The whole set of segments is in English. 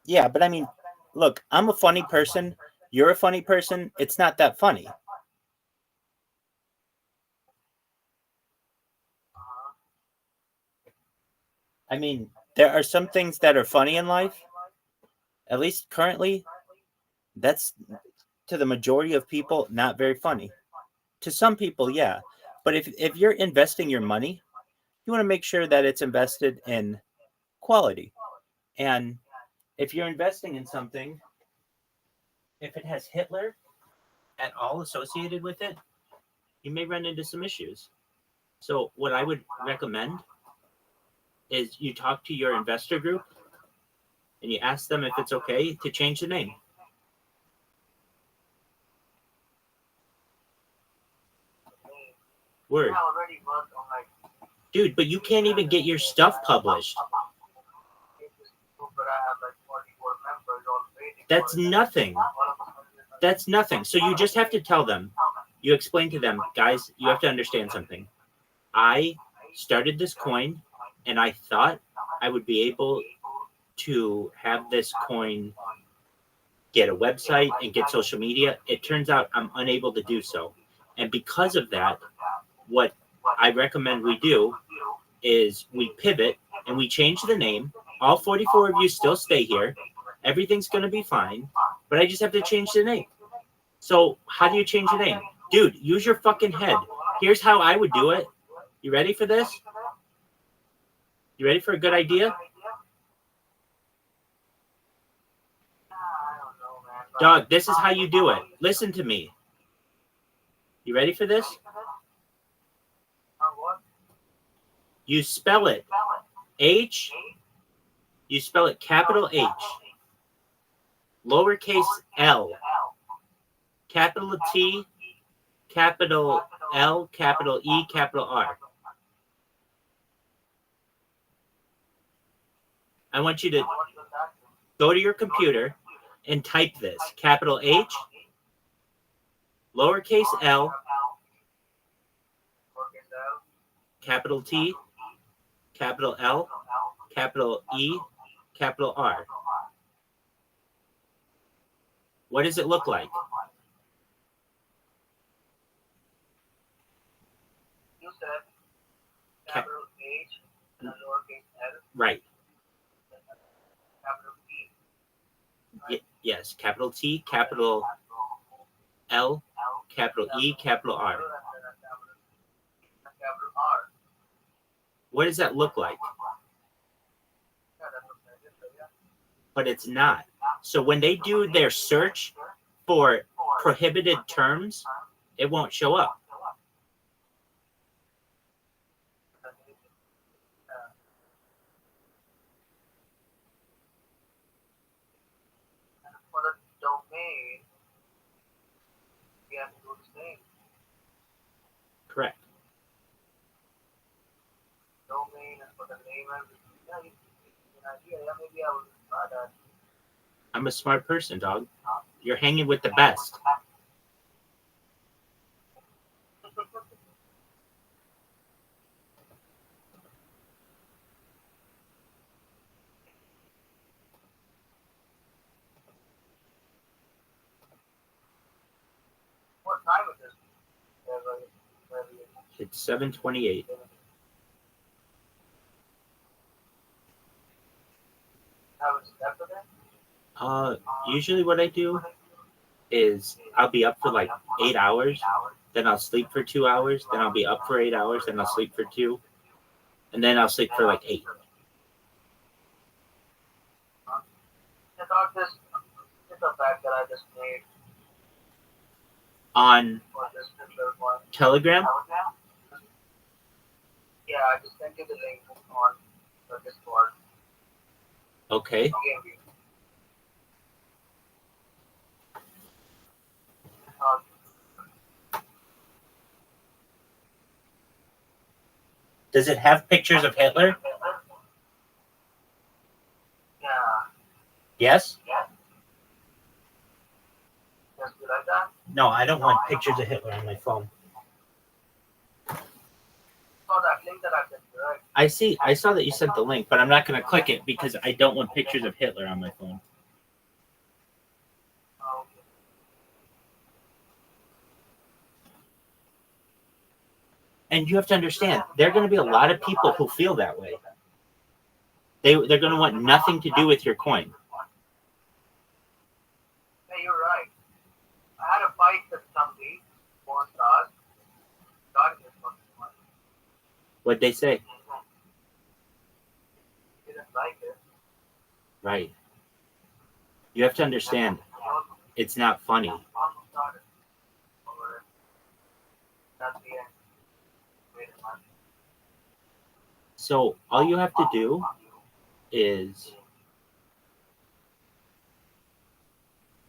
Yeah, but I mean, look, I'm a funny person. You're a funny person. It's not that funny. I mean, there are some things that are funny in life, at least currently. That's to the majority of people not very funny. To some people, yeah. But if you're investing your money, you want to make sure that it's invested in quality. And if you're investing in something, if it has Hitler at all associated with it, you may run into some issues. So, what I would recommend is you talk to your investor group and you ask them if it's okay to change the name. Word. Dude, but you can't even get your stuff published. That's nothing. That's nothing. So you just have to tell them. You explain to them, guys, you have to understand something. I started this coin and I thought I would be able to have this coin get a website and get social media. It turns out I'm unable to do so. And because of that, what I recommend we do is we pivot and we change the name. All 44 of you still stay here. Everything's going to be fine, but I just have to change the name. So how do you change the name? Dude, use your fucking head. Here's how I would do it. You ready for this? You ready for a good idea? Dog, this is how you do it. Listen to me. You ready for this? You spell it H. You spell it capital H, lowercase L, capital T, capital L, capital E, capital R. I want you to go to your computer and type this. Capital H, lowercase L, capital T, capital L, capital E, capital R. What does it look like? You said capital H, lowercase L. Right. Capital T. Yes, capital T, capital L, capital E, capital R. What does that look like? But it's not. So when they do their search for prohibited terms, it won't show up. For the domain, we have to do the same. Correct. Domain and for the name and maybe I will try that. I'm a smart person, dog. You're hanging with the best. What time is it? It's 7:28. Have a step with it? Usually what I do is I'll be up for like 8 hours, then I'll sleep for 2 hours, then I'll be up for 8 hours, then I'll sleep for 2, and then I'll sleep for like 8. I thought this is a fact that I just made On for this particular one. Telegram? Yeah, I just sent you the link on the Discord. Okay. Does it have pictures of Hitler? Yeah. Yes? Just be like that. No, I don't want pictures of Hitler on my phone. So that link that I sent you, right? I saw that you sent the link, but I'm not going to click it because I don't want pictures of Hitler on my phone. And you have to understand, there are going to be a lot of people who feel that way. They're going to want nothing to do with your coin. Yeah, you're right. I had a fight with somebody once asked, God is not money. What'd they say? He didn't like it. Right. You have to understand, it's not funny. Almost started over it. That's the end. Wait a minute. So all you have to do is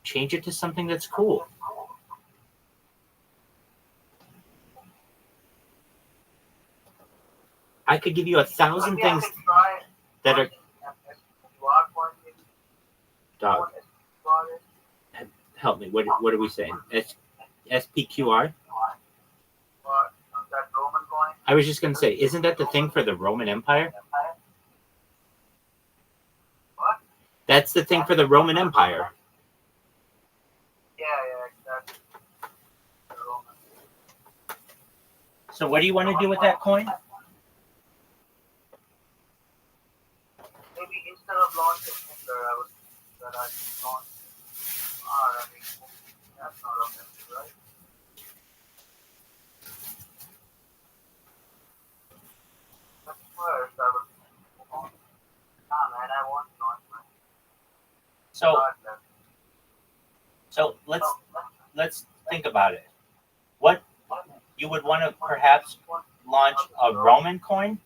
change it to something that's cool. I could give you 1,000 Maybe I things can try that are QR coin, maybe. dog. What QR is? Help me. What are we saying? SPQR? Or that Roman coin? I was just gonna say, isn't that the thing for the Roman Empire? What? That's the thing for the Roman Empire. Yeah, exactly. The Roman. So what do you want to do with that coin? Maybe instead of launching Hitler, I would that I can launch I mean, that's not offensive, right? But first, I would. Nah, man, I want to launch my So God, so let's think about it. What you would want to perhaps launch a Roman coin?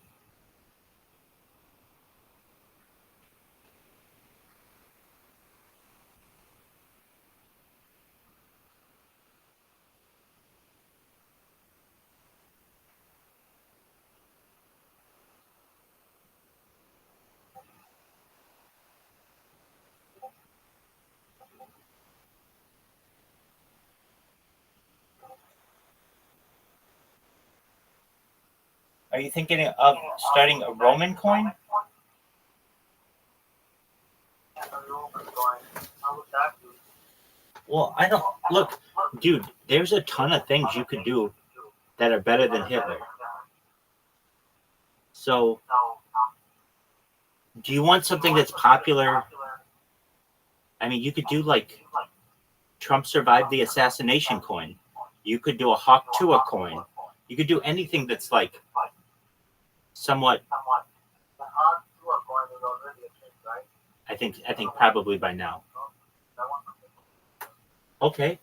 Are you thinking of starting a Roman coin? a Roman coin. How would that be? Well, I don't look, dude. There's a ton of things you could do that are better than Hitler. So, do you want something that's popular? I mean, you could do like Trump survived the assassination coin. You could do a Hawk Tuah coin. You could do anything that's like somewhat. The hard to a coin is already a thing, right? I think probably by now. That one. Okay.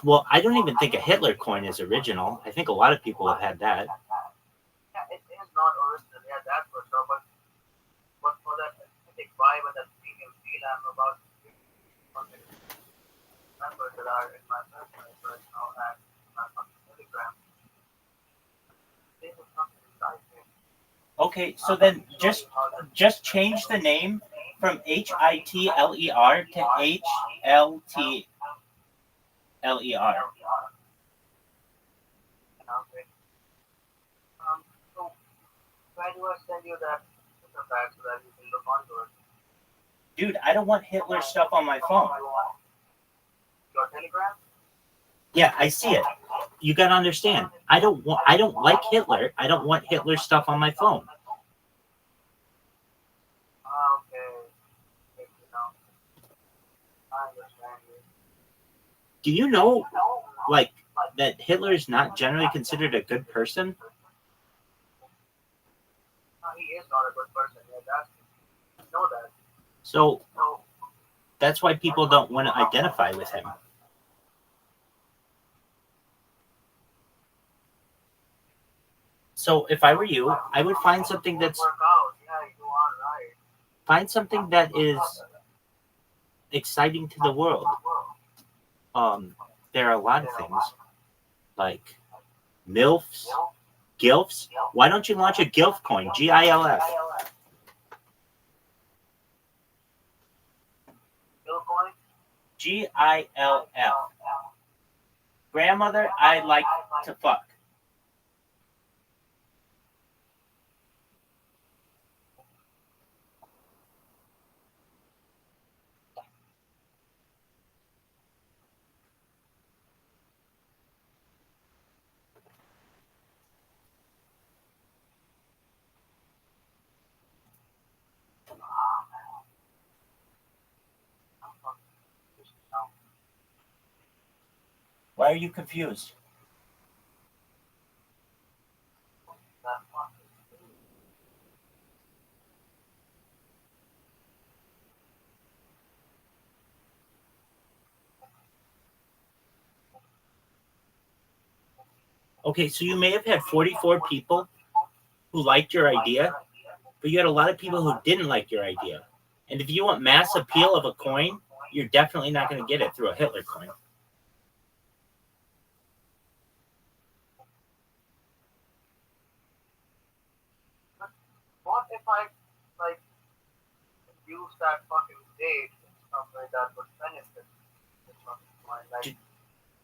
Well, I don't even think a Hitler coin is original. I think a lot of people have had that. Yeah, it is not original. Yeah, that's for sure. But for that specific vibe and that premium feel, I'm about to something members that are in my personal right now and my fucking Telegram. This is something exciting. Okay, so then just change the name from HITLER to HLTLER. Okay. So where do I send you that super pack so that you can look onto it? Dude, I don't want Hitler stuff on my phone. Your Telegram? Yeah, I see it. You gotta understand. I don't like Hitler. I don't want Hitler stuff on my phone. Okay. Take it down. I understand you. Do you know, like, that Hitler is not generally considered a good person? No, he is not a good person. Yeah, that's I know that. So So that's why people don't want to identify with him. So if I were you, I would find something that's work out. Yeah, you are right. find something that is exciting to the world. There are a lot of things like MILFs, GILFs. Why don't you launch a GILF coin? GILF. Bitcoin? GILF. Grandmother, I like to fuck. Why are you confused? That one. Okay, so you may have had 44 people who liked your idea, but you had a lot of people who didn't like your idea. And if you want mass appeal of a coin, you're definitely not going to get it through a Hitler coin. What if I like use that fucking date in some way that would benefit this fucking coin? Like,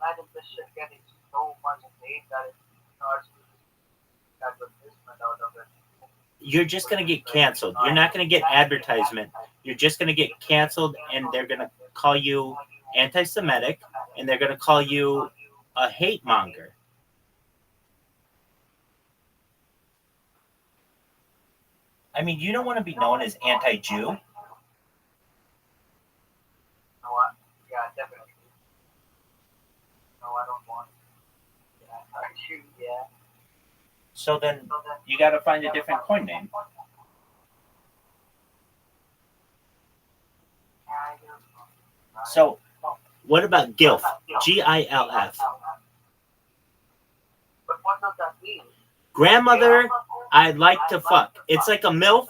imagine this shit getting so much hate that it starts to advertisement out of it. You're just going to get canceled. You're not going to get advertisement. You're just going to get canceled, and they're going to call you anti-Semitic, and they're going to call you a hate monger. I mean, you don't want to be known as anti-Jew. No, yeah, definitely. No, I don't want. Yeah, shoot, yeah. So then you got to find a different coin name. So what about GILF? GILF. But what does that mean? Grandmother, I'd like to fuck. It's like a MILF,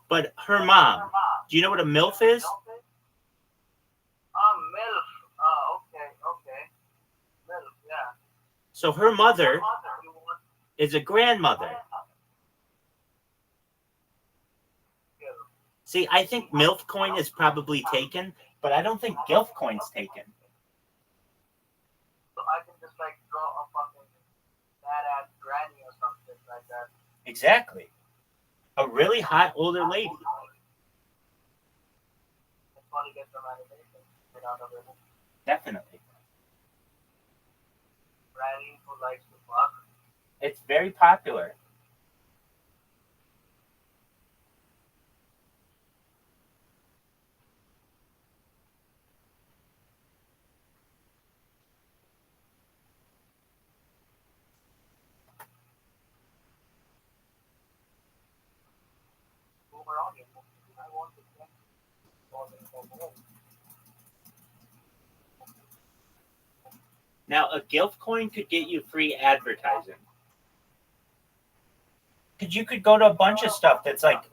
but her mom. Do you know what a MILF is? MILF. Okay. MILF, yeah. So her mother is a grandmother. See, I think MILF coin is probably taken, but I don't think GILF coin's taken. So I can just like draw a fucking badass granny or something like that. Exactly. A really hot older lady. It's probably get some animation out of it. Definitely. Granny who likes to fuck. It's very popular. I want to get Now, a GILF coin could get you free advertising. Because you could go to a bunch of stuff that's like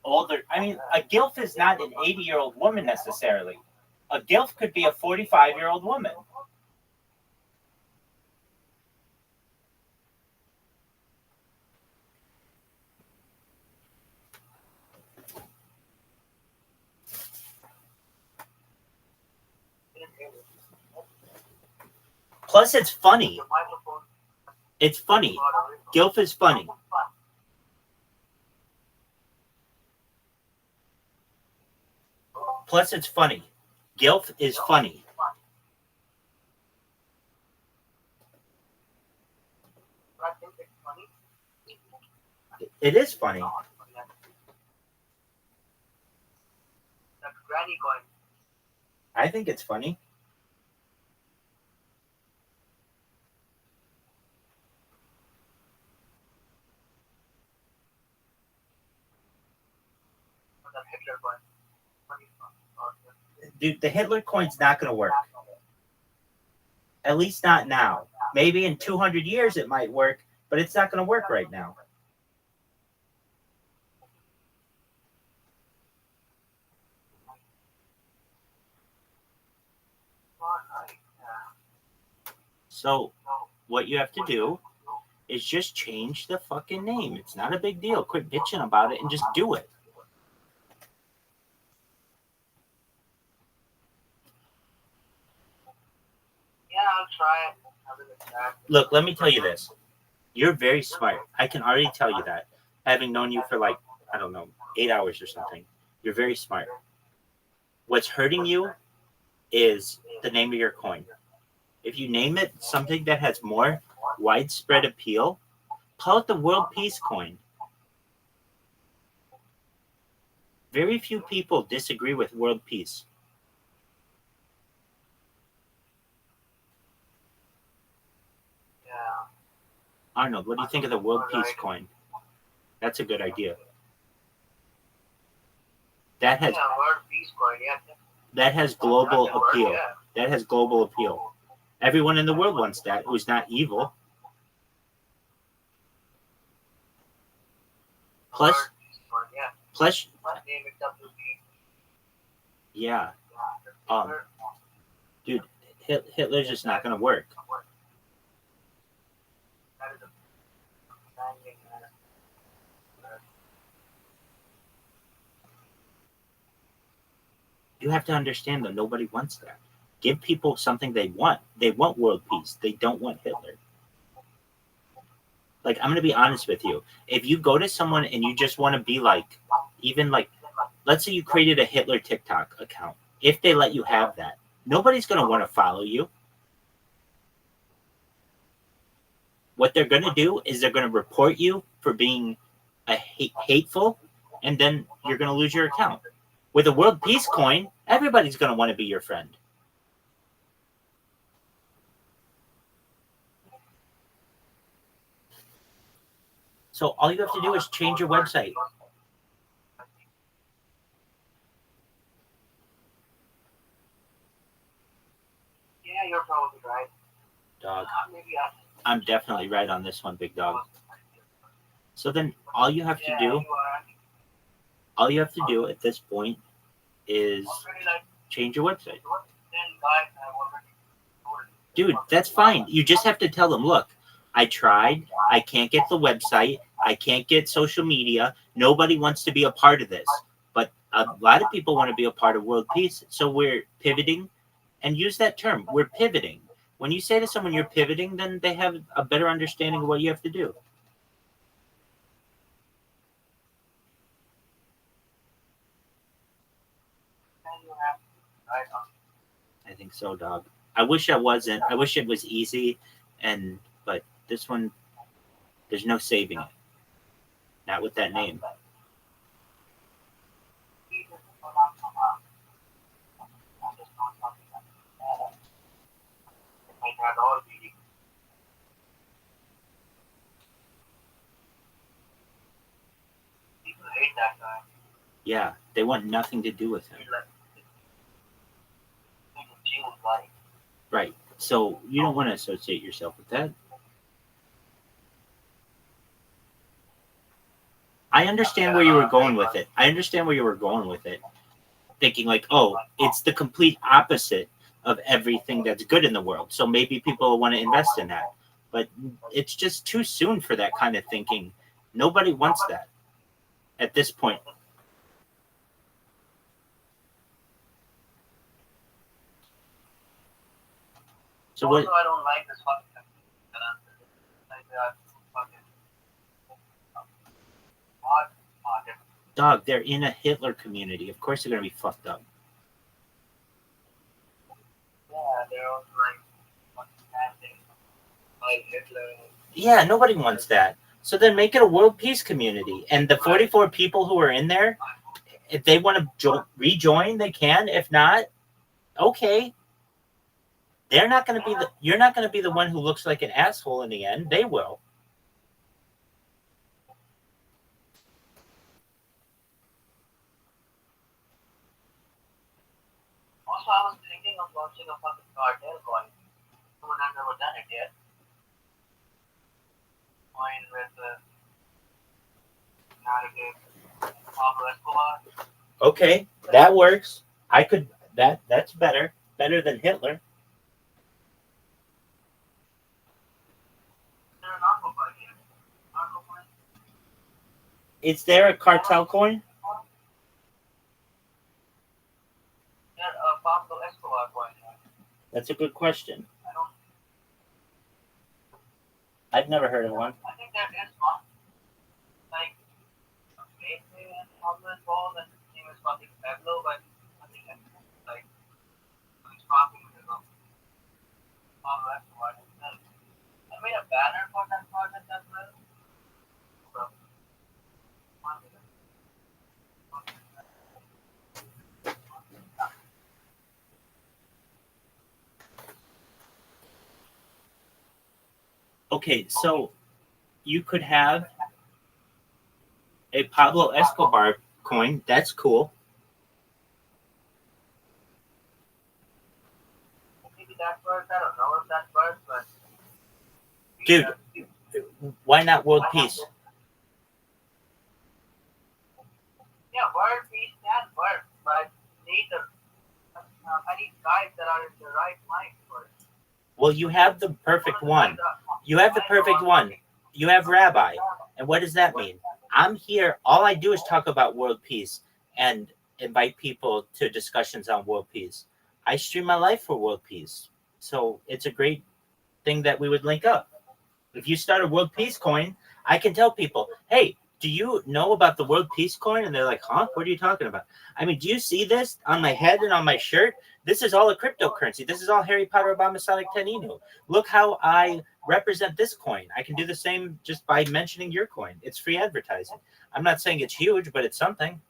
older. I mean, a GILF is not an 80-year-old woman necessarily. A GILF could be a 45-year-old woman. Plus, it's funny. It's funny. GILF is funny. Plus, it's funny. GILF is funny. It is funny. That's granny coin. I think it's funny. That Hitler coin. Dude, the Hitler coin's not going to work. At least not now. Maybe in 200 years it might work, but it's not going to work right now. So what you have to do is just change the fucking name. It's not a big deal. Quit bitching about it and just do it. Yeah, I'll try it. Look, let me tell you this. You're very smart. I can already tell you that. Having known you for like, I don't know, 8 hours or something. You're very smart. What's hurting you is the name of your coin. If you name it something that has more widespread appeal, call it the World Peace Coin. Very few people disagree with world peace. Arnold, what do you think of the world peace coin? That's a good idea. That has Yeah, World Peace Coin. Yeah, that has global that can work, appeal. yeah. That has global appeal. Everyone in the world wants that who's not evil. Plus, World Peace Coin. Yeah. plus, Let's name it WP. yeah, Yeah. dude, Hitler's just not gonna work. That is a banging. You have to understand that nobody wants that. Give people something they want. They want world peace. They don't want Hitler. Like, I'm gonna be honest with you. If you go to someone and you just want to be like, even like, let's say you created a Hitler TikTok account. If they let you have that, nobody's gonna want to follow you. What they're gonna do is they're gonna report you for being hateful, and then you're gonna lose your account. With a world peace coin, everybody's gonna want to be your friend. So all you have to do is change your website. Yeah, you're probably right. Dog. Maybe I'm definitely right on this one, big dog. So then all you have to do at this point is change your website. Dude, that's fine. You just have to tell them, look, I tried. I can't get the website. I can't get social media. Nobody wants to be a part of this. But a lot of people want to be a part of world peace. So we're pivoting, and use that term. We're pivoting. When you say to someone you're pivoting, then they have a better understanding of what you have to do. I think so, dog. I wish I wasn't. I wish it was easy, but this one, there's no saving it. Not with that name. People hate that guy. Yeah, they want nothing to do with him. Right. So you don't want to associate yourself with that. I understand where you were going with it. Thinking like, oh, it's the complete opposite of everything that's good in the world. So maybe people will want to invest in that. But it's just too soon for that kind of thinking. Nobody wants that at this point. So also, I don't like this fucking dog, they're in a Hitler community. Of course they're going to be fucked up. Yeah, they're also like Hitler. Yeah, nobody wants that. So then make it a world peace community. And the 44 people who are in there, if they want to rejoin, they can. If not, okay. They're not going to be you're not going to be the one who looks like an asshole in the end. They will. Also, I was thinking of launching a fucking cartel coin. Someone has never done it yet. Coin with the narrative Pablo Escobar. Okay, that works. That's better than Hitler. Is there a cartel coin? Yeah, Pablo Escobar coin. That's a good question. I've never heard of one. I think there is one. Like, maybe Pablo Escobar, and his name is fucking Pablo, but I think it's like, he's talking with Pablo Escobar himself. I made a banner for that project as well. So, Okay, so you could have a Pablo Escobar coin. That's cool. Maybe that works. I don't know if that works, but Dude, why not world peace? yeah, world peace can work, but later I need guys that are in the right mind first. Well, you have the perfect one. You have the perfect one. You have Rabbi. And what does that mean? I'm here. All I do is talk about world peace and invite people to discussions on world peace. I stream my life for world peace. So it's a great thing that we would link up. If you start a world peace coin, I can tell people, hey, do you know about the world peace coin? And they're like, huh? What are you talking about? I mean, do you see this on my head and on my shirt? This is all a cryptocurrency. This is all Harry Potter Obama Sonic Teninu. Look how I represent this coin. I can do the same just by mentioning your coin. It's free advertising. I'm not saying it's huge, but it's something.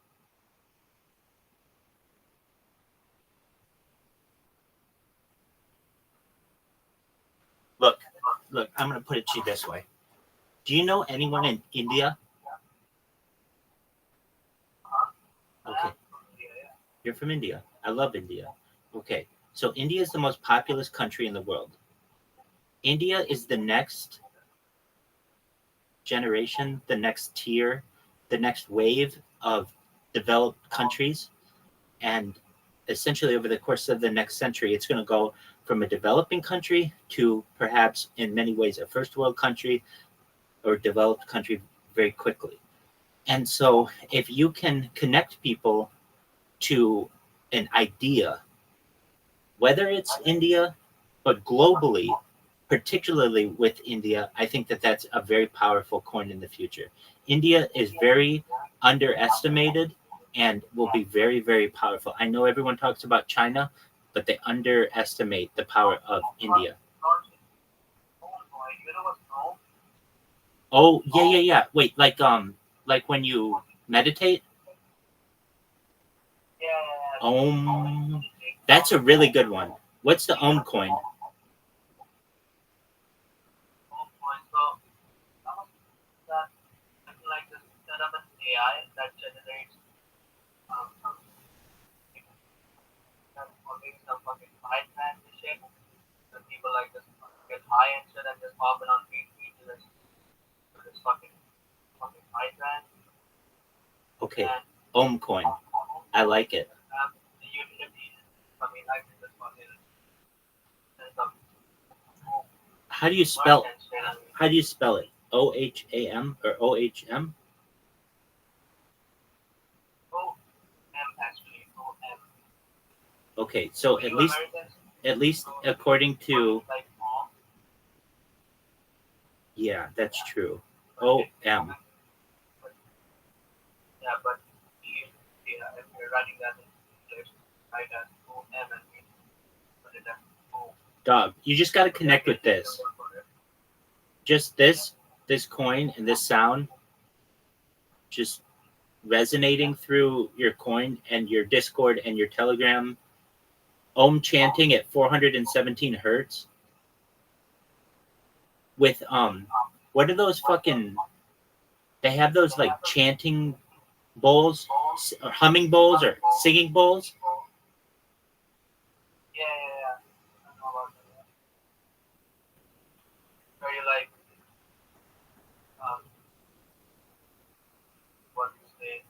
Look, I'm going to put it to you this way. Do you know anyone in India? Okay. You're from India. I love India. Okay. So India is the most populous country in the world. India is the next generation, the next tier, the next wave of developed countries. And essentially over the course of the next century, it's going to go from a developing country to perhaps in many ways a first world country or developed country very quickly. And so if you can connect people to an idea, whether it's India, but globally, particularly with India, I think that that's a very powerful coin in the future. India is very underestimated and will be very, very powerful. I know everyone talks about China, but they underestimate the power of India. Oh, yeah. Wait, like when you meditate? Om. That's a really good one. What's the Om coin? AI that generates some fucking high trend and shit. And people like just get high and shit and just pop it on beat to this fucking high trend. Okay. Om coin. I like it. The utilities, I mean, I can just fucking How do you spell it? OHAM or OHM? actually. OM. Okay, so at least according to yeah, that's true. OM. Yeah, but if you're writing that in English, write as OM and put it as O. Dog, you just got to connect with this. Just this coin and this sound just resonating through your coin and your Discord and your Telegram. Om chanting at 417 hertz with what are those fucking, they have those like chanting bowls or humming bowls or singing bowls. Yeah. I know about that. Where you like what you say?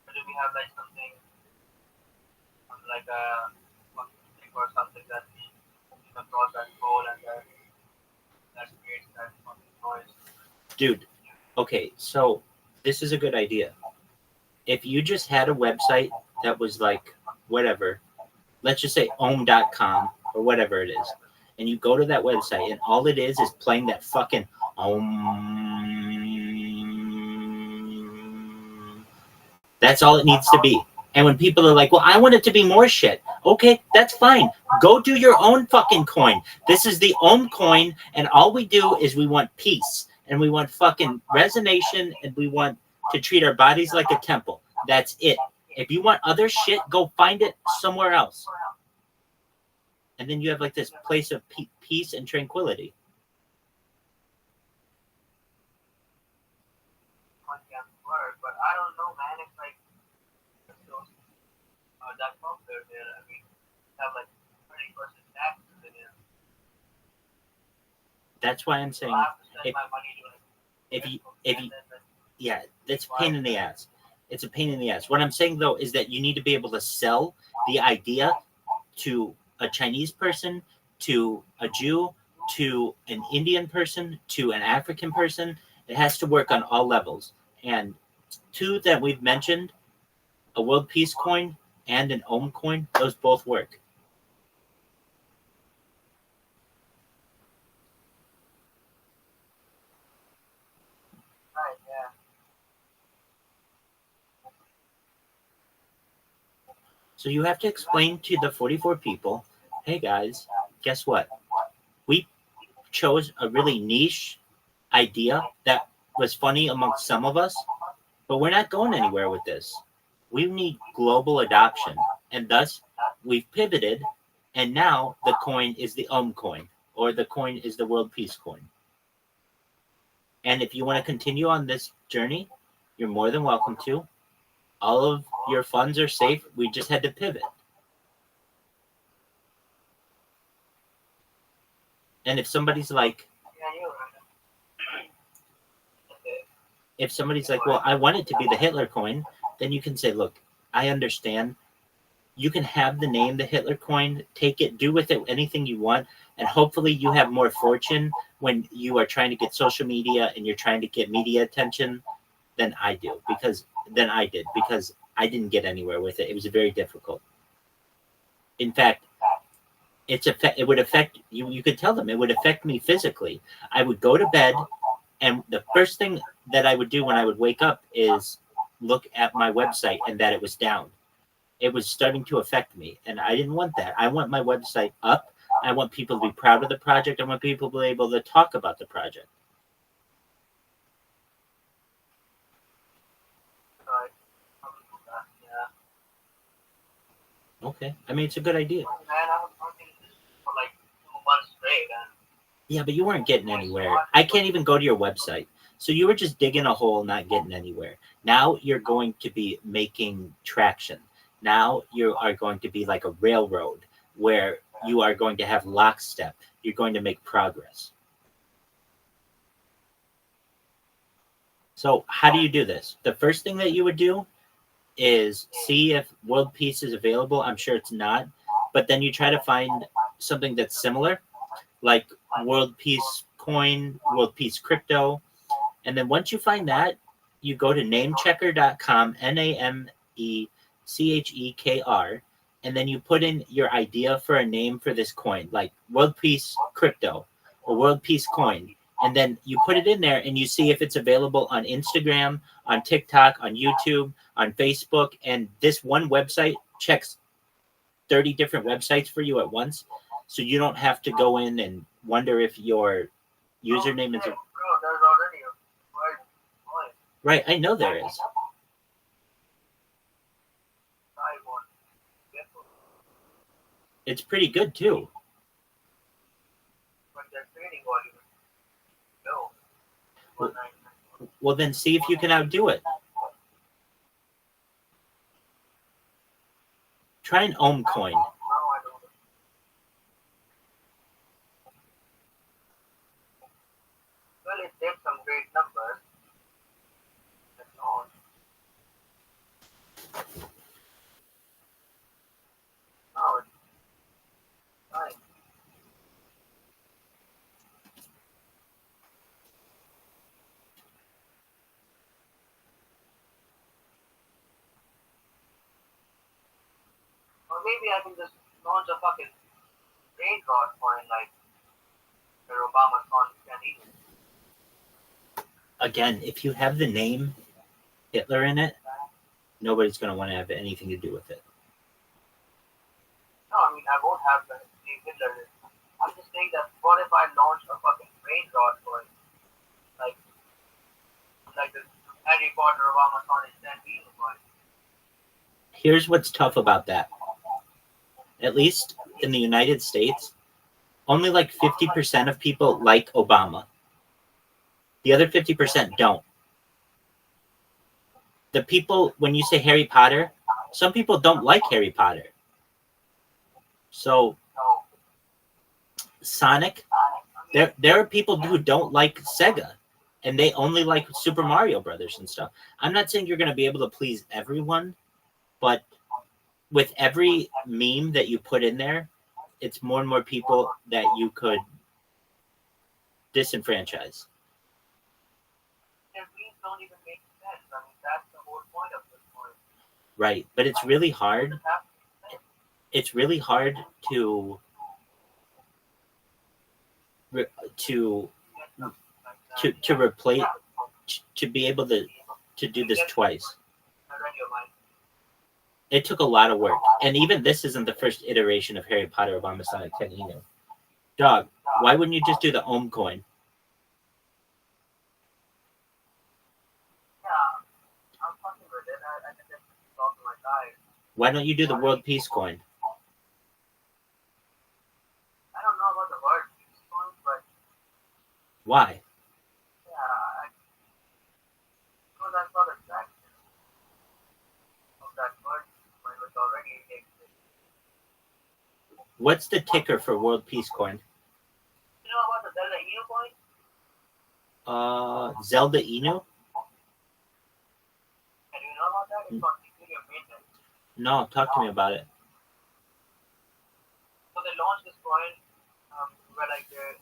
Or do we have like something like a stick or something that we across that pole and that creates that fucking noise? Dude, okay, so this is a good idea. If you just had a website that was like whatever, let's just say om.com or whatever it is, and you go to that website and all it is playing that fucking om. That's all it needs to be. And when people are like, well, I want it to be more shit. Okay, that's fine. Go do your own fucking coin. This is the Om coin, and all we do is we want peace, and we want fucking resonation, and we want to treat our bodies like a temple. That's it. If you want other shit, go find it somewhere else. And then you have like this place of peace and tranquility. can work, but I don't know, man. It's like those that popular there. I mean, have like 30% taxes in it, That's why I'm so I saying have to send if my money to like if you Facebook if and you then like yeah, that's a pain buy in the that. ass. It's a pain in the ass. What I'm saying though is that you need to be able to sell the idea to a Chinese person, to a Jew, to an Indian person, to an African person. It has to work on all levels. And two that we've mentioned, a world peace coin and an ohm coin, those both work. Right, yeah. So you have to explain to the 44 people, hey guys, guess what? We chose a really niche idea that was funny amongst some of us, but we're not going anywhere with this. We need global adoption. And thus, we've pivoted, and now the coin is the coin, or the coin is the world peace coin. And if you want to continue on this journey, you're more than welcome to. All of your funds are safe. We just had to pivot. And if somebody's like, Yeah, you're right. Okay. if somebody's like, well, I want it to be the Hitler coin, then you can say, look, I understand. You can have the name the Hitler coin, take it, do with it anything you want, and hopefully you have more fortune when you are trying to get social media and you're trying to get media attention than I do, because I didn't get anywhere with it. It was very difficult. In fact, it would affect you. You could tell them it would affect me physically. I would go to bed, and the first thing that I would do when I would wake up is look at my website and that it was down. It was starting to affect me, and I didn't want that. I want my website up. I want people to be proud of the project. I want people to be able to talk about the project. Right. Yeah. Okay, I mean it's a good idea. Man, I was working for like 2 months straight, and Yeah, but you weren't getting anywhere. I can't even go to your website. So you were just digging a hole, not getting anywhere. Now you're going to be making traction. Now you are going to be like a railroad where you are going to have lockstep. You're going to make progress. So how do you do this? The first thing that you would do is see if world peace is available. I'm sure it's not, but then you try to find something that's similar, like world peace coin, world peace crypto. And then once you find that, you go to namechecker.com, NAMECHEKR, and then you put in your idea for a name for this coin, like world peace crypto or world peace coin. And then you put it in there and you see if it's available on Instagram, on TikTok, on YouTube, on Facebook. And this one website checks 30 different websites for you at once. So you don't have to go in and wonder if your username is bro, there's already a world coin. right. I know there is. I want. Careful. It's pretty good too. But their trading volume is low. Well, well, then see if you can outdo it. Try an ohm coin. Now I don't. Well, it takes some great numbers. That's all. Now it's fine. Or maybe I can just launch a fucking brain rot coin like the Obama con can eat. Again, if you have the name Hitler in it, nobody's going to want to have anything to do with it. No, I mean I won't have the name Hitler. I'm just saying that what if I launch a fucking brain rot coin like the Harry Potter Obama con is 10 billion coin. Here's what's tough about that. At least in the United States, only like 50% of people like Obama. The other 50% don't. the people, when you say Harry Potter, some people don't like Harry Potter. So Sonic, there are people who don't like Sega, and they only like Super Mario Brothers and stuff. I'm not saying you're going to be able to please everyone, but with every meme that you put in there, it's more and more people that you could disenfranchise. Their memes don't even make sense. I mean, that's the whole point of this point. Right, but it's really hard. It has to make sense. It's really hard to to to replace, to be able to do this twice. I read your mind. It took a lot of work, and even this isn't the first iteration of Harry Potter Obama Sonic 10 Eno. Dog, why wouldn't you just do the Ohm coin? Yeah, I'm fucking with it. I can just talk to my guy. Why don't you do the World Peace coin? I don't know about the word peace coin, but Why? yeah, because I saw the traction of that word when it was already existed. What's the ticker for World Peace coin? You know about the Zelda Eno coin? Zelda Inu? And you know about that? It's on Ethereum mainnet. No, talk to me about it. So they launched this coin where like they're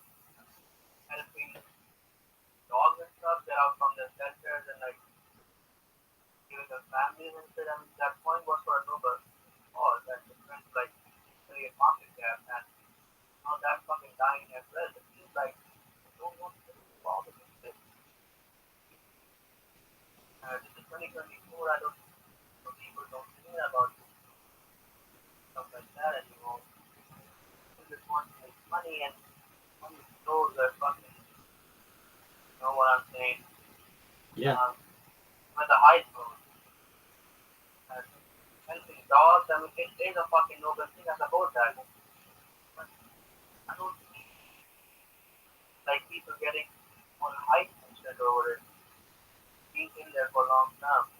helping dogs and stuff get out from their shelters and like giving them families and shit. I mean, that coin was for a noble cause and it went to like million market cap and now that's fucking dying as well. It seems like they don't want to involve in this. This is 2024. I don't know, people don't care about stuff like that anymore. People just want to make money and money flows are fucking, you know what I'm saying? Yeah. Where the hype goes. And helping dogs, I mean, it is a fucking noble thing. I support that. But I don't see like people getting on hype and shit over it, being in there for long term.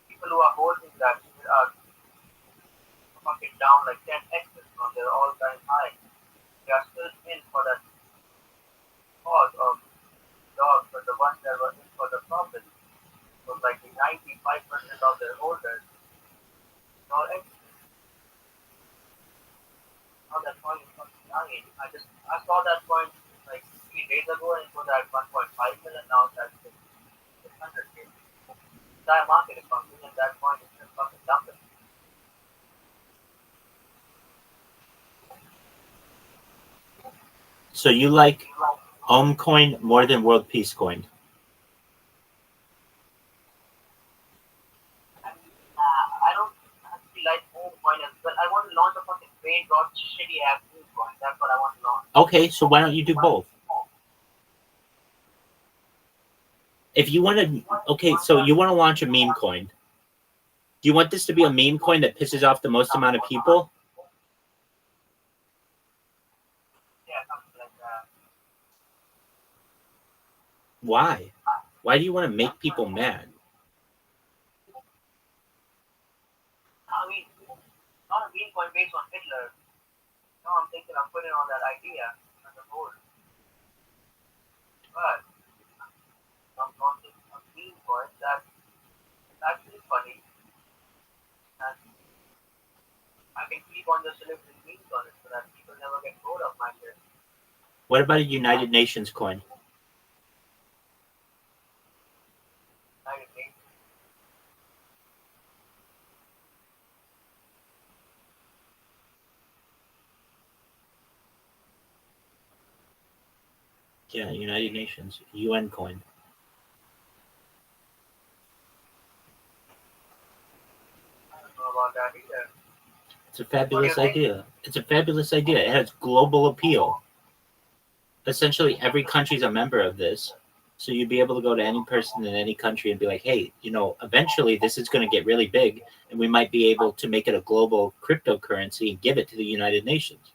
People who are holding that are fucking down like 10x from their all-time high. They are still in for that cause of dogs, but the ones that were in for the profit was like 95% of their holders. All exits. Now that coin is fucking dying. I saw that coin like 3 days ago and it was at 1.5 million. Now it's at 600K. Entire market is pumping and that coin is just fucking dumping. So you like Ohm coin more than World Peace coin? I don't actually like home coin as well. I want to launch a fucking brain rot shitty ass meme coin. That's what I want to launch. Okay, so why don't you do both? If you want to, okay, so you want to launch a meme coin. Do you want this to be a meme coin that pisses off the most amount of people? Yeah, something like that. Why? Why do you want to make people mad? I mean, not a meme coin based on Hitler. No, I'm thinking I'm putting on that idea as a whole. But I'm launching a meme coin that is actually funny and I can keep on just delivering memes on it so that people never get bored of my shit. What about a United Nations coin? United Nations. Yeah, United Nations, UN coin. I don't know about that either. It's a fabulous idea. It's a fabulous idea. It has global appeal. Essentially, every country's a member of this. So you'd be able to go to any person in any country and be like, hey, you know, eventually this is going to get really big and we might be able to make it a global cryptocurrency and give it to the United Nations.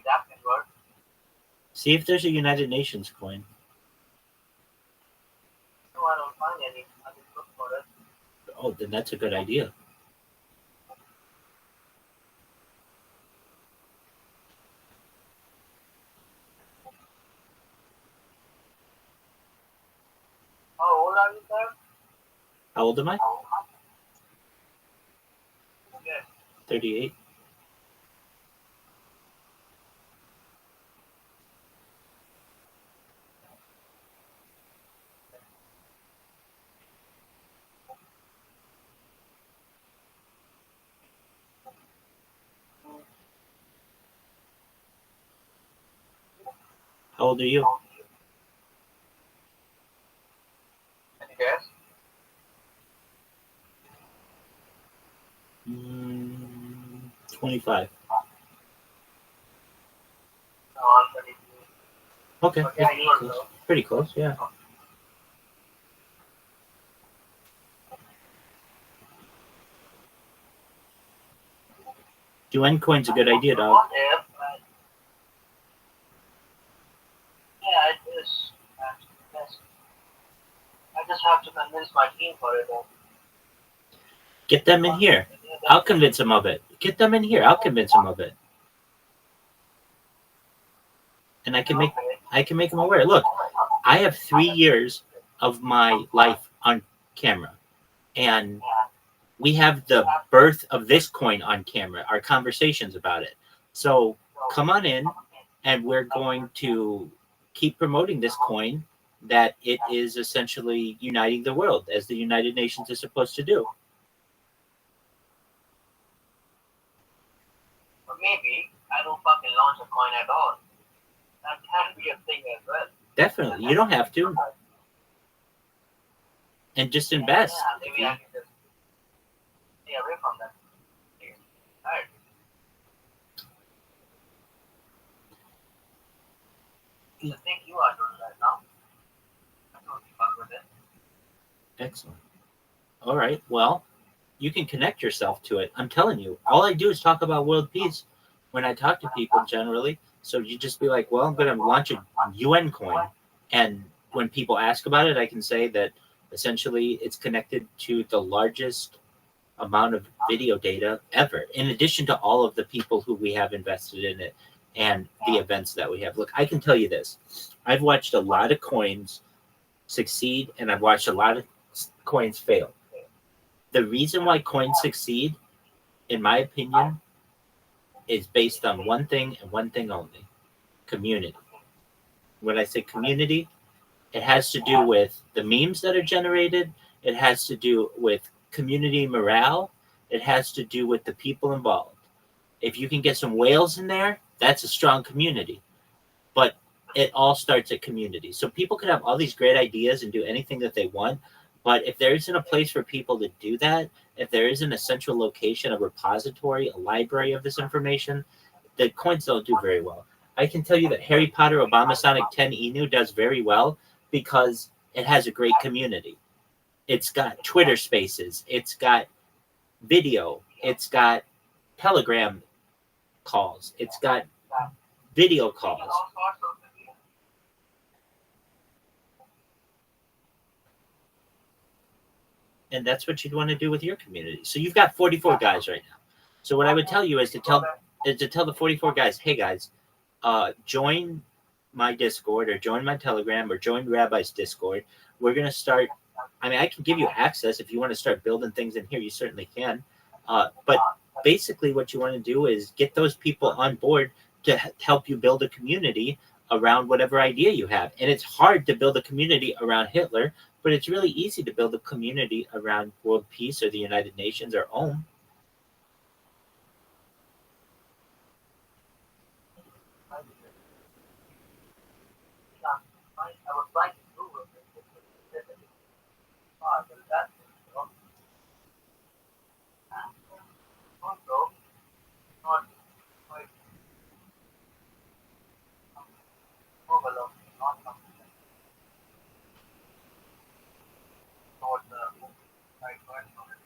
that can work. See if there's a United Nations coin. No, I don't find any. I just look for it. Oh, then that's a good idea. How old are you, sir? How old am I? Yes. 38. How old are you? Any guess? 25. No, I'm 32. Okay, But yeah, you are close. close. Pretty close, yeah. UN coin's a good idea, dog. What if? Yeah, it is. Yes. I just have to convince my team for it. Get them in here. I'll convince them of it. Get them in here. I'll convince them of it. And I can make them aware. Look, I have 3 years of my life on camera, and we have the birth of this coin on camera, our conversations about it. So come on in, and we're going to keep promoting this coin, that it is essentially uniting the world as the United Nations is supposed to do. Or maybe I don't fucking launch a coin at all. That can be a thing as well. Definitely. You don't have to. And just invest. Yeah, maybe I can just stay away from that. Alright. I think you are doing that now. I don't fuck with it. Excellent. All right. Well, you can connect yourself to it. I'm telling you, all I do is talk about world peace when I talk to people generally. So you just be like, well, I'm going to launch a UN coin. And when people ask about it, I can say that essentially it's connected to the largest amount of video data ever, in addition to all of the people who we have invested in it and the events that we have. Look, I can tell you this. I've watched a lot of coins succeed, and I've watched a lot of coins fail. The reason why coins succeed, in my opinion, is based on one thing and one thing only: community. When I say community, it has to do with the memes that are generated, it has to do with community morale, it has to do with the people involved. If you can get some whales in there, that's a strong community. But it all starts at community. So people can have all these great ideas and do anything that they want, but if there isn't a place for people to do that, if there isn't a central location, a repository, a library of this information, the coins don't do very well. I can tell you that Harry Potter Obama Sonic 10 Inu does very well because it has a great community. It's got Twitter spaces, it's got video, it's got Telegram calls, it's got video calls. All sorts of things. And that's what you'd want to do with your community. So you've got 44 guys right now. So what I would tell you is to tell the 44 guys, hey guys, join my Discord or join my Telegram or join Rabbi's Discord. We're going to start. I mean, I can give you access if you want to start building things in here. You certainly can. But basically, what you want to do is get those people on board to help you build a community around whatever idea you have. And it's hard to build a community around Hitler, but it's really easy to build a community around world peace or the United Nations or OM. I was like to Google it. But that's also not quite overlooked, not something not the right word for it.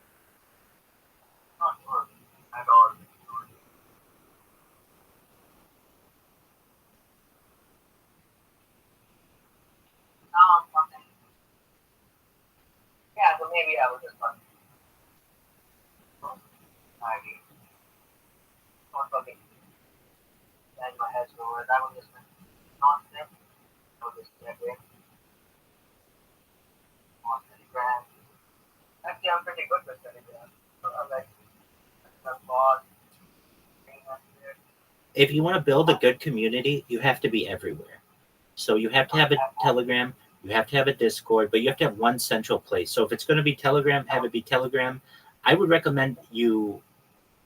maybe I will just not ID, not public, and my head over. I will just not them. I will just check it on Telegram. Actually, I'm pretty good with Telegram. I'm like, a bot, If you want to build a good community, you have to be everywhere. So you have to have a Telegram, you have to have a Discord, but you have to have one central place. So if it's going to be Telegram, have it be Telegram. I would recommend you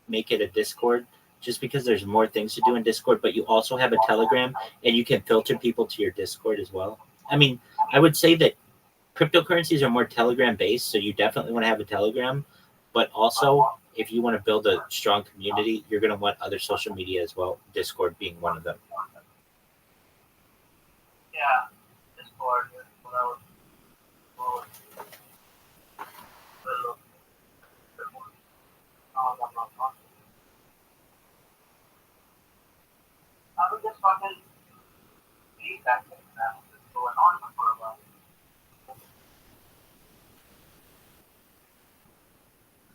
make it a Discord just because there's more things to do in Discord, but you also have a Telegram and you can filter people to your Discord as well. I mean, I would say that cryptocurrencies are more Telegram based, so you definitely want to have a Telegram, but also if you want to build a strong community, you're going to want other social media as well, Discord being one of them. yeah, Discord is what I was well, I'm not talking. I will just fucking leave that thing now. Just going on for a while.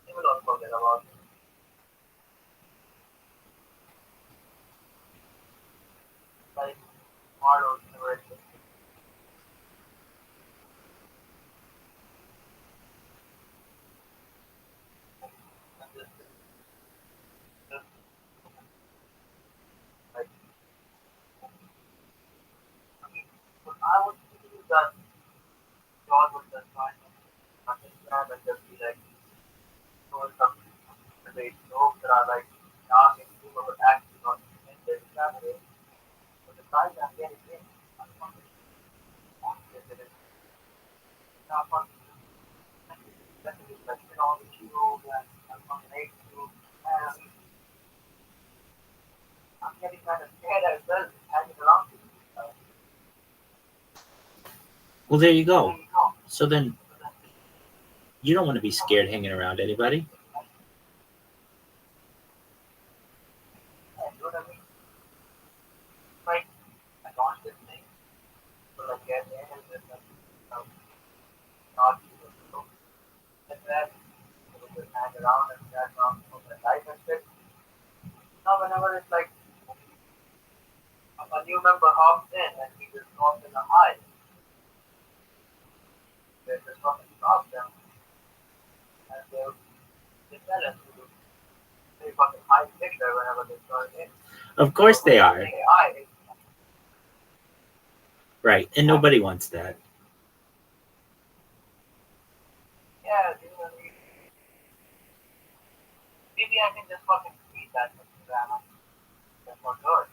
They will not forget about it. Like, models never existed. And just like, but I would believe that God would just find on Instagram and just be like, doing some debate jokes that are like, asking people would actually not in this family. But the price I'm getting in, I'm not interested in. Not fucking, especially like, all the heroes and I'm fucking hate you. And I'm getting kind of scared as well, hanging around with you. Well, there you go. So then you don't want to be scared hanging around anybody. Yeah, you know what I mean? Like, I launched this thing, so like, get in and just like, not people. So, and then, we just hang around and chat around for the life and shit. Now, whenever it's like, a new member hops in and he just drops in the high, they just fucking stop them and they tell us to do they fucking high picture whenever they start in. Of course they are. Say hi. Right. And nobody wants that. Yeah, you know, maybe I can just fucking read that Instagram. That's for sure.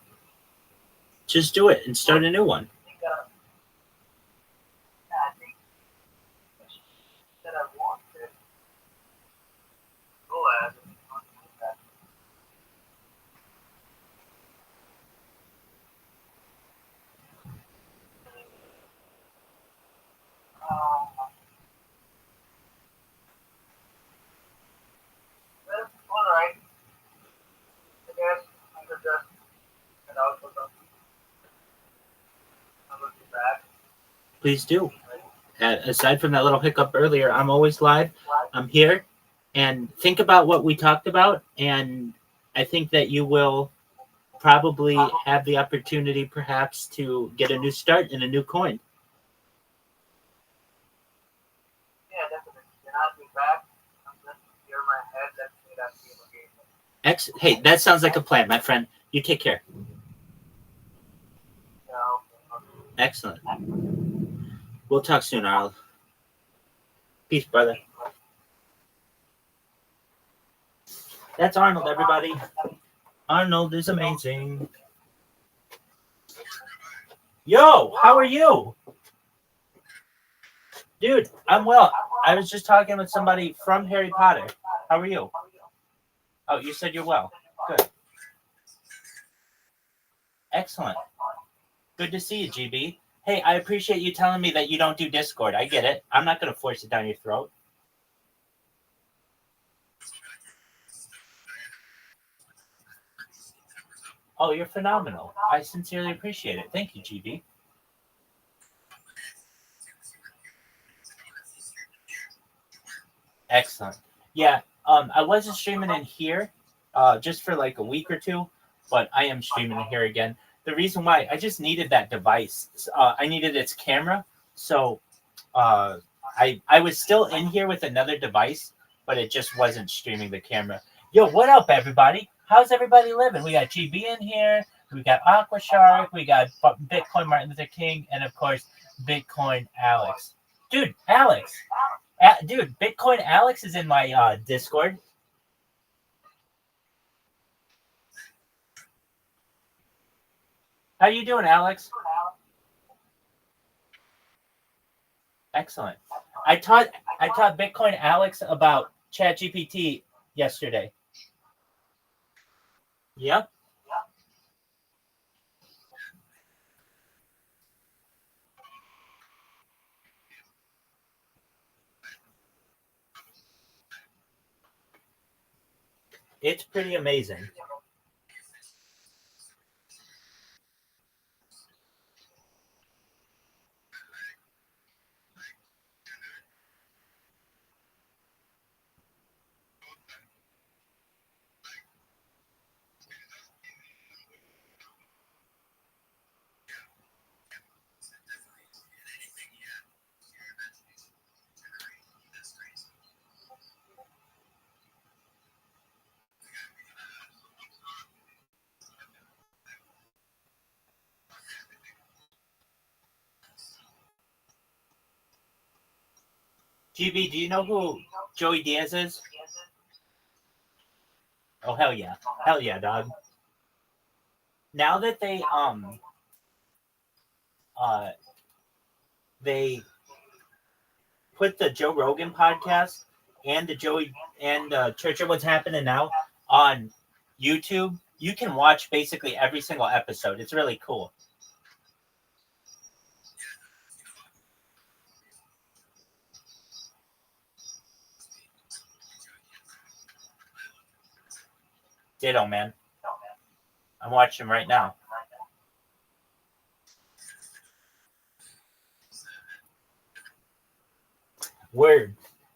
Just do it and start a new one. I think yeah, I think that I want to go as and not do that. Well, alright. I guess I could just get out for some. I will be back. Please do. Right? Aside from that little hiccup earlier, I'm always live. I'm here. And think about what we talked about. And I think that you will probably have the opportunity perhaps to get a new start in a new coin. Yeah, definitely. Then I'll be back. I'm just clear my head. Let's play that game again. Hey, that sounds like a plan, my friend. You take care. Yeah, okay. Excellent. We'll talk soon, Arl. Peace, brother. That's Arnold, everybody. Arnold is amazing. Yo, how are you? Dude, I'm well. I was just talking with somebody from Harry Potter. How are you? Oh, you said you're well. Good. Excellent. Good to see you, GB. Hey, I appreciate you telling me that you don't do Discord. I get it. I'm not going to force it down your throat. Oh, you're phenomenal. I sincerely appreciate it. Thank you, GB. Excellent. Yeah, I wasn't streaming in here, just for like a week or two, but I am streaming in here again. The reason why I just needed that device, I needed its camera, so uh, I was still in here with another device, but it just wasn't streaming the camera. Yo, what up, everybody? How's everybody living? We got GB in here. We got Aqua Shark. We got Bitcoin Martin Luther King, and of course Bitcoin Alex. Dude, Alex. Dude, Bitcoin Alex is in my Discord. How you doing, Alex? Excellent. I taught I taught Bitcoin Alex about ChatGPT yesterday. Yep. It's pretty amazing. GB, do you know who Joey Diaz is? Oh hell yeah. Hell yeah, dog. Now that uh they put the Joe Rogan podcast and the Joey and Church of What's Happening Now on YouTube, you can watch basically every single episode. It's really cool. Ditto, man. I'm watching him right now. Word.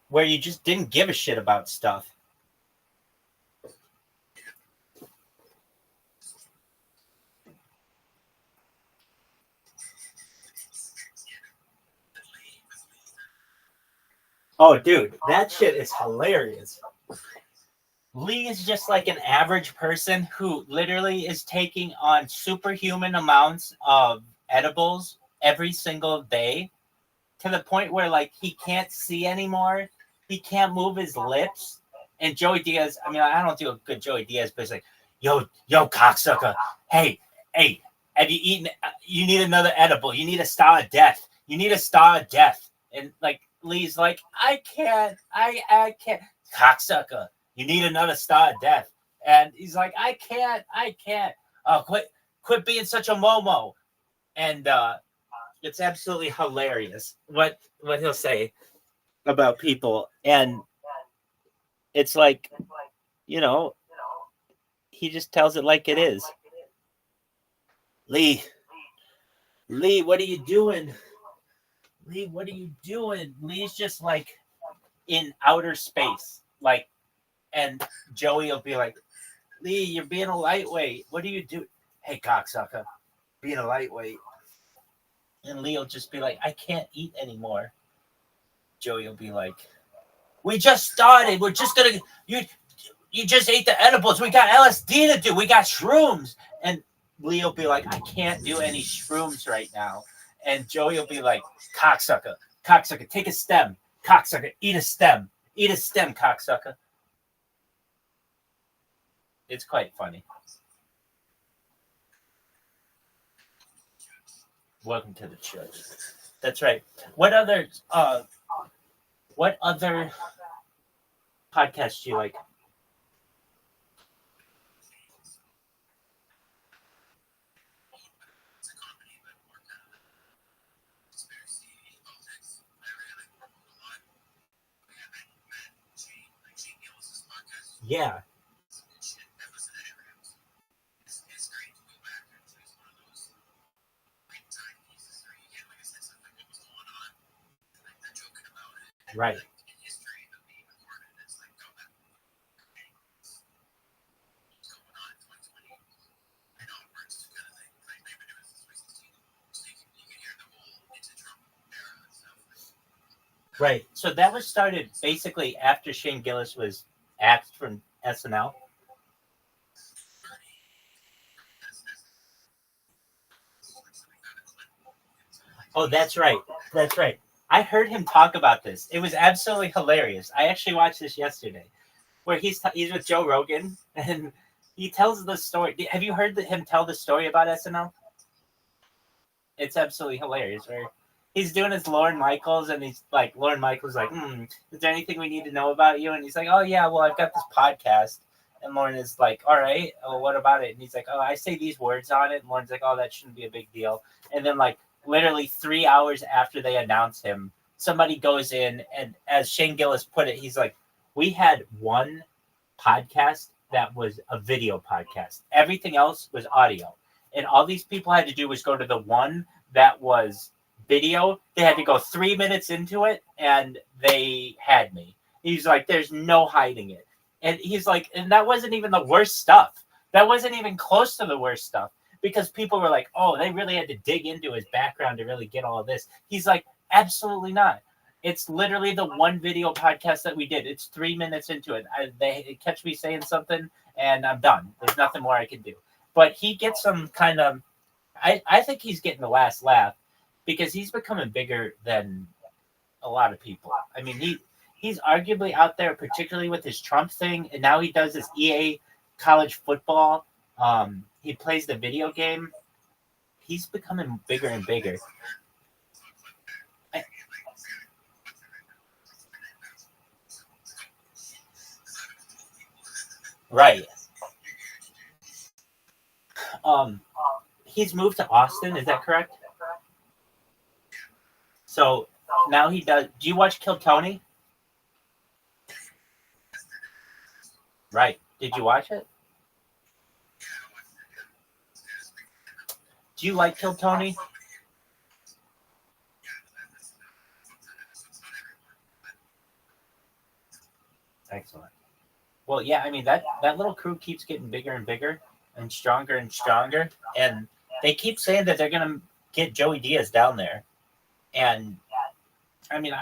Where you just didn't give a shit about stuff. Oh, dude, that shit is hilarious. Lee is just like an average person who literally is taking on superhuman amounts of edibles every single day to the point where like he can't see anymore. He can't move his lips. And Joey Diaz, I mean, I don't do a good Joey Diaz, but it's like, yo, cocksucker. Hey, have you eaten? You need another edible. You need a star of death. You need a star of death. And like Lee's like, I can't. I can't. Cocksucker. You need another star of death. And he's like, I can't. Oh, quit being such a momo. And it's absolutely hilarious what he'll say about people, and it's like, you know, he just tells it like it is. Lee, what are you doing? Lee, what are you doing? Lee's just like in outer space, like, and Joey will be like, Lee, you're being a lightweight. What do you do? Hey, cocksucker, being a lightweight. And Lee will just be like, I can't eat anymore. Joey will be like, we just started. We're just gonna you just ate the edibles. We got LSD to do. We got shrooms. And Lee will be like, I can't do any shrooms right now. And Joey will be like, cocksucker, take a stem. Cocksucker, eat a stem. Eat a stem, cocksucker. It's quite funny. Welcome to the church. That's right. What other podcasts do you like? Yeah. Right. Right. So that was started basically after Shane Gillis was axed from SNL. Oh, that's right. That's right. I heard him talk about this. It was absolutely hilarious. I actually watched this yesterday, where he's with Joe Rogan and he tells the story. Have you heard him tell the story about SNL? It's absolutely hilarious. Where he's doing his Lorne Michaels, and he's like, Lorne Michaels, like, is there anything we need to know about you? And he's like, oh yeah, well I've got this podcast. And Lorne is like, all right, oh, what about it? And he's like, oh, I say these words on it. And Lorne's like, oh, that shouldn't be a big deal. And then like literally 3 hours after they announce him, somebody goes in and, as Shane Gillis put it, he's like, we had one podcast that was a video podcast. Everything else was audio. And all these people had to do was go to the one that was video. They had to go 3 minutes into it, and they had me. He's like, there's no hiding it. And he's like, and that wasn't even the worst stuff. That wasn't even close to the worst stuff, because people were like, oh, they really had to dig into his background to really get all of this. He's like, absolutely not. It's literally the one video podcast that we did. It's 3 minutes into it. They catch me saying something, and I'm done. There's nothing more I can do. But he gets some kind of, I think he's getting the last laugh, because he's becoming bigger than a lot of people. I mean, he's arguably out there, particularly with his Trump thing, and now he does this EA college football. He plays the video game. He's becoming bigger and bigger. Right. Um, he's moved to Austin. Is that correct? So now he does. Do you watch Kill Tony? Right. Did you watch it? Do you like Kill Tony? Excellent. Well, yeah. I mean that little crew keeps getting bigger and bigger and stronger, and they keep saying that they're gonna get Joey Diaz down there. And I mean,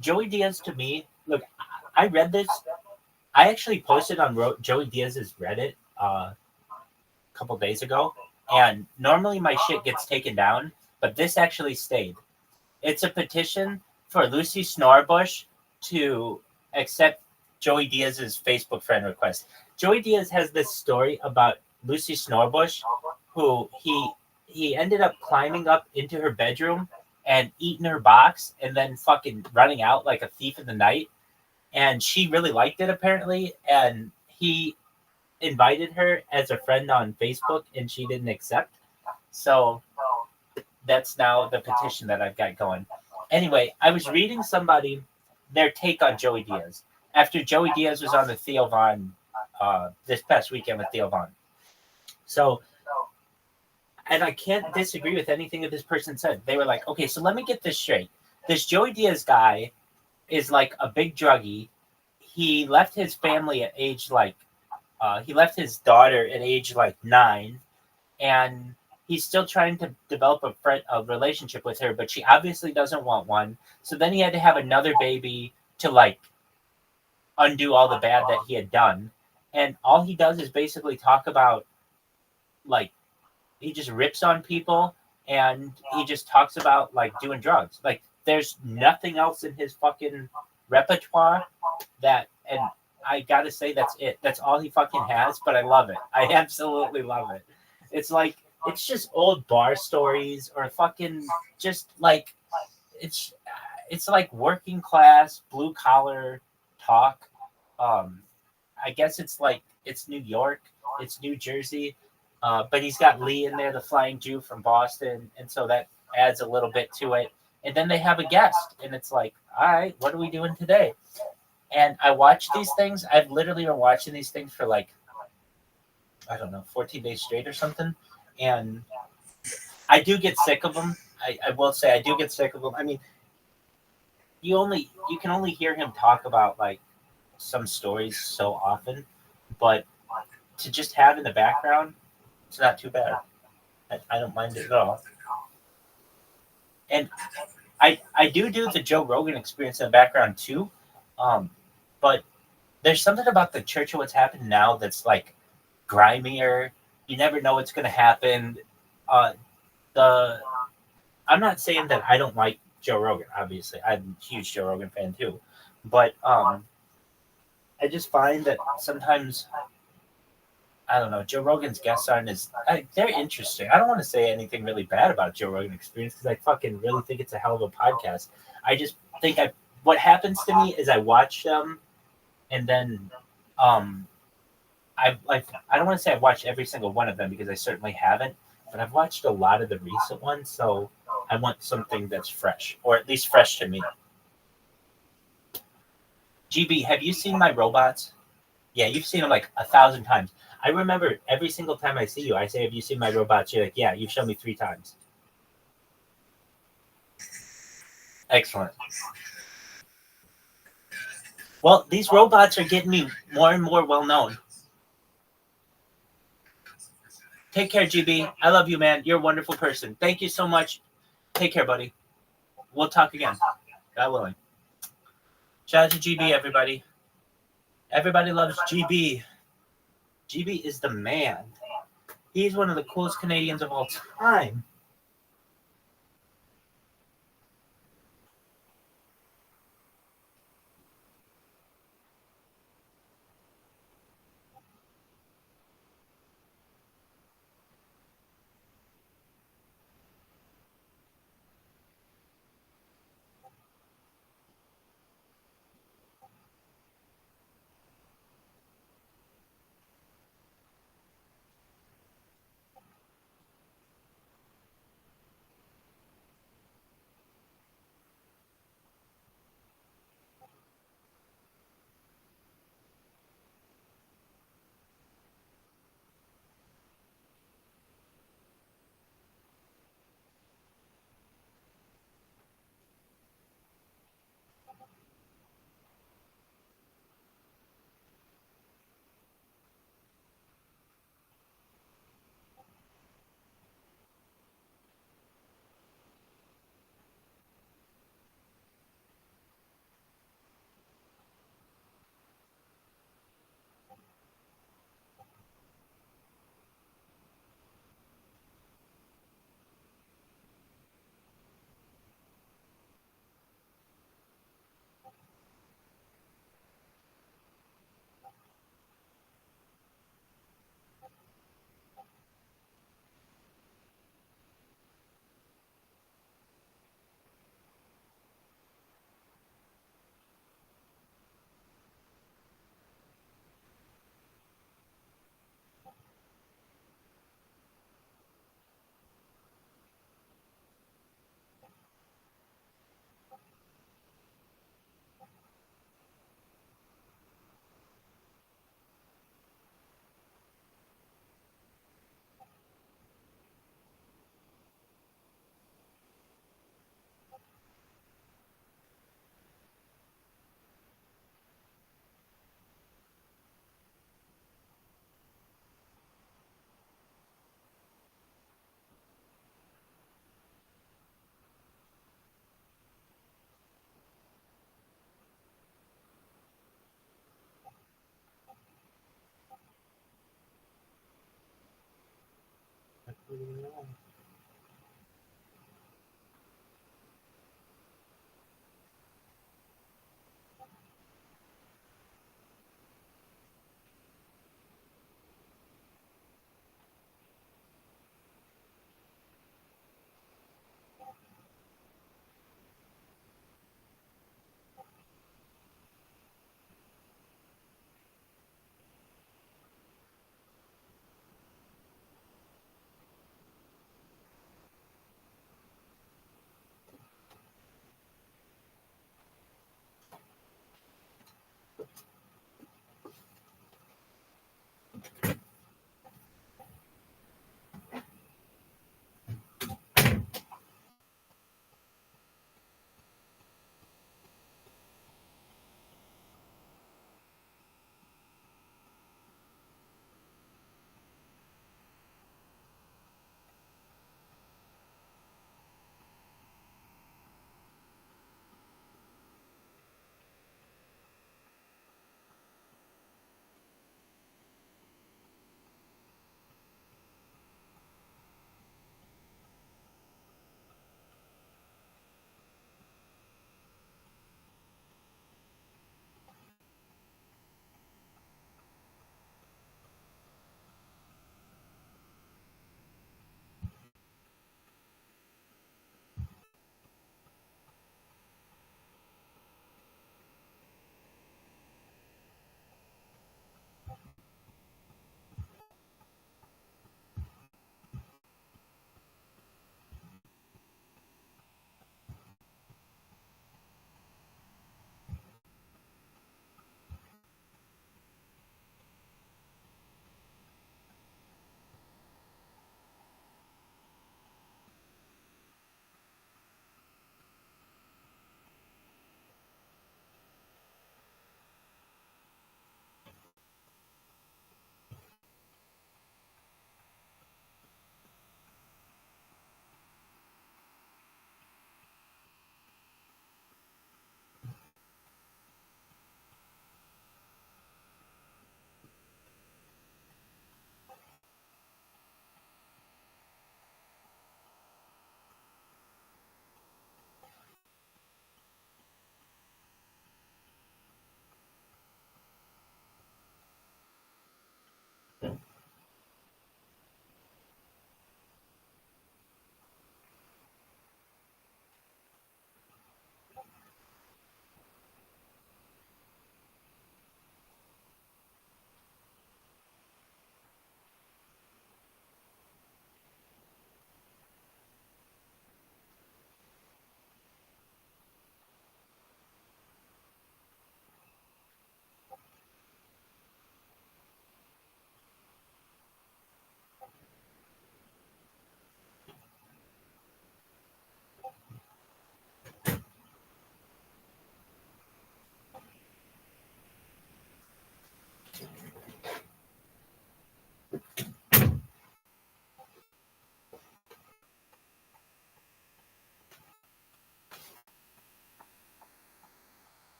Joey Diaz to me, look, I read this. I actually posted on Joey Diaz's Reddit a couple days ago, and normally my shit gets taken down, but this actually stayed. It's a petition for Lucy Snorbush to accept Joey Diaz's Facebook friend request. Joey Diaz has this story about Lucy Snorbush, who he ended up climbing up into her bedroom and eating her box, and then fucking running out like a thief in the night. And she really liked it apparently, and he invited her as a friend on Facebook, and she didn't accept. So that's now the petition that I've got going. Anyway, I was reading somebody their take on Joey Diaz after Joey Diaz was on the Theo Von this past weekend with Theo Von. So, and I can't disagree with anything that this person said. They were like, okay, so let me get this straight. This Joey Diaz guy is like a big druggie. He left his family at age like, he left his daughter at age like 9, and he's still trying to develop a relationship with her, but she obviously doesn't want one. So then he had to have another baby to like undo all the bad that he had done. And all he does is basically talk about, like, he just rips on people, and he just talks about like doing drugs. Like, there's nothing else in his fucking repertoire that, and I gotta say that's it. That's all he fucking has, but I love it. I absolutely love it. It's like, it's just old bar stories, or fucking just like, it's like working class blue collar talk. I guess it's like, it's New York, it's New Jersey, but he's got Lee in there, the flying Jew from Boston, and so that adds a little bit to it. And then they have a guest, and it's like, all right, what are we doing today? And I watch these things. I've literally been watching these things for like, I don't know, 14 days straight or something. And I do get sick of them. I will say I do get sick of them. I mean, you can only hear him talk about like some stories so often, but to just have in the background, it's not too bad. I don't mind it at all. And I do the Joe Rogan Experience in the background too, but there's something about the Church of What's Happening Now that's like grimier. You never know what's going to happen. The I'm not saying that I don't like Joe Rogan. Obviously, I'm a huge Joe Rogan fan too, but I just find that sometimes I don't know. Joe Rogan's guests aren't they're interesting. I don't want to say anything really bad about Joe Rogan Experience because I fucking really think it's a hell of a podcast. I just think what happens to me is I watch them and then um I don't want to say I've watched every single one of them because I certainly haven't, but I've watched a lot of the recent ones, so I want something that's fresh, or at least fresh to me. GB, have you seen my robots? Yeah, you've seen them like 1,000 times. I remember every single time I see you, I say, "Have you seen my robots?" You're like, "Yeah, you've shown me 3 times." Excellent. Well, these robots are getting me more and more well known. Take care, GB. I love you, man. You're a wonderful person. Thank you so much. Take care, buddy. We'll talk again. God willing. Shout out to GB, everybody. Everybody loves GB. GB is the man. He's one of the coolest Canadians of all time.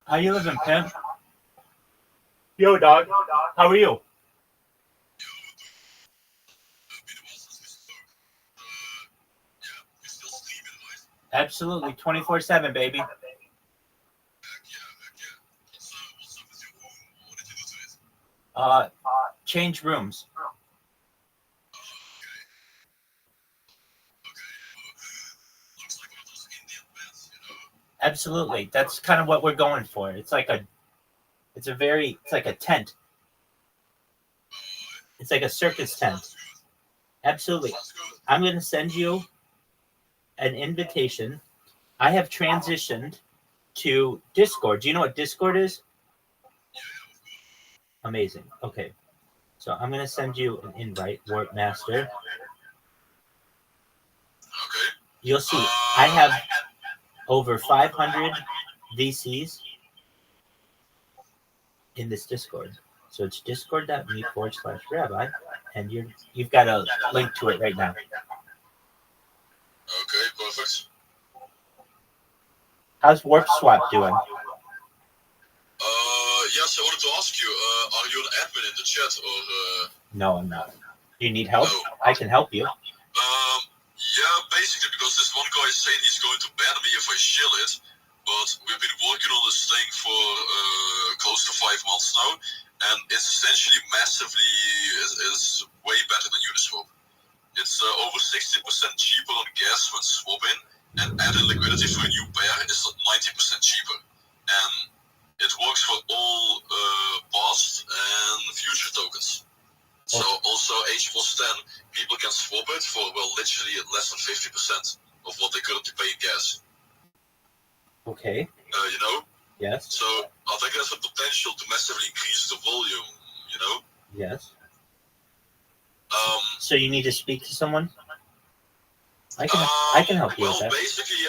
How you living, pimp? Yo, dog. How are you? Absolutely, 24/7, baby. Change rooms. Absolutely, that's kind of what we're going for. It's like a tent. It's like a circus tent. Absolutely. I'm going to send you an invitation. I have transitioned to Discord. Do you know what Discord is? Amazing. Okay. So I'm going to send you an invite, Warp Master. Okay. You'll see, I have over 500 VCs in this Discord. So it's discord.me/Rabbi, and you've got a link to it right now. Okay, perfect. How's Warp Swap doing? Yes, I wanted to ask you, are you an admin in the chat or? No, I'm not. Do you need help? No. I can help you. Yeah, basically because this one guy is saying he's going to ban me if I shill it, but we've been working on this thing for close to 5 months now, and it's essentially massively is way better than Uniswap. It's over 60% cheaper on gas when swapping, and adding liquidity for a new pair is 90% cheaper. And it works for all past and future tokens. So also H+10, people can swap it for, well, literally less than 50% of what they currently pay in gas. Okay. You know? Yes. So I think there's a potential to massively increase the volume, you know? Yes. So you need to speak to someone? I can help you with that. Well, basically,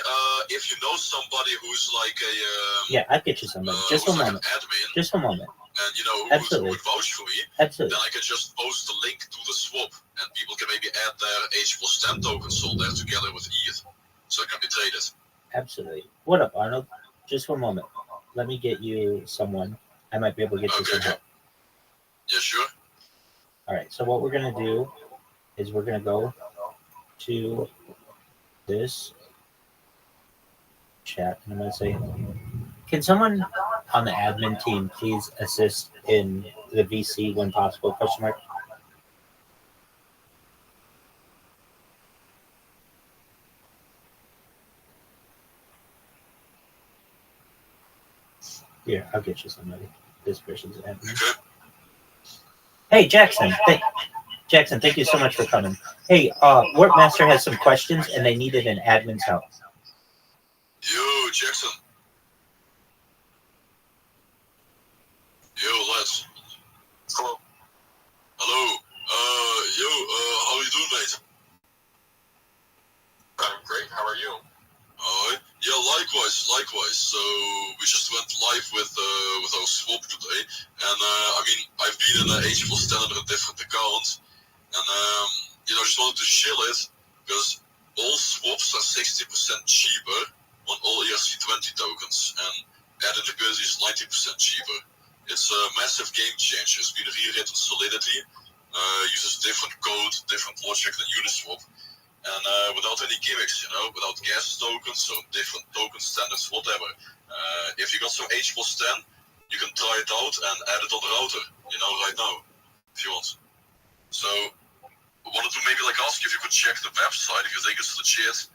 if you know somebody who's like a... yeah, I'll get you somebody. Just a moment. Like an admin, just a moment. And, you know, who would vouch for me, Absolutely. then I can just post a link to the swap, and people can maybe add their H+10 tokens on there together with ETH, so it can be traded. Absolutely. What up, Arnold? Just one moment. Let me get you someone. I might be able to get you some help. Yeah, sure. All right, so what we're going to do is we're going to go to this chat, and I'm going to say, can someone on the admin team please assist in the VC when possible? Question mark. Here, I'll get you somebody. This person's admin. Okay. Hey, Jackson. Jackson, thank you so much for coming. Hey, Warp Master has some questions, and they needed an admin's help. Yo, Jackson. Yo, Les. Hello. Hello. How are you doing, mate? I'm great. How are you? Yeah, likewise. So we just went live with our swap today, and I mean, I've been in H+10 under a different account, and just wanted to chill it because all swaps are 60% cheaper on all ERC20 tokens, and added liquidity is 90% cheaper. It's a massive game changer. It's been rewritten Solidity, uses different code, different logic than Uniswap. And without any gimmicks, without gas tokens, so different token standards, whatever. If you got some H+10, you can try it out and add it on the router, right now, if you want. So, I wanted to maybe ask you if you could check the website, if you think it's legit.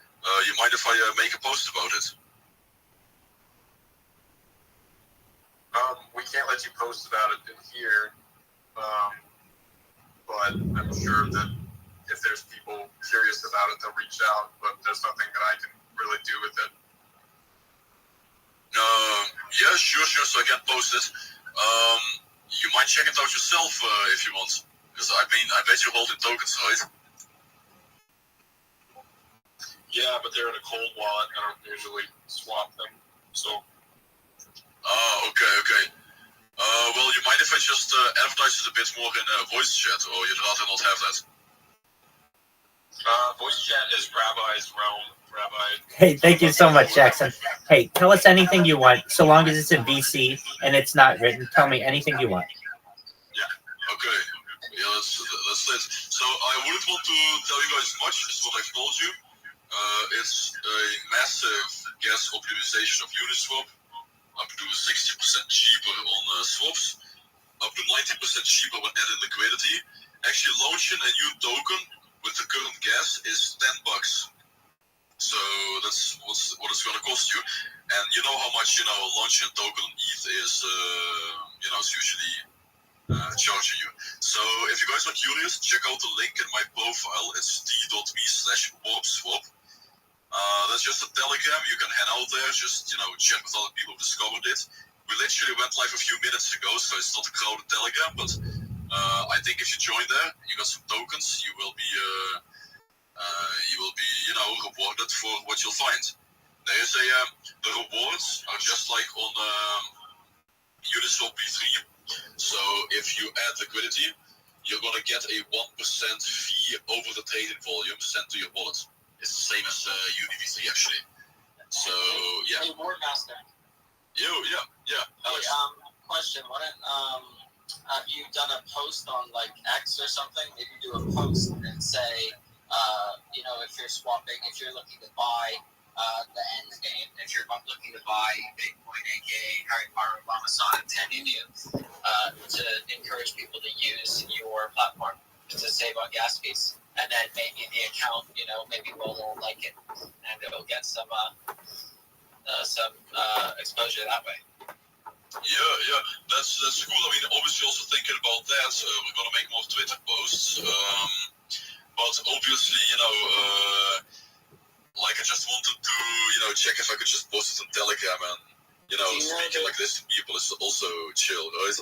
You mind if I make a post about it? We can't let you post about it in here, but I'm sure that if there's people curious about it, they'll reach out, but there's nothing that I can really do with it. Yeah, sure, so I can post it. You might check it out yourself if you want. Because, I bet you hold the tokens, right? Yeah, but they're in a cold wallet. I don't usually swap them, so... Okay. Well, you mind if I just advertise it a bit more in voice chat, or you'd rather not have that? Voice chat is Rabbi's realm. Rabbi. Hey, thank you so much, Jackson. Hey, tell us anything you want, so long as it's in VC and it's not written. Tell me anything you want. Yeah. Okay. Yeah, that's it. So I wouldn't want to tell you guys much. Is what I've told you. It's a massive gas optimization of Uniswap, up to 60% cheaper on swaps, up to 90% cheaper when added liquidity. Actually, launching a new token with the current gas is $10. So that's what it's going to cost you. And you know how much launching a token on ETH is. It's usually charging you. So if you guys are curious, check out the link in my profile. It's t.me/warpswap. That's just a Telegram. You can head out there, just chat with other people who discovered it. We literally went live a few minutes ago, so it's not a crowded Telegram, but I think if you join there, you got some tokens, you will be rewarded for what you'll find. There is the rewards are just like on Uniswap P3. So if you add liquidity, you're gonna get a 1% fee over the trading volume sent to your wallet. It's the same as UDV3 actually. So yeah. Hey, Boardmaster. Yeah. Alex. Hey, question. Have you done a post on like X or something? Maybe do a post and say, if you're swapping, if you're looking to buy the end game, if you're looking to buy Bitcoin, aka Harry Potter, Obama Sonic 10 Inu, to encourage people to use your platform to save on gas fees. And then maybe the account, maybe will like it and it'll get some exposure that way. Yeah, that's cool. I mean, obviously also thinking about that, we're gonna make more Twitter posts. But obviously, like I just wanted to, check if I could just post it on Telegram and, speaking like this to people is also chill, right?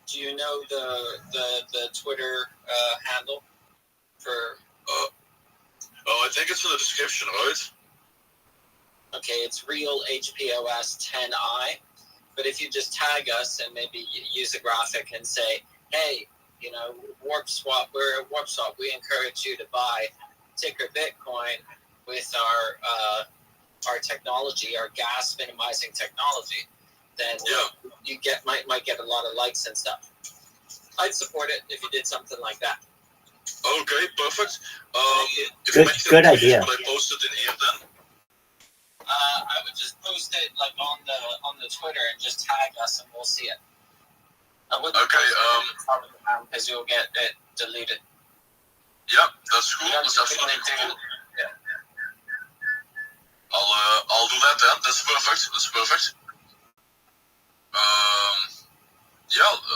Do you know the Twitter handle for? I think it's in the description, right? Okay, it's real HPOS 10i. But if you just tag us and maybe use a graphic and say, hey, Warp Swap, we're at Warp Swap. We encourage you to buy ticker Bitcoin with our technology, our gas minimizing technology. Then you might get a lot of likes and stuff. I'd support it if you did something like that. Okay, perfect. Good idea. But I posted in here then. I would just post it like on the Twitter and just tag us and we'll see it. Because you'll get it deleted. Yeah, that's cool. That's absolutely cool. Yeah. I'll do that then. That's perfect.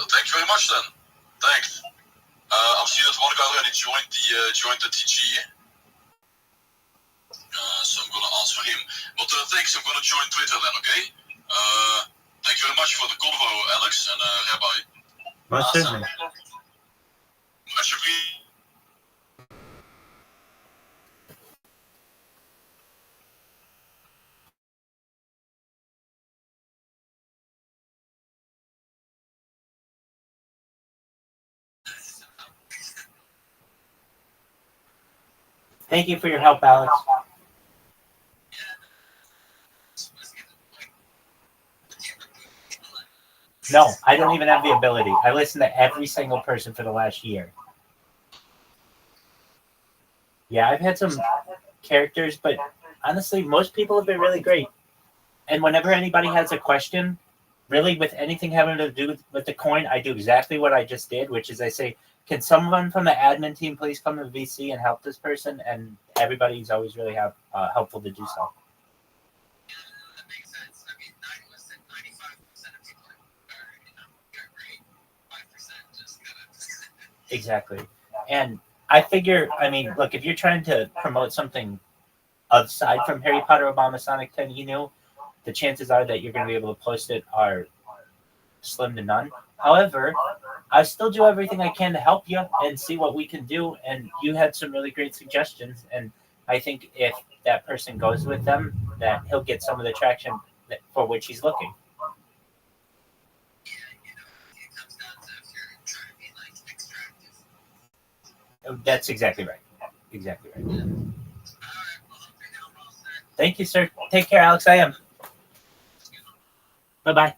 Thank you very much then. Thanks. I'm seeing that one guy already joined the TG. So I'm gonna answer him. But thanks, I'm gonna join Twitter then, okay? Thank you very much for the convo, Alex and Rabbi. Most certainly. Much appreciated. Thank you for your help, Alex. No, I don't even have the ability. I listen to every single person for the last year. Yeah, I've had some characters, but honestly, most people have been really great. And whenever anybody has a question, really with anything having to do with the coin, I do exactly what I just did, which is I say, can someone from the admin team please come to VC and help this person? And everybody's always really helpful to do so. That makes sense. I mean, 95% of people are great. 5% just kind of. Exactly. And I figure, look, if you're trying to promote something aside from Harry Potter, Obama, Sonic 10, the chances are that you're going to be able to post it are slim to none. However, I still do everything I can to help you and see what we can do. And you had some really great suggestions. And I think if that person goes with them, that he'll get some of the traction for which he's looking. Yeah, it comes down to if you're trying to be like extractive. That's exactly right. Exactly right. Thank you, sir. Take care, Alex. I am. Bye bye.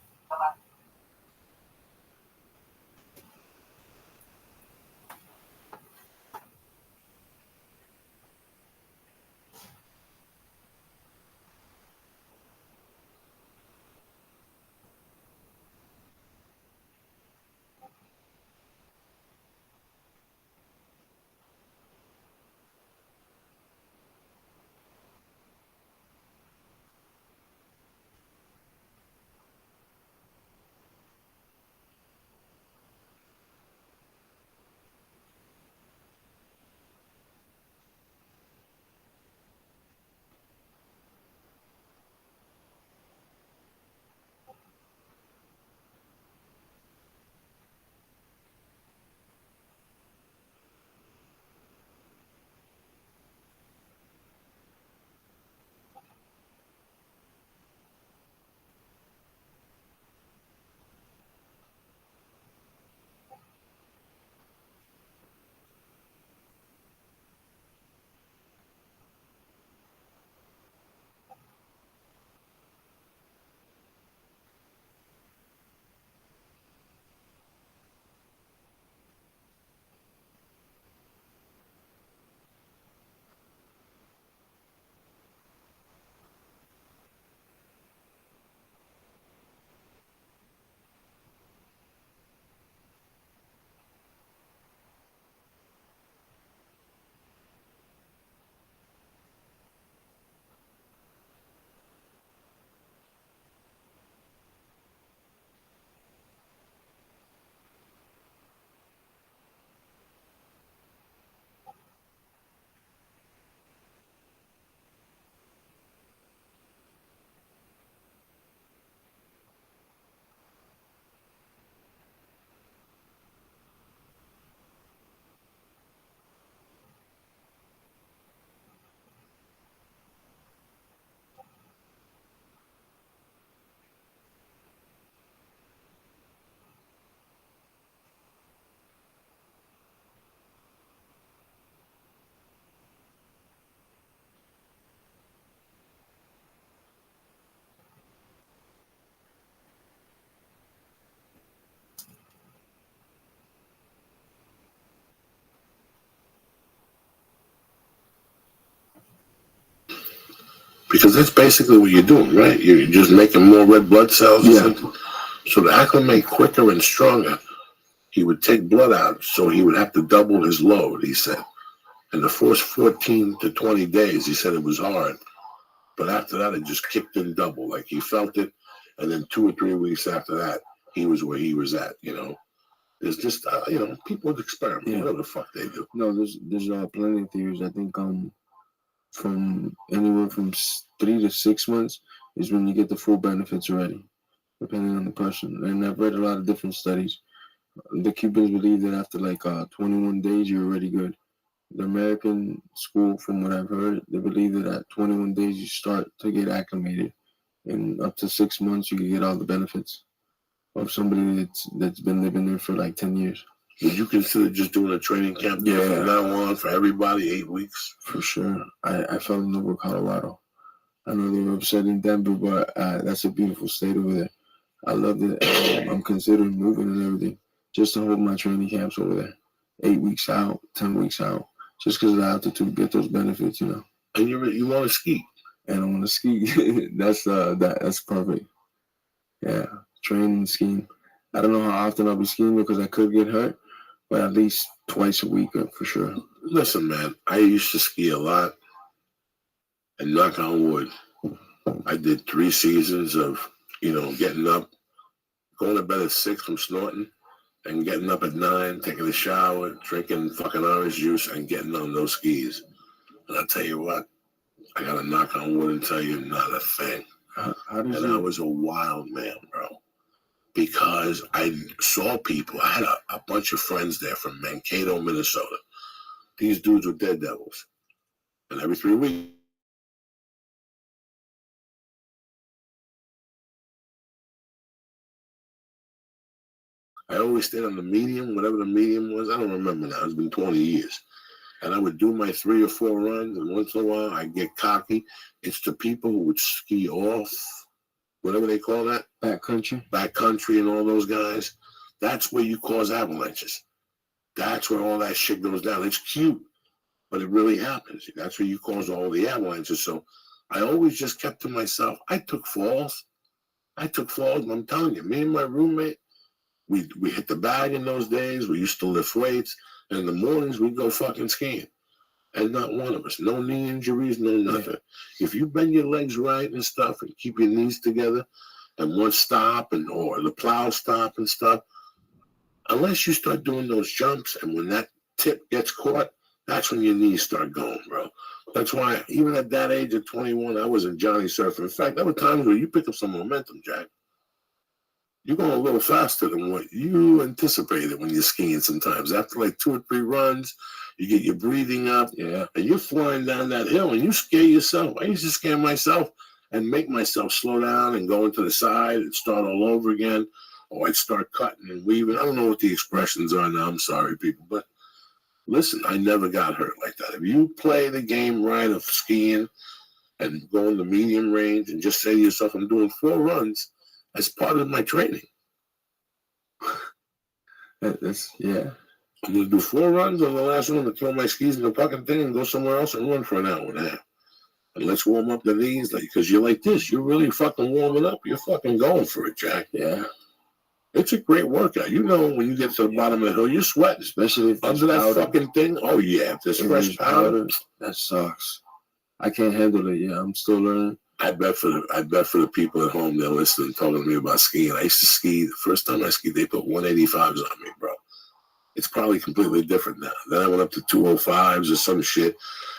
Because that's basically what you're doing, right? You're just making more red blood cells. Yeah. So to acclimate quicker and stronger, he would take blood out, so he would have to double his load, he said. And the first 14 to 20 days, he said it was hard. But after that, it just kicked in double. Like he felt it. And then 2 or 3 weeks after that, he was where he was at, you know. There's just, people experiment, whatever the fuck they do. No, there's plenty of theories. I think from anywhere from 3 to 6 months is when you get the full benefits already, depending on the person. And I've read a lot of different studies. The Cubans believe that after 21 days, you're already good. The American school, from what I've heard, they believe that at 21 days, you start to get acclimated. And up to 6 months, you can get all the benefits of somebody that's been living there for 10 years. Would you consider just doing a training camp from now on for everybody, 8 weeks? For sure. I fell in love with Colorado. I know they were upset in Denver, but that's a beautiful state over there. I love it. I'm considering moving and everything just to hold my training camps over there. 8 weeks out, 10 weeks out, just because of the altitude, get those benefits, you know. And you want to ski. And I want to ski. That's perfect. Yeah, training, skiing. I don't know how often I'll be skiing because I could get hurt, but at least twice a week for sure. Listen, man, I used to ski a lot, and knock on wood, I did 3 seasons of, getting up, going to bed at 6 from snorting, and getting up at 9, taking a shower, drinking fucking orange juice, and getting on those skis. And I tell you what, I got to knock on wood and tell you, not a thing. I was a wild man, bro. Because I saw people. I had a bunch of friends there from Mankato, Minnesota. These dudes were dead devils. And every 3 weeks, I always stayed on the medium, whatever the medium was. I don't remember now. It's been 20 years. and I would do my 3 or 4 runs, and once in a while I'd get cocky. It's the people who would ski off, whatever they call that, backcountry, and all those guys. That's where you cause avalanches. That's where all that shit goes down. It's cute, but it really happens. That's where you cause all the avalanches. So I always just kept to myself. I took falls. But I'm telling you, me and my roommate, we hit the bag in those days. We used to lift weights. And in the mornings, we'd go fucking skiing. And not one of us. No knee injuries, no nothing. Yeah. If you bend your legs right and stuff and keep your knees together and one stop or the plow stop and stuff, unless you start doing those jumps and when that tip gets caught, that's when your knees start going, bro. That's why even at that age of 21, I wasn't Johnny Surfer. In fact, there were times where you pick up some momentum, Jack. You're going a little faster than what you anticipated when you're skiing sometimes. After like 2 or 3 runs, you get your breathing up, and you're flying down that hill, and you scare yourself. I used to scare myself and make myself slow down and go into the side and start all over again, or I'd start cutting and weaving. I don't know what the expressions are now. I'm sorry, people, but listen, I never got hurt like that. If you play the game right of skiing and go in the medium range and just say to yourself, I'm doing 4 runs, as part of my training. I'm going to do 4 runs on the last one to throw my skis in the fucking thing and go somewhere else and run for an hour and a half. And let's warm up the knees, because you're like this. You're really fucking warming up. You're fucking going for it, Jack. Yeah. It's a great workout. You know, when you get to the bottom of the hill, you're sweating. Especially if under that fucking thing. Oh, yeah. If there's fresh powder. That sucks. I can't handle it. Yeah, I'm still learning. I bet for the people at home, they're listening, talking to me about skiing. I used to ski. The first time I skied, they put 185s on me, bro. It's probably completely different now. Then I went up to 205s or some shit,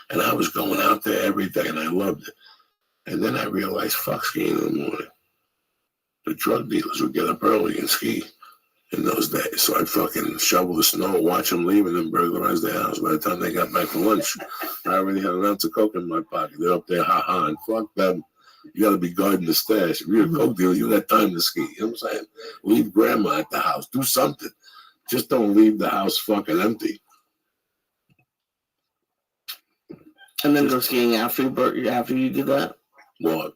and I was going out there every day, and I loved it. And then I realized, fuck skiing in the morning. The drug dealers would get up early and ski in those days. So I'd fucking shovel the snow, watch them leave, and then burglarize their house. By the time they got back for lunch, I already had an ounce of coke in my pocket. They're up there, ha-ha, and fuck them. You got to be guarding the stash. If you're a coke dealer, you got time to ski. You know what I'm saying? Leave grandma at the house. Do something. Just don't leave the house fucking empty. And then go skiing after you did that? Well,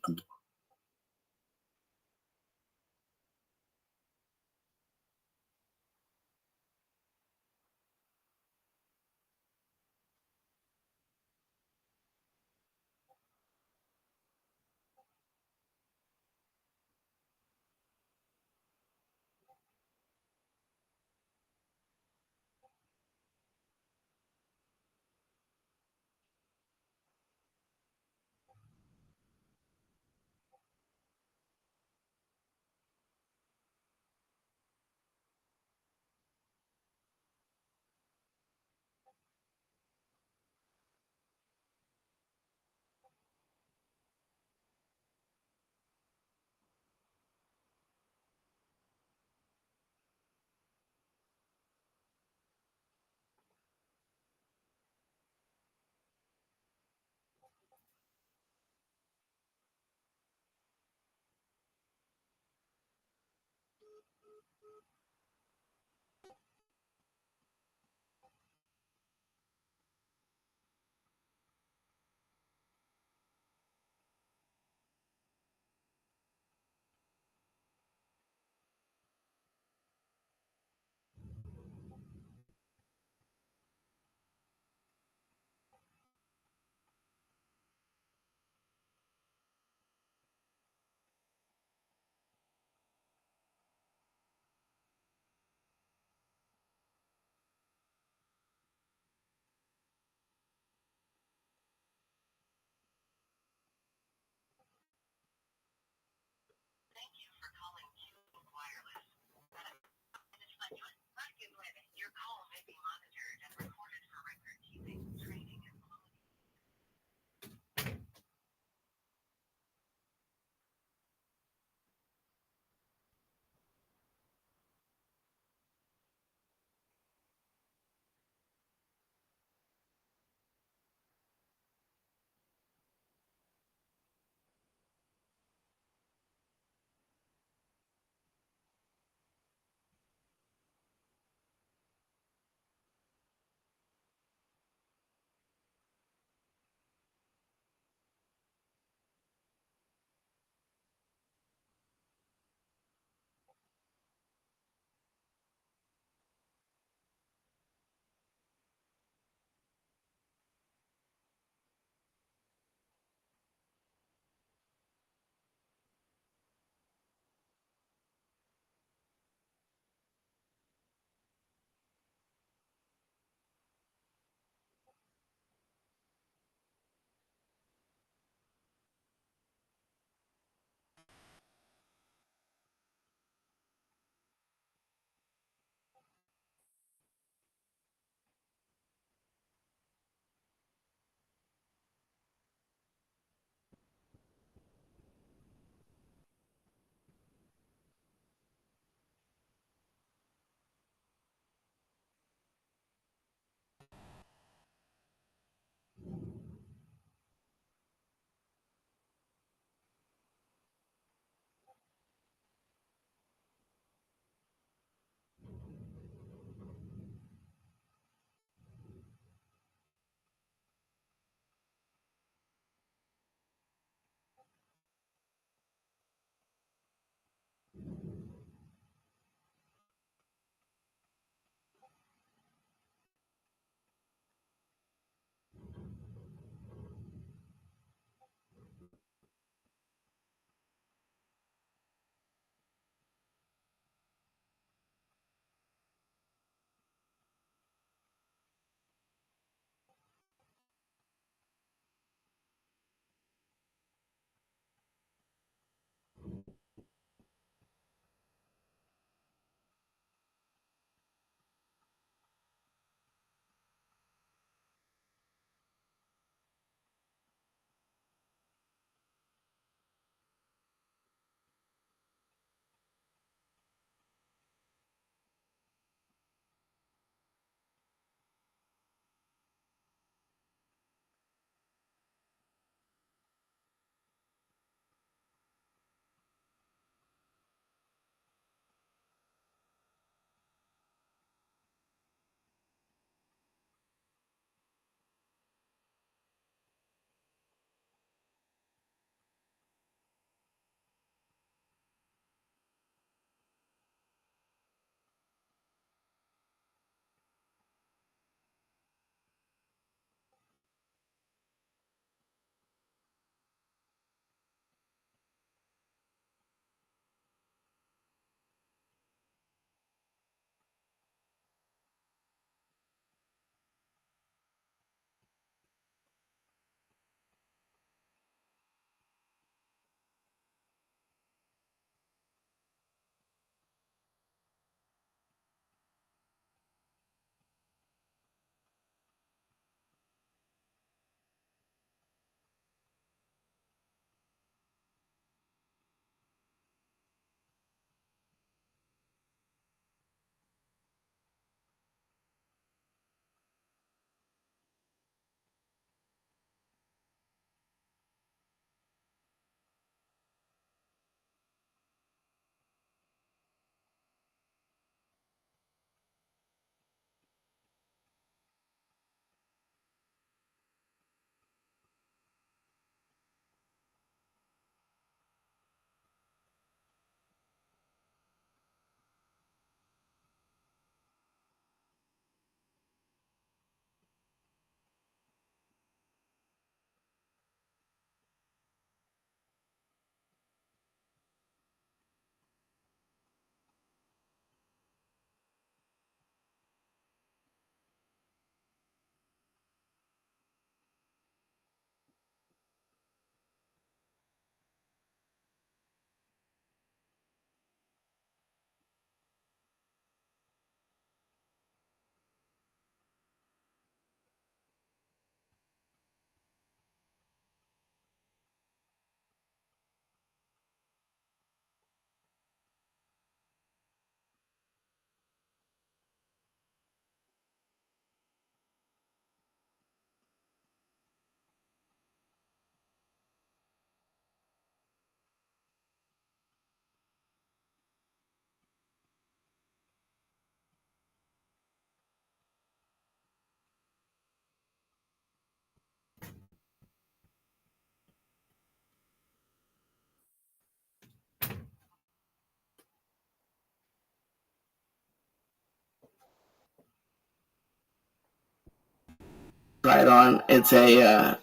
try it on. It's a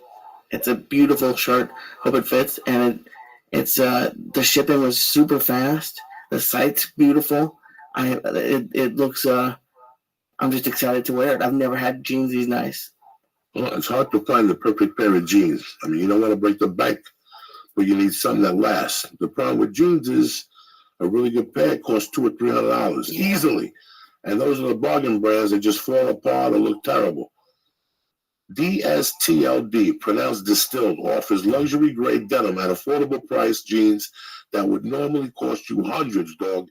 beautiful shirt. Hope it fits. And it's the shipping was super fast. The site's beautiful. It looks. I'm just excited to wear it. I've never had jeans these nice. Well, it's hard to find the perfect pair of jeans. I mean, you don't want to break the bank, but you need something that lasts. The problem with jeans is a really good pair costs $200 or $300 easily, and those are the bargain brands that just fall apart or look terrible. DSTLD, pronounced distilled, offers luxury grade denim at affordable price jeans that would normally cost you hundreds, dog.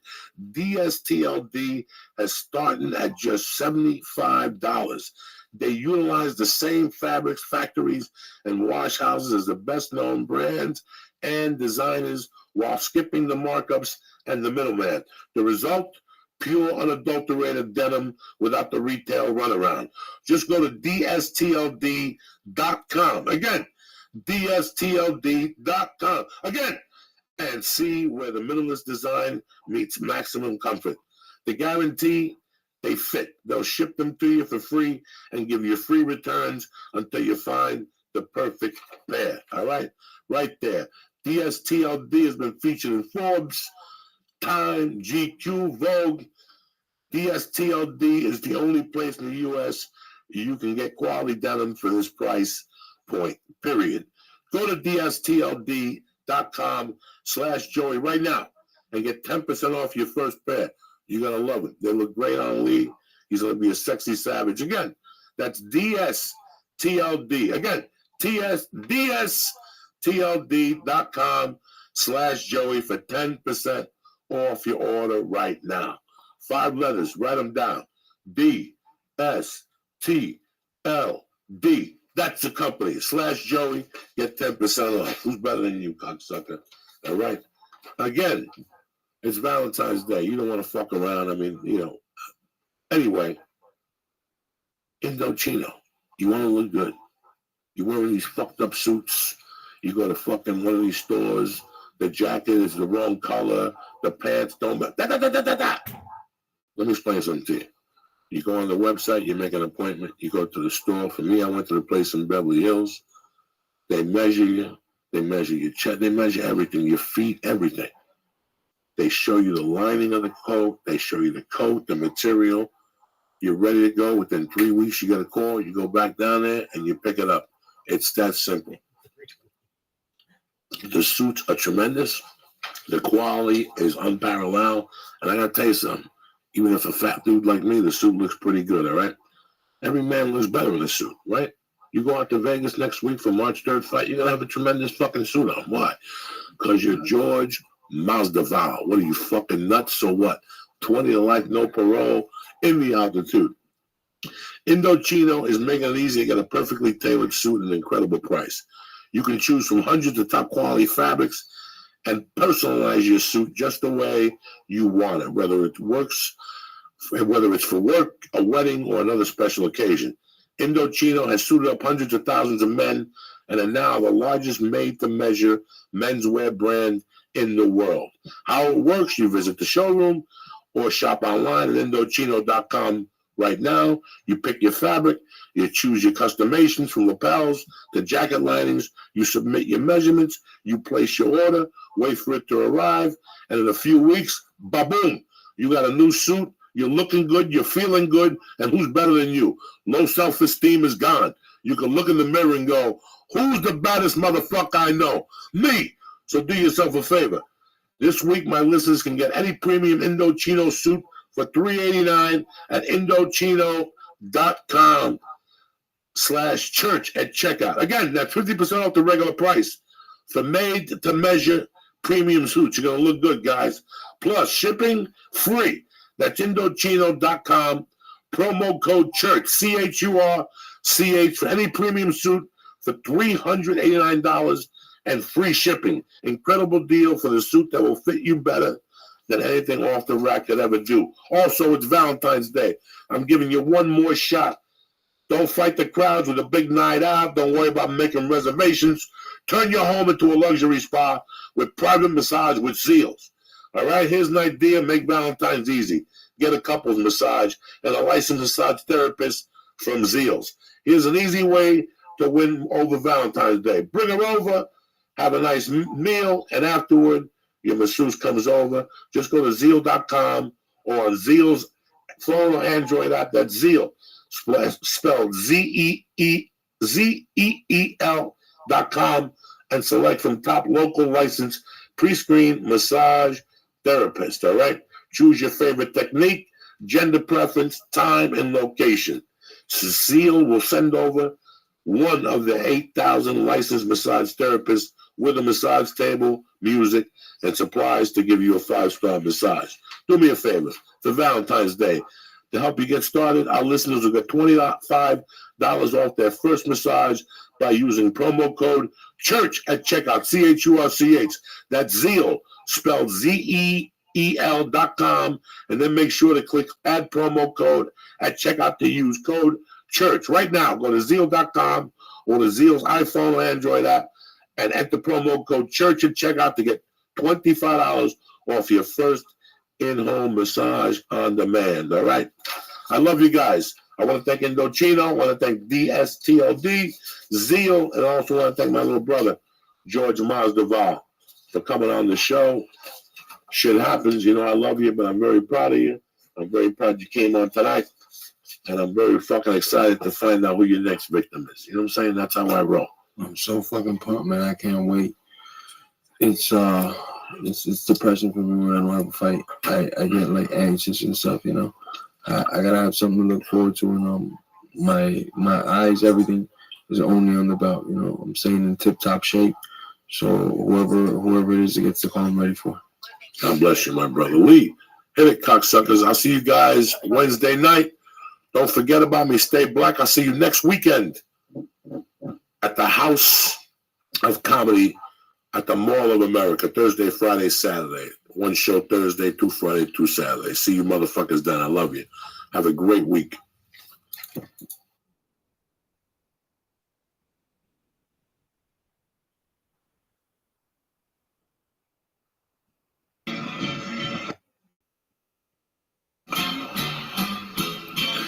DSTLD has starting at just $75. They utilize the same fabrics, factories, and wash houses as the best known brands and designers while skipping the markups and the middleman. The result? Pure, unadulterated denim without the retail runaround. Just go to DSTLD.com. Again, DSTLD.com. Again, and see where the minimalist design meets maximum comfort. The guarantee, they fit. They'll ship them to you for free and give you free returns until you find the perfect pair. All right? Right there. DSTLD has been featured in Forbes, Time, GQ, Vogue. DSTLD is the only place in the U.S. you can get quality denim for this price point, period. Go to DSTLD.com/Joey right now and get 10% off your first pair. You're going to love it. They look great on Lee. He's going to be a sexy savage. Again, that's DSTLD. Again, DSTLD.com/Joey for 10% off your order right now. 5 letters, write them down. DSTLD. That's the company. /Joey, get 10% off. Who's better than you, cocksucker? All right. Again, it's Valentine's Day. You don't want to fuck around. I mean, Anyway, Indochino. You want to look good. You're wearing these fucked up suits. You go to fucking one of these stores. The jacket is the wrong color. The pants don't match. Let me explain something to you. You go on the website, you make an appointment, you go to the store. For me, I went to the place in Beverly Hills. They measure you. They measure your chest. They measure everything, your feet, everything. They show you the lining of the coat. They show you the coat, the material. You're ready to go. Within 3 weeks, you get a call. You go back down there, and you pick it up. It's that simple. The suits are tremendous. The quality is unparalleled. And I got to tell you something. Even if a fat dude like me, the suit looks pretty good, all right? Every man looks better in a suit, right? You go out to Vegas next week for March 3rd fight, you're going to have a tremendous fucking suit on. Why? Because you're George Masvidal. What are you, fucking nuts? So what? 20 to life, no parole, in the altitude. Indochino is making it easy to get a perfectly tailored suit at an incredible price. You can choose from hundreds of top quality fabrics and personalize your suit just the way you want it, whether it's for work, a wedding, or another special occasion. Indochino has suited up hundreds of thousands of men and are now the largest made-to-measure menswear brand in the world. How it works, you visit the showroom or shop online at Indochino.com right now. You pick your fabric, you choose your customizations from lapels to jacket linings, you submit your measurements, you place your order, wait for it to arrive, and in a few weeks, ba-boom, you got a new suit, you're looking good, you're feeling good, and who's better than you? Low self-esteem is gone. You can look in the mirror and go, who's the baddest motherfucker I know? Me! So do yourself a favor. This week, my listeners can get any premium Indochino suit for $389 at Indochino.com/church at checkout. Again, that's 50% off the regular price for made-to-measure premium suits. You're going to look good, guys. Plus, shipping free. That's Indochino.com. Promo code CHURCH, CHURCH, for any premium suit for $389 and free shipping. Incredible deal for the suit that will fit you better than anything off the rack could ever do. Also, it's Valentine's Day. I'm giving you one more shot. Don't fight the crowds with a big night out. Don't worry about making reservations. Turn your home into a luxury spa with private massage with Seals. All right, here's an idea. Make Valentine's easy. Get a couples massage and a licensed massage therapist from Seals. Here's an easy way to win over Valentine's Day. Bring her over, have a nice meal, and afterward, your masseuse comes over. Just go to Zeal.com or on Zeal's phone or Android app. That's Zeal, spelled ZEEL.com, and select from top local licensed pre-screened massage therapist. All right? Choose your favorite technique, gender preference, time, and location. Zeal will send over one of the 8,000 licensed massage therapists with a massage table, music, and supplies to give you a 5-star massage. Do me a favor for Valentine's Day. To help you get started, our listeners will get $25 off their first massage by using promo code CHURCH at checkout, CHURCH. That's Zeal, spelled ZEEL.com, and then make sure to click add promo code at checkout to use code CHURCH. Right now, go to Zeal.com or to Zeal's iPhone or Android app and enter promo code CHURCH at checkout to get $25 off your first in-home massage on demand. All right? I love you guys. I want to thank Indochino. I want to thank DSTLD, Zeal, and I also want to thank my little brother, George Mazdaval, for coming on the show. Shit happens. You know, I love you, but I'm very proud of you. I'm very proud you came on tonight. And I'm very fucking excited to find out who your next victim is. You know what I'm saying? That's how I roll. I'm so fucking pumped, man. I can't wait. It's depressing for me when I don't have a fight. I get like anxious and stuff, you know. I gotta have something to look forward to, and my eyes, everything is only on the belt. You know, I'm staying in tip top shape. So whoever it is that gets the call, I'm ready for. God bless you, my brother. Lee, hit it, cocksuckers. I'll see you guys Wednesday night. Don't forget about me. Stay black. I'll see you next weekend at the House of Comedy at the Mall of America, Thursday, Friday, Saturday. One show Thursday, 2 Friday, 2 Saturday. See you motherfuckers then. I love you. Have a great week.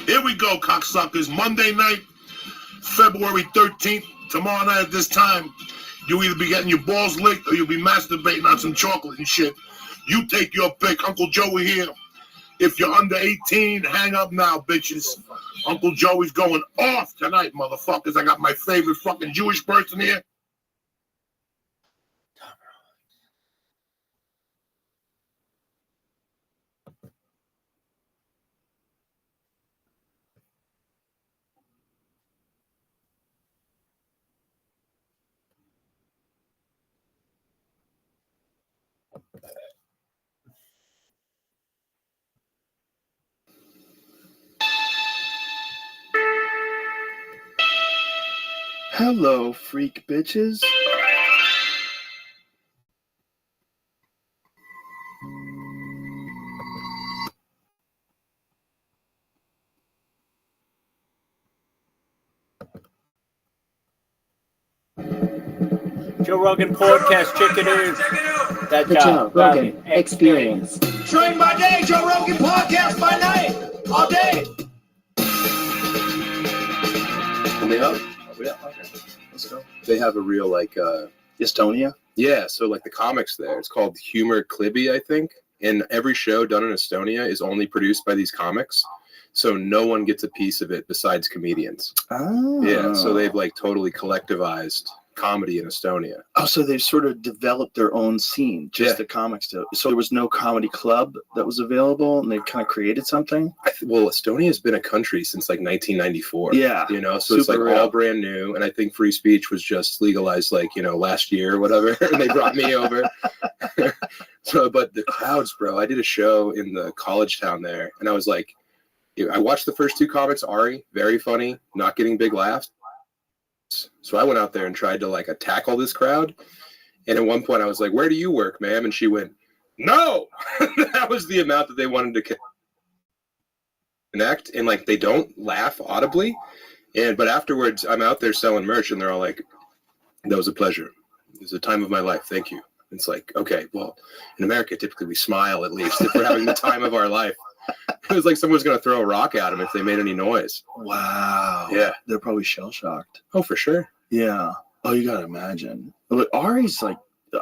Here we go, cocksuckers. Monday night, February 13th. Tomorrow night at this time, you'll either be getting your balls licked or you'll be masturbating on some chocolate and shit. You take your pick. Uncle Joey here. If you're under 18, hang up now, bitches. Uncle Joey's going off tonight, motherfuckers. I got my favorite fucking Jewish person here. Hello, freak bitches. Joe Rogan Podcast, Chickadoos. That The Joe Rogan Experience. Train by day, Joe Rogan Podcast by night. All day. Are we up? Okay. Let's go. They have a real, like, Estonia? yeah, so, like, the comics there. It's called Humor Clibby, I think. And every show done in Estonia is only produced by these comics. So no one gets a piece of it besides comedians. Oh. Yeah, so they've, like, totally collectivized comedy in Estonia. Oh, so they've sort of developed their own scene, just the comics do. So there was no comedy club that was available, and they kind of created something? Well, Estonia has been a country since, like, 1994. Yeah. You know, so it's, like, real. all brand new. And I think free speech was just legalized, like, you know, last year or whatever. And they brought me over. So, but the crowds, bro, I did a show in the college town there, and I was like, I watched the first two comics, Ari, very funny, not getting big laughs. So I went out there and tried to, like, tackle this crowd. And at one point I was like, "Where do you work, ma'am?" And she went, "No." That was the amount that they wanted to connect. And, like, they don't laugh audibly. But afterwards I'm out there selling merch, and they're all like, "That was a pleasure. It was a time of my life. Thank you." It's like, okay, well, in America, typically we smile at least if we're having the time of our life. It was like someone was going to throw a rock at them if they made any noise. Wow. Yeah. They're probably shell shocked. Oh, for sure. Yeah. Oh, you gotta imagine. But Ari's like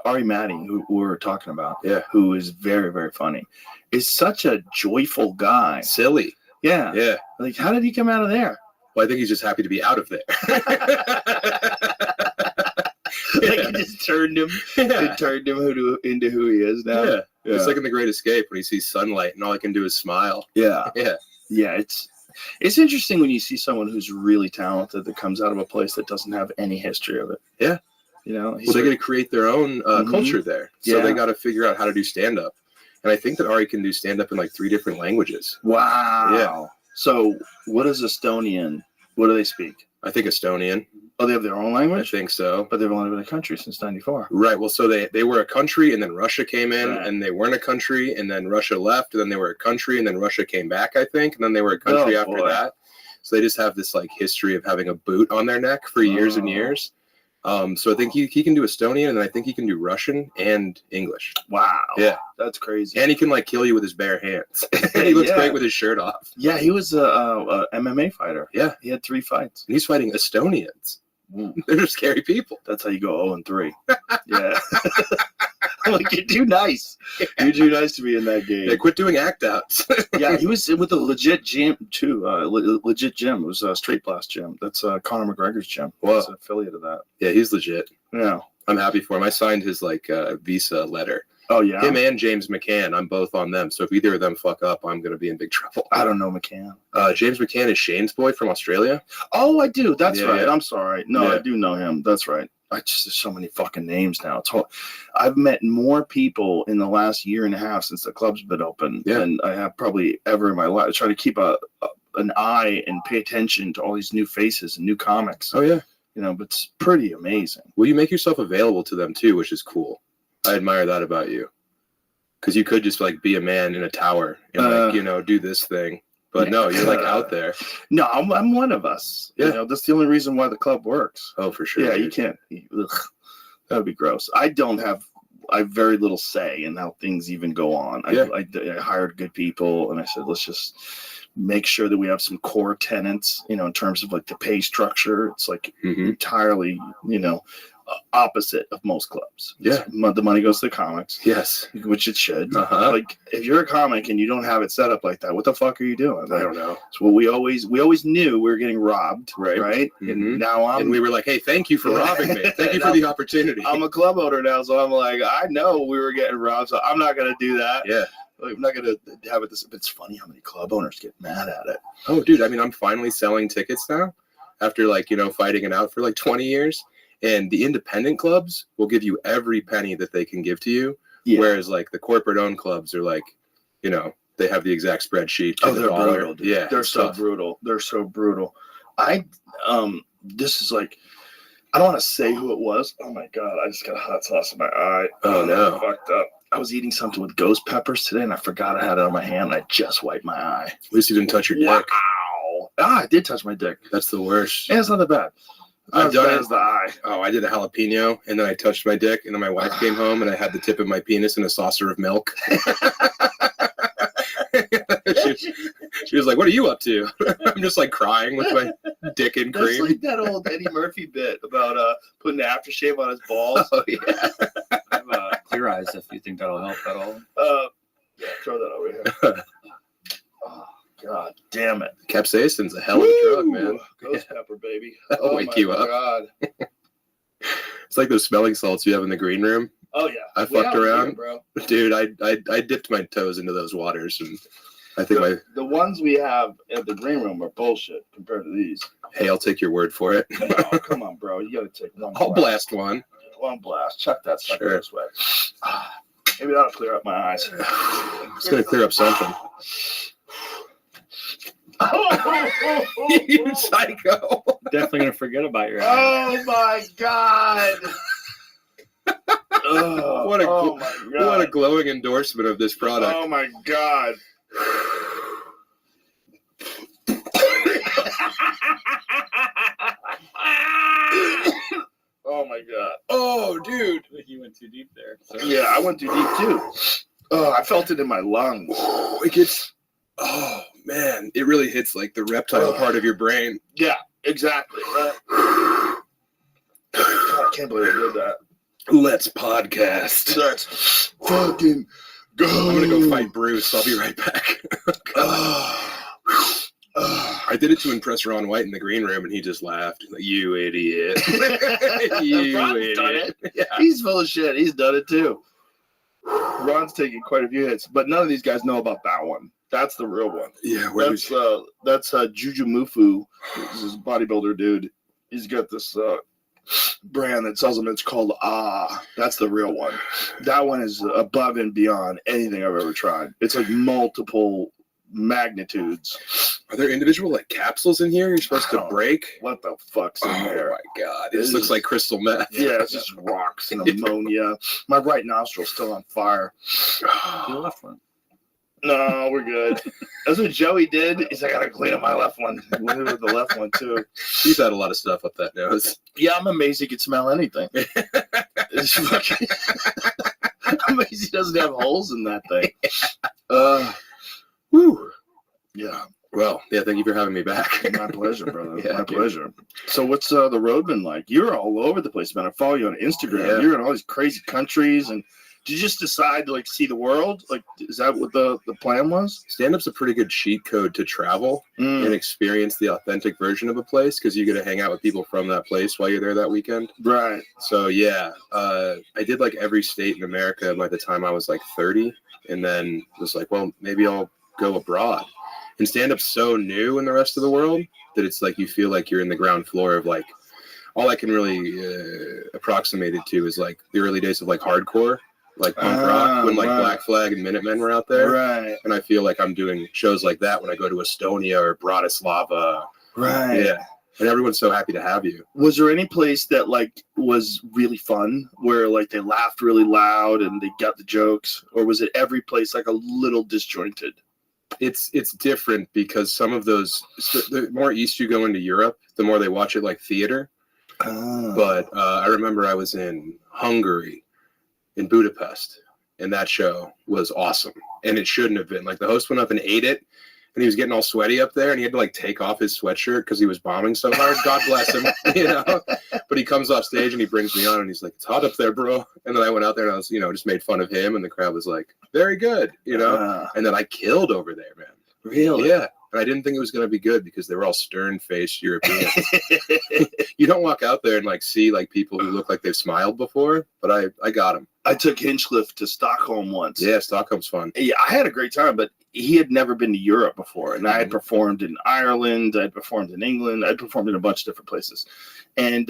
Ari Madding, who we were talking about. Yeah. Who is very, very funny. Is such a joyful guy. Silly. Yeah. Yeah. Like, how did he come out of there? Well, I think he's just happy to be out of there. Like it just turned him. Yeah. It turned him into who he is now. Yeah. It's like in The Great Escape when he sees sunlight and all he can do is smile. Yeah. Yeah. Yeah. It's interesting when you see someone who's really talented that comes out of a place that doesn't have any history of it. Yeah. You know, Well, they got to create their own culture there. So they got to figure out how to do stand-up. And I think that Ari can do stand-up in like 3 different languages. Wow. Yeah. So what is Estonian? What do they speak? I think Estonian. Oh, they have their own I language? think so. But they've only been a country since 94. Right. Well, so they were a country and then Russia came in Right. and they weren't a country and then Russia left and then they were a country and then Russia came back, I think. And then they were a country after boy. that. So they just have this like history of having a boot on their neck for years and years. So I think he can do Estonian and then I think he can do Russian and English. Wow. Yeah. That's crazy. And he can like kill you with his bare hands. And he looks Yeah. great with his shirt off. Yeah, he was a MMA fighter. Yeah. He had 3 fights. And he's fighting Estonians. They're scary people. That's how you go 0-3. Yeah. Like, you're too nice. You're too nice to be in that game. They quit doing act outs. Yeah, he was with a legit gym, too. Legit gym. It was a Straight Blast gym. That's Conor McGregor's gym. Whoa. It's an affiliate of that. Yeah, he's legit. Yeah. I'm happy for him. I signed his like visa letter. Oh, yeah? Him and James McCann, I'm both on them. So if either of them fuck up, I'm going to be in big trouble. I don't know McCann. James McCann is Shane's boy from Australia. Oh, I do. That's Yeah, right. yeah. I'm sorry. No, Yeah. I do know him. That's right. There's so many fucking names now. I've met more people in the last year and a half since the club's been open than I have probably ever in my life. I try to keep an eye and pay attention to all these new faces and new comics. Oh, yeah. You know, but it's pretty amazing. Well, you make yourself available to them too, which is cool. I admire that about you. Because you could just like be a man in a tower and like, do this thing. But no, you're like out there. No, I'm one of us. Yeah. You know, that's the only reason why the club works. Oh, for sure. Yeah, dude. you can't. Ugh, that would be gross. I have very little say in how things even go on. I hired good people and I said, let's just make sure that we have some core tenets, in terms of like the pay structure. It's like entirely, opposite of most clubs. Yeah. The money goes to the comics. Yes. Which it should. Like if you're a comic and you don't have it set up like that, what the fuck are you doing? I don't know. So we always knew we were getting robbed, right? And now and we were like, hey, thank you for robbing me. Thank you for the opportunity. I'm a club owner now, so I'm like, I know we were getting robbed, so I'm not gonna do that. Yeah. I'm not gonna have it. It's funny how many club owners get mad at it. Oh, dude. I mean, I'm finally selling tickets now after fighting it out for like 20 years. And the independent clubs will give you every penny that they can give to you. Yeah. Whereas like the corporate owned clubs are like, they have the exact spreadsheet. They're brutal. Dude. Yeah. They're so brutal. They're so brutal. This is like, I don't want to say who it was. Oh my God. I just got hot sauce in my eye. Oh no. I fucked up. I was eating something with ghost peppers today and I forgot I had it on my hand and I just wiped my eye. At least you didn't touch your dick. Wow. I did touch my dick. That's the worst. Yeah, it's not that bad. I've done it as the eye. Oh, I did a jalapeno, and then I touched my dick, and then my wife came home, and I had the tip of my penis in a saucer of milk. she was like, "What are you up to?" I'm just like crying with my dick in cream. That's like that old Eddie Murphy bit about putting the aftershave on his balls. Oh yeah. I have Clear Eyes if you think that'll help at all. Yeah, throw that over here. Oh, God damn it. Capsaicin's a hell of a drug, man. Ghost pepper, baby. That'll wake you up. God. It's like those smelling salts you have in the green room. Oh, yeah. I fucked around. Here, bro. Dude, I dipped my toes into those waters, and I think the ones we have at the green room are bullshit compared to these. Hey, I'll take your word for it. Oh, come on, bro. You got to take one. I'll blast one. One blast. Chuck that sucker this way. Maybe that'll clear up my eyes. It's going to clear up something. You psycho. Definitely going to forget about your eye. Oh, my God. What a glowing endorsement of this product. Oh, my God. Oh, my God. Oh, dude. I think you went too deep there. So. Yeah, I went too deep, too. Oh, I felt it in my lungs. It gets... Oh man, it really hits like the reptile part of your brain. Yeah, exactly. Right. God, I can't believe I did that. Let's podcast. Let's fucking go. I'm gonna go fight Bruce. I'll be right back. I did it to impress Ron White in the green room, and he just laughed. Like, you idiot. You Ron's idiot. done it. Yeah. He's full of shit. He's done it too. Ron's taking quite a few hits, but none of these guys know about that one. That's the real one. Yeah, that's Juju Mufu. This is a bodybuilder dude. He's got this brand that sells them. It's called That's the real one. That one is above and beyond anything I've ever tried. It's like multiple magnitudes. Are there individual like capsules in here you're supposed to break? What the fuck's in there? Oh my god. This looks like crystal meth. Yeah, it's just rocks and ammonia. My right nostril's still on fire. The left one. No, we're good. That's what Joey did. He's like, I gotta clean up my left one. We went with the left one too. He's had a lot of stuff up that nose. Yeah, I'm amazed he could smell anything. It's fucking... I'm amazed he doesn't have holes in that thing. Whew. Yeah. Well, yeah, thank you for having me back. My pleasure, brother. Yeah, my pleasure. So what's the road been like? You're all over the place, man. I follow you on Instagram. Yeah. You're in all these crazy countries, and did you just decide to like see the world? Like, is that what the plan was? Stand-up's a pretty good cheat code to travel and experience the authentic version of a place because you get to hang out with people from that place while you're there that weekend. Right. So yeah, I did like every state in America by the time I was like 30, and then was like, well, maybe I'll go abroad. And stand-up's so new in the rest of the world that it's like you feel like you're in the ground floor of like, all I can really approximate it to is like the early days of like hardcore, like punk rock, when like Black Flag and Minutemen were out there. Right. And I feel like I'm doing shows like that when I go to Estonia or Bratislava. Right. Yeah. And everyone's so happy to have you. Was there any place that like was really fun where like they laughed really loud and they got the jokes, or was it every place like a little disjointed? It's different because some of those, the more east you go into Europe, the more they watch it like theater. But I remember I was in Hungary, in Budapest, and that show was awesome. And it shouldn't have been. Like the host went up and ate it, and he was getting all sweaty up there, and he had to like take off his sweatshirt because he was bombing so hard. God bless him, you know. But he comes off stage and he brings me on, and he's like, "It's hot up there, bro." And then I went out there and I was, just made fun of him, and the crowd was like, "Very good," And then I killed over there, man. Really? Yeah. And I didn't think it was going to be good because they were all stern-faced Europeans. You don't walk out there and like see like people who look like they've smiled before, but I got them. I took Hinchcliffe to Stockholm once. Yeah, Stockholm's fun. Yeah, I had a great time, but he had never been to Europe before. And I had performed in Ireland, I had performed in England, I had performed in a bunch of different places. And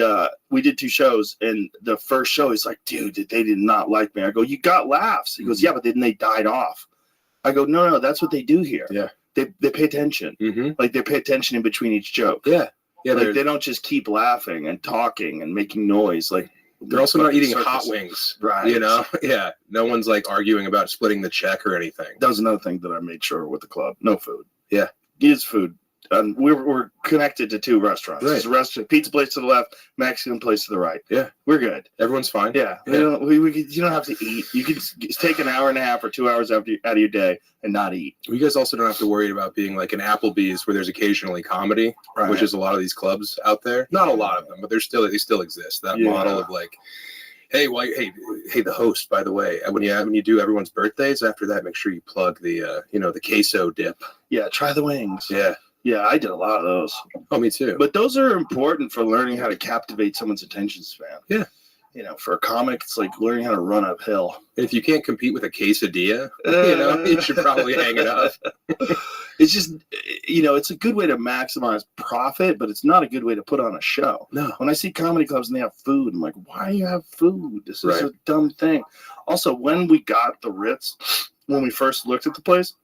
we did 2 shows, and the first show, he's like, dude, they did not like me. I go, you got laughs. He goes, yeah, but then they died off. I go, no, that's what they do here. Yeah. They pay attention. Like they pay attention in between each joke. Yeah. Yeah. Like they don't just keep laughing and talking and making noise. Like they're also not eating hot wings. Right. Yeah. No one's like arguing about splitting the check or anything. That was another thing that I made sure with the club. No food. Yeah. Use food. We're connected to 2 restaurants. Right. There's a restaurant, pizza place to the left, Mexican place to the right. Yeah. We're good. Everyone's fine. Yeah. You don't have to eat. You can take an hour and a half or 2 hours out of your day and not eat. You guys also don't have to worry about being like an Applebee's where there's occasionally comedy, which is a lot of these clubs out there. Not a lot of them, but they still exist. That model of like, hey, the host, by the way, when you do everyone's birthdays, after that, make sure you plug the the queso dip. Yeah, try the wings. Yeah. Yeah, I did a lot of those. Oh, me too. But those are important for learning how to captivate someone's attention span. Yeah. For a comic, it's like learning how to run uphill. If you can't compete with a quesadilla, you should probably hang it up. It's just, it's a good way to maximize profit, but it's not a good way to put on a show. No. When I see comedy clubs and they have food, I'm like, why do you have food? This is a dumb thing. Also, when we got the Ritz, when we first looked at the place,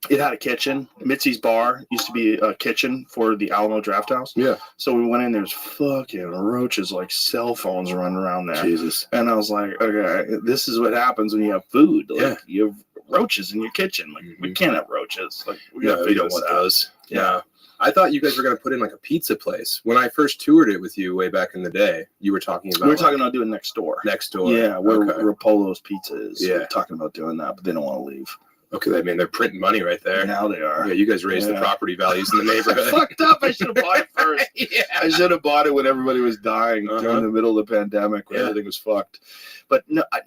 it had a kitchen. Mitzi's Bar used to be a kitchen for the Alamo Draft House. Yeah. So we went in, there's fucking roaches like cell phones running around there. Jesus. And I was like, okay, this is what happens when you have food. Like, you have roaches in your kitchen. Like, we can't have roaches. Like, we got to figure this out. Yeah. I thought you guys were going to put in like a pizza place. When I first toured it with you way back in the day, you were talking about... We were talking about doing next door. Next door. Yeah, where Polo's Pizza is. Yeah. We're talking about doing that, but they don't want to leave. Okay, I mean, they're printing money right there. Now they are. Yeah, you guys raised the property values in the neighborhood. I fucked up. I should have bought it first. Yeah. I should have bought it when everybody was dying during the middle of the pandemic when everything was fucked. But no, I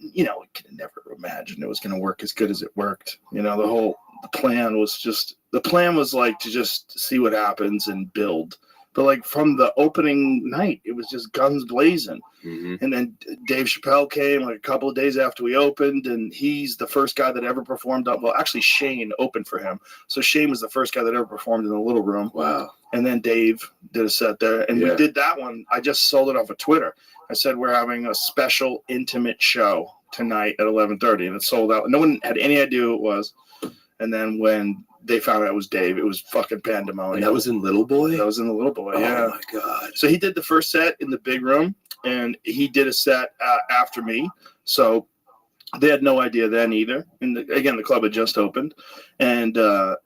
could never imagine it was going to work as good as it worked. The plan was like to just see what happens and build. But like from the opening night, it was just guns blazing. Mm-hmm. And then Dave Chappelle came like a couple of days after we opened, and he's the first guy that ever performed. Well, actually, Shane opened for him. So Shane was the first guy that ever performed in the Little Room. Wow. And then Dave did a set there. And we did that one. I just sold it off of Twitter. I said, we're having a special intimate show tonight at 11:30. And it sold out. No one had any idea who it was. And then when they found out it was Dave, it was fucking pandemonium. And that was in Little Boy? That was in the Little Boy, yeah. Oh, my God. So he did the first set in the big room, and he did a set after me. So they had no idea then either. And again, the club had just opened, and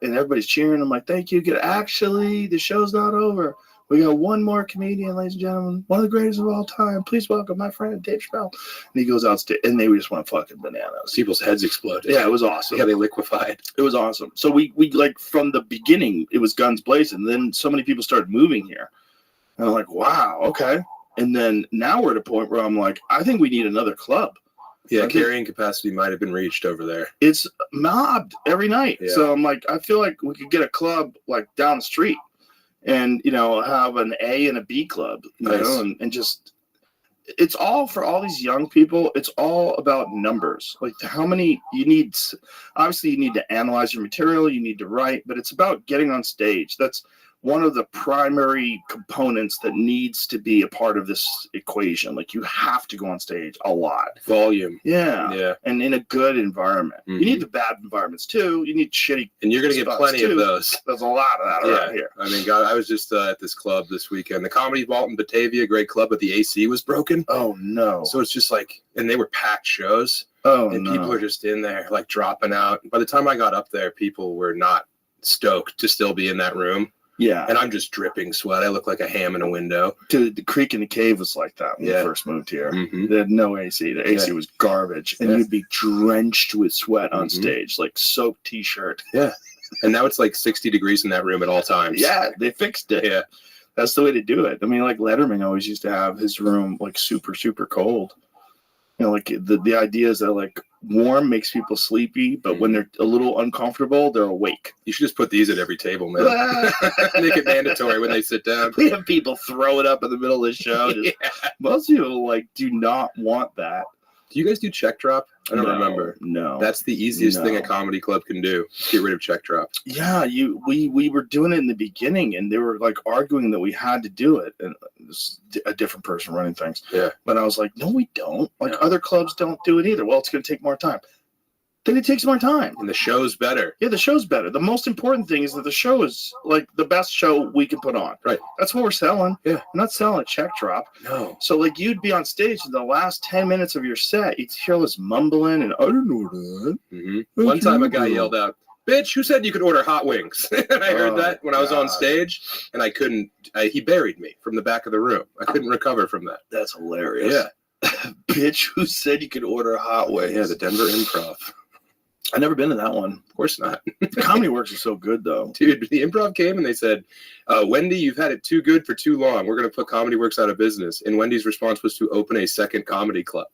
everybody's cheering. I'm like, thank you. Actually, the show's not over. We got one more comedian, ladies and gentlemen, one of the greatest of all time. Please welcome my friend Dave Chappelle. And he goes out, and they just went fucking bananas. People's heads exploded. Yeah, it was awesome. Yeah, they liquefied. It was awesome. So we like from the beginning, it was guns blazing. Then so many people started moving here, and I'm like, wow, okay. And then now we're at a point where I'm like, I think we need another club. Yeah, carrying capacity might have been reached over there. It's mobbed every night. Yeah. So I'm like, I feel like we could get a club like down the street. And, have an A and a B club, and just, it's all for all these young people. It's all about numbers. Like how many you need. Obviously, you need to analyze your material. You need to write, but it's about getting on stage. That's one of the primary components that needs to be a part of this equation. Like you have to go on stage a lot. Volume. Yeah. And in a good environment. Mm-hmm. You need the bad environments too. You need shitty. And you're going to get plenty of those. There's a lot of that around here. I mean, God, I was just at this club this weekend. The Comedy Vault in Batavia, great club, but the AC was broken. Oh, no. So it's just like, and they were packed shows. Oh, and no. people were just in there like dropping out. By the time I got up there, people were not stoked to still be in that room. Yeah. And I'm just dripping sweat. I look like a ham in a window. Dude, the Creek in the Cave was like that when we first moved here. Mm-hmm. They had no AC. The AC was garbage. And you'd be drenched with sweat on stage, like soaked t-shirt. Yeah. And now it's like 60 degrees in that room at all times. Yeah, they fixed it. Yeah. That's the way to do it. I mean, like Letterman always used to have his room like super, super cold. Like the idea is that like warm makes people sleepy, but when they're a little uncomfortable, they're awake. You should just put these at every table, man. Make it mandatory when they sit down. We have people throw it up in the middle of the show. Most people like do not want that. Do you guys do check drop? I don't remember. No. That's the easiest thing a comedy club can do. Get rid of check drop. Yeah, we were doing it in the beginning, and they were like arguing that we had to do it. And it was a different person running things. Yeah. But I was like, no, we don't. Like other clubs don't do it either. Well, it's going to take more time. Then it takes more time. And the show's better. Yeah, the show's better. The most important thing is that the show is like the best show we can put on. Right. That's what we're selling. Yeah. We're not selling a check drop. No. So like you'd be on stage in the last 10 minutes of your set, you'd hear us mumbling and I don't know that. Mm-hmm. One time a guy yelled out, "Bitch, who said you could order hot wings?" And I heard that when I was on stage, and I couldn't. He buried me from the back of the room. I couldn't recover from that. That's hilarious. Yeah. Bitch, who said you could order hot wings? Yeah, the Denver Improv. I've never been to that one. Of course not. Comedy Works is so good, though. Dude, the Improv came and they said, Wendy, you've had it too good for too long. We're going to put Comedy Works out of business. And Wendy's response was to open a second comedy club.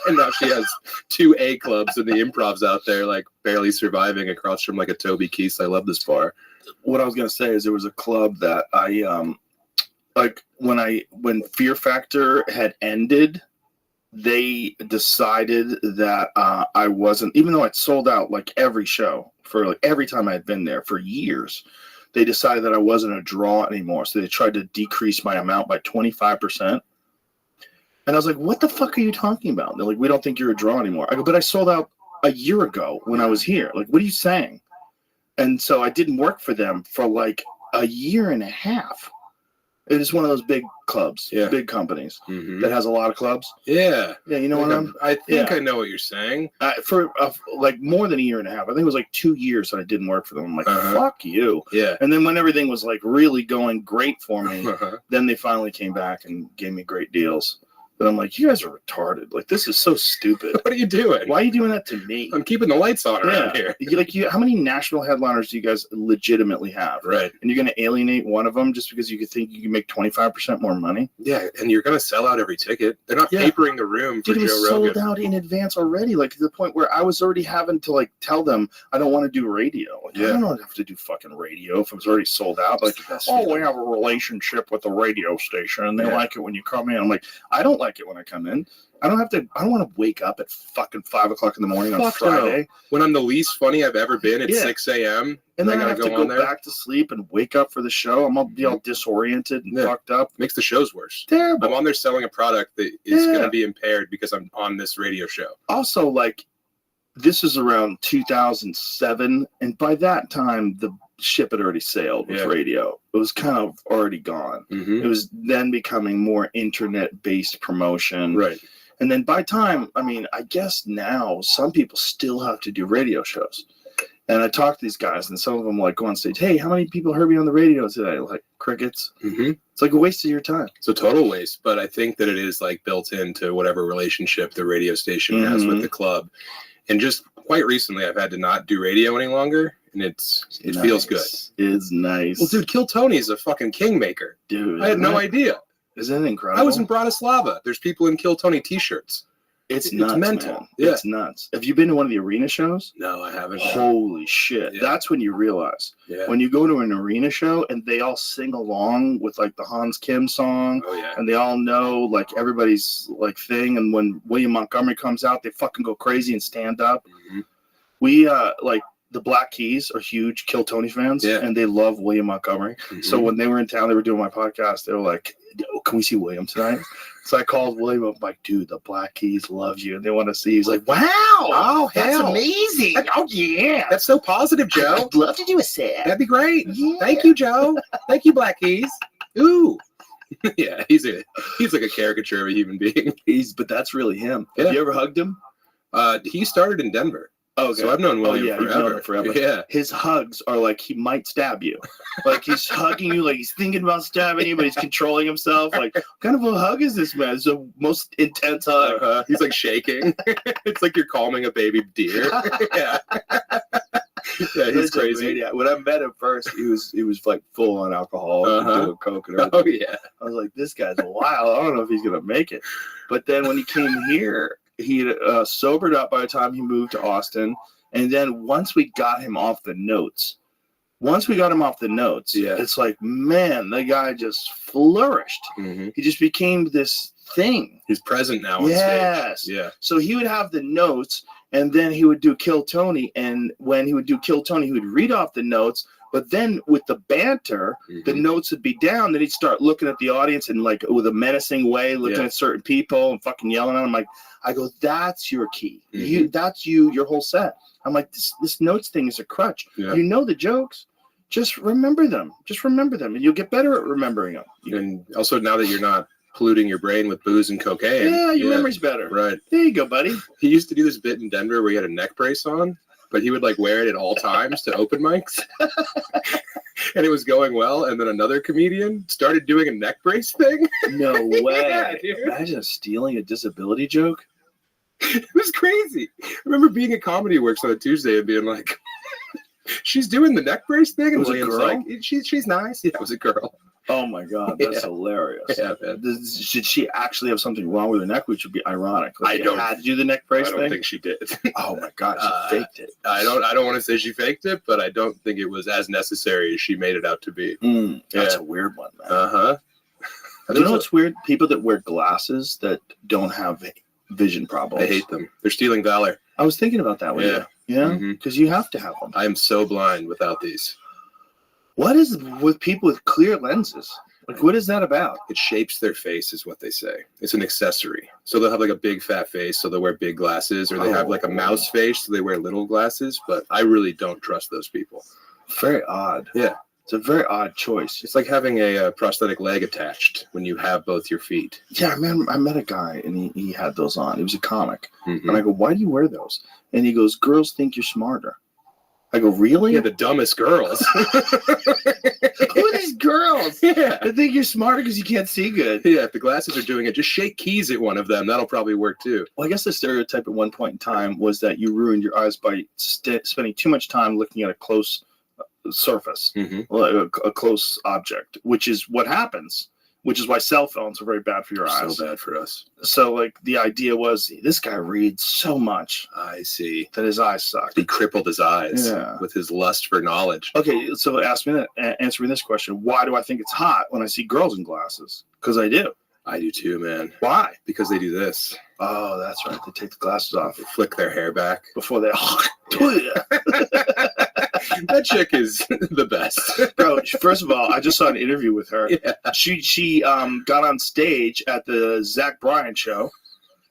And now she has 2 A clubs and the Improv's out there, like, barely surviving across from, like, a Toby Keith's I Love This bar. What I was going to say is there was a club that I, like, when Fear Factor had ended, they decided that I wasn't, even though I'd sold out like every show for like every time I had been there for years, they decided that I wasn't a draw anymore. So they tried to decrease my amount by 25%. And I was like, what the fuck are you talking about? And they're like, we don't think you're a draw anymore. I go, but I sold out a year ago when I was here. Like, what are you saying? And so I didn't work for them for like a year and a half. It is one of those big clubs, big companies that has a lot of clubs. Yeah. Yeah, you know what I think I know what you're saying. For like more than a year and a half. I think it was like 2 years that I didn't work for them. I'm like, fuck you. Yeah. And then when everything was like really going great for me, then they finally came back and gave me great deals. But I'm like, you guys are retarded. Like, this is so stupid. What are you doing? Why are you doing that to me? I'm keeping the lights on around here. How many national headliners do you guys legitimately have? Right. And you're going to alienate one of them just because you could think you can make 25% more money? Yeah, and you're going to sell out every ticket. They're not papering the room for Dude, it was Joe Rogan. sold out in advance already, like to the point where I was already having to like tell them I don't want to do radio. Like, I don't have to do fucking radio if it was already sold out. Like, we have a relationship with the radio station and they like it when you come in. I'm like, I don't like it when I come in. I don't want to wake up at fucking 5 o'clock in the morning on Friday. No. When I'm the least funny I've ever been at 6 a.m. And then I have to go back to sleep and wake up for the show. I'm all be all disoriented and fucked up. Makes the shows worse. Terrible. I'm on there selling a product that is going to be impaired because I'm on this radio show. Also, like, this is around 2007, and by that time, the ship had already sailed with radio. It was kind of already gone. It was then becoming more internet-based promotion. Right. And then by time, I mean, I guess now some people still have to do radio shows. And I talk to these guys, and some of them like go on stage, hey, how many people heard me on the radio today? Like, crickets. It's like a waste of your time. It's a total waste, but I think that it is like built into whatever relationship the radio station has with the club. And just quite recently, I've had to not do radio any longer, and it feels good. It's nice. Well, dude, Kill Tony is a fucking kingmaker. Dude, I had no idea. Isn't it incredible? I was in Bratislava. There's people in Kill Tony t-shirts. It's nuts, mental. Man. Yeah. It's nuts. Have you been to one of the arena shows? No, I haven't. Holy shit. Yeah. That's when you realize. Yeah. When you go to an arena show and they all sing along with like the Hans Kim song. Oh, yeah. And they all know like everybody's like thing. And when William Montgomery comes out, they fucking go crazy and stand up. We like the Black Keys are huge Kill Tony fans. Yeah. And they love William Montgomery. So when they were in town, they were doing my podcast. They were like, can we see William tonight? So I called William. I'm like, dude, the Black Keys love you. And they want to see you. He's like, wow. Oh, that's hell. amazing. Oh, yeah. That's so positive, Joe. I'd love to do a set. That'd be great. Yeah. Thank you, Joe. Thank you, Black Keys. Ooh. Yeah, he's like a caricature of a human being. But that's really him. Yeah. Have you ever hugged him? He started in Denver. Oh, okay. So I've known William forever. Known him forever. Yeah. His hugs are like he might stab you. Like he's hugging you, like he's thinking about stabbing you, but he's controlling himself. Like, what kind of a hug is this, man? It's the most intense hug. He's like shaking. It's like you're calming a baby deer. Yeah. Yeah, he's crazy. When I met him first, he was like full on alcohol, doing coke and everything. Oh yeah. I was like, this guy's wild. I don't know if he's gonna make it. But then when he came here, he sobered up by the time he moved to Austin. And then once we got him off the notes, it's like, man, the guy just flourished. He just became this thing. He's present now on stage. Yeah. So he would have the notes, and then he would do Kill Tony. And when he would do Kill Tony, he would read off the notes. But then with the banter, the notes would be down. Then he'd start looking at the audience and like with a menacing way, looking at certain people and fucking yelling at them. Like, I go, that's your key. That's your whole set. I'm like, this notes thing is a crutch. Yeah. You know the jokes. Just remember them. And you'll get better at remembering them. And also now that you're not polluting your brain with booze and cocaine. Yeah, your memory's better. Right. There you go, buddy. He used to do this bit in Denver where he had a neck brace on, but he would like wear it at all times to open mics. And it was going well. And then another comedian started doing a neck brace thing. No way. Yeah, dude. Imagine stealing a disability joke. It was crazy. I remember being at Comedy Works on a Tuesday and being like, she's doing the neck brace thing. And William's like, she's nice. Yeah, it was a girl. Oh my God, that's hilarious. Yeah, man. Did she actually have something wrong with her neck, which would be ironic? Like, had to do the neck brace thing? I don't think she did. Oh my God, she faked it. I don't want to say she faked it, but I don't think it was as necessary as she made it out to be. That's a weird one, man. You know what's weird? People that wear glasses that don't have vision problems. I hate them. They're stealing valor. I was thinking about that one. Yeah, because you have to have them. I am so blind without these. What is with people with clear lenses? Like, what is that about? It shapes their face, is what they say. It's an accessory. So they'll have like a big fat face, so they'll wear big glasses, or they have like a mouse face, so they wear little glasses. But I really don't trust those people. Very odd. Yeah. It's a very odd choice. It's like having a prosthetic leg attached when you have both your feet. Yeah, I met a guy, and he had those on. He was a comic. And I go, why do you wear those? And he goes, girls think you're smarter. I go, really? Yeah, the dumbest girls. Who are these girls? Yeah. I think you're smarter because you can't see good. Yeah, if the glasses are doing it, just shake keys at one of them. That'll probably work too. Well, I guess the stereotype at one point in time was that you ruined your eyes by spending too much time looking at a close surface, like a close object, which is what happens. Which is why cell phones are very bad for your eyes. So bad for us. So, like, the idea was, this guy reads so much. I see. That his eyes suck. He crippled his eyes with his lust for knowledge. Okay, so answer me this question. Why do I think it's hot when I see girls in glasses? Because I do. I do too, man. Why? Because they do this. Oh, that's right. They take the glasses off. They flick their hair back. Before they... That chick is the best. Bro, first of all, I just saw an interview with her. Yeah. She got on stage at the Zach Bryan show,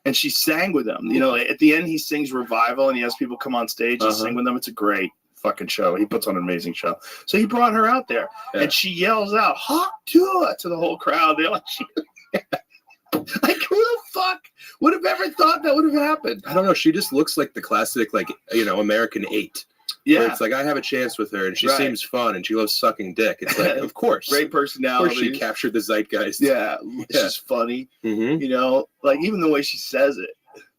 and she sang with him. You know, at the end, he sings Revival, and he has people come on stage and sing with them. It's a great fucking show. He puts on an amazing show. So he brought her out there, and she yells out, "Hot to the whole crowd. They're like, like, who the fuck would have ever thought that would have happened? I don't know. She just looks like the classic, like, you know, American 8. Yeah. Where it's like, I have a chance with her, and she seems fun, and she loves sucking dick. It's like, of course. Great personality. Of course she captured the zeitgeist. Yeah. She's funny. You know, like, even the way she says it.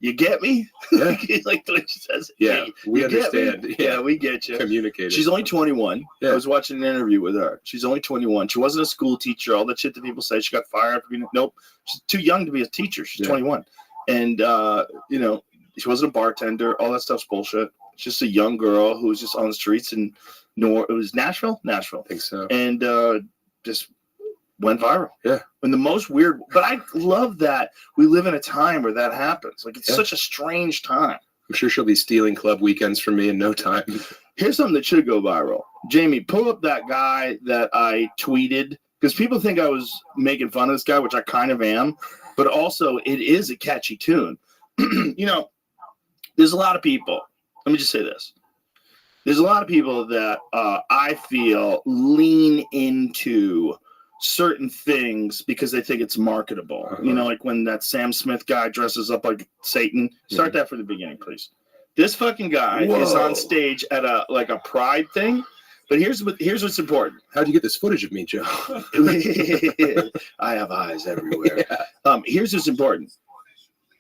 You get me? Yeah. Like the way she says it. Yeah, we understand. Yeah, we get you. Communicating. She's only 21. Yeah. I was watching an interview with her. She's only 21. She wasn't a school teacher. All that shit that people say. She got fired. Nope. She's too young to be a teacher. She's 21. And, you know, she wasn't a bartender. All that stuff's bullshit. She's just a young girl who was just on the streets in it was Nashville? Nashville. I think so. And just went viral. Yeah. And the most weird, but I love that we live in a time where that happens. Like, it's such a strange time. I'm sure she'll be stealing club weekends from me in no time. Here's something that should go viral. Jamie, pull up that guy that I tweeted, because people think I was making fun of this guy, which I kind of am, but also it is a catchy tune. You know, there's a lot of people. Let me just say this. There's a lot of people that I feel lean into certain things because they think it's marketable. You know, like when that Sam Smith guy dresses up like Satan. Start that from the beginning, please. This fucking guy is on stage at a pride thing. But here's what's important. How'd you get this footage of me, Joe? I have eyes everywhere. Here's what's important.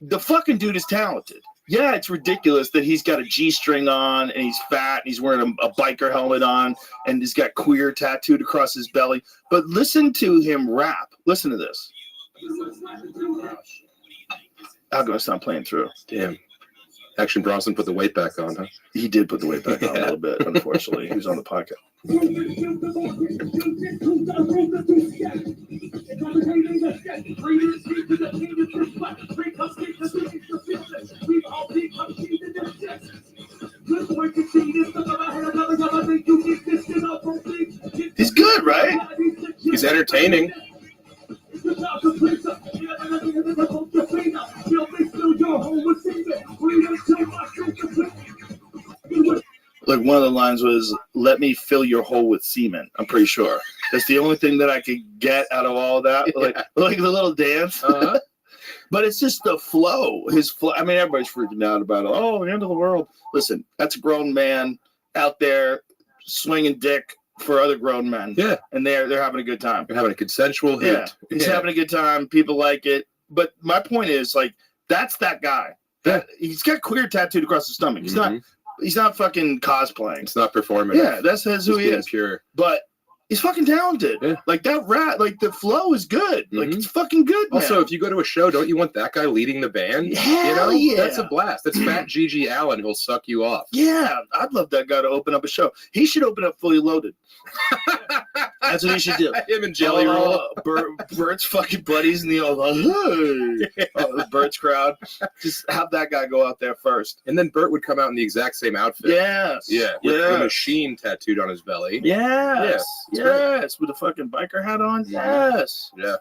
The fucking dude is talented. Yeah, it's ridiculous that he's got a G-string on and he's fat and he's wearing a biker helmet on and he's got queer tattooed across his belly. But listen to him rap. Listen to this. I'm going to stop playing through. Damn. Action Bronson put the weight back on, huh? He did put the weight back on a little bit, unfortunately. He was on the podcast. He's good, right? He's entertaining. Like, one of the lines was, "Let me fill your hole with semen." I'm pretty sure that's the only thing that I could get out of all of that. Like the little dance. But it's just the flow. His flow. I mean, everybody's freaking out about it. Oh, the end of the world. Listen, that's a grown man out there swinging dick for other grown men. Yeah, and they're having a good time. They're having a consensual hit. Yeah, he's having a good time. People like it. But my point is, like, that's that guy. That he's got queer tattooed across his stomach. He's not. He's not fucking cosplaying. It's not performative. Yeah, that's who he is. Pure. But he's fucking talented. Yeah. Like, that rat, like, the flow is good. Like, it's fucking good, man. Also, if you go to a show, don't you want that guy leading the band? Hell yeah. That's a blast. That's Fat Gigi Allen who'll suck you off. Yeah, I'd love that guy to open up a show. He should open up Fully Loaded. That's what he should do. Him and Jelly Roll. Bert's fucking buddies in the old, the Bert's crowd. Just have that guy go out there first. And then Bert would come out in the exact same outfit. Yes. Yeah. With the machine tattooed on his belly. Yes. Yes. With a fucking biker hat on. Yes. Yeah.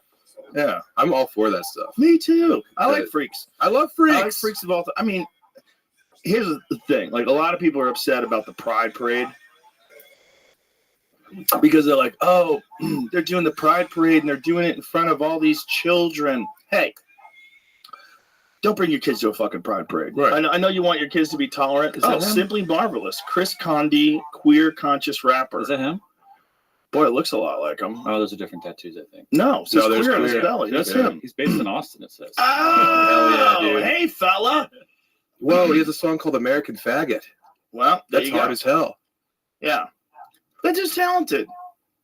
Yeah. I'm all for that stuff. Me too. I like freaks. I love freaks. I like freaks of all I mean, here's the thing. Like, a lot of people are upset about the Pride Parade. Because they're like, oh, they're doing the Pride Parade and they're doing it in front of all these children. Hey, don't bring your kids to a fucking pride parade. Right. I know you want your kids to be tolerant. Is that him? Simply Marvelous. Chris Condi, queer conscious rapper. Is that him? Boy, it looks a lot like him. Oh, those are different tattoos, I think. No, he's there's queer on his queer. belly. That's him. He's based in Austin, it says. Oh, hell yeah, dude. hey, fella. Whoa, he has a song called American Faggot. Well, there That's you go. hard as hell. Yeah. But just talented.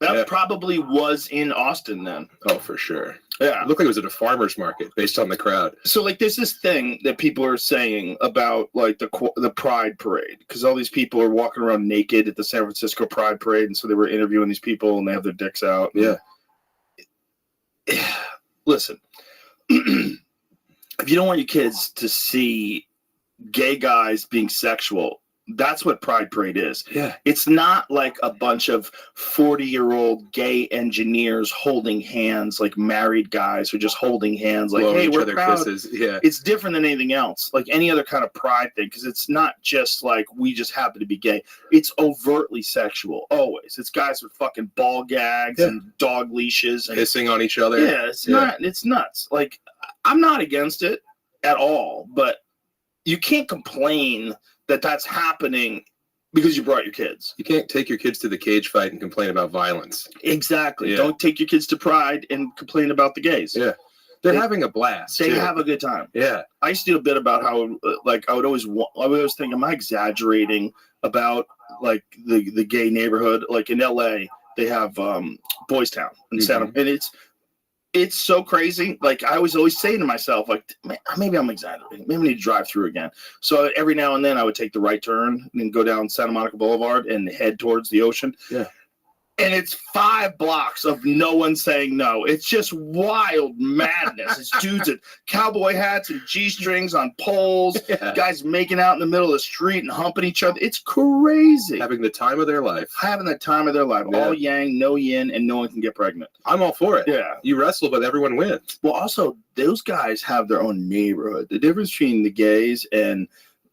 That probably was in Austin then. Oh, for sure. Yeah. It looked like it was at a farmer's market based on the crowd. So, like, there's this thing that people are saying about, like, the Pride Parade, because all these people are walking around naked at the San Francisco Pride Parade, and so they were interviewing these people, and they have their dicks out. Yeah. Listen, if you don't want your kids to see gay guys being sexual, that's what Pride Parade is. Yeah. It's not like a bunch of 40-year-old gay engineers holding hands, like married guys who are just holding hands, like, Blowing hey, each we're other proud. kisses. Yeah. It's different than anything else, like any other kind of pride thing, because it's not just like we just happen to be gay. It's overtly sexual, always. It's guys with fucking ball gags and dog leashes. And Pissing on each other. yeah, it's nuts. Like, I'm not against it at all, but you can't complain that that's happening because you brought your kids. You can't take your kids to the cage fight and complain about violence. Exactly. Yeah. Don't take your kids to Pride and complain about the gays. Yeah. They're having a blast. They too. have a good time. Yeah. I used to do a bit about how, like, I would always think, am I exaggerating about, like, the gay neighborhood? Like, in LA, they have Boys Town in Santa, and it's so crazy. Like, I was always saying to myself, like, maybe I'm exaggerating. Maybe I need to drive through again. So every now and then I would take the right turn and then go down Santa Monica Boulevard and head towards the ocean. Yeah. And it's 5 blocks of no one saying no. It's just wild madness. It's dudes in cowboy hats and G-strings on poles, guys making out in the middle of the street and humping each other. It's crazy. Having the time of their life. Having the time of their life. Yeah. All yang, no yin, and no one can get pregnant. I'm all for it. Yeah. You wrestle, but everyone wins. Well, also, those guys have their own neighborhood. The difference between the gays and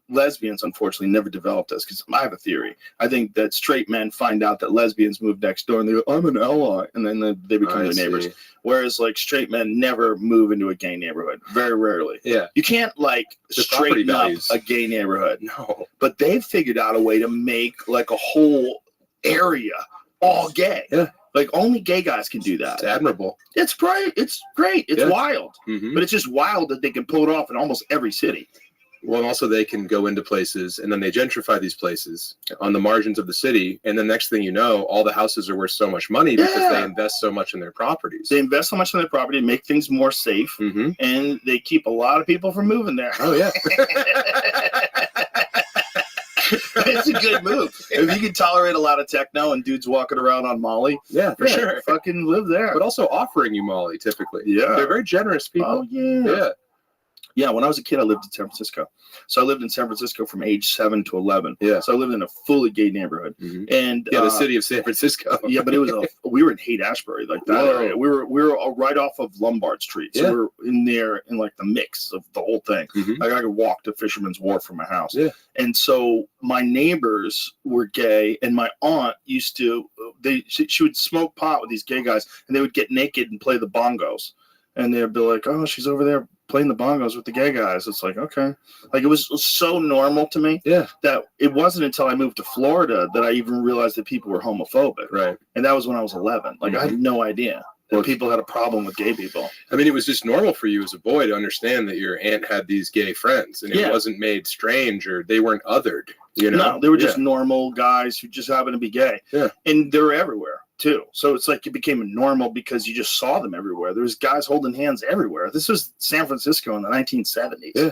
lesbians, unfortunately, never developed this, because I have a theory. I think that straight men find out that lesbians move next door and they go, I'm an ally, and then they become their neighbors. Whereas, like, straight men never move into a gay neighborhood. Very rarely. Yeah. You can't, like, The property straighten up values. a gay neighborhood. No. But they've figured out a way to make, like, a whole area all gay. Yeah. Like, only gay guys can do that. It's admirable. It's great. It's great. It's wild. Mm-hmm. But it's just wild that they can pull it off in almost every city. Well, and also they can go into places, and then they gentrify these places on the margins of the city, and the next thing you know, all the houses are worth so much money because they invest so much in their properties. They invest so much in their property, make things more safe, and they keep a lot of people from moving there. Oh, yeah. It's a good move. If you can tolerate a lot of techno and dudes walking around on Molly, for sure. Fucking live there. But also offering you Molly, typically. Yeah. They're very generous people. Oh, yeah. Yeah. Yeah, when I was a kid, I lived in San Francisco. So I lived in San Francisco from age 7 to 11. Yeah. So I lived in a fully gay neighborhood. And the city of San Francisco. Yeah, but it was we were in Haight-Ashbury, like that area. We were right off of Lombard Street. So we were in there in, like, the mix of the whole thing. Like, I could walk to Fisherman's Wharf from my house. Yeah. And so my neighbors were gay, and my aunt used to she would smoke pot with these gay guys, and they would get naked and play the bongos. And they'd be like, oh, she's over there playing the bongos with the gay guys. It's like, okay. Like, it was so normal to me that it wasn't until I moved to Florida that I even realized that people were homophobic. Right. And that was when I was 11. Like, I had no idea that people had a problem with gay people. I mean, it was just normal for you as a boy to understand that your aunt had these gay friends, and it wasn't made strange, or they weren't othered, you know? No, they were just normal guys who just happened to be gay. Yeah. And they were everywhere, too. So it's like it became normal because you just saw them everywhere. There was guys holding hands everywhere. This was San Francisco in the 1970s. Yeah.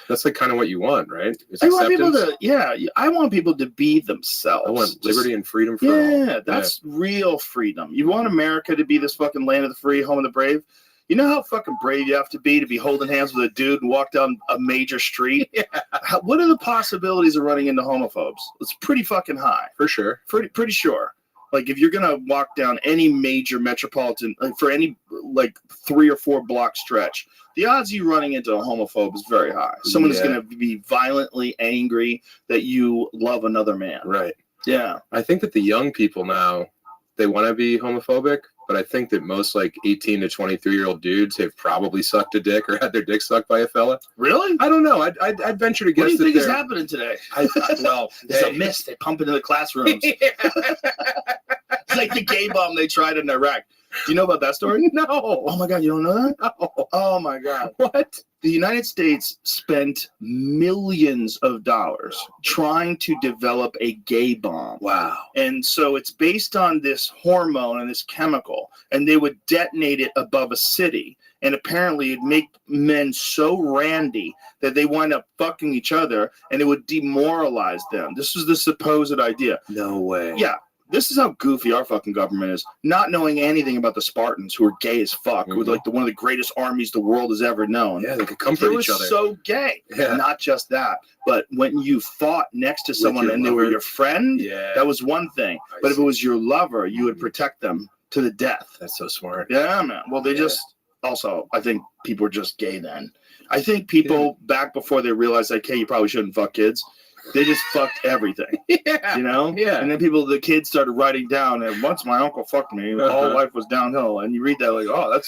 That's like kind of what you want, right? I want people to, I want people to be themselves. I want liberty and freedom for all. Yeah, that's real freedom. You want America to be this fucking land of the free, home of the brave? You know how fucking brave you have to be holding hands with a dude and walk down a major street? What are the possibilities of running into homophobes? It's pretty fucking high. For sure. Pretty sure. Like, if you're going to walk down any major metropolitan, for any, like, 3 or 4 block stretch, the odds of you running into a homophobe is very high. Someone is going to be violently angry that you love another man. Right. Yeah. I think that the young people now, they want to be homophobic, but I think that most like 18 to 23-year-old dudes have probably sucked a dick or had their dick sucked by a fella. Really? I don't know. I'd venture to guess. What do you that think is they're- happening today? Well, There's a hey. mist. They pump into the classrooms. It's like the gay bomb they tried in Iraq. Do you know about that story? No. Oh my God, you don't know that? No. Oh my God. What? The United States spent millions of dollars trying to develop a gay bomb. Wow. And so it's based on this hormone and this chemical, and they would detonate it above a city. And apparently it'd make men so randy that they wind up fucking each other, and it would demoralize them. This was the supposed idea. No way. Yeah. This is how goofy our fucking government is. Not knowing anything about the Spartans, who are gay as fuck, who were like one of the greatest armies the world has ever known. Yeah, they could They comfort were each other. so gay. Yeah. Not just that, but when you fought next to someone your and they were lover. your friend, Yeah. that was one thing. I But if see. it was your lover, you would protect them to the death. That's so smart. Yeah, man. Well, they just also, I think people were just gay then. I think people back before they realized, like, hey, you probably shouldn't fuck kids. They just fucked everything, Yeah. you know? Yeah. And then the kids started writing down, and once my uncle fucked me, all life was downhill. And you read that, like, oh,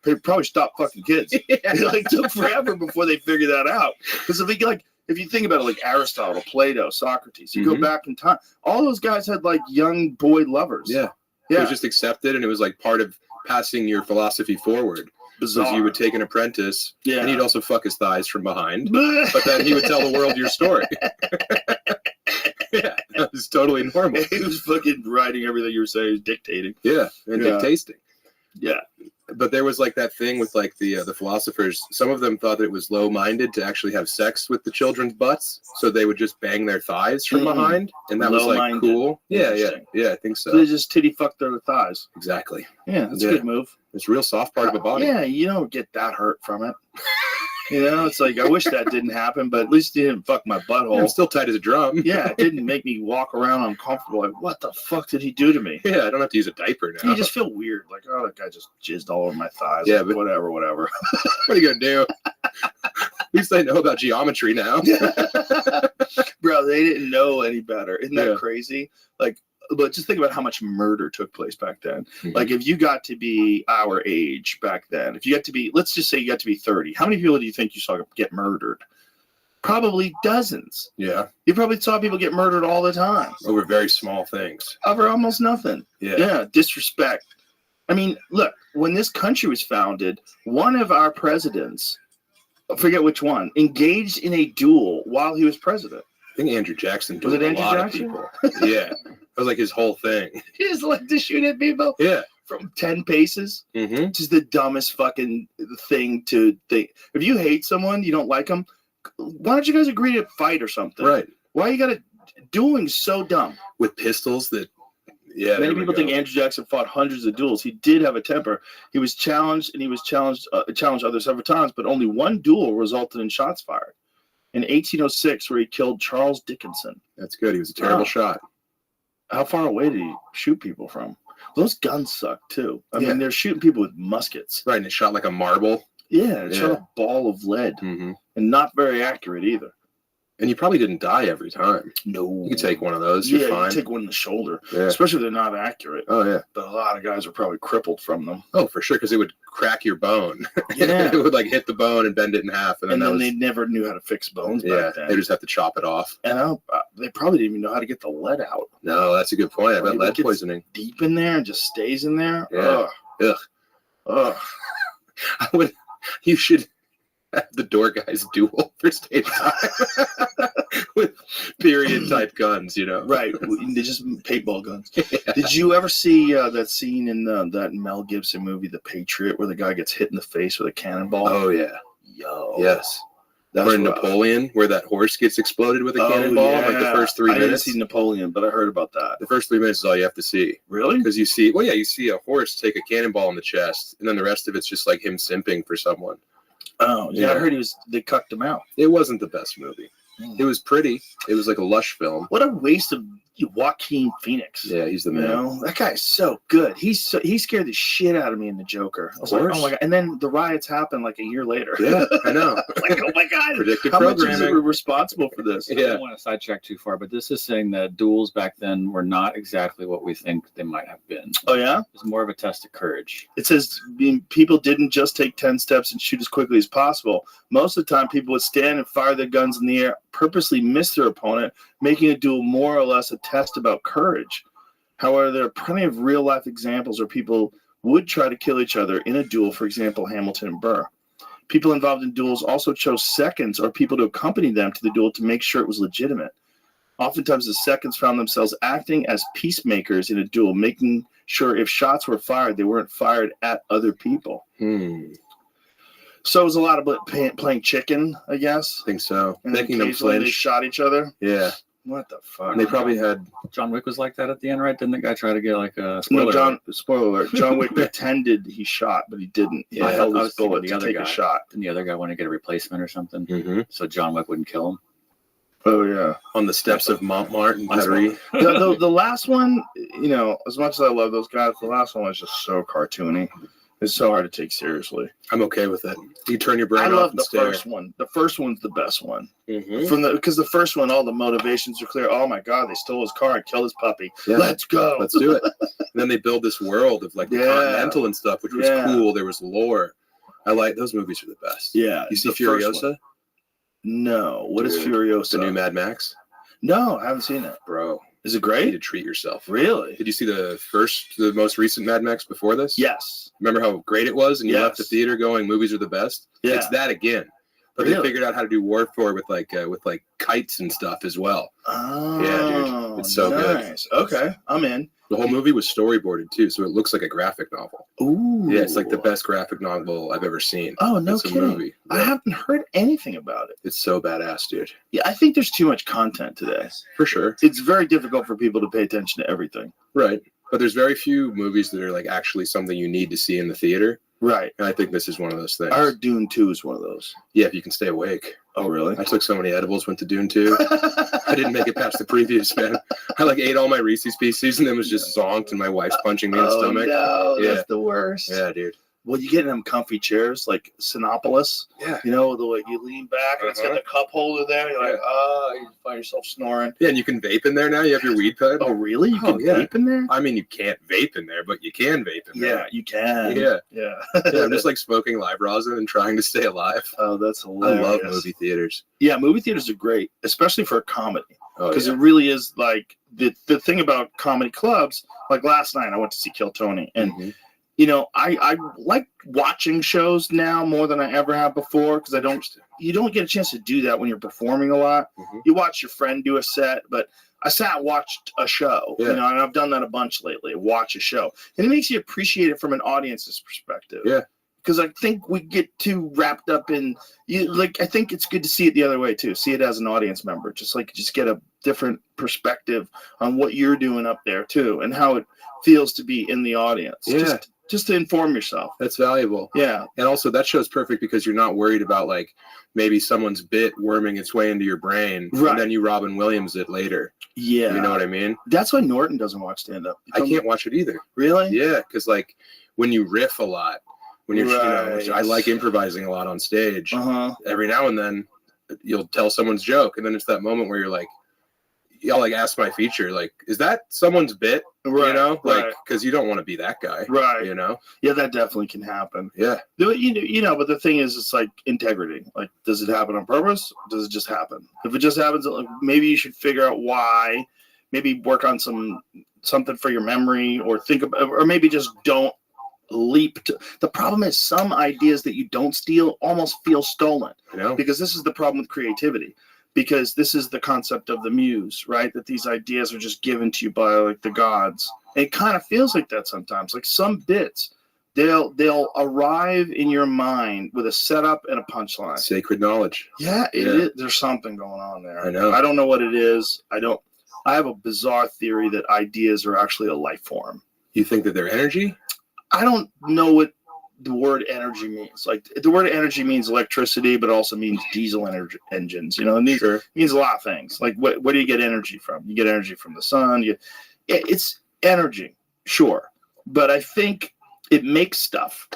they probably stopped fucking kids. Yeah. It like took forever before they figured that out. Because if you think about it, like Aristotle, Plato, Socrates, you go back in time, all those guys had like young boy lovers. Yeah. It was just accepted, and it was like part of passing your philosophy forward. Bizarre. Because you would take an apprentice, and he'd also fuck his thighs from behind, but then he would tell the world your story. Yeah, that was totally normal. He was fucking writing everything you were saying, he was dictating. Yeah, and dictating. Yeah. But there was like that thing with like the philosophers. Some of them thought that it was low-minded to actually have sex with the children's butts, so they would just bang their thighs from behind, and that was like Low-minded. cool. Yeah, Interesting. I think so. So they just titty fuck their thighs. Exactly. Yeah, that's a good move. It's a real soft part of a body. Yeah, you don't get that hurt from it. You know, it's like, I wish that didn't happen, but at least it didn't fuck my butthole. I'm still tight as a drum. Yeah, it didn't make me walk around uncomfortable. Like, what the fuck did he do to me? Yeah, I don't have to use a diaper now. You just feel weird. Like, oh, that guy just jizzed all over my thighs. Yeah, Like, but whatever. What are you gonna do? At least I know about geometry now. Bro, they didn't know any better. Isn't that Yeah. crazy? Like, but just think about how much murder took place back then. Mhm. Like, if you got to be our age back then, if you got to be, let's just say you got to be 30, how many people do you think you saw get murdered? Probably dozens. Yeah, You probably saw people get murdered all the time over very small things. over almost nothing. Yeah. Disrespect. I mean, look, when this country was founded, one of our presidents, I forget which one, engaged in a duel while he was president. I think Andrew Jackson did Was it a Andrew lot Jackson? of people. Yeah, that was like his whole thing. He just liked to shoot at people Yeah. from 10 paces. Mm-hmm. Which is the dumbest fucking thing to think. If you hate someone, you don't like them, why don't you guys agree to fight or something? Right. Why you gotta, dueling's so dumb. With pistols that, yeah. Many there we people go. think Andrew Jackson fought hundreds of duels. He did have a temper. He was challenged, and he was challenged others several times, but only one duel resulted in shots fired. In 1806, where he killed Charles Dickinson. That's good. He was a terrible shot. How far away did he shoot people from? Those guns suck, too. I Yeah. mean, they're shooting people with muskets. Right, and it shot like a marble. Yeah, it shot Yeah. a ball of lead, Mm-hmm. and not very accurate either. And you probably didn't die every time. No. You could take one of those. Yeah, You're fine. you take one in the shoulder, Yeah. especially if they're not accurate. Oh, yeah. But a lot of guys are probably crippled from them. Oh, for sure, because it would crack your bone. Yeah. It would like hit the bone and bend it in half. And then they never knew how to fix bones yeah, back then. they just have to chop it off. And they probably didn't even know how to get the lead out. No, that's a good point. I bet It lead gets poisoning. deep in there and just stays in there. Yeah. Ugh. Ugh. You should have the door guys duel for stage time with period type guns, you know? Right. They just paintball guns. Yeah. Did you ever see that scene in that Mel Gibson movie, The Patriot, where the guy gets hit in the face with a cannonball? Oh, yeah. Yo. Yes. That's Or in rough. Napoleon, where that horse gets exploded with a cannonball, like the first 3 I didn't minutes. see Napoleon, but I heard about that. The first 3 minutes is all you have to see. Really? Because you see a horse take a cannonball in the chest, and then the rest of it's just like him simping for someone. Oh, yeah. I Yeah. heard they cucked him out. It wasn't the best movie. It was pretty. It was like a lush film. What a waste of Joaquin Phoenix. Yeah, he's the You man. know, that guy is so good. He scared the shit out of me in The Joker. I was like, oh my god! And then the riots happened like a year later. Yeah, I know. Like, oh my god! Predictive How much is programming. it responsible for this? I don't want to sidetrack too far, but this is saying that duels back then were not exactly what we think they might have been. Oh yeah, It's more of a test of courage. it says people didn't just take 10 steps and shoot as quickly as possible. Most of the time, people would stand and fire their guns in the air, purposely miss their opponent, making a duel more or less a test about courage. However, there are plenty of real-life examples where people would try to kill each other in a duel, for example, Hamilton and Burr. People involved in duels also chose seconds or people to accompany them to the duel to make sure it was legitimate. Oftentimes, the seconds found themselves acting as peacemakers in a duel, making sure if shots were fired, they weren't fired at other people. So it was a lot of playing chicken, I guess. I think so. And Making them occasionally they flinch. shot each other. Yeah. What the fuck? And they probably had. John Wick was like that at the end, right? Didn't the guy try to get like a No, spoiler? spoiler alert. John Wick pretended he shot, but he didn't. Yeah, He held I his was thinking bullet the to other take guy. a shot. And the other guy wanted to get a replacement or something, Mhm. so John Wick wouldn't kill him. Oh yeah. On the steps of Montmartre and That's Paris. The last one, you know, as much as I love those guys, the last one was just so cartoony. It's so hard to take seriously. I'm okay with it. You turn your brain I off love and the stare. first one. The first one's the best one. Mhm. Because the first one, all the motivations are clear. Oh my god, they stole his car and killed his puppy. Yeah. Let's go. Let's do it. And then they build this world of like the Yeah. Continental and stuff, which was Yeah. cool. There was lore. I like those movies are the best. Yeah. You see the first Furiosa? one. No. What is Dude, Furiosa? The new Mad Max? No, I haven't seen it. Bro. Is it You need great? to treat yourself. Really? Did you see the most recent Mad Max before this? Yes. Remember how great it was and you left the Yes. theater going, movies are the best? Yeah. It's that again. But Really? they figured out how to do warfare with like kites and stuff as well. Oh, Yeah, dude. It's so good. nice. Okay, I'm in. The whole movie was storyboarded too, so it looks like a graphic novel. Ooh. Yeah, it's like the best graphic novel I've ever seen. Oh, no It's a kidding. movie. I Yeah. haven't heard anything about it. It's so badass, dude. Yeah, I think there's too much content today. For sure. It's very difficult for people to pay attention to everything. Right. But there's very few movies that are like actually something you need to see in the theater. Right. And I think this is one of those things. I heard Dune 2 is one of those. Yeah, if you can stay awake. Oh, really? I took so many edibles, went to Dune 2. I didn't make it past the previews, man. I like ate all my Reese's Pieces and then was just zonked and my wife's punching me in the stomach. No, Yeah. that's the worst. Yeah, dude. Well, you get in them comfy chairs like Sinopolis. Yeah. You know, the way you lean back and it's got the cup holder there. You're like, you find yourself snoring. Yeah, and you can vape in there now. You have your weed pen. Oh, really? You Oh, can yeah. vape in there? I mean, you can't vape in there, but you can vape in Yeah, there. you can. Yeah. Yeah. Yeah, I'm just like smoking live rosin and trying to stay alive. Oh, that's I hilarious. love movie theaters. Yeah, movie theaters are great, especially for a comedy. Oh, Because yeah. it really is like the thing about comedy clubs. Like last night, I went to see Kill Tony, and Mhm. you know, I like watching shows now more than I ever have before because you don't get a chance to do that when you're performing a lot. Mhm. You watch your friend do a set, but I sat and watched a show, Yeah. you know, and I've done that a bunch lately. Watch a show, and it makes you appreciate it from an audience's perspective. Yeah. Because I think we get too wrapped up in I think it's good to see it the other way too. See it as an audience member, just get a different perspective on what you're doing up there too, and how it feels to be in the audience. Yeah. Just to inform yourself. That's valuable. Yeah. And also that show's perfect because you're not worried about like maybe someone's bit worming its way into your brain Right. and then you Robin Williams it later. Yeah. You know what I mean? That's why Norton doesn't watch stand up. I can't watch it either. Really? Yeah, because like when you riff a lot, when you're Right. I like improvising a lot on stage. Uh-huh. Every now and then you'll tell someone's joke and then it's that moment where you're like, y'all like ask my feature, like, is that someoone's bit? Right. You know, like, right. because you don't want to be that guy. Right. You know? Yeah, that definitely can happen. Yeah. You know, but the thing is, it's like integrity. Like, does it happen on purpose? Does it just happen? If it just happens, like, maybe you should figure out why. Maybe work on something for your memory, or think about, or maybe just don't leap to. The problem is some ideas that you don't steal almost feel stolen. I know. Because this is the problem with creativity. Because this is the concept of the muse, right? That these ideas are just given to you by like the gods. And it kind of feels like that sometimes. Like some bits, they'll arrive in your mind with a setup and a punchline. Sacred knowledge. Yeah, it Yeah. is. There's something going on there. I know. I don't know what it is. I have a bizarre theory that ideas are actually a life form. You think that they're energy? I don't know what the word energy means. Like the word energy means electricity, but it also means diesel engines. You know, it means a lot of things. Like what do you get energy from? You get energy from the sun. It's energy, sure, but I think it makes stuff.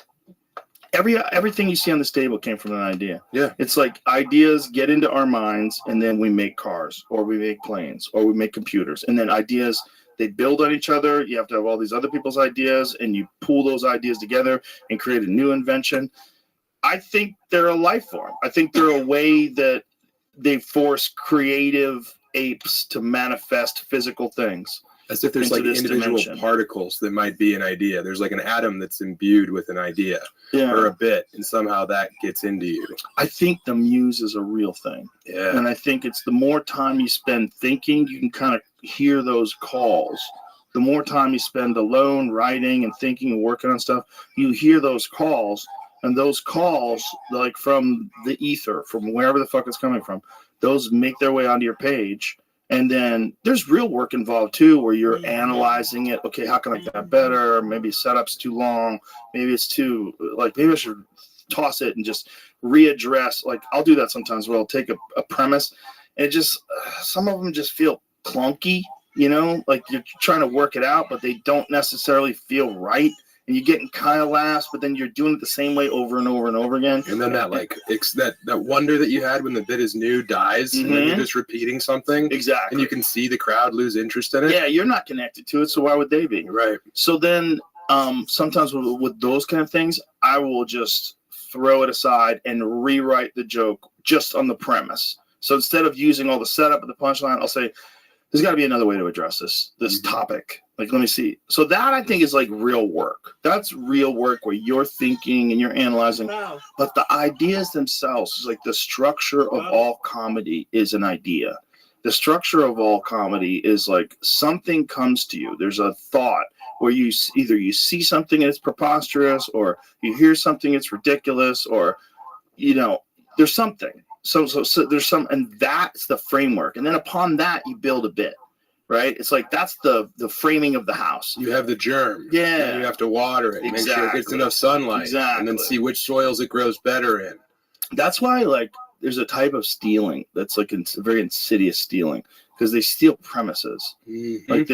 Everything you see on this table came from an idea. Yeah. It's like ideas get into our minds, and then we make cars, or we make planes, or we make computers. And then ideas, they build on each other. You have to have all these other people's ideas, and you pool those ideas together and create a new invention. I think they're a life form. I think they're a way that they force creative apes to manifest physical things. As if there's like individual particles that might be an idea. There's like an atom that's imbued with an idea or a bit, and somehow that gets into you. I think the muse is a real thing. Yeah. And I think it's the more time you spend thinking, you can kind of hear those calls. The more time you spend alone writing and thinking and working on stuff, you hear those calls. And those calls, like from the ether, from wherever the fuck it's coming from, those make their way onto your page. And then there's real work involved too, where you're analyzing it. Okay, how can I make that better? Maybe setup's too long. Maybe it's too, like, maybe I should toss it and just readdress. Like, I'll do that sometimes where I'll take a premise and it just, some of them just feel clunky, you know, like you're trying to work it out, but they don't necessarily feel right. And you're getting kind of laughs, but then you're doing it the same way over and over and over again. And then that like that wonder that you had when the bit is new dies, and then you're just repeating something. Exactly. And you can see the crowd lose interest in it. Yeah, you're not connected to it, so why would they be? Right. So then sometimes with those kind of things, I will just throw it aside and rewrite the joke just on the premise. So instead of using all the setup of the punchline, I'll say, there's got to be another way to address this topic. Like, let me see. So that, I think, is like real work. That's real work where you're thinking and you're analyzing. Wow. But the ideas themselves is like the structure of all comedy is an idea. The structure of all comedy is like something comes to you. There's a thought where you either you see something and it's preposterous, or you hear something it's ridiculous, or, you know, there's something. So there's some, and that's the framework. And then upon that, you build a bit. Right? It's like that's the framing of the house. You have the germ. Yeah. And you have to water it. Make sure it gets enough sunlight. Exactly. And then see which soils it grows better in. That's why, like, there's a type of stealing that's like very insidious stealing, because they steal premises. Mm-hmm. Like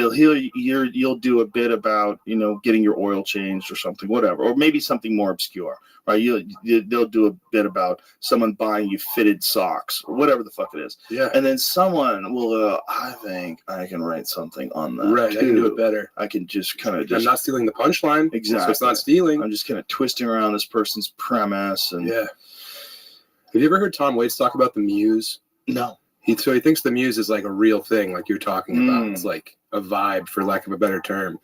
you'll do a bit about, you know, getting your oil changed or something, whatever, or maybe something more obscure. Right? They'll do a bit about someone buying you fitted socks or whatever the fuck it is. Yeah. And then someone will, I think I can write something on that. Right. Too. I can do it better. I can just kind of I'm not stealing the punchline. Exactly. So it's not stealing. I'm just kind of twisting around this person's premise. And yeah. Have you ever heard Tom Waits talk about the muse? No. So he thinks the muse is like a real thing, like you're talking about. It's like a vibe, for lack of a better term.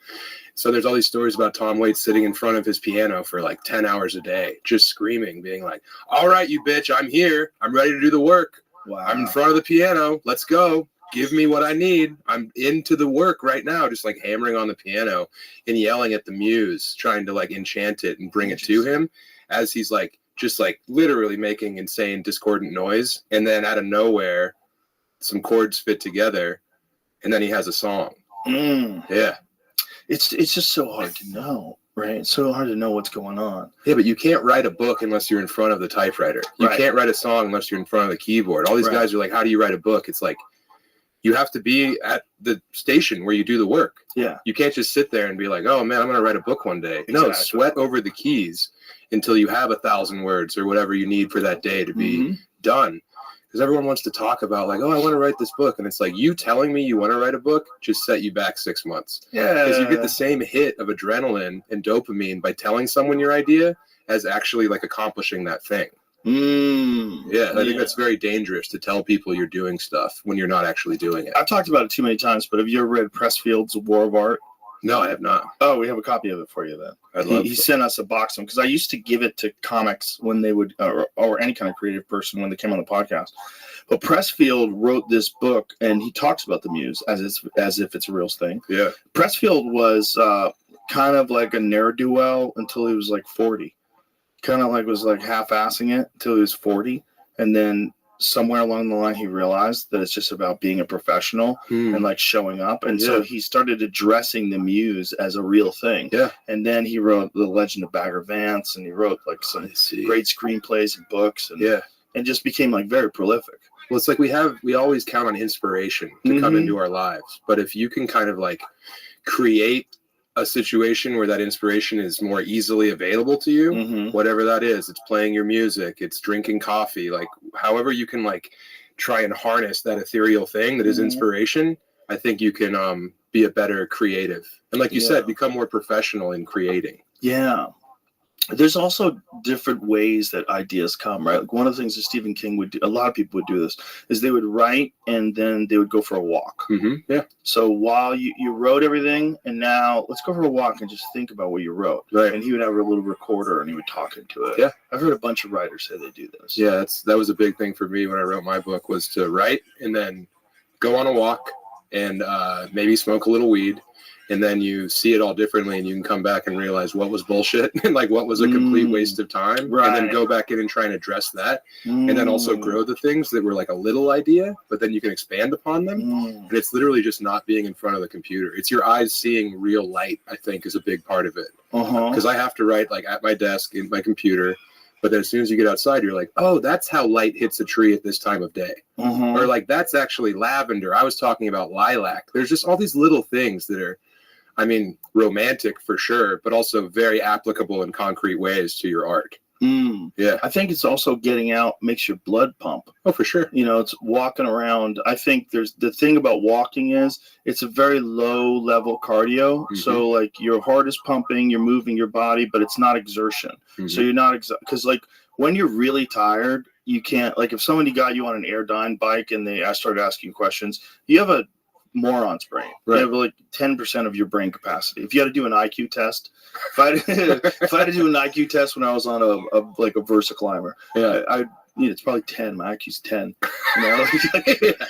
So there's all these stories about Tom Waits sitting in front of his piano for like 10 hours a day, just screaming, being like, all right, you bitch, I'm here. I'm ready to do the work. Wow. I'm in front of the piano. Let's go. Give me what I need. I'm into the work right now, just like hammering on the piano and yelling at the muse, trying to like enchant it and bring it to him as he's like, just like literally making insane discordant noise. And then out of nowhere, some chords fit together and then he has a song. Yeah. It's just so hard to know, right? It's so hard to know what's going on. Yeah, but you can't write a book unless you're in front of the typewriter. You can't write a song unless you're in front of the keyboard. All these guys are like, how do you write a book? It's like, you have to be at the station where you do the work. Yeah. You can't just sit there and be like, oh man, I'm going to write a book one day. Exactly. No, sweat over the keys until you have 1,000 words or whatever you need for that day to be done. Because everyone wants to talk about like, oh, I want to write this book. And it's like, you telling me you want to write a book just set you back 6 months. Yeah. Because you get the same hit of adrenaline and dopamine by telling someone your idea as actually like accomplishing that thing. Yeah, I think that's very dangerous to tell people you're doing stuff when you're not actually doing it. I've talked about it too many times, but have you ever read Pressfield's War of Art? No, I have not. Oh, we have a copy of it for you then. I'd love He sent us a box of them because I used to give it to comics when they would, or any kind of creative person when they came on the podcast. But Pressfield wrote this book, and he talks about the muse as if it's a real thing. Yeah. Pressfield was kind of like a ne'er-do-well until he was like 40. Kind of like was like half-assing it until he was 40, and then somewhere along the line he realized that it's just about being a professional and like showing up, and so he started addressing the muse as a real thing. And then he wrote The Legend of Bagger Vance, and he wrote like some great screenplays and books, and just became like very prolific. Well, it's like we always count on inspiration to come into our lives, but if you can kind of like create a situation where that inspiration is more easily available to you, whatever that is, it's playing your music, it's drinking coffee, like however you can like try and harness that ethereal thing that is inspiration, I think you can be a better creative. And like you said, become more professional in creating. There's also different ways that ideas come, right? Like one of the things that Stephen King would do, a lot of people would do this, is they would write and then they would go for a walk. So while you wrote everything, and now let's go for a walk and just think about what you wrote. And he would have a little recorder and he would talk into it. I've heard a bunch of writers say they do this. That was a big thing for me when I wrote my book, was to write and then go on a walk and maybe smoke a little weed. And then you see it all differently, and you can come back and realize what was bullshit and like what was a complete waste of time, and then go back in and try and address that, and then also grow the things that were like a little idea, but then you can expand upon them. And it's literally just not being in front of the computer. It's your eyes seeing real light, I think, is a big part of it. Because I have to write like at my desk in my computer, but then as soon as you get outside, you're like, oh, that's how light hits a tree at this time of day. Or like, that's actually lavender. I was talking about lilac. There's just all these little things that are, I mean, romantic for sure, but also very applicable in concrete ways to your art. I think it's also getting out makes your blood pump. Oh, for sure. You know, it's walking around. I think there's the thing about walking is it's a very low level cardio. So like your heart is pumping, you're moving your body, but it's not exertion. So you're not because like when you're really tired, you can't, like if somebody got you on an Airdyne bike and I started asking questions, you have a moron's brain. You have like 10% of your brain capacity. If you had to do an IQ test, if I had to do an IQ test when I was on a Versa climber, it's probably 10. My IQ's 10. You know,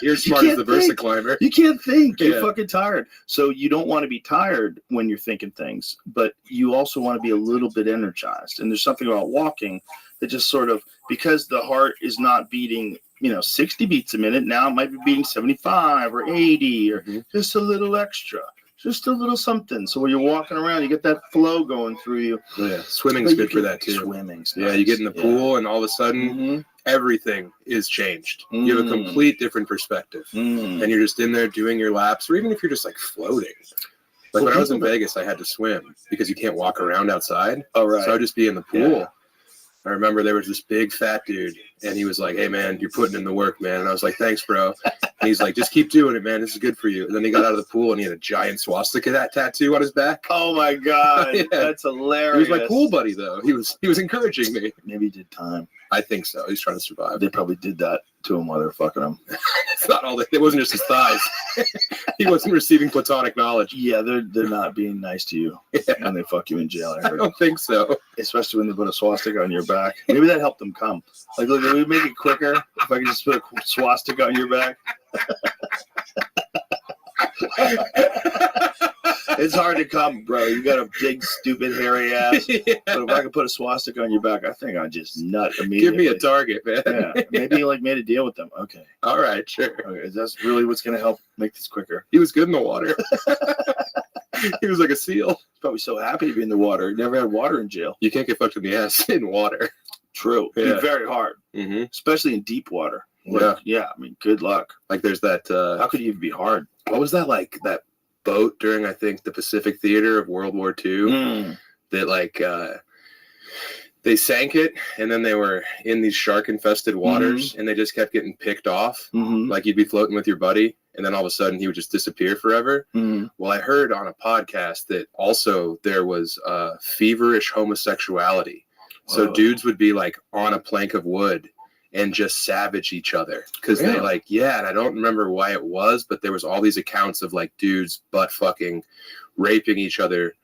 you're smart as the Versa climber. You can't think. You're fucking tired. So you don't want to be tired when you're thinking things, but you also want to be a little bit energized. And there's something about walking that just sort of, because the heart is not beating 60 beats a minute. Now it might be beating 75 or 80 or just a little extra, just a little something. So when you're walking around, you get that flow going through you. Swimming's good for that too. Swimming's nice. You get in the pool and all of a sudden everything is changed. You have a complete different perspective, and you're just in there doing your laps, or even if you're just like floating. Like when I was in Vegas, I had to swim because you can't walk around outside. So I'd just be in the pool. I remember there was this big fat dude, and he was like, "Hey man, you're putting in the work, man." And I was like, "Thanks, bro." And he's like, "Just keep doing it, man. This is good for you." And then he got out of the pool, and he had a giant swastika tattoo on his back. Oh my god, that's hilarious. He was my pool buddy, though. He was encouraging me. Maybe he did time. I think so. He's trying to survive. They probably did that to him while they were fucking him. It's not all that. It wasn't just his thighs. He wasn't receiving platonic knowledge. Yeah, they're not being nice to you when they fuck you in jail. I don't think so. Especially when they put a swastika on your back. Maybe that helped them come. Like, look, it would make it quicker if I could just put a swastika on your back. It's hard to come, bro. You got a big, stupid, hairy ass. But if I could put a swastika on your back, I think I'd just nut immediately. Give me a target, man. Maybe you made a deal with them. Okay. All right, sure. Okay, that's really what's going to help make this quicker. He was good in the water. He was like a seal. He's probably so happy to be in the water. He never had water in jail. You can't get fucked in the ass in water. True. It'd be very hard, especially in deep water. Like, I mean, good luck. Like there's that. How could you even be hard? What was that like? That boat during, I think, the Pacific Theater of World War II that like they sank it, and then they were in these shark infested waters, and they just kept getting picked off. Like you'd be floating with your buddy, and then all of a sudden he would just disappear forever. Well, I heard on a podcast that also there was feverish homosexuality. So dudes would be like on a plank of wood and just savage each other because they like, and I don't remember why it was, but there was all these accounts of like dudes butt fucking, raping each other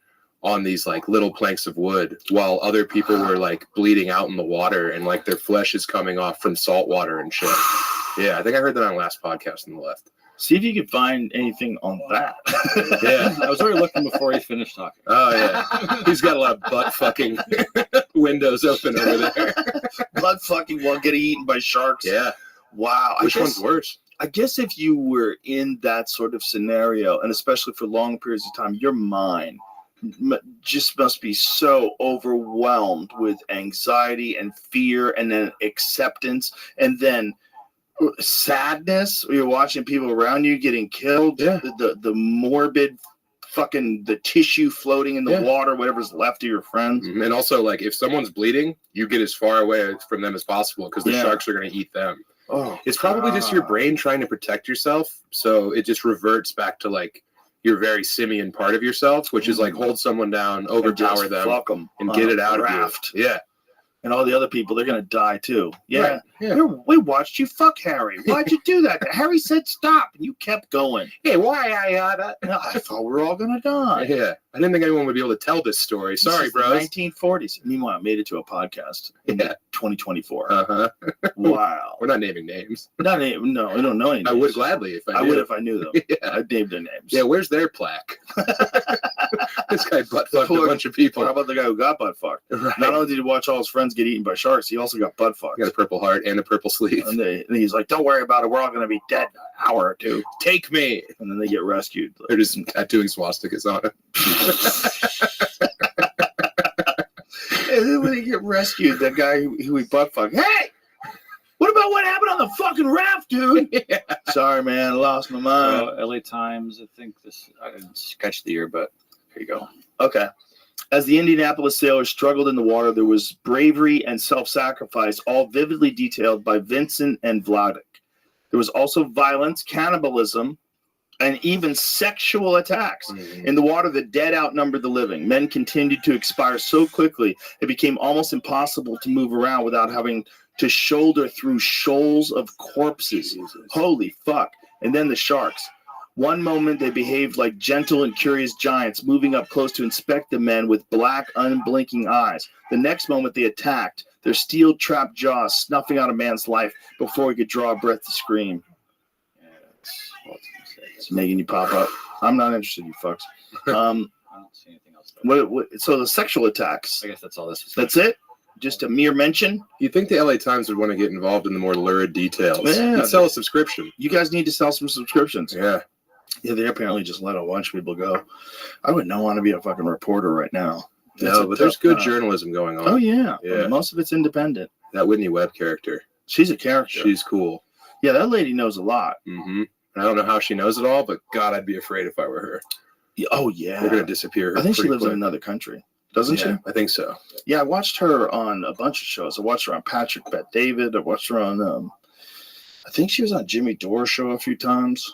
on these like little planks of wood while other people were like bleeding out in the water and like their flesh is coming off from salt water and shit. I think I heard that on the last podcast on the left. See if you can find anything on that. I was already looking before he finished talking. Oh, yeah. He's got a lot of butt fucking windows open over there. Butt fucking while getting eaten by sharks. Yeah. Wow. Which one's worse? I guess if you were in that sort of scenario, and especially for long periods of time, your mind just must be so overwhelmed with anxiety and fear and then acceptance and then sadness. You're watching people around you getting killed. Yeah. The morbid fucking the tissue floating in the water, whatever's left of your friends. And also, like, if someone's bleeding, you get as far away from them as possible because the sharks are going to eat them. Oh, it's probably just your brain trying to protect yourself. So it just reverts back to like your very simian part of yourself, which is like hold someone down, overpower them, fuck them, and get it out raft. of you. Yeah. And all the other people, they're going to die too. Yeah. Right. Yeah. We watched you fuck Harry. Why'd you do that? Harry said stop, and you kept going. Hey, why? I thought we were all going to die. Yeah. I didn't think anyone would be able to tell this story. Sorry, bro. 1940s. Meanwhile, I made it to a podcast in 2024. Uh-huh. Wow. We're not naming names. No, I don't know any names. I would gladly if I knew. I would if I knew them. Yeah. I'd name their names. Yeah, where's their plaque? This guy butt fucked a bunch of people. How about the guy who got butt fucked? Right. Not only did he watch all his friends get eaten by sharks, he also got butt fucked. He got a purple heart and a purple sleeve. And he's like, don't worry about it. We're all going to be dead in an hour or two. Take me. And then they get rescued. They're just tattooing swastikas on him. And then when they get rescued, that guy who he butt fucked, hey! What about what happened on the fucking raft, dude? Yeah. Sorry, man. I lost my mind. LA Times, I think this, I didn't catch the year, but here you go. Okay. As the Indianapolis sailors struggled in the water, there was bravery and self-sacrifice, all vividly detailed by Vincent and Vladek. There was also violence, cannibalism, and even sexual attacks. Mm-hmm. In the water, the dead outnumbered the living. Men continued to expire so quickly, it became almost impossible to move around without having to shoulder through shoals of corpses. Jesus. Holy fuck. And then the sharks. One moment they behaved like gentle and curious giants, moving up close to inspect the men with black, unblinking eyes. The next moment they attacked, their steel-trapped jaws snuffing out a man's life before he could draw a breath to scream. It's making you pop up. I'm not interested, you fucks. I don't see anything else. So the sexual attacks. I guess that's all this was. That's it? Just a mere mention? You'd think the LA Times would want to get involved in the more lurid details. Yeah. You'd sell a subscription. You guys need to sell some subscriptions. Yeah. Yeah, they apparently just let a bunch of people go. I would not want to be a fucking reporter right now. No, but there's good journalism going on. Oh, yeah. Yeah. Most of it's independent. That Whitney Webb character. She's a character. She's cool. Yeah, that lady knows a lot. Mm-hmm. I don't know how she knows it all, but God, I'd be afraid if I were her. Oh, yeah. We're going to disappear. I think she lives in another country. Doesn't she? I think so. Yeah, I watched her on a bunch of shows. I watched her on Patrick Bet David. I watched her on, I think she was on Jimmy Dore's show a few times.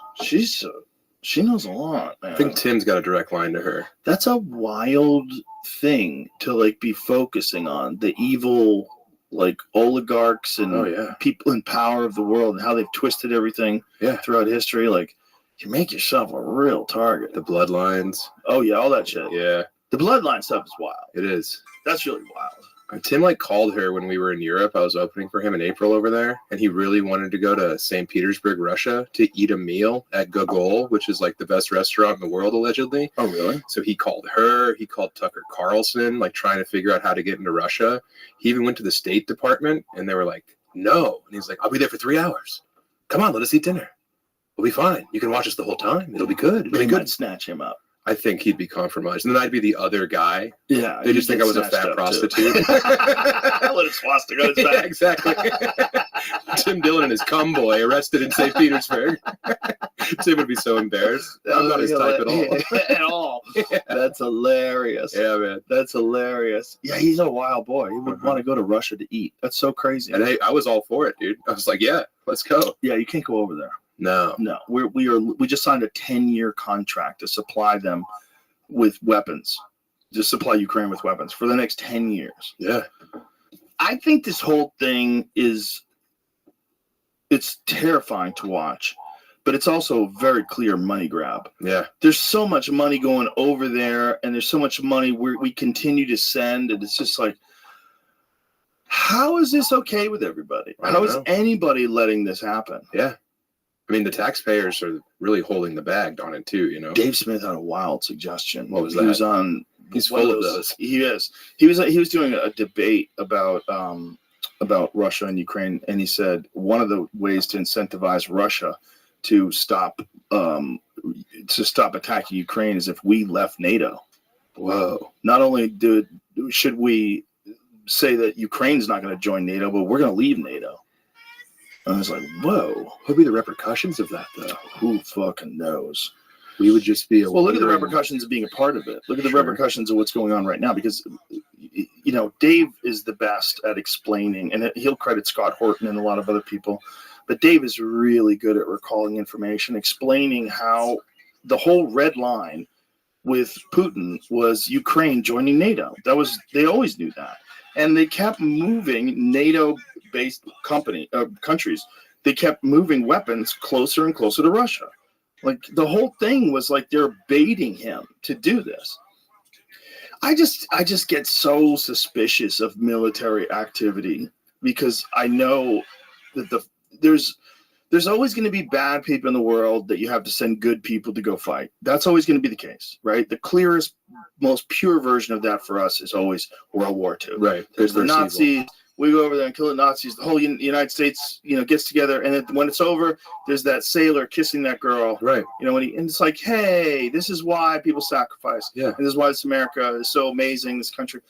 She knows a lot, man. I think Tim's got a direct line to her. That's a wild thing to like be focusing on, the evil like oligarchs and people in power of the world and how they've twisted everything throughout history. Like, you make yourself a real target. The bloodlines. Oh yeah, all that shit. Yeah. The bloodline stuff is wild. It is. That's really wild. Tim called her when we were in Europe. I was opening for him in April over there, and he really wanted to go to St. Petersburg, Russia, to eat a meal at Gogol, which is like the best restaurant in the world, allegedly. Oh, really? So he called her. He called Tucker Carlson, trying to figure out how to get into Russia. He even went to the State Department, and they were like, no. And he's like, I'll be there for 3 hours. Come on, let us eat dinner. We'll be fine. You can watch us the whole time. It'll be good. It'll be good. Snatch him up. I think he'd be compromised. And then I'd be the other guy. Yeah. They just think I was a fat prostitute. Let it swastika on his back. Yeah, exactly. Tim Dillon and his cum boy arrested in St. Petersburg. Tim would be so embarrassed. I'm not his type at all. At all. Yeah. That's hilarious. Yeah, man. That's hilarious. Yeah, he's a wild boy. He would want to go to Russia to eat. That's so crazy. And hey, I was all for it, dude. I was like, yeah, let's go. Yeah, you can't go over there. No. We just signed a 10-year contract to supply them with weapons, to supply Ukraine with weapons for the next 10 years. Yeah. I think this whole thing it's terrifying to watch, but it's also a very clear money grab. Yeah. There's so much money going over there, and there's so much money we continue to send, and it's just like, how is this okay with everybody? How is anybody letting this happen? Yeah. I mean, the taxpayers are really holding the bag on it too, you know. Dave Smith had a wild suggestion. What was that? He was on. He's full of those. He is. He was doing a debate about about Russia and Ukraine, and he said one of the ways to incentivize Russia to stop attacking Ukraine is if we left NATO. Whoa! Not only should we say that Ukraine's not going to join NATO, but we're going to leave NATO. And I was like, whoa! What would be the repercussions of that, though? Who fucking knows? We would just be look at the repercussions of being a part of it. Look at the repercussions of what's going on right now, because Dave is the best at explaining, and he'll credit Scott Horton and a lot of other people, but Dave is really good at recalling information, explaining how the whole red line with Putin was Ukraine joining NATO. They always knew that, and they kept moving NATO-based countries. They kept moving weapons closer and closer to Russia. Like the whole thing was like they're baiting him to do this. I just get so suspicious of military activity because I know that there's always going to be bad people in the world that you have to send good people to go fight. That's always going to be the case, right? The clearest, most pure version of that for us is always World War II. Right. There's the Nazis. Evil. We go over there and kill the Nazis. The whole United States, gets together, and when it's over, there's that sailor kissing that girl. Right. And it's like, hey, this is why people sacrifice. Yeah. And this is why this America is so amazing, this country.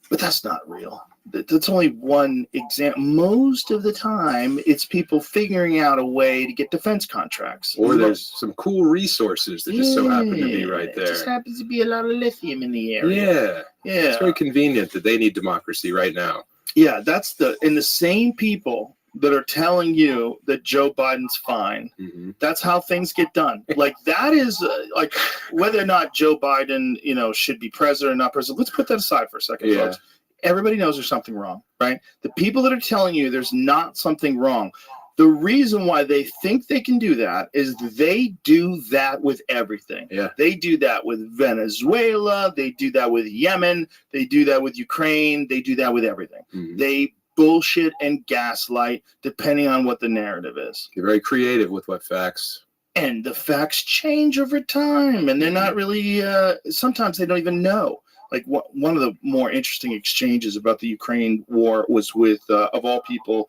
But that's not real. That's only one example. Most of the time, it's people figuring out a way to get defense contracts. Or there's some cool resources that just so happen to be right there. It just happens to be a lot of lithium in the area. Yeah. It's very convenient that they need democracy right now. Yeah, and the same people that are telling you that Joe Biden's fine. Mm-hmm. That's how things get done. Like that is like whether or not Joe Biden, should be president or not president. Let's put that aside for a second, folks. Everybody knows there's something wrong, right? The people that are telling you there's not something wrong, the reason why they think they can do that is they do that with everything. Yeah. They do that with Venezuela. They do that with Yemen. They do that with Ukraine. They do that with everything. Mm-hmm. They bullshit and gaslight depending on what the narrative is. You're very creative with what facts. And the facts change over time, and they're not really, sometimes they don't even know. Like one of the more interesting exchanges about the Ukraine war was with, of all people,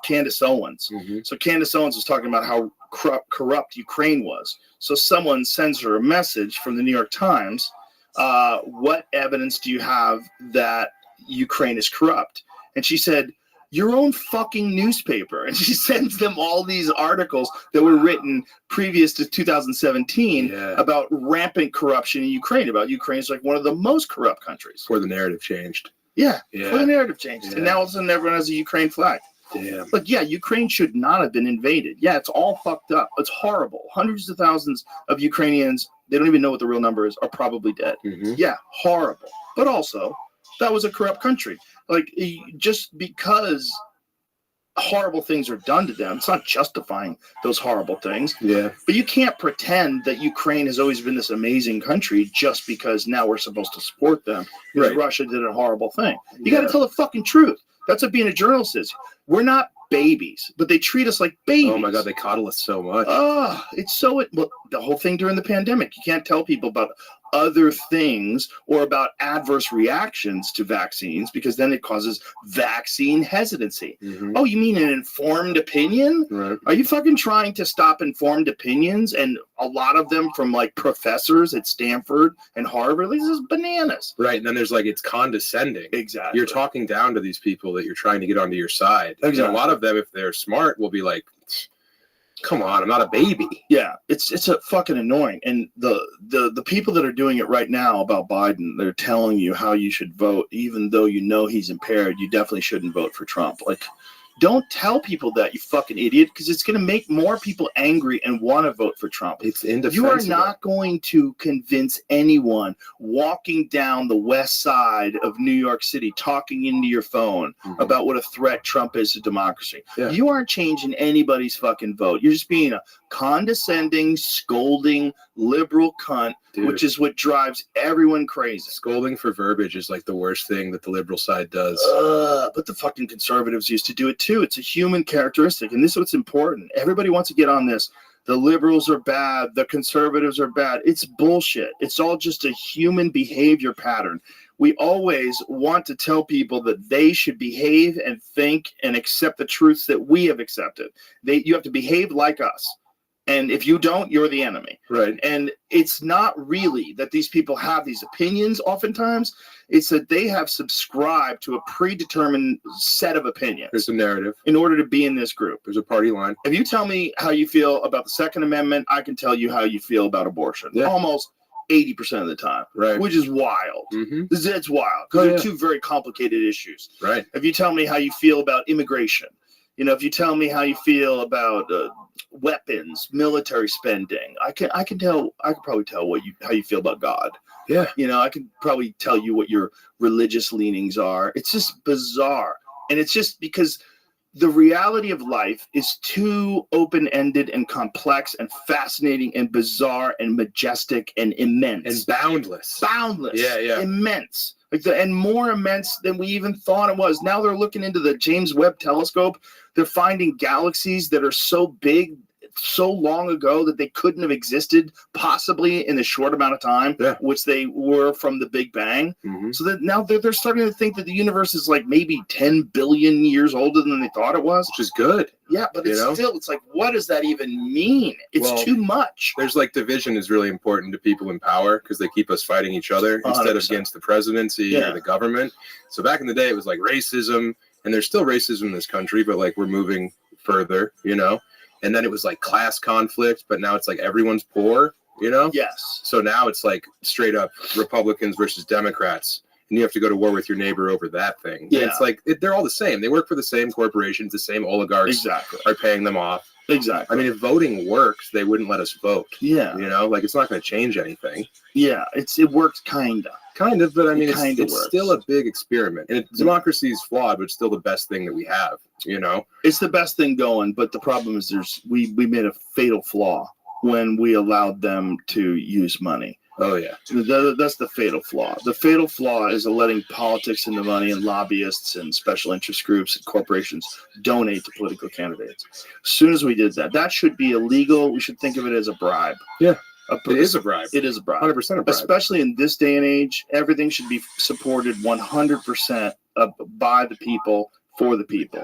Candace Owens. Mm-hmm. So Candace Owens was talking about how corrupt Ukraine was. So someone sends her a message from the New York Times. What evidence do you have that Ukraine is corrupt? And she said, your own fucking newspaper. And she sends them all these articles that were written previous to 2017 about rampant corruption in Ukraine, about Ukraine's like one of the most corrupt countries. Before the narrative changed. Yeah. Before the narrative changed. Yeah. And now all of a sudden everyone has a Ukraine flag. Damn. Like, Ukraine should not have been invaded. Yeah, it's all fucked up. It's horrible. Hundreds of thousands of Ukrainians, they don't even know what the real number is, are probably dead. Mm-hmm. Yeah, horrible. But also, that was a corrupt country. Like, just because horrible things are done to them, it's not justifying those horrible things. Yeah. But you can't pretend that Ukraine has always been this amazing country just because now we're supposed to support them. Right. Russia did a horrible thing. You got to tell the fucking truth. That's what being a journalist is. We're not babies, but they treat us like babies. Oh my God, they coddle us so much. Oh, it's so, well, the whole thing during the pandemic, you can't tell people about other things or about adverse reactions to vaccines because then it causes vaccine hesitancy. Mm-hmm. Oh, you mean an informed opinion? Right. Are you fucking trying to stop informed opinions? And a lot of them from like professors at Stanford and Harvard. This is bananas. Right. And then there's like, it's condescending. Exactly. You're talking down to these people that you're trying to get onto your side. Exactly. And a lot of them, if they're smart, will be like, come on, I'm not a baby. Yeah, it's a fucking annoying. And the people that are doing it right now about Biden, they're telling you how you should vote, even though you know he's impaired. You definitely shouldn't vote for Trump. Like, don't tell people that, you fucking idiot, because it's going to make more people angry and want to vote for Trump. It's indefensible. You are not going to convince anyone walking down the west side of New York City, talking into your phone about what a threat Trump is to democracy. Yeah. You aren't changing anybody's fucking vote. You're just being a condescending, scolding, liberal cunt, dude, which is what drives everyone crazy. Scolding for verbiage is like the worst thing that the liberal side does. But the fucking conservatives used to do it too. It's a human characteristic, and this is what's important. Everybody wants to get on this. The liberals are bad. The conservatives are bad. It's bullshit. It's all just a human behavior pattern. we always want to tell people that they should behave and think and accept the truths that we have accepted. You have to behave like us. And if you don't, you're the enemy. Right. And it's not really that these people have these opinions oftentimes. It's that they have subscribed to a predetermined set of opinions. There's a narrative. In order to be in this group. There's a party line. If you tell me how you feel about the Second Amendment, I can tell you how you feel about abortion. Yeah. Almost 80% of the time. Right. Which is wild. Mm-hmm. It's wild. Because they're two very complicated issues. Right. If you tell me how you feel about immigration, if you tell me how you feel about weapons, military spending, I could probably tell how you feel about God. Yeah. I could probably tell you what your religious leanings are. It's just bizarre. And it's just because the reality of life is too open-ended and complex and fascinating and bizarre and majestic and immense. And boundless. Yeah. Immense. And more immense than we even thought it was. Now they're looking into the James Webb Telescope. They're finding galaxies that are so big, so long ago that they couldn't have existed possibly in a short amount of time, which they were from the Big Bang. Mm-hmm. So that now they're starting to think that the universe is like maybe 10 billion years older than they thought it was. Which is good. Yeah, but it's like, what does that even mean? It's too much. There's division is really important to people in power because they keep us fighting each other 100%. Instead of against the presidency or the government. So back in the day, it was like racism, and there's still racism in this country, but we're moving further, And then it was class conflict, but now it's everyone's poor, Yes. So now it's straight up Republicans versus Democrats, and you have to go to war with your neighbor over that thing. Yeah. And it's they're all the same. They work for the same corporations, the same oligarchs are paying them off. Exactly. I mean, if voting works, they wouldn't let us vote. Yeah. It's not going to change anything. Yeah, it works kind of, but I mean, it's still a big experiment. And democracy is flawed, but it's still the best thing that we have, It's the best thing going, but the problem is we made a fatal flaw when we allowed them to use money. Oh, yeah. That's the fatal flaw. The fatal flaw is letting politics and the money and lobbyists and special interest groups and corporations donate to political candidates. As soon as we did that, that should be illegal. We should think of it as a bribe. Yeah. It is a bribe. It is a bribe. 100% a bribe. Especially in this day and age, everything should be supported 100% by the people, for the people.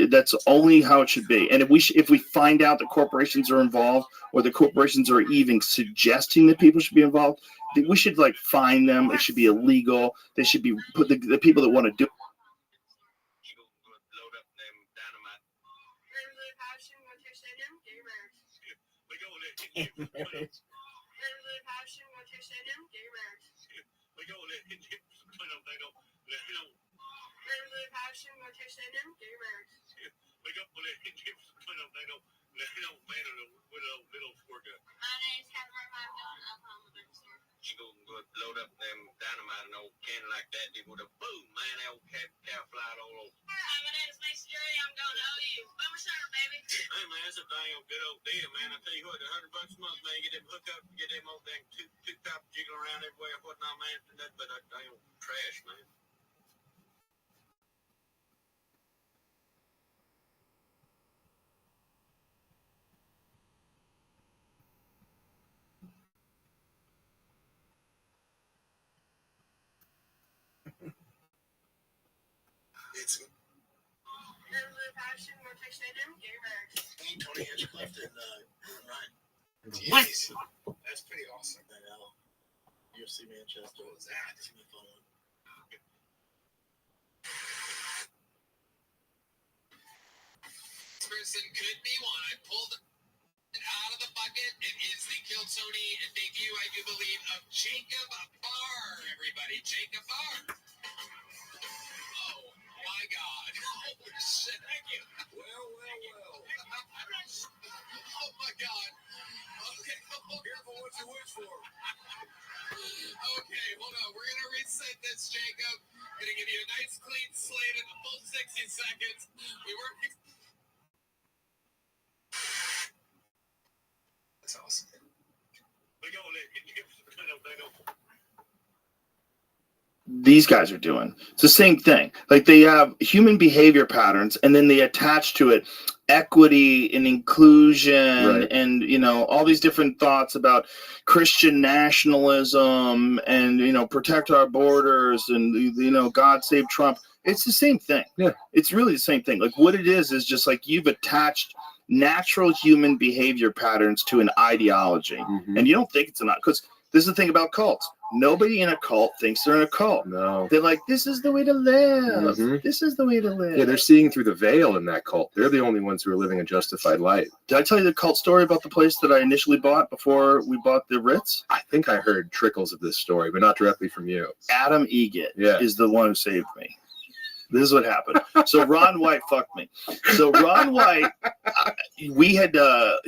That's only how it should be. And if we find out that corporations are involved, or the corporations are even suggesting that people should be involved, we should fine them. It should be illegal. They should be put the people that want to do. She go load up them dynamite and old cannon like that, they would have boom, man, that old cow flied all over. Hi, my name is Macy Jerry, I'm going to OU. Boomer Summer, baby. Hey, man, that's a dang good old deal, man. I tell you what, $100 a month, man, get them hook up, get them old dang two top jiggling around everywhere, whatnot, man, nothing but that dang old trash, man. It's Tony Hinchcliffe and Ryan. Jeez. That's pretty awesome. I know. UFC Manchester was that. It's my phone. This person could be one. I pulled it out of the bucket. It is the Kill Tony debut, I do believe, of Jacob Barr. Everybody, Jacob Barr. Oh my God. Oh shit. Thank you. Well. Oh my God. Okay. Careful what you wish for. Okay, hold on. We're gonna reset this, Jacob. Gonna give you a nice clean slate in the full 60 seconds. We were. That's awesome. These guys are doing. It's the same thing. They have human behavior patterns, and then they attach to it equity and inclusion Right. and, you know, all these different thoughts about Christian nationalism and, you know, protect our borders and, you know, God save Trump. It's the same thing. Yeah. It's really the same thing. Like what it is just like you've attached natural human behavior patterns to an ideology. Mhm. And you don't think it's not, because this is the thing about cults. Nobody in a cult thinks they're in a cult. No. They're like, this is the way to live. Mhm. This is the way to live. Yeah, they're seeing through the veil in that cult. They're the only ones who are living a justified life. Did I tell you the cult story about the place that I initially bought before we bought the Ritz? I think I heard trickles of this story, but not directly from you. Adam Egget Yeah. is the one who saved me. This is what happened. So Ron White fucked me. So Ron White, we had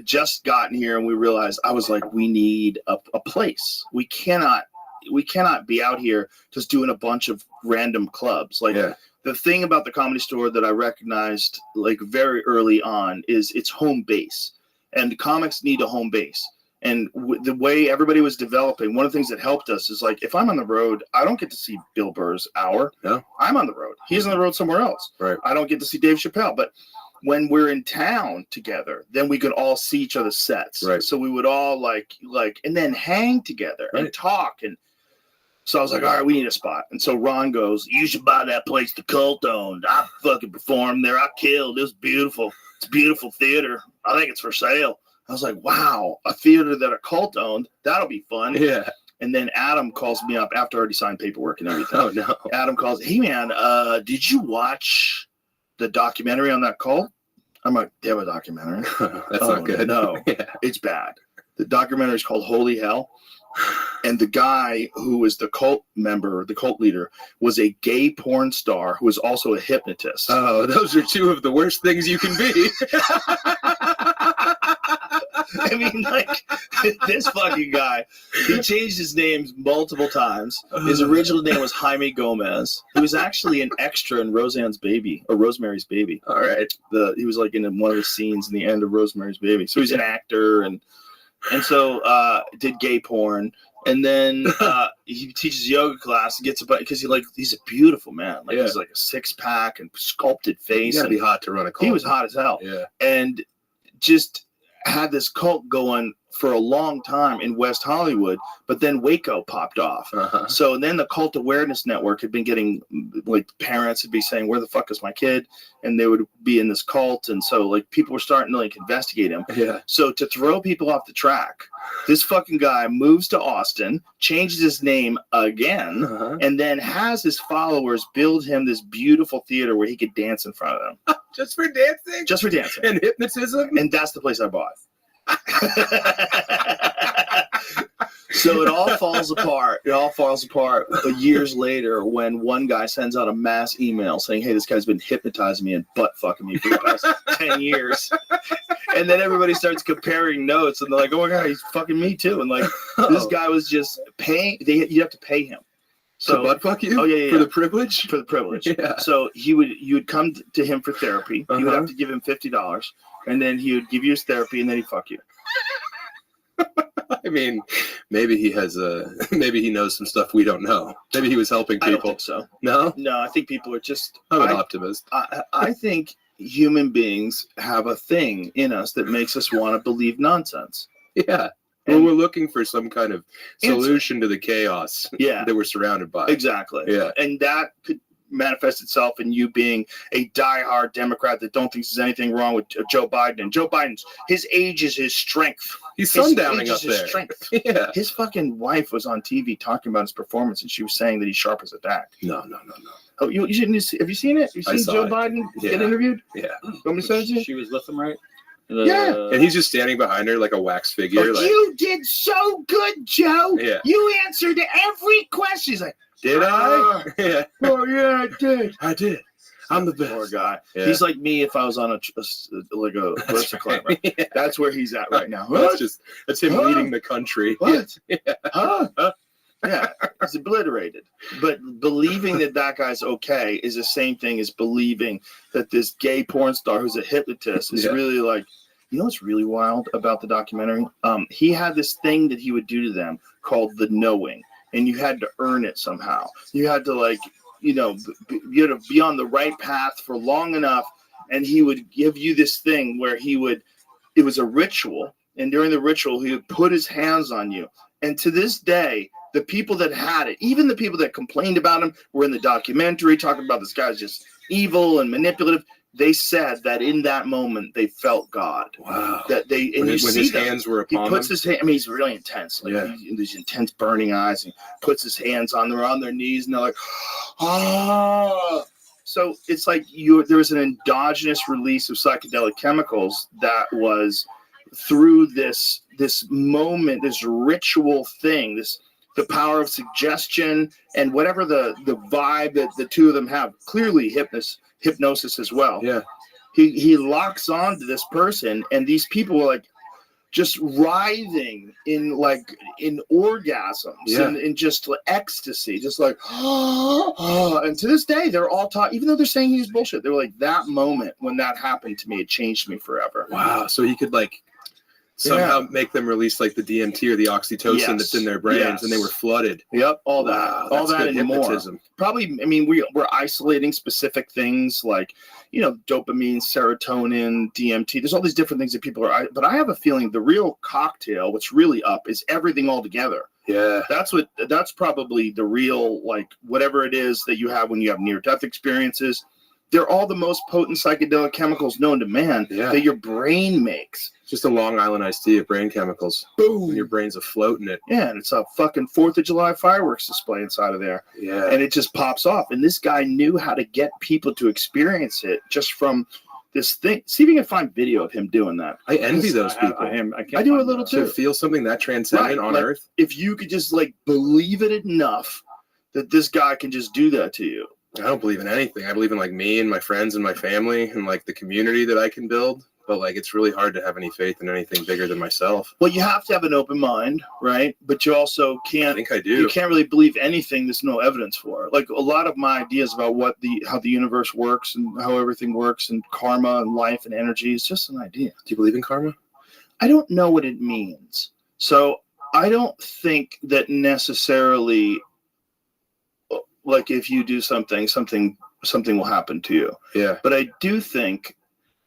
just gotten here and we realized, I was like, we need a place. We cannot be out here just doing a bunch of random clubs. Like Yeah. the thing about the Comedy Store that I recognized like very early on is its home base, and comics need a home base. And the way everybody was developing, one of the things that helped us is like, if I'm on the road, I don't get to see Bill Burr's hour. No. I'm on the road. He's on the road somewhere else. Right. I don't get to see Dave Chappelle. But when we're in town together, then we could all see each other's sets. Right. So we would all like, and then hang together and Right. talk. And so I was like, all right, we need a spot. And so Ron goes, you should buy that place the Cult owned. I fucking performed there. I killed. It was beautiful. It's a beautiful theater. I think it's for sale. I was like, wow, a theater that a cult owned, that'll be fun. Yeah. And then Adam calls me up after I already signed paperwork and everything. Oh, no. Adam calls, hey, man, did you watch the documentary on that cult? I'm like, they have a documentary? That's not good. No, Yeah. it's bad. The documentary is called Holy Hell. And the guy who was the cult member, the cult leader, was a gay porn star who was also a hypnotist. Oh, those are two of the worst things you can be. I mean, like, this fucking guy, he changed his names multiple times. His original name was Jaime Gomez. He was actually an extra in Rosemary's Baby. All right. He was like in one of the scenes in the end of Rosemary's Baby. So he's an actor and so did gay porn. And then he teaches yoga class and gets because he's a beautiful man. Like he's like a 6-pack and sculpted face. You gotta and be hot to run a cult. he was hot as hell. Yeah. And just had this cult going for a long time in West Hollywood, but then Waco popped off. Uh-huh. So then the Cult Awareness Network had been getting, like, parents would be saying, where the fuck is my kid? And they would be in this cult. And so, like, people were starting to, like, investigate him. Yeah. So to throw people off the track, this fucking guy moves to Austin, changes his name again, Uh-huh. and then has his followers build him this beautiful theater where he could dance in front of them. Just for dancing? Just for dancing. And hypnotism? And that's the place I bought. So it all falls apart. It all falls apart years later when one guy sends out a mass email saying, hey, this guy's been hypnotizing me and butt fucking me for the past 10 years. And then everybody starts comparing notes and they're like, oh my God, he's fucking me too. And like, this guy was just paying, you have to pay him. So butt fuck you? Oh yeah. For the privilege? For the privilege. Yeah. So you would come to him for therapy. You would have to give him $50, and then he would give you his therapy, and then he'd fuck you. I mean, maybe he knows some stuff we don't know. Maybe he was helping people. I don't think so. No? No, I think people are just. I'm an optimist. I think human beings have a thing in us that makes us want to believe nonsense. Yeah. Well, we're looking for some kind of solution to the chaos that we're surrounded by. Exactly. Yeah. And that could manifest itself in you being a diehard Democrat that don't think there's anything wrong with Joe Biden. And Joe Biden's, his age is his strength. He's His sundowning age up is his there. strength. Yeah. His fucking wife was on TV talking about his performance, and she was saying that he's sharp as a tack. No. Oh, you shouldn't have you seen it? You I seen saw Joe it. Biden get Yeah. interviewed? Yeah. You want me to send it to you? She was with him, right? Yeah. And he's just standing behind her like a wax figure. Oh, like, you did so good, Joe. Yeah. You answered every question. He's like, did I? Yeah. oh, yeah, I did. I did. I'm the best. Poor guy. Yeah. He's like me if I was on a versa climber. Yeah. That's where he's at right now. That's him leading the country. What? Yeah. Huh? Yeah, he's obliterated. But believing that guy's okay is the same thing as believing that this gay porn star who's a hypnotist is really like, you know what's really wild about the documentary? He had this thing that he would do to them called the knowing, and you had to earn it somehow. You had to you had to be on the right path for long enough, and he would give you this thing where it was a ritual, and during the ritual, he would put his hands on you. And to this day, the people that had it, even the people that complained about him, were in the documentary talking about this guy's just evil and manipulative. They said that in that moment they felt God. Wow. That when his hands were upon he puts them? his hand. I mean, he's really intense. Like these intense burning eyes. And puts his hands on them, on their knees, and they're like, ah. So it's like there was an endogenous release of psychedelic chemicals that was through this moment, this ritual thing, the power of suggestion and whatever the vibe that the two of them have. Clearly hypnosis as well. Yeah. He locks on to this person, and these people are like just writhing in orgasms and just ecstasy, just like and to this day they're all taught, even though they're saying he's bullshit, they were like, that moment when that happened to me, it changed me forever. Wow. So he could somehow make them release the DMT or the oxytocin that's in their brains, and they were flooded. Yep, all that, wow, all that and hypnotism. More. Probably, I mean, we're isolating specific things like, dopamine, serotonin, DMT. There's all these different things that people are. But I have a feeling the real cocktail, what's really up, is everything all together. Yeah, that's probably the real, whatever it is that you have when you have near-death experiences. They're all the most potent psychedelic chemicals known to man that your brain makes. It's just a Long Island iced tea of brain chemicals. Boom. And your brain's afloat in it. Yeah, and it's a fucking 4th of July fireworks display inside of there. Yeah. And it just pops off. And this guy knew how to get people to experience it just from this thing. See if you can find video of him doing that. I envy those people. I do a little too. To feel something that transcendent on Earth. If you could just believe it enough that this guy can just do that to you. I don't believe in anything. I believe in me and my friends and my family and the community that I can build. But it's really hard to have any faith in anything bigger than myself. Well, you have to have an open mind, right? But you also can't. I think I do. You can't really believe anything there's no evidence for. A lot of my ideas about how the universe works and how everything works and karma and life and energy is just an idea. Do you believe in karma? I don't know what it means. So I don't think that necessarily. If you do something will happen to you. Yeah. But I do think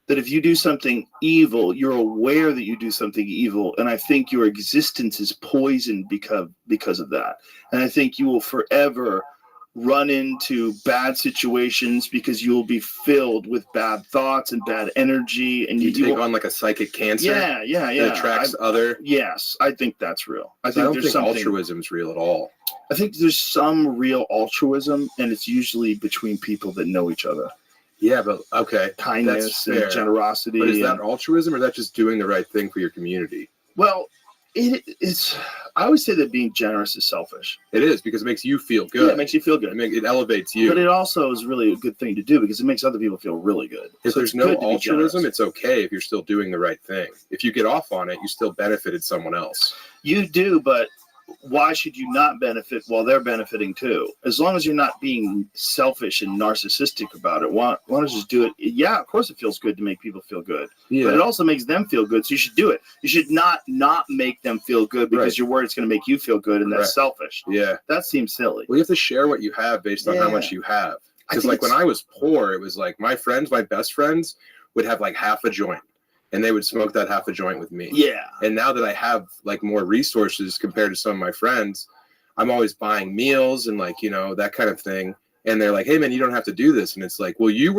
that if you do something evil, you're aware that you do something evil, and I think your existence is poisoned because of that. And I think you will forever run into bad situations because you will be filled with bad thoughts and bad energy, and you take on a psychic cancer. Yeah. That attracts other. Yes, I think that's real. I don't think altruism's real at all. I think there's some real altruism, and it's usually between people that know each other. Yeah, but okay, kindness and generosity. But is that altruism, or is that just doing the right thing for your community? Well, it's. I always say that being generous is selfish. It is, because it makes you feel good. Yeah, it makes you feel good. It elevates you. But it also is really a good thing to do because it makes other people feel really good. If there's no altruism, it's okay if you're still doing the right thing. If you get off on it, you still benefited someone else. You do, but why should you not benefit while they're benefiting too? As long as you're not being selfish and narcissistic about it, why don't you just do it? Yeah, of course it feels good to make people feel good, but it also makes them feel good, so you should do it. You should not make them feel good because you're worried it's going to make you feel good, and that's selfish. Yeah. That seems silly. Well, you have to share what you have based on how much you have. Because when I was poor, it was my best friends would have half a joint. And they would smoke that half a joint with me. Yeah. And now that I have more resources compared to some of my friends, I'm always buying meals and that kind of thing. And they're like, hey man, you don't have to do this. And it's well, you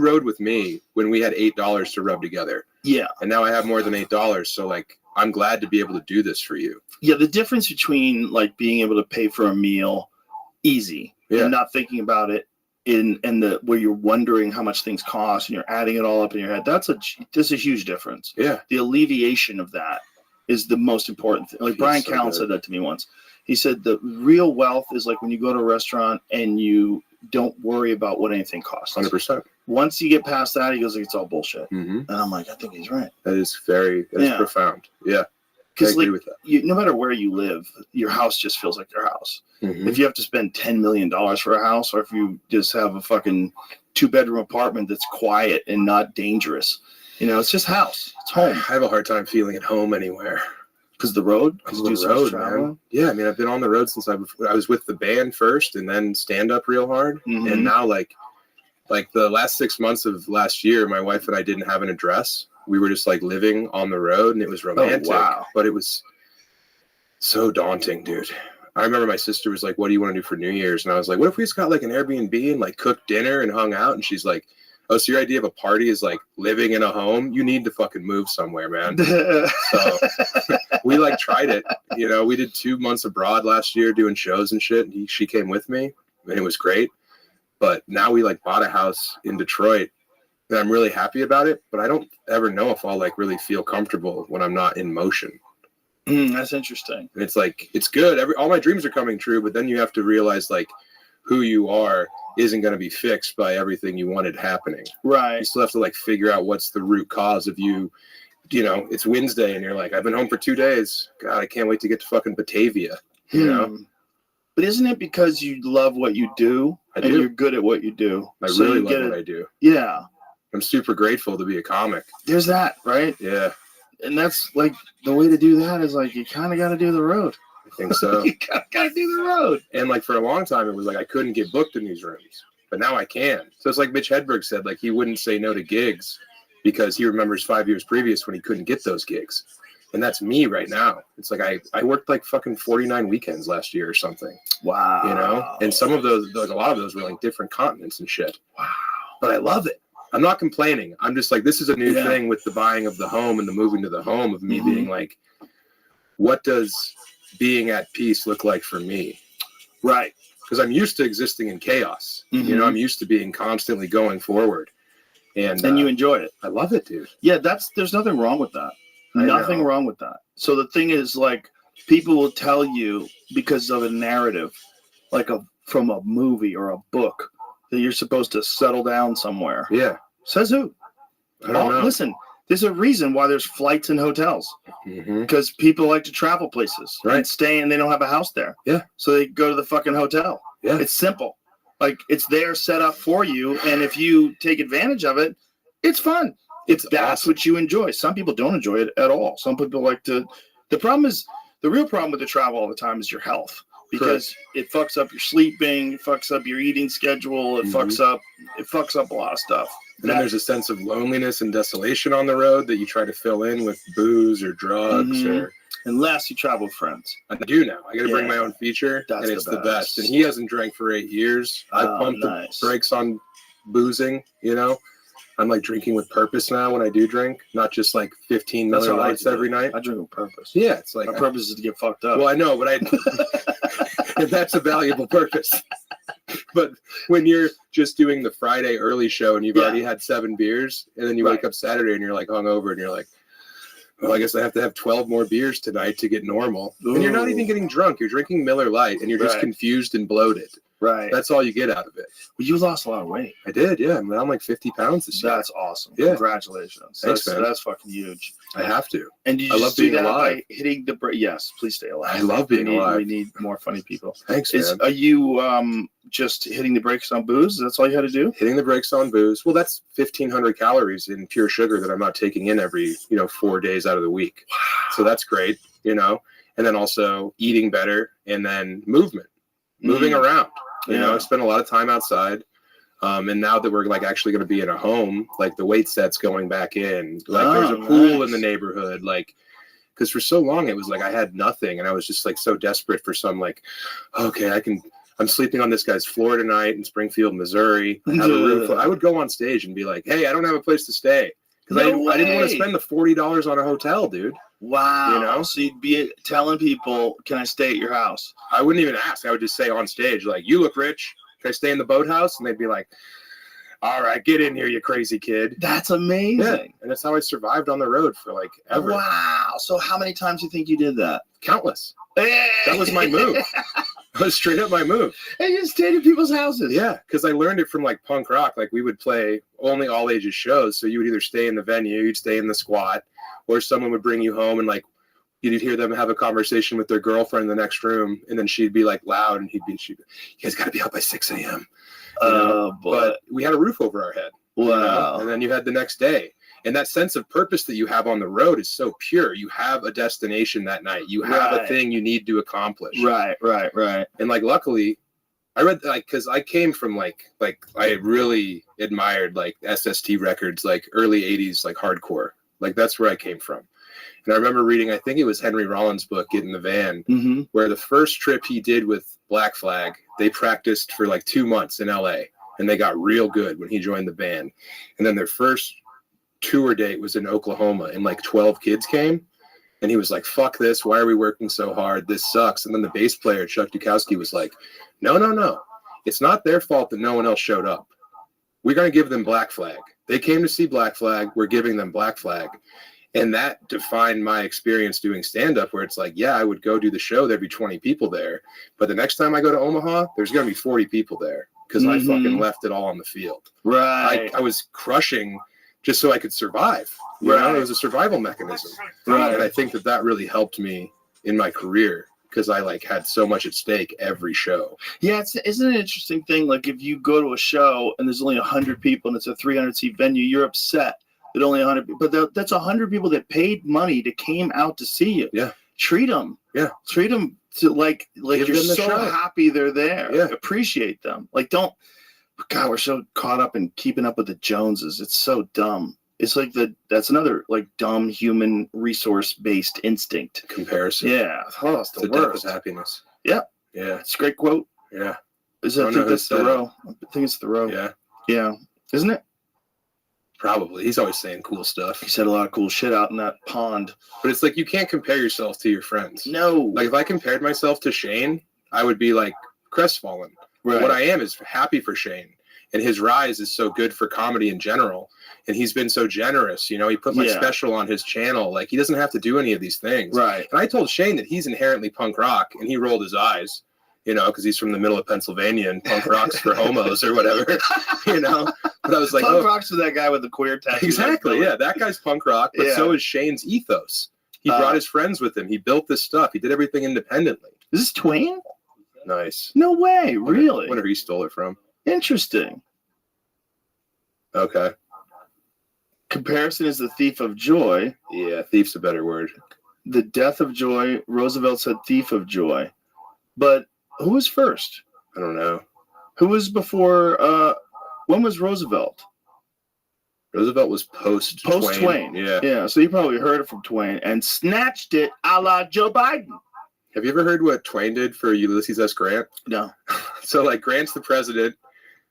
rode with me when we had $8 to rub together. Yeah. And now I have more than $8. So I'm glad to be able to do this for you. Yeah. The difference between being able to pay for a meal easy and not thinking about it where you're wondering how much things cost and you're adding it all up in your head, there's a huge difference. Yeah. The alleviation of that is the most important thing. Brian Callen said that to me once. He said the real wealth is when you go to a restaurant and you don't worry about what anything costs. 100%. Once you get past that, he goes it's all bullshit. Mm-hmm. And I'm I think he's right. That is profound. Yeah. Because no matter where you live, your house just feels like your house. Mm-hmm. If you have to spend $10 million for a house, or if you just have a fucking 2-bedroom apartment that's quiet and not dangerous, it's just house. It's home. I have a hard time feeling at home anywhere. Because the road? Because the road, man. Yeah, I've been on the road since I was with the band first, and then stand up real hard, and now Like the last 6 months of last year, my wife and I didn't have an address. We were just like living on the road, and it was romantic. Oh, wow. But it was so daunting, dude. I remember my sister was like, "What do you want to do for New Year's?" And I was like, "What if we just got like an Airbnb and like cooked dinner and hung out?" And she's like, "Oh, so your idea of a party is like living in a home? You need to fucking move somewhere, man." So we like tried it. You know, we did 2 months abroad last year doing shows and shit. And she came with me, and it was great. But now we like bought a house in Detroit, and I'm really happy about it. But I don't ever know if I'll like really feel comfortable when I'm not in motion. That's interesting. And it's like, it's good. All my dreams are coming true, but then you have to realize like who you are isn't going to be fixed by everything you wanted happening. Right. You still have to like figure out what's the root cause of you. You know, it's Wednesday and you're like, I've been home for 2 days. God, I can't wait to get to fucking Batavia. You know? But isn't it because you love what you do and you're good at what you do? I really love what I do. Yeah. I'm super grateful to be a comic. There's that, right? Yeah. And that's like the way to do that is like you kind of got to do the road. I think so. You got to do the road. And like for a long time, it was like I couldn't get booked in these rooms, but now I can. So it's like Mitch Hedberg said, like he wouldn't say no to gigs because he remembers 5 years previous when he couldn't get those gigs. And that's me right now. It's like I worked like fucking 49 weekends last year or something. Wow. You know, and some of those, a lot of those were like different continents and shit. Wow. But I love it. I'm not complaining. I'm just like, this is a new thing with the buying of the home and the moving to the home of me being like, what does being at peace look like for me? Right. Because I'm used to existing in chaos. You know, I'm used to being constantly going forward. And you enjoy it. I love it, dude. Yeah, there's nothing wrong with that. Nothing wrong with that. So the thing is, like, people will tell you because of a narrative, like from a movie or a book, that you're supposed to settle down somewhere. Yeah. Says who? I don't know. Listen, there's a reason why there's flights and hotels. Because people like to travel places and stay, and they don't have a house there. Yeah. So they go to the fucking hotel. Yeah. It's simple. Like, it's there set up for you, and if you take advantage of it, it's fun. If that's what you enjoy. Some people don't enjoy it at all. Some people like to. The real problem with the travel all the time is your health. Because it fucks up your sleeping, it fucks up your eating schedule, it fucks up a lot of stuff. And then there's a sense of loneliness and desolation on the road that you try to fill in with booze or drugs or unless you travel with friends. I do now. I got to bring my own feature, and it's the best. And he hasn't drank for 8 years. I pumped the brakes on boozing, you know. I'm like drinking with purpose now when I do drink, not just like 15 Miller Lights every night. I drink with purpose. Yeah, it's like my purpose is to get fucked up. Well, I know, but and that's a valuable purpose. But when you're just doing the Friday early show and you've already had 7 beers, and then you wake up Saturday and you're like hungover, and you're like, well, I guess I have to have 12 more beers tonight to get normal. Ooh. And you're not even getting drunk. You're drinking Miller Lite, and you're just confused and bloated. Right. That's all you get out of it. Well, you lost a lot of weight. I did, yeah. I'm like 50 pounds this year. That's awesome. Yeah. Congratulations. Thanks, man. That's fucking huge. I have to. And you just do that by hitting the brake? Yes, please stay alive. I love being alive. We need more funny people. Thanks, man. Are you just hitting the brakes on booze? That's all you had to do? Hitting the brakes on booze. Well, that's 1,500 calories in pure sugar that I'm not taking in every, 4 days out of the week. Wow. So that's great, And then also eating better, and then moving around. I spend a lot of time outside. And now that we're like actually going to be in a home, like the weight set's going back in, like there's a pool in the neighborhood, like, because for so long it was like I had nothing, and I was just like so desperate for some like, okay, I'm sleeping on this guy's floor tonight in Springfield, Missouri. I have a room. I would go on stage and be like, hey, I don't have a place to stay, because I didn't want to spend the $40 on a hotel, dude. Wow. So you'd be telling people, can I stay at your house? I wouldn't even ask. I would just say on stage, like, you look rich. Can I stay in the boathouse? And they'd be like, all right, get in here, you crazy kid. That's amazing. Yeah. And that's how I survived on the road for like ever. Wow. So how many times do you think you did that? Countless. Hey! That was my move. That was straight up my move. And you stayed in people's houses. Yeah, because I learned it from like punk rock. Like we would play only all ages shows. So you would either stay in the venue, you'd stay in the squat, or someone would bring you home and like you'd hear them have a conversation with their girlfriend in the next room, and then she'd be like loud, and she'd be, you guys got to be up by 6 a.m. But we had a roof over our head. Wow. And then you had the next day. And that sense of purpose that you have on the road is so pure. You have a destination that night. You have a thing you need to accomplish. Right. And like, luckily, I read like because I came from like I really admired like SST records, like early '80s, like hardcore. Like that's where I came from. And I remember reading, I think it was Henry Rollins' book, Get in the Van, where the first trip he did with Black Flag, they practiced for like 2 months in LA, and they got real good when he joined the band. And then their first tour date was in Oklahoma, and like 12 kids came, and he was like, fuck this, why are we working so hard? This sucks. And then the bass player, Chuck Dukowski, was like, no. It's not their fault that no one else showed up. We're going to give them Black Flag. They came to see Black Flag. We're giving them Black Flag. And that defined my experience doing stand-up, where it's like, yeah, I would go do the show. There'd be 20 people there. But the next time I go to Omaha, there's going to be 40 people there because I fucking left it all on the field. Right. I was crushing just so I could survive. You know? It was a survival mechanism. Right. And I think that really helped me in my career because I like had so much at stake every show. Yeah, isn't it an interesting thing? Like if you go to a show and there's only 100 people and it's a 300-seat venue, you're upset. That only 100 people, but that's 100 people that paid money to came out to see you. Yeah, treat them. Yeah, treat them to like Give you're them the so show. happy they're there. Yeah, appreciate them. Like don't. God, we're so caught up in keeping up with the Joneses. It's so dumb. It's like that's another like dumb human resource based instinct. Comparison. Yeah, it's the death of worst. happiness. Yeah, yeah, it's a great quote. Yeah, I think that's Thoreau. I think it's Thoreau. Yeah, yeah, isn't it? Probably. He's always saying cool stuff. He said a lot of cool shit out in that pond. But it's like you can't compare yourself to your friends. No. Like if I compared myself to Shane, I would be like crestfallen. Right. What I am is happy for Shane. And his rise is so good for comedy in general. And he's been so generous. You know, he put my special on his channel. Like he doesn't have to do any of these things. Right. And I told Shane that he's inherently punk rock, and he rolled his eyes. You know, because he's from the middle of Pennsylvania and punk rocks for homos or whatever, you know. But I was like, punk rocks for that guy with the queer tattoo. Exactly, yeah. That guy's punk rock, but so is Shane's ethos. He brought his friends with him. He built this stuff. He did everything independently. Is this Twain? Nice. No way, really? Wonder who he stole it from. Interesting. Okay. Comparison is the thief of joy. Yeah, thief's a better word. The death of joy. Roosevelt said thief of joy. But who was first? I don't know. Who was before? When was Roosevelt? Roosevelt was post Twain. Yeah. So you probably heard it from Twain and snatched it, a la Joe Biden. Have you ever heard what Twain did for Ulysses S. Grant? No. So like Grant's the president,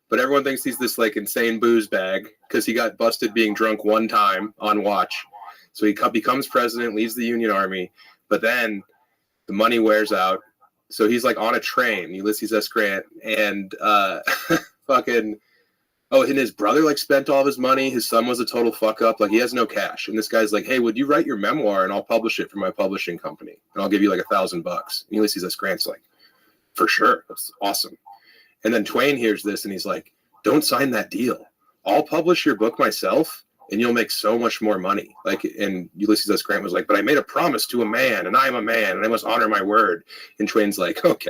but everyone thinks he's this like insane booze bag because he got busted being drunk one time on watch. So he becomes president, leaves the Union Army, but then the money wears out. So he's like on a train, Ulysses S. Grant, and and his brother like spent all of his money. His son was a total fuck up. Like he has no cash. And this guy's like, hey, would you write your memoir and I'll publish it for my publishing company and I'll give you like $1,000. And Ulysses S. Grant's like, for sure, that's awesome. And then Twain hears this and he's like, don't sign that deal. I'll publish your book myself and you'll make so much more money. Like, and Ulysses S. Grant was like, but I made a promise to a man and I'm a man and I must honor my word. And Twain's like, okay,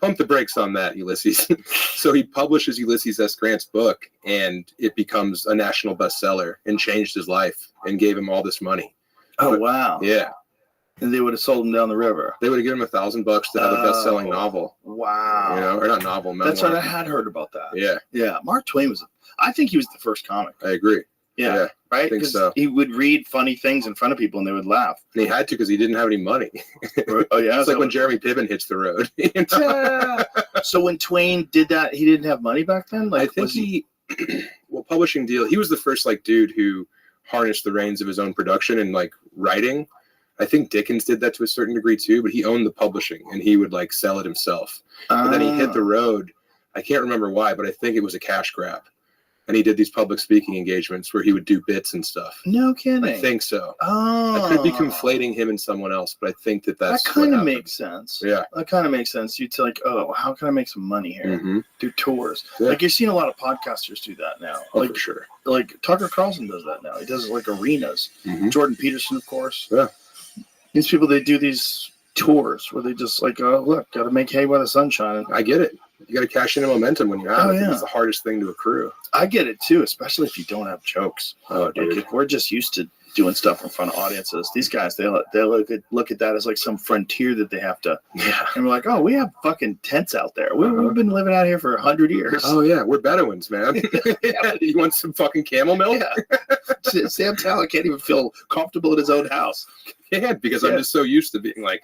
pump the brakes on that, Ulysses. So he publishes Ulysses S. Grant's book and it becomes a national bestseller and changed his life and gave him all this money. Oh, wow. Yeah. And they would have sold him down the river. They would have given him $1,000 to have a best-selling novel. Wow. You know, or not novel, memoir. That's right. I had heard about that. Yeah. Yeah. Mark Twain I think he was the first comic. I agree. Yeah. Right? I think so. He would read funny things in front of people and they would laugh. And he had to because he didn't have any money. Oh, yeah. It's like when Jeremy Piven hits the road. You know? So when Twain did that, he didn't have money back then? Like, I think publishing deal, he was the first like dude who harnessed the reins of his own production and like writing. I think Dickens did that to a certain degree too, but he owned the publishing and he would like sell it himself. But then he hit the road. I can't remember why, but I think it was a cash grab. And he did these public speaking engagements where he would do bits and stuff. No kidding. I think so. Oh. I could be conflating him and someone else, but I think that's that kind of makes sense. Yeah. That kind of makes sense. You'd say like, oh, how can I make some money here? Mm-hmm. Do tours. Yeah. Like you're seeing a lot of podcasters do that now. Oh, like, for sure. Like Tucker Carlson does that now. He does like arenas. Mm-hmm. Jordan Peterson, of course. Yeah. These people, they do these tours where they just like, oh, look, got to make hay while the sun's shining. I get it. You got to cash in a momentum when you have it. Yeah. It's the hardest thing to accrue. I get it too, especially if you don't have jokes. Oh, dude. Like if we're just used to doing stuff in front of audiences. These guys, they look at that as like some frontier that they have to. Yeah. And we're like, oh, we have fucking tents out there. We've been living out here for 100 years. Oh yeah, we're Bedouins, man. You want some fucking camel milk? Yeah. Sam Talent can't even feel comfortable in his own house. Yeah, because I'm just so used to being like,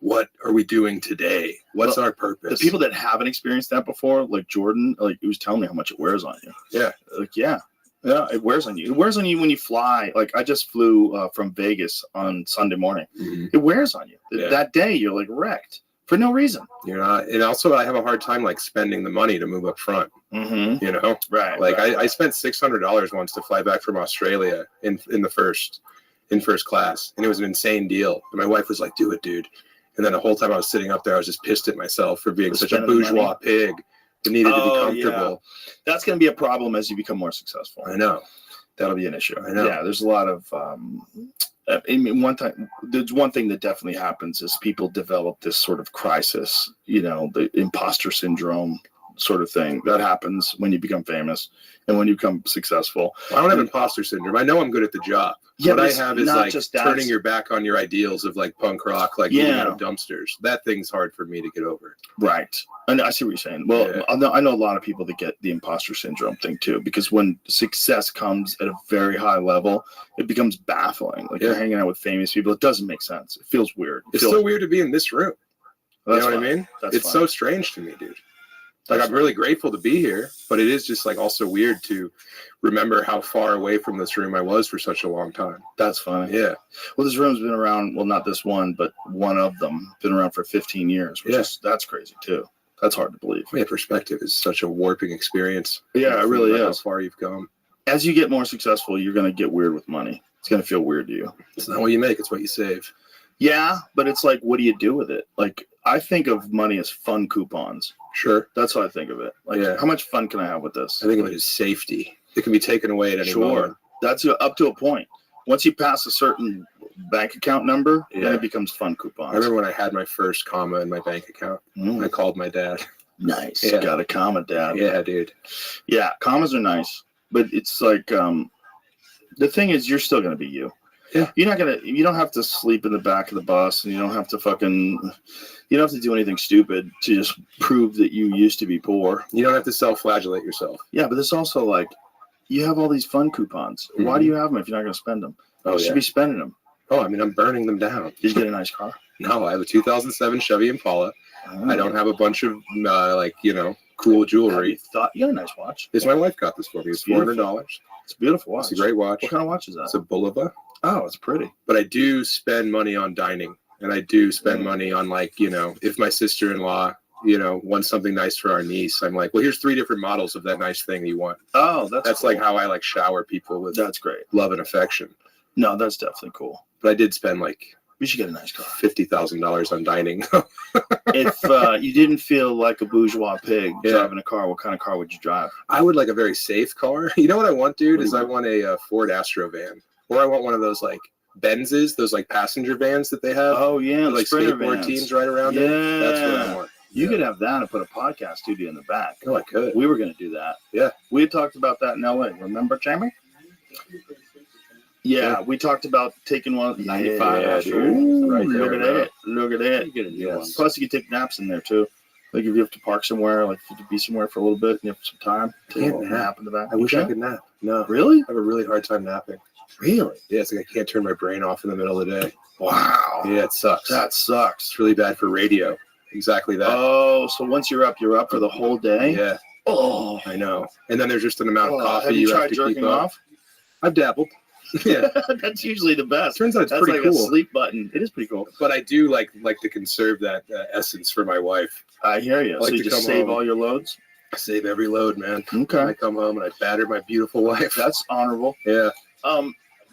what are we doing today? What's our purpose? The people that haven't experienced that before, like Jordan, like he was telling me how much it wears on you. Yeah. Like, yeah, it wears on you. It wears on you when you fly. Like I just flew from Vegas on Sunday morning. Mm-hmm. It wears on you. Yeah. That day, you're like wrecked for no reason. You're not. And also, I have a hard time like spending the money to move up front. Mm-hmm. You know? Right. Like right. I spent $600 once to fly back from Australia in first class. And it was an insane deal. And my wife was like, do it, dude. And then the whole time I was sitting up there, I was just pissed at myself for being such a bourgeois pig that needed to be comfortable. Yeah. That's going to be a problem as you become more successful. I know. That'll be an issue. I know. Yeah, there's a lot of I mean, there's one thing that definitely happens is people develop this sort of crisis, you know, the imposter syndrome sort of thing. That happens when you become famous and when you become successful. Well, I don't have imposter syndrome. I know I'm good at the job. Yeah, what I have is like just turning your back on your ideals of like punk rock, like moving out of dumpsters. That thing's hard for me to get over. Right. And I see what you're saying. Well, yeah. I know a lot of people that get the imposter syndrome thing too, because when success comes at a very high level, it becomes baffling. Like you're hanging out with famous people. It doesn't make sense. It feels weird. It's so weird to be in this room. You know what I mean? It's so strange to me, dude. Like, I'm really grateful to be here, but it is just like also weird to remember how far away from this room I was for such a long time. That's funny. Yeah. Well, this room's been around, well, not this one, but one of them been around for 15 years, which is, that's crazy too. That's hard to believe. Yeah, perspective is such a warping experience. Yeah, it really is. How far you've come. As you get more successful, you're going to get weird with money. It's going to feel weird to you. It's not what you make, it's what you save. Yeah, but it's like, what do you do with it? Like, I think of money as fun coupons. Sure. That's how I think of it. Like, how much fun can I have with this? I think of it as safety. It can be taken away at any moment. That's up to a point. Once you pass a certain bank account number, then it becomes fun coupons. I remember when I had my first comma in my bank account. I called my dad. Nice. Yeah. Got a comma, dad. Yeah, dude. Yeah, commas are nice. But it's like, the thing is, you're still going to be you. Yeah. You don't have to sleep in the back of the bus, and you don't have to do anything stupid to just prove that you used to be poor. You don't have to self-flagellate yourself. Yeah, but there's also like, you have all these fun coupons. Mm-hmm. Why do you have them if you're not going to spend them? You should be spending them. Oh, I mean, I'm burning them down. Did you get a nice car? No, I have a 2007 Chevy Impala. Oh. I don't have a bunch of cool jewelry. You got a nice watch. My wife got this for me. It's $400. It's a beautiful watch. It's a great watch. What kind of watch is that? It's a Bulova. Oh, it's pretty. But I do spend money on dining, and I do spend money on if my sister-in-law, wants something nice for our niece, I'm like, well, here's 3 different models of that nice thing you want. Oh, that's cool. Like how I shower people with. That's great. Love and affection. No, that's definitely cool. But I did spend we should get a nice car. $50,000 on dining. If you didn't feel like a bourgeois pig driving a car, what kind of car would you drive? I would like a very safe car. You know what I want, dude? I want a Ford Astro van. Or I want one of those Benzes, those passenger vans that they have. Oh yeah, skateboard teams right around it. That's what I want. You could have that and put a podcast studio in the back. Oh, I could. We were going to do that. Yeah. We had talked about that in LA. Remember, Jamie? Yeah, we talked about taking one 95. Yeah, Ooh, right look there, at that. Look at that. You get a new one. Plus, you can take naps in there too. Like if you have to park somewhere, like if you have to be somewhere for a little bit and you have some time, take a little nap in the back. I wish I could nap. No. Really? I have a really hard time napping. Really? Yeah, it's like I can't turn my brain off in the middle of the day. Wow. Yeah, it sucks. That sucks. It's really bad for radio. Exactly that. Oh, so once you're up for the whole day? Yeah. Oh, I know. And then there's just an amount of coffee have you tried have to jerking keep up. off? I've dabbled. Yeah. That's usually the best. Turns out it's That's pretty like cool. a sleep button. It is pretty cool. But I do like to conserve that essence for my wife. I hear you. So you just save all your loads? I save every load, man. Okay. I come home and I batter my beautiful wife. That's honorable. Yeah.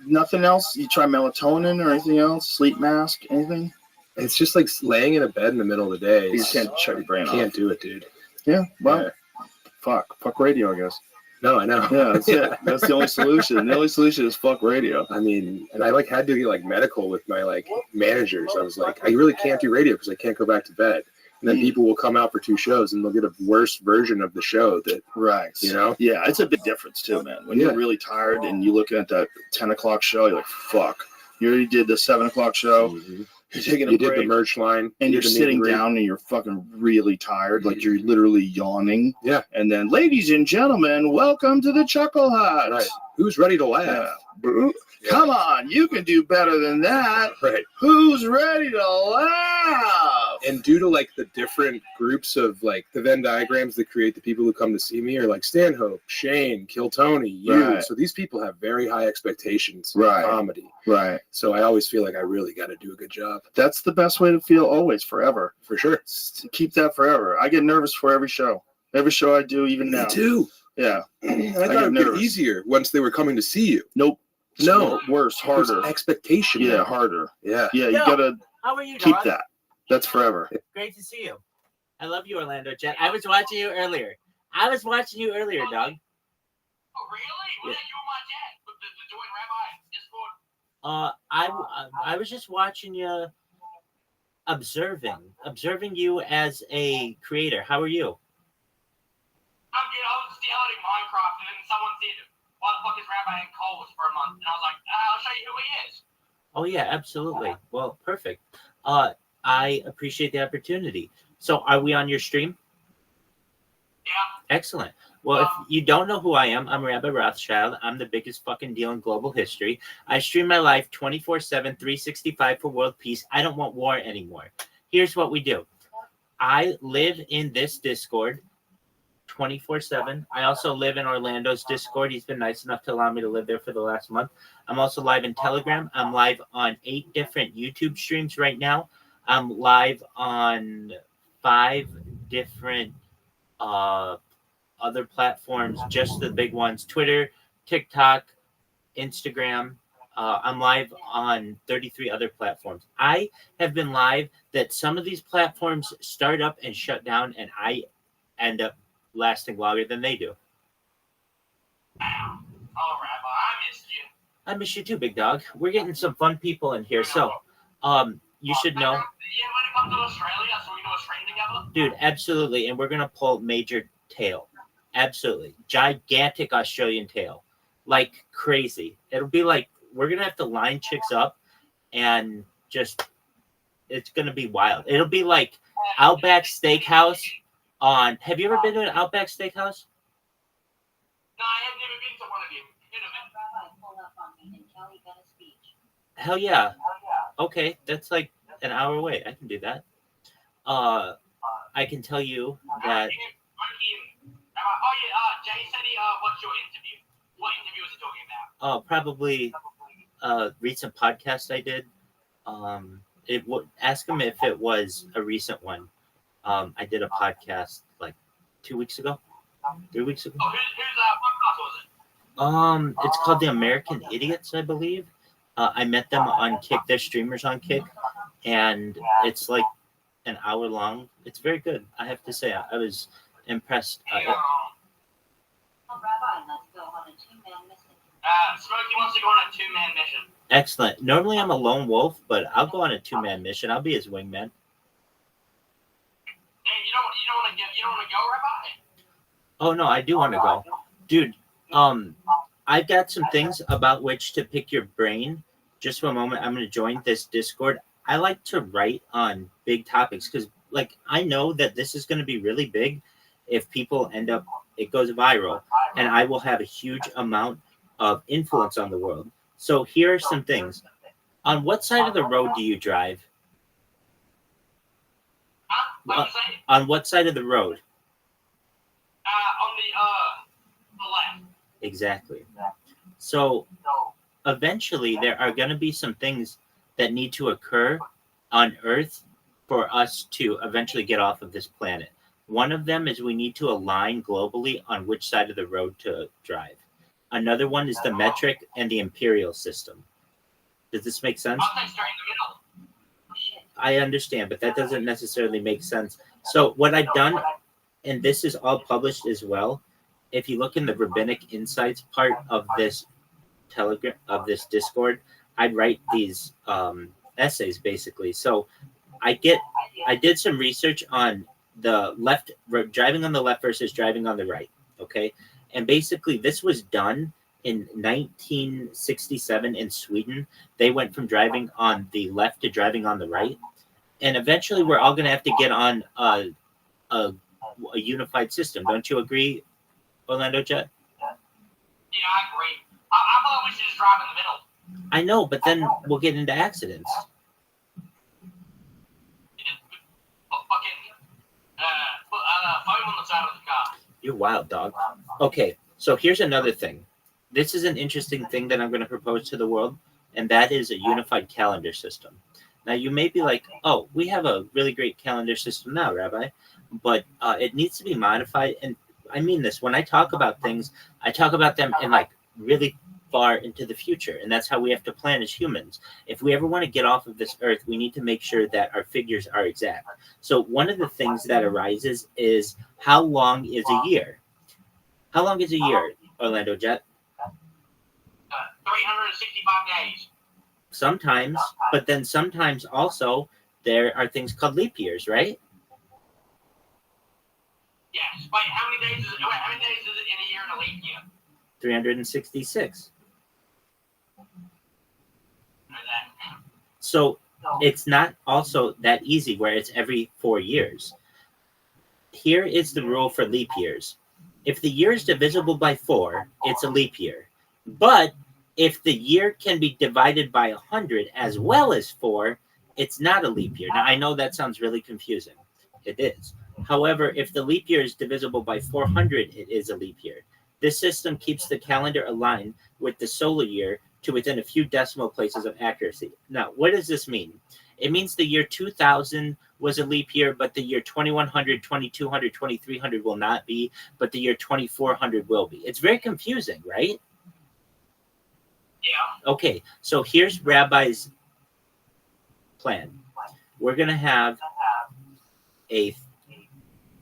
Nothing else? You try melatonin or anything else? Sleep mask? Anything? It's just like laying in a bed in the middle of the day. You can't shut your brain off. Can't do it, dude. Yeah. Well, fuck radio, I guess. No, I know. Yeah, that's it. That's the only solution. The only solution is fuck radio. I mean, and I had to get medical with my managers. I was like, I really can't do radio because I can't go back to bed. And then people will come out for 2 shows and they'll get a worse version of the show that, Right. you know? Yeah, it's a big difference too, man. When you're really tired and you look at that 10 o'clock show, you're like, fuck. You already did the 7 o'clock show. Mm-hmm. You're taking a You break. did the merch line. And you're did the sitting meet and down and you're fucking really tired. Like you're literally yawning. Yeah. And then, ladies and gentlemen, welcome to the Chuckle Hut. Right. Who's ready to laugh? Yeah. Come on, you can do better than that. Right. Who's ready to laugh? And due to like the different groups of like the Venn diagrams that create the people who come to see me are like Stanhope, Shane, Kill Tony, you. Right. So these people have very high expectations Right. for comedy. Right. So I always feel like I really got to do a good job. That's the best way to feel always, forever. For sure. Keep that forever. I get nervous for every show. Every show I do, even now. Me too. Yeah. I thought it would get easier once they were coming to see you. Nope. No. Worse, harder. There's expectation. Yeah, there. harder. Yeah. Yeah, you Yo, gotta How are you, keep dog? that. That's forever. Great to see you. I love you, Orlando Jet. I was watching you earlier. dog. Oh, really? Well, Yeah. yeah, you were my dad with the joint rabbi Discord. I was just watching you, observing you as a creator. How are you? I'm good. I was just downloading Minecraft, and then someone said, "Why the fuck is Rabbi in Coles for a month?" And I was like, "I'll show you who he is." Oh yeah, absolutely. Well, perfect. I appreciate the opportunity. So, are we on your stream? Yeah. Excellent. Well, if you don't know who I am, I'm Rabbi Rothschild. I'm the biggest fucking deal in global history. I stream my life 24/7, 365 for world peace. I don't want war anymore. Here's what we do. I live in this Discord 24/7. I also live in Orlando's Discord. He's been nice enough to allow me to live there for the last month. I'm also live in Telegram. I'm live on 8 different YouTube streams right now. I'm live on 5 different other platforms, just the big ones: Twitter, TikTok, Instagram. I'm live on 33 other platforms. I have been live that some of these platforms start up and shut down, and I end up lasting longer than they do. Oh, Rabbi, I missed you. I miss you too, big dog. We're getting some fun people in here, so you should know. Yeah, when it comes to Australia, so we do a stream together. Dude, absolutely. And we're going to pull major tail. Absolutely. Gigantic Australian tail. Like crazy. It'll be like, we're going to have to line chicks up and just, it's going to be wild. It'll be like Outback Steakhouse on, have you ever been to an Outback Steakhouse? No, I have never been to one of you. Hell yeah. Okay, that's like an hour away. I can do that. I can tell you that. Jay said what's your interview? What interview was he talking about? Probably a recent podcast I did. It would ask him if it was a recent one. I did a podcast like 2 weeks ago, 3 weeks ago. Oh, whose podcast was it? It's called The American Idiots, I believe. I met them on Kick. They're streamers on Kick, and it's like an hour long. It's very good. I have to say, I was impressed. Smokey wants to go on a 2-man mission. Excellent. Normally I'm a lone wolf, but I'll go on a 2-man mission. I'll be his wingman. Hey, you don't want to go, Rabbi? Oh no, I do want to go, dude. I've got some things about which to pick your brain. Just for a moment, I'm going to join this Discord. I like to write on big topics because, like, I know that this is going to be really big if people end up, it goes viral, and I will have a huge amount of influence on the world. So here are some things. On what side of the road do you drive? On what side of the road? On the left. Exactly. So eventually there are going to be some things that need to occur on Earth for us to eventually get off of this planet. One of them is we need to align globally on which side of the road to drive. Another one is the metric and the imperial system. Does this make sense? I understand, but that doesn't necessarily make sense. So what I've done, and this is all published as well, if you look in the rabbinic insights part of this Telegram, of this Discord, I write these essays basically. So I get I did some research on the left, driving on the left versus driving on the right. Okay, and basically this was done in 1967 in Sweden. They went from driving on the left to driving on the right, and eventually we're all going to have to get on a unified system. Don't you agree, Orlando Jet? Yeah, I agree. I thought we should just drive in the middle. I know, but then we'll get into accidents. Phone on the side of the car. You're wild, dog. Okay, so here's another thing. This is an interesting thing that I'm going to propose to the world, and that is a unified calendar system. Now, you may be like, oh, we have a really great calendar system now, Rabbi, but it needs to be modified. And I mean this. When I talk about things, I talk about them in like really far into the future, and that's how we have to plan as humans. If we ever want to get off of this earth, we need to make sure that our figures are exact. So one of the things that arises is, how long is a year? How long is a year, Orlando Jet? 365 days. Sometimes, but then sometimes also there are things called leap years, right? Yes. Wait, how many days is it in a year in a leap year? 366. So it's not also that easy where it's every 4 years. Here is the rule for leap years. If the year is divisible by 4, it's a leap year. But if the year can be divided by 100 as well as 4, it's not a leap year. Now, I know that sounds really confusing. It is. However, if the leap year is divisible by 400, it is a leap year. This system keeps the calendar aligned with the solar year to within a few decimal places of accuracy. Now, what does this mean? It means the year 2000 was a leap year, but the year 2100, 2200, 2300 will not be, but the year 2400 will be. It's very confusing, right? Yeah. Okay, so here's Rabbi's plan. We're going to have a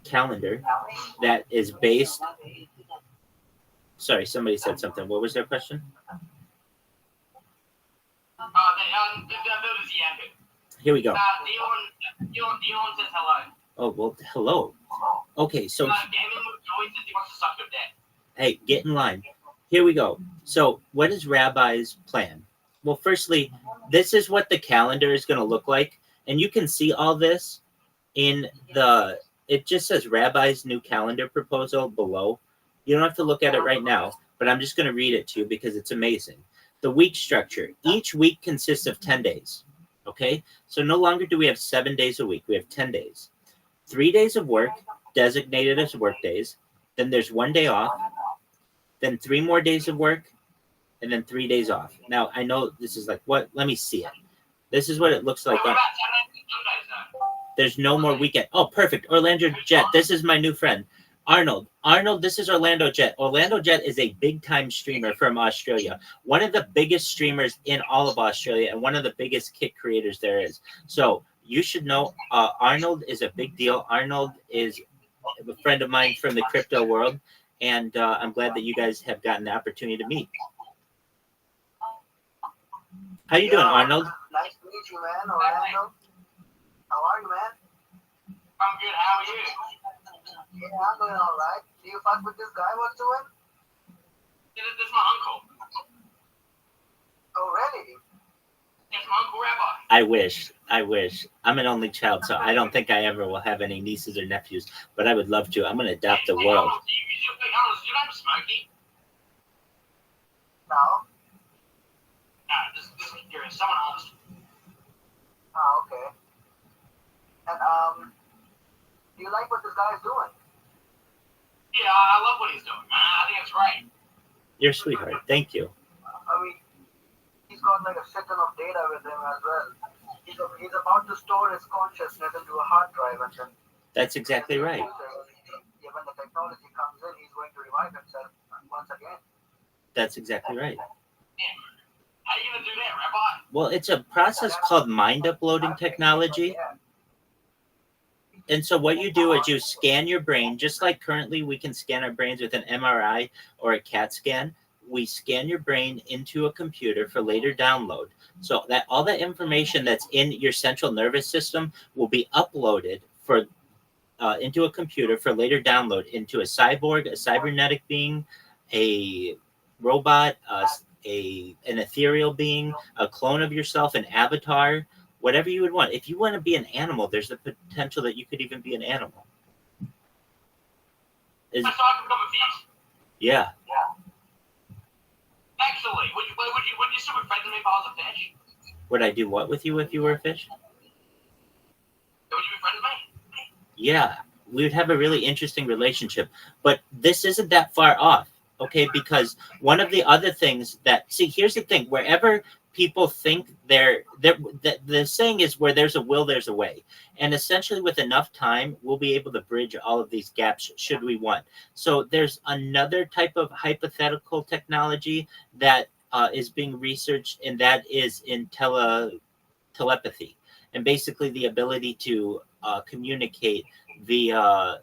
calendar that is based... Sorry, somebody said something. What was their question? Here we go. Dion says hello. Oh, well, hello. Okay, so... Hey, get in line. Here we go. So what is Rabbi's plan? Well, firstly, this is what the calendar is going to look like. And you can see all this in the... It just says Rabbi's new calendar proposal below. You don't have to look at it right now, but I'm just going to read it to you because it's amazing. The week structure. Each week consists of 10 days. Okay? So no longer do we have 7 days a week. We have 10 days. 3 days of work designated as work days. Then there's 1 day off. Then 3 more days of work. And then 3 days off. Now, I know this is like, what? Let me see it. This is what it looks like. There's no more weekend. Oh, perfect. Orlando Jet. This is my new friend. Arnold, this is Orlando Jet. Orlando Jet is a big-time streamer from Australia. One of the biggest streamers in all of Australia and one of the biggest kit creators there is. So you should know Arnold is a big deal. Arnold is a friend of mine from the crypto world, and I'm glad that you guys have gotten the opportunity to meet. How you doing, Arnold? Nice to meet you, man. Orlando. How are you, man? I'm good. How are you? Yeah, I'm doing all right. Do you fuck with this guy? What's doing? This is my uncle. Oh, really? It's my uncle Rabbi. I wish. I'm an only child, so I don't think I ever will have any nieces or nephews, but I would love to. I'm going to adopt the world. Arnold, do you know Smokey? No. No, this is curious. Someone asked. Oh, okay. And, do you like what this guy is doing? Yeah, I love what he's doing, man. I think it's great. You're a sweetheart. Thank you. I mean, he's got like a shit ton of data with him as well. He's about to store his consciousness into a hard drive, and then... That's exactly right. Yeah, when the technology comes in, he's going to revive himself once again. That's exactly right. How are you going to do that, Rabbi? Well, it's a process called mind uploading technology. And so what you do is you scan your brain, just like currently we can scan our brains with an MRI or a CAT scan. we scan your brain into a computer for later download. So that all that information that's in your central nervous system will be uploaded for into a computer for later download into a cyborg, a cybernetic being, a robot, an ethereal being, a clone of yourself, an avatar, whatever you would want. If you want to be an animal, there's the potential that you could even be an animal. So I can become a fish? Yeah. Actually, would you still be friends with me if I was a fish? Would I do what with you if you were a fish? Would you be friends with me? Yeah, we would have a really interesting relationship. But this isn't that far off, okay? Because one of the other things here's the thing: wherever people think the saying is, where there's a will, there's a way. And essentially, with enough time, we'll be able to bridge all of these gaps should we want. So there's another type of hypothetical technology that is being researched, and that is in telepathy, and basically the ability to communicate via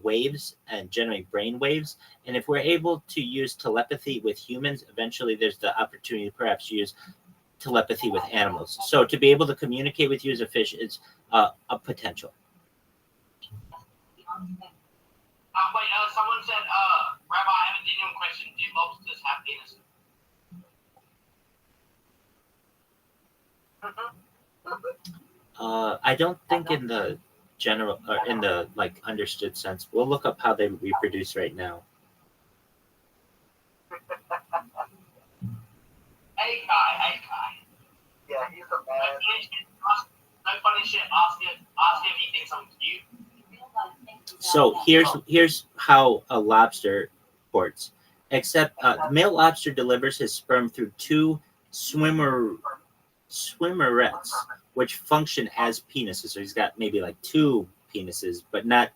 waves and generate brain waves. And if we're able to use telepathy with humans, eventually there's the opportunity to perhaps use telepathy with animals. So to be able to communicate with you as a fish is a potential. Someone said, Rabbi, I have a genuine question. Do lobsters have penis? I don't think in the general or in the understood sense. We'll look up how they reproduce right now. Hey Kai. Yeah, he's a man. No funny shit. Ask him if he thinks I'm cute. So here's how a lobster ports. Except male lobster delivers his sperm through two swimmerets, which function as penises. So he's got maybe like two penises, but not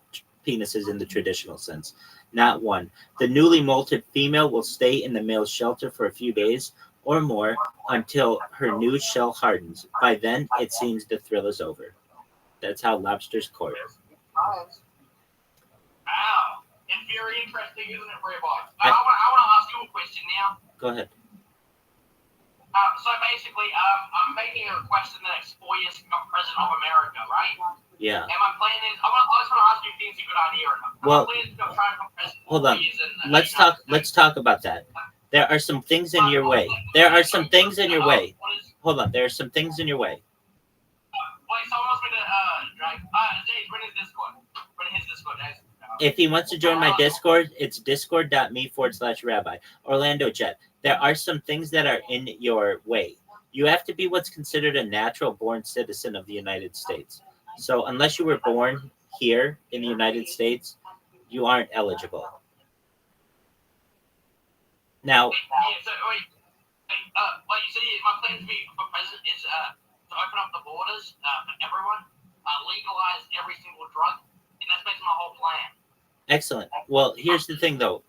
penises in the traditional sense. Not one. The newly molted female will stay in the male's shelter for a few days or more until her new shell hardens. By then, it seems the thrill is over. That's how lobsters court. Wow. It's very interesting, isn't it, Rabbi? I want to ask you a question now. Go ahead. So basically, I'm making a request in the next 4 years to become president of America, right? Yeah. And my plan is, I just want to ask you if you think it's a good idea or not. Well, my plan is to try and become president hold for on. 4 years in Let's talk about that. There are some things in your way. There are some things in your way. Hold on. There are some things in your way. Wait, someone wants me to drag. James, when is Discord? When is Discord, guys? If he wants to join my Discord, it's discord.me/rabbi. Orlando Jet. There are some things that are in your way. You have to be what's considered a natural born citizen of the United States. So unless you were born here in the United States, you aren't eligible. Now, you see, my plan to be for president is to open up the borders for everyone, legalize every single drug, and that's basically my whole plan. Excellent. Well, here's the thing, though.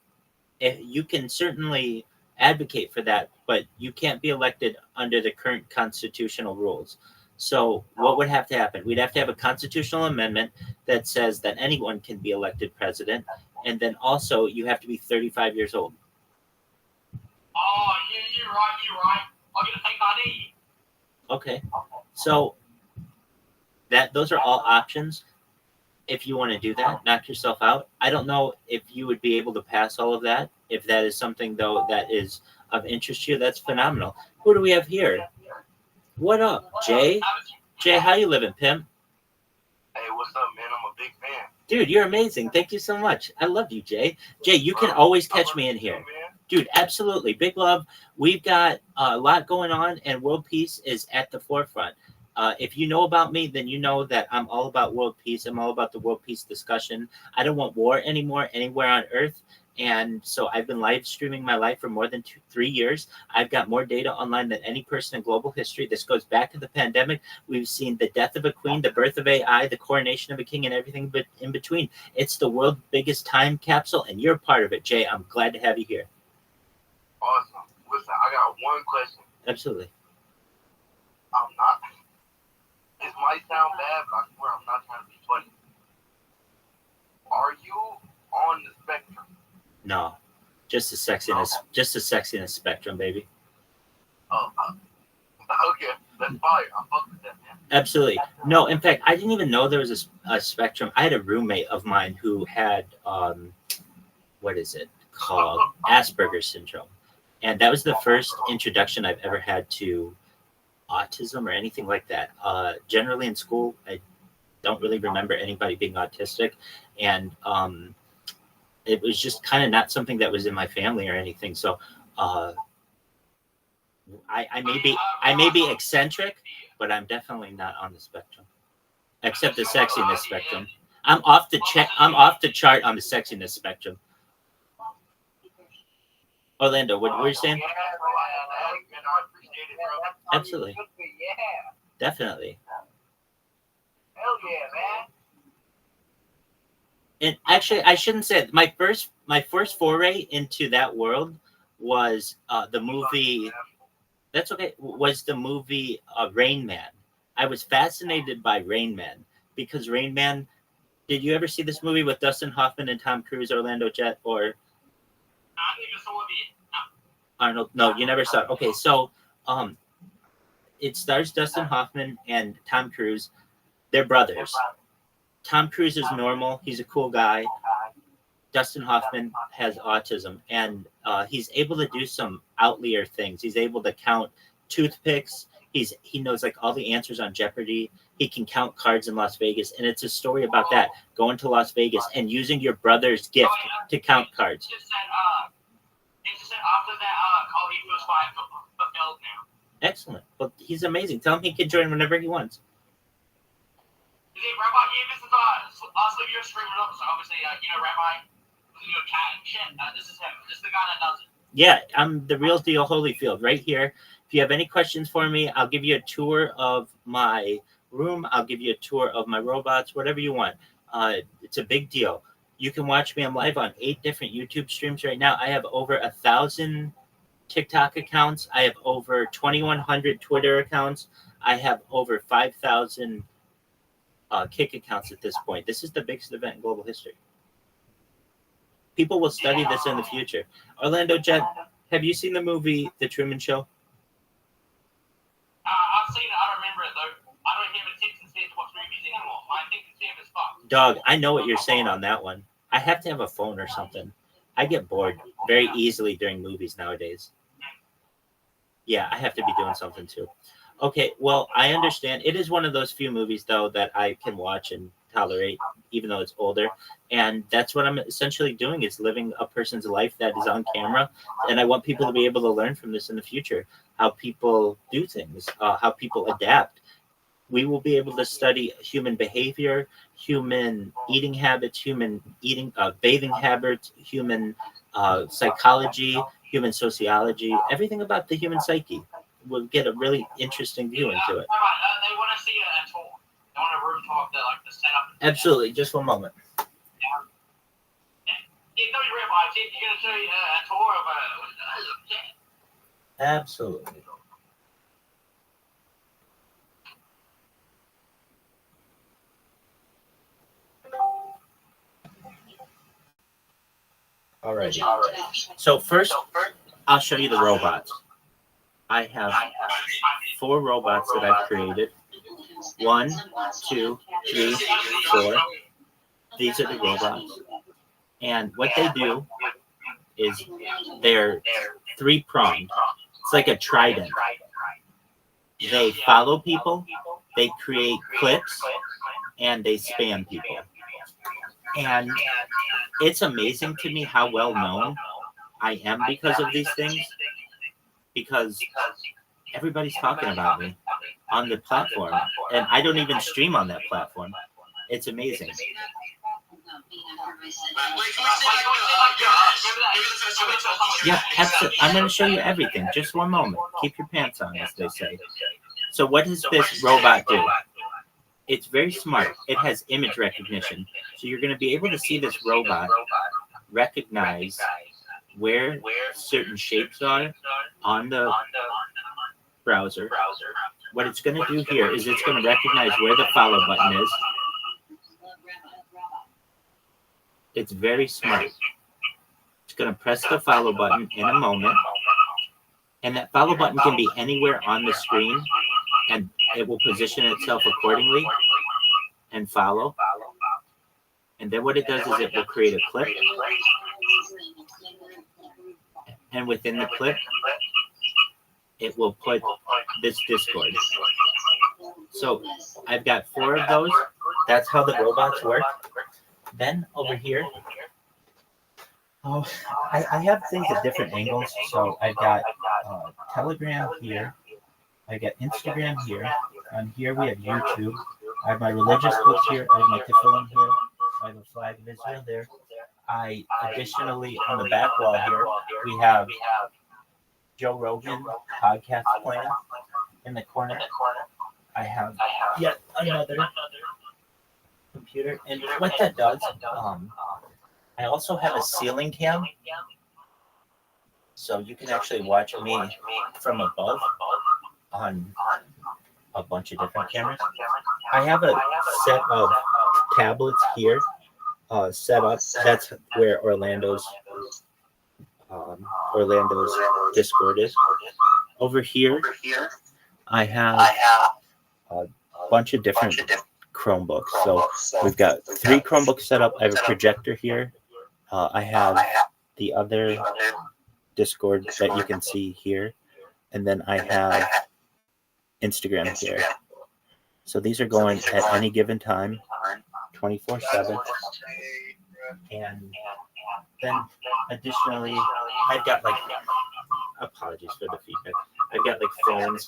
You can certainly advocate for that, but you can't be elected under the current constitutional rules. So what would have to happen? We'd have to have a constitutional amendment that says that anyone can be elected president, and then also you have to be 35 years old. Oh, you're right. I'll get a fake ID. Okay. So those are all options. If you want to do that, knock yourself out. I don't know if you would be able to pass all of that. If that is something, though, that is of interest to you, that's phenomenal. Who do we have here? What up, Jay? Jay, how you living, pimp? Hey, what's up, man? I'm a big fan. Dude, you're amazing. Thank you so much. I love you, Jay. Jay, you can always catch me in here. Dude, absolutely. Big love. We've got a lot going on, and world peace is at the forefront. If you know about me, then you know that I'm all about world peace. I'm all about the world peace discussion. I don't want war anymore anywhere on earth. And so I've been live streaming my life for more than 3 years. I've got more data online than any person in global history. This goes back to the pandemic. We've seen the death of a queen, the birth of AI, the coronation of a king, and everything but in between. It's the world's biggest time capsule, and you're part of it, Jay. I'm glad to have you here. Awesome. Listen, I got one question. Absolutely. I'm not. This might sound bad, but I swear I'm not trying to be funny. Are you on the spectrum? No. Just the sexiness spectrum, baby. Oh, okay. That's fire. I'm fucking with that, man. Absolutely. No, in fact, I didn't even know there was a spectrum. I had a roommate of mine who had, what is it called? Asperger's syndrome. And that was the first introduction I've ever had to autism or anything like that. Generally in school, I don't really remember anybody being autistic. And it was just kind of not something that was in my family or anything. So I may be eccentric, but I'm definitely not on the spectrum, except the sexiness spectrum. I'm off the chart on the sexiness spectrum. Orlando, what were you saying? Absolutely. Definitely. Hell yeah, man. And actually, I shouldn't say it. My first foray into that world was the movie. That's okay. Was the movie Rain Man? I was fascinated by Rain Man because Rain Man. Did you ever see this movie with Dustin Hoffman and Tom Cruise, Orlando Jet, or Arnold? No, you never saw it. Okay, so it stars Dustin Hoffman and Tom Cruise. They're brothers. Tom Cruise is normal. He's a cool guy. Dustin Hoffman has autism, and he's able to do some outlier things. He's able to count toothpicks. He knows like all the answers on Jeopardy. He can count cards in Las Vegas, and it's a story about that, going to Las Vegas and using your brother's gift to count cards. It's just that after that call, he feels fulfilled now. Excellent. Well, he's amazing. Tell him he can join whenever he wants. Rabbi, this is sleeve your stream up, so obviously, Rabbi, cat and shit. This is him. This is the guy that does it. Yeah, I'm the real deal Holyfield right here. If you have any questions for me, I'll give you a tour of my room. I'll give you a tour of my robots, whatever you want. It's a big deal. You can watch me. I'm live on 8 different YouTube streams right now. I have over 1,000 TikTok accounts. I have over 2,100 Twitter accounts. I have over 5,000 Kick accounts at this point. This is the biggest event in global history. People will study this in the future. Orlando Jet, have you seen the movie The Truman Show? I've seen it. I don't remember it though. I don't have a text and says watch movies anymore. My attention span is fucked. Dog, I know what you're saying on that one. I have to have a phone or something. I get bored very easily during movies nowadays. Yeah, I have to be doing something too. Okay, well, I understand. It is one of those few movies, though, that I can watch and tolerate, even though it's older. And that's what I'm essentially doing, is living a person's life that is on camera. And I want people to be able to learn from this in the future, how people do things, how people adapt. We will be able to study human behavior, human eating habits, human bathing habits, human psychology, human sociology, everything about the human psyche. We'll get a really interesting view into it. They want to see a tour. They want a room tour of the setup. Absolutely. Just one moment. Yeah, no, you're right. You're going to show you a tour of Absolutely. All right. So first, I'll show you the robots. I have 4 robots that I've created. 1, 2, 3, 4. These are the robots. And what they do is they're 3-pronged. It's like a trident. They follow people, they create clips, and they spam people. And it's amazing to me how well known I am because of these things. Because everybody's talking about me on the platform, and I don't even stream on that platform. It's amazing. Yeah, I'm going to show you everything. Just one moment. Keep your pants on, as they say. So what does this robot do? It's very smart. It has image recognition. So you're going to be able to see this robot recognize where certain shapes are on the browser. What it's going to do here is it's going to recognize where the follow button is. It's very smart. It's going to press the follow button in a moment. And that follow button can be anywhere on the screen, and it will position itself accordingly and follow. And then what it does is it will create a clip. And within the clip, it will put this Discord. So I've got 4 of those. That's how the robots work. Then over here, I have things at different angles. So I've got Telegram here. I got Instagram here. On here we have YouTube. I have my religious books here. I have my tefillin here. I have a flag of Israel there. I additionally, on the back wall here, we have Joe Rogan podcast playing in the corner. I have yet another computer, and what that does, I also have a ceiling cam, so you can actually watch me from above on a bunch of different cameras. I have a set of tablets here set up. That's where Orlando's Discord is. Over here, I have a bunch of different Chromebooks. So we've got 3 Chromebooks set up. I have a projector here. I have the other Discord that you can see here. And then I have Instagram here. So these are going at any given time, 24/7. And then additionally, I've got like, apologies for the feedback, I've got like phones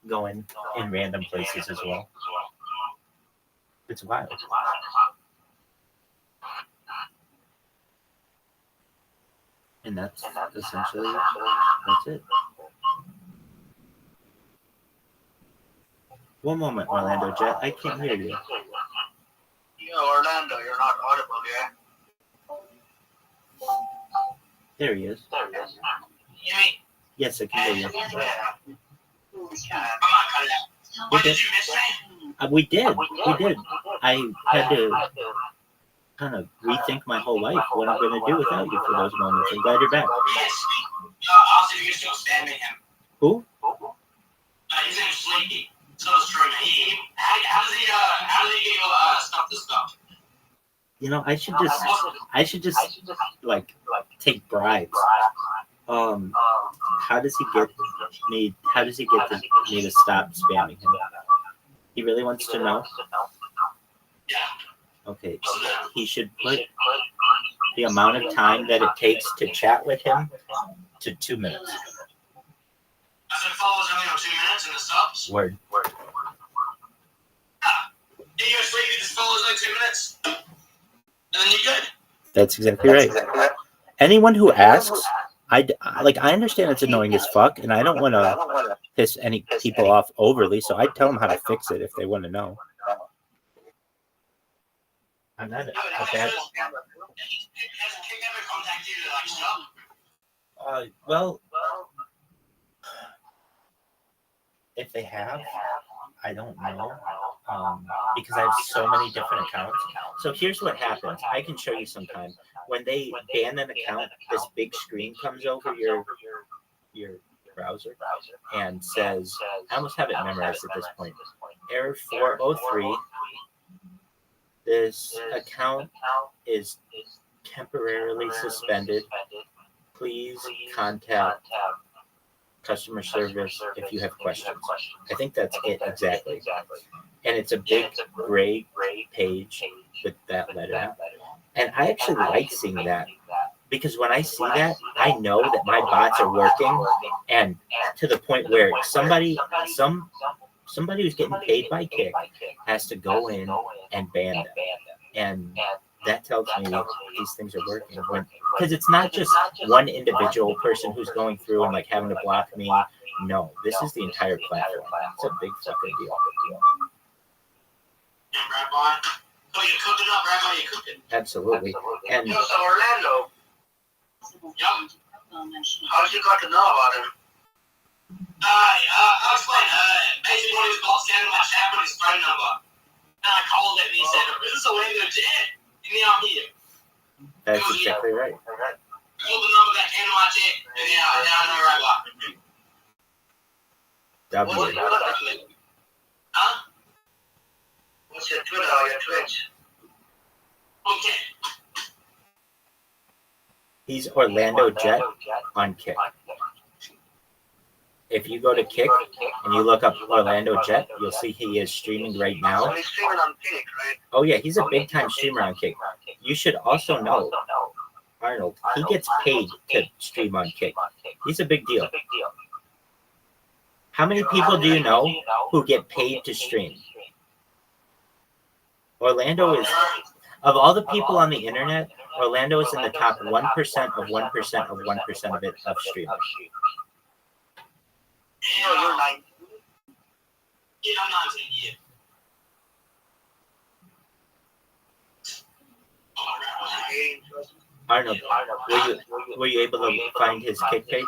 going in random places as well. It's wild. And that's essentially, that's it. One moment, Orlando Jet. I can't hear you. Yeah, Orlando, you're not audible yet. There he is. Yes, I can hear you. What did you miss me? We did. I had to kind of rethink my whole life, what I'm going to do without you for those moments. I'm glad you're back. Also, you're still spamming him. Who? His name's Slinky. So it's true. How does he get you stop this stuff? You know, I should just like take bribes. How does he get me to stop spamming him? He really wants to know. Yeah. Okay, he should put the amount of time that it takes to chat with him to 2 minutes. I said follows only on 2 minutes and the subs. Word. Yeah, you sleep, you just follows only 2 minutes. And then you're good. That's exactly right. Anyone who asks, I understand it's annoying as fuck, and I don't want to piss any people off overly, so I tell them how to fix it if they want to know. I'm not okay. Well, if they have, I don't know, because I have so many different accounts. So here's what happens. I can show you sometime. When they ban an account, this big screen comes over your browser and says, I almost have it memorized at this point. Error 403. This account is temporarily suspended. Please contact customer service if you have questions. I think that's it exactly. And it's a big gray page with that letter. And I actually like seeing that, because when I see that, I know that my bots are working, and to the point where somebody who's getting paid by Kick has to go in and ban them. And that tells me these things are working. Because it's not just one individual person who's going through and like having to block me. No, this is the entire platform. It's a big fucking deal. And Rabbi, oh, you're cooking up, Rabbi, you're cooking. Absolutely. And Yo, so Orlando, Yup. how'd you got to know about him? I'll explain. Basically, when he was called standing in my chat with his phone number, and I called it, and he said, "This is Orlando Jet. Give me on here." that's exactly right. watch it. Yeah, Rabbi. W. What's your Twitter? Huh? What's your Twitter or your Twitch? Okay. He's Orlando Jet on Kick. If you go to Kick and you look up Orlando Jet, you'll see he is streaming right now. So he's streaming on Kick, right? Oh yeah, he's a big time streamer on Kick. You should also know, Arnold, he gets paid to stream on Kick. He's a big deal. How many people do you know who get paid to stream? Orlando is, of all the people on the internet, Orlando is in the top 1% of 1% of 1% of it of streamers. No, you're 19. Yeah, I'm 19, yeah. Arnold, were you able to find his Kick page?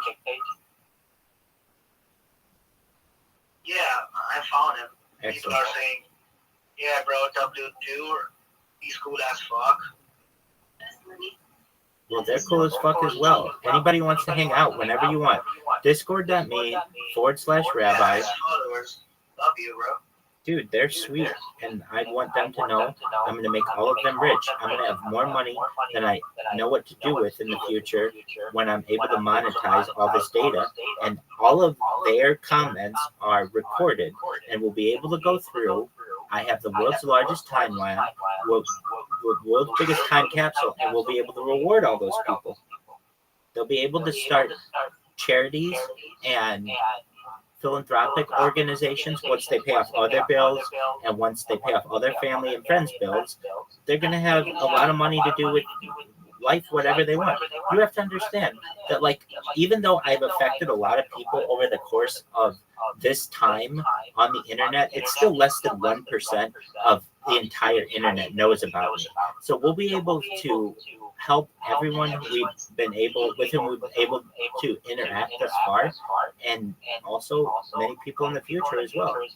Yeah, I found him. People Excellent. are saying, yeah, bro, W2, he's cool as fuck. Well, they're cool as fuck as well. Anybody wants to hang out whenever you want. Discord.me/Rabbi. Followers. Love you, bro. Dude, they're sweet, and I want them to know I'm going to make all of them rich. I'm going to have more money than I know what to do with in the future when I'm able to monetize all this data. And all of their comments are recorded and will be able to go through. I have the world's largest timeline, world's biggest time capsule, and we'll be able to reward all those people. They'll be able to start charities and philanthropic organizations once they pay off all their bills, and once they pay off all their family and friends' bills. They're going to have a lot of money to do with life, whatever they want. You have to understand that, like, even though I've affected a lot of people over the course of this time on the internet, it's still less than 1% of the entire internet knows about me. So we'll be able to help everyone with whom we've been able to interact thus far, and also many people in the future as well. What's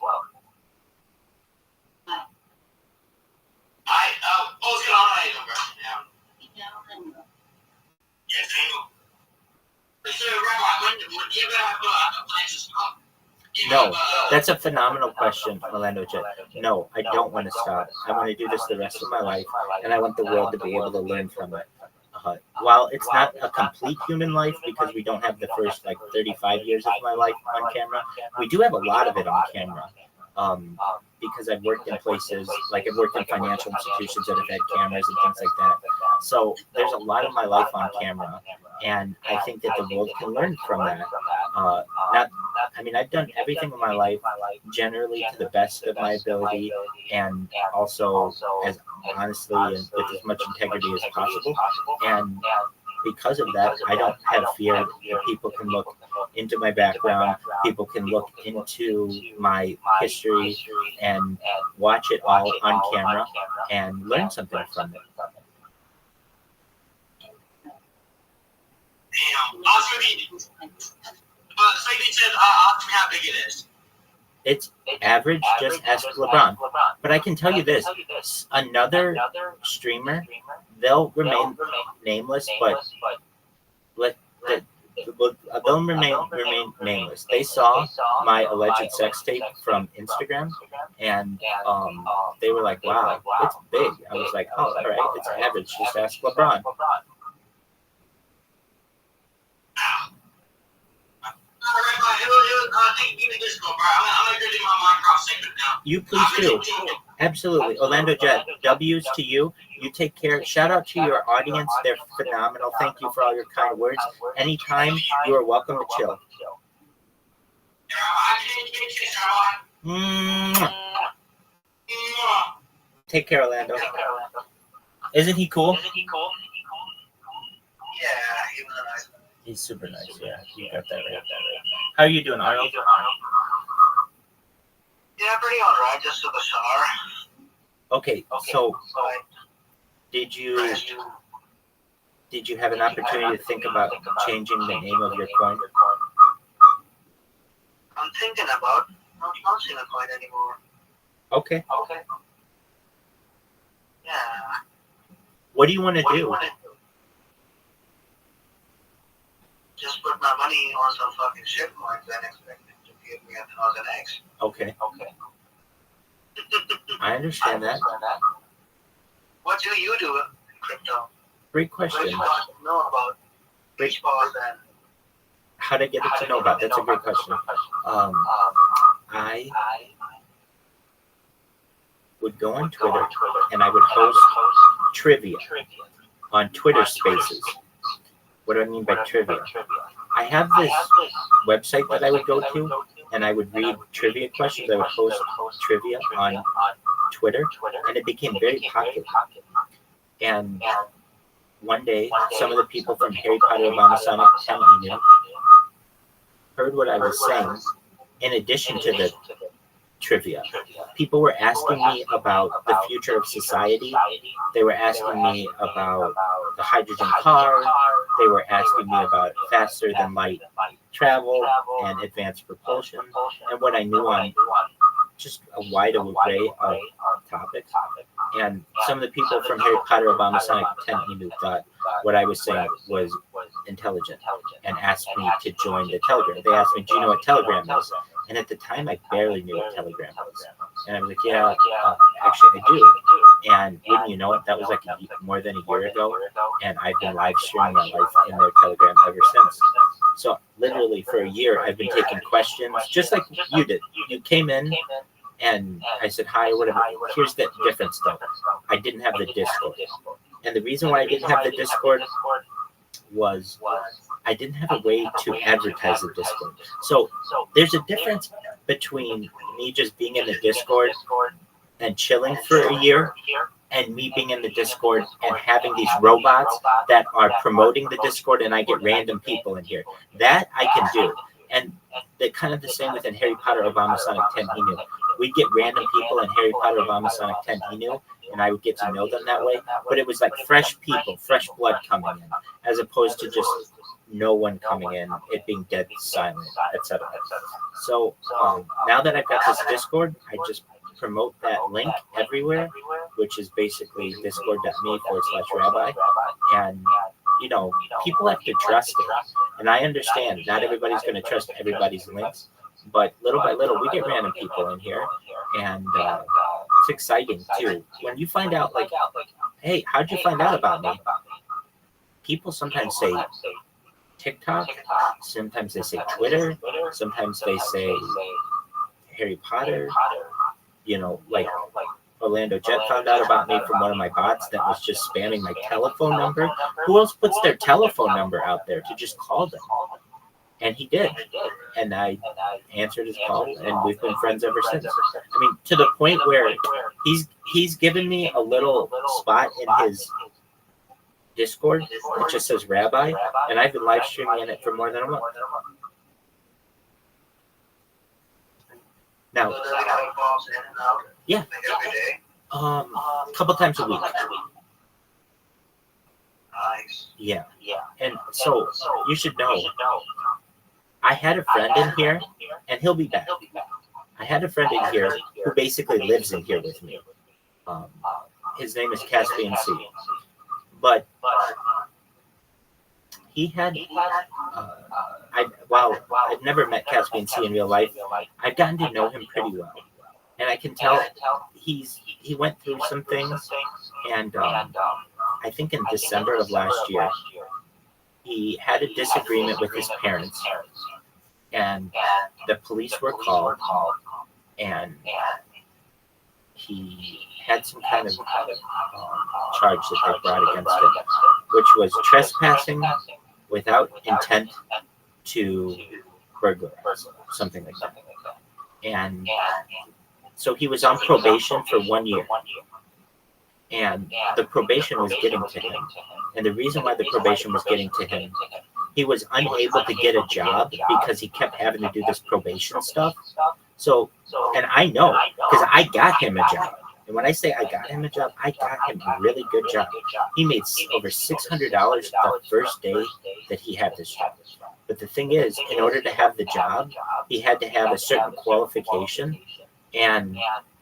going on right over now? Yes, No, that's a phenomenal question, Orlando Jet. No, I don't want to stop. I want to do this the rest of my life, and I want the world to be able to learn from it. While it's not a complete human life, because we don't have the first 35 years of my life on camera, we do have a lot of it on camera. Because I've worked in places, like I've worked in financial institutions that have had cameras and things like that. So there's a lot of my life on camera, and I think that the world can learn from that. I've done everything in my life generally to the best of my ability, and also as honestly and with as much integrity as possible. And because of that, I don't have fear that people can look into my background, people can look into my history and watch it all on camera and learn something from it. Damn, how big it is. It's average, just ask LeBron. But I can tell you this, another streamer, they'll remain nameless, but they'll remain nameless. They saw my alleged sex tape from Instagram, and they were like, wow, it's big. I was like, oh, all right, it's average, just ask LeBron. You please do. Absolutely. Orlando Jet, W's to you. You take care. Shout out to your audience. They're phenomenal. Thank you for all your kind words. Anytime, you are welcome to chill. Take care, Orlando. Isn't he cool? Yeah, he was a nice man. He's super nice. Yeah, you got that right. How are you doing, Arnold? Yeah, pretty alright. Just took a shower. Okay, so did you have an opportunity to think about changing the name of your coin? I'm thinking about not launching a coin anymore. Okay. Yeah. What do you want to do? money on some fucking shit coins and expect him to give me 1,000x. Okay. I understand that. What do you do in crypto? Great question. What do you know about baseball and How to get it to know about? That's a great question. I would go on Twitter and I would host trivia on Twitter Spaces. What do I mean by trivia? I have this website that I would go to and I would read trivia questions. I would host trivia on Twitter, and it became very popular. And one day, some of the people from Harry Potter Obama Sonic 10 heard what I was saying in addition to the trivia. People were asking me about the future of society. They were asking me about the hydrogen car. They were asking me about faster than light travel and advanced propulsion, and what I knew on just a wide array of topics. And some of the people from Harry Potter Obama Sonic 10 thought what I was saying was intelligent and asked me to join the Telegram. They asked me, do you know what Telegram is? And at the time, I barely knew what Telegram was. And I was like, yeah, actually, I do. And wouldn't you know it, that was like more than a year ago. And I've been live streaming my life in their Telegram ever since. So literally for a year, I've been taking questions, just like you did. You came in and I said, hi, or whatever. Here's the difference, though. I didn't have the Discord. And the reason why I didn't have the Discord was I didn't have a way to advertise the Discord. So there's a difference between me just being in the Discord and chilling for a year and me being in the Discord and having these robots that are promoting the Discord and I get random people in here. That I can do. And they're kind of the same within Harry Potter Obama Sonic 10 We'd get random people in Harry Potter Obama Sonic 10 and I would get to know them that way. But it was like fresh people, fresh blood coming in, as opposed to just no one coming in, it being dead silent, etc. So now that I've got this Discord, I just promote that link everywhere, which is basically discord.me/Rabbi. And, you know, people have to trust it. And I understand not everybody's going to trust everybody's links, but little by little, we get random people in here. And it's exciting, too. When you find out, like, hey, how'd you find out about me? People sometimes say TikTok, sometimes they say Twitter, sometimes they say Harry Potter. You know, like Orlando Jet found out about me from one of my bots that was just spamming my telephone number. Who else puts their telephone number out there to just call them? And he did. And I answered his call, and we've been friends ever since. I mean, to the point where he's given me a little spot in his Discord that just says Rabbi, and I've been live streaming in it for more than a month. Now, yeah, a couple times a week. Yeah, and so you should know, I had a friend in here, and he'll be back. I had a friend in here who basically lives in here with me. His name is Caspian C. But he had, while I've never met Caspian C in real life, I've gotten to know him pretty well. And I can tell he went through some things, and I think in December of last year, he had a disagreement with his parents, and the police were called, and he had some kind of charge that they brought against him, which was trespassing without intent to burglarize, something like that. And so he was on probation for 1 year. And the probation was getting to him. And the reason why the probation was getting to him, he was unable to get a job because he kept having to do this probation stuff. So, and I know, because I got him a job. And when I say I got him a job, I got him a really good job. He made over $600 the first day that he had this job. But the thing is, in order to have the job, he had to have a certain qualification. And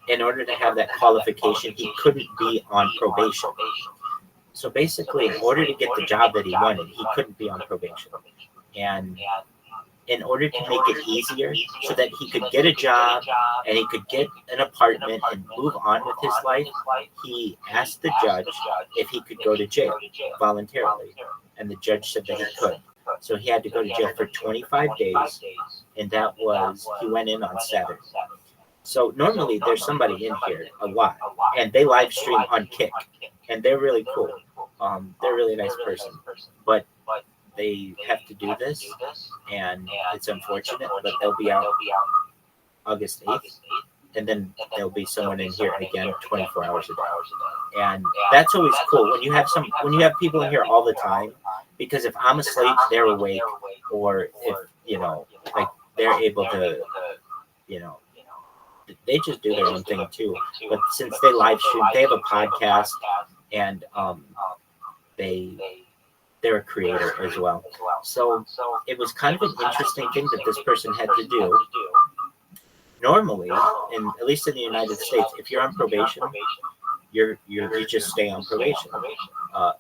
in order to have that qualification, he couldn't be on probation. So basically, in order to get the job that he wanted, he couldn't be on probation. And in order to make it easier so that he could get a job and he could get an apartment and move on with his life, he asked the judge if he could go to jail voluntarily. And the judge said that he could. So he had to go to jail for 25 days, and that was, he went in on Saturday. So normally there's somebody in here a lot, and they live stream on Kick, and they're really cool. They're a really nice person, but they have to do this, and it's unfortunate, but they'll be out August 8th, and then there'll be someone in here again 24 hours a day. And that's always cool when you have people in here all the time, because if I'm asleep, they're awake, or if, like they're able to, they just do their own thing too. But since they live stream, they have a podcast, and they're a creator as well. So it was kind of an interesting thing that this person had to do. Normally, at least in the United States, if you're on probation, you just stay on probation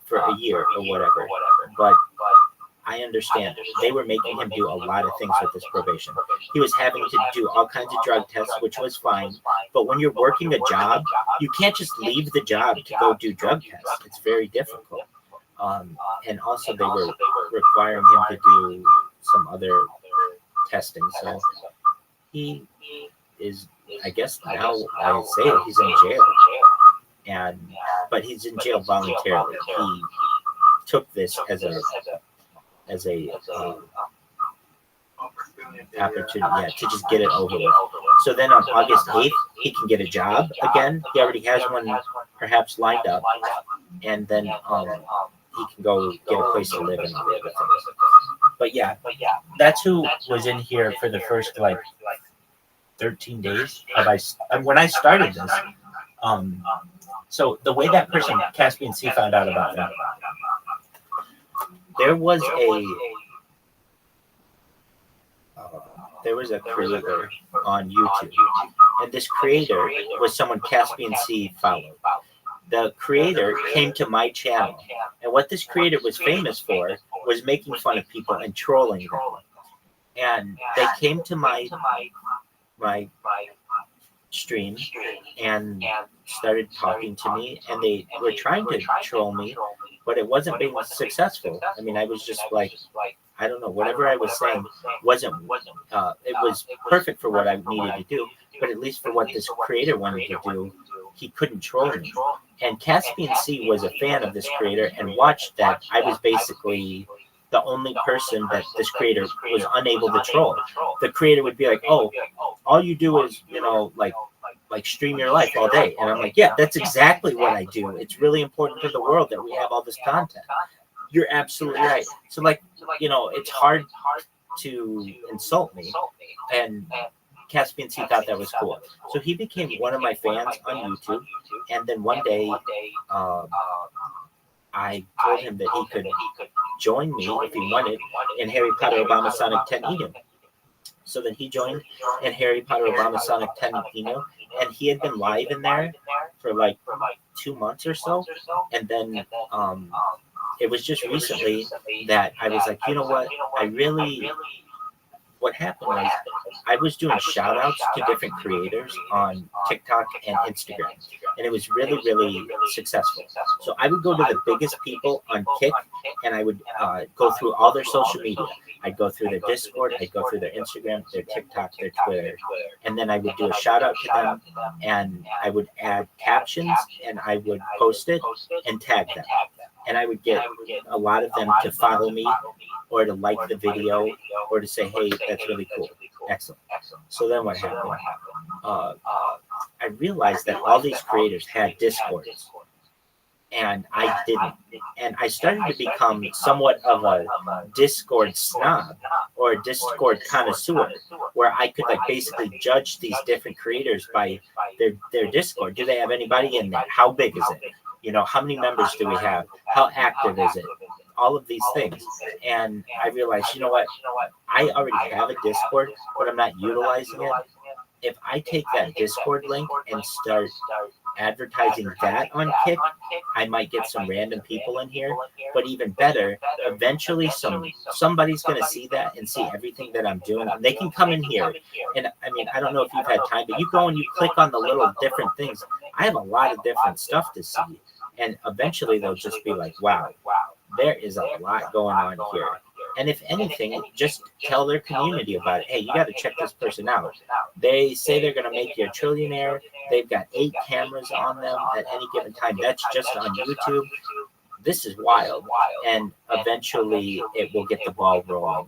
for a year or whatever. But I understand they were making him do a lot of things with this probation. He was having to do all kinds of drug tests, which was fine. But when you're working a job, you can't just leave the job to go do drug tests. It's very difficult. And also they were requiring him to do some other testing. So he is, I guess now I say it, he's in jail. But he's in jail voluntarily. He took this as a opportunity, to just get it over with. So then on August 8th, he can get a job again. He already has one perhaps lined up, and then he can go get a place to live and all the other things. But yeah, that's who was in here for the first 13 days when I started this. So the way that person, Caspian C, found out about that, there was a creator on YouTube, and this creator was someone Caspian C followed. The creator came to my channel, and what this creator was famous for was making fun of people and trolling them. And they came to my stream and started talking to me, and they were trying to troll me, but it wasn't being successful. I mean, I was just like, I don't know, whatever I was saying wasn't it was perfect for what I needed to do, but at least for what this creator wanted to do, he couldn't troll me. And Caspian C was a fan of this creator and watched that I was basically the only person that this creator was unable to troll. The creator would be like, oh, all you do is, like stream your life all day. And I'm like, yeah, that's exactly what I do. It's really important to the world that we have all this content. You're absolutely right. So it's hard to insult me. And Caspian C thought that was cool. So he became one of my fans on YouTube. And then one day, I told him that he could join me if he wanted in Harry Potter Obama Sonic 10 Eno. So then he joined in Harry Potter Obama Sonic 10 Eno, and he had been live in there for 2 months or so. And then it was just recently that I was like, you know what, what happened was I was doing shout outs to different creators on TikTok and Instagram, and it was really, really successful. So I would go to the biggest people on Kick, and I would go through all their social media. I'd go through their Discord, I'd go through their Instagram, their TikTok, their Twitter, and then I would do a shout out to them, and I would add captions, and I would post it and tag them. And I would get a lot of them to follow me or to like the video or to say, hey, that's really cool. Excellent. So then what happened? I realized that all these creators had Discords, and I didn't. And I started to become somewhat of a Discord snob or a Discord connoisseur, where I could basically judge these different creators by their Discord. Do they have anybody in there? How big is it? How many members do we have? How active is it? All of these things. And I realized, you know what? I already have a Discord, but I'm not utilizing it. If I take that Discord link and start advertising that on Kick, I might get some random people in here. But even better, eventually somebody's going to see that and see everything that I'm doing. They can come in here. And I mean, I don't know if you've had time, but you go and you click on the little different things. I have a lot of different stuff to see. And eventually they'll just be like, wow, there is a lot going on here. And if anything, just tell their community about it. Hey, you got to check this person out. They say they're going to make you a trillionaire. They've got 8 cameras on them at any given time. That's just on YouTube. This is wild. And eventually it will get the ball rolling.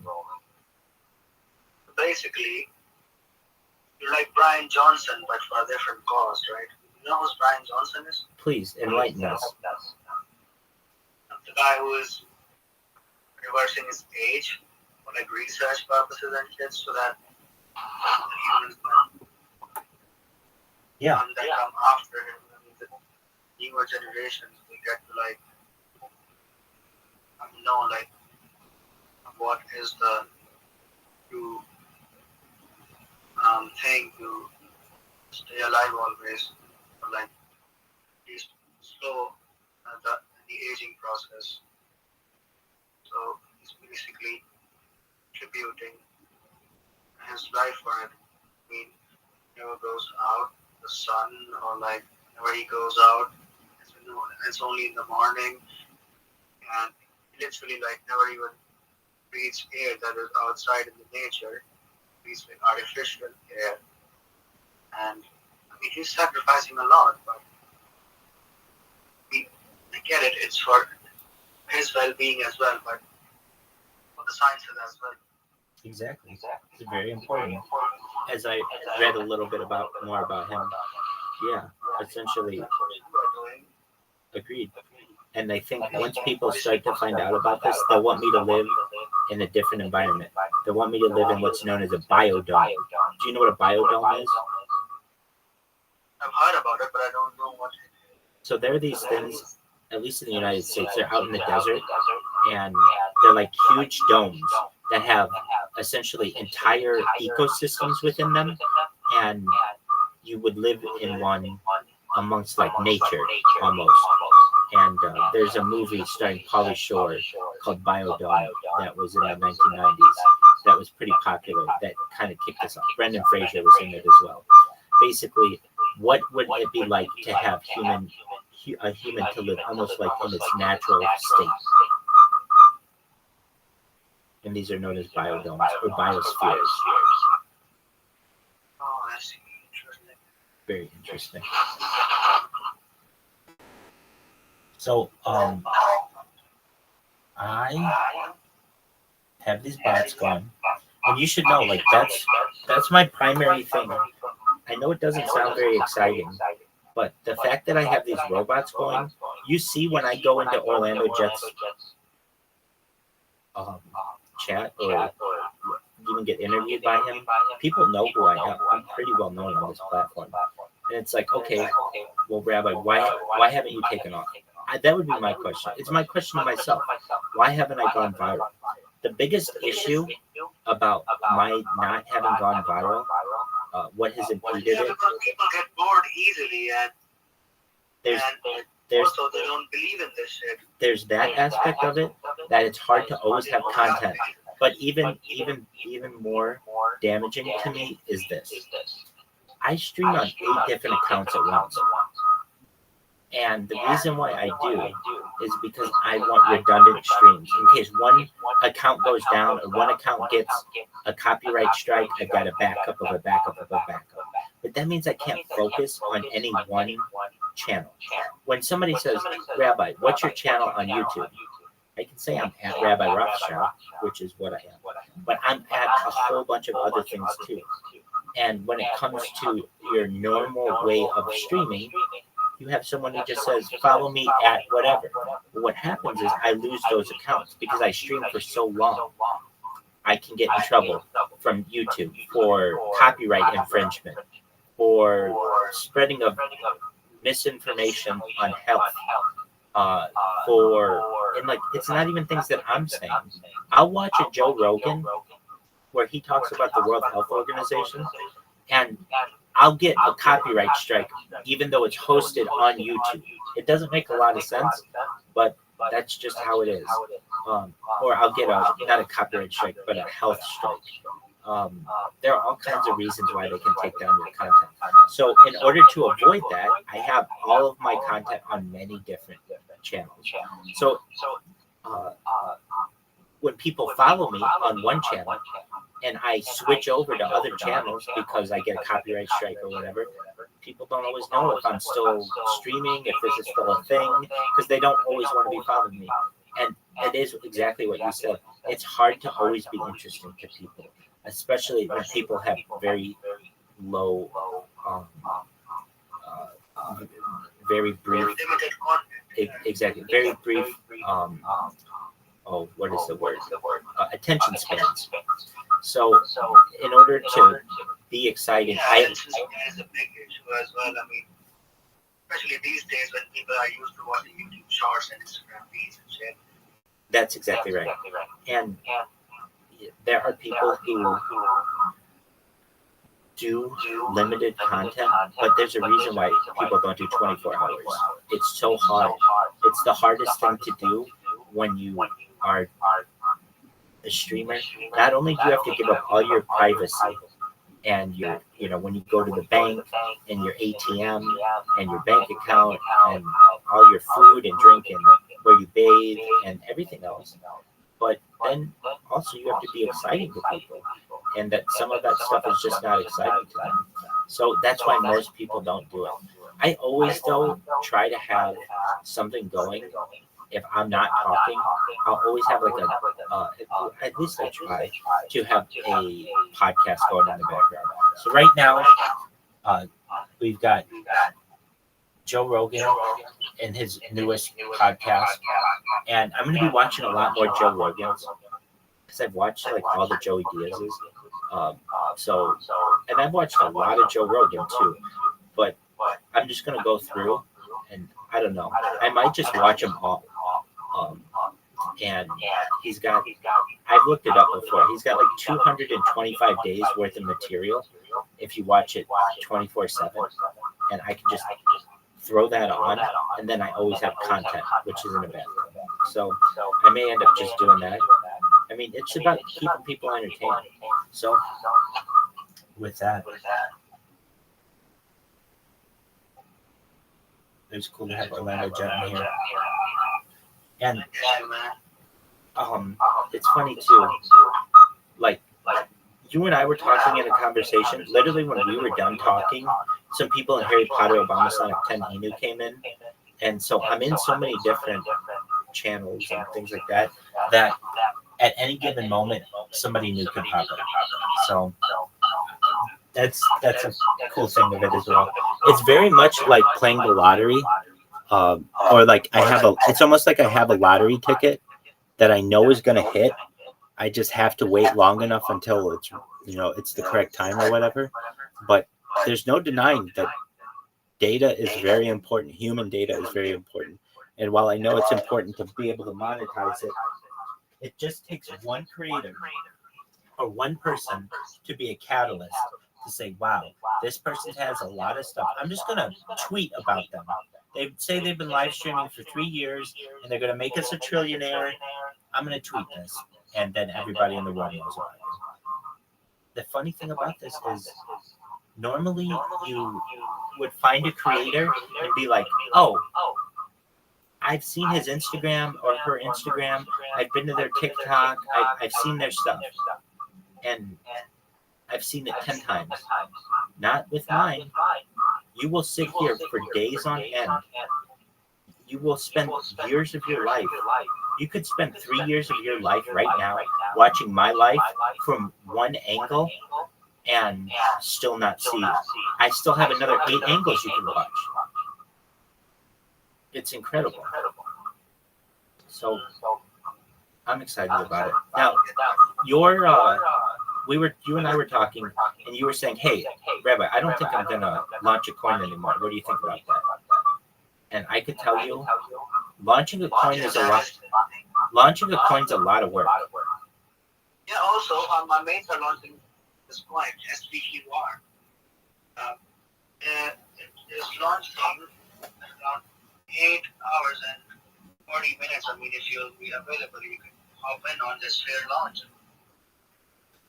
Basically, you're like Brian Johnson, but for a different cause, right? You know who Brian Johnson is? Please enlighten us. The guy who is reversing his age for like research purposes and shit, so that humans that come after him, the newer generations, we get to like know like what is the true thing to stay alive always, or like at least slow the aging process. So he's basically tributing his life for it. I mean, he never goes out, the sun, or like whenever he goes out, it's only in the morning, and he literally like never even breathes air that is outside in the nature. He's like artificial air, and I mean he's sacrificing a lot, but I get it. It's for his well-being as well, but for the sciences as well. Exactly. It's very important. As I read a little bit more about him, yeah, essentially agreed. And I think once people start to find out about this, they'll want me to live in a different environment. They want me to live in what's known as a biodome. Do you know what a biodome is? I've heard about it, but I don't know what it is. So there are these things, at least in the United States, they're out in the desert, and they're like huge domes that have essentially entire ecosystems within them, and you would live in one amongst like nature almost. And there's a movie starring Pauly Shore called Biodome that was in the 1990s that was pretty popular, that kind of kicked us off. Brendan Fraser was in it as well. Basically, what would it be like to have a human to live almost like in its natural state? And these are known as biodomes or biospheres. Oh, that's interesting. Very interesting. So, I have these bots going, and you should know, like, that's my primary thing. I know it doesn't sound very exciting, but the fact that I have these robots going, you see when I go into Orlando Jets chat or even get interviewed by him, people know who I am. I'm pretty well known on this platform. And it's like, okay, well, Rabbi, why haven't you taken off? That would be my question. It's my question to myself. Why haven't I gone viral? The biggest issue about my not having gone viral, what has impeded it? Because people get bored easily, and also they don't believe in this shit. There's that aspect of it, that it's hard to always have content. But even more damaging to me is this. I stream on 8 different accounts at once. And the reason why I do is because I want redundant streams. In case one account goes down or one account gets a copyright strike, I've got a backup of a backup of a backup. But that means I can't focus on any one channel. When somebody says, Rabbi, what's your channel on YouTube? I can say I'm at Rabbi Rothschild, which is what I am. But I'm at a whole bunch of other things too. And when it comes to your normal way of streaming, you have someone who just says, follow me at whatever. But what happens is I lose those accounts because I stream for so long. I can get in trouble from YouTube for copyright infringement, for spreading of misinformation on health, and like, it's not even things that I'm saying. I'll watch a Joe Rogan where he talks about the World Health Organization, and I'll get a copyright strike even though it's hosted on YouTube. It doesn't make a lot of sense, but that's just how it is. Or I'll get not a copyright strike, but a health strike. There are all kinds of reasons why they can take down your content. So in order to avoid that, I have all of my content on many different channels. So when people follow me on one channel and I switch over to other channels because I get a copyright strike or whatever, people don't always know if I'm still streaming, if this is still a thing, because they don't always want to be following me. And it is exactly what you said. It's hard to always be interesting to people, especially when people have very low, very brief, exactly, very brief, what is the word? Attention spans. So in order to be exciting, attention span is a big issue as well. I mean, especially these days when people are used to watching YouTube Shorts and Instagram Reels and shit. That's exactly right. And there are people who do limited content, but there's a reason why people don't do 24 hours. It's so hard. It's the hardest thing to do when you are a streamer. Not only do you have to give up all your privacy and your, when you go to the bank and your ATM and your bank account and all your food and drink and where you bathe and everything else, but then also you have to be exciting to people, and that some of that stuff is just not exciting to them. So that's why most people don't do it. I always, though, try to have something going. If I'm not talking, I'll always have like at least I try to have a podcast going in the background. So right now, we've got Joe Rogan and his newest podcast, and I'm going to be watching a lot more Joe Rogans because I've watched like all the Joey Diaz's. And I've watched a lot of Joe Rogan too, but I'm just going to go through, and I don't know, I might just watch them all. And he's got, I've looked it up before, he's got like 225 days worth of material if you watch it 24/7, and I can just throw that on, and then I always have content, which isn't a bad thing. So I may end up just doing that. I mean, it's about keeping people entertained. So with that, it's cool to have Orlando Jet in here. And it's funny too, like you and I were talking in a conversation, literally when we were done talking, some people in Harry Potter Obama Sonic 10 Inu came in, and so I'm in so many different channels and things like that, that at any given moment, somebody new could pop up. So that's a cool thing of it as well. It's very much like playing the lottery. Or like it's almost like I have a lottery ticket that I know is going to hit. I just have to wait long enough until it's, it's the correct time or whatever. But there's no denying that data is very important. Human data is very important. And while I know it's important to be able to monetize it, it just takes one creator or one person to be a catalyst to say, wow, this person has a lot of stuff. I'm just going to tweet about them. They say they've been live streaming for 3 years and they're going to make us a trillionaire. I'm going to tweet this. And then everybody in the world knows about it. The funny thing about this is normally you would find a creator and be like, oh, I've seen his Instagram or her Instagram. I've been to their TikTok. I've seen their stuff. And I've seen it 10 times. Not with mine. You will sit here for days on end. You will spend years of your life. You could spend 3 years of your life right now watching my life from one angle and still not see. I still have another 8 angles you can watch. It's incredible. So I'm excited about it. Now, you and I were talking, and you were saying, "Hey, Rabbi, I don't think I'm gonna launch a coin anymore. What do you think about that?" And I could tell you, launching a coin is a lot. Launching a coin's a lot of work. Yeah. Also, my mates are launching this coin, SVQR. It is launching around 8 hours and 40 minutes. I mean, if you'll be available, you can hop in on this fair launch.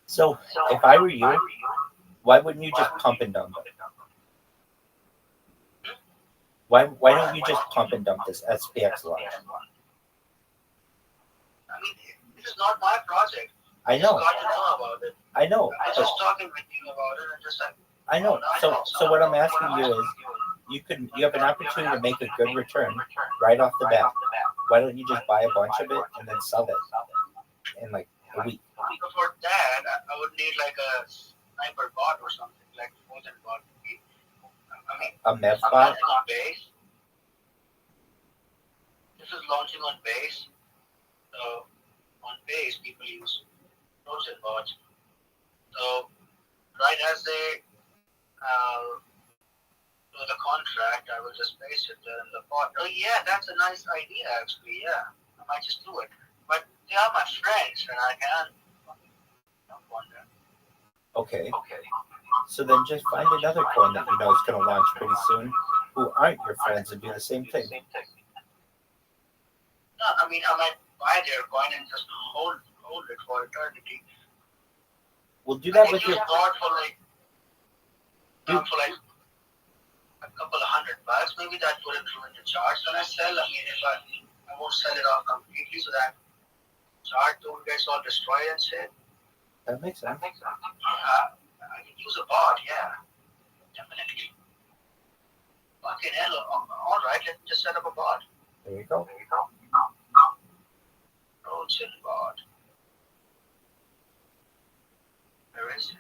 So if I were you, why wouldn't you just pump and dump? Why don't you just pump and dump this SPX launch? I mean, this is not my project. I know. You got to know about it. I know. I was just talking with you about it and just like. I know. So what I'm asking you is, you have an opportunity to make a good return right off the bat. Why don't you just buy a bunch of it and then sell it in like a week? For that, I would need like a sniper bot or something, like more than bot. I mean, A MEV I'm bot? launching on base. This is launching on base. So on base, people use Rothschild bots. So right as they do the contract, I will just place it there in the bot. Oh yeah, that's a nice idea actually. Yeah, I might just do it. But they are my friends, and I can jump on them. Okay. So then just find another coin that you know is going to launch pretty soon, who aren't your friends, and do the same thing. No, I mean, I might buy their coin and just hold it for eternity. We'll do that with your your. bot for like a couple of $100. Maybe that would accrue into charge when I sell. I mean, if I won't sell it off completely, so that chart don't get all destroyed and shit. That makes sense. I can use a bot, yeah. Definitely. Fucking hell. All right, let's just set up a bot. There you go. Rothschild bot. Where is it?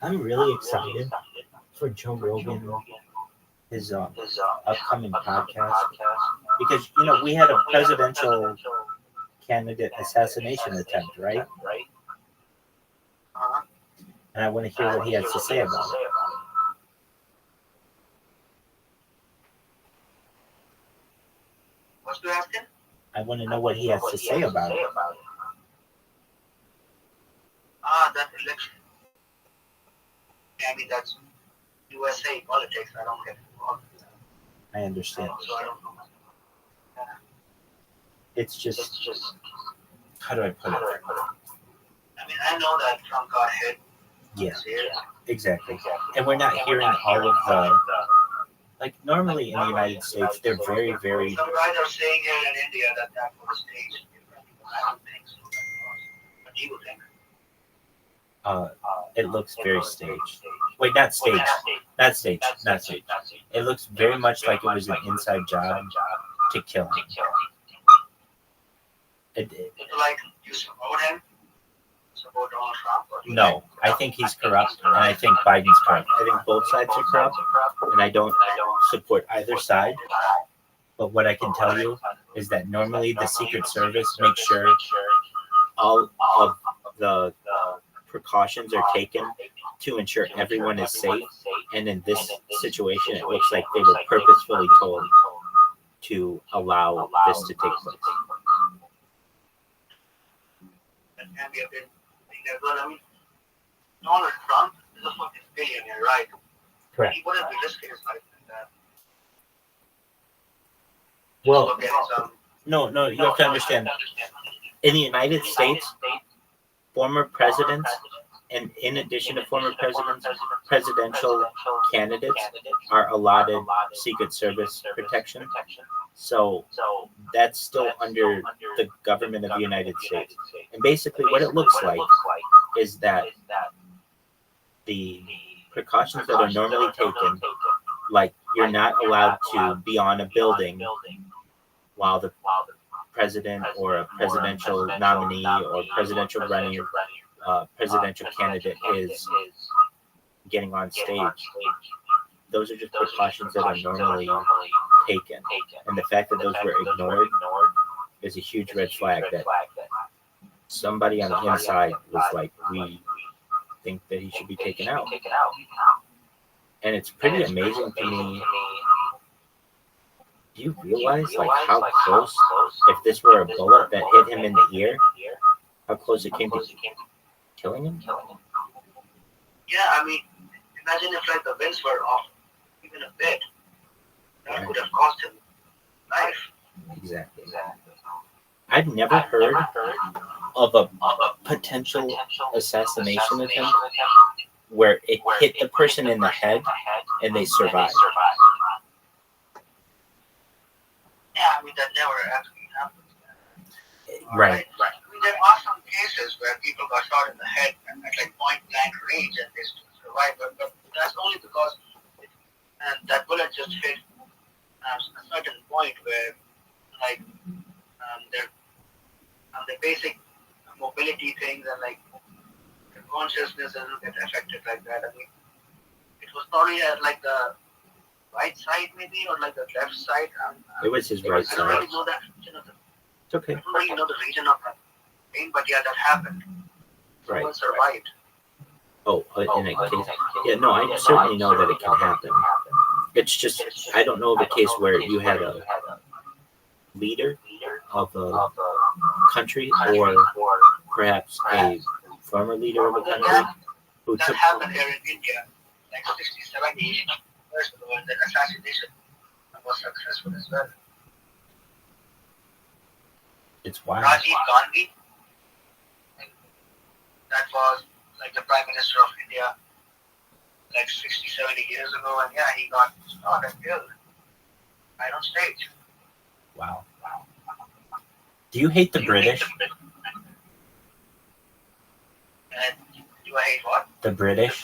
I'm really excited for Joe Rogan, his upcoming podcast, because we had a presidential candidate assassination attempt, right? Uh-huh. And I want to hear what he has to say about it. What's you asking? I want to know what he has to say about it. That election. I mean, that's USA politics. I don't get involved in that. I understand. So I don't know. It's just, how do I put it? I mean, I know that Trump got hit. Yeah, exactly. And we're not hearing all of the, like normally in the United States, they're very, very. Some guys are saying here in India that was staged. I don't think so. What do you think? It looks very staged. Wait, not staged. Not staged. Not staged. It looks very much like it was an inside job to kill him. Like you support him? Support Donald Trump? No, I think he's corrupt, and I think Biden's corrupt. I think both sides are corrupt, and I don't support either side. But what I can tell you is that normally the Secret Service makes sure all of the precautions are taken to ensure everyone is safe. And in this situation, it looks like they were purposefully told to allow this to take place. And we have been thinking as well. I mean, Donald Trump is a fucking billionaire, right? Correct. He wouldn't be risking his life like that. Well, no, you have to understand. In the United States, former presidents, and in addition to former presidents, presidential candidates are allotted Secret Service protection. So that's still under the government of the United States. And basically what it looks like is that the precautions that are normally taken, like you're not allowed to be on a building while the president or a presidential nominee or presidential running presidential candidate is getting on stage. Those are just precautions that are normally taken. And the fact that those were ignored is a huge red flag that somebody on the inside was like, we think that he should be taken out. And it's pretty amazing to me Do you realize like how close, if this were a bullet that hit him in the ear, how close it came to killing him? Yeah, I mean, imagine if like the winds were off even a bit, that could have cost him life. Exactly. I've never heard of a potential assassination attempt where it hit the person in the head and they survived. Yeah, I mean, that never actually happens. Right. I mean, there are some cases where people got shot in the head at like point blank range and they still survived, but that's only because that bullet just hit a certain point where like the basic mobility things and like their consciousness doesn't get affected like that. I mean, it was probably at like the right side maybe or like the left side. It was his right I don't side. really know that. It's okay. I don't really know the region of that pain, but yeah, that happened. Someone Right. survived. Oh, in a case. Yeah, no, I certainly know that it can happen. It's just, I don't know of a case where you had a leader of a country or perhaps a former leader of a country who That took. happened here in India like 60, 70 years ago, and the assassination was successful as well. It's wild. Rajiv Gandhi, that was like the Prime Minister of India like 60, 70 years ago, and yeah, he got shot and killed right on stage. Wow. Do you hate the British? And do I hate what? The British?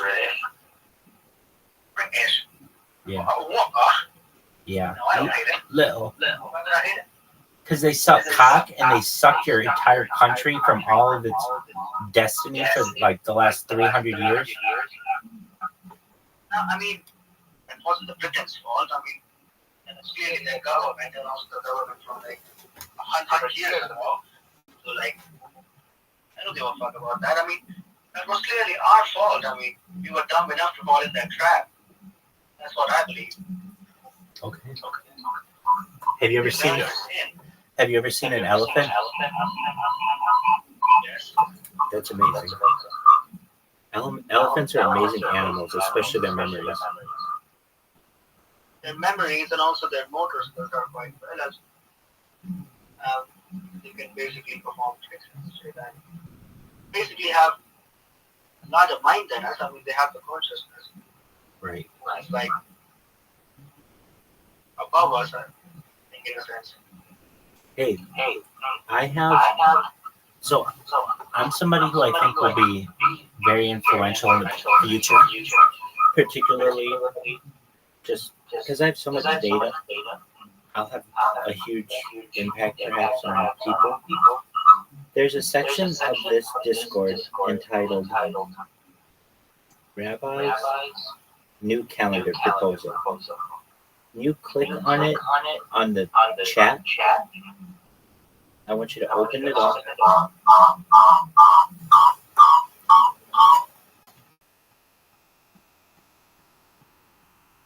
British. Yeah. What? Yeah. No, I don't hate it. Little. Why would I hate it? Because they suck cock and they suck your entire country from all of its destiny for like the last 300 years. No, I mean, it wasn't the Britain's fault. I mean, it's clearly their government and also the government from like 100 years ago. So like, I don't give a fuck about that. I mean, that was clearly our fault. I mean, we were dumb enough to fall in that trap. That's what I believe. Okay. Have you ever seen? Have you ever seen an elephant? Yes. That's amazing. Elephants are amazing animals, especially their memories. Their memories and also their motor skills are quite well as they can basically perform tricks and shit and basically have a larger mind than us. I mean, they have the consciousness. Right. It's like above us, I think, in a sense. Hey, I have. So I'm somebody who I think will be very influential in the future, particularly just because I have so much data. I'll have a huge impact perhaps on people. There's a section of this Discord entitled Rabbi's New Calendar Proposal. You click on it on the chat. I want you to open it up.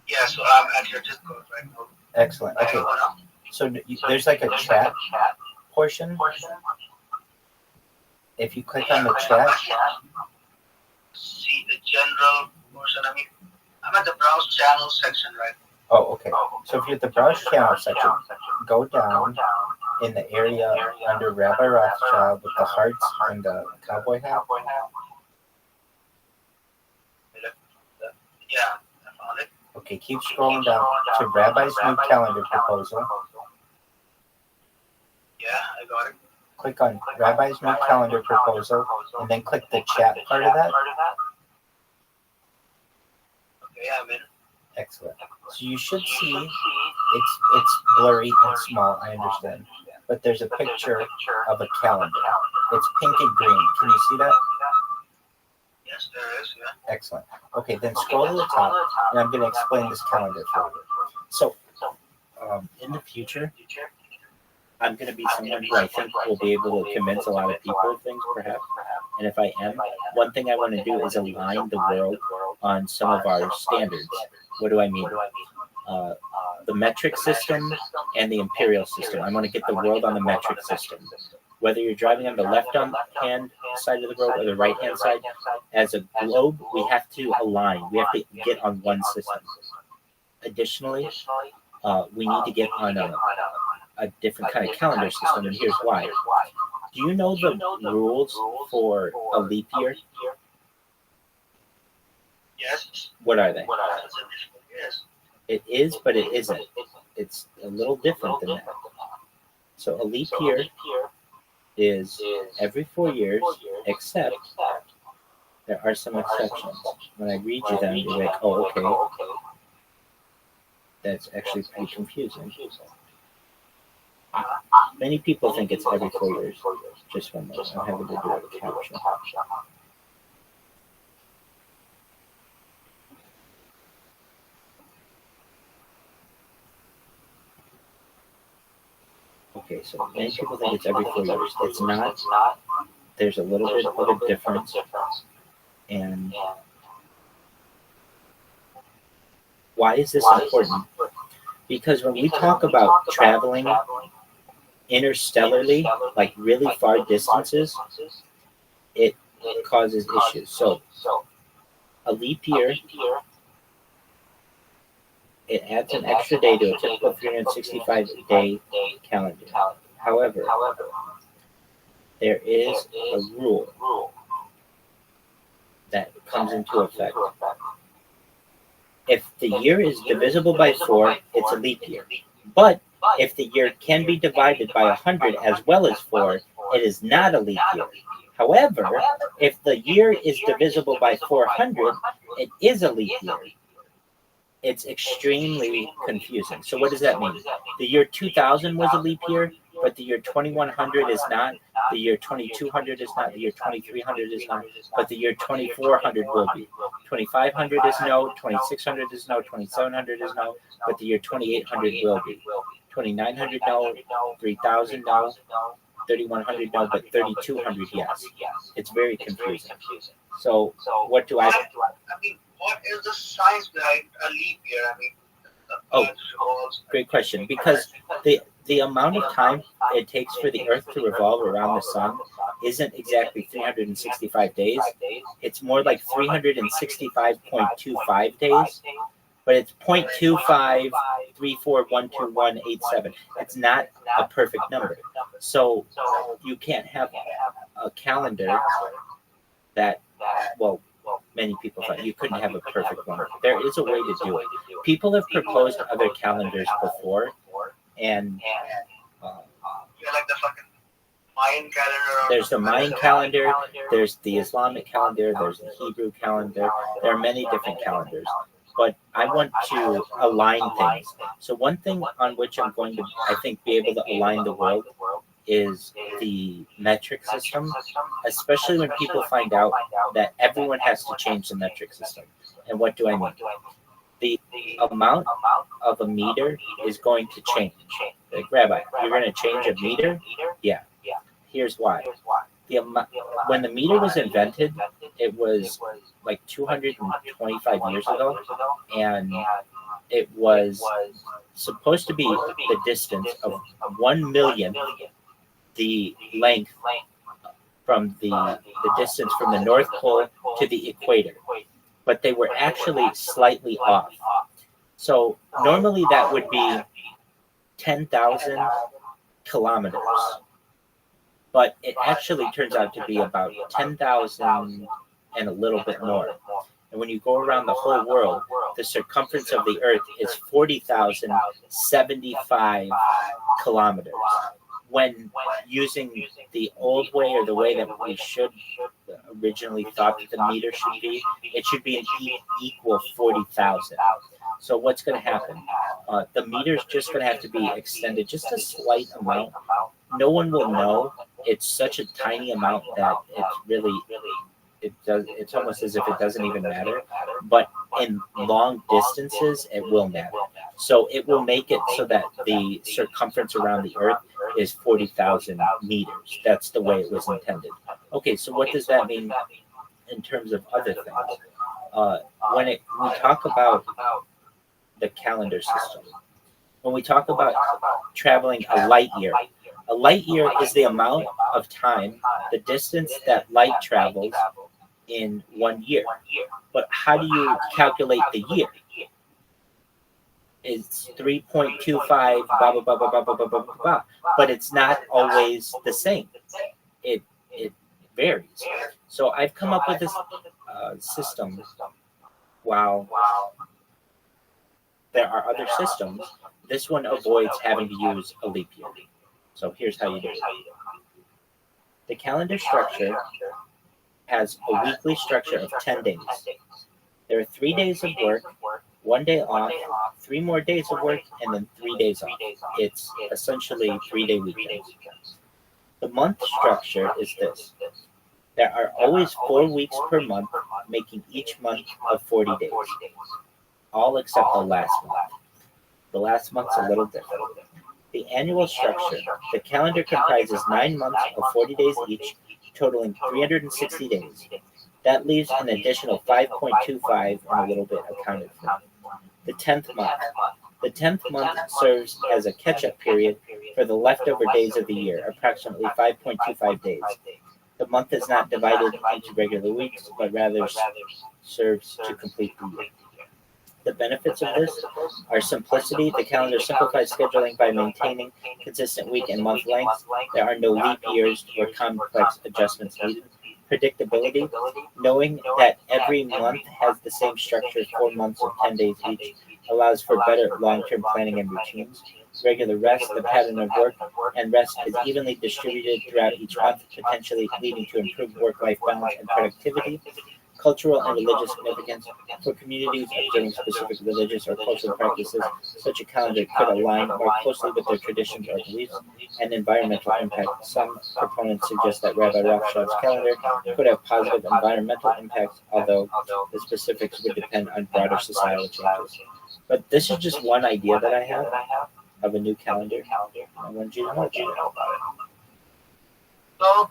Yeah, so I'm at your Discord right now. Excellent. Okay. So there's like a chat portion. If you click on the chat. See the general portion. I mean, I'm at the browse channel section right now. Oh, okay. So if you're at the browse channel section, go down in the area under Rabbi Rothschild with the hearts and the cowboy hat. Yeah, I found it. Okay, keep scrolling down to Rabbi's New Calendar Proposal. Yeah, I got it. Click on Rabbi's New Calendar Proposal, and then click the chat part of that. Okay, I'm in. Excellent. So you should see it's blurry and small, I understand. But there's a picture of a calendar. It's pink and green. Can you see that? Yes, there is, yeah. Excellent. Okay, then scroll to the top, and I'm going to explain this calendar for you. So, in the future, I'm going to be someone who I think will be able to convince a lot of people of things, perhaps. And if I am, one thing I want to do is align the world on some of our standards. What do I mean? the metric system and the imperial system. I want to get the world on the metric system. Whether you're driving on the left-hand side of the road or the right-hand side, as a globe, we have to align. We have to get on one system. Additionally, we need to get on a different kind of calendar system, and here's why. Do you know the rules for a leap year? Yes. What are they? Yes. It is, but it isn't. It's a little different than that. So a leap year is every 4 years, except there are some exceptions. When I read you them, you're like, oh, okay. That's actually pretty confusing. Many people think it's every 4 years. Just one moment. I'm having to do a caption. Okay, so many people think it's every 4 years. It's not. There's a little bit of a difference. And why is this important? Because when we talk about traveling interstellarly, like really far distances, it causes issues. So a leap year, it adds an extra day to a typical 365-day calendar. However, there is a rule that comes into effect. If the year is divisible by 4, it's a leap year. But if the year can be divided by 100 as well as 4, it is not a leap year. However, if the year is divisible by 400, it is a leap year. It's extremely confusing. So what does that mean? The year 2000 was a leap year, but the year 2100 is not. The year 2200 is not. The year 2300 is not. But the year 2400 will be. 2500 is no. 2600 is no. 2700 is no. But the year 2800 will be. 2900 no. 3000 no. 3100 no. But 3200 yes. It's very confusing. So what do I? I mean, what is the science behind a leap year? I mean, great question. Because the amount of time it takes for the Earth to revolve around the sun isn't exactly 365 days. It's more like 365.25 days. But it's 0.2534121187. It's not a perfect number. So you can't have a calendar that, well, many people thought you couldn't have a perfect one. There is a way to do it. People have proposed other calendars before, and like the fucking Mayan calendar. There's the Mayan calendar, there's the Islamic calendar, there's the Hebrew calendar. There are many different calendars. But I want to align things. So one thing on which I'm going to, I think, be able to align the world is the metric system, especially when people find out that everyone has to change the metric system. And what do I mean? The amount of a meter is going to change. Like, Rabbi, you're going to change a meter? Yeah. Here's why. When the meter was invented, it was like 225 years ago, and it was supposed to be the distance of 1 million the length from the distance from the North Pole to the equator, but they were actually slightly off. So normally that would be 10,000 kilometers, but it actually turns out to be about 10,000 and a little bit more. And when you go around the whole world, the circumference of the Earth is 40,075 kilometers. When using the old way, or the way that we should originally thought that the meter should be, it should be an equal 40,000. So what's going to happen? The meter's just going to have to be extended just a slight amount. No one will know. It's such a tiny amount that it's really, it's almost as if it doesn't even matter. But in long distances, it will matter. So it will make it so that the circumference around the Earth is 40,000 meters. That's the way it was intended. Okay, so what does that mean in terms of other things? When we talk about the calendar system, when we talk about traveling a light year is the amount of time, the distance that light travels in 1 year. But how do you calculate the year? It's 3.25 blah blah blah blah blah blah blah blah blah. But it's not always the same. It varies. So I've come up with this system. While there are other systems, this one avoids having to use a leap year. So here's how you do it. The calendar structure has a weekly structure of 10 days. There are 3 days of work, 1 day off, 3 more days of work, and then 3 days off. It's essentially 3-day weekends. The month structure is this. There are always 4 weeks per month, making each month of 40 days. All except the last month. The last month's a little different. The annual structure. The calendar comprises 9 months of 40 days each, totaling 360 days. That leaves an additional 5.25 and a little bit accounted for. The 10th month. The 10th month serves as a catch-up period for the leftover days of the year, approximately 5.25 days. The month is not divided into regular weeks, but rather serves to complete the year. The benefits of this are simplicity. The calendar simplifies scheduling by maintaining consistent week and month lengths. There are no leap years or complex adjustments needed. Predictability. Knowing that every month has the same structure, 4 months of 10 days each, allows for better long-term planning and routines. Regular rest. The pattern of work and rest is evenly distributed throughout each month, potentially leading to improved work-life balance and productivity. Cultural and religious significance. For communities observing specific religious or cultural practices, such a calendar could align more closely with their traditions or beliefs. And environmental impact. Some proponents suggest that Rabbi Rothschild's calendar could have positive environmental impacts, although the specifics would depend on broader societal changes. But this is just one idea that I have of a new calendar. I want you to know about it. So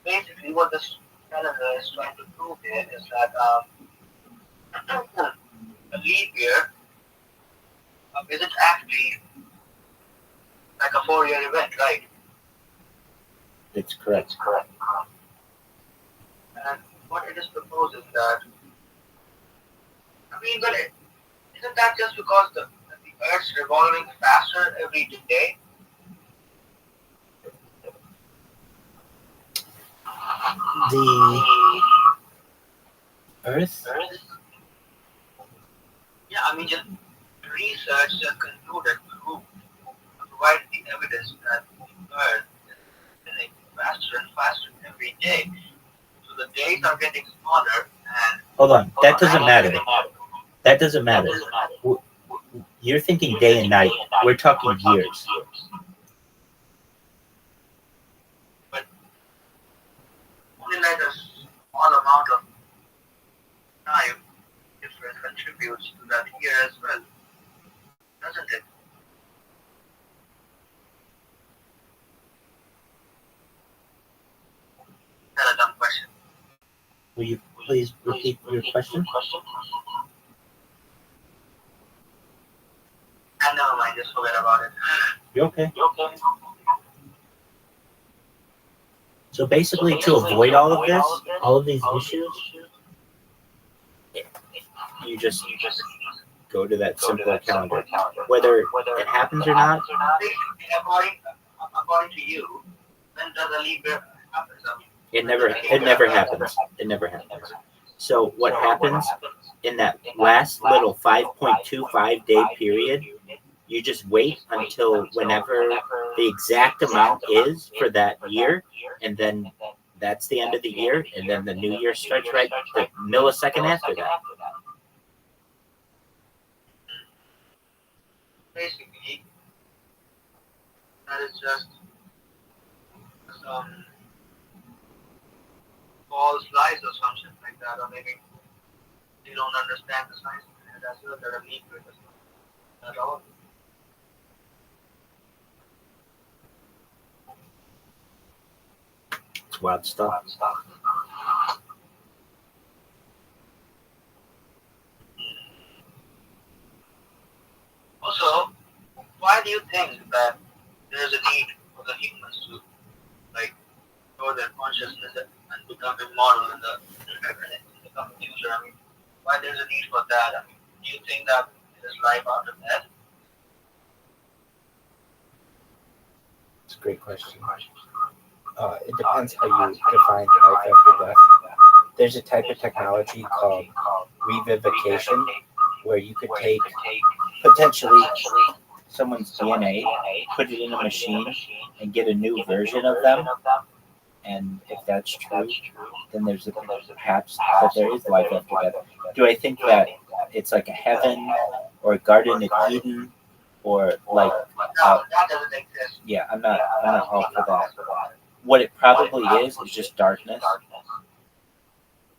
basically, what this calendar is trying to prove here is that a leap year isn't actually like a 4-year event, right? It's correct. And what it is proposing that, but isn't that just because the Earth's revolving faster every day? The Earth? Yeah, just research just concluded who provided the evidence that the Earth is getting faster and faster every day. So the days are getting smaller and... Hold on, that doesn't matter. That doesn't matter. You're thinking day and night. We're talking years. But only like a small amount of time difference contributes to that year as well, doesn't it? That's a dumb question. Will you please repeat your question? And never mind, just forget about it. You okay? So basically, to avoid all of this, all of these issues, you just go to that simpler calendar. Whether it happens or not, According to you, when does a leap year happen? it never happens. It never happens. So what happens in that last little 5.25 day period, you just wait until whenever the exact amount is for that year, and then that's the end of the year, and then the new year starts right the millisecond after that. Basically, that is just some false lies or something like that, or maybe you don't understand the science behind it as well, that a leap year does not at all. It's wild stuff. Also, do you think that there is a need for the humans to like grow their consciousness and become immortal in the coming future? I mean, why there's a need for that? I mean, do you think that there is life after death? It's a great question. It depends how you define life after death. There's a type of technology called revivification, where you could take potentially someone's DNA, put it in a machine, and get a new version of them. And if that's true, then there's perhaps that there is life after death. Do I think that it's like a heaven or a Garden of Eden, or like? That doesn't exist. Yeah, I'm not all for that. What it probably is just darkness,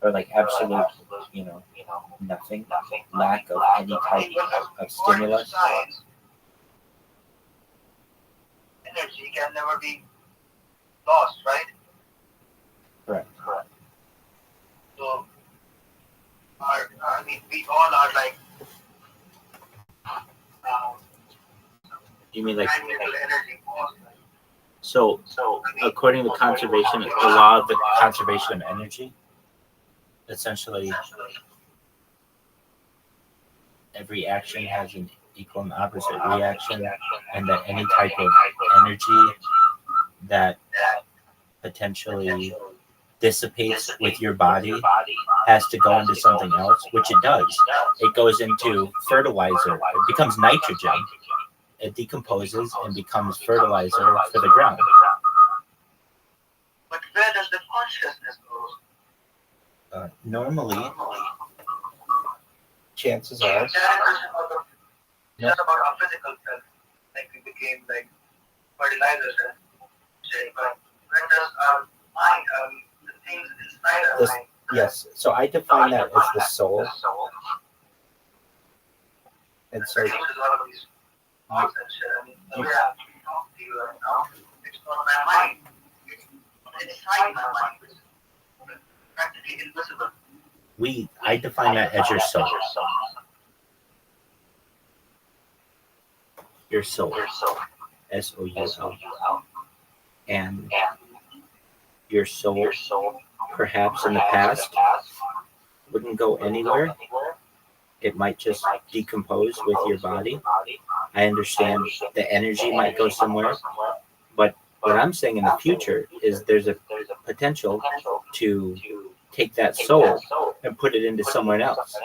or like absolute, nothing, lack of any type of stimulus. Energy can never be lost, right? Correct. So, we all are like. You mean like? Energy. So according to conservation, the law of the conservation of energy, essentially every action has an equal and opposite reaction, and that any type of energy that potentially dissipates with your body has to go into something else, which it does. It goes into fertilizer. It becomes nitrogen. It decomposes and becomes fertilizer for the ground. But where does the consciousness go? Normally, chances are. It's not about our physical self, like we became like fertilizers, but where does our mind, the things inside our mind? Yes, so I define that as the soul. And so. Thoughts and shit. I mean, the way I'm talking to you right now, it's not my mind. It's inside my mind. It's practically invisible. I define that as your soul. Your soul. S-O-U-L. And your soul, perhaps in the past, wouldn't go anywhere. It might just decompose with your body. I understand the energy might go somewhere, but what I'm saying in the future is there's a potential to take that soul and put it into someone else.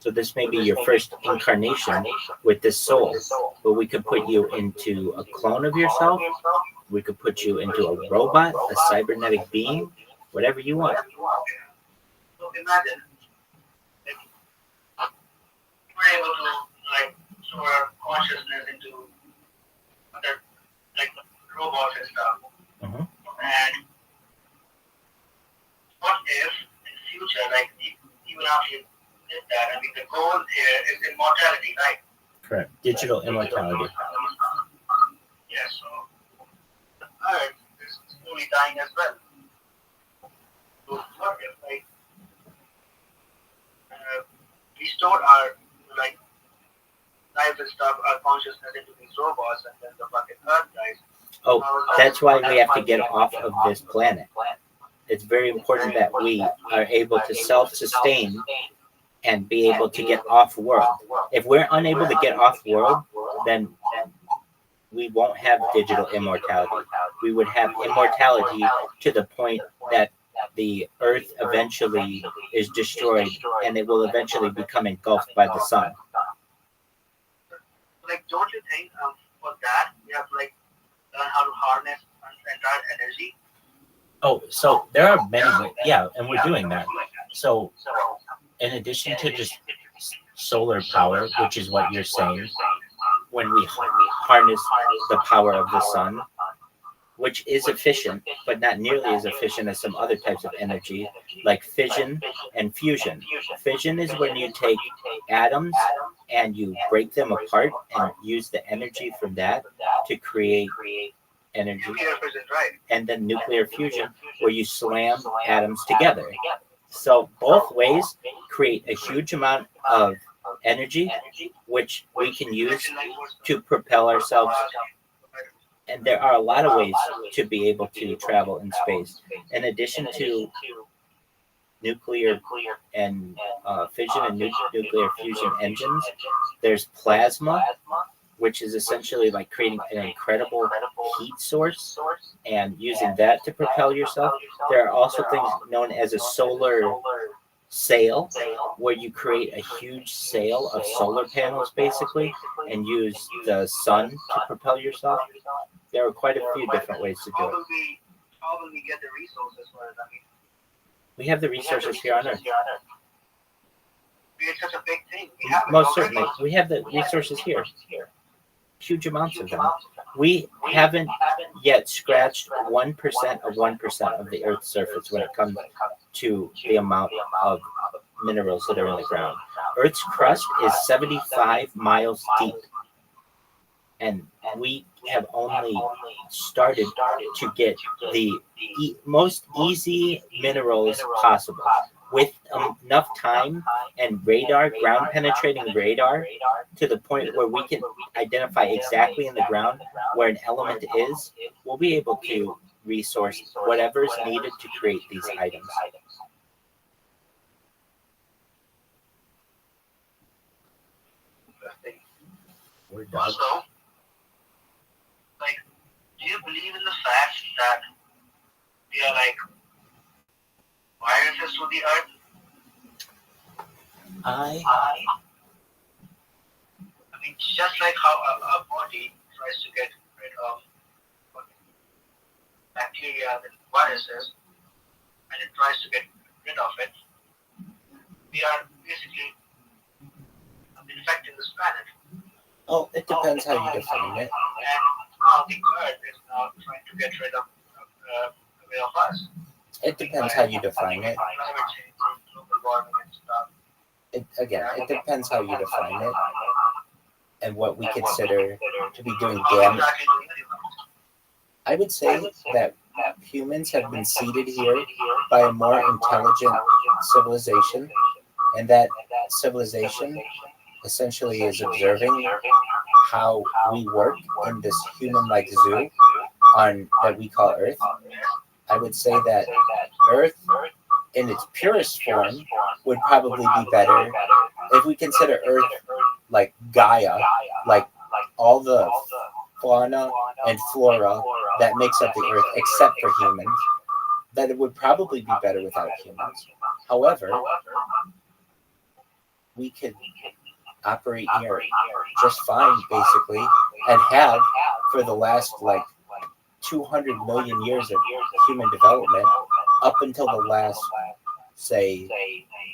So this may be your first incarnation with this soul, but we could put you into a clone of yourself. We could put you into a robot, a cybernetic being, whatever you want. So imagine we're able to like throw our consciousness into other like robots and stuff. Mm-hmm. And what if in future, like even after you did that, I mean the goal here is immortality, right? Correct. Digital immortality. Yeah, so the earth is slowly dying as well. So what if like we store our like lives and stuff, our consciousness into these robots, and then the fucking earth dies. Oh, that's why we have to get off of this planet. It's very important that we are able to self-sustain and be able to get off world. If we're unable to get off world, then we won't have digital immortality. We would have immortality to the point that the earth eventually is destroyed and it will eventually become engulfed by the sun. Like, don't you think for that we have to like learn how to harness entire energy? Oh, so there are many ways. Yeah, and we're doing that. So in addition to just solar power, which is what you're saying, when we harness the power of the sun, which is efficient, but not nearly as efficient as some other types of energy, like fission and fusion. Fission is when you take atoms and you break them apart and use the energy from that to create energy. And then nuclear fusion, where you slam atoms together. So both ways create a huge amount of energy which we can use to propel ourselves. And there are a lot of ways to be able to travel in space. In addition to nuclear and fission and nuclear fusion engines, there's plasma, which is essentially like creating an incredible heat source and using that to propel yourself. There are also things known as a solar sail, where you create a huge sail of solar panels basically and use the sun to propel yourself. There are quite a few different ways to do it. How will we get the resources for it? I mean, We have the resources here on Earth. it's such a big thing. We have it Most already. certainly. We have the resources here. Huge amounts of them. We haven't yet scratched 1% of 1% of the Earth's surface when it comes to the amount of minerals that are in the ground. Earth's crust is 75 miles deep. And we have only started to get the most easy minerals possible. With enough time and radar, ground penetrating radar, to the point where we can identify exactly in the ground where an element is, we'll be able to resource whatever's needed to create these items. We're done. Also, like, do you believe in the fact that we are like viruses to the earth? I mean, just like how our body tries to get rid of bacteria and viruses, and it tries to get rid of it, we are basically infecting this planet. Oh, it depends how you define it. And now the earth is now trying to get rid of us. It depends how you define it. Climate change, global warming and stuff. It depends how you define it and what we consider to be doing damage. I would say that humans have been seeded here by a more intelligent civilization, and that civilization essentially is observing how we work in this human-like zoo that we call Earth. I would say that Earth, in its purest form, would probably be better if we consider Earth like Gaia, like all the fauna and flora that makes up the Earth, except for humans, that it would probably be better without humans. However, we could operate here just fine, basically, and have for the last 200 million years of human development, up until the last, say,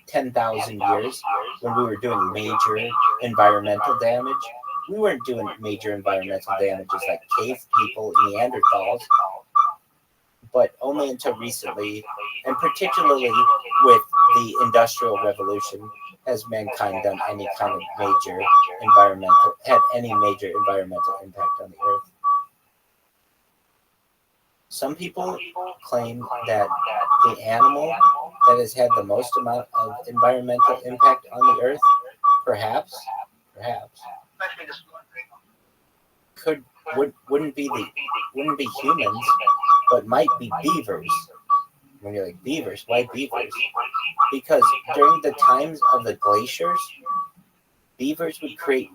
10,000 years, when we were doing major environmental damage. We weren't doing major environmental damages like cave people, Neanderthals, but only until recently, and particularly with the Industrial Revolution, has mankind done any kind of major environmental impact on the Earth. Some people claim that the animal that has had the most amount of environmental impact on the Earth, perhaps, wouldn't be humans, but might be beavers. When you're like, beavers, why beavers? Because during the times of the glaciers, beavers would create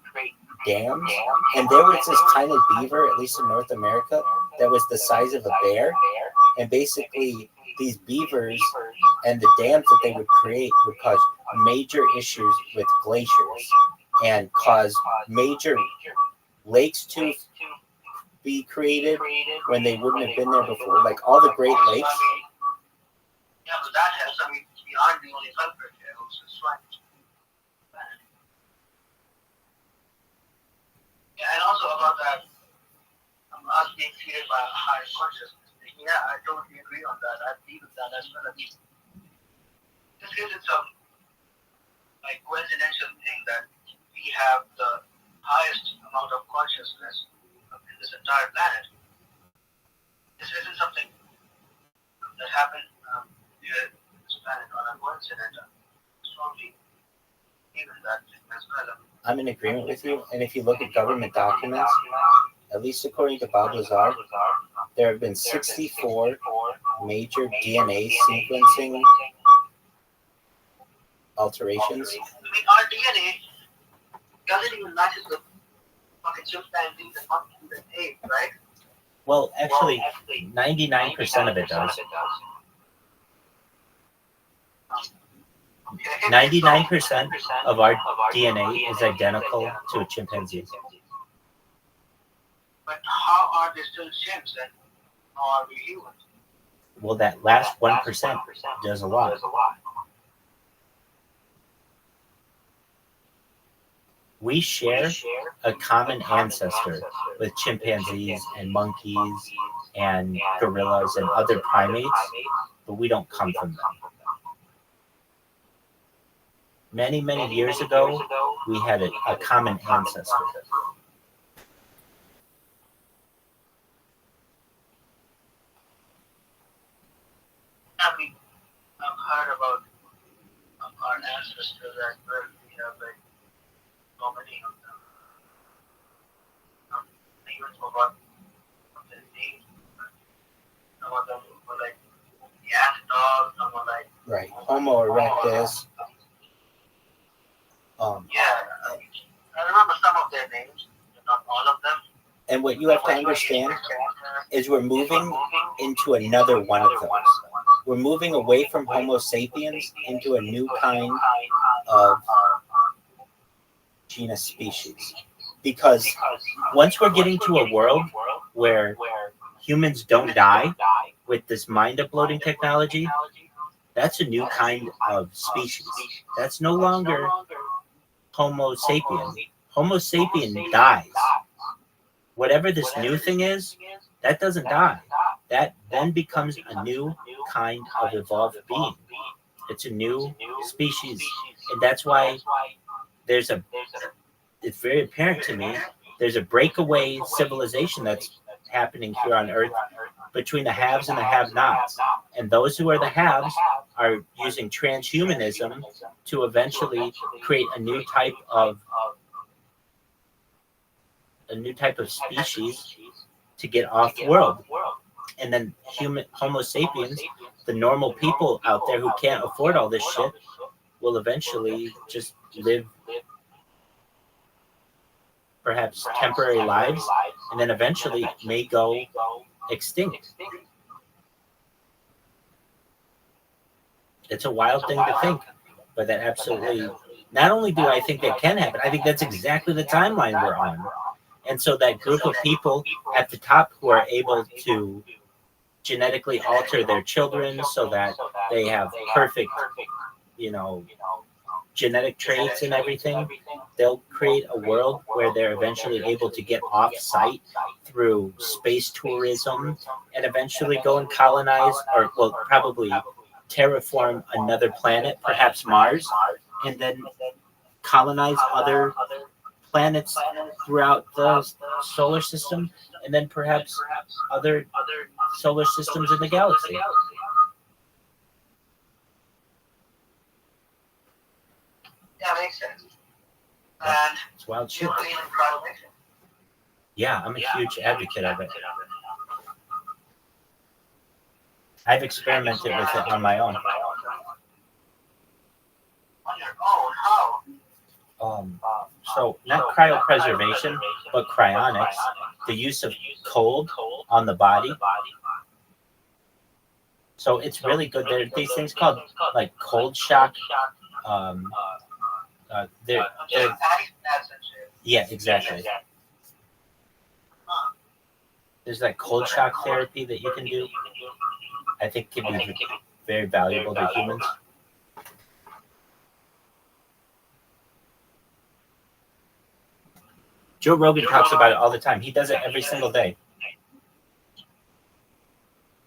dams, and there was this kind of beaver, at least in North America, that was the size of a bear, and basically these beavers and the dams that they would create would cause major issues with glaciers and cause major lakes to be created when they wouldn't have been there before. Like all the Great Lakes. Yeah, but that helps. I mean, we aren't the only culprit here. Also, yeah, and also about that, us being seated by a higher consciousness. Yeah, I totally agree on that. I believe in that as well. Just because it's a coincidental thing that we have the highest amount of consciousness in this entire planet. This isn't something that happened here on this planet on a coincidence. Strongly believe in that as well. I'm in agreement with you. And if you look at government documents, at least according to Bob Lazar, there have been 64 major DNA sequencing alterations. I mean, our DNA doesn't even match the fucking chimpanzees and monkeys and apes, right? Well, actually, 99% of it does. 99% of our DNA is identical to a chimpanzee. But how are they still chimps and how are we humans? Well, that last 1% does a lot. We share a common ancestor with chimpanzees and monkeys and gorillas and other primates, but we don't come from them. Many, many years ago, we had a common ancestor. I mean, I've heard about our ancestors as well. We have like so many of them. I even forgot their names. Some of them were like Neanderthals, some were like Right. Homo erectus. yeah, I remember some of their names, but not all of them. And what you have to understand is we're moving into another one of those. We're moving away from Homo sapiens into a new kind of genus species. Because once we're getting to a world where humans don't die with this mind uploading technology, that's a new kind of species. That's no longer Homo sapien. Homo sapien dies. Whatever this new thing is, that doesn't die. That then becomes a new kind of evolved being. It's a new species. And that's why it's very apparent to me, there's a breakaway civilization that's happening here on Earth between the haves and the have-nots. And those who are the haves are using transhumanism to eventually create a new type of species to get off the world. And then Homo sapiens, the normal people out there who can't afford all this shit, will eventually just live perhaps temporary lives, and then eventually may go extinct. It's a wild thing to think, but that absolutely, not only do I think that can happen, I think that's exactly the timeline we're on. And so that group of people at the top who are able to genetically alter their children so that they have perfect, genetic traits and everything, they'll create a world where they're eventually able to get off-site through space tourism and eventually go and colonize, or well, probably terraform another planet, perhaps Mars, and then colonize other planets throughout the solar system, and then perhaps other solar systems in the galaxy. Yeah, makes sense. And it's wild shit. you believe in cryomission? Yeah, I'm a huge advocate of it. I've experimented with it on my own. On your own? How? So not cryopreservation, but cryonics, the use of cold on the body. So it's really good. There are these things called like cold shock. Yeah, exactly. There's like cold shock therapy that you can do. I think can be very valuable to humans. Joe Rogan talks about it all the time. He does it every single day.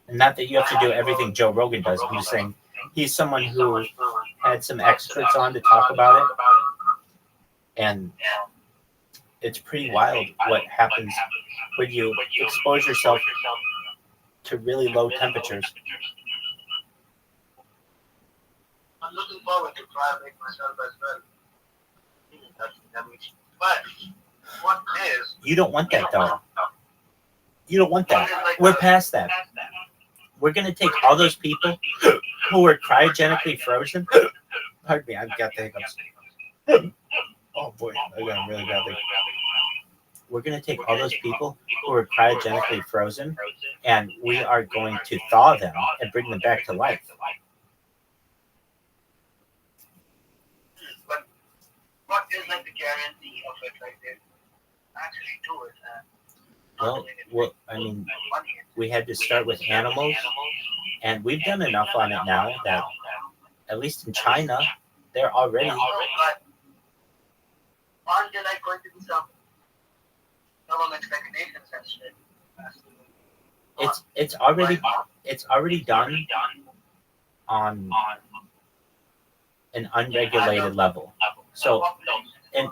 And not that you have to do everything Joe Rogan does. I'm just saying he's someone who had some experts on to talk about it. And it's pretty wild what happens when you expose yourself to really low temperatures. I'm looking forward to try and make myself as well. But what is? You don't want that though. You don't want that. We're past that. We're gonna take all those people who were cryogenically frozen. Pardon me, I've got the hiccups. Oh boy, I got really badly. We're gonna take all those people who were cryogenically frozen, and we are going to thaw them and bring them back to life. But what is like the guarantee of it? Like they actually do it. Well, I mean, we had to start with animals, and we've done enough on it now that, at least in China, they're already. Aren't there like going to be some government regulations and shit? It's already done on an unregulated level. So, and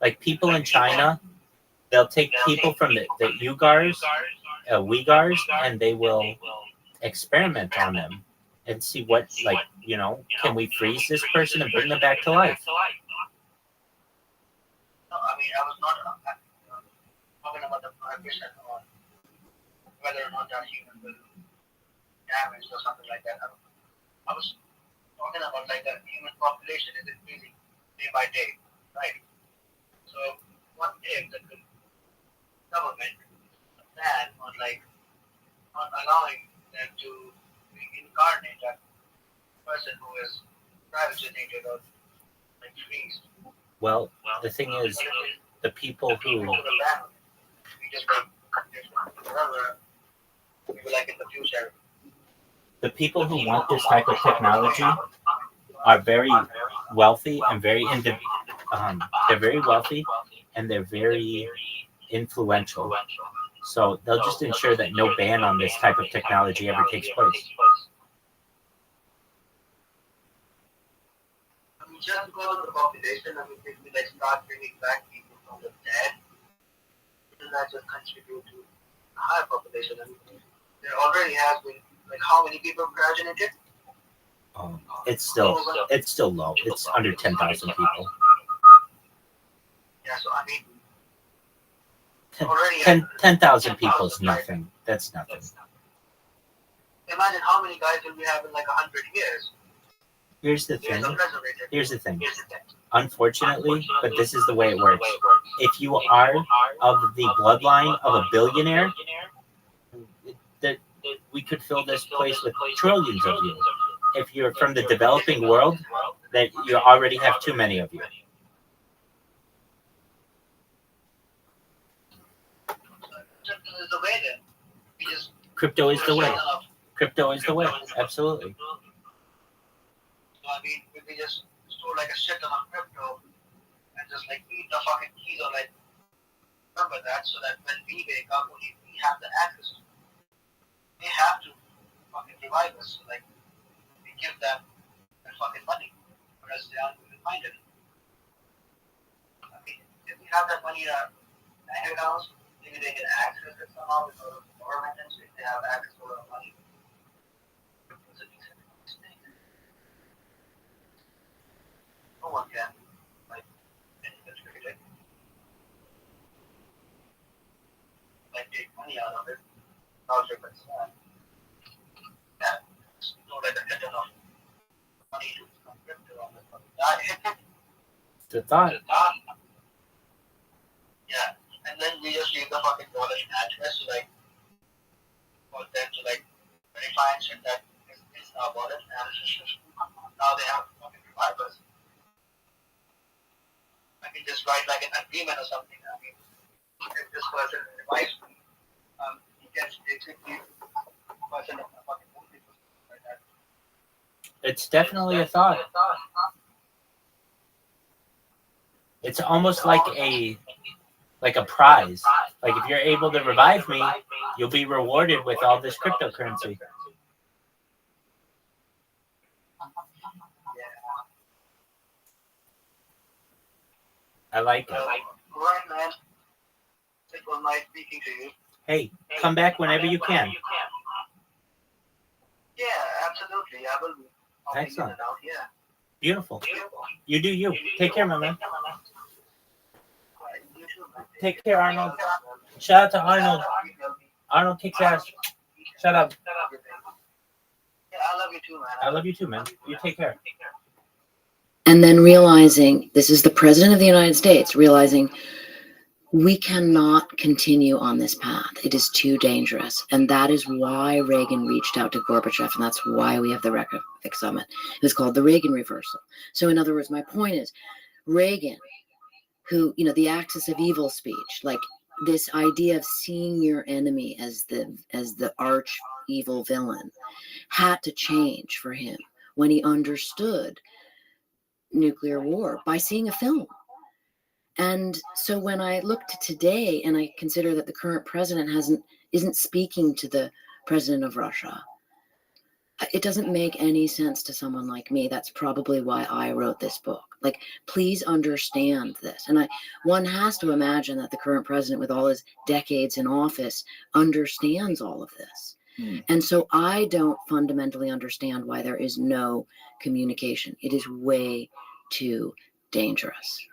like people in China, they'll take people from the Uyghurs, and they will experiment on them and see what, like, you know, can we freeze this person and bring them back to life? No, I mean, I was not talking about the prohibition on whether or not that human will damage or something like that. I was talking about like the human population is increasing day by day, right? So what if the government plan on like not allowing them to reincarnate that person who is cryogenated or like freeze? Well, the thing is, the people who we just like in the future. The people who want this type of technology are very wealthy and they're very wealthy and they're very influential. So they'll just ensure that no ban on this type of technology ever takes place. I mean, just because of the population, I mean, if we like start bringing back people from the dead, doesn't that just contribute to a higher population? I mean, there already has been like how many people cryogenated? It's still low. It's under 10,000 people. Yeah, so I mean, 10,000 people is nothing. That's nothing. Imagine how many guys will we have in like 100 years. Here's the thing. Unfortunately, but this is the way it works. If you are of the bloodline of a billionaire, that we could fill this place with trillions of you. If you're from the developing world, that you already have too many of you. Crypto is the way. Crypto is the way. Absolutely. So I mean, if we just store like a shit ton of crypto and just like eat the fucking keys or like remember that so that when we wake up, we have the access to it. They have to fucking revive us. So like we give them the fucking money, whereas they aren't going to find it. I mean, if we have that money in our bank accounts, maybe they can access it somehow with the government and so if they have access to the money. No one can like manipulate it. Like take money out of it. How's your concern? Yeah, it's not like a hit of money to crypto on the fucking guy. The thought. Yeah, and then we just leave the fucking wallet address like for them to like verify and check that it's our wallet and now they have fucking revive us. I can just write like an agreement or something. I mean, if this person revives me, he gets basically person of the fucking movie like that. It's definitely a thought. It's almost like a prize. Like if you're able to revive me, you'll be rewarded with all this cryptocurrency. I like it. Right, man. It was nice speaking to you. Hey, come back whenever you can. Yeah, absolutely. I will be. Excellent. Yeah. Beautiful. You do you. Take care, my man. Take care, Arnold. Shout out to Arnold. Arnold kicks ass. Shut up. Yeah, I love you too, man. I love you too, man. You take care. And then realizing this is the president of the United States, realizing we cannot continue on this path. It is too dangerous. And that is why Reagan reached out to Gorbachev, and that's why we have the Reykjavik summit. It was called the Reagan reversal. So in other words, my point is, Reagan, who, the axis of evil speech, like this idea of seeing your enemy as the arch evil villain, had to change for him when he understood nuclear war by seeing a film. And so when I look to today and I consider that the current president isn't speaking to the president of Russia, it doesn't make any sense to someone like me. That's probably why I wrote this book. Like, please understand this. And one has to imagine that the current president, with all his decades in office, understands all of this. And so I don't fundamentally understand why there is no communication. It is way too dangerous.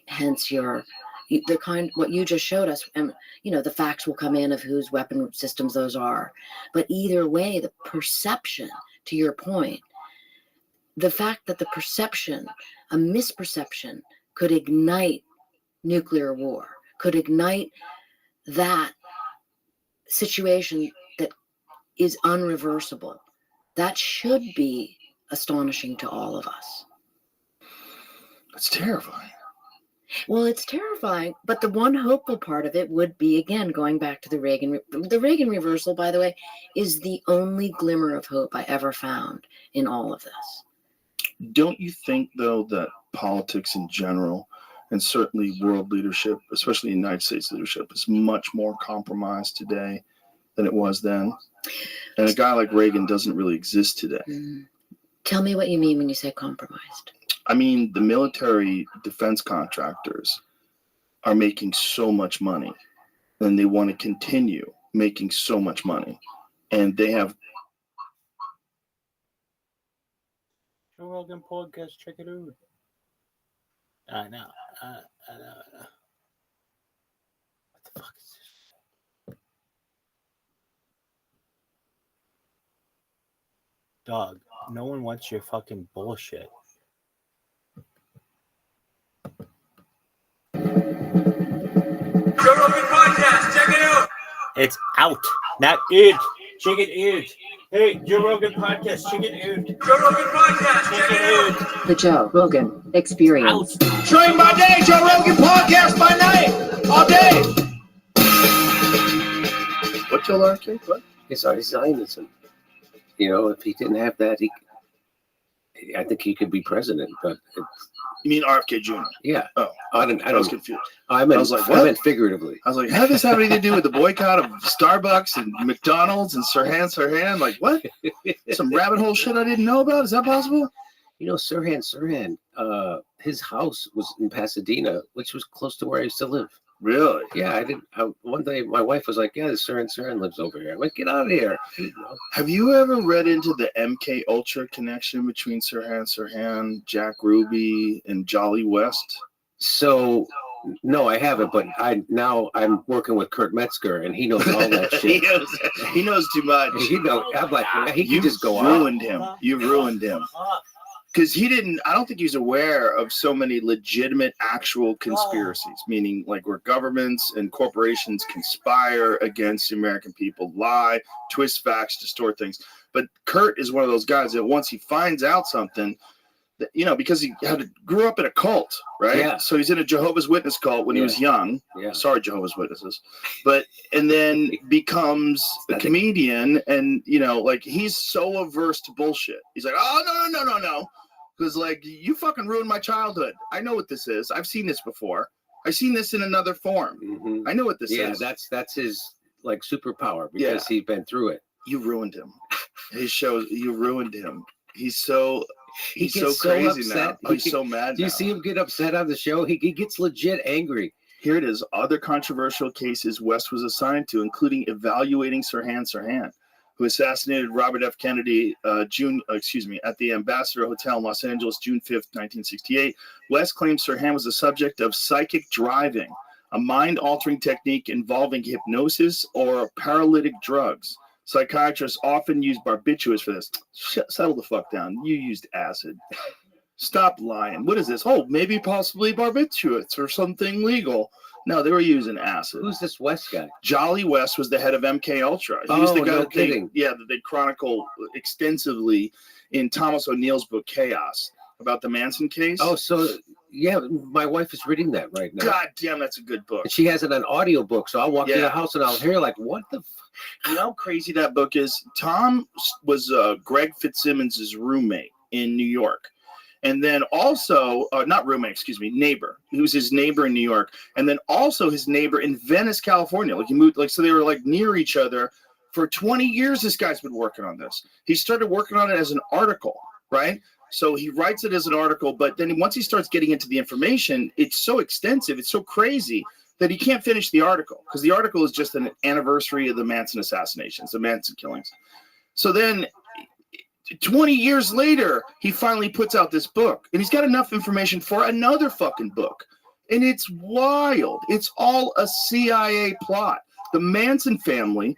Hence what you just showed us, and the facts will come in of whose weapon systems those are. But either way, the perception, to your point, the fact that the perception, a misperception, could ignite nuclear war, could ignite that situation that is unreversible, that should be astonishing to all of us. It's terrifying. Well, it's terrifying, but the one hopeful part of it would be, again, going back to the Reagan reversal, by the way, is the only glimmer of hope I ever found in all of this. Don't you think, though, that politics in general, and certainly world leadership, especially United States leadership, is much more compromised today than it was then? And a guy like Reagan doesn't really exist today. Tell me what you mean when you say compromised. I mean, the military defense contractors are making so much money, and they want to continue making so much money. And they have... Joe Rogan podcast, check it out. I know. What the fuck is this? Dog, no one wants your fucking bullshit. Joe Rogan podcast, check it out. It's out, not it. Check it out. Hey, Joe Rogan podcast, check it out. Joe Rogan podcast, check it out. The Joe Rogan Experience. Train by day, Joe Rogan podcast by night. All day. What, Joe Larkin? What? It's Zionism. If he didn't have that, I think he could be president. But you mean RFK Jr.? Yeah. Oh, I was confused. I meant figuratively. I was like, how does this have anything to do with the boycott of Starbucks and McDonald's and Sirhan? Like, what? Some rabbit hole shit I didn't know about? Is that possible? Sirhan, his house was in Pasadena, which was close to where I used to live. Really? Yeah, one day my wife was like, yeah, Sirhan lives over here. I'm like, get out of here. Have you ever read into the MK Ultra connection between Sirhan, Jack Ruby, and Jolly West? So, no, I haven't, but I'm working with Kurt Metzger, and he knows all that shit. he knows too much. I'm like, he can just go ruined him. You ruined him. Because I don't think he's aware of so many legitimate, actual conspiracies, meaning like where governments and corporations conspire against the American people, lie, twist facts, distort things. But Kurt is one of those guys that once he finds out something, that, because he grew up in a cult, right? Yeah. So he's in a Jehovah's Witness cult when he was young. Yeah. Sorry, Jehovah's Witnesses. And then becomes a comedian, and, he's so averse to bullshit. He's like, oh, no. Because, you fucking ruined my childhood. I know what this is. I've seen this before. I've seen this in another form. Mm-hmm. I know what this is. Yeah, that's his, superpower, because he's been through it. You ruined him. You ruined him. He's so crazy upset now. Oh, he's so mad now. Do you see him get upset on the show? He gets legit angry. Here it is. Other controversial cases West was assigned to, including evaluating Sirhan, who assassinated Robert F. Kennedy at the Ambassador Hotel in Los Angeles, June 5th, 1968. West claims Sirhan was the subject of psychic driving, a mind-altering technique involving hypnosis or paralytic drugs. Psychiatrists often use barbiturates for this. Settle the fuck down. You used acid. Stop lying. What is this? Oh, maybe possibly barbiturates or something legal. No, they were using acid. Who's this West guy? Jolly West was the head of MK Ultra. He was the guy no kidding. that they chronicle extensively in Thomas O'Neill's book Chaos about the Manson case. Oh, so yeah, my wife is reading that right now. God damn, that's a good book. And she has it on audiobook, so I'll walk in the house and I'll hear like, what the You know how crazy that book is? Tom was Greg Fitzsimmons' roommate in New York. And then also, not roommate, excuse me, neighbor. He was his neighbor in New York. And then also his neighbor in Venice, California. Like he moved, like, so they were like near each other. For 20 years, this guy's been working on this. He started working on it as an article, right? So he writes it as an article, but then once he starts getting into the information, it's so extensive, it's so crazy that he can't finish the article because the article is just an anniversary of the Manson assassinations, the Manson killings. So then 20 years later, he finally puts out this book, and he's got enough information for another fucking book. And it's wild. It's all a CIA plot. The Manson family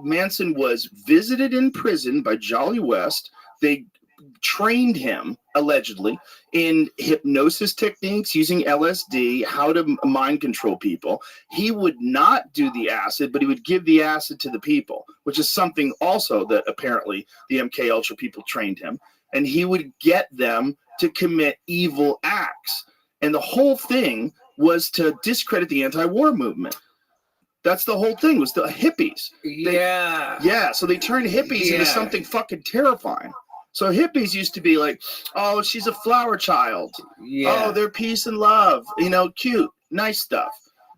Manson was visited in prison by Jolly West. They trained him, allegedly, in hypnosis techniques using LSD, how to mind control people. He would not do the acid, but he would give the acid to the people, which is something also that apparently the MK Ultra people trained him. And he would get them to commit evil acts. And the whole thing was to discredit the anti-war movement. That's the whole thing, was the hippies. So they turned hippies into something fucking terrifying. So hippies used to be like, oh, she's a flower child. Oh, they're peace and love. You know, cute, nice stuff.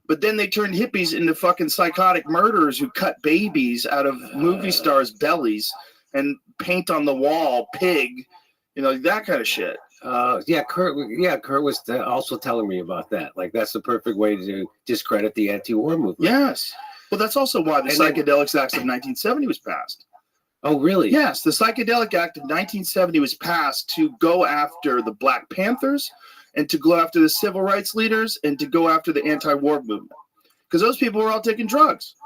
But then they turned hippies into fucking psychotic murderers who cut babies out of movie stars' bellies and paint on the wall, pig, you know, that kind of shit. Kurt was also telling me about that. Like, that's the perfect way to discredit the anti-war movement. Yes. Well, that's also why the Psychedelics Act of 1970 was passed. Oh, really? Yes, the Psychedelic Act of 1970 was passed to go after the Black Panthers and to go after the civil rights leaders and to go after the anti-war movement. Because those people were all taking drugs.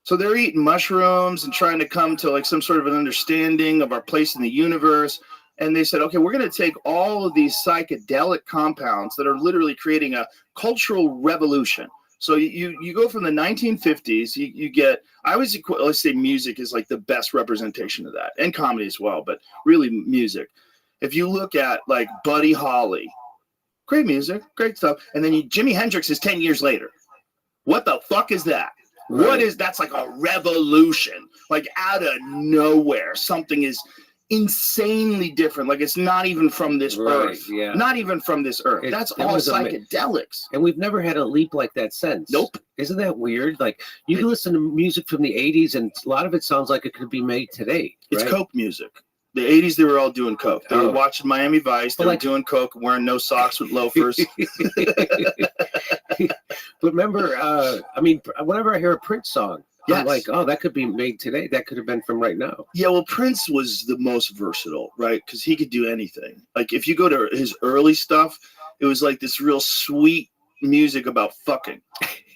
So they're eating mushrooms and trying to come to like some sort of an understanding of our place in the universe. And they said, okay, we're going to take all of these psychedelic compounds that are literally creating a cultural revolution. So you go from the 1950s, you get, I always let's say music is like the best representation of that, and comedy as well, but really music. If you look at like Buddy Holly, great music, great stuff, and then Jimi Hendrix is 10 years later. What the fuck is that? Right. That's like a revolution, like out of nowhere. Something is insanely different. Like it's not even from this earth. Yeah. Not even from this earth. That's all psychedelics. And we've never had a leap like that since. Nope. Isn't that weird? Like you can listen to music from the 80s and a lot of it sounds like it could be made today. It's coke music. The 80s, they were all doing coke. They were watching Miami Vice. They were doing coke, wearing no socks with loafers. But remember, whenever I hear a Prince song, I'm like, oh, that could be made today. That could have been from right now. Yeah, well, Prince was the most versatile, right? Because he could do anything. Like, if you go to his early stuff, it was like this real sweet music about fucking,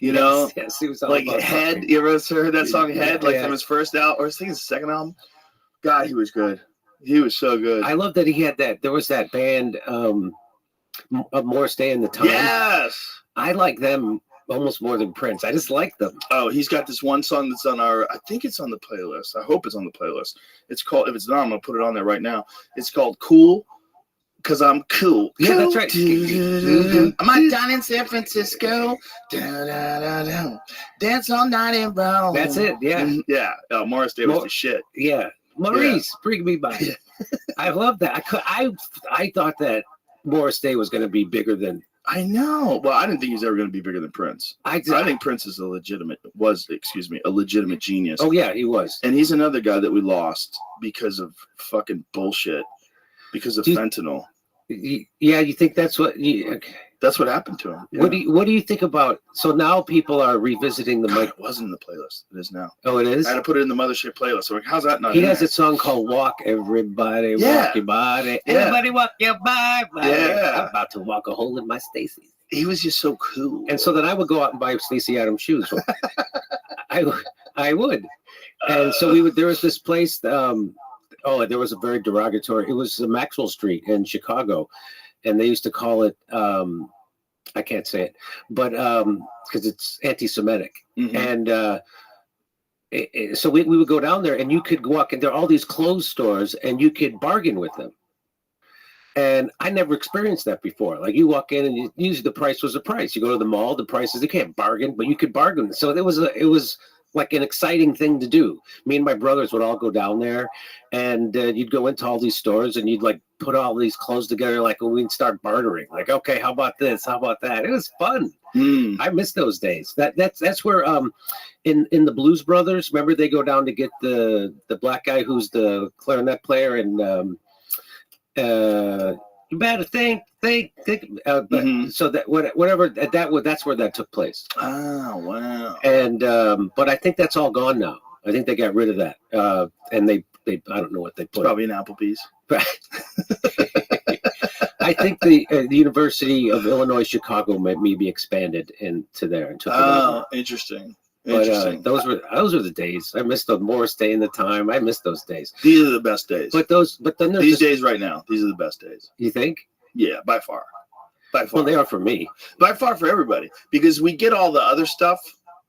you know? Yes, he was all like about Head. fucking. You ever heard that song, Head? From his first album, or I think his second album? God, he was good. He was so good. I love that he had that. There was that band, Morris Day and the Time. Yes. I like them almost more than Prince. I just like them. Oh, he's got this one song that's on I think it's on the playlist. I hope it's on the playlist. It's called, if it's not, I'm going to put it on there right now. It's called Cool, because I'm cool. Yeah, that's right. I'm down in San Francisco. Dance all night in Rome. That's it, yeah. Yeah. Oh, Morris Day was the shit. Yeah. Maurice, bring me by. I love that. I thought that Morris Day was going to be bigger than. I know. Well, I didn't think he was ever going to be bigger than Prince. I think Prince is a legitimate genius. Oh yeah, he was. And he's another guy that we lost because of fucking bullshit, because of fentanyl. Yeah, you think that's what? That's what happened to him. Yeah. What do you think about? So now people are revisiting the mic. It wasn't in the playlist. It is now. Oh, it is. I had to put it in the Mothership playlist. So how's that not? He has a song called "Walk Everybody, Walk Your Body, Everybody Walk Your Body." Yeah. I'm about to walk a hole in my Stacy's. He was just so cool. And so then I would go out and buy Stacey Adams shoes. I would. And so there was this place, there was a very derogatory, it was Maxwell Street in Chicago. And they used to call it, I can't say it, but because it's anti-Semitic. And so we would go down there and you could walk in, there are all these clothes stores and you could bargain with them. And I never experienced that before. Like you walk in and usually the price was the price. You go to the mall, the prices, you can't bargain, but you could bargain. So it was like an exciting thing to do. Me and my brothers would all go down there and you'd go into all these stores and you'd like put all these clothes together. Like we'd start bartering like, okay, how about this? How about that? It was fun. I miss those days. That's where in the Blues Brothers, remember they go down to get the black guy who's the clarinet player and you better think. So that whatever that's where that took place. Oh wow! And but I think that's all gone now. I think they got rid of that. And they I don't know what they put. It's probably an Applebee's. I think the University of Illinois Chicago maybe expanded into there and took it over. Interesting. But those were the days. I missed the Morris Day and the time. I missed those days. These are the best days. But then there's these days right now. These are the best days. You think? Yeah, by far. By far. Well, they are for me. By far for everybody, because we get all the other stuff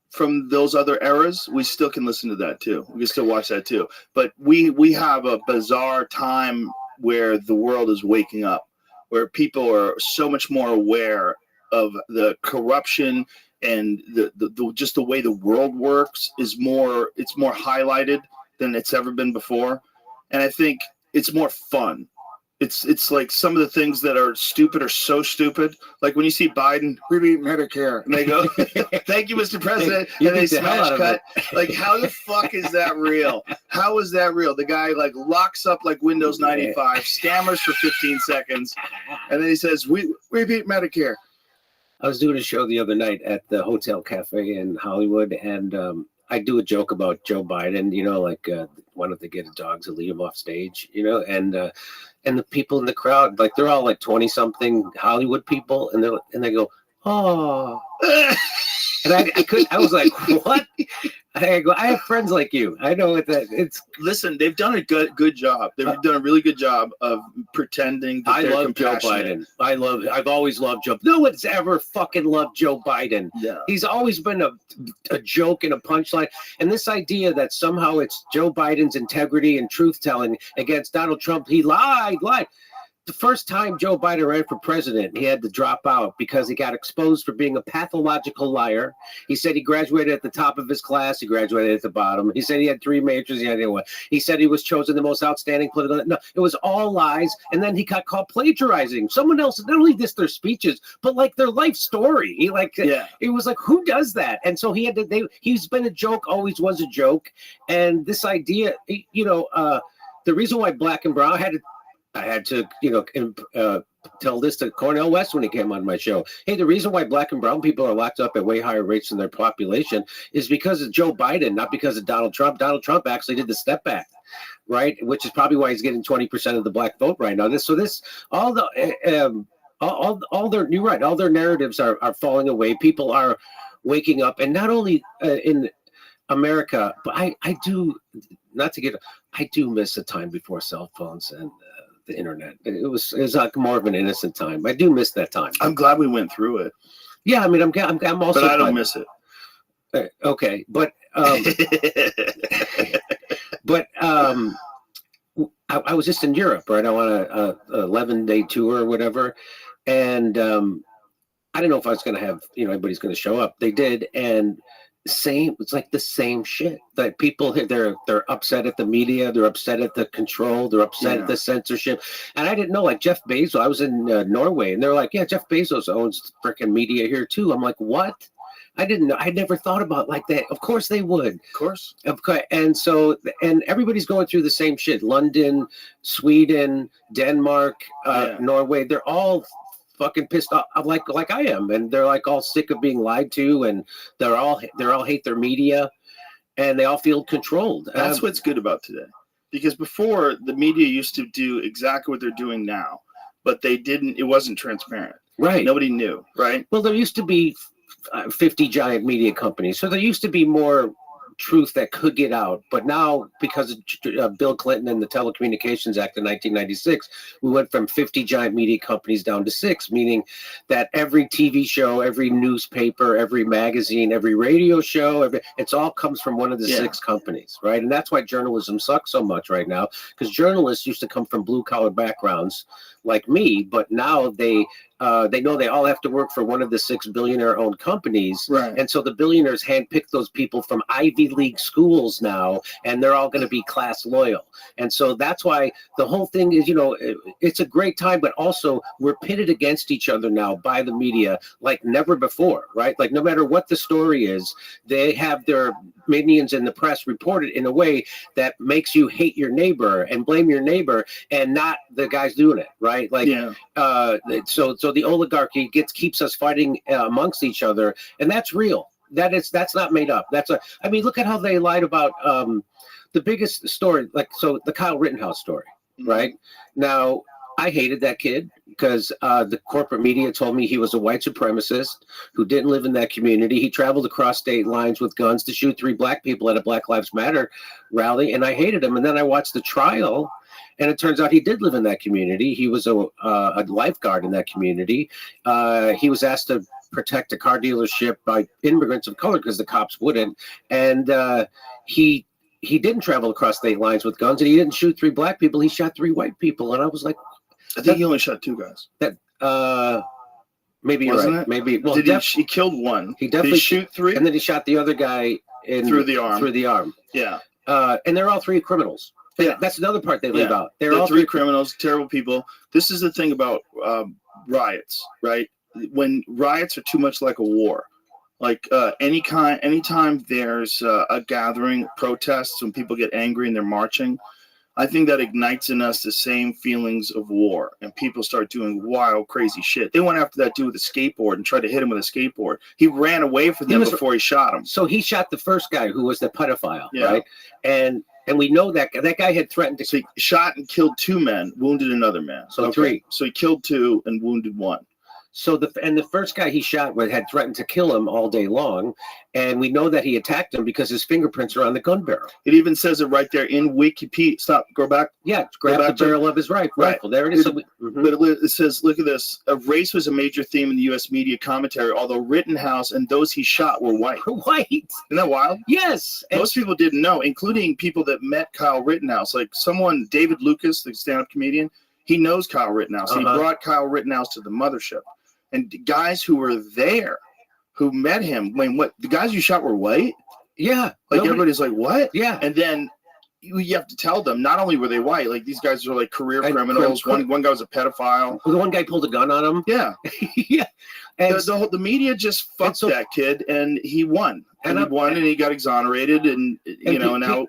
from those other eras. We still can listen to that too. We can still watch that too. But we have a bizarre time where the world is waking up, where people are so much more aware of the corruption. And the just the way the world works it's more highlighted than it's ever been before, and I think it's more fun. It's like some of the things that are stupid are so stupid. Like when you see Biden, we beat Medicare, and they go, "Thank you, Mr. President," and they smash cut. Like, how the fuck is that real? How is that real? The guy like locks up like Windows 95, stammers for 15 seconds, and then he says, "We beat Medicare." I was doing a show the other night at the Hotel Cafe in Hollywood, and I do a joke about Joe Biden, like why don't they get a dog to lead him off stage, and the people in the crowd, like they're all like 20-something Hollywood people, and they go, oh. And I was like, what? I go, I have friends like you. I know what that it's. Listen, they've done a good job. They've done a really good job of pretending that they're compassionate. Joe Biden. I've always loved Joe. No one's ever fucking loved Joe Biden. Yeah. He's always been a joke and a punchline. And this idea that somehow it's Joe Biden's integrity and truth telling against Donald Trump. He lied. The first time Joe Biden ran for president, he had to drop out because he got exposed for being a pathological liar. He said he graduated at the top of his class. He graduated at the bottom. He said he had 3 majors. He said he was chosen the most outstanding political. No, it was all lies. And then he got caught plagiarizing. Someone else, not only just their speeches, but like their life story. It was like, who does that? And so he's been a joke, always was a joke. And this idea, the reason why Black and Brown I had to, tell this to Cornel West when he came on my show. Hey, the reason why Black and brown people are locked up at way higher rates than their population is because of Joe Biden, not because of Donald Trump. Donald Trump actually did the Step Back, right? Which is probably why he's getting 20% of the black vote right now. All their narratives are falling away. People are waking up, and not only in America, but I do miss a time before cell phones and the internet. It was like more of an innocent time. I do miss that time. I'm glad we went through it. Yeah, I mean, I'm also. But I don't miss it. Okay, but I was just in Europe, right? I went on a 11-day tour or whatever, and I didn't know if I was going to have everybody's going to show up. They did, and it's like the same shit that people they're upset at the media, they're upset at the control, they're upset at the censorship. And I didn't know, like Jeff Bezos, I was in Norway, and they're like, yeah, Jeff Bezos owns freaking media here too. I'm like, what? I didn't know. I never thought about it like that. Of course they would. Of course. Okay. And so, and everybody's going through the same shit. London, Sweden, Denmark, Norway, they're all fucking pissed off like I am, and they're like all sick of being lied to, and they're all hate their media, and they all feel controlled. That's what's good about today, because before the media used to do exactly what they're doing now, but they didn't. It wasn't transparent. Right. Nobody knew. Right. Well, there used to be 50 giant media companies, so there used to be more truth that could get out. But now, because of Bill Clinton and the Telecommunications Act in 1996, we went from 50 giant media companies down to 6, meaning that every TV show, every newspaper, every magazine, every radio show, it's all comes from one of the 6 companies, right? And that's why journalism sucks so much right now, because journalists used to come from blue-collar backgrounds like me, but now they know they all have to work for one of the 6 billionaire-owned companies, right? And so the billionaires handpick those people from Ivy League schools now, and they're all going to be class loyal. And so that's why the whole thing is, it's a great time, but also we're pitted against each other now by the media like never before, right? Like no matter what the story is, they have their minions in the press reported in a way that makes you hate your neighbor and blame your neighbor and not the guys doing it, right? Like, so the oligarchy keeps us fighting amongst each other, and that's real. That's not made up. I mean, look at how they lied about the biggest story, the Kyle Rittenhouse story, right? Now, I hated that kid because the corporate media told me he was a white supremacist who didn't live in that community. He traveled across state lines with guns to shoot 3 black people at a Black Lives Matter rally, and I hated him. And then I watched the trial, and it turns out he did live in that community. He was a lifeguard in that community. He was asked to protect a car dealership by immigrants of color because the cops wouldn't. And he didn't travel across state lines with guns, and he didn't shoot 3 black people. He shot 3 white people. And I was like, I think he only shot 2 guys. Maybe you're right. It? Maybe. Well, he killed 1. He definitely did he shoot 3, and then he shot the other guy through the arm. Yeah. And they're all 3 criminals. Yeah, that's another part they leave out. They're all 3 criminals, terrible people. This is the thing about riots, right? When riots are too much like a war, like anytime there's a gathering, protests, when people get angry and they're marching, I think that ignites in us the same feelings of war, and people start doing wild, crazy shit. They went after that dude with a skateboard and tried to hit him with a skateboard. He ran away from them before he shot him. So he shot the first guy who was the pedophile, right? And we know that guy had threatened to. So he shot and killed 2 men, wounded another man. So 3. So he killed 2 and wounded 1. So the first guy he shot had threatened to kill him all day long, and we know that he attacked him because his fingerprints are on the gun barrel. It even says it right there in Wikipedia. Go back. Yeah, grab the barrel of his rifle. There it is. But it says, look at this. Race was a major theme in the U.S. media commentary, although Rittenhouse and those he shot were white. White. Isn't that wild? Yes. Most people didn't know, including people that met Kyle Rittenhouse. Like David Lucas, the stand-up comedian, he knows Kyle Rittenhouse. He brought Kyle Rittenhouse to the mothership. And guys who were there, who met him, the guys you shot were white? Yeah. Everybody's like, what? Yeah. And then you have to tell them, not only were they white, like these guys are like career criminals. One guy was a pedophile. The one guy pulled a gun on him. Yeah. Yeah. And the media just fucked that kid, and he won. And he got exonerated, and now.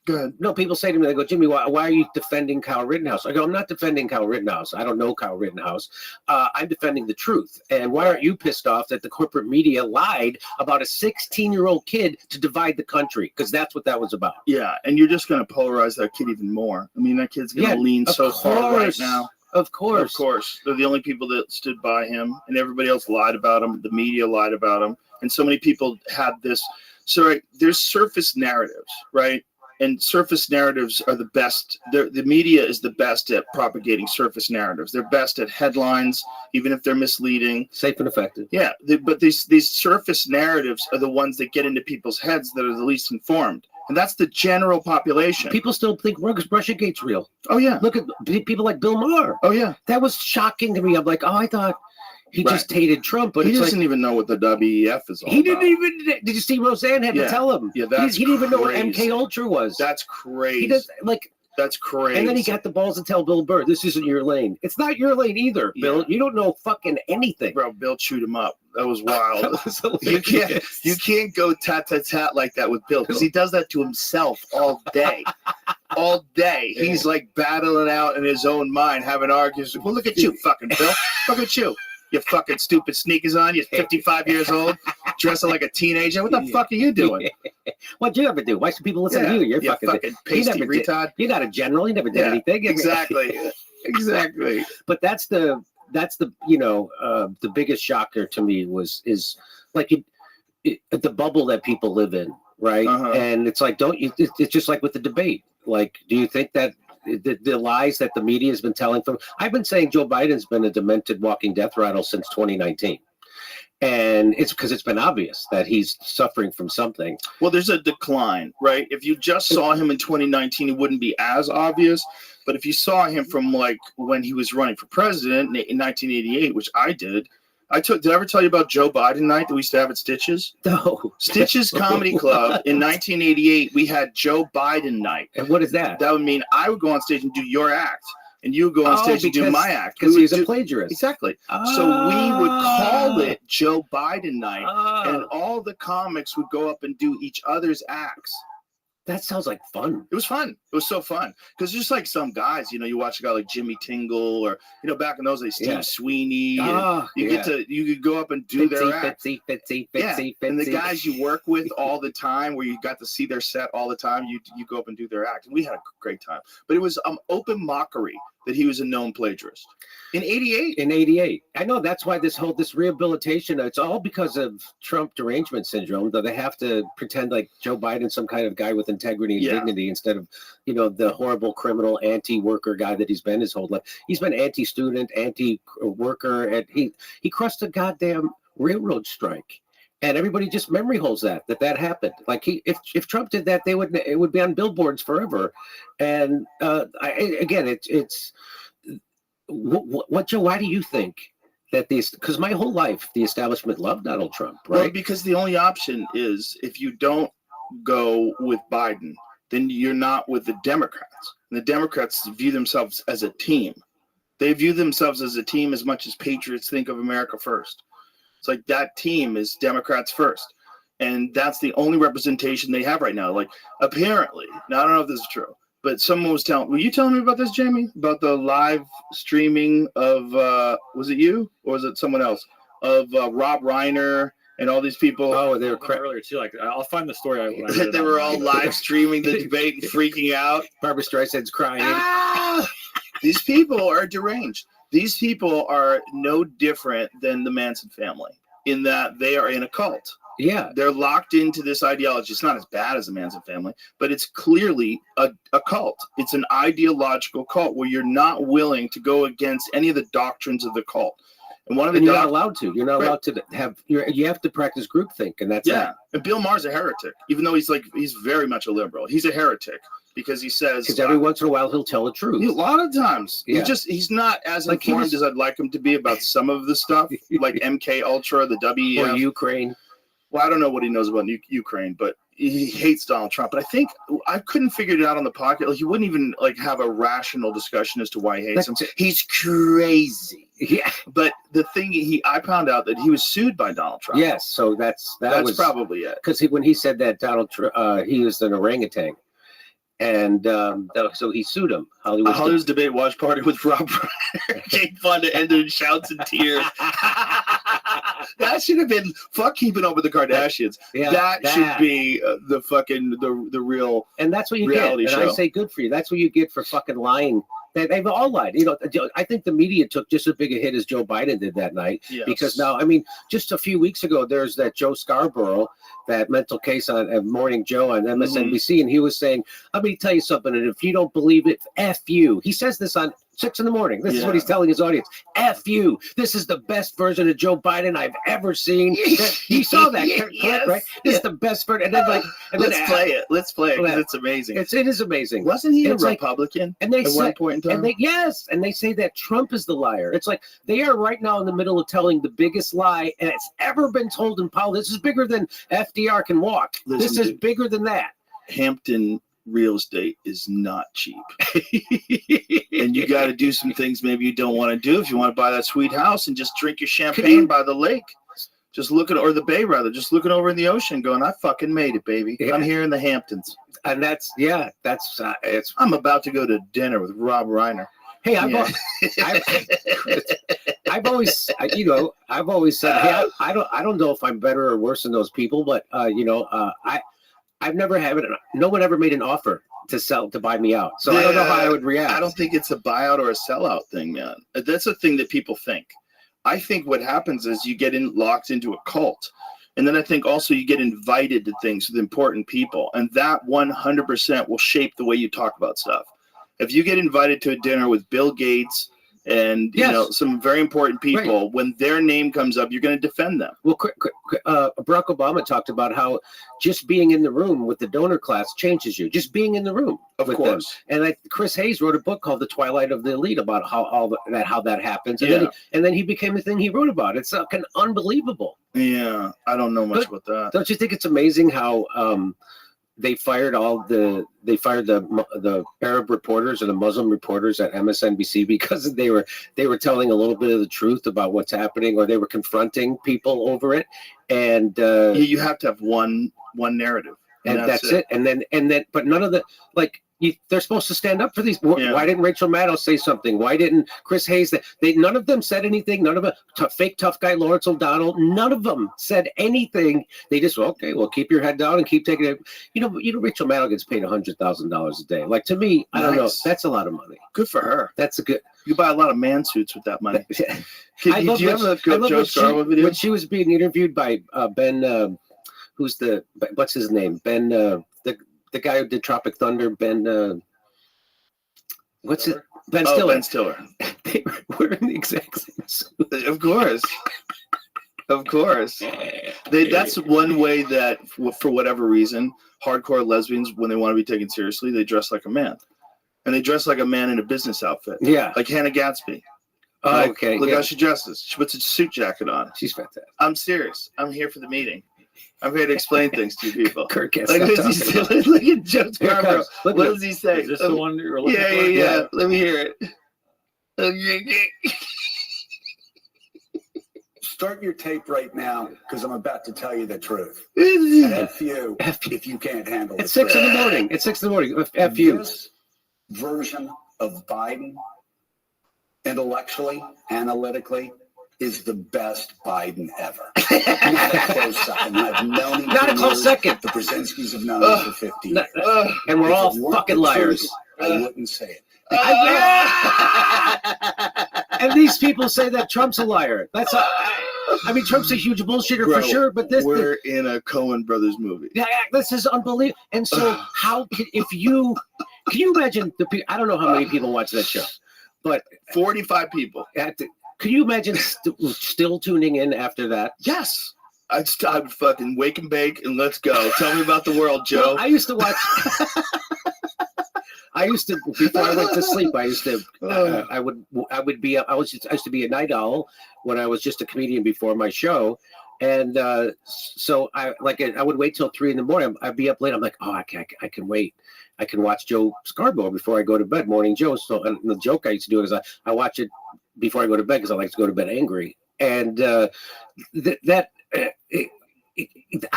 Go ahead. No, people say to me, they go, Jimmy, why are you defending Kyle Rittenhouse? I go, I'm not defending Kyle Rittenhouse. I don't know Kyle Rittenhouse. I'm defending the truth. And why aren't you pissed off that the corporate media lied about a 16-year-old kid to divide the country? Because that's what that was about. Yeah, and you're just going to polarize that kid even more. I mean, that kid's going to lean so far right now. Of course. Of course. They're the only people that stood by him, and everybody else lied about him. The media lied about him. And so many people had this. So there's surface narratives, right? And surface narratives are the best. The media is the best at propagating surface narratives. They're best at headlines, even if they're misleading. Safe and effective. Yeah, but these surface narratives are the ones that get into people's heads that are the least informed. And that's the general population. People still think Russiagate's real. Oh, yeah. Look at people like Bill Maher. Oh, yeah. That was shocking to me. I'm like, I thought he just hated Trump. But he doesn't even know what the WEF is all about. He didn't even. Did you see Roseanne had to tell him? Yeah, he didn't even know what MK Ultra was. That's crazy. He does That's crazy. And then he got the balls to tell Bill Burr, this isn't your lane. It's not your lane either, Bill. You don't know fucking anything. Bro, Bill chewed him up. That was wild. That was you can't go tat like that with Bill, because he does that to himself all day. All day. He's like battling out in his own mind, having arguments. Well, look at you, fucking Bill. Look at you. You fucking stupid sneakers on. You're 55 years old, dressing like a teenager. What the fuck are you doing? What'd you ever do? Why should people listen to you? You're fucking pasty retard. You're not a general. You never did anything. Exactly. Exactly. But that's the the biggest shocker to me is like the bubble that people live in, right? And it's like, it's just like with the debate. Like, do you think that the lies that the media has been telling I've been saying Joe Biden's been a demented walking death rattle since 2019. And it's because it's been obvious that he's suffering from something. Well, there's a decline, right? If you just saw him in 2019, it wouldn't be as obvious. But if you saw him from like when he was running for president in 1988, which I did, did I ever tell you about Joe Biden night that we used to have at Stitches? No. Stitches Comedy Club in 1988, we had Joe Biden night. And what is that? That would mean I would go on stage and do your act. And you would go on stage and do my act. Because he's a plagiarist. Exactly. So we would call it Joe Biden night, and all the comics would go up and do each other's acts. That sounds like fun. It was fun. It was so fun. Because just like some guys, you watch a guy like Jimmy Tingle or, back in those days, Steve Sweeney. And you could go up and do their act. Fitzy. And the guys you work with all the time, where you got to see their set all the time, you go up and do their act. And we had a great time. But it was open mockery that he was a known plagiarist. In 88. I know, that's why this rehabilitation, it's all because of Trump derangement syndrome, that they have to pretend like Joe Biden's some kind of guy with integrity and dignity instead of, the horrible criminal anti-worker guy that he's been his whole life. He's been anti-student, anti-worker, and he crushed a goddamn railroad strike. And everybody just memory holds that happened. Like if Trump did that, it would be on billboards forever. And it's what Joe? Why do you think that because my whole life the establishment loved Donald Trump, right? Well, because the only option is if you don't go with Biden, then you're not with the Democrats. And the Democrats view themselves as a team. They view themselves as a team as much as patriots think of America first. It's like that team is Democrats first. And that's the only representation they have right now. Like, apparently, now I don't know if this is true, but someone was were you telling me about this, Jamie? About the live streaming of, was it you or was it someone else? Of Rob Reiner and all these people. Oh, they were earlier too. Like, I'll find the story. They were all live streaming the debate and freaking out. Barbara Streisand's crying. These people are deranged. These people are no different than the Manson family in that they are in a cult. Yeah. They're locked into this ideology. It's not as bad as the Manson family, but it's clearly a cult. It's an ideological cult where you're not willing to go against any of the doctrines of the cult. And you're not allowed to. You're not allowed to have. You have to practice groupthink, and that's it. And Bill Maher's a heretic, even though he's very much a liberal. He's a heretic because he says. Because every once in a while he'll tell the truth. A lot of times, he's not as informed as I'd like him to be about some of the stuff, like MK Ultra, the WEF, or Ukraine. Well, I don't know what he knows about Ukraine, but he hates Donald Trump. But I think I couldn't figure it out on the podcast. He wouldn't even have a rational discussion as to why he hates him. He's crazy. Yeah. But the thing I found out that he was sued by Donald Trump. Yes. So that's probably it. Because when he said that Donald Trump, he was an orangutan. And so he sued him. Hollywood's debate watch party with Rob Reiner. Jake Fonda ended in shouts and tears. That should have been fuck Keeping Up with the Kardashians. Yeah, that should be the real. And that's what you reality get. And show. I say good for you. That's what you get for fucking lying. They've all lied. I think the media took just as big a hit as Joe Biden did that night. Yes. Because now, just a few weeks ago, there's that Joe Scarborough, that mental case on Morning Joe on MSNBC, and he was saying, let me tell you something, and if you don't believe it, F you. He says this on 6 a.m. This is what he's telling his audience. F you. This is the best version of Joe Biden I've ever seen. You saw that, yes. Right? This is the best version. And then let's play it. Let's play it because it's amazing. It is amazing. Wasn't he a Republican at one point in time? And they say that Trump is the liar. It's like they are right now in the middle of telling the biggest lie and it's ever been told in politics. This is bigger than FDR can walk. This is bigger than that. Hampton real estate is not cheap. And you got to do some things maybe you don't want to do if you want to buy that sweet house and just drink your champagne by the lake. Just looking, or the bay rather, just looking over in the ocean going, I fucking made it, baby. Yeah. I'm here in the Hamptons. And I'm about to go to dinner with Rob Reiner. Hey, I've always said, hey, I don't know if I'm better or worse than those people, but I've never had it. No one ever made an offer to buy me out. So I don't know how I would react. I don't think it's a buyout or a sellout thing, man. That's a thing that people think. I think what happens is you get locked into a cult. And then I think also you get invited to things with important people. And that 100% will shape the way you talk about stuff. If you get invited to a dinner with Bill Gates and some very important people, when their name comes up, you're going to defend them. Well, Barack Obama talked about how just being in the room with the donor class changes you. Just being in the room with them. And Chris Hayes wrote a book called The Twilight of the Elite about how that happens. And then he became the thing he wrote about. It's fucking unbelievable. Yeah, I don't know much about that. Don't you think it's amazing how they fired the Arab reporters and the Muslim reporters at MSNBC because they were telling a little bit of the truth about what's happening, or they were confronting people over it. And you have to have one narrative, and that's it. And then, but none of the they're supposed to stand up for these. Why didn't Rachel Maddow say something? Why didn't Chris Hayes? None of them said anything. None of them, fake tough guy Lawrence O'Donnell. None of them said anything. They just keep your head down and keep taking it. Rachel Maddow gets paid $100,000 a day. Like, to me, I don't know. That's a lot of money. Good for her. That's a good. You buy a lot of man suits with that money. Do you have a Joe Scarborough video? When she was being interviewed by Ben, what's his name? Ben. The guy who did Tropic Thunder, Ben. Ben Stiller. Ben Stiller. They were wearing the exact same suit. Of course. Of course. That's one way that, for whatever reason, hardcore lesbians, when they want to be taken seriously, they dress like a man. And they dress like a man in a business outfit. Yeah. Like Hannah Gadsby. Oh, okay. Look how she dresses. She puts a suit jacket on. She's fantastic. I'm serious. I'm here for the meeting. I'm here to explain things to you people. Kirk can't look at Joe Scarborough. What does he say? Is this the one you're looking for? Yeah. Let me hear it. Start your tape right now, because I'm about to tell you the truth. F you if you can't handle it. It's 6 in the morning. It's 6 in the morning. F you. This version of Biden, intellectually, analytically, is the best Biden ever. Not a close second. I've known him. Not a close second. The Brzezinskis have known him for 50 years. And we're all fucking liars. I wouldn't say it. And these people say that Trump's a liar. Trump's a huge bullshitter for sure. But we're in a Coen Brothers movie. Yeah, this is unbelievable. And so, can you imagine I don't know how many people watch that show, but 45 people. Can you imagine still tuning in after that? Yes. I'd fucking wake and bake and let's go. Tell me about the world, Joe. Well, I used to watch. Before I went to sleep, I used to be a night owl when I was just a comedian before my show. And so I would wait till 3 in the morning. I'd be up late. I'm like, I can wait. I can watch Joe Scarborough before I go to bed, Morning Joe. So and the joke I used to do is I watch it before I go to bed because I like to go to bed angry. And I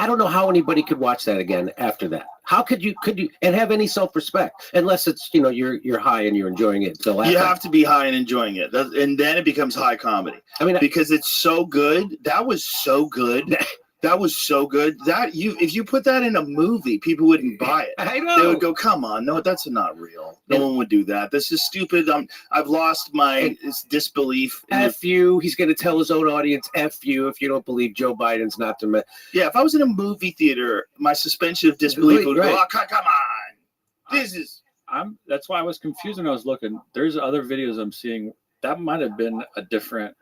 don't know how anybody could watch that again after that. How could you and have any self-respect unless it's you're high and you're enjoying it. So you have to be high and enjoying it, and then it becomes high comedy. Because it's so good. That was so good. That was so good. If you put that in a movie, people wouldn't buy it. I know. They would go, "Come on, no, that's not real. No one would do that. This is stupid. I've lost my disbelief." F you. He's going to tell his own audience, F you, if you don't believe Joe Biden's not the man. Yeah, if I was in a movie theater, my suspension of disbelief would go, "Oh, come on. This is." That's why I was confused when I was looking. There's other videos I'm seeing that might have been a different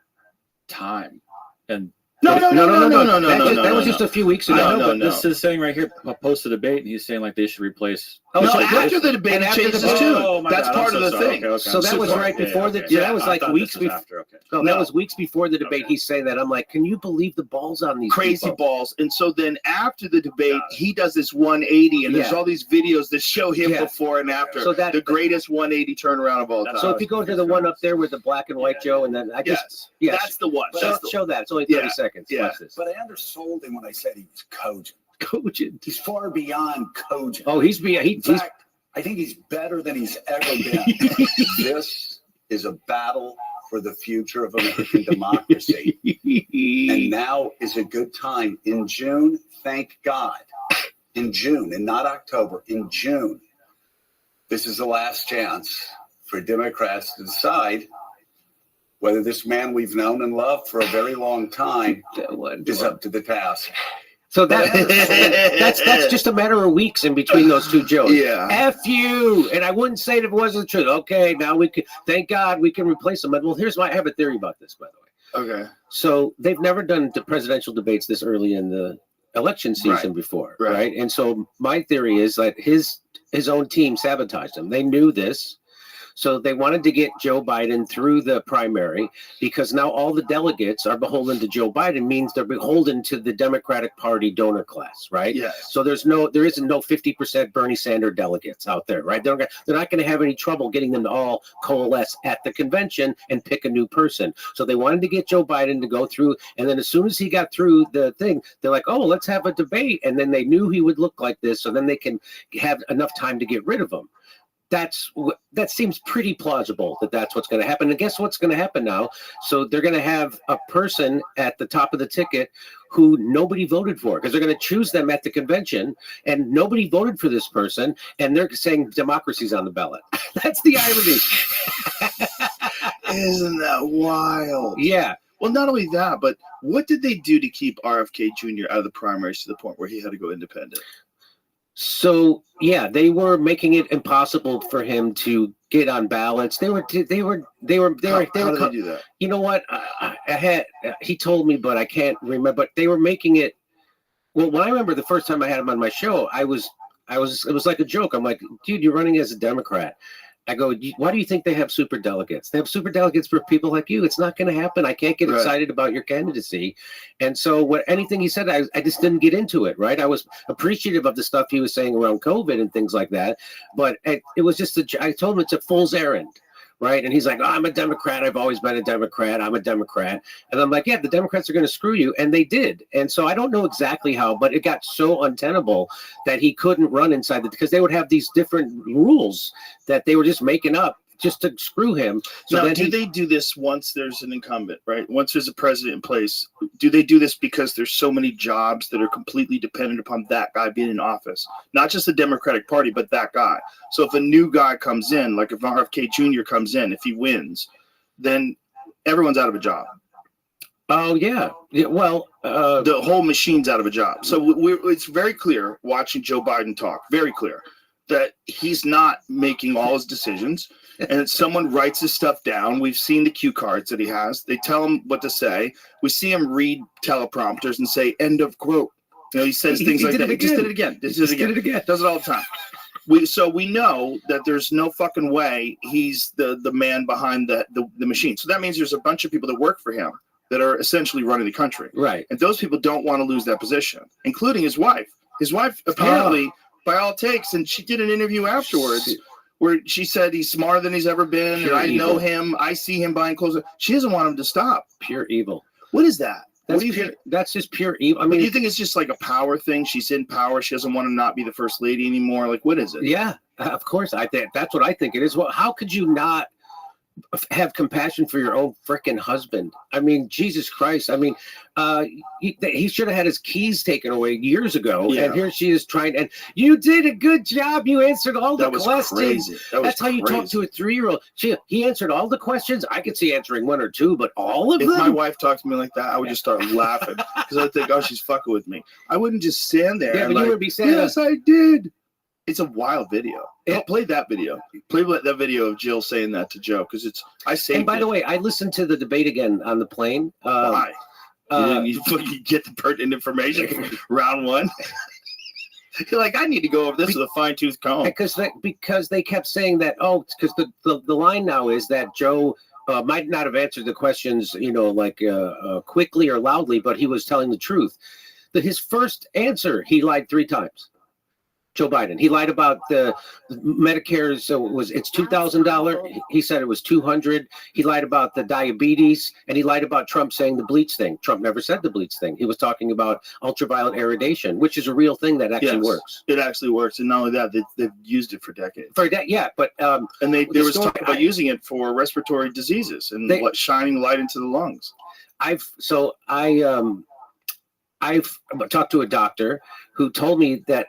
time, and. No. That was just a few weeks ago. But this is saying right here, post the debate, and he's saying they should replace. After the debate, it changes too. That's part of the thing. Okay. So that was right before the. That was like weeks before. No, that was weeks before the debate. He's saying that. I'm like, can you believe the balls on these crazy balls? And so then after the debate, he does this 180, and there's all these videos that show him before and after. So the greatest 180 turnaround of all time. So if you go to the one up there with the black and white Joe, and then that's the one. Show that. It's only 30 seconds. Yeah. But I undersold him when I said he was cogent. Cogent. He's far beyond cogent. Oh, in fact, I think he's better than he's ever been. This is a battle for the future of American democracy. And now is a good time. In June, thank God. In June, and not October, in June, this is the last chance for Democrats to decide whether this man we've known and loved for a very long time is up to the task. So that's just a matter of weeks in between those two jokes. Yeah. F you. And I wouldn't say it if it wasn't true. Okay, now we can, thank God we can replace them. Well, I have a theory about this, by the way. Okay. So they've never done the presidential debates this early in the election season before, right? And so my theory is that his own team sabotaged him. They knew this. So they wanted to get Joe Biden through the primary because now all the delegates are beholden to Joe Biden, means they're beholden to the Democratic Party donor class, right? Yes. So there isn't no 50% Bernie Sanders delegates out there, right? They're not going to have any trouble getting them to all coalesce at the convention and pick a new person. So they wanted to get Joe Biden to go through, and then as soon as he got through the thing, they're like, oh, let's have a debate. And then they knew he would look like this, so then they can have enough time to get rid of him. That seems pretty plausible that's what's going to happen. And guess what's going to happen now? So they're going to have a person at the top of the ticket who nobody voted for, because they're going to choose them at the convention, and nobody voted for this person, and they're saying democracy's on the ballot. That's the irony. Isn't that wild? Yeah. Well, not only that, but what did they do to keep RFK Jr. out of the primaries to the point where he had to go independent? So yeah, they were making it impossible for him to get on ballots. How do they do that? You know what? He told me, but I can't remember. But they were making it. Well, when I remember the first time I had him on my show, it was like a joke. I'm like, dude, you're running as a Democrat. I go, why do you think they have super delegates? They have super delegates for people like you. It's not going to happen. I can't get excited about your candidacy. And so anything he said, I just didn't get into it, right? I was appreciative of the stuff he was saying around COVID and things like that. But it was just, I told him it's a fool's errand. Right. And he's like, oh, I'm a Democrat. I've always been a Democrat. I'm a Democrat. And I'm like, yeah, the Democrats are going to screw you. And they did. And so I don't know exactly how, but it got so untenable that he couldn't run inside because they would have these different rules that they were just making up just to screw him. So now, do they do this once there's an incumbent, right? Once there's a president in place, do they do this because there's so many jobs that are completely dependent upon that guy being in office? Not just the Democratic Party, but that guy. So if a new guy comes in, like if RFK Jr. comes in, if he wins, then everyone's out of a job. Oh, yeah. Well, the whole machine's out of a job. So it's very clear watching Joe Biden talk, very clear, that he's not making all his decisions. And someone writes his stuff down. We've seen the cue cards that he has. They tell him what to say. We see him read teleprompters and say, end of quote. You know, he says things like that. He just did it again. Does it all the time. So we know that there's no fucking way he's the man behind the machine. So that means there's a bunch of people that work for him that are essentially running the country. Right. And those people don't want to lose that position, including his wife. His wife apparently, by all takes, and she did an interview afterwards where she said he's smarter than he's ever been, and I know him. I see him buying clothes. She doesn't want him to stop. Pure evil. What is that? That's just pure evil. I mean, do you think it's just like a power thing? She's in power. She doesn't want to not be the first lady anymore. Like, what is it? Yeah, of course. I think that's what I think it is. Well, how could you not have compassion for your own freaking husband? I mean, Jesus Christ. I mean, he should have had his keys taken away years ago. Yeah. And here she is trying. And you did a good job. You answered all the questions. That's how you talk to a 3-year-old. He answered all the questions. I could see answering 1 or 2, but all of them. If my wife talked to me like that, I would just start laughing because I'd think, oh, she's fucking with me. I wouldn't just stand there. Yeah, and but you would be saying, yes, I did. It's a wild video. Don't play that video. Play that video of Jill saying that to Joe because it's. I saved. And by the way, I listened to the debate again on the plane. Why? You get the pertinent information from round 1. You're like, I need to go over this with a fine-tooth comb. Because they kept saying that. Oh, because the line now is that Joe might not have answered the questions, like quickly or loudly, but he was telling the truth. His first answer, he lied 3 times. Joe Biden. He lied about the Medicare. So it's $2,000. He said it was $200. He lied about the diabetes, and he lied about Trump saying the bleach thing. Trump never said the bleach thing. He was talking about ultraviolet irradiation, which is a real thing that actually works. It actually works, and not only that, they've used it for decades. Yeah, but and there was talk about using it for respiratory diseases and shining light into the lungs. I've talked to a doctor who told me that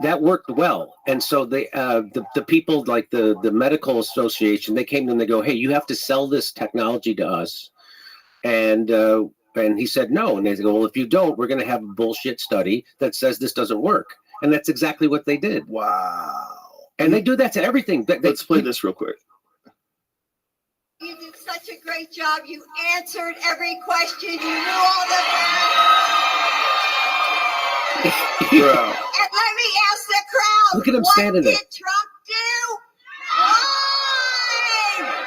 that worked well. And so the people like the medical association, they came and they go, hey, you have to sell this technology to us. And he said no. And they go, well, if you don't, we're going to have a bullshit study that says this doesn't work. And that's exactly what they did. Wow. And they do that to everything. Let's play this real quick. You did such a great job. You answered every question. You knew all the. Bro. And let me ask the crowd. Look at him standing there. What did Trump do? Why?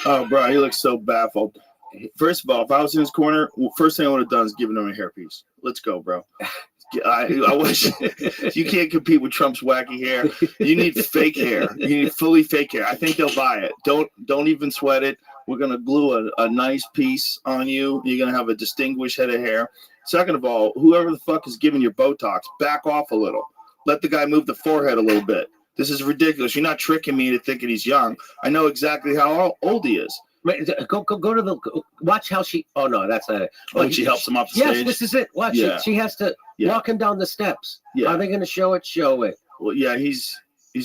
Oh, bro, he looks so baffled. First of all, if I was in his corner, first thing I would have done is given him a hairpiece. Let's go, bro. I wish you can't compete with Trump's wacky hair. You need fake hair. You need fully fake hair. I think they'll buy it. Don't even sweat it. We're gonna glue a nice piece on you. You're gonna have a distinguished head of hair. Second of all, whoever the fuck is giving you Botox, back off a little. Let the guy move the forehead a little bit. This is ridiculous. You're not tricking me into thinking he's young. I know exactly how old he is. Go to the watch how she. Oh no, that's not it. Oh, she helps him off the yes, stage. This is it. Watch it. She has to walk him down the steps. Yeah. Are they going to show it? Show it. Well, yeah, he's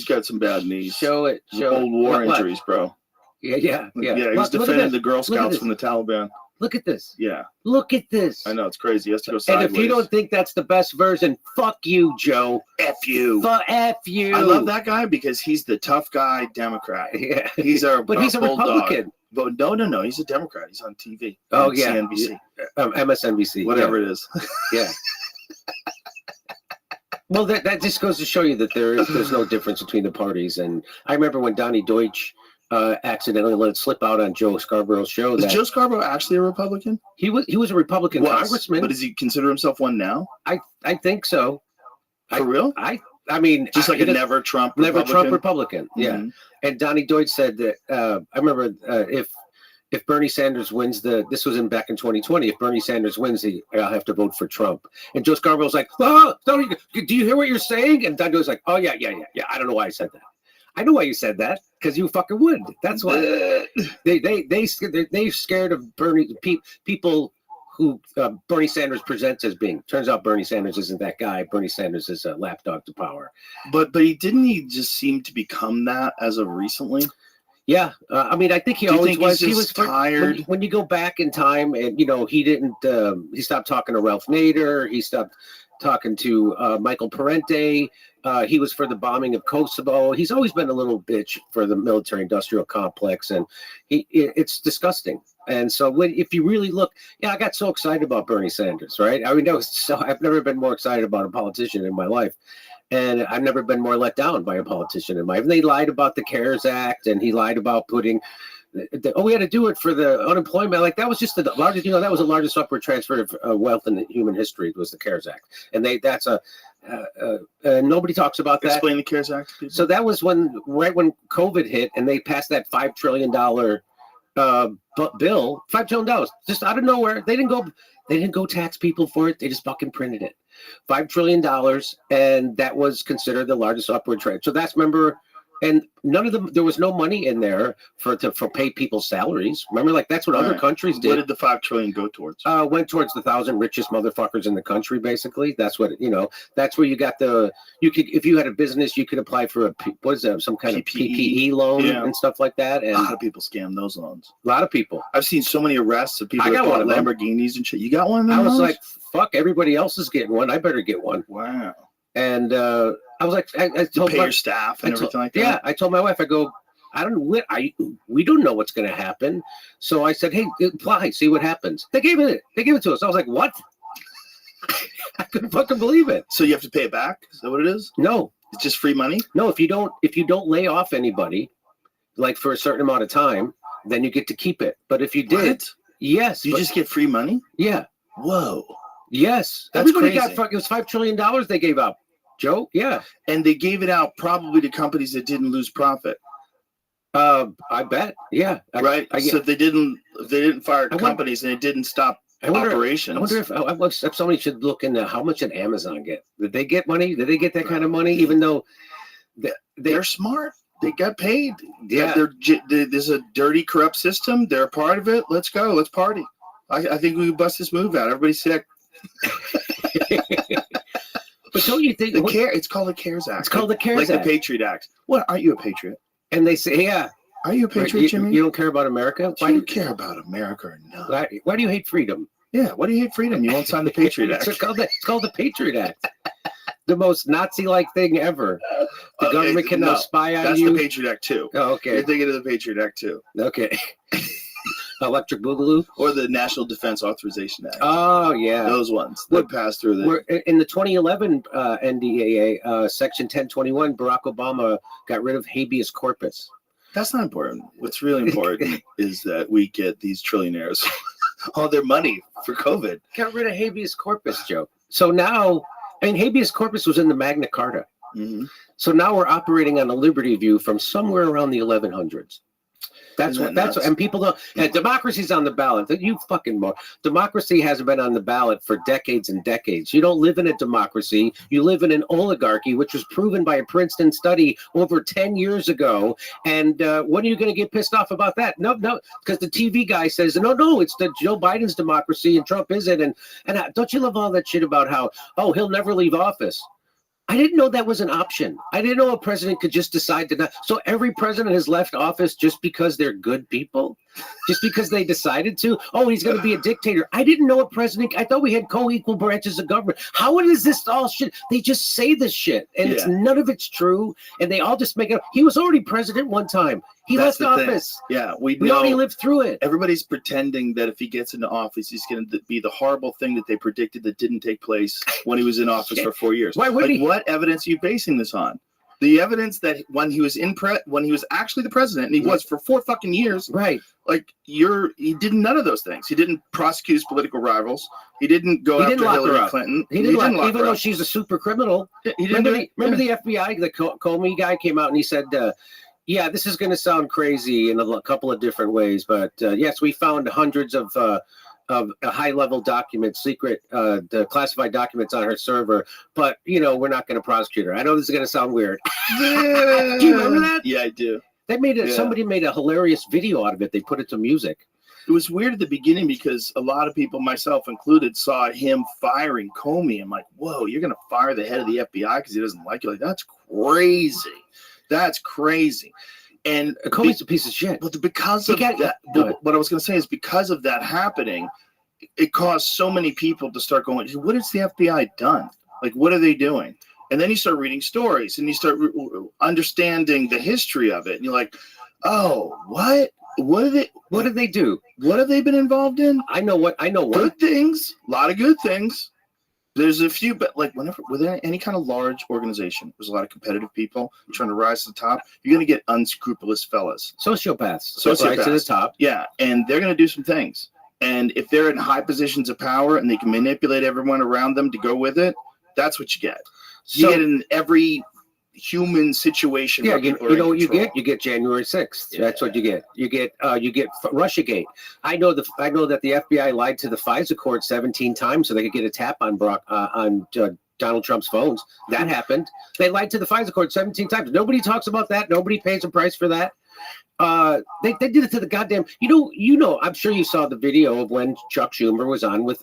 got some bad knees. Show it. Old war injuries, bro. Yeah. He was defending the Girl Scouts from the Taliban. Look at this. Yeah. Look at this. I know, it's crazy. He has to go sideways. And if you don't think that's the best version, fuck you, Joe. F you. F you. I love that guy because he's the tough guy Democrat. Yeah. He's but he's a Republican. But no, he's a Democrat. He's on TV. Oh, yeah. CNBC. MSNBC. Whatever it is. Yeah. Well, that just goes to show you that there's no difference between the parties. And I remember when Donnie Deutsch accidentally let it slip out on Joe Scarborough's show. Is Joe Scarborough actually a Republican? He was a Republican congressman. But does he consider himself one now? I think so. For real? I mean, just like a never Trump Republican. Yeah. Mm-hmm. And Donnie Deutsch said that I remember if Bernie Sanders wins this was back in 2020. If Bernie Sanders wins, I'll have to vote for Trump. And Joe Scarborough's like, oh, do you hear what you're saying? And Donnie Deutsch's like, oh yeah. I don't know why I said that. I know why you said that, because you fucking would. That's why they're scared of Bernie people who Bernie Sanders presents as being. Turns out Bernie Sanders isn't that guy. Bernie Sanders is a lapdog to power. But he just seem to become that as of recently. Yeah, I mean, I think he always was. He was tired. When you go back in time, and he didn't. He stopped talking to Ralph Nader. He stopped talking to Michael Parente. He was for the bombing of Kosovo. He's always been a little bitch for the military-industrial complex, and it's disgusting. And so, if you really look, I got so excited about Bernie Sanders, right? I mean, I've never been more excited about a politician in my life, and I've never been more let down by a politician in my life. And they lied about the CARES Act, and he lied about putting. We had to do it for the unemployment. Like that was just the largest. That was the largest upward transfer of wealth in human history. Was the CARES Act, and that's a. Nobody talks about that. Explain the CARES Act to people. So that was right when COVID hit, and they passed that $5 trillion bill. $5 trillion just out of nowhere. They didn't go tax people for it. They just fucking printed it. $5 trillion, and that was considered the largest upward trend. So that's and none of them. There was no money in there for pay people's salaries. Remember, like that's what other countries did. What did the $5 trillion go towards? Went towards the 1,000 richest motherfuckers in the country. Basically, that's what That's where you got you could, if you had a business, you could apply for some kind of PPE loan and stuff like that. And a lot of people scam those loans. A lot of people. I've seen so many arrests of people that bought Lamborghinis and shit. You got one of them? I was like, fuck, everybody else is getting one. I better get one. Wow. And I was like, I told your staff and everything like that. Yeah, I told my wife, I go, we don't know what's going to happen. So I said, hey, apply, see what happens. They gave it to us. I was like, what? I couldn't fucking believe it. So you have to pay it back? Is that what it is? No, it's just free money. No, if you don't lay off anybody, like for a certain amount of time, then you get to keep it. But if you did, yes, you just get free money. Yeah. Whoa. Yes, that's everybody crazy. It was $5 trillion they gave out. Joe, yeah, and they gave it out probably to companies that didn't lose profit. I bet, yeah, right. So they didn't fire companies and it didn't stop operations. I wonder if somebody should look into how much did Amazon get? Did they get money? Did they get that kind of money? Even though they're smart, they got paid. Yeah, there's a dirty, corrupt system. They're a part of it. Let's go. Let's party. I think we can bust this move out. Everybody's sick. But don't you think it's called the CARES Act? It's called the CARES Act. Act. The Patriot Act. What? Aren't you a patriot? And they say, yeah. Are you a patriot, Jimmy? You don't care about America? Why do you care about America or no? Why do you hate freedom? Yeah, why do you hate freedom? You won't sign the Patriot Act. It's called the Patriot Act. The most Nazi-like thing ever. The government can now spy on you. That's the Patriot Act too. Oh, okay. You're thinking of the Patriot Act too. Okay. Electric Boogaloo? Or the National Defense Authorization Act. Oh, yeah. Those ones. That passed through in the 2011 NDAA, Section 1021, Barack Obama got rid of habeas corpus. That's not important. What's really important is that we get these trillionaires all their money for COVID. Got rid of habeas corpus, Joe. So now, habeas corpus was in the Magna Carta. Mm-hmm. So now we're operating on a liberty view from somewhere around the 1100s. And people don't. And democracy's on the ballot. You fucking more. Democracy hasn't been on the ballot for decades and decades. You don't live in a democracy. You live in an oligarchy, which was proven by a Princeton study over 10 years ago. And when are you going to get pissed off about that? No, because the TV guy says, no, it's the Joe Biden's democracy and Trump isn't. And don't you love all that shit about how, he'll never leave office? I didn't know that was an option. I didn't know a president could just decide to not. So every president has left office just because they're good people? Just because they decided to? Oh, he's going to be a dictator. I didn't know a president. I thought we had co-equal branches of government. How is this all shit? They just say this shit, and none of it's true, and they all just make it up. He was already president one time. He left office. Yeah, we already lived through it. Everybody's pretending that if he gets into office, he's going to be the horrible thing that they predicted that didn't take place when he was in office for 4 years. Why would he? What evidence are you basing this on? The evidence that when he was when he was actually the president, and he was for 4 fucking years, right? Like he did none of those things. He didn't prosecute his political rivals. He didn't go after Hillary Clinton. He didn't lock her up, even though she's a super criminal. Remember the FBI, the Comey guy came out and he said, yeah, this is going to sound crazy in a couple of different ways, but yes, we found hundreds of high-level documents, secret, the classified documents on her server, but we're not going to prosecute her. I know this is going to sound weird. Do you remember that? Yeah, I do. They made it. Yeah. Somebody made a hilarious video out of it. They put it to music. It was weird at the beginning because a lot of people, myself included, saw him firing Comey. I'm like, whoa, you're going to fire the head of the FBI because he doesn't like you? Like, that's crazy. That's crazy. And Comey's a piece of shit. But because of that, what I was going to say is because of that happening, it caused so many people to start going, what has the FBI done? Like, what are they doing? And then you start reading stories and you start understanding the history of it. And you're like, oh, what? What did they do? What have they been involved in? I know what. Good things. A lot of good things. There's a few, but like with any kind of large organization, there's a lot of competitive people trying to rise to the top. You're going to get unscrupulous fellas. Sociopaths. Rise to the top. Yeah, and they're going to do some things. And if they're in high positions of power and they can manipulate everyone around them to go with it, that's what you get. You get in every human situation. Yeah, you know what you get? You get January 6th. Yeah. That's what you get. You get Russiagate. I know that the FBI lied to the FISA court 17 times so they could get a tap on Donald Trump's phones. That happened. They lied to the FISA court 17 times. Nobody talks about that. Nobody pays a price for that. They did it to the goddamn. I'm sure you saw the video of when Chuck Schumer was on with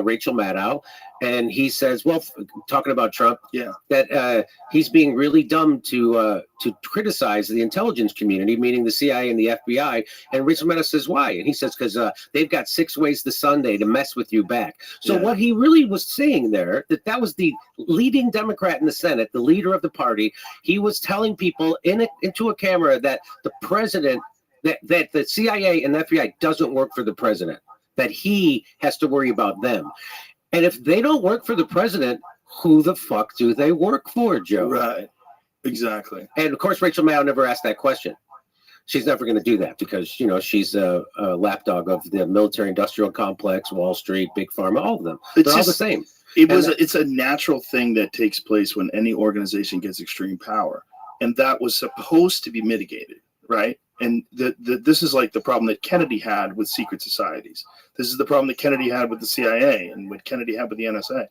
Rachel Maddow, and he says, well, talking about Trump, that he's being really dumb to criticize the intelligence community, meaning the CIA and the FBI. And Rachel Maddow says, why? And he says, because they've got 6 ways to Sunday to mess with you back. So what he really was saying there, that was the leading Democrat in the Senate, the leader of the party. He was telling people into a camera that the president, that the CIA and the FBI doesn't work for the president, that he has to worry about them. And if they don't work for the president, who the fuck do they work for, Joe? Right. Exactly. And of course, Rachel Maddow never asked that question. She's never going to do that because, she's a lapdog of the military-industrial complex, Wall Street, Big Pharma, all of them. They're all the same. It's a natural thing that takes place when any organization gets extreme power. And that was supposed to be mitigated, right? And this is like the problem that Kennedy had with secret societies. This is the problem that Kennedy had with the CIA and what Kennedy had with the NSA.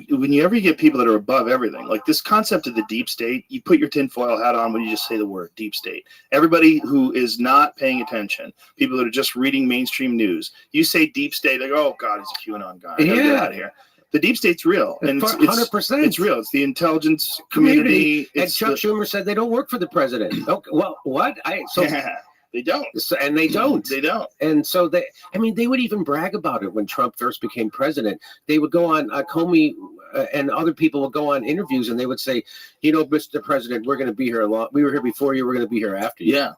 Whenever you get people that are above everything, like this concept of the deep state, you put your tinfoil hat on when you just say the word deep state. Everybody who is not paying attention, people that are just reading mainstream news, you say deep state, they go, oh God, he's a QAnon guy. Get out of here. The deep state's real, and it's 100%. It's real. It's the intelligence community. And Chuck Schumer said they don't work for the president. Okay, well, what? They don't. And they don't. They don't. And so they would even brag about it when Trump first became president. They would go on Comey and other people would go on interviews and they would say, Mr. President, we're going to be here a lot. We were here before you. We're going to be here after you. Yeah.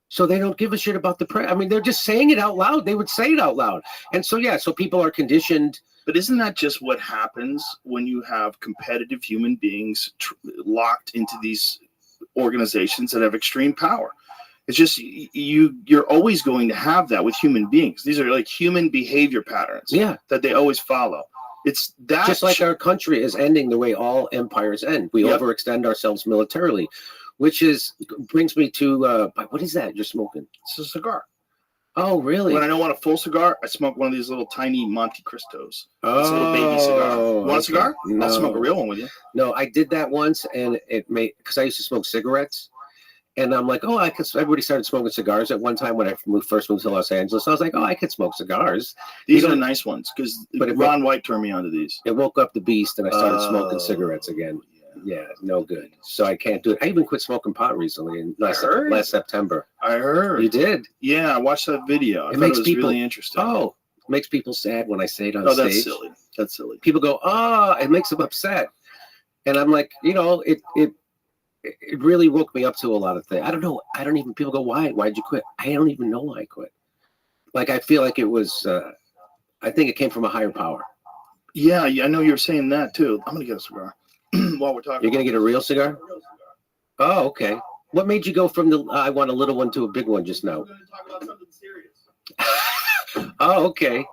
So they don't give a shit about the press. I mean, they're just saying it out loud. They would say it out loud. And so, so people are conditioned. But isn't that just what happens when you have competitive human beings locked into these organizations that have extreme power? It's just you're always going to have that with human beings. These are like human behavior patterns that they always follow. It's that just like our country is ending the way all empires end. We overextend ourselves militarily, which brings me to what is that you're smoking? It's a cigar. Oh, really? When I don't want a full cigar, I smoke one of these little tiny Monte Cristos. It's a little baby cigar. Want a cigar? No. I'll smoke a real one with you. No, I did that once, and because I used to smoke cigarettes. And I'm like, everybody started smoking cigars at one time when I first moved to Los Angeles. I was like, I could smoke cigars. These are the nice ones because Ron White turned me onto these. It woke up the beast and I started smoking cigarettes again. Yeah, no good. So I can't do it. I even quit smoking pot recently last September. I heard. You did? Yeah, I watched that video. It makes people really interesting. Oh, it makes people sad when I say it on stage. That's silly. That's silly. People go, it makes them upset. And I'm like, it really woke me up to a lot of things. I don't know. People go, why'd you quit? I don't even know why I quit. Like, I feel like it was, I think it came from a higher power. Yeah, I know you're saying that too. I'm going to get a cigar while we're talking. You're going to get a real cigar? Oh, okay. What made you go from I want a little one to a big one just now? We're going to talk about something serious. Oh, okay.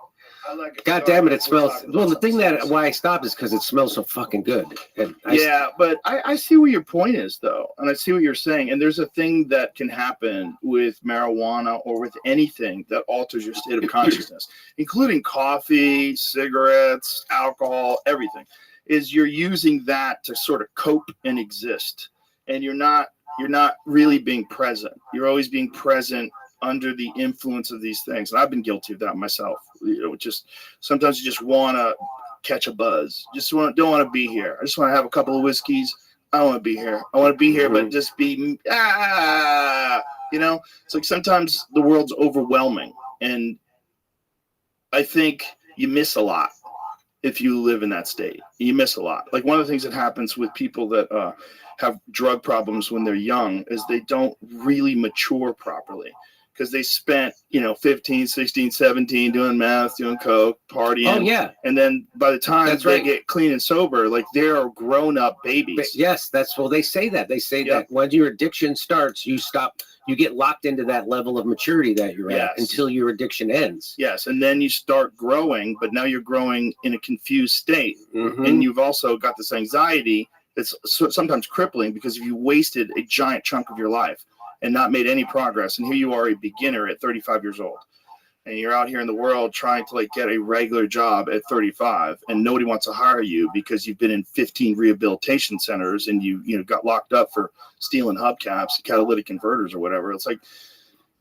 God damn it, it smells. Well, the thing why I stopped is because it smells so fucking good. But I see what your point is, though, and I see what you're saying. And there's a thing that can happen with marijuana or with anything that alters your state of consciousness, including coffee, cigarettes, alcohol, everything. Is you're using that to sort of cope and exist, and you're not really being present. You're always being present under the influence of these things. And I've been guilty of that myself. Just sometimes you just want to catch a buzz. Don't want to be here. I just want to have a couple of whiskeys. I don't want to be here. I want to be here, but just be, it's like sometimes the world's overwhelming. And I think you miss a lot if you live in that state. You miss a lot. Like one of the things that happens with people that have drug problems when they're young is they don't really mature properly. Because they spent, 15, 16, 17 doing meth, doing coke, partying. Oh, yeah. And then by the time they get clean and sober, like they're grown-up babies. But yes, they say that. They say that when your addiction starts, you get locked into that level of maturity that you're at until your addiction ends. Yes, and then you start growing, but now you're growing in a confused state. Mm-hmm. And you've also got this anxiety that's sometimes crippling because you wasted a giant chunk of your life and not made any progress. And here you are, a beginner at 35 years old. And you're out here in the world trying to get a regular job at 35, and nobody wants to hire you because you've been in 15 rehabilitation centers and you got locked up for stealing hubcaps, catalytic converters or whatever. It's like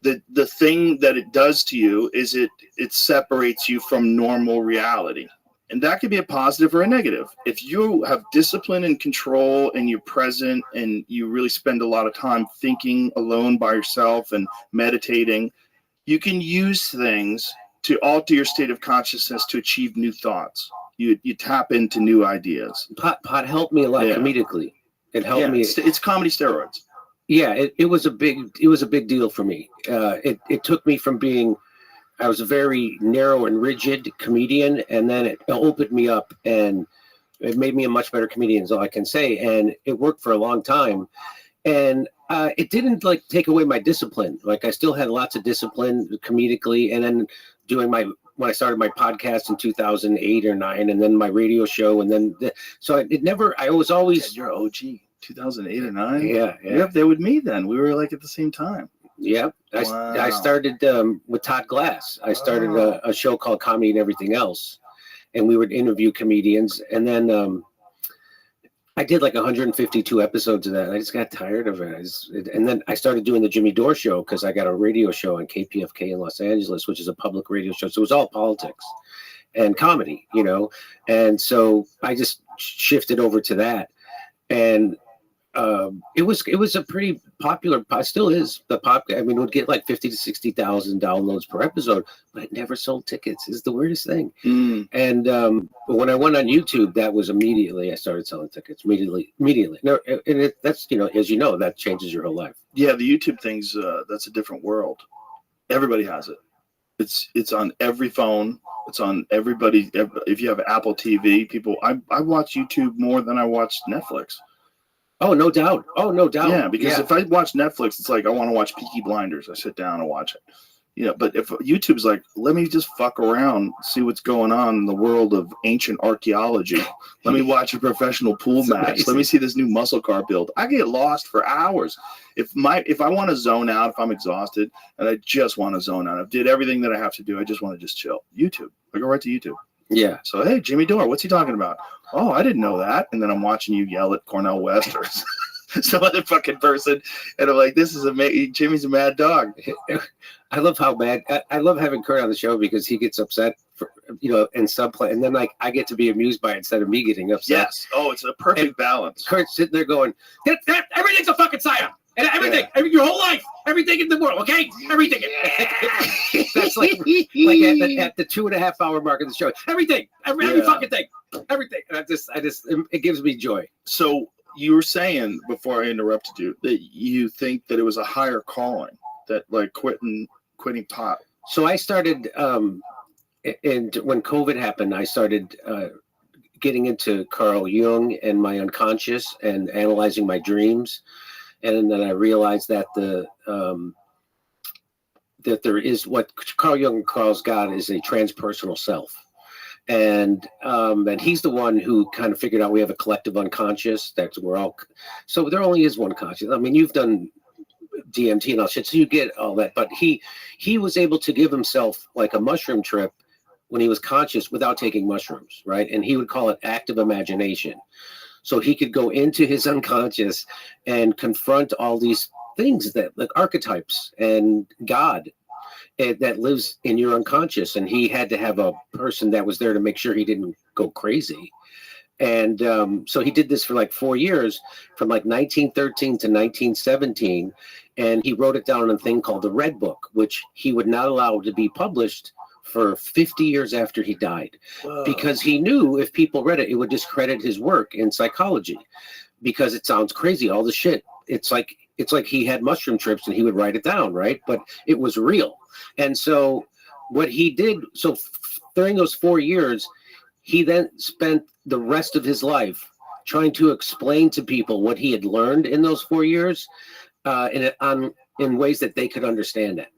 the thing that it does to you is it separates you from normal reality. And that could be a positive or a negative. If you have discipline and control and you're present and you really spend a lot of time thinking alone by yourself and meditating, you can use things to alter your state of consciousness to achieve new thoughts. You tap into new ideas. Pot helped me a lot comedically. It helped me. It's comedy steroids. Yeah, it was a big deal for me. It took me from being, I was a very narrow and rigid comedian, and then it opened me up and it made me a much better comedian, is all I can say. And it worked for a long time. And it didn't take away my discipline. I still had lots of discipline comedically. And then when I started my podcast in 2008 or 9, and then my radio show. And then, I was always. You're OG, 2008 or 9? Yeah. You're up there with me then. We were at the same time. Yeah, wow. I started with Todd Glass. I started a show called Comedy and Everything Else, and we would interview comedians. And then I did 152 episodes of that. And I just got tired of it. And then I started doing the Jimmy Dore show because I got a radio show on KPFK in Los Angeles, which is a public radio show. So it was all politics. and comedy, you know. And so I just shifted over to that, and it was a pretty popular, still is the pop. I mean, it would get like 50 to 60,000 downloads per episode, but it never sold tickets. Is the weirdest thing. And but when I went on YouTube, that was immediately I started selling tickets. Immediately. No, and that's, you know, as you know, that changes your whole life. Yeah, the YouTube thing's that's a different world. Everybody has it. It's on every phone. It's on everybody. If you have Apple TV, people. I watch YouTube more than I watch Netflix. Oh, no doubt. Oh, no doubt. Yeah, because if I watch Netflix, it's like I want to watch Peaky Blinders. I sit down and watch it. You know, but if YouTube's like, let me just fuck around, see what's going on in the world of ancient archaeology. Let me watch a professional pool match. Amazing. Let me see this new muscle car build. I get lost for hours. If I want to zone out, if I'm exhausted and I just want to zone out, I've did everything that I have to do. I just want to just chill. YouTube. I go right to YouTube. Yeah. So, hey, Jimmy Dore, what's he talking about? Oh, I didn't know that. And then I'm watching you yell at Cornell West or some other fucking person. And I'm like, this is amazing. Jimmy's a mad dog. I love how mad. I love having Kurt on the show because he gets upset, for, you know, and subplay. And then, like, I get to be amused by it instead of me getting upset. Yes. Oh, it's a perfect balance. Kurt's sitting there going, everything's a fucking psyop. And everything, your whole life, everything in the world, okay? Everything. That's like at the 2.5 hour mark of the show. Everything, every fucking thing, everything. And I just, it gives me joy. So you were saying before I interrupted you that you think that it was a higher calling, that like quitting pot. So I started, and when COVID happened, I started getting into Carl Jung and my unconscious and analyzing my dreams. And then I realized that that there is what Carl Jung calls God is a transpersonal self, and he's the one who kind of figured out we have a collective unconscious. That's we're all. So there only is one conscious. I mean, you've done DMT and all shit, so you get all that. But he was able to give himself like a mushroom trip when he was conscious without taking mushrooms, right? And he would call it active imagination. So he could go into his unconscious and confront all these things that like archetypes and God that lives in your unconscious. And he had to have a person that was there to make sure he didn't go crazy. And so he did this for like 4 years, from like 1913 to 1917. And he wrote it down in a thing called the Red Book, which he would not allow to be published for 50 years after he died. Whoa. Because he knew if people read it, it would discredit his work in psychology because it sounds crazy, all the shit. It's like he had mushroom trips and he would write it down, right? But it was real. And so what he did, during those 4 years, he then spent the rest of his life trying to explain to people what he had learned in those 4 years in ways that they could understand it.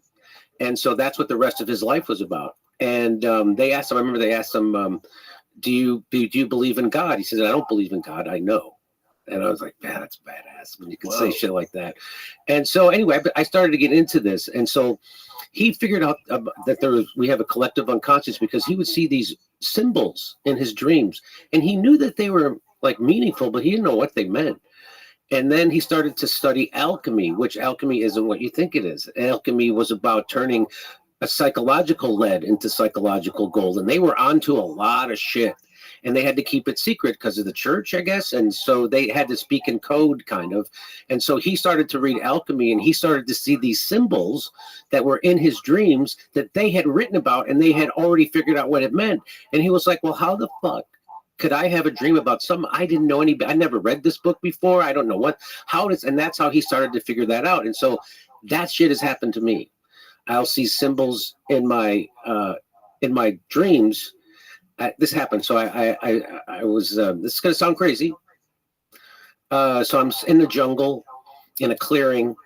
And so that's what the rest of his life was about. And they asked him, I remember they asked him, do you believe in God? He said, I don't believe in God. I know. And I was like, man, that's badass when you can say shit like that. And so anyway, I started to get into this. And so he figured out that we have a collective unconscious because he would see these symbols in his dreams. And he knew that they were like meaningful, but he didn't know what they meant. And then he started to study alchemy, which alchemy isn't what you think it is. Alchemy was about turning a psychological lead into psychological gold. And they were onto a lot of shit. And they had to keep it secret because of the church, I guess. And so they had to speak in code, kind of. And so he started to read alchemy, and he started to see these symbols that were in his dreams that they had written about, and they had already figured out what it meant. And he was like, well, how the fuck could I have a dream about something I didn't know I never read this book before. I don't know and that's how he started to figure that out. And so that shit has happened to me. I'll see symbols in my dreams. This happened. So I was, this is going to sound crazy. So I'm in the jungle in a clearing,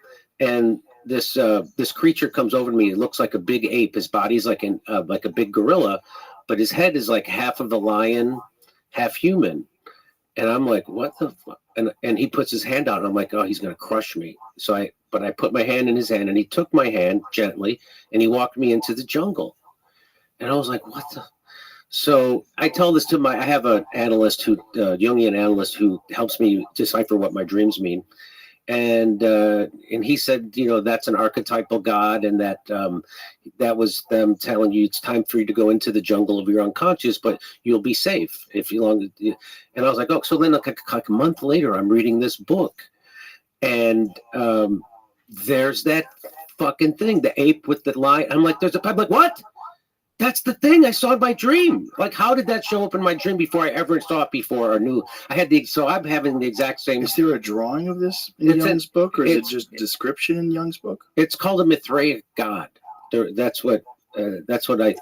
and this creature comes over to me. It looks like a big ape. His body's like a big gorilla, but his head is like half of a lion, half human. And I'm like, what the fuck? And he puts his hand out, and I'm like, oh, he's going to crush me. But I put my hand in his hand, and he took my hand gently, and he walked me into the jungle. And I was like, what the? So I tell this to I have an analyst Jungian analyst who helps me decipher what my dreams mean. And he said, that's an archetypal God, and that that was them telling you it's time for you to go into the jungle of your unconscious, but you'll be safe if you long. And I was like, oh, so then like a month later, I'm reading this book, and there's that fucking thing, the ape with the lion. I'm like, I'm like, what? That's the thing I saw in my dream. Like, how did that show up in my dream before I ever saw it before or knew? So I'm having the exact same. Is there a drawing of this in Young's book, or is it just description in Young's book? It's called a Mithraic god. That's what I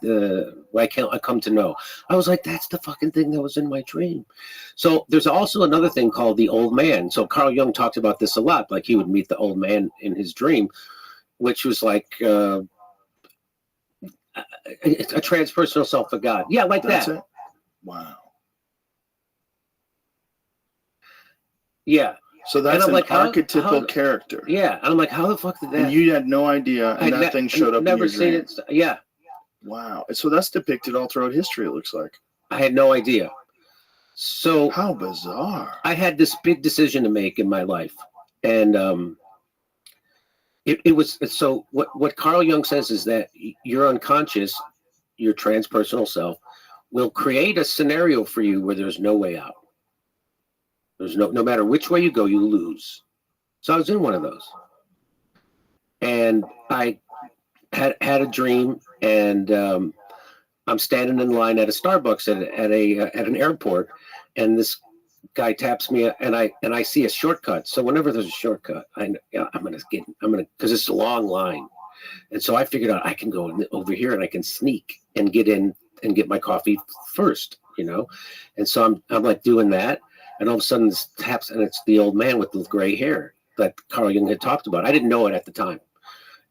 come to know. I was like, that's the fucking thing that was in my dream. So there's also another thing called the old man. So Carl Jung talked about this a lot. Like, he would meet the old man in his dream, which was like a transpersonal self of God. Yeah, like That's that. It? Wow. Yeah. So that's an like, archetypal character. Yeah. And I'm like, how the fuck did that? And you had no idea, and that thing showed up in your dream. It. Yeah. Wow. So that's depicted all throughout history, it looks like. I had no idea. So how bizarre. I had this big decision to make in my life. And it was, so what Carl Jung says is that your unconscious, your transpersonal self, will create a scenario for you where there's no way out. There's no matter which way you go, you lose. So I was in one of those. And I had a dream, and I'm standing in line at a Starbucks at an airport, and this guy taps me, and I see a shortcut. So whenever there's a shortcut, I'm gonna because it's a long line, and so I figured out I can go over here and I can sneak and get in and get my coffee first, and so I'm like doing that, and all of a sudden this taps, and it's the old man with the gray hair that Carl Jung had talked about. I didn't know it at the time,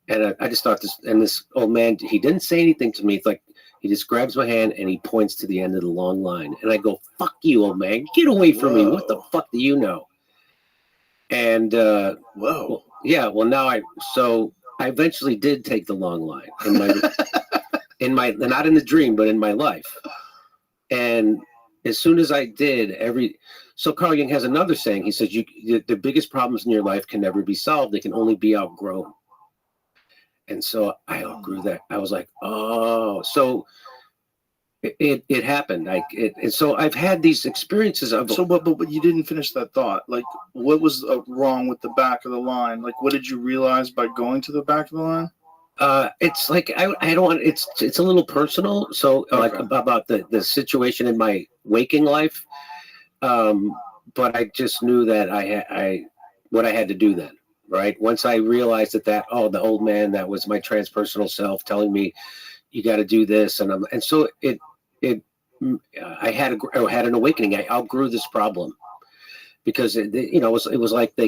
and I just thought this old man, he didn't say anything to me. It's like, he just grabs my hand and he points to the end of the long line. And I go, fuck you, old man. Get away from me. What the fuck do you know? And, whoa. Well, yeah, well, now I eventually did take the long line not in the dream, but in my life. And as soon as I did, so Carl Jung has another saying. He says, the biggest problems in your life can never be solved. They can only be outgrown. And so I outgrew that. I was like, oh, so it happened. And so I've had these experiences of. So, but you didn't finish that thought. Like, what was wrong with the back of the line? Like, what did you realize by going to the back of the line? It's like I don't want. It's a little personal. So Okay. Like about the situation in my waking life. But I just knew that what I had to do then. Right. Once I realized that the old man, that was my transpersonal self telling me, you got to do this. And so I had an awakening. I outgrew this problem because it was like my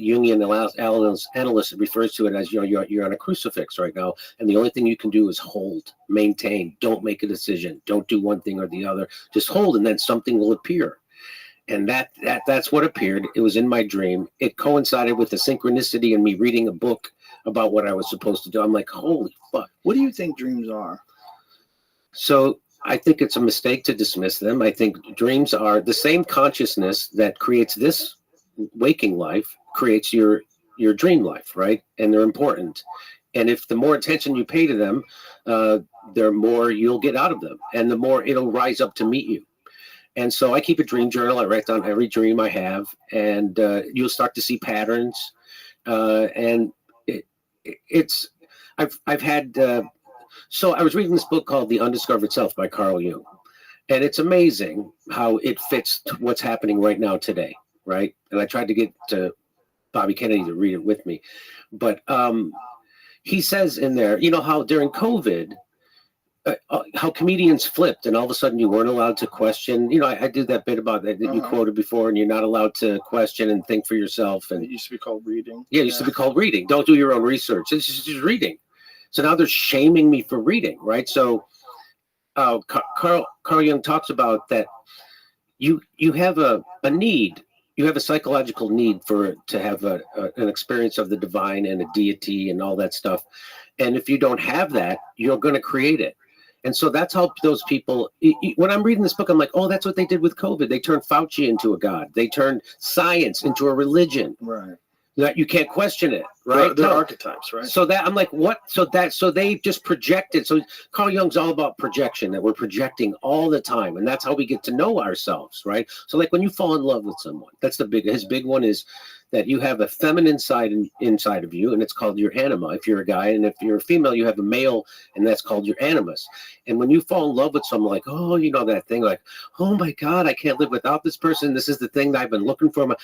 Jungian analyst refers to it as, you're on a crucifix right now. And the only thing you can do is hold, maintain, don't make a decision. Don't do one thing or the other. Just hold. And then something will appear. And that's what appeared. It was in my dream. It coincided with the synchronicity in me reading a book about what I was supposed to do. I'm like, holy fuck. What do you think dreams are? So I think it's a mistake to dismiss them. I think dreams are the same consciousness that creates this waking life, creates your dream life, right? And they're important. And if the more attention you pay to them, the more you'll get out of them, and the more it'll rise up to meet you. And so I keep a dream journal. I write down every dream I have, and you'll start to see patterns. And I've had. So I was reading this book called The Undiscovered Self by Carl Jung, and it's amazing how it fits to what's happening right now today, right? And I tried to get Bobby Kennedy to read it with me, but he says in there, how during COVID. How comedians flipped, and all of a sudden you weren't allowed to question. I did that bit about that you quoted before, and you're not allowed to question and think for yourself. And it used to be called reading. Yeah, it used to be called reading. Don't do your own research. It's just reading. So now they're shaming me for reading, right? So Carl Jung talks about that. You have a need. You have a psychological need to have an experience of the divine and a deity and all that stuff. And if you don't have that, you're going to create it. And so that's how those people, when I'm reading this book, I'm like, oh, that's what they did with COVID. They turned Fauci into a god. They turned science into a religion. Right. That you can't question it, right? They're archetypes, right? So that I'm like, what? So they just projected. So Carl Jung's all about projection, that we're projecting all the time, and that's how we get to know ourselves, right? So like when you fall in love with someone, that's his big one is that you have a feminine side inside of you, and it's called your anima if you're a guy, and if you're a female, you have a male, and that's called your animus. And when you fall in love with someone, like, oh, you know that thing, like, oh my God, I can't live without this person. This is the thing that I've been looking for.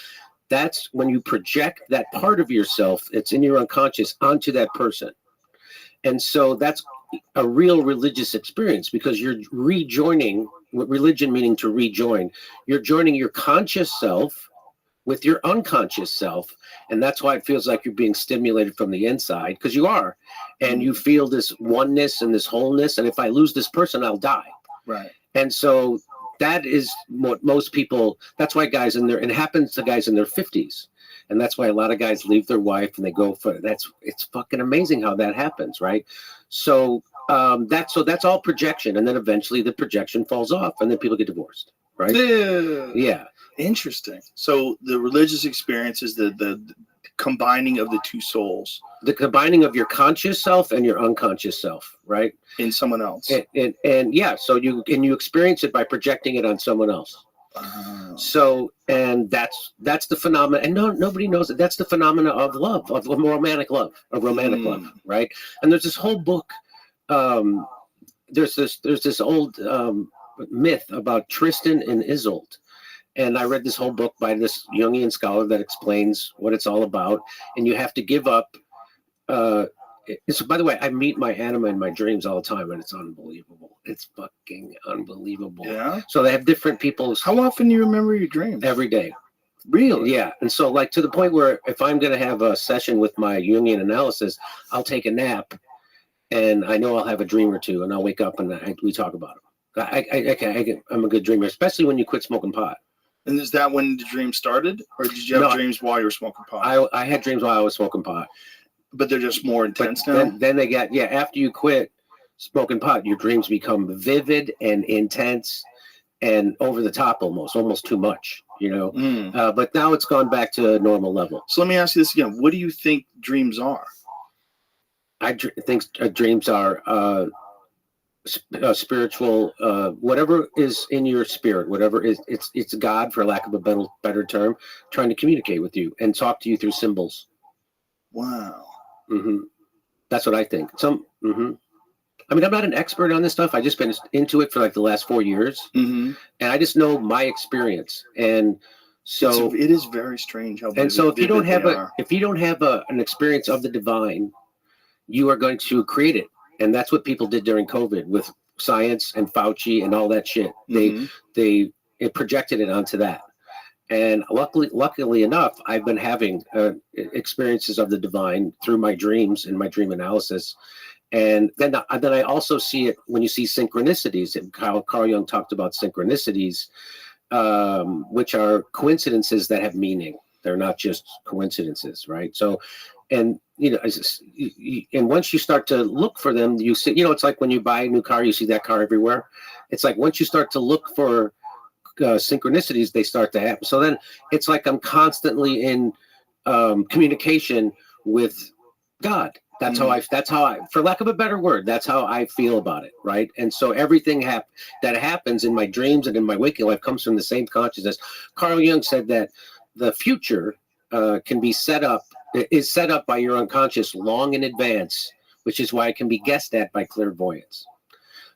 That's when you project that part of yourself, it's in your unconscious, onto that person. And so that's a real religious experience because you're rejoining, religion meaning to rejoin. You're joining your conscious self with your unconscious self. And that's why it feels like you're being stimulated from the inside, because you are. And you feel this oneness and this wholeness. And if I lose this person, I'll die. Right. And so that is what most people, that's why guys in their, and it happens to guys in their 50s. And that's why a lot of guys leave their wife and they go for, it's fucking amazing how that happens, right? So that's all projection. And then eventually the projection falls off and then people get divorced, right? Yeah. Interesting. So the religious experience is the combining of the two souls. The combining of your conscious self and your unconscious self, right? In someone else. And yeah, so you experience it by projecting it on someone else. So, and that's the phenomena, and nobody knows it. That's the phenomena of love, of romantic love, right? And there's this whole book. There's this old myth about Tristan and Isolde. And I read this whole book by this Jungian scholar that explains what it's all about. And you have to give up. So, by the way, I meet my anima in my dreams all the time, and it's unbelievable. It's fucking unbelievable. Yeah. So they have different people's. How often do you remember your dreams? Every day. Really? Yeah. And so, like, to the point where if I'm going to have a session with my Jungian analysis, I'll take a nap, and I know I'll have a dream or two, and I'll wake up and we talk about it. I'm a good dreamer, especially when you quit smoking pot. And is that when the dream started, or did you have dreams while you were smoking pot? I had dreams while I was smoking pot. But they're just more intense now? Then they get, after you quit smoking pot, your dreams become vivid and intense and over the top almost too much, you know? But now it's gone back to a normal level. So let me ask you this again. What do you think dreams are? I think dreams are spiritual, whatever is in your spirit, whatever is, it's God, for lack of a better term, trying to communicate with you and talk to you through symbols. Wow. That's what I think. I mean, I'm not an expert on this stuff. I just been into it for like the last 4 years, and I just know my experience. And so it is very strange how. And so if you don't have an experience of the divine, you are going to create it, and that's what people did during COVID with science and Fauci and all that shit. They projected it onto that. And luckily enough, I've been having experiences of the divine through my dreams and my dream analysis. And then I also see it when you see synchronicities. And Carl Jung talked about synchronicities, which are coincidences that have meaning. They're not just coincidences, right? So, and and once you start to look for them, you see, it's like when you buy a new car, you see that car everywhere. It's like once you start to look for synchronicities, they start to happen. So then it's like I'm constantly in communication with God. That's how I, for lack of a better word, that's how I feel about it, right? And so everything that happens in my dreams and in my waking life comes from the same consciousness. Carl Jung said that the future is set up by your unconscious long in advance, which is why it can be guessed at by clairvoyance.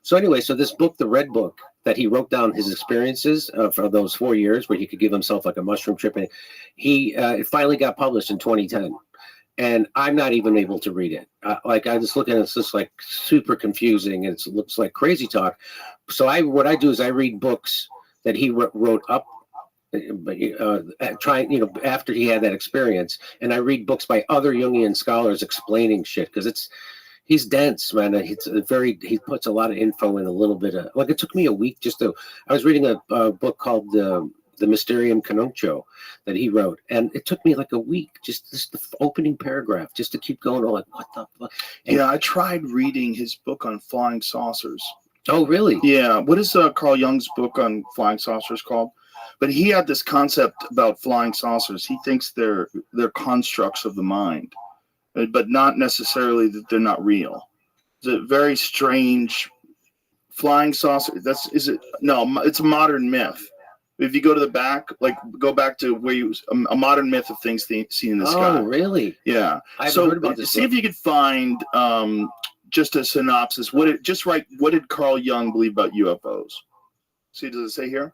So anyway, so this book, the Red Book, that he wrote down his experiences for those 4 years where he could give himself like a mushroom trip. And it finally got published in 2010. And I'm not even able to read it. Like I just look at it, it's just like super confusing. It looks like crazy talk. So what I do is I read books that he wrote up, after he had that experience. And I read books by other Jungian scholars explaining shit, because he's dense, man. He puts a lot of info in a little bit of, like, it took me a week I was reading a book called the Mysterium Canuncio that he wrote, and it took me like a week, just the opening paragraph, just to keep going. Like, what the fuck? And I tried reading his book on flying saucers, Oh, really? Yeah. What is Carl Jung's book on flying saucers called? But he had this concept about flying saucers. He thinks they're constructs of the mind, but not necessarily that they're not real. It's a very strange flying saucer. It's a modern myth. If you go to the back, go back to where a modern myth of things seen in the sky. Oh, really? Yeah. I haven't heard about this. See if you could find just a synopsis. What did Carl Jung believe about UFOs? See, does it say here?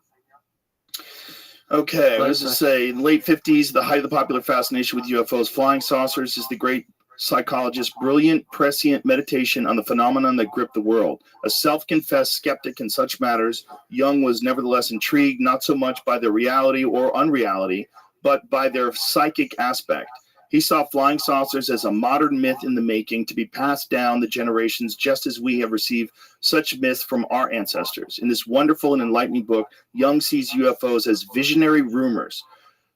Okay, what does it say? In the late 50s, the height of the popular fascination with UFOs, flying saucers is the great psychologist's brilliant, prescient meditation on the phenomenon that gripped the world. A self-confessed skeptic in such matters, Jung was nevertheless intrigued not so much by their reality or unreality, but by their psychic aspect. He saw flying saucers as a modern myth in the making to be passed down the generations just as we have received such myths from our ancestors. In this wonderful and enlightening book, Jung sees UFOs as visionary rumors,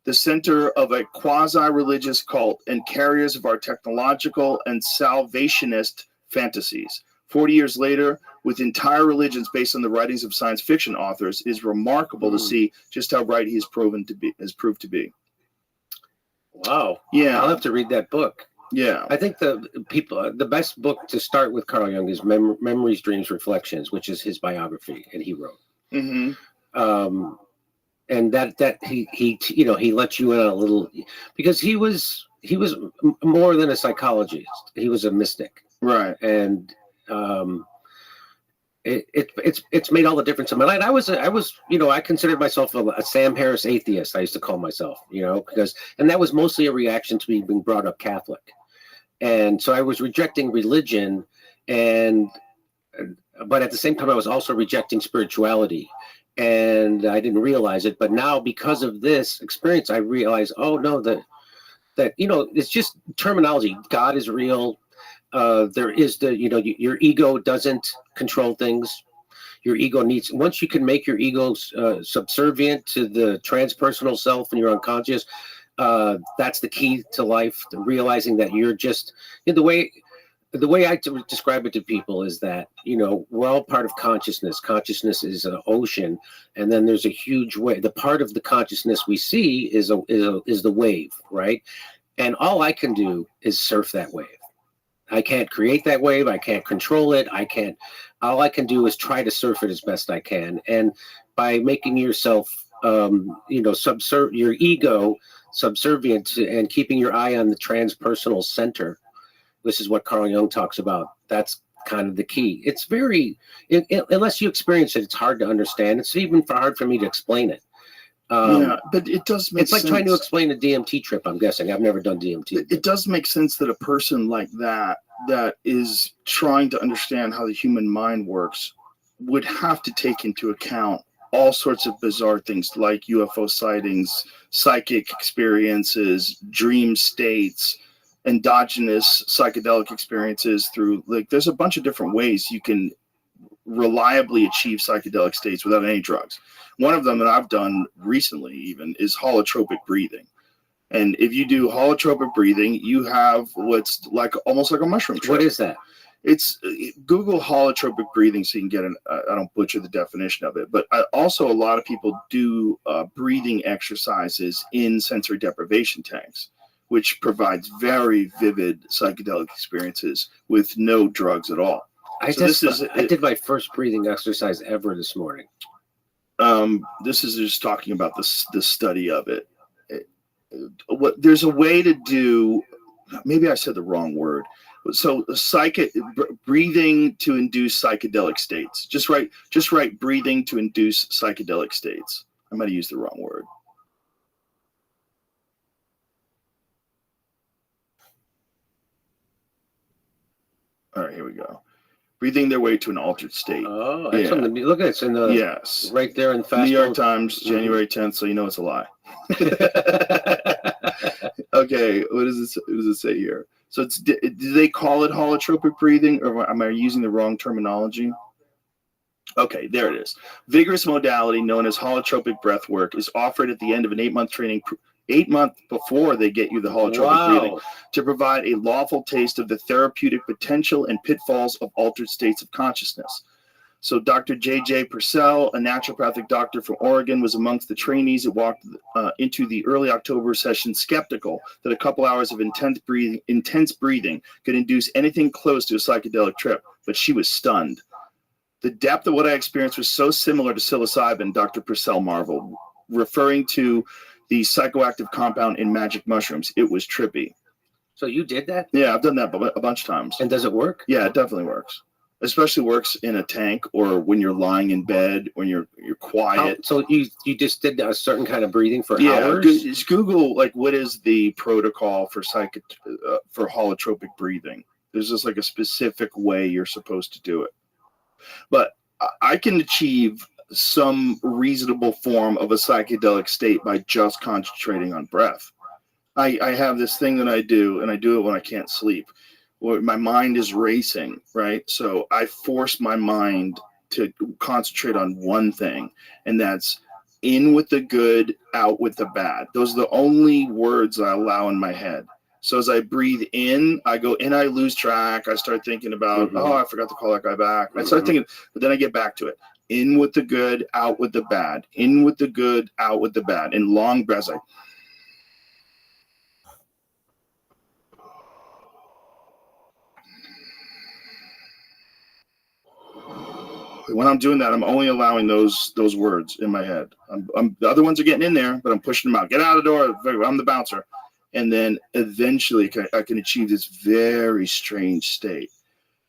the center of a quasi-religious cult and carriers of our technological and salvationist fantasies. 40 years later, with entire religions based on the writings of science fiction authors, it is remarkable to see just how right he has proved to be. Wow. Yeah. I'll have to read that book. Yeah. I think the best book to start with Carl Jung is Memories, Dreams, Reflections, which is his biography, and he wrote. Mm-hmm. And that he let you in on a little, because he was more than a psychologist. He was a mystic. Right. And it's made all the difference in my life. I considered myself a Sam Harris atheist. I used to call myself, and that was mostly a reaction to me being brought up Catholic. And so I was rejecting religion, but at the same time I was also rejecting spirituality, and I didn't realize it. But now, because of this experience, I realize, oh no, that it's just terminology. God is real. There is your ego doesn't control things. Your ego needs, once you can make your ego subservient to the transpersonal self and your unconscious, that's the key to life. To realizing that you're just, the way I describe it to people is that, we're all part of consciousness. Consciousness is an ocean, and then there's a huge wave. The part of the consciousness we see is the wave, right? And all I can do is surf that wave. I can't create that wave. I can't control it. All I can do is try to surf it as best I can. And by making yourself, your ego subservient to, and keeping your eye on the transpersonal center, this is what Carl Jung talks about. That's kind of the key. It's unless you experience it, it's hard to understand. It's even hard for me to explain it. But it does make sense. It's like trying to explain a DMT trip, I'm guessing. I've never done DMT. It does make sense that a person like that is trying to understand how the human mind works would have to take into account all sorts of bizarre things like UFO sightings, psychic experiences, dream states, endogenous psychedelic experiences through, there's a bunch of different ways you can reliably achieve psychedelic states without any drugs. One of them that I've done recently even is holotropic breathing. And if you do holotropic breathing, you have what's almost like a mushroom trip. What is that? It's Google holotropic breathing so you can get I don't butcher the definition of it, but also a lot of people do breathing exercises in sensory deprivation tanks, which provides very vivid psychedelic experiences with no drugs at all. I did my first breathing exercise ever this morning. This is just talking about the study of it. There's a way to do. Maybe I said the wrong word. So breathing to induce psychedelic states. Just write breathing to induce psychedelic states. I might have used the wrong word. All right, here we go. Breathing their way to an altered state. Oh, that's look at it. It's in the yes, right there in the fast New York Times, January 10th. So you know it's a lie. Okay, what does it say here? So do they call it holotropic breathing, or am I using the wrong terminology? Okay, there it is. Vigorous modality known as holotropic breath work is offered at the end of an 8-month training. 8 months before they get you the holotropic breathing, to provide a lawful taste of the therapeutic potential and pitfalls of altered states of consciousness. So Dr. J.J. Purcell, a naturopathic doctor from Oregon, was amongst the trainees that walked into the early October session skeptical that a couple hours of intense breathing could induce anything close to a psychedelic trip, but she was stunned. The depth of what I experienced was so similar to psilocybin, Dr. Purcell marveled, referring to the psychoactive compound in magic mushrooms. It was trippy. So you did that? Yeah, I've done that a bunch of times. And does it work? Yeah, it definitely works. Especially works in a tank or when you're lying in bed, when you're quiet. So you just did a certain kind of breathing for hours? Just Google like what is the protocol for for holotropic breathing. There's just like a specific way you're supposed to do it. But I can achieve some reasonable form of a psychedelic state by just concentrating on breath. I have this thing that I do, and I do it when I can't sleep, where my mind is racing, right? So I force my mind to concentrate on one thing, and that's in with the good, out with the bad. Those are the only words I allow in my head. So as I breathe in, I go in, I lose track. I start thinking about, oh, I forgot to call that guy back. I start thinking, but then I get back to it. In with the good, out with the bad. In with the good, out with the bad. In long breaths, when I'm doing that, I'm only allowing those words in my head. The other ones are getting in there, but I'm pushing them out. Get out of the door. I'm the bouncer. And then eventually I can achieve this very strange state.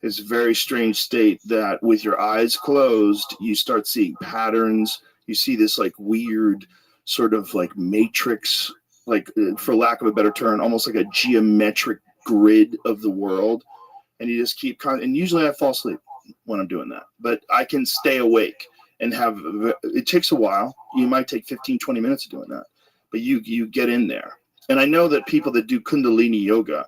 It's a very strange state that with your eyes closed, you start seeing patterns. You see this like weird sort of like matrix, like for lack of a better term, almost like a geometric grid of the world. And you just keep, and usually I fall asleep when I'm doing that, but I can stay awake and it takes a while. You might take 15, 20 minutes of doing that, but you get in there. And I know that people that do Kundalini yoga,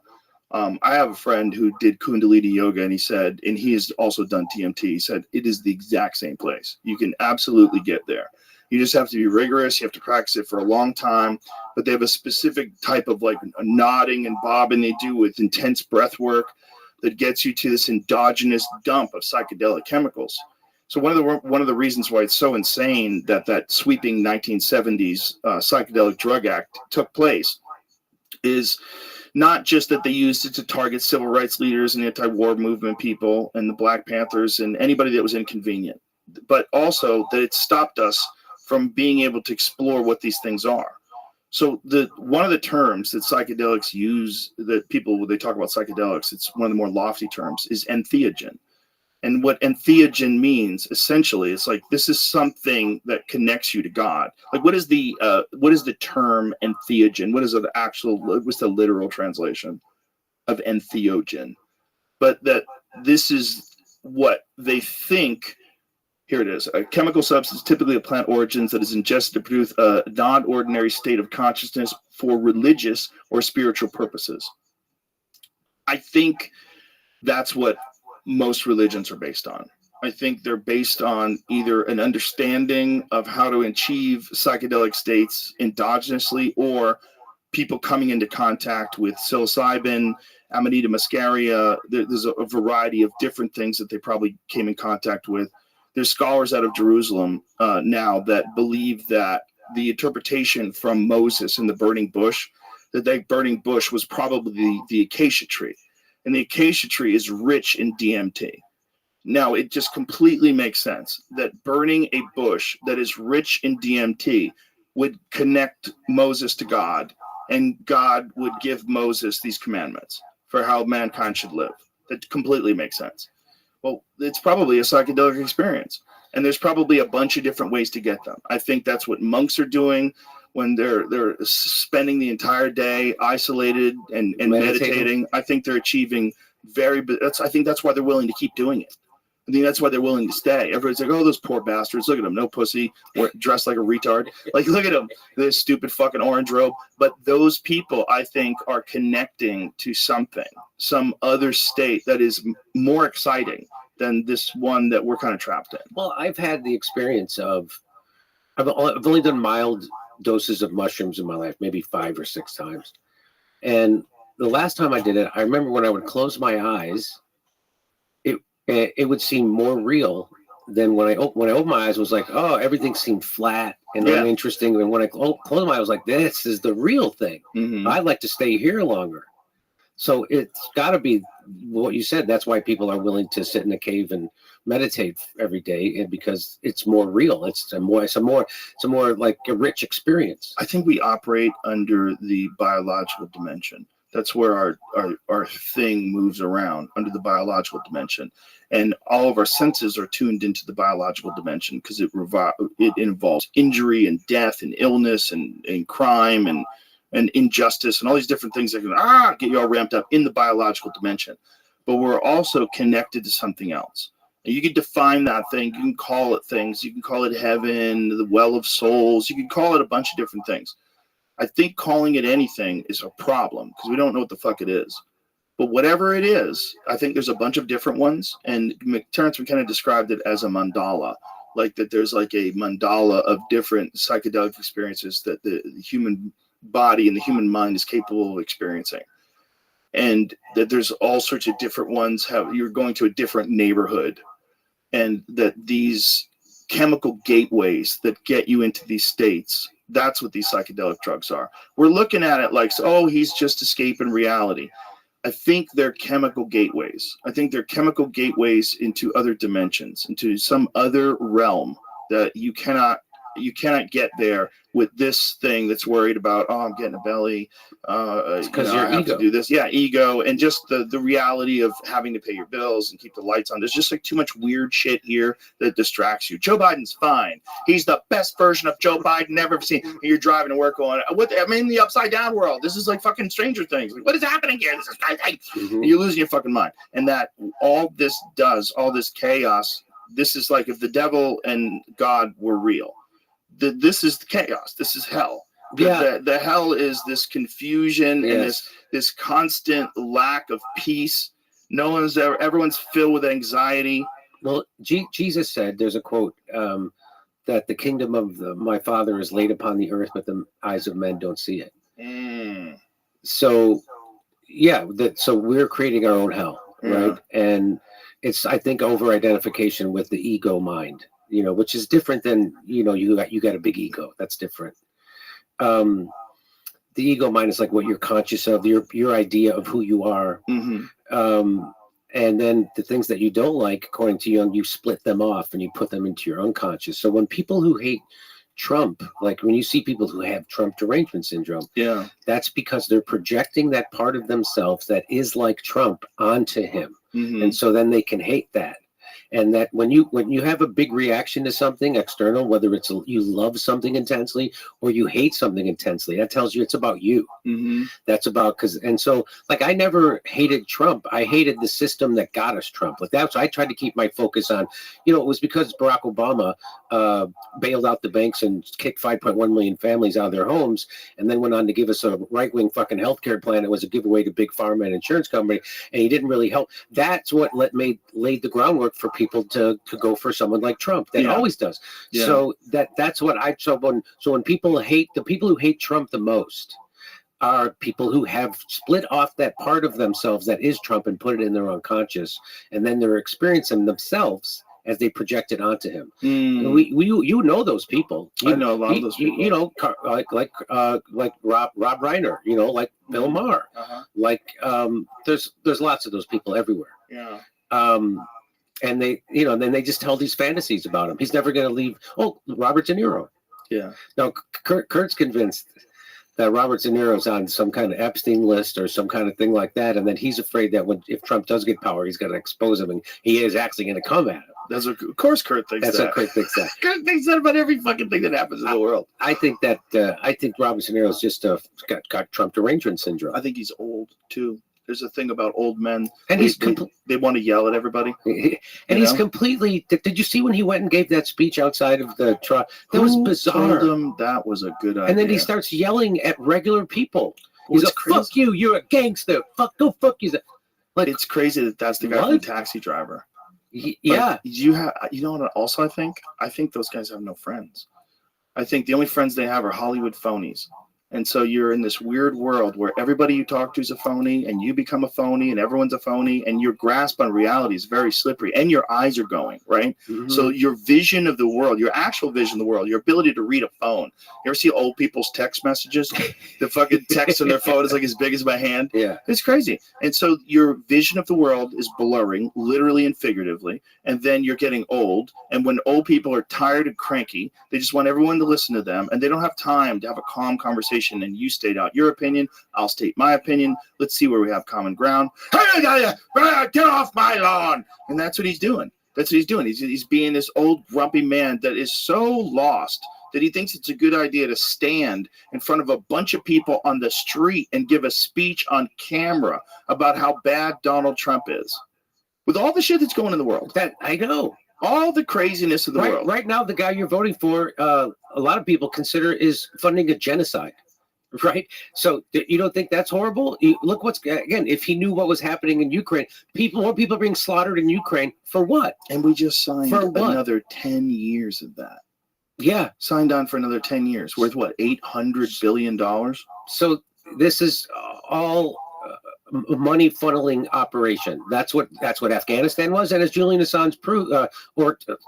I have a friend who did Kundalini yoga, and he said, and he has also done TMT. He said, it is the exact same place. You can absolutely get there. You just have to be rigorous. You have to practice it for a long time, but they have a specific type of like a nodding and bobbing they do with intense breath work that gets you to this endogenous dump of psychedelic chemicals. So one of the reasons why it's so insane that sweeping 1970s psychedelic drug act took place is not just that they used it to target civil rights leaders and anti-war movement people and the Black Panthers and anybody that was inconvenient, but also that it stopped us from being able to explore what these things are. So one of the terms that psychedelics use, that people, when they talk about psychedelics, it's one of the more lofty terms, is entheogen. And what entheogen means, essentially, is like, this is something that connects you to God. Like, what is the term entheogen? What's the literal translation of entheogen? But that this is what they think. Here it is. A chemical substance, typically of plant origins, that is ingested to produce a non-ordinary state of consciousness for religious or spiritual purposes. I think that's what most religions are based on. I think they're based on either an understanding of how to achieve psychedelic states endogenously, or people coming into contact with psilocybin, Amanita muscaria. There's a variety of different things that they probably came in contact with. There's scholars out of Jerusalem now that believe that the interpretation from Moses in the burning bush, that burning bush was probably the acacia tree. And the acacia tree is rich in DMT. Now, it just completely makes sense that burning a bush that is rich in DMT would connect Moses to God, and God would give Moses these commandments for how mankind should live. That completely makes sense. Well, it's probably a psychedelic experience, and there's probably a bunch of different ways to get them. I think that's what monks are doing when they're spending the entire day isolated and meditating. I think they're achieving I think that's why they're willing to keep doing it. I think that's why they're willing to stay. Everybody's like, oh, those poor bastards. Look at them. No pussy. Dressed like a retard. Like, look at them. This stupid fucking orange robe. But those people, I think, are connecting to something, some other state that is more exciting than this one that we're kind of trapped in. Well, I've had the experience of, I've only done mild doses of mushrooms in my life, maybe 5 or 6 times. And the last time I did it, I remember when I would close my eyes, it would seem more real then when I opened my eyes, it was like, oh, everything seemed flat and uninteresting. And when I closed my eyes, I was like, this is the real thing. I'd like to stay here longer. So it's got to be what you said. That's why people are willing to sit in a cave and meditate every day, and because it's more real. It's a more like a rich experience. I think we operate under the biological dimension. That's where our thing moves around, under the biological dimension, and all of our senses are tuned into the biological dimension because it involves injury and death and illness and crime and injustice and all these different things that can get you all ramped up in the biological dimension. But we're also connected to something else. And you can define that thing. You can call it things. You can call it heaven, the well of souls. You can call it a bunch of different things. I think calling it anything is a problem because we don't know what the fuck it is. But whatever it is, I think there's a bunch of different ones. And Terrence McKenna described it as a mandala, like that there's like a mandala of different psychedelic experiences that the human body and the human mind is capable of experiencing. And that there's all sorts of different ones. You're going to a different neighborhood, and that these chemical gateways that get you into these states, that's what these psychedelic drugs are. We're looking at it like, oh, he's just escaping reality. I think they're chemical gateways. I think they're chemical gateways into other dimensions, into some other realm that you cannot get there with this thing that's worried about, oh, I'm getting a belly. Because I have to do this. Yeah, ego. And just the reality of having to pay your bills and keep the lights on. There's just like too much weird shit here that distracts you. Joe Biden's fine. He's the best version of Joe Biden ever seen. And you're driving to work going, I'm in the upside down world. This is like fucking Stranger Things. Like, what is happening here? This is crazy. And you're losing your fucking mind. And that all this does, all this chaos, this is like if the devil and God were real. This is the chaos. This is hell. The hell is this confusion and this constant lack of peace. Everyone's filled with anxiety. Well, Jesus said, there's a quote that the kingdom of my Father is laid upon the earth, but the eyes of men don't see it. So, so we're creating our own hell, right? And it's, I think, over identification with the ego mind. Which is different than, you got a big ego. That's different. The ego mind is like what you're conscious of, your idea of who you are. And then the things that you don't like, according to Jung, you split them off and you put them into your unconscious. So when people who hate Trump, like when you see people who have Trump derangement syndrome, that's because they're projecting that part of themselves that is like Trump onto him. And so then they can hate that. And that when you have a big reaction to something external, whether it's you love something intensely or you hate something intensely, that tells you it's about you. That's about so I never hated Trump. I hated the system that got us Trump. Like that's, I tried to keep my focus on, it was because Barack Obama bailed out the banks and kicked 5.1 million families out of their homes, and then went on to give us a right-wing fucking healthcare plan. It was a giveaway to big pharma and insurance company, and he didn't really help. That's what laid the groundwork for people to go for someone like Trump. That always does. So that's what when people hate, the people who hate Trump the most are people who have split off that part of themselves that is Trump and put it in their unconscious, and then they're experiencing themselves as they project it onto him. And you know those people. I know a lot of those people. Like Rob Reiner. Like Bill Maher. Like there's lots of those people everywhere. And they, then they just tell these fantasies about him. He's never going to leave. Oh, Robert De Niro. Now, Kurt's convinced that Robert De Niro's on some kind of Epstein list or some kind of thing like that, and then he's afraid that if Trump does get power, he's going to expose him, and he is actually going to come at him. Of course, Kurt thinks that. That's what Kurt thinks that. Kurt thinks that about every fucking thing that happens in the world. I think Robert De Niro's just got Trump derangement syndrome. I think he's old too. There's a thing about old men, and they want to yell at everybody. And he's completely. Did you see when he went and gave that speech outside of the trial? That was bizarre. Told him that was a good idea. And then he starts yelling at regular people. He's like, "Fuck you! You're a gangster! Go fuck you!" Like, it's crazy that that's the guy from Taxi Driver. Yeah. You know what? Also, I think those guys have no friends. I think the only friends they have are Hollywood phonies. And so you're in this weird world where everybody you talk to is a phony and you become a phony and everyone's a phony and your grasp on reality is very slippery and your eyes are going, right? Mm-hmm. So your vision of the world, your actual vision of the world, your ability to read a phone. You ever see old people's text messages? The fucking text on their phone is like as big as my hand. Yeah. It's crazy. And so your vision of the world is blurring, literally and figuratively. And then you're getting old. And when old people are tired and cranky, they just want everyone to listen to them. And they don't have time to have a calm conversation. And you state out your opinion. I'll state my opinion. Let's see where we have common ground. Get off my lawn. And that's what he's doing. That's what he's doing. He's being this old grumpy man that is so lost that he thinks it's a good idea to stand in front of a bunch of people on the street and give a speech on camera about how bad Donald Trump is. With all the shit that's going in the world. That I know. All the craziness of the world. Right now, the guy you're voting for, a lot of people consider is funding a genocide. Right. So you don't think that's horrible? Look again, if he knew what was happening in Ukraine, more people are being slaughtered in Ukraine for what? And we just signed another 10 years of that. Yeah. Signed on for another 10 years worth what? $800 billion. So this is all money funneling operation. That's what Afghanistan was. And as Julian Assange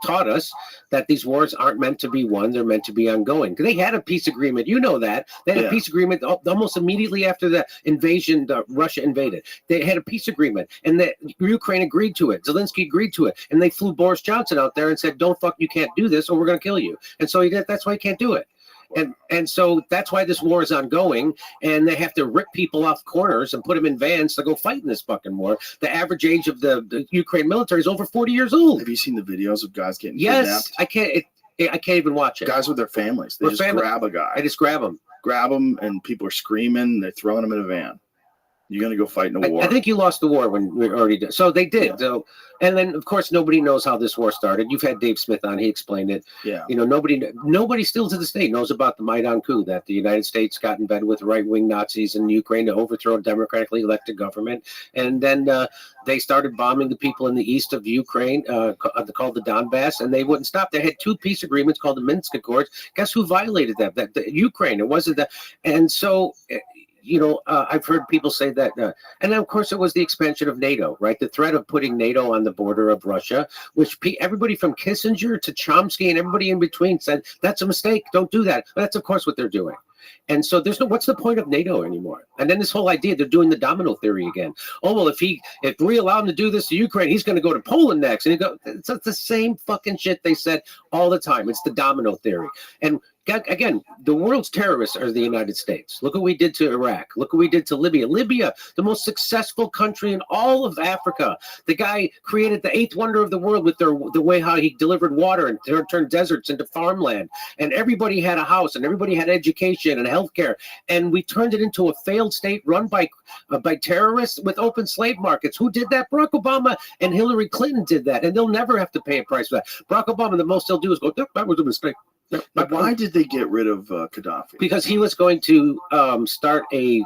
taught us, that these wars aren't meant to be won, they're meant to be ongoing. They had a peace agreement, you know that. They had a peace agreement almost immediately after the invasion, Russia invaded. They had a peace agreement, and the Ukraine agreed to it. Zelensky agreed to it, and they flew Boris Johnson out there and said, you can't do this or we're going to kill you. And so that's why he can't do it. And so that's why this war is ongoing, and they have to rip people off corners and put them in vans to go fight in this fucking war. The average age of the Ukraine military is over 40 years old. Have you seen the videos of guys getting kidnapped? Yes, I can't even watch it. Guys with their families. They grab a guy. I just grab them. Grab them, and people are screaming. They're throwing them in a van. You're going to go fight in a war. I think you lost the war when we already did. So they did. Yeah. So, and then, of course, nobody knows how this war started. You've had Dave Smith on. He explained it. Yeah. You know, nobody still to this day knows about the Maidan coup, that the United States got in bed with right-wing Nazis in Ukraine to overthrow a democratically elected government. And then they started bombing the people in the east of Ukraine, called the Donbass, and they wouldn't stop. They had two peace agreements called the Minsk Accords. Guess who violated them? The Ukraine. It wasn't that. And so... I've heard people say that, and then of course it was the expansion of NATO, right? The threat of putting NATO on the border of Russia, which everybody from Kissinger to Chomsky and everybody in between said, that's a mistake, don't do that. But that's of course what they're doing. And so what's the point of NATO anymore? And then this whole idea, they're doing the domino theory again. Oh, well, if we allow him to do this to Ukraine, he's going to go to Poland next. And it's the same fucking shit they said all the time. It's the domino theory. And again, the world's terrorists are the United States. Look what we did to Iraq. Look what we did to Libya. Libya, the most successful country in all of Africa. The guy created the eighth wonder of the world with the way how he delivered water and turned deserts into farmland. And everybody had a house and everybody had education and healthcare. And we turned it into a failed state run by terrorists with open slave markets. Who did that? Barack Obama and Hillary Clinton did that. And they'll never have to pay a price for that. Barack Obama, the most they'll do is go, that was a mistake. But why did they get rid of Gaddafi? Because he was going to start a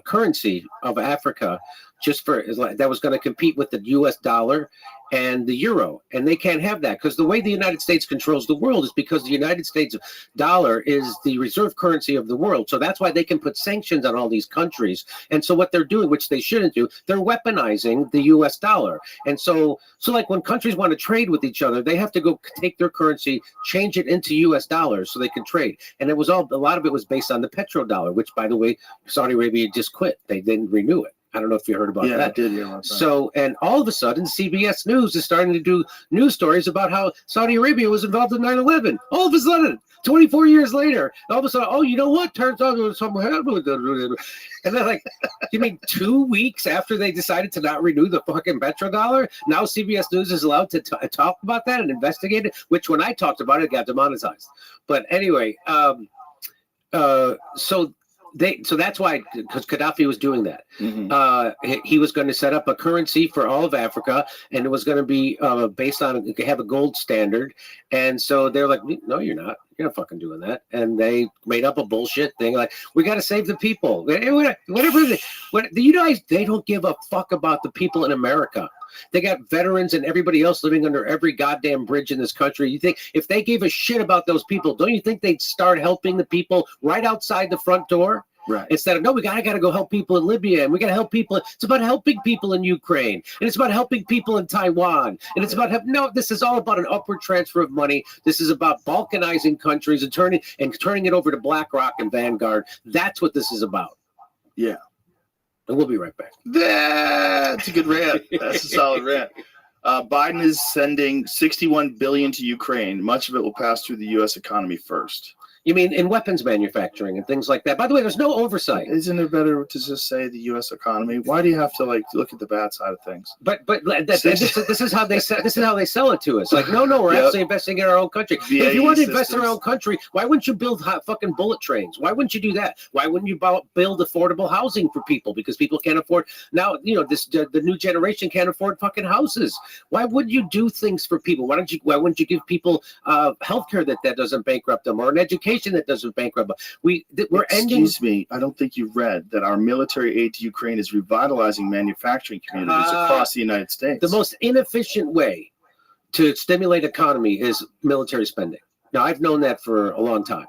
currency of Africa that was going to compete with the U.S. dollar and the euro, and they can't have that because the way the United States controls the world is because the United States dollar is the reserve currency of the world. So that's why they can put sanctions on all these countries. And so what they're doing, which they shouldn't do, they're weaponizing the U.S. dollar. And so like when countries want to trade with each other, they have to go take their currency, change it into U.S. dollars so they can trade. And a lot of it was based on the petrodollar, which, by the way, Saudi Arabia just quit. They didn't renew it. I don't know if you heard about that. Yeah, I did hear about that. So, and all of a sudden, CBS News is starting to do news stories about how Saudi Arabia was involved in 9/11. All of a sudden, 24 years later, all of a sudden, oh, you know what? Turns out there was something happening. And they're like, you mean 2 weeks after they decided to not renew the fucking petrodollar? Now CBS News is allowed to talk about that and investigate it, which when I talked about it, got demonetized. But anyway, so that's why, because Gaddafi was doing that. Mm-hmm. He was going to set up a currency for all of Africa, and it was going to be based on have a gold standard. And so they're like, no, you're not. You're not fucking doing that. And they made up a bullshit thing like, we got to save the people. Whatever. The United, they don't give a fuck about the people in America. They got veterans and everybody else living under every goddamn bridge in this country. You think if they gave a shit about those people, don't you think they'd start helping the people right outside the front door? Right. Instead of, no, we gotta go help people in Libya, and we gotta help people. It's about helping people in Ukraine, and it's about helping people in Taiwan, and it's about no. This is all about an upward transfer of money. This is about balkanizing countries and turning it over to BlackRock and Vanguard. That's what this is about. Yeah. And we'll be right back. That's a good rant. That's a solid rant. Biden is sending $61 billion to Ukraine. Much of it will pass through the U.S. economy first. You mean in weapons manufacturing and things like that? By the way, there's no oversight. Isn't it better to just say the U.S. economy? Why do you have to look at the bad side of things? But this is how they sell it to us. Like, no, we're actually investing in our own country. If you want to invest in our own country, why wouldn't you build fucking bullet trains? Why wouldn't you do that? Why wouldn't you build affordable housing for people? Because people can't afford now. The new generation can't afford fucking houses. Why wouldn't you do things for people? Why wouldn't you give people healthcare that doesn't bankrupt them, or an education that doesn't bankrupt them? We're ending. Excuse me, I don't think you've read that our military aid to Ukraine is revitalizing manufacturing communities across the United States. The most inefficient way to stimulate economy is military spending. Now, I've known that for a long time.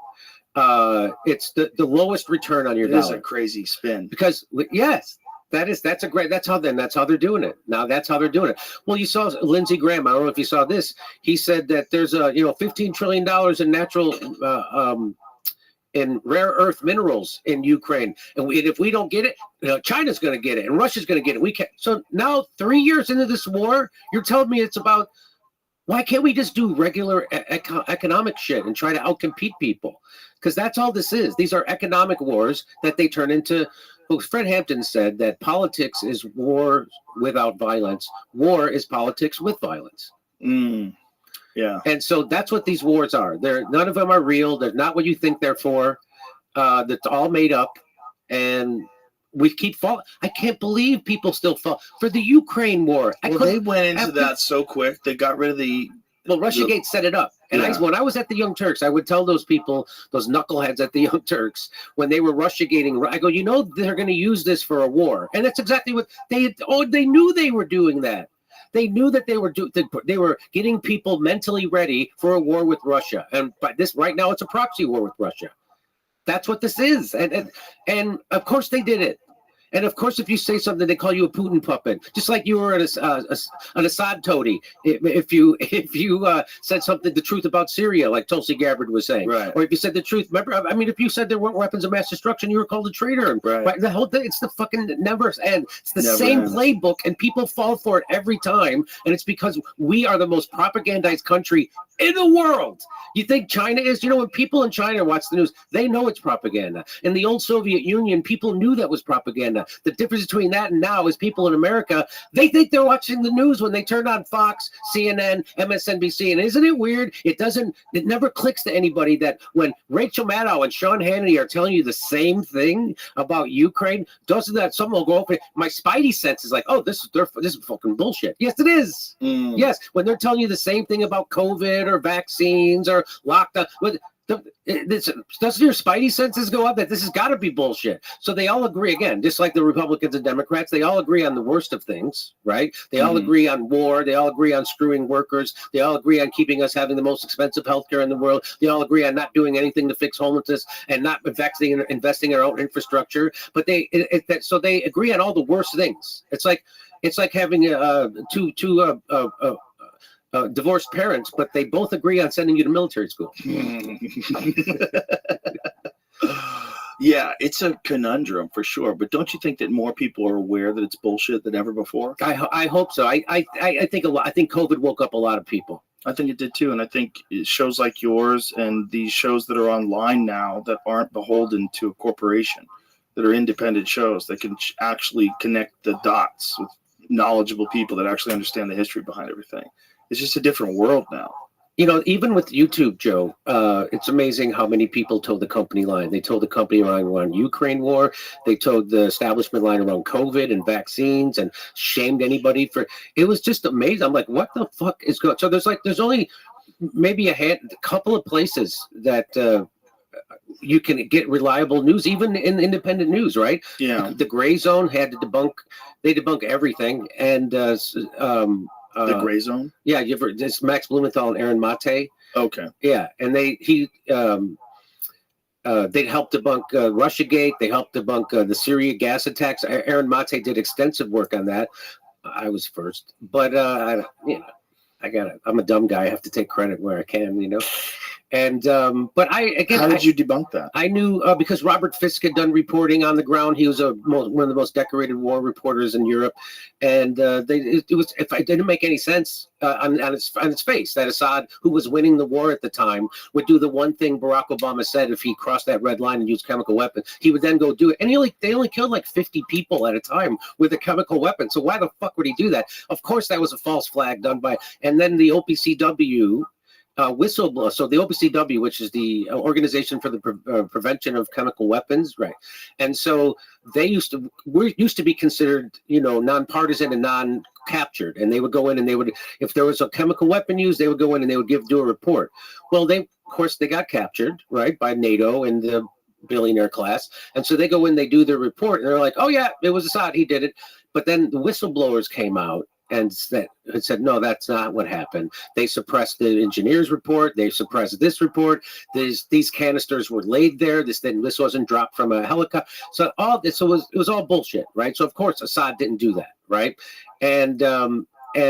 It's the lowest return on your dollar. It is a crazy spin. Because yes, that's how they're doing it. Now that's how they're doing it. Well, you saw Lindsey Graham. I don't know if you saw this. He said that there's $15 trillion in natural in rare earth minerals in Ukraine, and if we don't get it, China's going to get it, and Russia's going to get it. We can't. So now, 3 years into this war, you're telling me it's about. Why can't we just do regular economic shit and try to outcompete people? Because that's all this is. These are economic wars that they turn into. Well, Fred Hampton said that politics is war without violence. War is politics with violence. Yeah. And so that's what these wars are. None of them are real. They're not what you think they're for. That's all made up. And we keep falling. I can't believe people still fall for the Ukraine war. They went into that so quick. They got rid of the. Well, Russiagate set it up. And when I was at the Young Turks, I would tell those people, those knuckleheads at the Young Turks, when they were Russiagating, I go, they're going to use this for a war. And that's exactly what they knew they were doing that. They knew that they were getting people mentally ready for a war with Russia. And by this right now, it's a proxy war with Russia. That's what this is. And of course they did it. And of course, if you say something, they call you a Putin puppet, just like you were an Assad toady. If you said something, the truth about Syria, like Tulsi Gabbard was saying, right. Or if you said the truth, remember? I mean, if you said there weren't weapons of mass destruction, you were called a traitor. Right. The whole thing, it's the fucking never end. It's the same playbook, and people fall for it every time. And it's because we are the most propagandized country in the world. You think China is? When people in China watch the news, they know it's propaganda. In the old Soviet Union, people knew that was propaganda. The difference between that and now is people in America, they think they're watching the news when they turn on Fox, CNN, MSNBC. And isn't it weird? It never clicks to anybody that when Rachel Maddow and Sean Hannity are telling you the same thing about Ukraine, doesn't that someone will go open? My spidey sense is like, oh, this is fucking bullshit. Yes, it is. Yes, when they're telling you the same thing about COVID or vaccines or lockdown, doesn't your spidey senses go up that this has got to be bullshit? So they all agree, again, just like the Republicans and Democrats, they all agree on the worst of things, right? They all agree on war. They all agree on screwing workers. They all agree on keeping us having the most expensive healthcare in the world. They all agree on not doing anything to fix homelessness and not investing in our own infrastructure. But so they agree on all the worst things. It's like having two divorced parents, but they both agree on sending you to military school. Yeah, it's a conundrum for sure. But don't you think that more people are aware that it's bullshit than ever before? I hope so. I think a lot. I think COVID woke up a lot of people. I think it did too, and I think shows like yours and these shows that are online now that aren't beholden to a corporation, that are independent shows that can actually connect the dots with knowledgeable people that actually understand the history behind everything. It's just a different world now. Even with YouTube, Joe, it's amazing how many people told the company line. They told the company line around Ukraine war. They told the establishment line around COVID and vaccines and shamed anybody for. It was just amazing. I'm like, what the fuck is going? So there's only maybe a couple of places that you can get reliable news, even in independent news, right? Yeah. The Gray Zone had to debunk everything, and the Gray Zone. Yeah, it's Max Blumenthal and Aaron Mate. Okay. Yeah, and they helped debunk Russiagate. They helped debunk the Syria gas attacks. Aaron Mate did extensive work on that. I was first, but I'm a dumb guy. I have to take credit where I can, And but how did you debunk that? I knew because Robert Fisk had done reporting on the ground. He was one of the most decorated war reporters in Europe, and it didn't make any sense on its face that Assad, who was winning the war at the time, would do the one thing Barack Obama said if he crossed that red line and used chemical weapons. He would then go do it, and they only killed like 50 people at a time with a chemical weapon. So why the fuck would he do that? Of course, that was a false flag done by, and then the OPCW. Whistleblower. So the OPCW, which is the Organization for the Prevention of Chemical Weapons, right? And so they used to be considered, nonpartisan and non-captured. And they would go in and if there was a chemical weapon used, they would go in and they would do a report. Well, of course, they got captured, right, by NATO and the billionaire class. And so they go in, they do their report, and they're like, oh yeah, it was Assad, he did it. But then the whistleblowers came out and said, no, that's not what happened. They suppressed the engineer's report. They suppressed this report. These canisters were laid there. This wasn't dropped from a helicopter. So it was all bullshit, right? So of course Assad didn't do that, right? And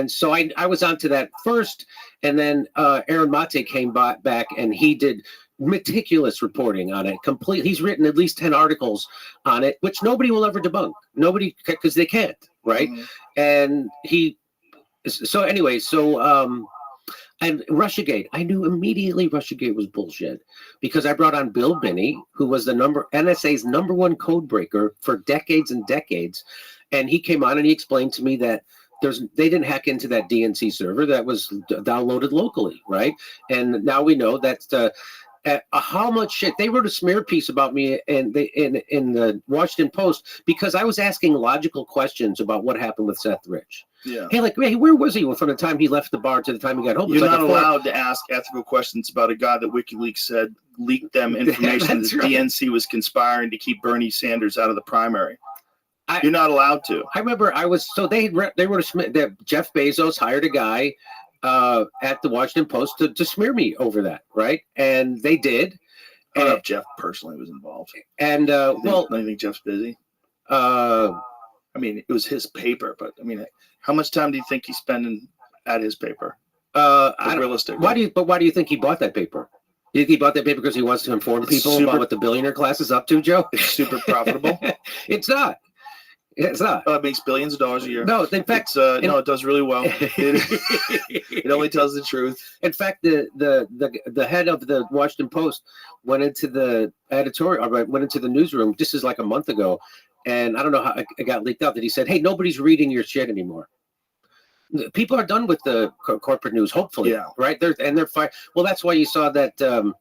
so I was onto that first, and then Aaron Mate came back and he did meticulous reporting on it. He's written at least 10 articles on it, which nobody will ever debunk. Nobody, because they can't, right? Mm-hmm. And and Russiagate, I knew immediately Russiagate was bullshit because I brought on Bill Binney, who was the NSA's number one code breaker for decades and decades. And he came on and he explained to me that they didn't hack into that DNC server that was downloaded locally, right? And now we know that how much shit they wrote a smear piece about me in the Washington Post because I was asking logical questions about what happened with Seth Rich. Yeah. Hey, where was he from the time he left the bar to the time he got home? You're not allowed to ask ethical questions about a guy that WikiLeaks said leaked them information that right. DNC was conspiring to keep Bernie Sanders out of the primary. You're not allowed to. I remember they wrote that Jeff Bezos hired a guy at the Washington Post to smear me over that, right? And they did. I don't know if Jeff personally was involved. And I think Jeff's busy. I mean, it was his paper, but I mean, how much time do you think he's spending at his paper? Realistic. Why do you think he bought that paper? You think he bought that paper because he wants to inform people about what the billionaire class is up to, Joe? It's super profitable. It's not. It's not. It makes billions of dollars a year. No, in fact, it does really well. It only tells the truth. In fact, the head of the Washington Post went into the newsroom. This is like a month ago, and I don't know how it got leaked out that he said, "Hey, nobody's reading your shit anymore. People are done with the corporate news. Hopefully, yeah, right? They're fine. Well, that's why you saw that."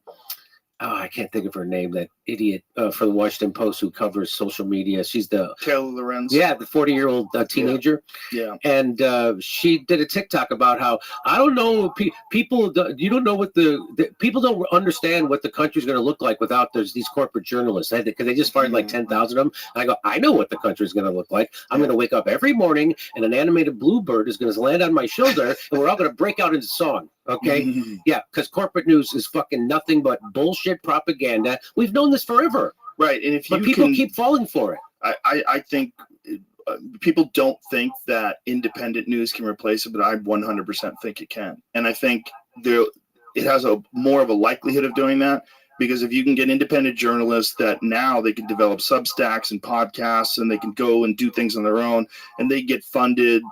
I can't think of her name. That idiot for the Washington Post who covers social media. She's the Taylor Lorenz. Yeah, the 40-year-old teenager. Yeah. And she did a TikTok about how I don't know people. You don't know what the people don't understand what the country's going to look like without these corporate journalists. Because they just fired like 10,000 of them. And I go, I know what the country's going to look like. I'm going to wake up every morning and an animated bluebird is going to land on my shoulder and we're all going to break out into song. Okay. Yeah, because corporate news is fucking nothing but bullshit propaganda. We've known this forever. Right. And but people keep falling for it. I think people don't think that independent news can replace it, but I 100% think it can. And I think it has more of a likelihood of doing that because if you can get independent journalists that now they can develop Substacks and podcasts and they can go and do things on their own and they get funded.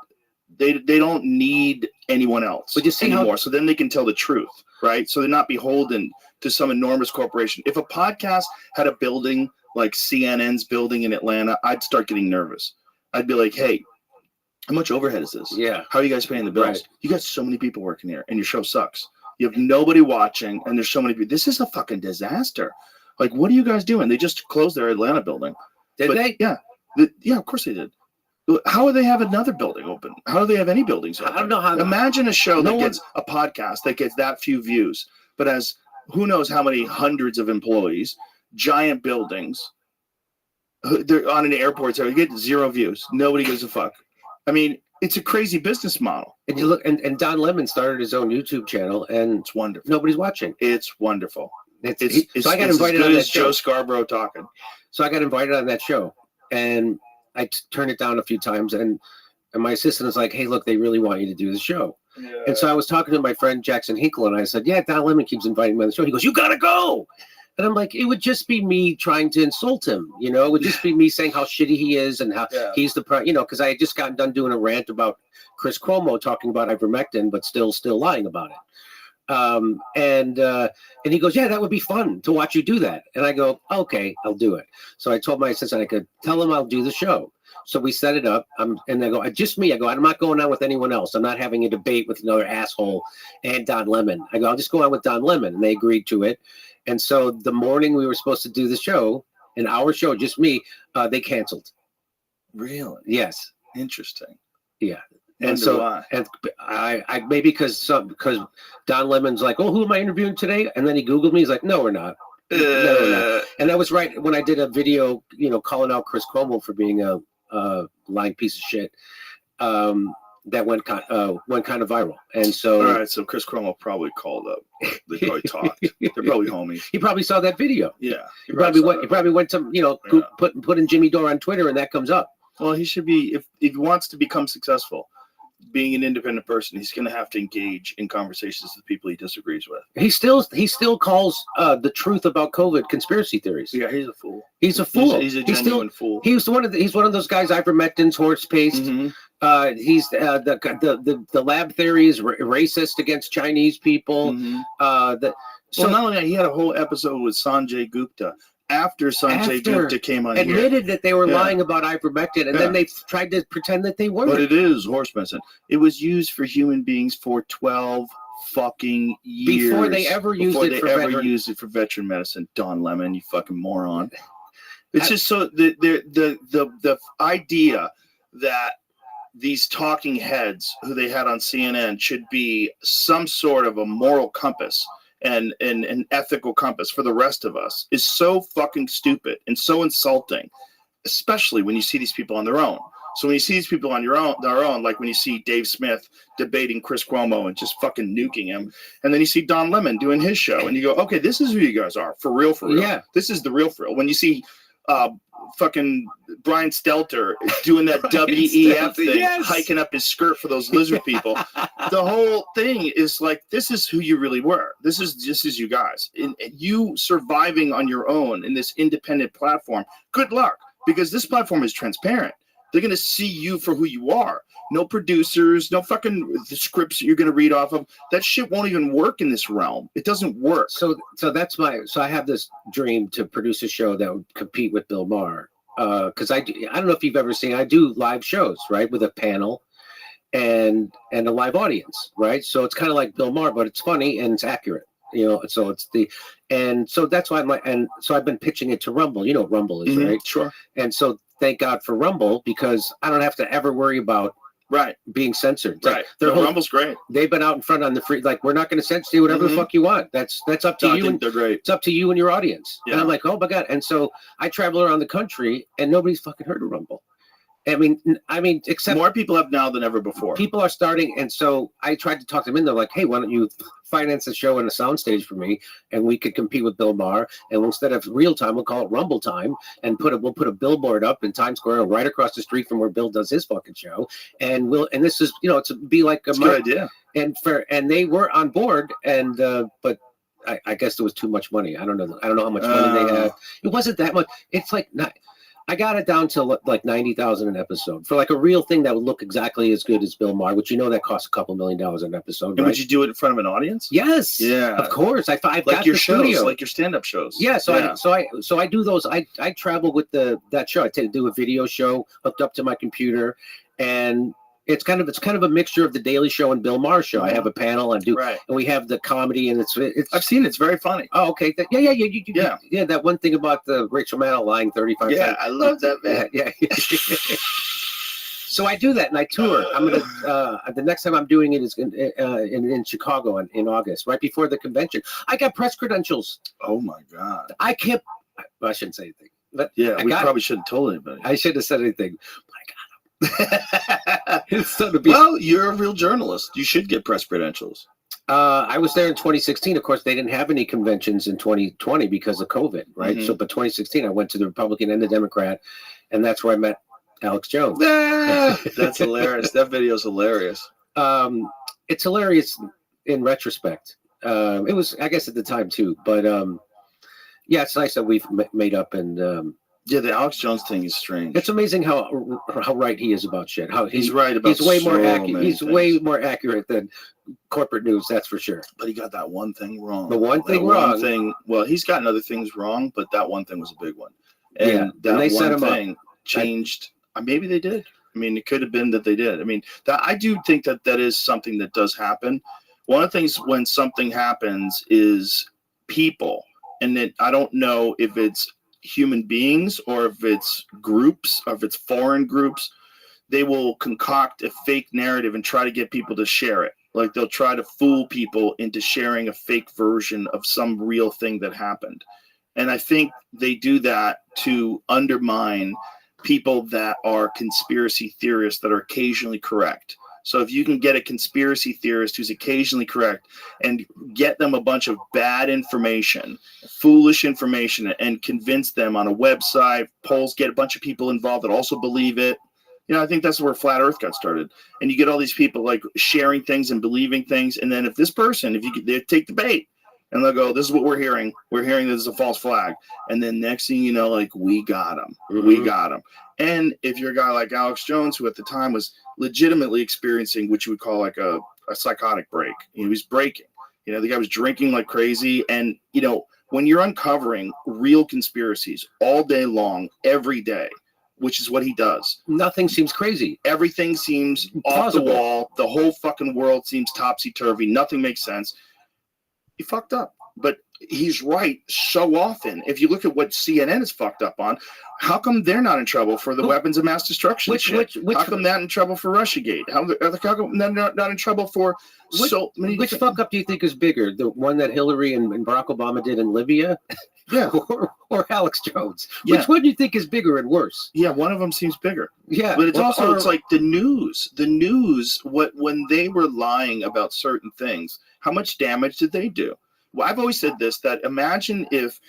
They don't need anyone else anymore. So then they can tell the truth, right? So they're not beholden to some enormous corporation. If a podcast had a building like CNN's building in Atlanta, I'd start getting nervous. I'd be like, hey, how much overhead is this? Yeah. How are you guys paying the bills? Right. You got so many people working here and your show sucks. You have nobody watching and there's so many people. This is a fucking disaster. Like, what are you guys doing? They just closed their Atlanta building. Did they? Yeah. Yeah, of course they did. How do they have another building open? How do they have any buildings open? I don't know how. Imagine a show that gets a podcast that gets that few views, but has who knows how many hundreds of employees, giant buildings. They're on an airport, so you get 0 views. Nobody gives a fuck. I mean, it's a crazy business model. And you look, and Don Lemon started his own YouTube channel, and it's wonderful. Nobody's watching. It's wonderful. So I got invited on that show. Joe Scarborough talking. So I got invited on that show, and I turned it down a few times, and my assistant was like, "Hey, look, they really want you to do the show." Yeah. And so I was talking to my friend Jackson Hinkle, and I said, "Yeah, Don Lemon keeps inviting me on the show." He goes, "You gotta go." And I'm like, it would just be me trying to insult him, you know. It would just be me saying how shitty he is and how he's the, you know, because I had just gotten done doing a rant about Chris Cuomo talking about ivermectin, but still lying about it. And he goes, "Yeah, that would be fun to watch you do that." And I go, "Okay, I'll do it." So I told my assistant, I could tell him I'll do the show. So we set it up. And I go, "Just me." I go, "I'm not going on with anyone else. I'm not having a debate with another asshole and Don Lemon." I go, "I'll just go on with Don Lemon." And they agreed to it. And so the morning we were supposed to do the show, an hour show, just me, they canceled. Really? Yes. Interesting. Yeah. Wonder And so why. and I maybe because Don Lemon's like, "Oh, who am I interviewing today?" And then he Googled me. He's like, "No, we're not." No, we're not. And that was right when I did a video, you know, calling out Chris Cuomo for being a lying piece of shit. That went kind of viral. And so, all right, so Chris Cuomo probably called up. They probably talked. They're probably homies. He probably saw that video. Yeah, he probably went to, you know, put in Jimmy Dore on Twitter, and that comes up. Well, he should be, if he wants to become successful, being an independent person, he's going to have to engage in conversations with people he disagrees with. He still calls the truth about COVID conspiracy theories. Yeah, he's a fool. He's a fool. He's a genuine fool. He's one of those guys. Ivermectin's horse paste. Mm-hmm. He's the lab theory is racist against Chinese people. Mm-hmm. So not only that, he had a whole episode with Sanjay Gupta. After Gupta came on, admitted that they were lying about ivermectin, and then they tried to pretend that they weren't. But it is horse medicine. It was used for human beings for 12 fucking years before they ever used it for veteran medicine. Don Lemon, you fucking moron. It's just so the idea that these talking heads who they had on CNN should be some sort of a moral compass and an ethical compass for the rest of us is so fucking stupid and so insulting, especially when you see these people on their own. So when you see these people on their own, like when you see Dave Smith debating Chris Cuomo and just fucking nuking him, and then you see Don Lemon doing his show, and you go, okay, this is who you guys are, for real. Yeah. This is the real for real. When you see fucking Brian Stelter doing that WEF thing, hiking up his skirt for those lizard people. The whole thing is like, this is who you really were. This is you guys. And you surviving on your own in this independent platform. Good luck, because this platform is transparent. They're going to see you for who you are. No producers, no fucking scripts that you're going to read off of. That shit won't even work in this realm. It doesn't work. So I have this dream to produce a show that would compete with Bill Maher. Because I don't know if you've ever seen, I do live shows, right, with a panel and a live audience, right? So it's kind of like Bill Maher, but it's funny and it's accurate, you know. So that's why I've been pitching it to Rumble. You know what Rumble is, right? Sure. And so thank God for Rumble, because I don't have to ever worry about being censored. Right. Rumble's great. They've been out in front on the free, like, we're not going to censor you, whatever the fuck you want. That's up to you. They're great. It's up to you and your audience. Yeah. And I'm like, oh my God. And so I travel around the country and nobody's fucking heard of Rumble. I mean, except more people have now than ever before. People are starting, and so I tried to talk them in. They're like, "Hey, why don't you finance a show and a soundstage for me, and we could compete with Bill Maher, and instead of real time, we'll call it Rumble Time, and we'll put a billboard up in Times Square right across the street from where Bill does his fucking show, and this is, you know, to be like a good idea." And they were on board, and but I guess there was too much money. I don't know how much money they had. It wasn't that much. It's like not. I got it down to like 90,000 an episode for like a real thing that would look exactly as good as Bill Maher, which, you know, that costs $2 million an episode. And would you do it in front of an audience? Yes. Yeah. Of course. I've like got your the shows, studio. like your stand-up shows. Yeah. So I do those. I travel with that show. I do a video show hooked up to my computer, and it's kind of a mixture of the Daily Show and Bill Maher show. I have a panel and and we have the comedy, and it's I've seen it. It's very funny. Oh, okay. Yeah. That one thing about the Rachel Maddow lying 35 times. Yeah, I love that, man. Yeah. So I do that and I tour. I'm gonna the next time I'm doing it is in Chicago in August, right before the convention. I got press credentials. Oh my God! I can't. Well, I shouldn't say anything. But yeah, we probably shouldn't have told anybody. I shouldn't have said anything. But I got them. Well, you're a real journalist. You should get press credentials. I was there in 2016. Of course, they didn't have any conventions in 2020 because of COVID, right? So, but 2016, I went to the Republican and the Democrat, and that's where I met Alex Jones. That's hilarious. That video's hilarious. It's hilarious in retrospect. It was, I guess, at the time too. But yeah, it's nice that we've made up. And yeah, the Alex Jones thing is strange. It's amazing how right he is about shit. How he's right about. He's way more accurate. He's way more accurate than corporate news. That's for sure. But he got that one thing wrong. The one thing wrong. One thing. Well, he's gotten other things wrong, but that one thing was a big one. And yeah, that and they one set him thing up. Changed. Maybe they did. I mean, it could have been that they did. I mean, that I do think that is something that does happen. One of the things when something happens is people, and that I don't know if it's human beings or if it's groups or if it's foreign groups, they will concoct a fake narrative and try to get people to share it. Like they'll try to fool people into sharing a fake version of some real thing that happened. And I think they do that to undermine people that are conspiracy theorists that are occasionally correct. So if you can get a conspiracy theorist who's occasionally correct and get them a bunch of bad information, foolish information, and convince them on a website, polls, get a bunch of people involved that also believe it. I think that's where Flat Earth got started. And you get all these people like sharing things and believing things. And then if this person, they take the bait, and they'll go, this is what we're hearing. We're hearing this is a false flag. And then next thing you know, like, we got him. Mm-hmm. We got him. And if you're a guy like Alex Jones, who at the time was legitimately experiencing what you would call like a psychotic break. He was breaking. The guy was drinking like crazy. And, when you're uncovering real conspiracies all day long, every day, which is what he does. Nothing seems crazy. Everything seems off the wall. The whole fucking world seems topsy-turvy. Nothing makes sense. He fucked up, but he's right so often. If you look at what CNN is fucked up on, how come they're not in trouble for the weapons of mass destruction? How come they're not in trouble for Russiagate? How come they're not in trouble for so many? Which fuck up do you think is bigger? The one that Hillary and Barack Obama did in Libya? Yeah. or Alex Jones? Yeah. Which one do you think is bigger and worse? Yeah, one of them seems bigger. Yeah. But it's it's like the news. The news, when they were lying about certain things, how much damage did they do? Well, I've always said this, that imagine if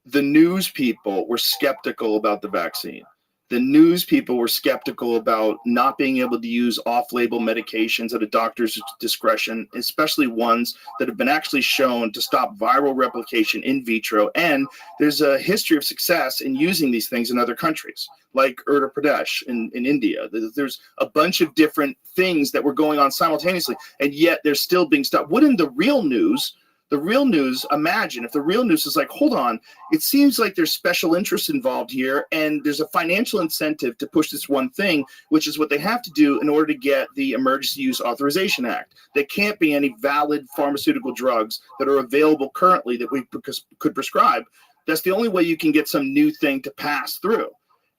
the news people were skeptical about the vaccine. The news people were skeptical about not being able to use off-label medications at a doctor's discretion, especially ones that have been actually shown to stop viral replication in vitro. And there's a history of success in using these things in other countries, like Uttar Pradesh in India. There's a bunch of different things that were going on simultaneously, and yet they're still being stopped. Wouldn't the real news, imagine if the real news is like, hold on, it seems like there's special interests involved here, and there's a financial incentive to push this one thing, which is what they have to do in order to get the Emergency Use Authorization Act. There can't be any valid pharmaceutical drugs that are available currently that we could prescribe. That's the only way you can get some new thing to pass through.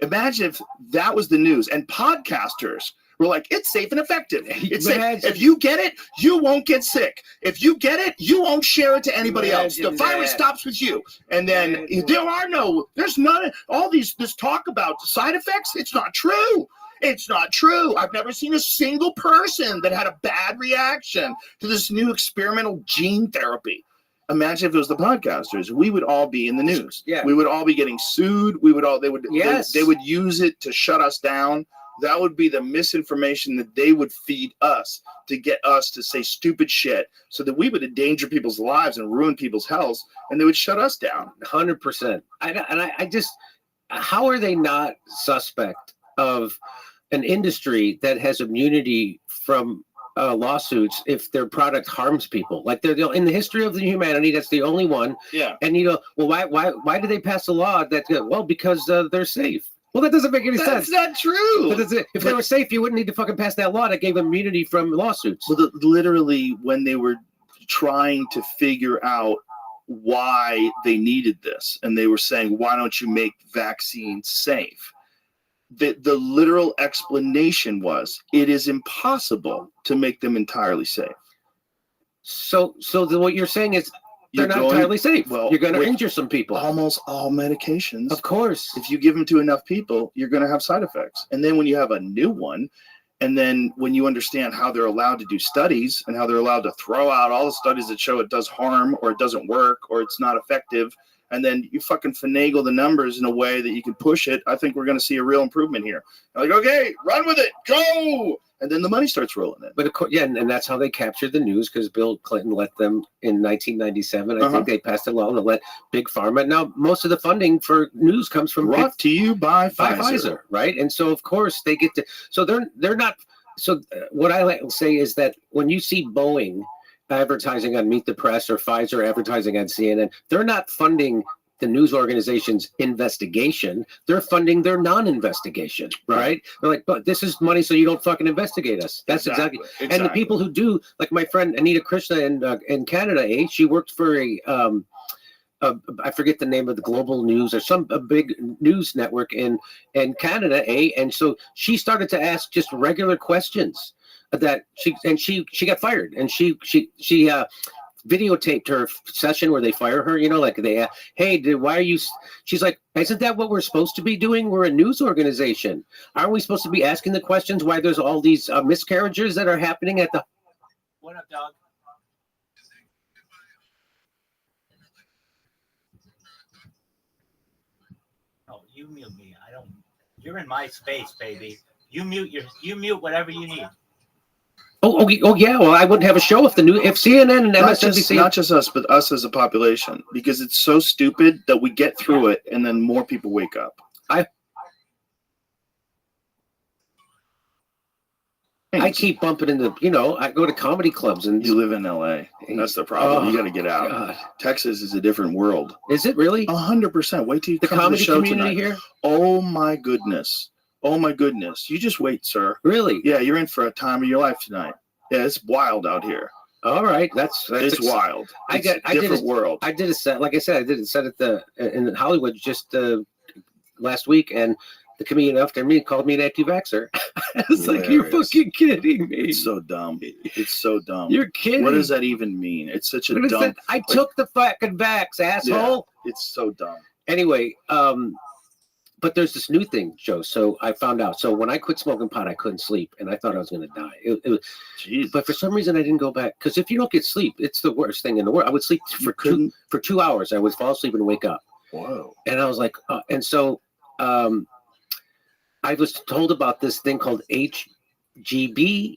Imagine if that was the news, and podcasters were like, it's safe and effective. It's safe. If you get it, you won't get sick. If you get it, you won't share it to anybody else. The virus stops with you. And then there's none, this talk about side effects. It's not true. It's not true. I've never seen a single person that had a bad reaction to this new experimental gene therapy. Imagine if it was the podcasters, we would all be in the news. Yeah. We would all be getting sued. They would use it to shut us down. That would be the misinformation that they would feed us to get us to say stupid shit so that we would endanger people's lives and ruin people's health, and they would shut us down. 100%. I just, how are they not suspect of an industry that has immunity from lawsuits if their product harms people? Like they're in the history of the humanity, that's the only one. Yeah. And why did they pass a law that? Well, because they're safe. Well, that doesn't make any sense. That's not true. But if they were safe, you wouldn't need to fucking pass that law that gave immunity from lawsuits. Well, literally, when they were trying to figure out why they needed this, and they were saying, why don't you make vaccines safe? the literal explanation was it is impossible to make them entirely safe. So what you're saying is they're not entirely safe. Well, you're going to with injure some people. Almost all medications, of course. If you give them to enough people, you're going to have side effects. And then when you have a new one, and then when you understand how they're allowed to do studies and how they're allowed to throw out all the studies that show it does harm or it doesn't work or it's not effective, and then you fucking finagle the numbers in a way that you can push it, I think we're going to see a real improvement here. Like, okay, run with it, go! And then the money starts rolling in. But of course, yeah, and that's how they captured the news, because Bill Clinton let them in 1997. I think they passed a law to let Big Pharma. Now, most of the funding for news comes from brought to you by Pfizer, right? And so, of course, they get to. So they're not. So what I like to say is that when you see Boeing advertising on Meet the Press or Pfizer advertising on CNN, they're not funding the news organization's investigation. They're funding their non-investigation, right? They're like, but this is money so you don't fucking investigate us. That's exactly. And the people who do, like my friend Anita Krishna in Canada, she worked for I forget the name of the Global News or a big news network in Canada, and so she started to ask just regular questions that she got fired, and she videotaped her session where they fire her, like they, hey, why are you, she's like, isn't that what we're supposed to be doing? We're a news organization. Aren't we supposed to be asking the questions why there's all these miscarriages that are happening at the. What up, dog? Oh, you mute me. I don't, you're in my space, baby. You mute whatever you need. Oh yeah. Well, I wouldn't have a show if CNN and MSNBC. Not just us, but us as a population, because it's so stupid that we get through it, and then more people wake up. I keep bumping into, I go to comedy clubs and you live in LA. That's the problem. You got to get out. God. Texas is a different world. Is it really? 100%. Wait till you come to the show tonight. Here. Oh my goodness. Oh my goodness. You just wait, sir. Really? Yeah, you're in for a time of your life tonight. Yeah, it's wild out here. All right, that's it's wild. It's a different world. I did a set, like I said, I did a set in Hollywood just last week, and the comedian after me called me an anti-vaxxer. I was like, you're fucking kidding me. It's so dumb. It's so dumb. You're kidding. What does that even mean? It's such a dumb. I took the fucking vax, asshole. Yeah, it's so dumb. Anyway, but there's this new thing, Joe. So I found out. So when I quit smoking pot, I couldn't sleep, and I thought I was going to die. It was, but for some reason, I didn't go back, because if you don't get sleep, it's the worst thing in the world. I would sleep for 2 hours. I would fall asleep and wake up. Whoa. And I was like, and so I was told about this thing called HCG.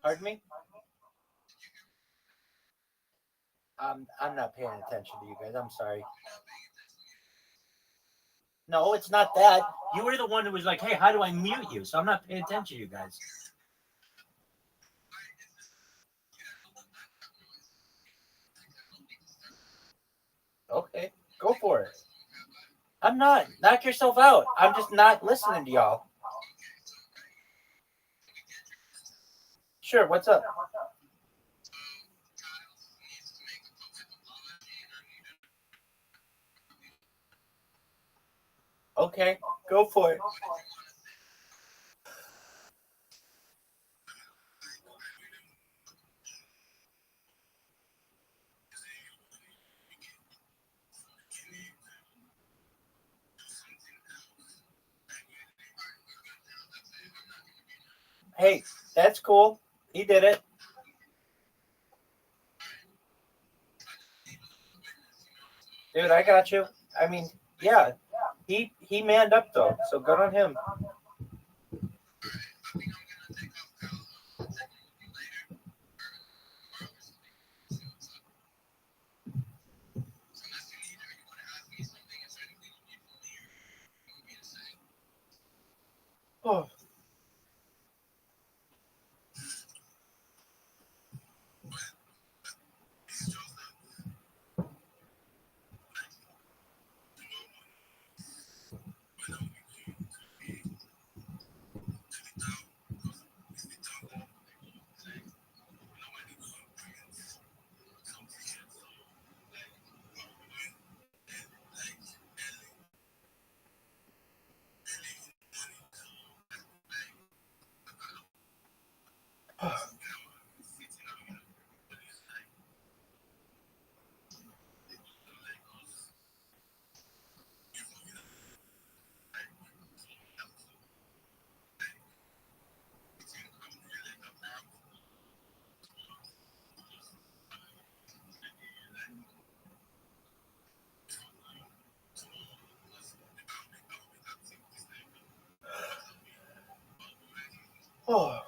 Pardon me? I'm not paying attention to you guys. I'm sorry. No, it's not that. You were the one who was like, hey, how do I mute you? So I'm not paying attention to you guys. Okay, go for it. I'm not. Knock yourself out. I'm just not listening to y'all. Sure, what's up? Okay, go for it. Hey, that's cool. He did it. Dude, I got you. I mean, yeah. He manned up though, so good on him. Oh. Oh.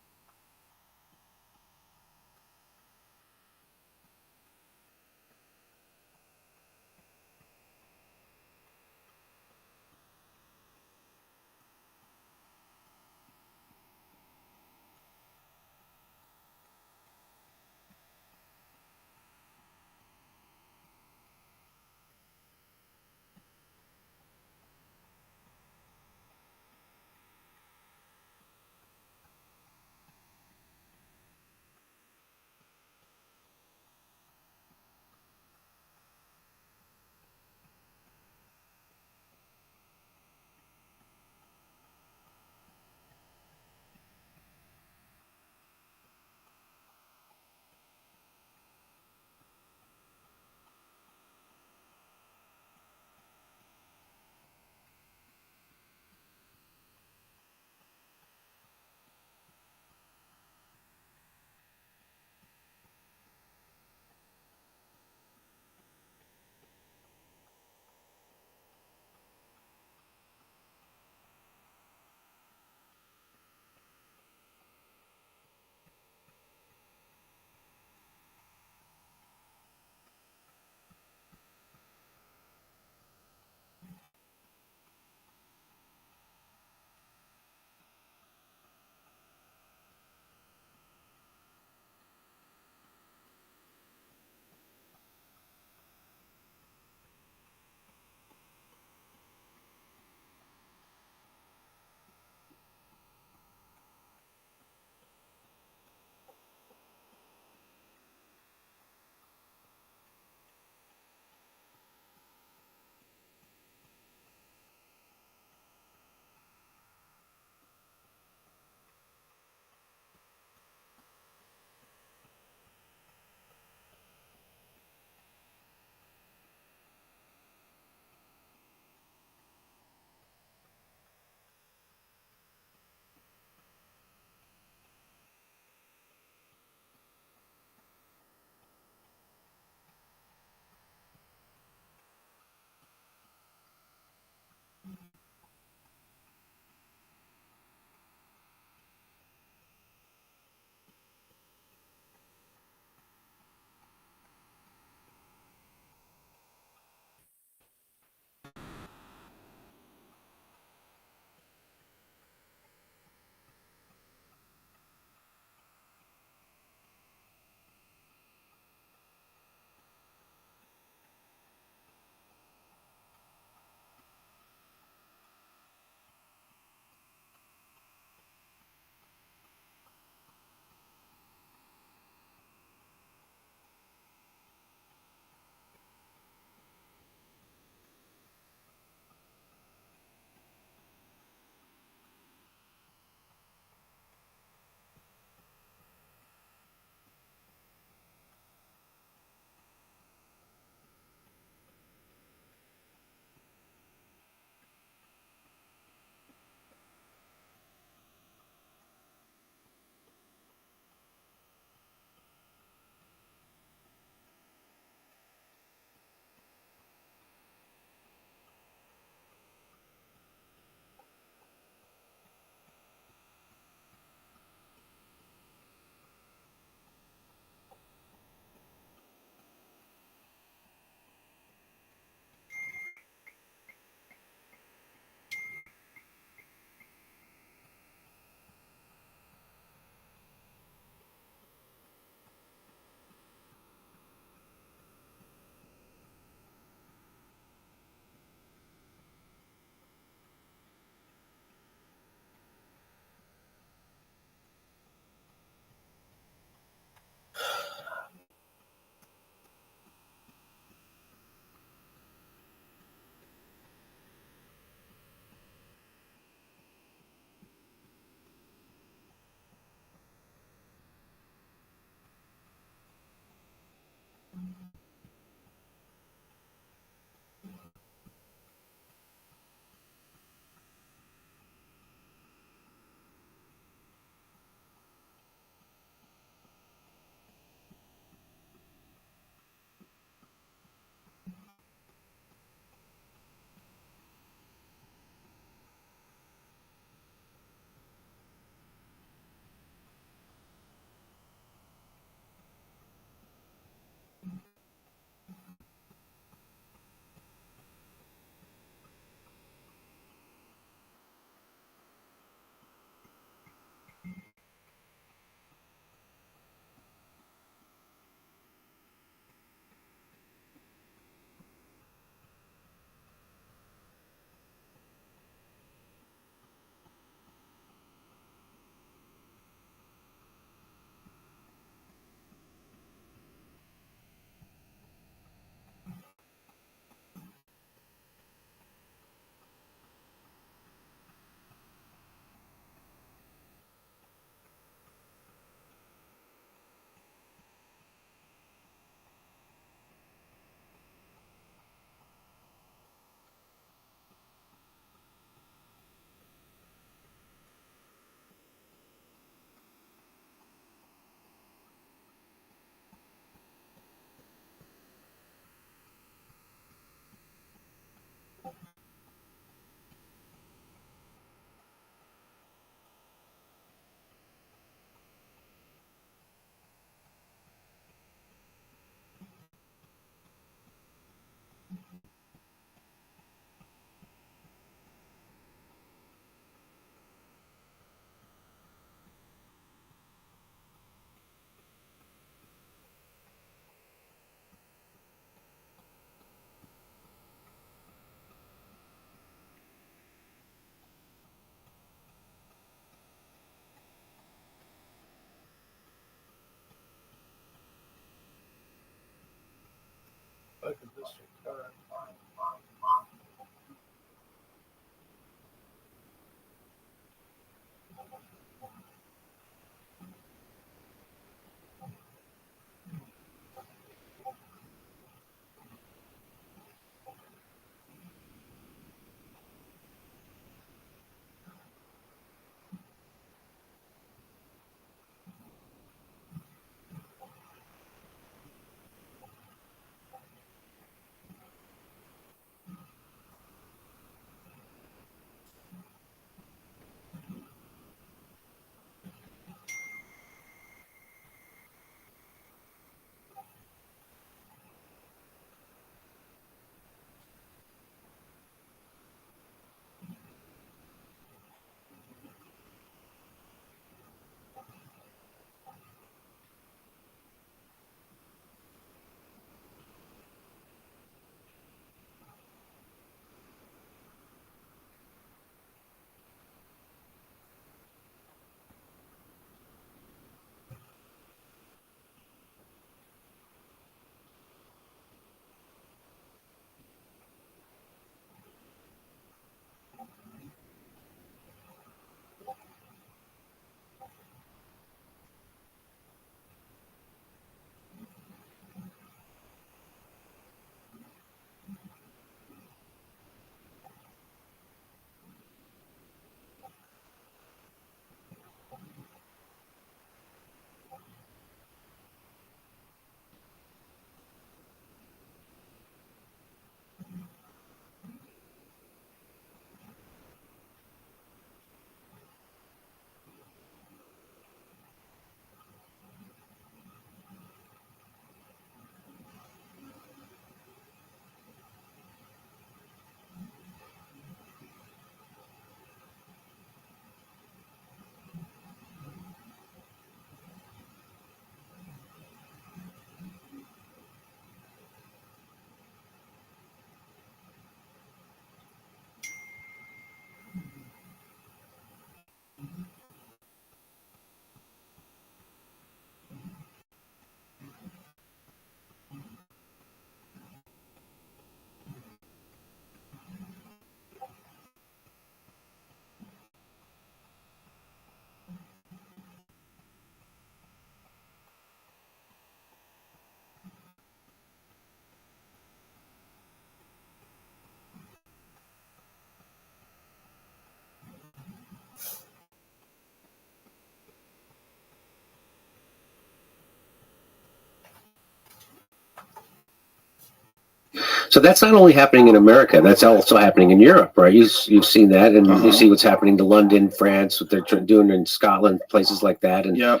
So that's not only happening in America, that's also happening in Europe, right? You've seen that, and you see what's happening to London, France, what they're doing in Scotland, places like that. And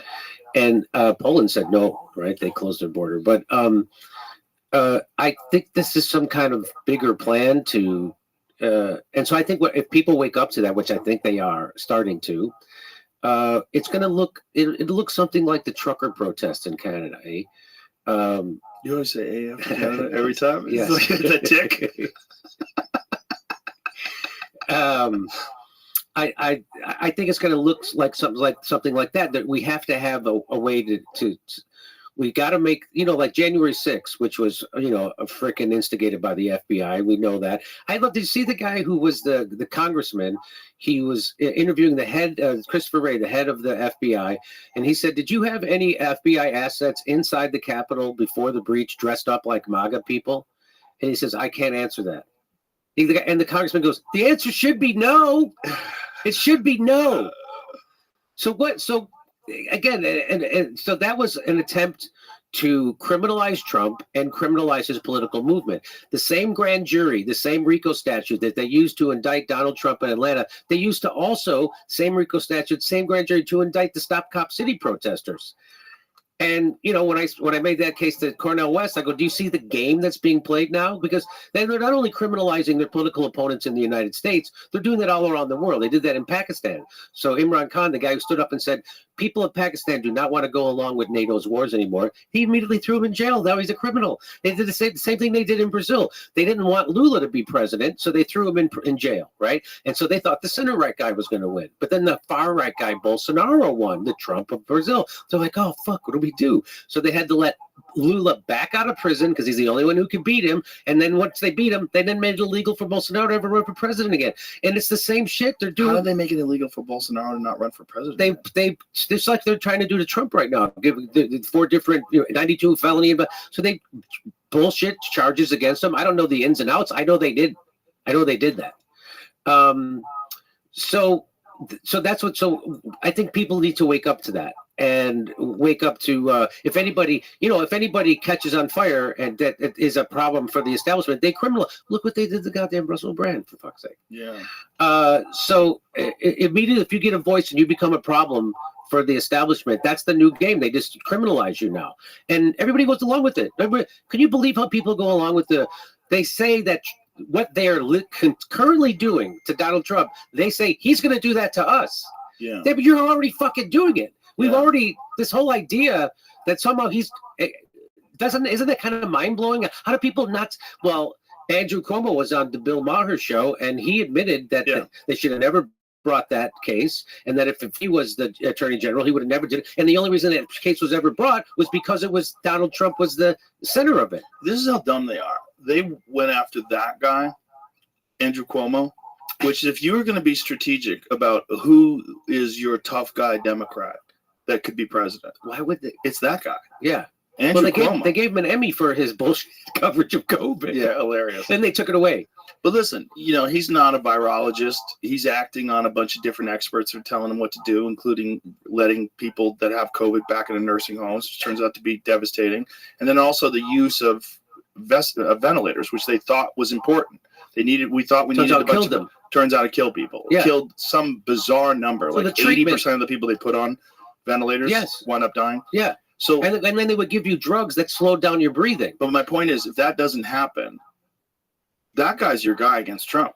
and Poland said no, right? They closed their border. But I think this is some kind of bigger plan to, and so I think if people wake up to that, which I think they are starting to, it's going to look, it'll look something like the trucker protests in Canada, eh? You always say AF Canada every time. Yes. It's like the tick. I think it's going to look like something like that. That we have to have a way to we got to make, like January 6th, which was, a freaking instigated by the FBI. We know that. I'd love to see the guy who was the congressman. He was interviewing the head, Christopher Wray, the head of the FBI. And he said, did you have any FBI assets inside the Capitol before the breach dressed up like MAGA people? And he says, I can't answer that. And the congressman goes, the answer should be no. It should be no. So what? So again, and so that was an attempt to criminalize Trump and criminalize his political movement. The same grand jury, the same RICO statute that they used to indict Donald Trump in Atlanta, they used to also, same RICO statute, same grand jury to indict the Stop Cop City protesters. And when I made that case to Cornel West, I go, do you see the game that's being played now? Because they're not only criminalizing their political opponents in the United States, they're doing that all around the world. They did that in Pakistan. So Imran Khan, the guy who stood up and said, people of Pakistan do not want to go along with NATO's wars anymore, he immediately threw him in jail. Now he's a criminal. They did the same thing they did in Brazil. They didn't want Lula to be president, so they threw him in jail, right? And so they thought the center-right guy was going to win. But then the far-right guy, Bolsonaro, won, the Trump of Brazil. So like, oh, fuck, what do we do? So they had to let Lula back out of prison because he's the only one who could beat him. And then once they beat him, they then made it illegal for Bolsonaro to ever run for president again. And it's the same shit they're doing. How did they make it illegal for Bolsonaro to not run for president? They it's like they're trying to do to Trump right now. Give the 4 different 92 felony, but so they bullshit charges against him. I don't know the ins and outs. I know they did that. So that's what. So I think people need to wake up to that. And wake up to if anybody catches on fire and that is a problem for the establishment, they criminal. Look what they did to goddamn Russell Brand, for fuck's sake. Yeah. So immediately, if you get a voice and you become a problem for the establishment, that's the new game. They just criminalize you now, and everybody goes along with it. Can you believe how people go along with they say that what they are currently doing to Donald Trump, they say he's going to do that to us. Yeah. But you're already fucking doing it. We've already, this whole idea that somehow isn't that kind of mind blowing? How do people not, Andrew Cuomo was on the Bill Maher show and he admitted that they should have never brought that case and that if he was the attorney general, he would have never did it. And the only reason that case was ever brought was because it was Donald Trump was the center of it. This is how dumb they are. They went after that guy, Andrew Cuomo, which if you were going to be strategic about who is your tough guy Democrat that could be president. Why would they? It's that guy. Yeah. Andrew Cuomo. They gave him an Emmy for his bullshit coverage of COVID. Yeah, hilarious. Then they took it away. But listen, he's not a virologist. He's acting on a bunch of different experts who are telling him what to do, including letting people that have COVID back into nursing homes, which turns out to be devastating. And then also the use of ventilators, which they thought was important. We thought we needed a bunch of them. Turns out it killed people. It killed some bizarre number. So like 80% of the people they put on ventilators wound up dying. Yeah. So and then they would give you drugs that slowed down your breathing. But my point is, if that doesn't happen, that guy's your guy against Trump.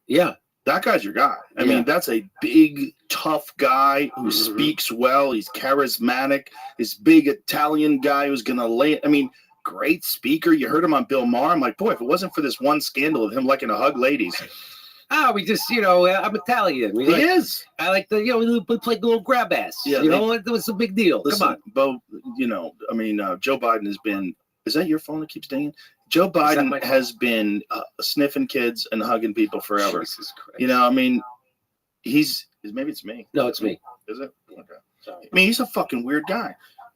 Yeah. That guy's your guy. I mean, that's a big, tough guy who speaks well. He's charismatic. This big Italian guy who's going to lay. I mean, great speaker. You heard him on Bill Maher. I'm like, boy, if it wasn't for this one scandal of him liking to hug ladies. We just, I'm Italian. He is. I like the, we play little grab ass. Yeah, it was a big deal. Listen, come on. Bo, Joe Biden has been, is that your phone that keeps dinging? Joe Biden has been sniffing kids and hugging people forever. Jesus Christ. maybe it's me. No, it's me. Is it? Okay. Sorry. I mean, he's a fucking weird guy.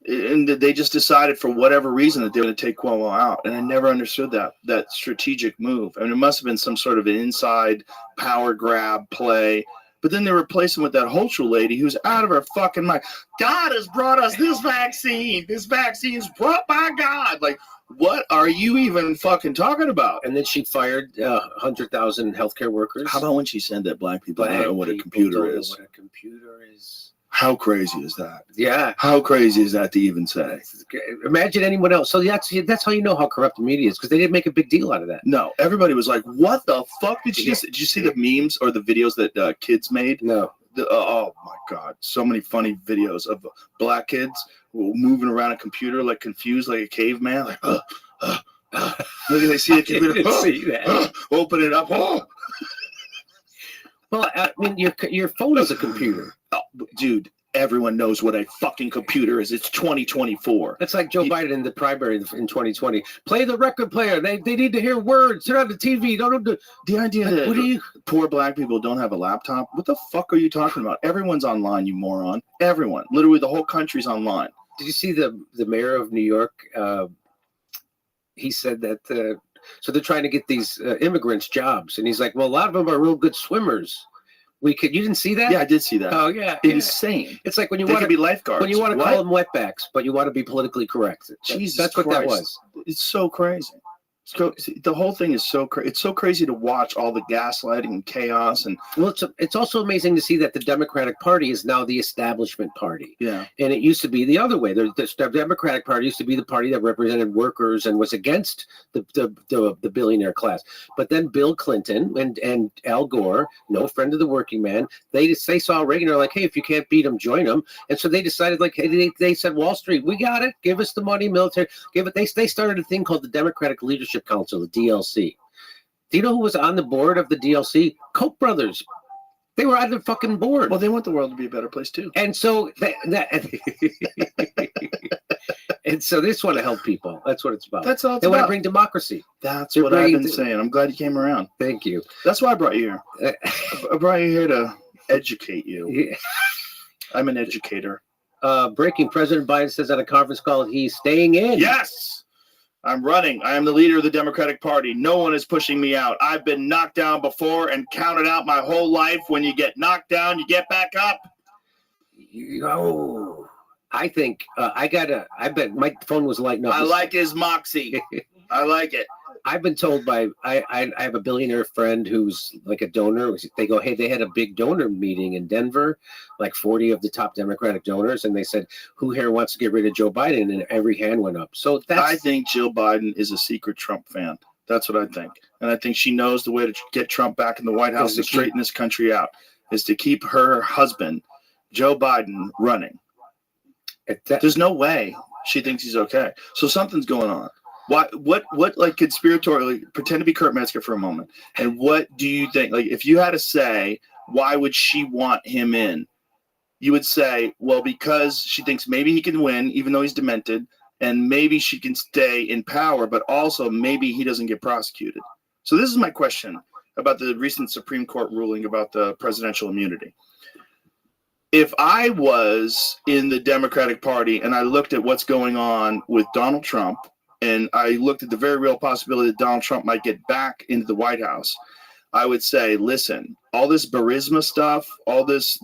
And they just decided for whatever reason that they were going to take Cuomo out. And I never understood that strategic move. I mean, it must have been some sort of an inside power grab play But then they replace him with that Rothschild lady who's out of her fucking mind. God has brought us this vaccine. This vaccine is brought by God. Like, what are you even fucking talking about? And then she fired 100,000 healthcare workers. How about when she said that black people don't know what a computer is? What a computer is. How crazy is that? Yeah. How crazy is that to even say? Imagine anyone else. So that's how you know how corrupt the media is, because they didn't make a big deal out of that. No, everybody was like, "What the fuck did you Did you see the memes or the videos that kids made? No. Oh my god, so many funny videos of black kids moving around a computer like confused, like a caveman. Like, look, they see a computer. I didn't see that. Open it up. Well, I mean, your phone is a computer. Oh, dude, everyone knows what a fucking computer is. It's 2024. That's like Joe Biden in the primary in 2020. Play the record player. They need to hear words. Turn on the TV. Don't do the idea that poor black people don't have a laptop. What the fuck are you talking about? Everyone's online, you moron. Everyone. Literally, the whole country's online. Did you see the mayor of New York? He said that. So they're trying to get these immigrants jobs, and he's like, "Well, a lot of them are real good swimmers. You didn't see that? Yeah, I did see that. Oh yeah, insane. It's like when you want to be lifeguards. When you want to call them wetbacks, but you want to be politically correct. Jesus that's Christ. What that was. It's so crazy. So, the whole thing is so crazy. It's so crazy to watch all the gaslighting and chaos. And well, it's also amazing to see that the Democratic Party is now the establishment party. Yeah, and it used to be the other way. The Democratic Party used to be the party that represented workers and was against the billionaire class. But then Bill Clinton and Al Gore, no friend of the working man, they saw Reagan. They're like, hey, if you can't beat them, join them. And so they decided, like, hey, they said, Wall Street, we got it. Give us the money, military. Give it. They started a thing called the Democratic Leadership Council, the DLC. Do you know who was on the board of the DLC? Koch brothers. They were on the fucking board. Well, they want the world to be a better place too. And so and so they just want to help people. That's what it's about. That's all it's they about. Want to bring democracy. That's what I've been saying. I'm glad you came around. Thank you. That's why I brought you here. I brought you here to educate you. Yeah. I'm an educator. Breaking. President Biden says at a conference call he's staying in. Yes. I'm running. I am the leader of the Democratic Party. No one is pushing me out. I've been knocked down before and counted out my whole life. When you get knocked down, you get back up. I think I bet my phone was lighting up. I like his moxie. I like it. I've been told by I have a billionaire friend who's like a donor. They go, hey, they had a big donor meeting in Denver, like 40 of the top Democratic donors, and they said, who here wants to get rid of Joe Biden? And every hand went up. So I think Jill Biden is a secret Trump fan. That's what I think, and I think she knows the way to get Trump back in the White House and straighten this country out is to keep her husband, Joe Biden, running. There's no way she thinks he's okay. So something's going on. What like conspiratorially, pretend to be Kurt Metzger for a moment. And what do you think? Like, if you had to say, why would she want him in? You would say, well, because she thinks maybe he can win, even though he's demented, and maybe she can stay in power, but also maybe he doesn't get prosecuted. So this is my question about the recent Supreme Court ruling about the presidential immunity. If I was in the Democratic Party and I looked at what's going on with Donald Trump, and I looked at the very real possibility that Donald Trump might get back into the White House, I would say, listen, all this Burisma stuff, all this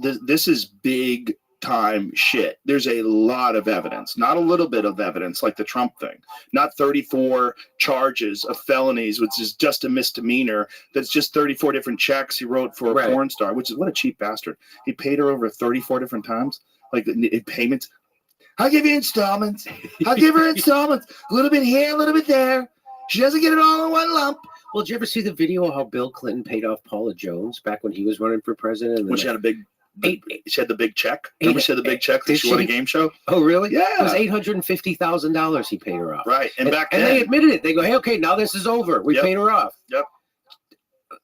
is big time shit. There's a lot of evidence, not a little bit of evidence like the Trump thing, not 34 charges of felonies, which is just a misdemeanor. That's just 34 different checks he wrote for a porn star, which is what a cheap bastard. He paid her over 34 different times, like in payments. I'll give you installments. I'll give her installments. A little bit here, a little bit there. She doesn't get it all in one lump. Well, did you ever see the video of how Bill Clinton paid off Paula Jones back when he was running for president? When she had a big, she had the big check. Remember she had the big check that she won a game show? Oh, really? Yeah. It was $850,000 he paid her off. Right. And back then. And they admitted it. They go, hey, okay, now this is over. We paid her off. Yep.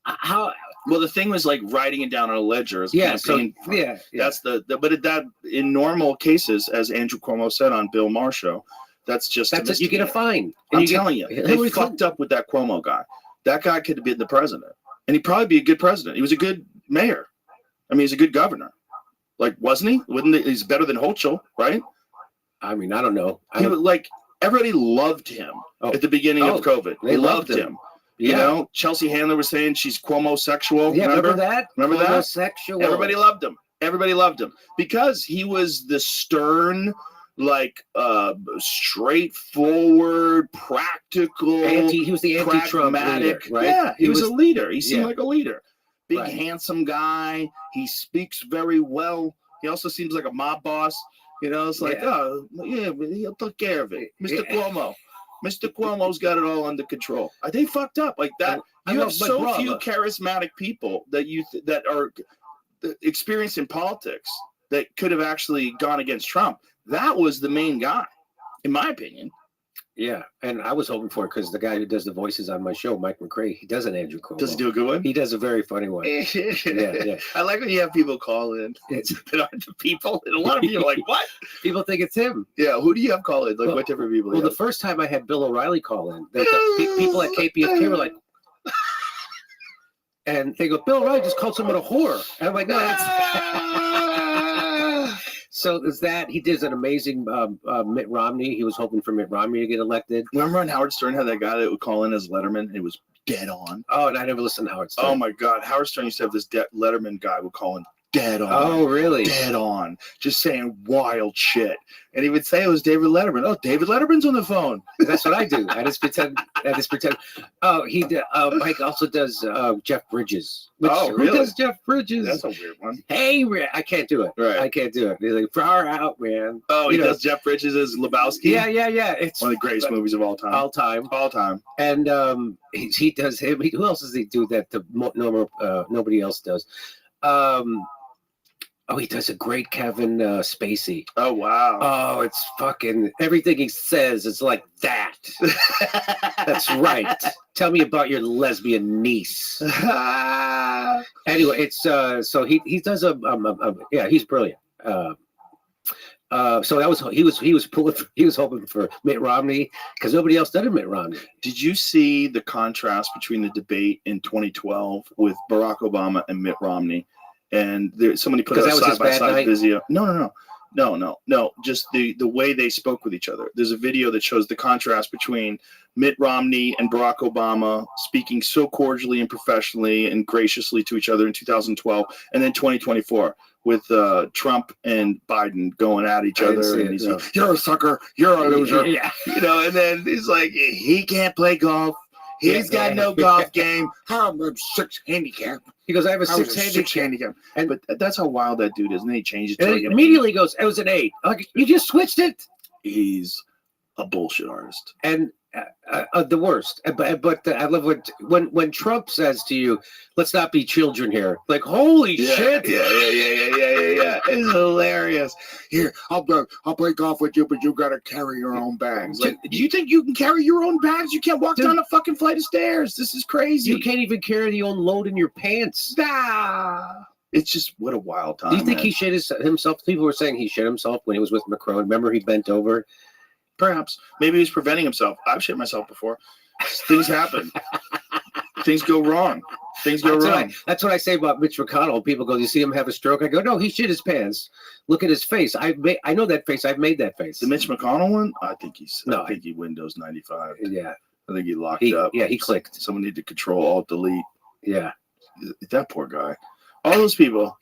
How? Well, the thing was like writing it down on a ledger. Yeah. That's that in normal cases, as Andrew Cuomo said on Bill Maher show, that's it. You get a fine. I'm telling you, they fucked up with that Cuomo guy. That guy could have been the president, and he'd probably be a good president. He was a good mayor. I mean, he's a good governor. Like, wasn't he? He's better than Rothschild, right? I mean, I don't know. Everybody loved him at the beginning of COVID. They loved him. Yeah. You know, Chelsea Handler was saying she's Cuomo-sexual. Yeah, remember remember that? Remember that? Cuomo-sexual. Everybody loved him. Everybody loved him because he was the stern, like straightforward, practical, He was the anti-Trump leader, right? Yeah, he was a leader. He seemed yeah. like a leader. Big, Right. handsome guy. He speaks very well. He also seems like a mob boss. You know, it's like, oh, yeah, he'll take care of it. Mr. Cuomo. Mr. Cuomo's got it all under control. They fucked up like that. You have so few charismatic people that that are experienced in politics that could have actually gone against Trump. That was the main guy, in my opinion. Yeah, and I was hoping for it because the guy who does the voices on my show, Mike McRae, he does an Andrew Cuomo. Does he do a good one? He does a very funny one. yeah. I like when you have people call in. That aren't the people, and a lot of people are like, what? People think it's him. Yeah, who do you have call in? Like, what different people? Well, the first time I had Bill O'Reilly call in, people at KPFK were like, and they go, Bill O'Reilly just called someone a whore. And I'm like, no, that's... So there's that. He did an amazing Mitt Romney. He was hoping for Mitt Romney to get elected. Remember when Howard Stern had that guy that would call in as Letterman? It was dead on. Oh, and I never listened to Howard Stern. Oh, my God. Howard Stern used to have this Letterman guy would call in dead on. Oh, really? Dead on. Just saying wild shit. And he would say it was David Letterman. Oh, David Letterman's on the phone. That's what I do. I just pretend. Oh, Mike also does Jeff Bridges. Really? Who does Jeff Bridges? That's a weird one. Hey, I can't do it. Right. I can't do it. He's like, far out, man. Oh, he does Jeff Bridges as Lebowski? Yeah. It's one of the greatest movies of all time. All time. And he does him. Who else does he do that nobody else does? Oh, he does a great Kevin Spacey. Oh, wow. Oh, it's fucking everything he says is like that. That's right. Tell me about your lesbian niece. Anyway, it's so he does he's brilliant. So that was he was hoping for Mitt Romney because nobody else did Mitt Romney. Did you see the contrast between the debate in 2012 with Barack Obama and Mitt Romney? And somebody put a side-by-side video. No. Just the way they spoke with each other. There's a video that shows the contrast between Mitt Romney and Barack Obama speaking so cordially and professionally and graciously to each other in 2012, and then 2024 with Trump and Biden going at each other. And he's like, "You're a sucker. You're a loser." Yeah. You know, and then he's like, "He can't play golf. He's got no golf game. I'm a 6 handicap." He goes, I have a 6 handicap. But that's how wild that dude is. And then he changed it. And he immediately goes, it was an 8. Like, you just switched it. He's a bullshit artist. And the worst. But I love when Trump says to you, let's not be children here. Like, holy shit. Yeah. It's hilarious. Here, I'll play golf with you, but you got to carry your own bags. Like, do you think you can carry your own bags? You can't walk down a fucking flight of stairs. This is crazy. You can't even carry your own load in your pants. It's just, what a wild time. Do you think he shit himself? People were saying he shit himself when he was with Macron. Remember he bent over? Perhaps. Maybe he's preventing himself. I've shit myself before. Things happen. Things go wrong. That's what I say about Mitch McConnell. People go, you see him have a stroke? I go, no, he shit his pants. Look at his face. I know that face. I've made that face. The Mitch McConnell one? I think he Windows 95. Yeah. I think he locked up. Yeah, he clicked. Someone needed to control alt delete. Yeah. That poor guy. All those people.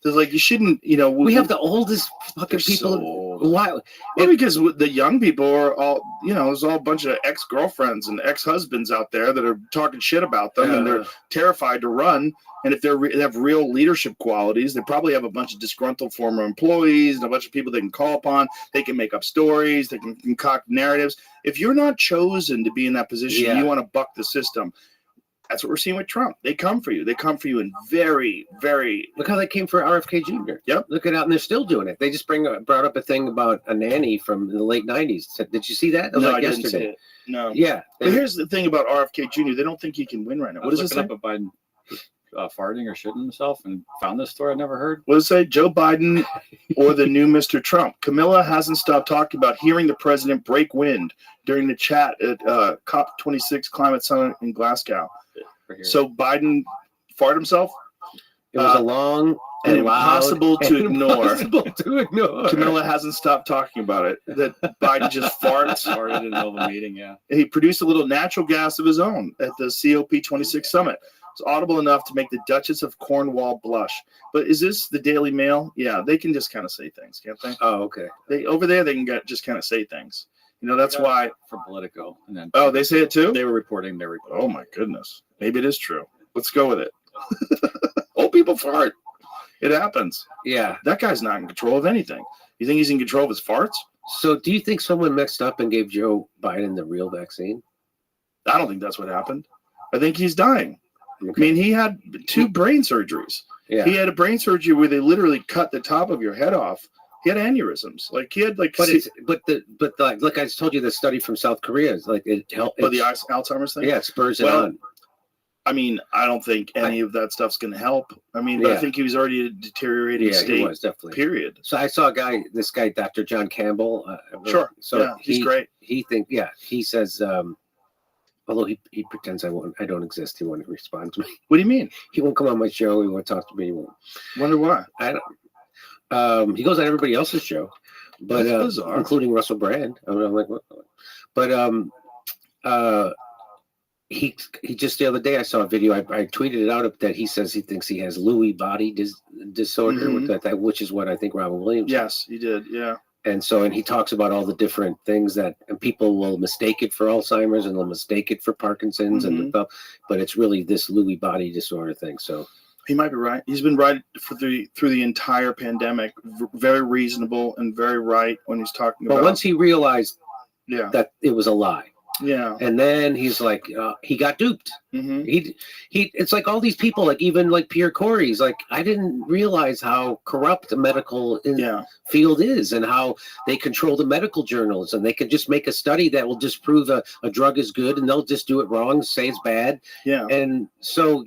There's like, you shouldn't, we have the oldest fucking people. So why? Well, because the young people are all, there's all a bunch of ex-girlfriends and ex-husbands out there that are talking shit about them, and they're terrified to run. And if they have real leadership qualities, they probably have a bunch of disgruntled former employees and a bunch of people they can call upon. They can make up stories. They can concoct narratives. If you're not chosen to be in that position, you want to buck the system. That's what we're seeing with Trump. They come for you. They come for you in very, very... Look how they came for RFK Jr. Yep. Look at it, and they're still doing it. They just brought up a thing about a nanny from the late 90s. Did you see that? It was I yesterday. Didn't see it. No. Yeah. But here's the thing about RFK Jr. They don't think he can win right now. What does it say? Up a Biden farting or shitting himself and found this story I never heard. What does it say? Joe Biden or the new Mr. Trump? Camilla hasn't stopped talking about hearing the president break wind during the chat at COP26 Climate Summit in Glasgow. So Biden farted himself? It was a long and loud impossible to and ignore. impossible to ignore. Camilla hasn't stopped talking about it. That Biden just farts. Farted in the middle of a meeting, yeah. He produced a little natural gas of his own at the COP26 summit. It's audible enough to make the Duchess of Cornwall blush. But is this the Daily Mail? Yeah, they can just kind of say things, can't they? Oh, okay. They over there, they can just kind of say things. You know, that's why. For Politico. And then Oh, they say it too? they were reporting their report. Oh, my goodness. Maybe it is true. Let's go with it. Old people fart. It happens. Yeah. That guy's not in control of anything. You think he's in control of his farts? So do you think someone messed up and gave Joe Biden the real vaccine? I don't think that's what happened. I think he's dying. Okay. I mean, he had 2 brain surgeries. Yeah. He had a brain surgery where they literally cut the top of your head off. He had aneurysms. Like he had like. But like I told you, the study from South Korea is like it helped. Oh, the Alzheimer's thing. Yeah, it spurs it on. I mean, I don't think any of that stuff's going to help. I mean, but I think he was already in a deteriorating state. He was definitely. Period. So I saw this guy, Dr. John Campbell. Sure. So yeah, he's great. He says, although he pretends I don't exist, he won't respond to me. What do you mean? He won't come on my show. He won't talk to me. He won't. Wonder why? I don't. He goes on everybody else's show, but including Russell Brand. I'm like, what? But he just the other day I saw a video. I tweeted it out that he says he thinks he has Lewy body disorder, with which is what I think Robin Williams. Yes, he did. Yeah. And he talks about all the different things and people will mistake it for Alzheimer's and they'll mistake it for Parkinson's but it's really this Lewy body disorder thing. So he might be right. He's been right through the entire pandemic. Very reasonable and very right when he's talking about. But once he realized that it was a lie. Yeah. And then he's like, he got duped. Mm-hmm. It's like all these people, like even like Pierre Corey's like, I didn't realize how corrupt the medical field is and how they control the medical journals and they can just make a study that will just prove a drug is good and they'll just do it wrong, say it's bad. Yeah. And so,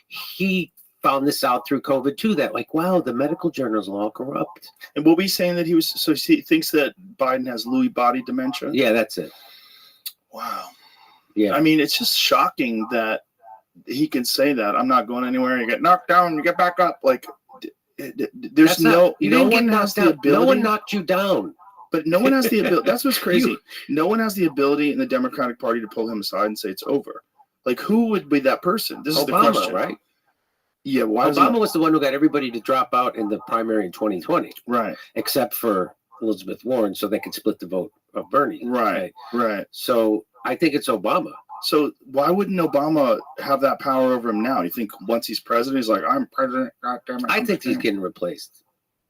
he found this out through COVID too, that like, wow, the medical journals are all corrupt. And we'll be saying that he thinks that Biden has Lewy body dementia. Yeah, that's it. Wow. Yeah. I mean, it's just shocking that he can say that. I'm not going anywhere. You get knocked down, you get back up. Like, there's no one has the ability. No one knocked you down. But no one has the ability. That's what's crazy. No one has the ability in the Democratic Party to pull him aside and say it's over. Like, who would be that person? This is the question, right? Yeah. Why? Obama was the one who got everybody to drop out in the primary in 2020, right? Except for Elizabeth Warren, so they could split the vote of Bernie. Right. So I think it's Obama. So why wouldn't Obama have that power over him now? You think once he's president, he's like, I'm president. God damn it. I think he's getting replaced.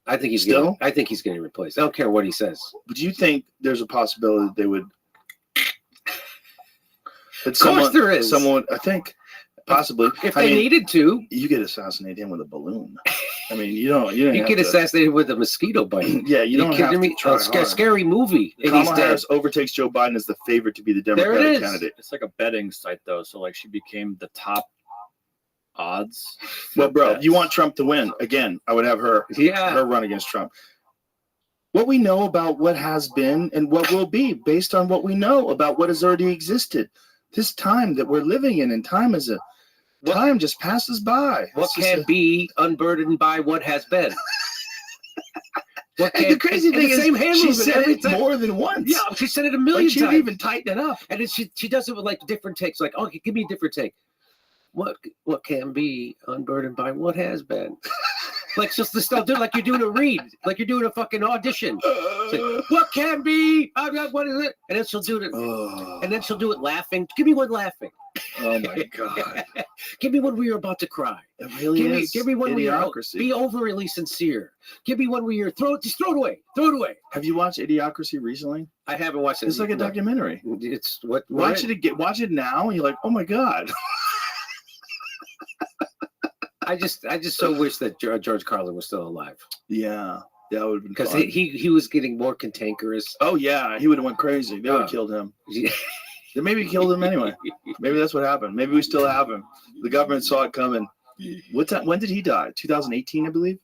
I think he's getting replaced. I don't care what he says. But do you think there's a possibility that they would? Of course there is. Someone, I think. Possibly. If they needed to. You could assassinate him with a balloon. I mean, you could assassinate him with a mosquito bite. Yeah, you don't have to try hard. Scary movie. Kamala Harris overtakes Joe Biden as the favorite to be the Democratic candidate. It's like a betting site, though. So, like, she became the top odds. Well, bro, you want Trump to win. Again, I would have her run against Trump. What we know about what has been and what will be based on what we know about what has already existed. This time that we're living in, and time just passes by. What can't be unburdened by what has been? The crazy thing is, she said it more than once. Yeah, she said it a million times. She didn't even tighten it up. And then she does it with like different takes. Like, okay, give me a different take. What can be unburdened by what has been? Like just the stuff, like you're doing a read, like you're doing a fucking audition. Like, what can be? What is it? And then she'll do it. And then she'll do it laughing. Give me one laughing. Oh my god! Give me one where you're about to cry. It really is. Give me one where you're be overly sincere. Give me one where you're throw it away. Throw it away. Have you watched Idiocracy recently? I haven't watched it. It's like a documentary. It's watch it now, and you're like, oh my god. I just so wish that George Carlin was still alive. Yeah, that would have been because he was getting more cantankerous. Oh yeah, he would have went crazy. They would have killed him. They maybe killed him anyway. Maybe that's what happened. Maybe we still have him. The government saw it coming. When did he die? 2018, I believe.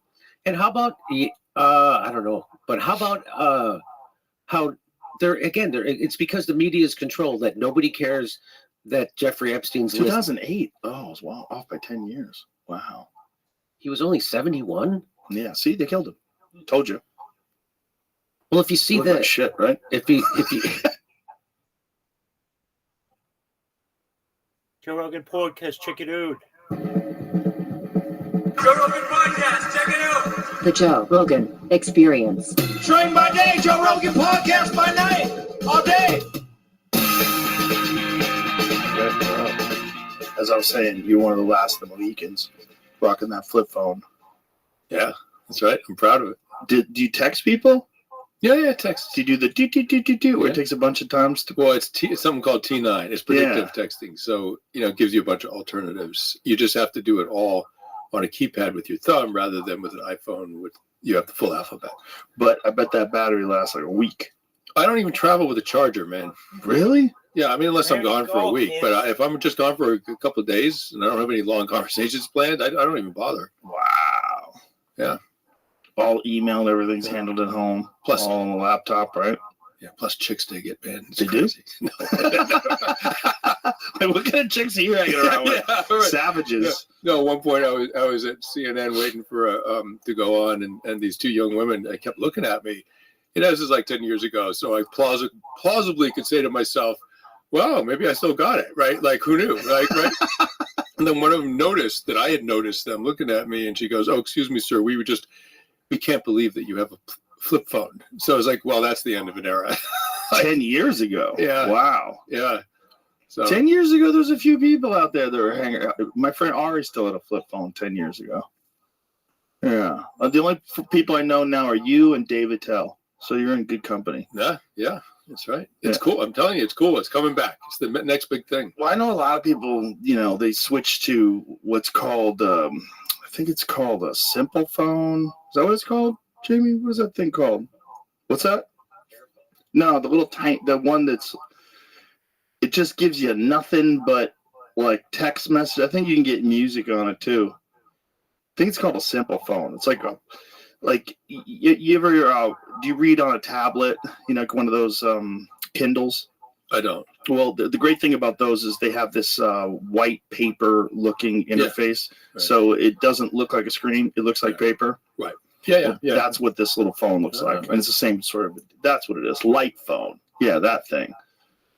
And how about I don't know, but how about how it's because the media is controlled that nobody cares that Jeffrey Epstein's 2008. Oh, wow, off by 10 years. Wow. He was only 71. Yeah, see, they killed him. Told you. Well, if you see Look that like shit, right? if he Joe Rogan podcast, check it out. Joe Rogan Podcast, check it out. The Joe Rogan Experience. Train by day, Joe Rogan Podcast by night. All day. As I was saying, you're one of the last of the Mohicans rocking that flip phone. Yeah, that's right. I'm proud of it. Do you text people? Yeah, text. Do you do the where it takes a bunch of times to? Well, it's something called T9. It's predictive texting. So, it gives you a bunch of alternatives. You just have to do it all on a keypad with your thumb rather than with an iPhone you have the full alphabet. But I bet that battery lasts like a week. I don't even travel with a charger, man. Really? Yeah, I mean, unless I'm gone for a week. But if I'm just gone for a couple of days and I don't have any long conversations planned, I don't even bother. Wow. Yeah. All email and everything's handled at home. Plus all on the laptop, right? Yeah. Plus chicks they get banned. They crazy. Do? What kind of chicks are you hanging around with? Yeah, right. Savages. No, at one point I was at CNN waiting for to go on, and these two young women kept looking at me. This is like 10 years ago, so I plausibly could say to myself, "Wow, maybe I still got it." Right? Like, who knew? Right? And then one of them noticed that I had noticed them looking at me, and she goes, "Oh, excuse me, sir. We can't believe that you have a flip phone." So I was like, "Well, that's the end of an era." 10 years ago. Yeah. Wow. Yeah. So 10 years ago, there's a few people out there that were hanging out. My friend Ari still had a flip phone 10 years ago. Yeah. The only people I know now are you and David Tell. So you're in good company. Yeah, that's right. It's cool. I'm telling you, it's cool. It's coming back. It's the next big thing. Well, I know a lot of people, they switch to what's called, I think it's called a simple phone. Is that what it's called, Jamie? What is that thing called? What's that? No, the little the one it just gives you nothing but like text message. I think you can get music on it too. I think it's called a simple phone. It's like you ever do you read on a tablet? One of those Kindles. I don't. Well, the great thing about those is they have this white paper looking interface, so it doesn't look like a screen. It looks like paper. Right. Yeah. That's what this little phone looks like, and it's the same sort of. That's what it is. Light phone. Yeah, that thing.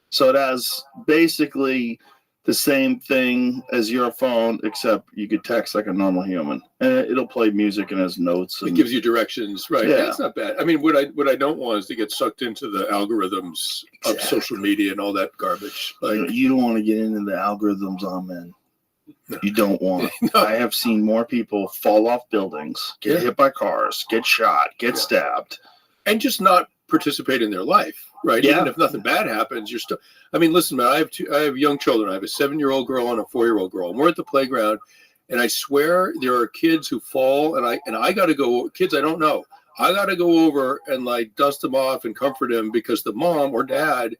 So it has basically the same thing as your phone, except you could text like a normal human, and it'll play music and has notes. And it gives you directions, right? Yeah. That's not bad. I mean, what I don't want is to get sucked into the algorithms of social media and all that garbage. Like, you don't want to get into the algorithms on men. No. You don't want. No. I have seen more people fall off buildings, get hit by cars, get shot, get stabbed, and just not participate in their life. Right. Yeah. Even if nothing bad happens, you're still. I mean, listen, man. I have young children. I have a 7-year-old girl and a 4-year-old girl. And we're at the playground, and I swear there are kids who fall, and I got to go. Kids I don't know. I got to go over and dust them off and comfort them because the mom or dad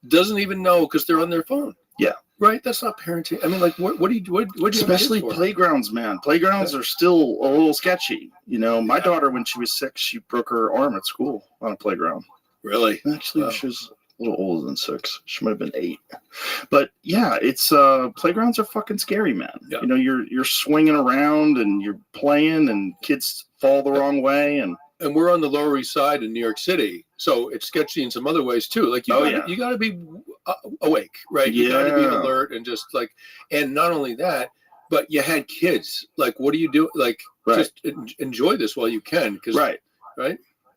doesn't even know because they're on their phone. Yeah. Right. That's not parenting. I mean, what do you do? Especially playgrounds, man. Playgrounds are still a little sketchy. My daughter, when she was 6, she broke her arm at school on a playground. Really? Actually, she was a little older than 6. She might have been 8. But yeah, it's playgrounds are fucking scary, man. Yeah. You're swinging around and you're playing, and kids fall the wrong way. And we're on the Lower East Side in New York City, so it's sketchy in some other ways too. Like you got to be awake, right? You got to be alert and just and not only that, but you had kids. Like, what do you do? Like, just enjoy this while you can, because right.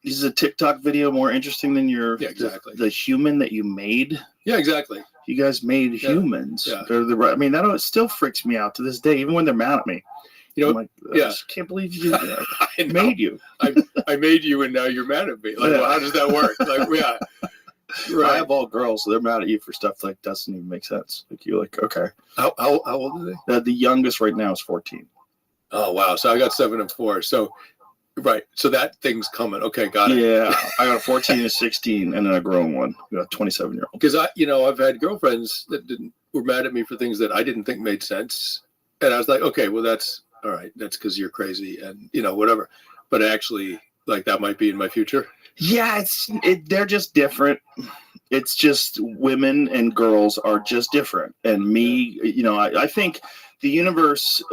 Is a TikTok video more interesting than the human that you made? Yeah, exactly. You guys made humans. Yeah. I mean, that still freaks me out to this day, even when they're mad at me. I'm like, I just can't believe you I made you. I made you, and now you're mad at me. Like, well, how does that work? Right. I have all girls, so they're mad at you for stuff like doesn't even make sense. Like, you're like, okay. How old are they? The youngest right now is 14. Oh, wow. So I got 7 and 4. So, right. So that thing's coming. Okay, got it. Yeah. I got a 14 and 16, and then a grown one. I got a 27-year-old. Because I've had girlfriends that were mad at me for things that I didn't think made sense. And I was like, okay, well, that's all right. That's because you're crazy and, whatever. But actually, that might be in my future. Yeah, they're just different. It's just women and girls are just different. And me, I think the universe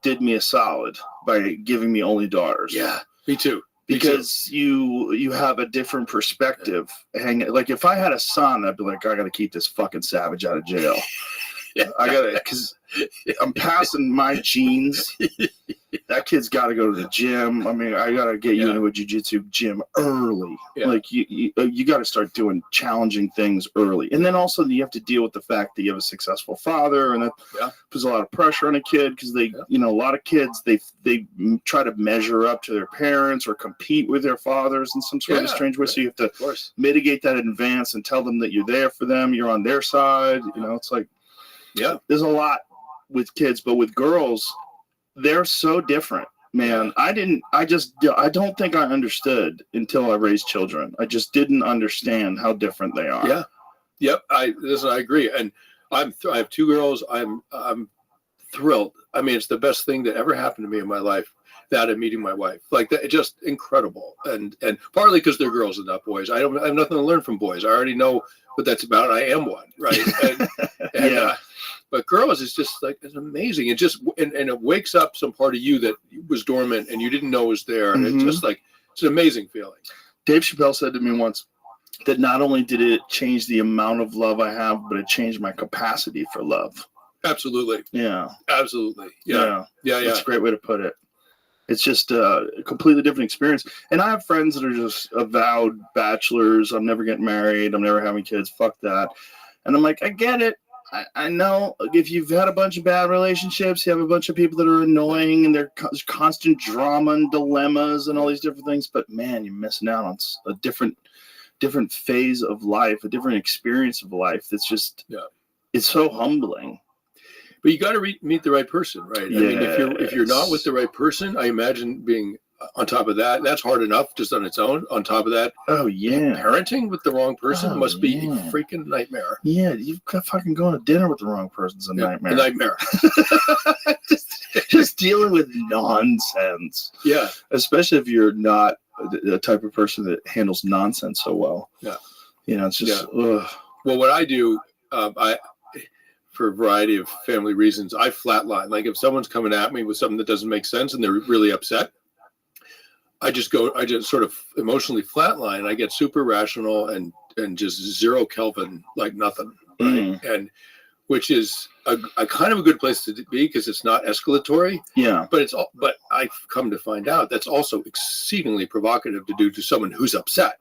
did me a solid by giving me only daughters. Yeah, me too. Because you have a different perspective. Like if I had a son, I'd be like, I got to keep this fucking savage out of jail. I got to, because I'm passing my genes. That kid's got to go to the gym. I mean, I got to get you into a jiu-jitsu gym early. Yeah. Like you got to start doing challenging things early. And then also you have to deal with the fact that you have a successful father, and that puts a lot of pressure on a kid because they, a lot of kids, they try to measure up to their parents or compete with their fathers in some sort of strange way. So you have to mitigate that in advance and tell them that you're there for them. You're on their side. It's like, there's a lot with kids, but with girls, they're so different, man. I don't think I understood until I raised children. I just didn't understand how different they are. Yeah. Yep. I agree. And I have two girls. I'm thrilled. I mean, it's the best thing that ever happened to me in my life, that and meeting my wife. Like that, just incredible. And partly because they're girls and not boys. I have nothing to learn from boys. I already know what that's about. I am one, right? But girls, it's just like, it's amazing. It just, and it wakes up some part of you that was dormant and you didn't know was there. And it's just like, it's an amazing feeling. Dave Chappelle said to me once that not only did it change the amount of love I have, but it changed my capacity for love. Absolutely. Yeah. Absolutely. Yeah. That's a great way to put it. It's just a completely different experience. And I have friends that are just avowed bachelors. I'm never getting married. I'm never having kids. Fuck that. And I'm like, I get it. I know if you've had a bunch of bad relationships, you have a bunch of people that are annoying and there's constant drama and dilemmas and all these different things. But man, you're missing out on a different phase of life, a different experience of life. That's just, it's so humbling. But you got to meet the right person, right? I mean, if you're not with the right person, I imagine being on top of that, that's hard enough just on its own. On top of that, parenting with the wrong person must be a freaking nightmare. Yeah, you've got fucking going to dinner with the wrong person's a nightmare. A nightmare. just dealing with nonsense. Yeah, especially if you're not the type of person that handles nonsense so well. Yeah, it's just. Well, what I do, for a variety of family reasons, I flatline. Like if someone's coming at me with something that doesn't make sense and they're really upset, I just sort of emotionally flatline. I get super rational and just zero Kelvin, like nothing. Right? And which is a kind of a good place to be because it's not escalatory. Yeah. But I've come to find out that's also exceedingly provocative to do to someone who's upset.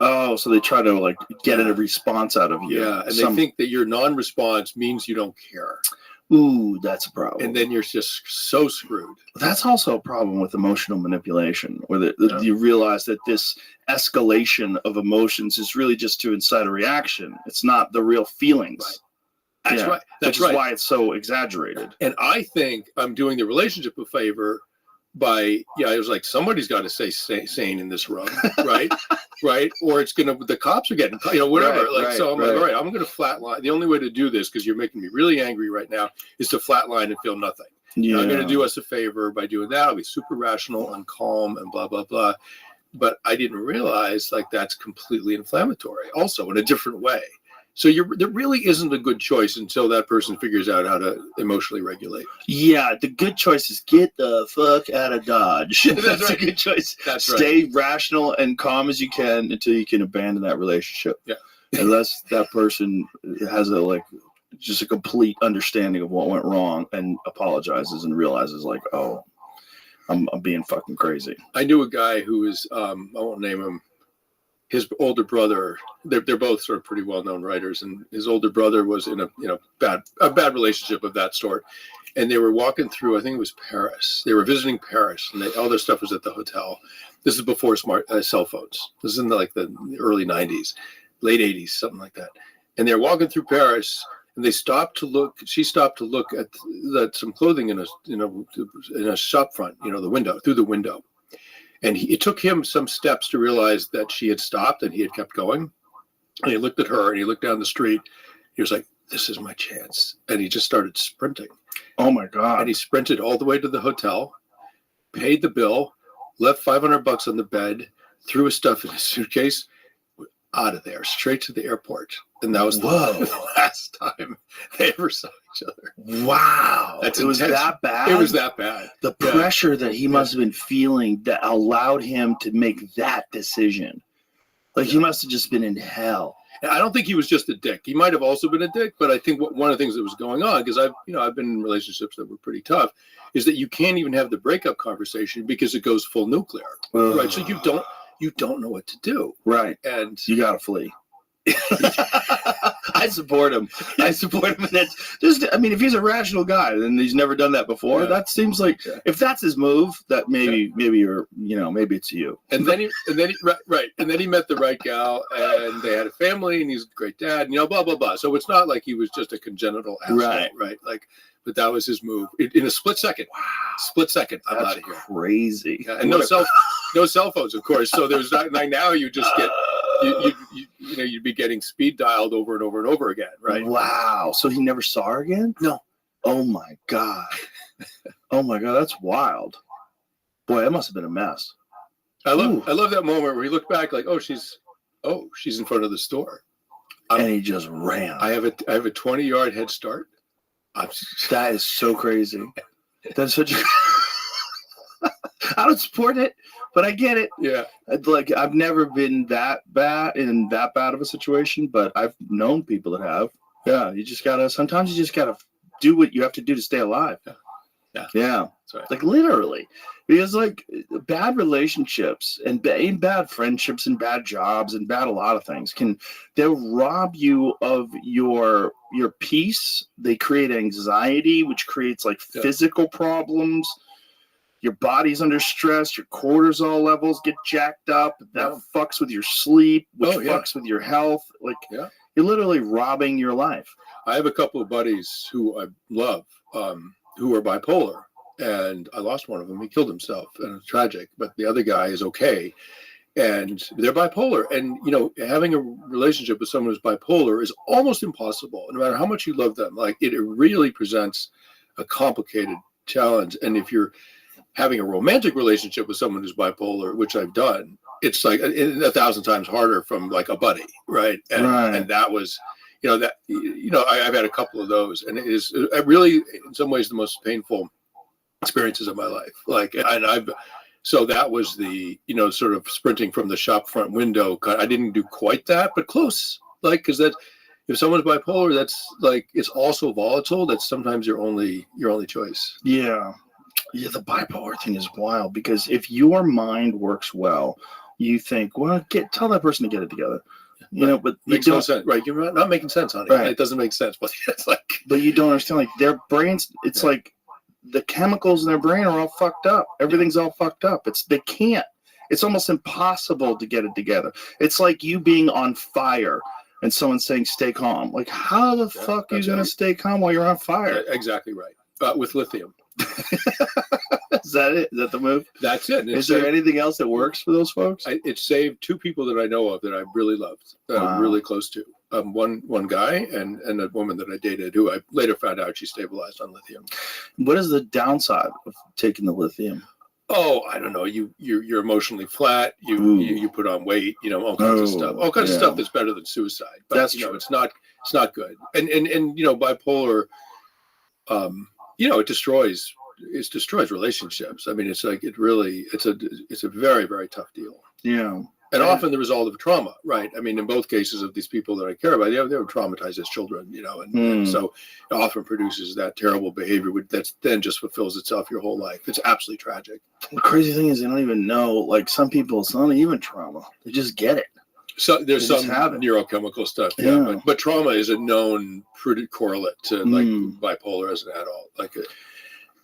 Oh, so they try to like get a response out of you. Yeah, and they think that your non-response means you don't care. Ooh, that's a problem. And then you're just so screwed. That's also a problem with emotional manipulation, where you realize that this escalation of emotions is really just to incite a reaction. It's not the real feelings. Right. That's right. That's which is why it's so exaggerated. And I think I'm doing the relationship a favor by, it was like, somebody's got to stay sane in this room, right? Right? Or it's going to, the cops are getting, whatever. So I'm like, all right, I'm going to flatline. The only way to do this, because you're making me really angry right now, is to flatline and feel nothing. Yeah. I'm going to do us a favor by doing that. I'll be super rational and calm and blah, blah, blah. But I didn't realize like that's completely inflammatory also in a different way. So there really isn't a good choice until that person figures out how to emotionally regulate. Yeah, the good choice is get the fuck out of Dodge. That's right. A good choice. That's Stay rational and calm as you can until you can abandon that relationship. Yeah. Unless that person has just a complete understanding of what went wrong and apologizes and realizes like, oh, I'm being fucking crazy. I knew a guy who was, I won't name him, his older brother, they're both sort of pretty well-known writers, and his older brother was in a bad relationship of that sort, and they were walking through, I think it was Paris. They were visiting Paris, and all their stuff was at the hotel. This is before smart cell phones. This is in the early 90s, late 80s, something like that. And they're walking through Paris, and they stopped to look. She stopped to look at some clothing in a shop front, through the window. And it took him some steps to realize that she had stopped and he had kept going. And he looked at her and he looked down the street. He was like, this is my chance. And he just started sprinting. Oh, my God. And he sprinted all the way to the hotel, paid the bill, left $500 on the bed, threw his stuff in his suitcase, out of there, straight to the airport. And that was the last time they ever saw each other. Wow. That's it was intense. that bad? It was that bad. The Yeah. pressure that he must have been feeling that allowed him to make that decision. Like he must have just been in hell. And I don't think he was just a dick. He might have also been a dick, but I think one of the things that was going on, because I've been in relationships that were pretty tough, is that you can't even have the breakup conversation because it goes full nuclear. Ugh. Right. So you don't know what to do. Right. And you gotta flee. I support him. And it's just, I mean, if he's a rational guy and he's never done that before, that seems like if that's his move, that maybe you're, maybe it's you. And then he met the right gal, and they had a family, and he's a great dad, and blah blah blah. So it's not like he was just a congenital asshole, right? Like, but that was his move in a split second. Wow. Split second, I'm out of here. Crazy. Yeah, and no cell phones, of course. So there's not like now you just get. You'd be getting speed dialed over and over and over again, right? Wow. So he never saw her again? No. Oh my God. Oh my God. That's wild. Boy, that must have been a mess. I love that moment where he looked back like, she's in front of the store. And he just ran. I have a 20-yard head start. That is so crazy. That's such a I don't support it, but I get it. Yeah. Like I've never been that bad of a situation, but I've known people that have. Yeah. Sometimes you just gotta do what you have to do to stay alive. Yeah. Yeah. That's right. Like literally, because like bad relationships and bad friendships and bad jobs and bad a lot of things they'll rob you of your peace. They create anxiety, which creates like physical problems. Your body's under stress, your cortisol levels get jacked up. That fucks with your sleep, which fucks with your health. Like, you're literally robbing your life. I have a couple of buddies who I love, who are bipolar, and I lost one of them. He killed himself, and it's tragic, but the other guy is okay. And they're bipolar. And, having a relationship with someone who's bipolar is almost impossible, no matter how much you love them. Like, it really presents a complicated challenge. And if you're having a romantic relationship with someone who's bipolar, which I've done, it's like 1,000 times harder from like a buddy, right? And that was, I've had a couple of those, and it is really, in some ways, the most painful experiences of my life. So that was the, sort of sprinting from the shop front window. I didn't do quite that, but close. Like, because if someone's bipolar, that's like, it's also volatile. That's sometimes your only choice. Yeah. Yeah, the bipolar thing is wild because if your mind works well, you think, well, tell that person to get it together. But makes no sense, right? You're not making sense, honey. Right. It doesn't make sense, but it's like. But you don't understand, like their brains. It's like the chemicals in their brain are all fucked up. Everything's all fucked up. They can't. It's almost impossible to get it together. It's like you being on fire and someone saying, "Stay calm." Like, how the fuck are you gonna stay calm while you're on fire? Yeah, exactly right. With lithium. Is that it? Is that the move? That's it. Is there anything else that works for those folks? It saved two people that I know of that I really loved, that I'm really close to. One guy and a woman that I dated who I later found out she stabilized on lithium. What is the downside of taking the lithium? Oh, I don't know. You're emotionally flat. You put on weight. All kinds of stuff. All kinds of stuff that's better than suicide. But that's true. It's not good. And bipolar. It destroys relationships. I mean, it's like it's a very, very tough deal. Yeah. And often the result of trauma, right? I mean, in both cases of these people that I care about, they were traumatized as children, and so it often produces that terrible behavior that's then just fulfills itself your whole life. It's absolutely tragic. The crazy thing is they don't even know, like some people, it's not even trauma. They just get it. So there's some neurochemical stuff, but trauma is a known correlate to like bipolar as an adult. Like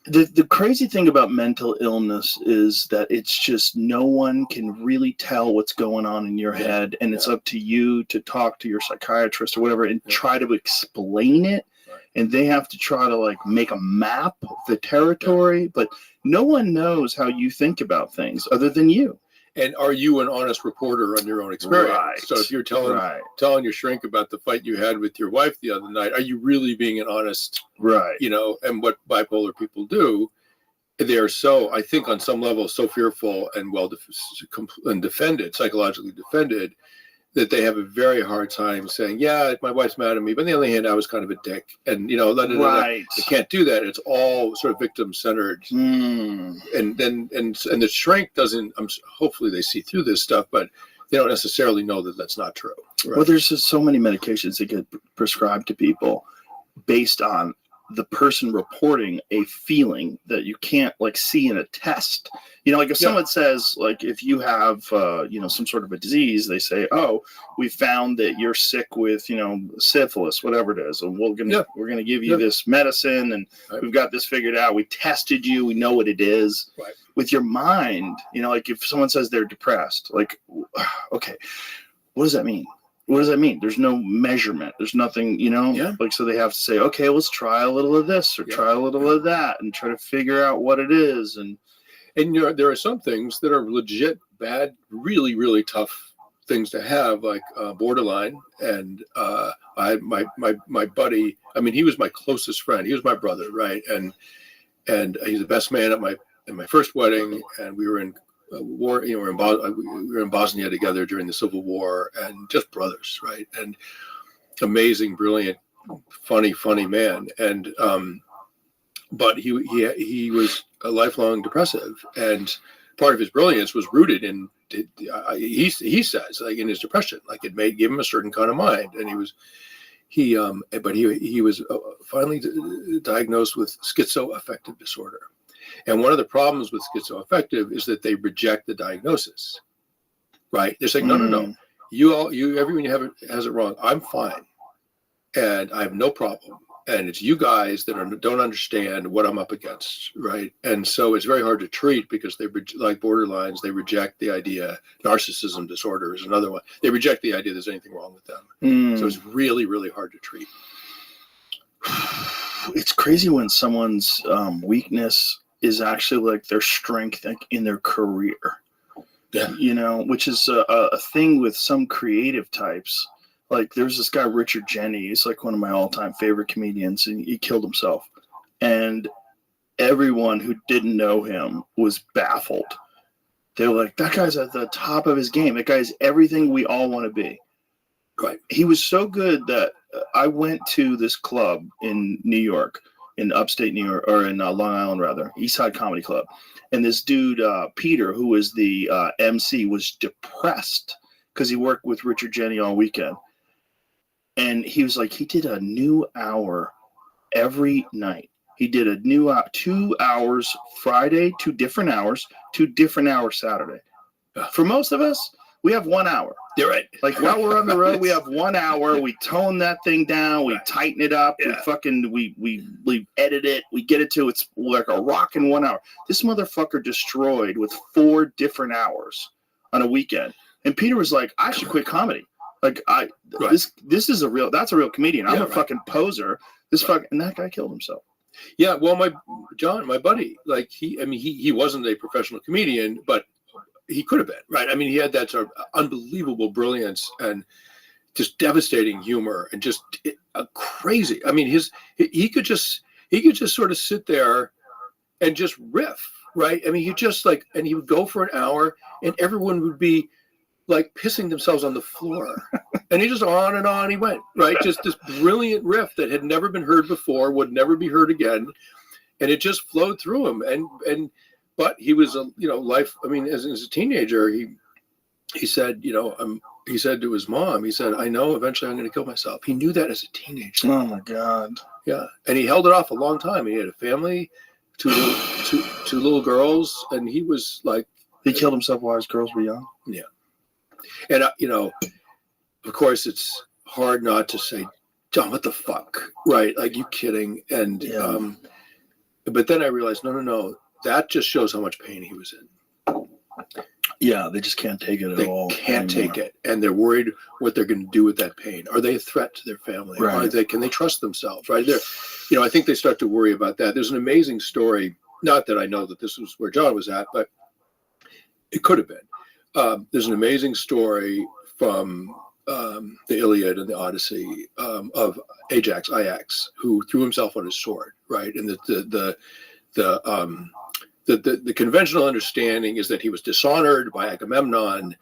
the crazy thing about mental illness is that it's just no one can really tell what's going on in your head, and it's up to you to talk to your psychiatrist or whatever and try to explain it. And they have to try to like make a map of the territory, but no one knows how you think about things other than you. And are you an honest reporter on your own experience? Right. So if you're telling your shrink about the fight you had with your wife the other night, are you really being an honest? Right. And what bipolar people do, they are so, I think on some level, so fearful and defended, psychologically defended, that they have a very hard time saying, yeah, my wife's mad at me, but on the other hand, I was kind of a dick, and Right. They can't do that. It's all sort of victim centered, and the shrink doesn't. Hopefully, they see through this stuff, but they don't necessarily know that that's not true. Right? Well, there's just so many medications that get prescribed to people based on the person reporting a feeling that you can't like see in a test. Like if someone says, like, if you have, some sort of a disease, they say, oh, we found that you're sick with, syphilis, whatever it is. And we're going to give you this medicine and we've got this figured out. We tested you. We know what it is. Right. With your mind, like if someone says they're depressed, like, okay, what does that mean? What does that mean? There's no measurement. There's nothing, like, so they have to say, okay, let's try a little of this or try a little of that and try to figure out what it is. And there are some things that are legit bad, really, really tough things to have, like borderline. And my buddy, I mean, he was my closest friend. He was my brother, right? And he's the best man at my first wedding, and we were in war. We were in Bosnia together during the Civil War, and just brothers, right? And amazing, brilliant, funny man. And but he was a lifelong depressive, and part of his brilliance was rooted in he says, like, in his depression, like it gave him a certain kind of mind, and he was finally diagnosed with schizoaffective disorder. And one of the problems with schizoaffective is that they reject the diagnosis, right? They're saying, no, everyone has it wrong. I'm fine, and I have no problem. And it's you guys that don't understand what I'm up against, right? And so it's very hard to treat because they, like borderlines, they reject the idea. Narcissism disorder is another one. They reject the idea there's anything wrong with them. So it's really, really hard to treat. It's crazy when someone's weakness is actually like their strength in their career. Yeah. Which is a thing with some creative types. Like there's this guy, Richard Jeni. He's like one of my all-time favorite comedians, and he killed himself. And everyone who didn't know him was baffled. They were like, that guy's at the top of his game. That guy's everything we all want to be. Right. He was so good that I went to this club in New York, in upstate New York, or in Long Island, rather, East Side Comedy Club. And this dude, Peter, who was the MC, was depressed because he worked with Richard Jeni all weekend. And he was like, he did a new hour every night. He did a new 2 hours Friday, 2 different hours Saturday. For most of us, we have 1 hour. You're right. Like while we're on the road, we have 1 hour. We tone that thing down. We tighten it up. We edit it. We get it to it's like a rock in 1 hour. This motherfucker destroyed with 4 different hours on a weekend. And Peter was like, I should quit comedy. Like this is that's a real comedian. I'm a fucking poser. And that guy killed himself. Yeah, well, my buddy, like he wasn't a professional comedian, but he could have been, right? I mean, he had that sort of unbelievable brilliance and just devastating humor and just crazy. I mean, he could just sort of sit there and just riff, right? I mean, he would go for an hour and everyone would be like pissing themselves on the floor. And he just on and on he went, right? Just this brilliant riff that had never been heard before, would never be heard again. And it just flowed through him. But he was life. I mean, as a teenager, he said, he said to his mom, he said, I know eventually I'm going to kill myself. He knew that as a teenager. Oh my God. Yeah. And he held it off a long time. He had a family, two little girls. And he was like, he killed himself while his girls were young. Yeah. And, of course, it's hard not to say, John, what the fuck? Right. Like, you kidding? And, but then I realized, no. That just shows how much pain he was in. Yeah. They just can't take it at all. They can't take it. And they're worried what they're going to do with that pain. Are they a threat to their family? Right. Can they trust themselves? Right. I think they start to worry about that. There's an amazing story. Not that I know that this was where John was at, but it could have been. There's an amazing story from the Iliad and the Odyssey of Ajax, who threw himself on his sword, right? And the conventional understanding is that he was dishonored by Agamemnon,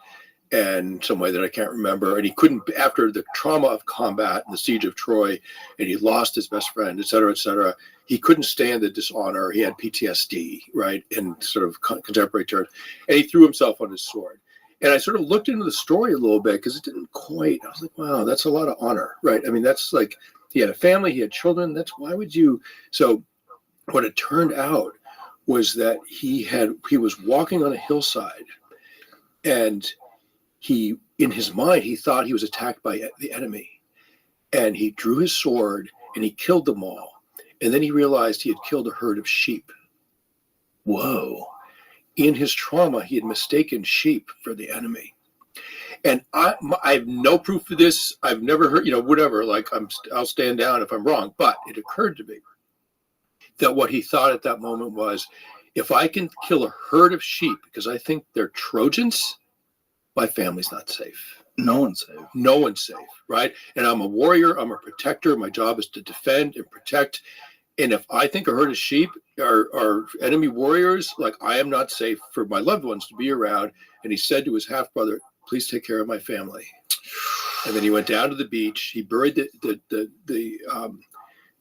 and some way that I can't remember. And he couldn't, after the trauma of combat and the siege of Troy, and he lost his best friend, et cetera, he couldn't stand the dishonor. He had PTSD, right, in sort of contemporary terms. And he threw himself on his sword. And I sort of looked into the story a little bit because it didn't quite, I was like, wow, that's a lot of honor, right? I mean, that's like, he had a family, he had children. Why would you? So what it turned out was that he was walking on a hillside, and in his mind, he thought he was attacked by the enemy, and he drew his sword and he killed them all. And then he realized he had killed a herd of sheep. Whoa. In his trauma, he had mistaken sheep for the enemy. And I have no proof for this. I've never heard, whatever, like I'll stand down if I'm wrong. But it occurred to me that what he thought at that moment was, if I can kill a herd of sheep because I think they're Trojans, my family's not safe. No one's safe. No one's safe, right? And I'm a warrior. I'm a protector. My job is to defend and protect. And if I think a herd of sheep are enemy warriors, like, I am not safe for my loved ones to be around. And he said to his half-brother, please take care of my family. And then he went down to the beach. He buried the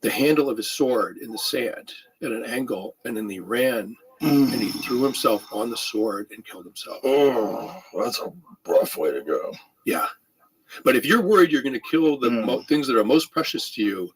handle of his sword in the sand at an angle. And then he ran and he threw himself on the sword and killed himself. Oh, that's a rough way to go. Yeah. But if you're worried you're going to kill the things that are most precious to you,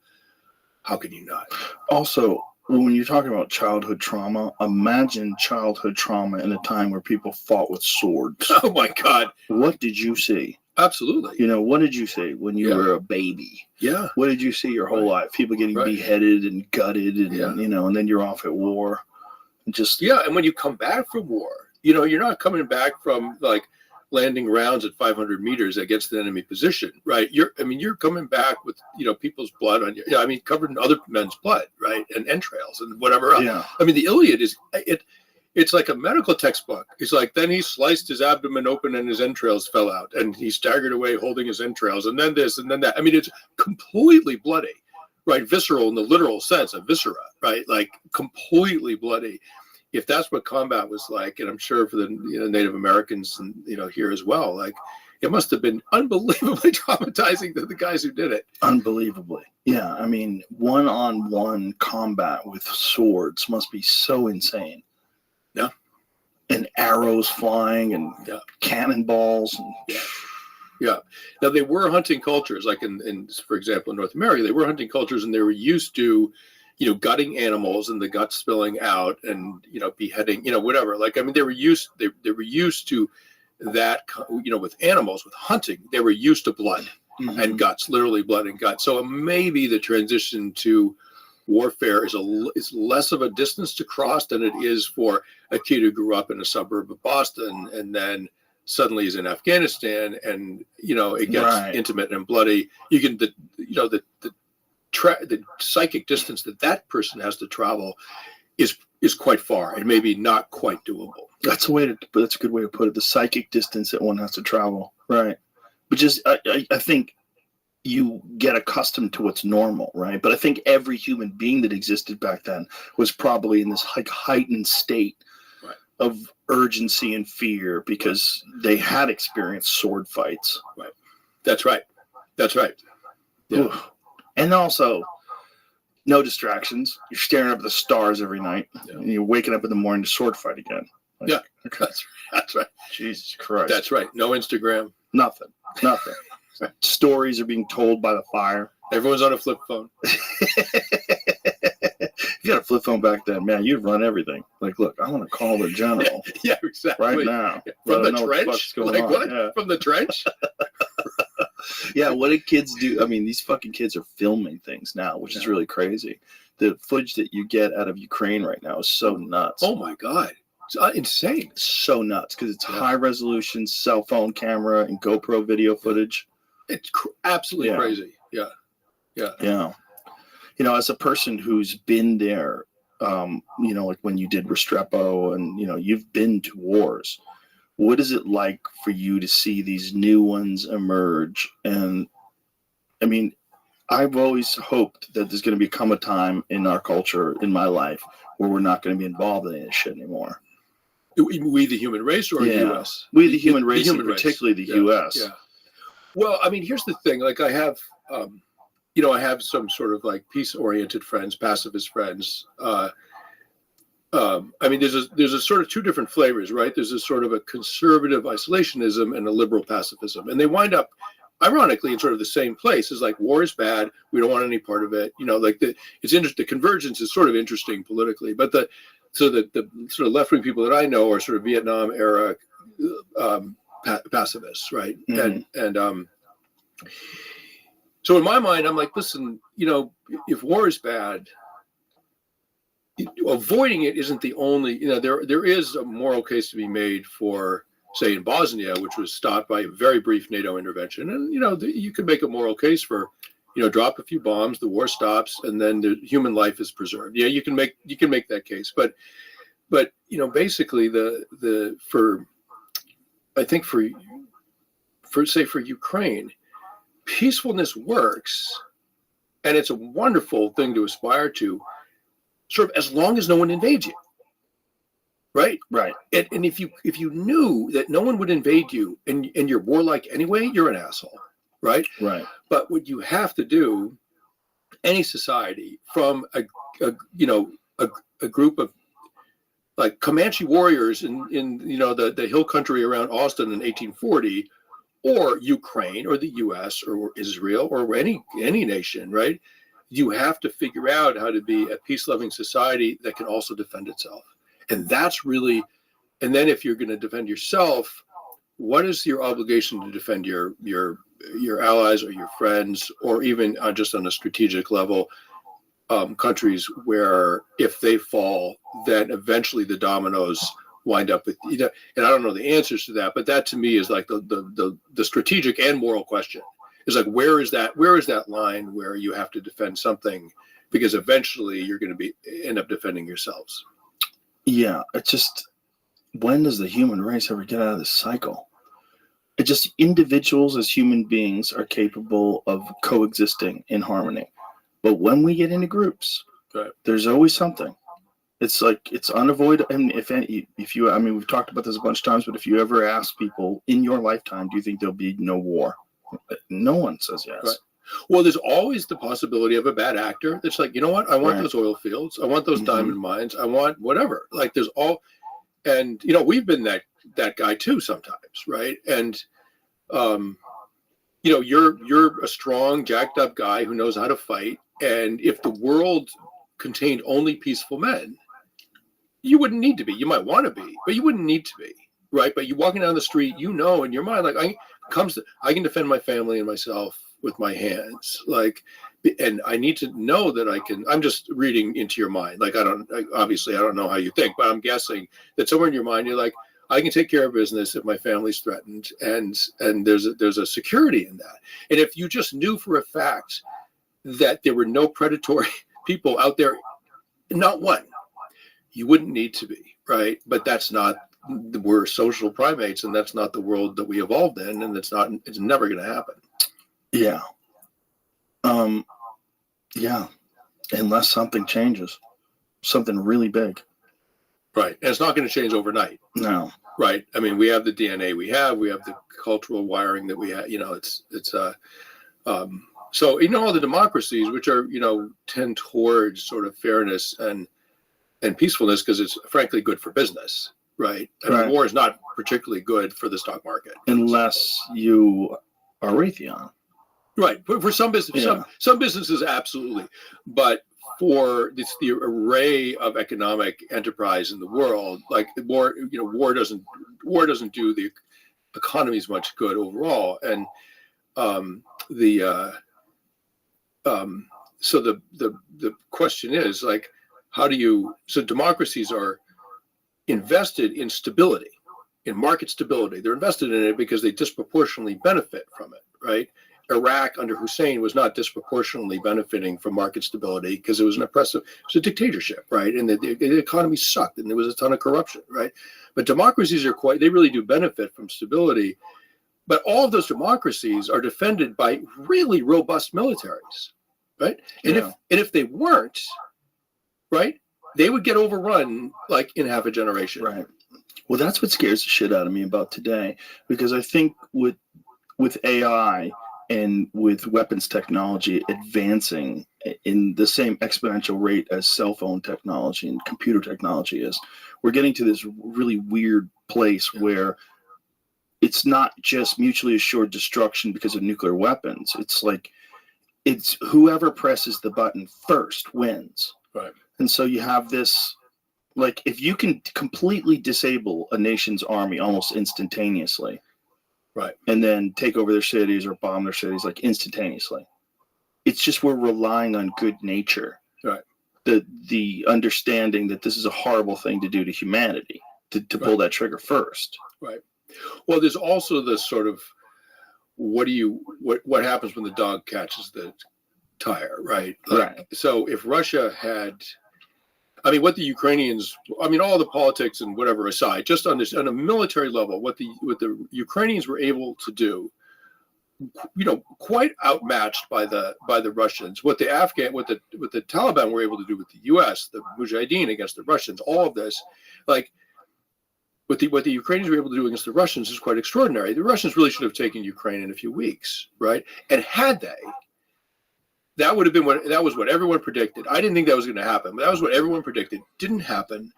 how can you not? Also, when you're talking about childhood trauma, imagine childhood trauma in a time where people fought with swords. Oh my God. What did you see? Absolutely. What did you see when you were a baby? Yeah. What did you see your whole life? People getting beheaded and gutted and, and then you're off at war. And when you come back from war, you're not coming back from like landing rounds at 500 meters against an enemy position, right? You're coming back with, people's blood on you. Yeah, covered in other men's blood, right? And entrails and whatever else. Yeah. The Iliad it's like a medical textbook. It's like, then he sliced his abdomen open and his entrails fell out, and he staggered away holding his entrails, and then this and then that. It's completely bloody, right? Visceral in the literal sense of viscera, right? Like completely bloody. If that's what combat was like, and I'm sure for the Native Americans and here as well, like, it must have been unbelievably traumatizing to the guys who did it. Unbelievably. Yeah, one-on-one combat with swords must be so insane. Yeah. And arrows flying and cannonballs. And... Yeah. Now, they were hunting cultures, like in, for example, in North America, they were hunting cultures, and they were used to gutting animals and the guts spilling out and, beheading, whatever. Like, they were used to that, with animals, with hunting, they were used to blood and guts, literally blood and guts. So maybe the transition to warfare is less of a distance to cross than it is for a kid who grew up in a suburb of Boston and then suddenly is in Afghanistan and, it gets intimate and bloody. You can, the psychic distance that person has to travel is quite far and maybe not quite doable. That's a good way to put it. The psychic distance that one has to travel, right? But just I think you get accustomed to what's normal, right? But I think every human being that existed back then was probably in this heightened state of urgency and fear because they had experienced sword fights. Right. That's right. Yeah. And also, no distractions. You're staring up at the stars every night, and you're waking up in the morning to sword fight again. Okay. That's right. Jesus Christ. That's right. No Instagram. Nothing. Stories are being told by the fire. Everyone's on a flip phone. If you had a flip phone back then, man, you'd run everything. Like, look, I want to call the general. Yeah, exactly. Right now. From the trench? Like what? Yeah. From the trench? Yeah, what did kids do? These fucking kids are filming things now, which is really crazy. The footage that you get out of Ukraine right now is so nuts. Oh, my God. It's insane. It's so nuts because it's high resolution cell phone camera and GoPro video footage. It's absolutely crazy. Yeah. As a person who's been there, like when you did Restrepo and, you've been to wars, what is it like for you to see these new ones emerge? And I've always hoped that there's going to become a time in our culture, in my life, where we're not going to be involved in this shit anymore. We the human race, or Yeah. U.S. We the human race, human and race. particularly the Yeah, U.S. Yeah. Well, I mean, here's the thing. Like, I have, I have some sort of like peace-oriented friends, pacifist friends. I mean, there's a sort of two different flavors, right? There's a sort of a conservative isolationism and a liberal pacifism, and they wind up, ironically, in sort of the same place. It's like, war is bad. We don't want any part of it. Like it's interesting. The convergence is sort of interesting politically, but the sort of left-wing people that I know are sort of Vietnam era pacifists, right? Mhm. And so in my mind, I'm like, listen, if war is bad, avoiding it isn't the only. There is a moral case to be made for, say, in Bosnia, which was stopped by a very brief NATO intervention, and you could make a moral case for, drop a few bombs, the war stops, and then the human life is preserved. Yeah, you can make that case, but basically I think for Ukraine, peacefulness works, and it's a wonderful thing to aspire to, sort of as long as no one invades you. Right. And if you knew that no one would invade you and you're warlike anyway, you're an asshole. Right. But what you have to do, any society, from a group of like Comanche warriors in the hill country around Austin in 1840, or Ukraine or the U.S. or Israel or any nation, right? You have to figure out how to be a peace-loving society that can also defend itself. And that's really, and then if you're going to defend yourself, what is your obligation to defend your allies or your friends, or even just on a strategic level, countries where if they fall, then eventually the dominoes wind up with, and I don't know the answers to that, but that to me is like the strategic and moral question. Is like, where is that line where you have to defend something, because eventually you're going to end up defending yourselves. Yeah, it's just, when does the human race ever get out of this cycle? It just, individuals as human beings are capable of coexisting in harmony, but when we get into groups, right, there's always something. It's like, it's unavoidable. And if you, I mean, we've talked about this a bunch of times, but if you ever ask people in your lifetime, do you think there'll be no war? No one says yes. Right. Well, there's always the possibility of a bad actor that's like, you know what? I want those oil fields. I want those diamond mines. I want whatever. Like, there's all, and we've been that guy too sometimes, right? And you're a strong, jacked up guy who knows how to fight. And if the world contained only peaceful men, you wouldn't need to be. You might want to be, but you wouldn't need to be, right? But you're walking down the street, in your mind, like, I can defend my family and myself with my hands, like, and I need to know that I can. I'm just reading into your mind, like, obviously I don't know how you think, but I'm guessing that somewhere in your mind you're like, I can take care of business if my family's threatened, and there's a security in that. And if you just knew for a fact that there were no predatory people out there, not one, you wouldn't need to be, right? But that's not. We're social primates, and that's not the world that we evolved in, and it's never going to happen. Yeah. Yeah. Unless something changes, something really big. Right. And it's not going to change overnight. No. Right. I mean, we have the DNA we have the cultural wiring that we have, so, all the democracies, which are, tend towards sort of fairness and peacefulness, because it's frankly good for business. Right. I mean, war is not particularly good for the stock market. Unless you are Raytheon. Right. For some businesses, some businesses, absolutely. But for the array of economic enterprise in the world, like war doesn't do the economies much good overall. And so the question is, like, so democracies are invested in stability, in market stability. They're invested in it because they disproportionately benefit from it, right? Iraq under Hussein was not disproportionately benefiting from market stability because it was it was a dictatorship, right? And the economy sucked and there was a ton of corruption, right? But democracies they really do benefit from stability. But all of those democracies are defended by really robust militaries, right? And if they weren't, right, they would get overrun like in half a generation. Right. Well, that's what scares the shit out of me about today, because I think with AI and with weapons technology advancing in the same exponential rate as cell phone technology and computer technology is, we're getting to this really weird place where it's not just mutually assured destruction because of nuclear weapons. It's like, it's whoever presses the button first wins. Right. And so you have this, like, if you can completely disable a nation's army almost instantaneously, right, and then take over their cities or bomb their cities like instantaneously, it's just we're relying on good nature. Right. The understanding that this is a horrible thing to do to humanity, to pull that trigger first. Right. Well, there's also this sort of, what happens when the dog catches the tire, right? Right. So if Russia had, I mean, what the Ukrainians, I mean, all the politics and whatever aside, just on this, on a military level, what the Ukrainians were able to do, you know, quite outmatched by the Russians. What the Taliban were able to do with the U.S., the Mujahideen against the Russians, all of this, like, what the Ukrainians were able to do against the Russians is quite extraordinary. The Russians really should have taken Ukraine in a few weeks, right? And had they, that would have been that was what everyone predicted. I didn't think that was going to happen, but that was what everyone predicted. Didn't happen.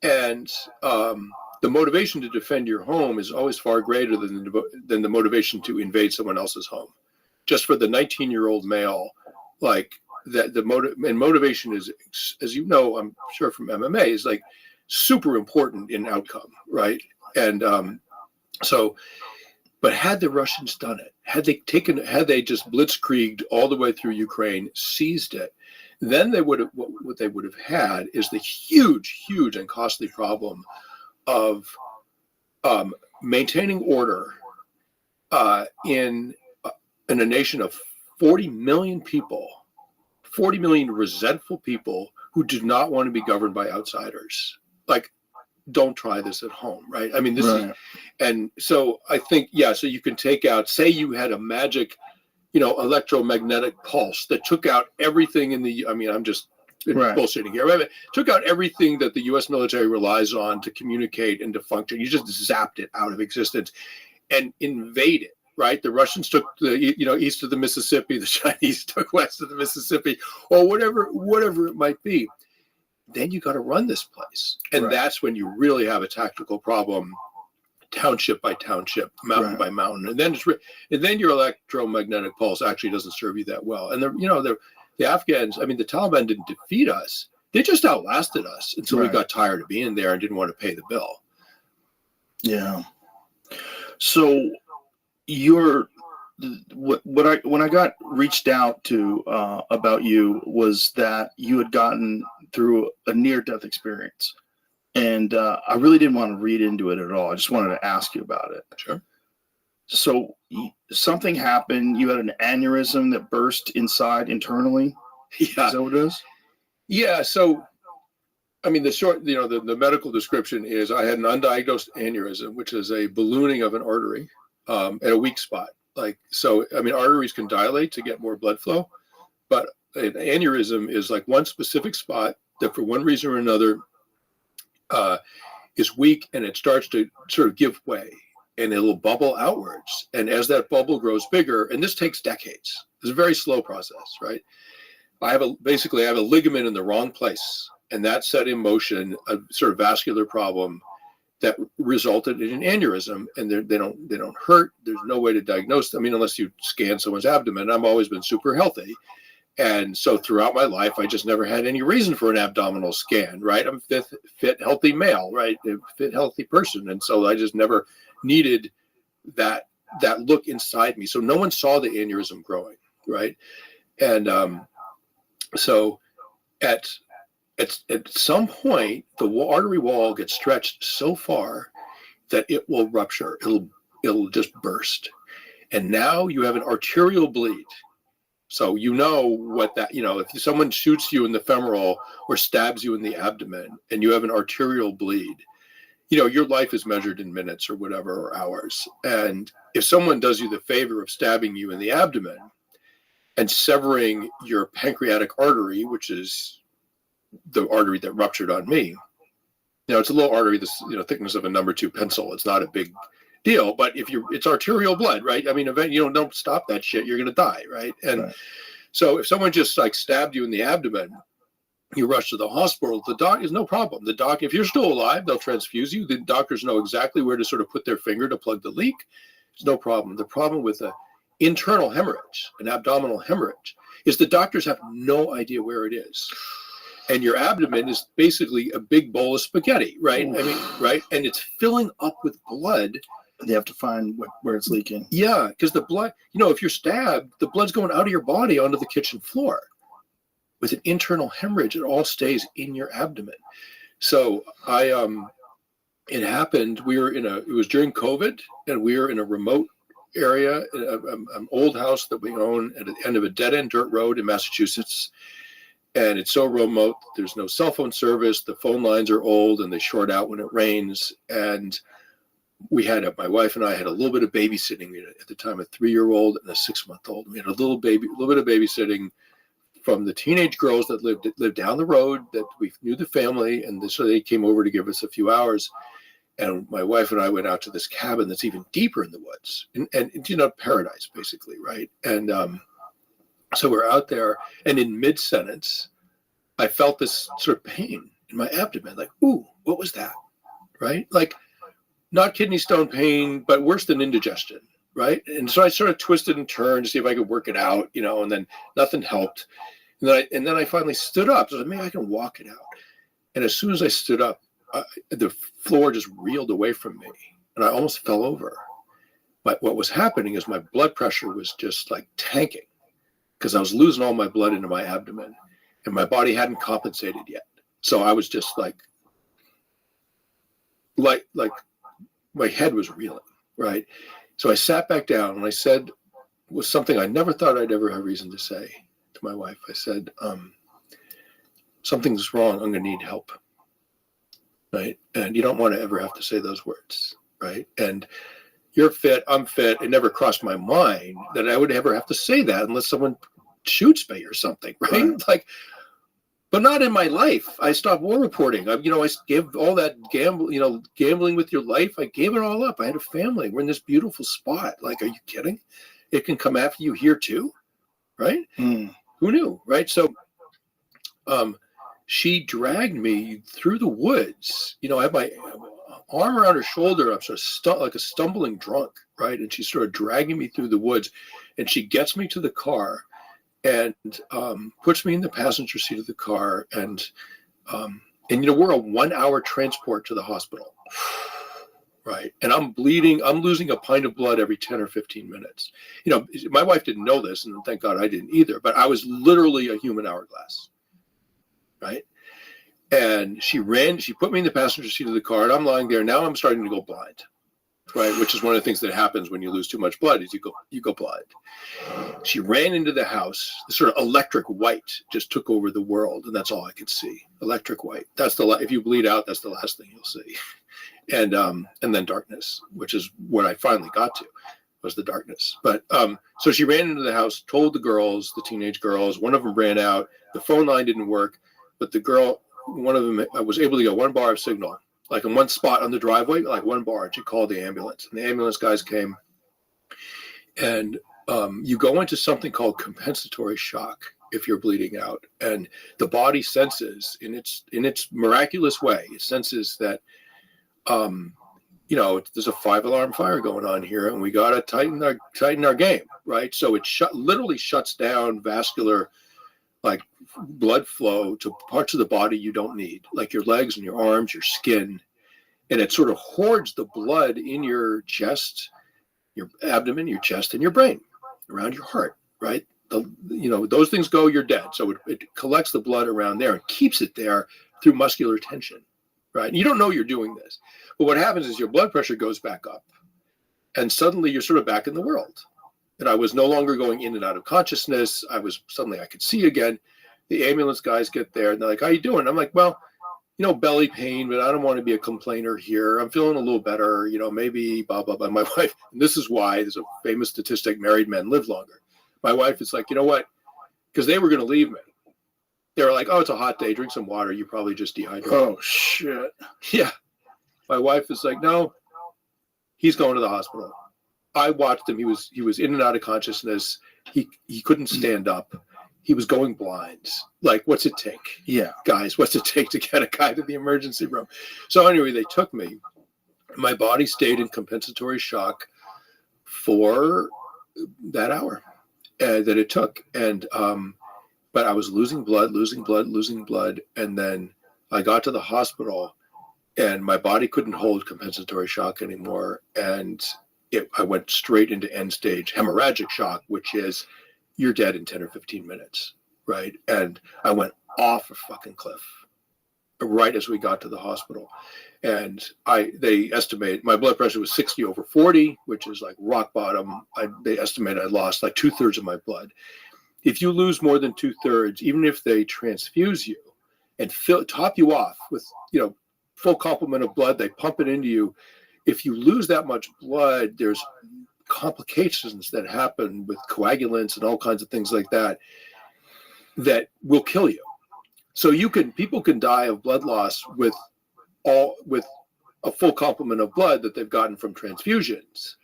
And the motivation to defend your home is always far greater than the motivation to invade someone else's home. Just for the 19-year-old male, like that, motivation is, as you know, I'm sure from MMA, is like super important in outcome, right? And but had the Russians done it, had they just blitzkrieged all the way through Ukraine, seized it, then they would have, what they would have had is the huge and costly problem of maintaining order in a nation of 40 million people, 40 million resentful people who did not want to be governed by outsiders. Like, don't try this at home, right? I mean, this is, and so I think, yeah, so you can take out, say you had a magic, you know, electromagnetic pulse that took out everything in the, I mean, I'm just bullshitting here, right? Took out everything that the U.S. military relies on to communicate and to function. You just zapped it out of existence and invaded, right? The Russians took the, you know, east of the Mississippi, the Chinese took west of the Mississippi, or whatever it might be. Then you got to run this place. And that's when you really have a tactical problem, township by township, mountain by mountain. And then your electromagnetic pulse actually doesn't serve you that well. And the Afghans, I mean, the Taliban didn't defeat us. They just outlasted us until we got tired of being there and didn't want to pay the bill. Yeah. So when I got reached out to about you was that you had gotten through a near-death experience, and I really didn't want to read into it at all. I just wanted to ask you about it. Sure. So something happened. You had an aneurysm that burst inside internally. Yeah. Is that what it is? Yeah. So, I mean, the medical description is I had an undiagnosed aneurysm, which is a ballooning of an artery at a weak spot. Like, so, I mean, arteries can dilate to get more blood flow, but an aneurysm is like one specific spot that for one reason or another is weak, and it starts to sort of give way, and it'll bubble outwards. And as that bubble grows bigger, and this takes decades, it's a very slow process, right? I have a ligament in the wrong place, and that set in motion a sort of vascular problem that resulted in an aneurysm, and they don't hurt. There's no way to diagnose them. I mean, unless you scan someone's abdomen. I've always been super healthy. And so throughout my life, I just never had any reason for an abdominal scan, right? I'm a fit, healthy male, right? A fit, healthy person. And so I just never needed that look inside me. So no one saw the aneurysm growing, right? And so at some point, the artery wall gets stretched so far that it will rupture. It'll just burst. And now you have an arterial bleed. So you know what that, you know, if someone shoots you in the femoral or stabs you in the abdomen and you have an arterial bleed, you know, your life is measured in minutes or whatever, or hours. And if someone does you the favor of stabbing you in the abdomen and severing your pancreatic artery, which is the artery that ruptured on me, it's a little artery, this thickness of a number 2 pencil. It's not a big deal, but it's arterial blood, right? I mean, don't stop that shit, you're gonna die, right? And so if someone just like stabbed you in the abdomen, you rush to the hospital, the doc is no problem. The doc, if you're still alive, they'll transfuse you. The doctors know exactly where to sort of put their finger to plug the leak. It's no problem. The problem with an internal hemorrhage, an abdominal hemorrhage, is the doctors have no idea where it is. And your abdomen is basically a big bowl of spaghetti, right? I mean, right? And it's filling up with blood. They have to find where it's leaking. Yeah, because the blood, if you're stabbed, the blood's going out of your body onto the kitchen floor. With an internal hemorrhage, it all stays in your abdomen. So it happened. It was during COVID, and we were in a remote area, an old house that we own at the end of a dead-end dirt road in Massachusetts. And it's so remote, there's no cell phone service. The phone lines are old and they short out when it rains. And my wife and I had a little bit of babysitting at the time, a 3-year-old and a 6-month-old. We had a little bit of babysitting from the teenage girls that lived down the road, that we knew the family, and so they came over to give us a few hours. And my wife and I went out to this cabin that's even deeper in the woods, and paradise basically, right? And so we're out there, and in mid-sentence, I felt this sort of pain in my abdomen, like, ooh, what was that, right? Like, not kidney stone pain, but worse than indigestion, right? And so I sort of twisted and turned to see if I could work it out, and then nothing helped. And then I finally stood up. So I said, maybe I can walk it out. And as soon as I stood up, the floor just reeled away from me, and I almost fell over. But what was happening is my blood pressure was just like tanking, because I was losing all my blood into my abdomen, and my body hadn't compensated yet. So I was just like my head was reeling, right? So I sat back down, and I said, was something I never thought I'd ever have reason to say to my wife. I said, something's wrong. I'm going to need help, right? And you don't want to ever have to say those words, right? And you're fit, I'm fit. It never crossed my mind that I would ever have to say that unless someone shoots me or something, right? Like, but not in my life. I stopped war reporting. I gave all that gambling with your life. I gave it all up. I had a family. We're in this beautiful spot. Like, are you kidding? It can come after you here too, right? Who knew, right? So, she dragged me through the woods. I had my arm around her shoulder. I'm sort of like a stumbling drunk, right? And she's sort of dragging me through the woods, and she gets me to the car, and puts me in the passenger seat of the car, and we're a 1-hour transport to the hospital, right? And I'm bleeding. I'm losing a pint of blood every 10 or 15 minutes. My wife didn't know this, and thank God I didn't either. But I was literally a human hourglass, right? And she put me in the passenger seat of the car, and I'm lying there. Now I'm starting to go blind, right? Which is one of the things that happens when you lose too much blood, is you go blind. She ran into the house. The sort of electric white just took over the world, and that's all I could see. Electric white. If you bleed out, that's the last thing you'll see. And then darkness, which is what I finally got to, was the darkness. But so she ran into the house, told the teenage girls. One of them ran out. The phone line didn't work, but one of them was able to get 1 bar of signal, like in one spot on the driveway, like 1 bar. And she called the ambulance, and the ambulance guys came. And you go into something called compensatory shock if you're bleeding out, and the body senses in its miraculous way. It senses that there's a 5-alarm fire going on here, and we got to tighten our game, right? So it literally shuts down vascular, like, blood flow to parts of the body you don't need, like your legs and your arms, your skin, and it sort of hoards the blood in your chest, your abdomen, your chest, and your brain, around your heart, right? Those things go, you're dead. So it collects the blood around there and keeps it there through muscular tension, right? And you don't know you're doing this, but what happens is your blood pressure goes back up, and suddenly you're sort of back in the world. And I was no longer going in and out of consciousness. Suddenly I could see again. The ambulance guys get there, and they're like, how you doing? I'm like, well, belly pain, but I don't want to be a complainer here. I'm feeling a little better, maybe blah, blah, blah. My wife, and this is why there's a famous statistic, married men live longer. My wife is like, you know what? Because they were going to leave me. They were like, "Oh, it's a hot day. Drink some water. You probably just dehydrated." Oh shit. Yeah. My wife is like, "No, he's going to the hospital." I watched him. He was in and out of consciousness. He couldn't stand up. He was going blind. Like, what's it take? Yeah. Guys, what's it take to get a guy to the emergency room? So anyway, they took me. My body stayed in compensatory shock for that hour that it took. And but I was losing blood. And then I got to the hospital and my body couldn't hold compensatory shock anymore. And I went straight into end stage hemorrhagic shock, which is you're dead in 10 or 15 minutes, right? And I went off a fucking cliff right as we got to the hospital. And they estimate my blood pressure was 60/40, which is like rock bottom. They estimate I lost like 2/3 of my blood. If you lose more than 2/3, even if they transfuse you and top you off with, full complement of blood, they pump it into you. If you lose that much blood, there's complications that happen with coagulants and all kinds of things like that will kill you. So people can die of blood loss with a full complement of blood that they've gotten from transfusions,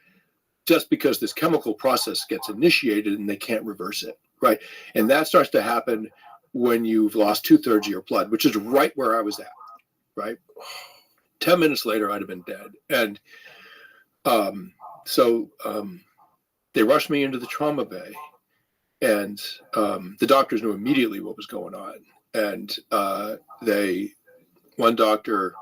just because this chemical process gets initiated and they can't reverse it, right? And that starts to happen when you've lost 2/3 of your blood, which is right where I was at, right? 10 minutes later, I'd have been dead. And so they rushed me into the trauma bay, and the doctors knew immediately what was going on. And one doctor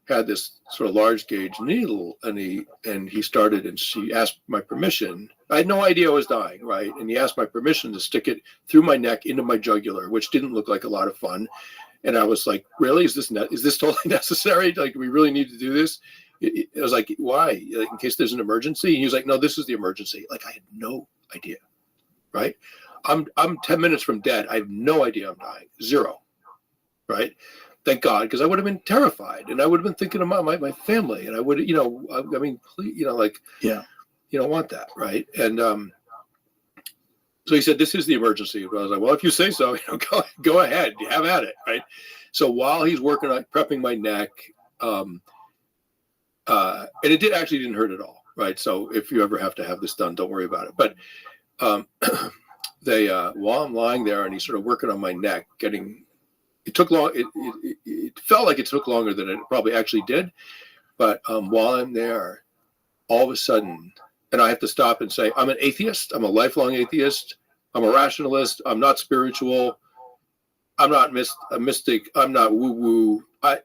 had this sort of large gauge needle, and he started, and she asked my permission. I had no idea I was dying, right? And he asked my permission to stick it through my neck into my jugular, which didn't look like a lot of fun. And I was like, really? Is this totally necessary? Like, we really need to do this? I was like, why? Like, in case there's an emergency? And he was like, no, this is the emergency. Like, I had no idea, right? I'm 10 minutes from dead. I have no idea I'm dying. Zero, right? Thank God, because I would have been terrified, and I would have been thinking about my family, and I would, please, yeah, you don't want that, right? And so he said, this is the emergency. I was like, well, if you say so, go ahead, have at it, right? So while he's working on prepping my neck, and it didn't hurt at all, right? So if you ever have to have this done, don't worry about it. But while I'm lying there and he's sort of working on my neck, it took long. It felt like it took longer than it probably actually did. But while I'm there, all of a sudden, and I have to stop and say, I'm an atheist. I'm a lifelong atheist. I'm a rationalist. I'm not spiritual. I'm not a mystic. I'm not woo-woo. I'm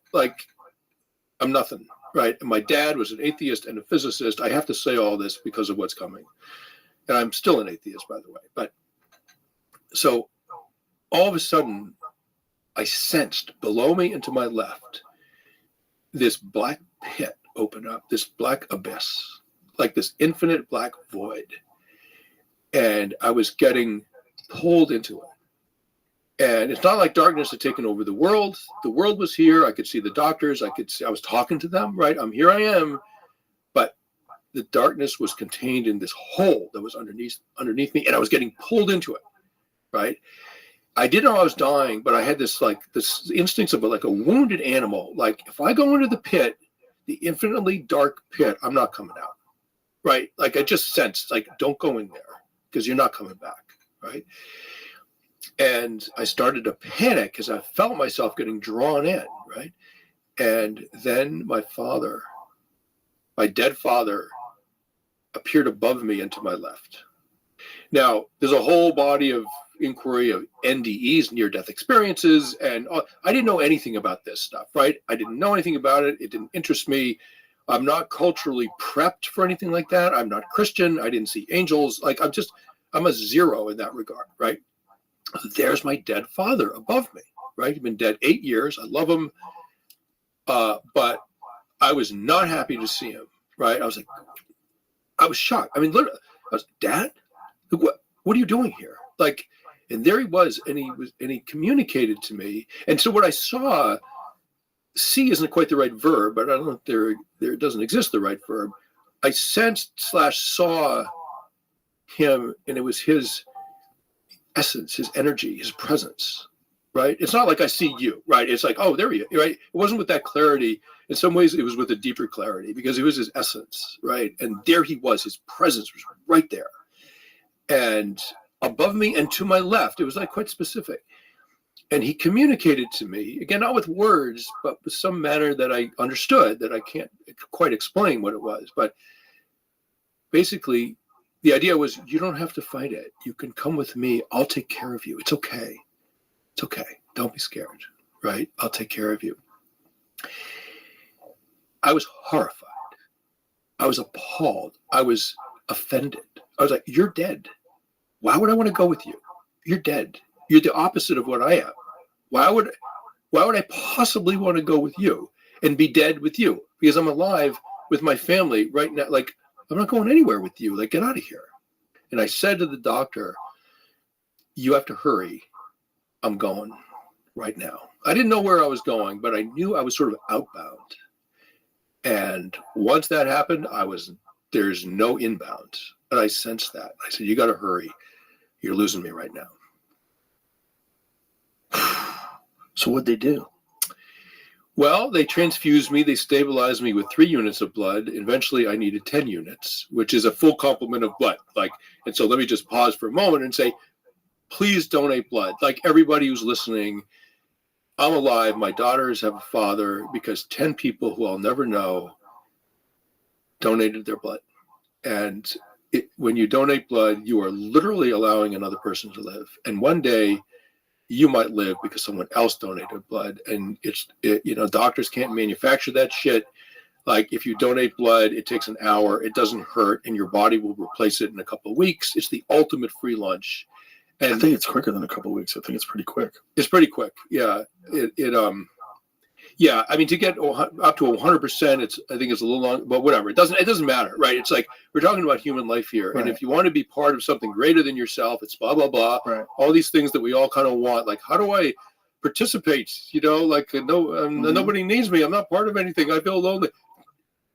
nothing, right? And my dad was an atheist and a physicist. I have to say all this because of what's coming. And I'm still an atheist, by the way. But so all of a sudden, I sensed below me and to my left this black pit open up, this black abyss, like this infinite black void. And I was getting pulled into it. And it's not like darkness had taken over the world. The world was here. I could see the doctors. I was talking to them, right? Here I am. But the darkness was contained in this hole that was underneath me, and I was getting pulled into it, right? I didn't know I was dying, but I had this instincts of a wounded animal. Like, if I go into the pit, the infinitely dark pit, I'm not coming out, right? Like, I just sensed, like, don't go in there because you're not coming back, right? And I started to panic because I felt myself getting drawn in, right? And then my dead father, appeared above me and to my left. Now, there's a whole body of inquiry of NDEs, near-death experiences, and I didn't know anything about this stuff, right? I didn't know anything about it. It didn't interest me. I'm not culturally prepped for anything like that. I'm not Christian. I didn't see angels. Like, I'm a zero in that regard, right? There's my dead father above me, right? He's been dead 8 years. I love him. But I was not happy to see him, right? I was shocked. I mean, literally, I was, Dad, what are you doing here? Like, and there he was, and he communicated to me. And so what I saw, see isn't quite the right verb, but I don't know if there doesn't exist the right verb. I sensed/saw him, and it was his essence, his energy, his presence, right? It's not like I see you, right? It's like, oh, there you are, right? It wasn't with that clarity. In some ways, it was with a deeper clarity because it was his essence, right? And there he was. His presence was right there. And above me and to my left, it was like quite specific. And he communicated to me, again, not with words, but with some manner that I understood, that I can't quite explain what it was. But basically, the idea was, you don't have to fight it. You can come with me. I'll take care of you. It's okay. It's okay. Don't be scared, right? I'll take care of you. I was horrified. I was appalled. I was offended. I was like, you're dead. Why would I want to go with you? You're dead. You're the opposite of what I am. Why would I possibly want to go with you and be dead with you? Because I'm alive with my family right now. Like, I'm not going anywhere with you. Like, get out of here. And I said to the doctor, you have to hurry. I'm going right now. I didn't know where I was going, but I knew I was sort of outbound. And once that happened, there's no inbound. And I sensed that. I said, you got to hurry. You're losing me right now. So what'd they do? Well, they transfused me. They stabilized me with 3 units of blood. Eventually, I needed 10 units, which is a full complement of blood. And so let me just pause for a moment and say, please donate blood. Like everybody who's listening, I'm alive. My daughters have a father because 10 people who I'll never know donated their blood. And when you donate blood, you are literally allowing another person to live. And one day, you might live because someone else donated blood. And doctors can't manufacture that shit. Like if you donate blood, it takes an hour, it doesn't hurt, and your body will replace it in a couple of weeks. It's the ultimate free lunch. And I think it's quicker than a couple of weeks. I think it's pretty quick. It's pretty quick. Yeah. Yeah. I mean, to get up to 100%, I think it's a little long, but whatever. It doesn't matter, right? It's like, we're talking about human life here. Right. And if you want to be part of something greater than yourself, it's blah, blah, blah. Right. All these things that we all kind of want. Like, how do I participate? Nobody needs me. I'm not part of anything. I feel lonely.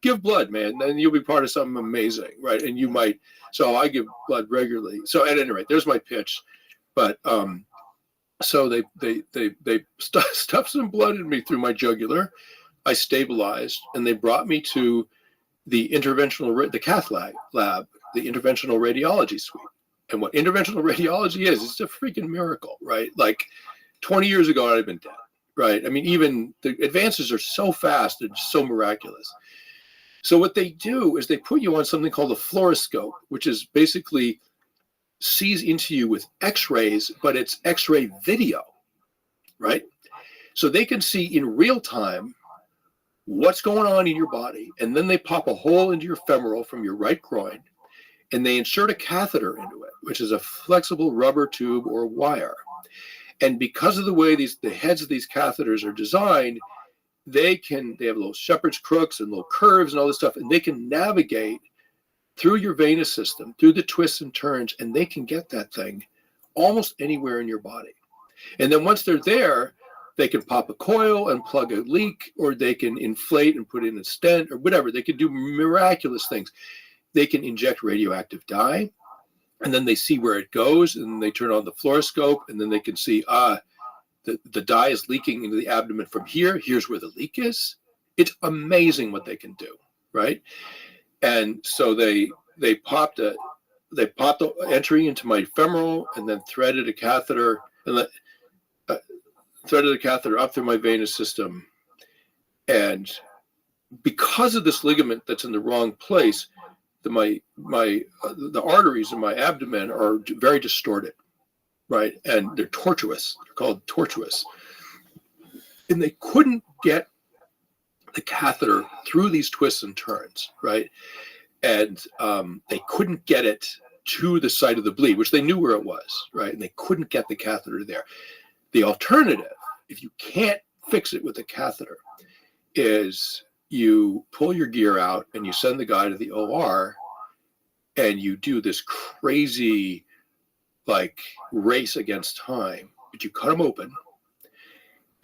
Give blood, man. Then you'll be part of something amazing, right? And you might. So I give blood regularly. So at any rate, there's my pitch. But so they stuffed some blood in me through my jugular. I stabilized, and they brought me to the the cath lab, the interventional radiology suite. And what interventional radiology is, it's a freaking miracle, right? Like 20 years ago, I'd have been dead, right? I mean, even the advances are so fast and so miraculous. So what they do is they put you on something called a fluoroscope, which is basically sees into you with x-rays, but it's x-ray video, right? So they can see in real time what's going on in your body, and then they pop a hole into your femoral from your right groin, and they insert a catheter into it, which is a flexible rubber tube or wire. And because of the way the heads of these catheters are designed, they have little shepherd's crooks and little curves and all this stuff, and they can navigate through your venous system, through the twists and turns, and they can get that thing almost anywhere in your body. And then once they're there, they can pop a coil and plug a leak, or they can inflate and put in a stent, or whatever. They can do miraculous things. They can inject radioactive dye, and then they see where it goes, and they turn on the fluoroscope, and then they can see, the dye is leaking into the abdomen from here. Here's where the leak is. It's amazing what they can do, right? And so they popped the entry into my femoral, and then threaded a catheter up through my venous system. And because of this ligament that's in the wrong place, the arteries in my abdomen are very distorted, right? And they're tortuous. They're called tortuous. And they couldn't get the catheter through these twists and turns, right? And they couldn't get it to the site of the bleed, which they knew where it was, right? And they couldn't get the catheter there. The alternative, if you can't fix it with a catheter, is you pull your gear out and you send the guy to the OR, and you do this crazy race against time, but you cut them open.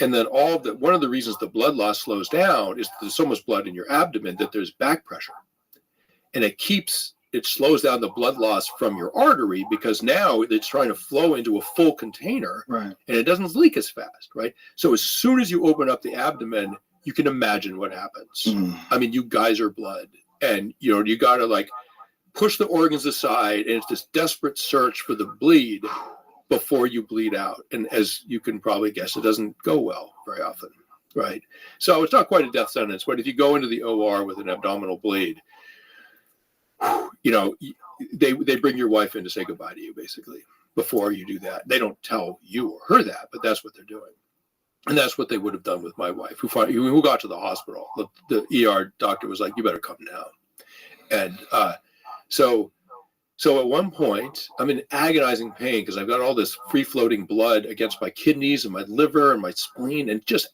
And then one of the reasons the blood loss slows down is that there's so much blood in your abdomen that there's back pressure. And it keeps it slows down the blood loss from your artery because now it's trying to flow into a full container, Right. and it doesn't leak as fast, right? So as soon as you open up the abdomen, you can imagine what happens. I mean, you geyser blood, and you got to like push the organs aside, and it's this desperate search for the bleed before you bleed out. And as you can probably guess, it doesn't go well very often, right? So it's not quite a death sentence, but if you go into the OR with an abdominal bleed, they bring your wife in to say goodbye to you, basically, before you do that. They don't tell you or her that, but that's what they're doing. And that's what they would have done with my wife, who got to the hospital. The ER doctor was like, you better come now. And so at one point, I'm in agonizing pain because I've got all this free-floating blood against my kidneys and my liver and my spleen, and just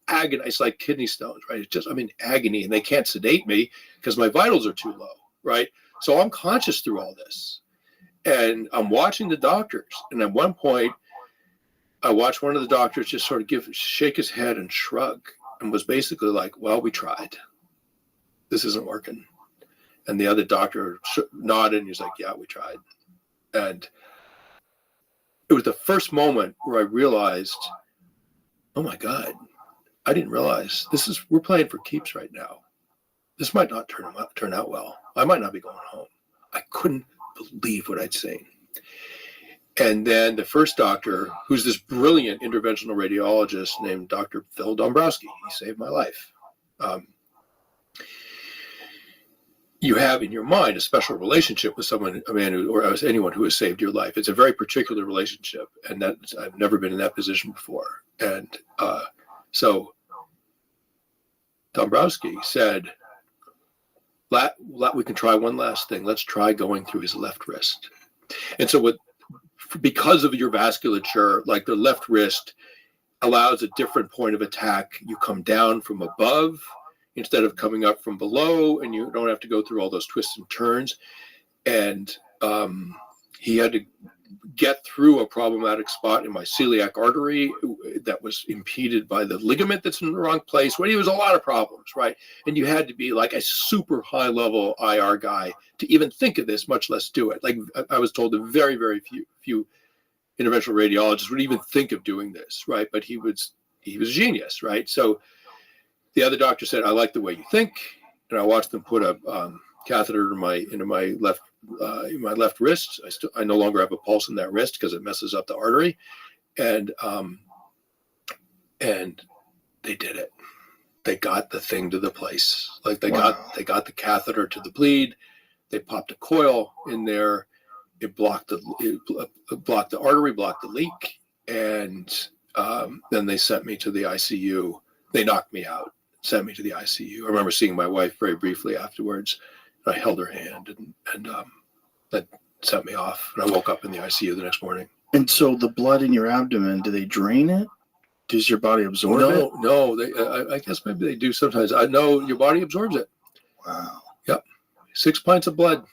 agony. It's like kidney stones, right? It's just, I'm in agony, and they can't sedate me because my vitals are too low, right? So I'm conscious through all this. And I'm watching the doctors. And at one point, I watched one of the doctors just sort of shake his head and shrug, and was basically like, well, we tried. This isn't working. And the other doctor nodded, and he's like, yeah, we tried. And it was the first moment where I realized, oh my God, I didn't realize we're playing for keeps right now. This might not turn out well. I might not be going home. I couldn't believe what I'd seen. And then the first doctor, who's this brilliant interventional radiologist named Dr. Phil Dombrowski, he saved my life. You have in your mind a special relationship with someone, a man who, or anyone who has saved your life. It's a very particular relationship, and I've never been in that position before. And so Dombrowski said, we can try one last thing. Let's try going through his left wrist. And so because of your vasculature, like the left wrist allows a different point of attack. You come down from above instead of coming up from below, and you don't have to go through all those twists and turns. And he had to get through a problematic spot in my celiac artery that was impeded by the ligament that's in the wrong place. Well, it was a lot of problems, right? And you had to be like a super high level IR guy to even think of this, much less do it. Like I was told, a very, very few interventional radiologists would even think of doing this, right? But he was a genius, right? So the other doctor said, I like the way you think. And I watched them put a catheter into my left wrist. I no longer have a pulse in that wrist because it messes up the artery, and they did it. They got the thing to the place. Like they got the catheter to the bleed. They popped a coil in there. It blocked the artery, blocked the leak, and then they sent me to the ICU. They knocked me out, sent me to the ICU. I remember seeing my wife very briefly afterwards. I held her hand, and that sent me off. And I woke up in the ICU the next morning. And so the blood in your abdomen, do they drain it? Does your body absorb it? No. I guess maybe they do sometimes. I know your body absorbs it. Wow. Yep. 6 pints of blood.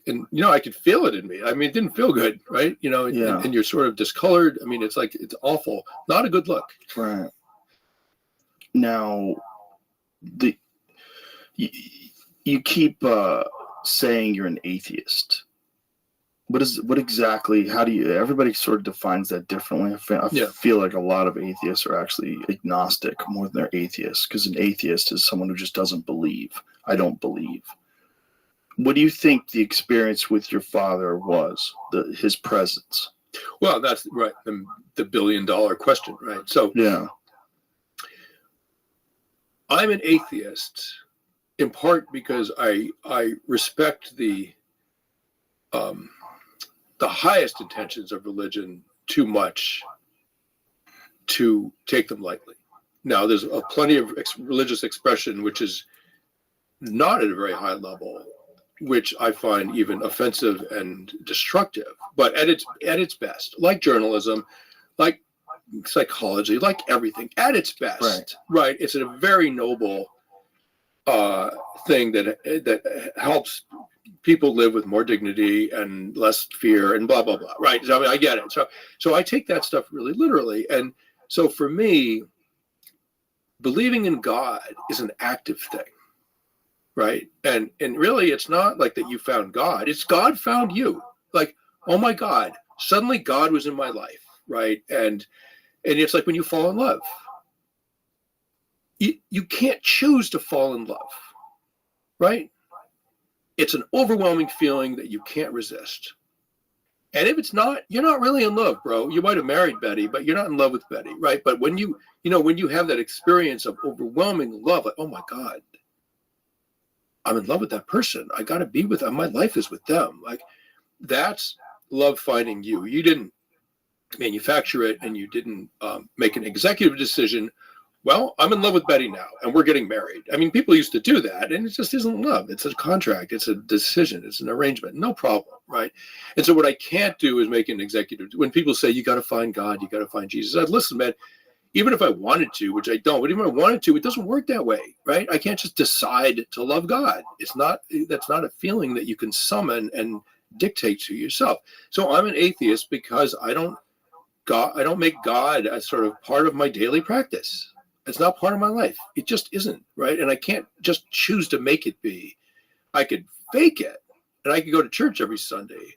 And I could feel it in me. I mean, it didn't feel good, right? And you're sort of discolored. I mean, it's awful. Not a good look. Right. Now, you keep saying you're an atheist. What exactly, everybody sort of defines that differently. I feel like a lot of atheists are actually agnostic more than they're atheists, because an atheist is someone who just doesn't believe. I don't believe. What do you think the experience with your father was, his presence? Well, that's right. The billion-dollar question, right? So yeah, I'm an atheist in part because I respect the highest intentions of religion too much to take them lightly. Now, there's plenty of religious expression which is not at a very high level, which I find even offensive and destructive. But at its best, like journalism, like psychology, like everything, at its best, right? It's a very noble thing that helps people live with more dignity and less fear and blah blah blah, right? So, I mean, I get it. So I take that stuff really literally, and so for me, believing in God is an active thing. right? And really, it's not like that you found God. It's God found you. Like, oh my God, suddenly God was in my life, right? And it's like when you fall in love. You can't choose to fall in love, right? It's an overwhelming feeling that you can't resist. And if it's not, you're not really in love, bro. You might have married Betty, but you're not in love with Betty, right? But when you have that experience of overwhelming love, like, oh my God, I'm in love with that person. I got to be with them. My life is with them. Like, that's love finding you. You didn't manufacture it, and you didn't make an executive decision. Well, I'm in love with Betty now, and we're getting married. I mean, people used to do that, and it just isn't love. It's a contract. It's a decision. It's an arrangement. No problem, right? And so what I can't do is make an executive. When people say, you got to find God, you got to find Jesus, I'd listen, man, even if I wanted to, which I don't, but even if I wanted to, it doesn't work that way, right? I can't just decide to love God. That's not a feeling that you can summon and dictate to yourself. So I'm an atheist because I don't make God as sort of part of my daily practice. It's not part of my life. It just isn't, right? And I can't just choose to make it be. I could fake it, and I could go to church every Sunday,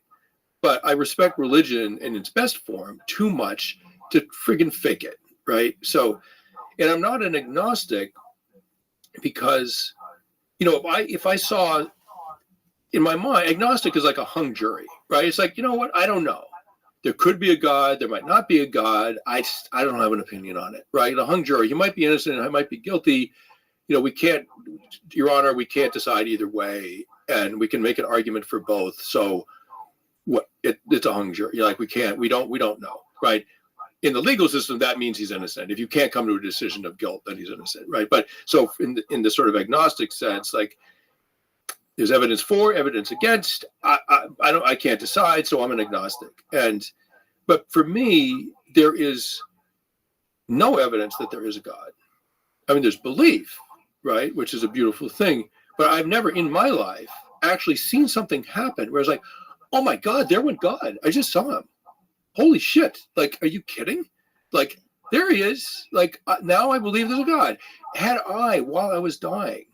but I respect religion in its best form too much to friggin' fake it, right? So, and I'm not an agnostic because, if I saw in my mind, agnostic is like a hung jury, right? It's like, you know what? I don't know. There could be a God. There might not be a God. I don't have an opinion on it, right? The hung jury, you might be innocent. I might be guilty. We can't, Your Honor, we can't decide either way, and we can make an argument for both. So, it's a hung jury. Like, we don't know, right? In the legal system, that means he's innocent. If you can't come to a decision of guilt, then he's innocent, right? But so in the sort of agnostic sense, like, there's evidence for, evidence against. I can't decide, so I'm an agnostic. But for me, there is no evidence that there is a God. I mean, there's belief, right, which is a beautiful thing. But I've never in my life actually seen something happen where it's like, oh my God, there went God. I just saw him. Holy shit! Like, are you kidding? Like, there he is. Like, now I believe there's a God. Had I, while I was dying,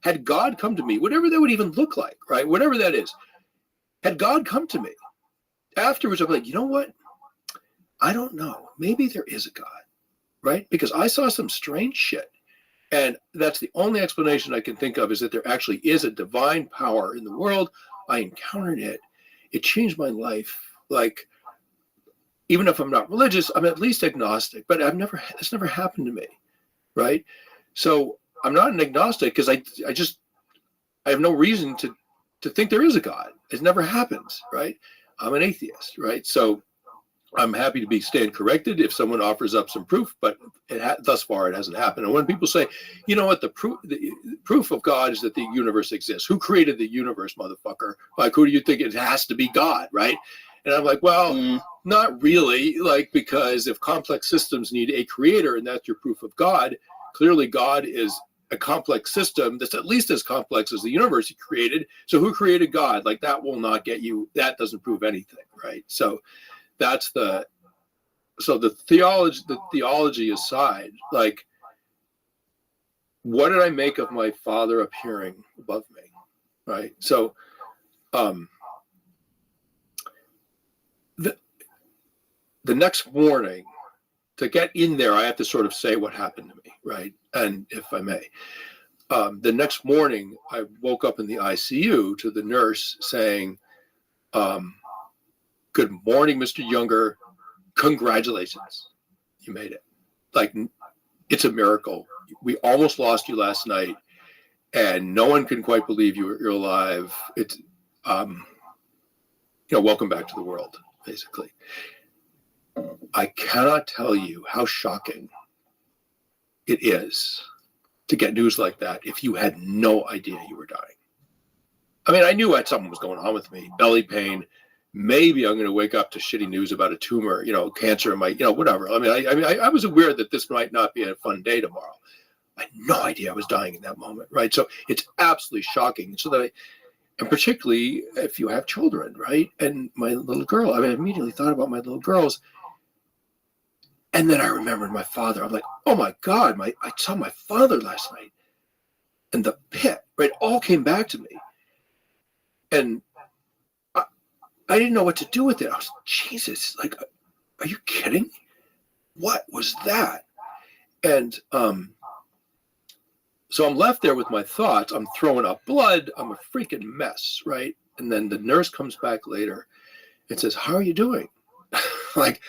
had God come to me, whatever that would even look like, right? Whatever that is, had God come to me afterwards, I'd be like, you know what? I don't know. Maybe there is a God, right? Because I saw some strange shit. And that's the only explanation I can think of, is that there actually is a divine power in the world. I encountered it. It changed my life. Like, even if I'm not religious, I'm at least agnostic, but it's never happened to me, right? So I'm not an agnostic because I have no reason to think there is a God. It never happens, right? I'm an atheist, right? So I'm happy to stand corrected if someone offers up some proof, but thus far it hasn't happened. And when people say, you know what, the proof of God is that the universe exists. Who created the universe, motherfucker? Like, who do you think? It has to be God, right? And I'm like, well, not really, like, because if complex systems need a creator and that's your proof of God, clearly God is a complex system that's at least as complex as the universe he created. So who created God? Like, that will not get you, that doesn't prove anything, right? So that's the theology aside, like, what did I make of my Father appearing above me, right? So the next morning, to get in there, I have to sort of say what happened to me, right? And if I may, the next morning, I woke up in the ICU to the nurse saying, good morning, Mr. Younger. Congratulations. You made it. Like, it's a miracle. We almost lost you last night, and no one can quite believe you're alive. It's, welcome back to the world, basically. I cannot tell you how shocking it is to get news like that if you had no idea you were dying. I mean, I knew something was going on with me, belly pain. Maybe I'm going to wake up to shitty news about a tumor, cancer in my, whatever. I mean, I was aware that this might not be a fun day tomorrow. I had no idea I was dying in that moment, right? So it's absolutely shocking. So that and particularly if you have children, right? And my little girl, I immediately thought about my little girls. And then I remembered my father. I'm like, oh my God, I saw my father last night. and the pit, right? All came back to me. And I didn't know what to do with it. I was, Jesus, like, are you kidding? What was that? And so I'm left there with my thoughts. I'm throwing up blood. I'm a freaking mess, right? And then the nurse comes back later and says, how are you doing? Like,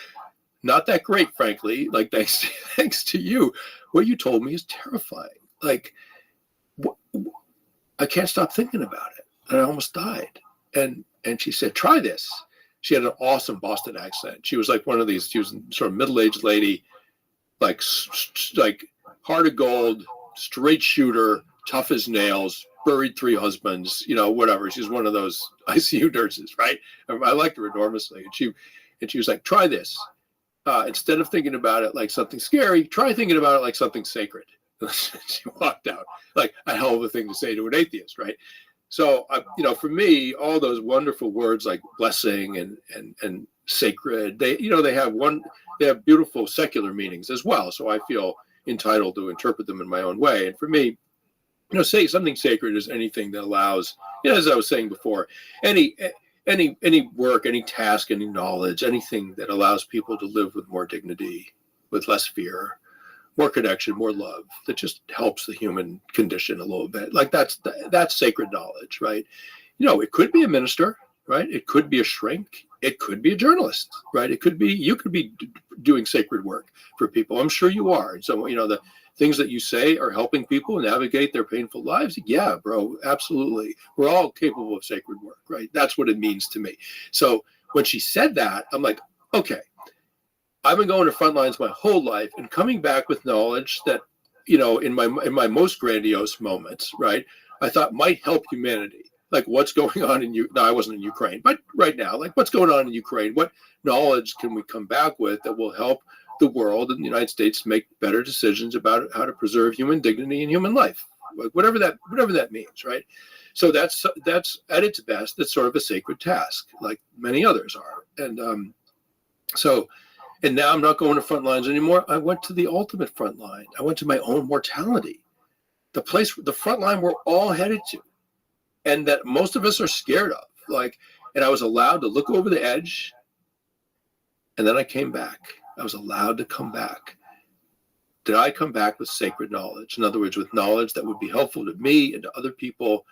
not that great, frankly. Like, thanks to you. What you told me is terrifying. Like, I can't stop thinking about it. And I almost died. And she said, try this. She had an awesome Boston accent. She was like one of these, she was sort of middle-aged lady, like heart of gold, straight shooter, tough as nails, buried 3 husbands, you know, whatever. She's one of those ICU nurses, right? I liked her enormously. And she was like, try this. Instead of thinking about it like something scary, try thinking about it like something sacred. She walked out. Like a hell of a thing to say to an atheist, right? So, you know, for me, all those wonderful words like blessing and sacred, they have beautiful secular meanings as well. So I feel entitled to interpret them in my own way. And for me, you know, say something sacred is anything that allows, you know, as I was saying before, any work, any task, any knowledge, anything that allows people to live with more dignity, with less fear, more connection, more love, that just helps the human condition a little bit. Like that's sacred knowledge, right? You know, it could be a minister, right? It could be a shrink. It could be a journalist, right? You could be doing sacred work for people. I'm sure you are. And so, you know, the things that you say are helping people navigate their painful lives. Yeah, bro, absolutely. We're all capable of sacred work, right? That's what it means to me. So when she said that, I'm like, okay, I've been going to front lines my whole life and coming back with knowledge that, you know, in my most grandiose moments, right, I thought might help humanity. Like what's going on I wasn't in Ukraine, but right now, like what's going on in Ukraine? What knowledge can we come back with that will help the world and the United States make better decisions about how to preserve human dignity and human life, like whatever that means, right? So that's at its best, that's sort of a sacred task, like many others are. And and now I'm not going to front lines anymore. I went to the ultimate front line. I went to my own mortality, the front line we're all headed to, and that most of us are scared of. Like, and I was allowed to look over the edge, and then I came back. I was allowed to come back. Did I come back with sacred knowledge? In other words, with knowledge that would be helpful to me and to other people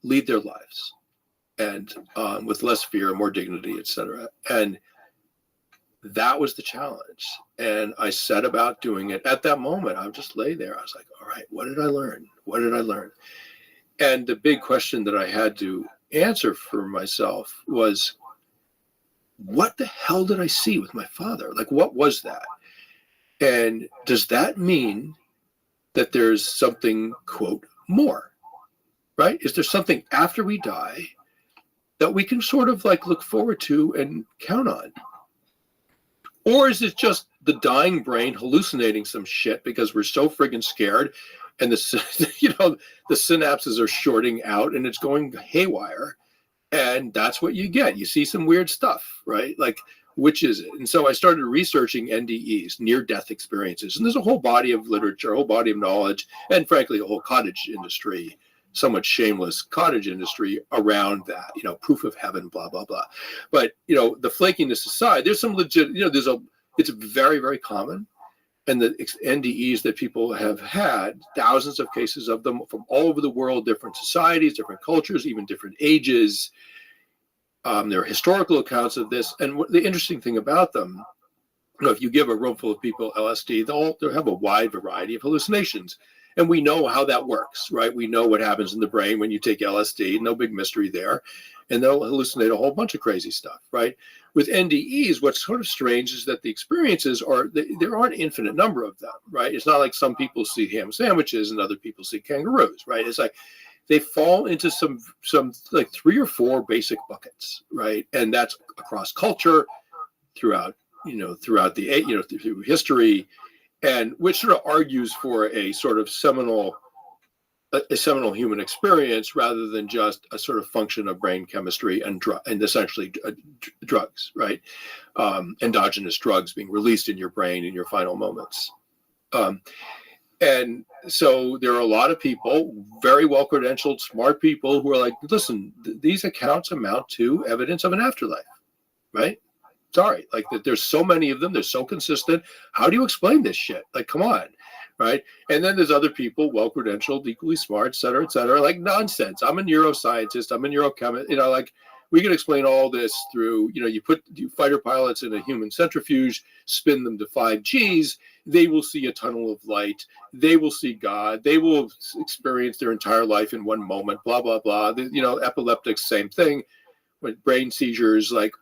lead their lives, and with less fear, more dignity, etc. And that was the challenge. And I set about doing it. At that moment, I just lay there. I was like, all right, what did I learn? What did I learn? And the big question that I had to answer for myself was, what the hell did I see with my father? Like, what was that? And does that mean that there's something, quote, more, right? Is there something after we die that we can sort of like look forward to and count on? Or is it just the dying brain hallucinating some shit because we're so friggin' scared and the synapses are shorting out and it's going haywire, and that's what you get. You see some weird stuff, right? Like, which is it? And so I started researching NDEs, near-death experiences, and there's a whole body of literature, a whole body of knowledge, and frankly, a whole cottage industry, somewhat shameless cottage industry around that, you know, proof of heaven, blah, blah, blah. But, you know, the flakiness aside, there's some legit, you know, it's very, very common. And the NDEs that people have had, thousands of cases of them from all over the world, different societies, different cultures, even different ages. There are historical accounts of this. And the interesting thing about them, you know, if you give a room full of people LSD, they'll have a wide variety of hallucinations. And we know how that works, right? We know what happens in the brain when you take LSD, no big mystery there. And they'll hallucinate a whole bunch of crazy stuff, right? With NDEs, what's sort of strange is that the experiences there aren't an infinite number of them, right? It's not like some people see ham sandwiches and other people see kangaroos, right? It's like they fall into some like 3 or 4 basic buckets, right? And that's across culture, throughout through history, and which sort of argues for a sort of seminal human experience rather than just a sort of function of brain chemistry and essentially drugs, right? Endogenous drugs being released in your brain in your final moments. And so there are a lot of people, very well-credentialed, smart people who are like, listen, these accounts amount to evidence of an afterlife, right? Sorry, like that. There's so many of them. They're so consistent. How do you explain this shit? Like, come on, right? And then there's other people, well-credentialed, equally smart, et cetera, like nonsense. I'm a neuroscientist. I'm a neurochemist. You know, like we can explain all this through, you know, you put fighter pilots in a human centrifuge, spin them to 5Gs, they will see a tunnel of light. They will see God. They will experience their entire life in one moment, blah, blah, blah. You know, epileptics, same thing. With brain seizures, like,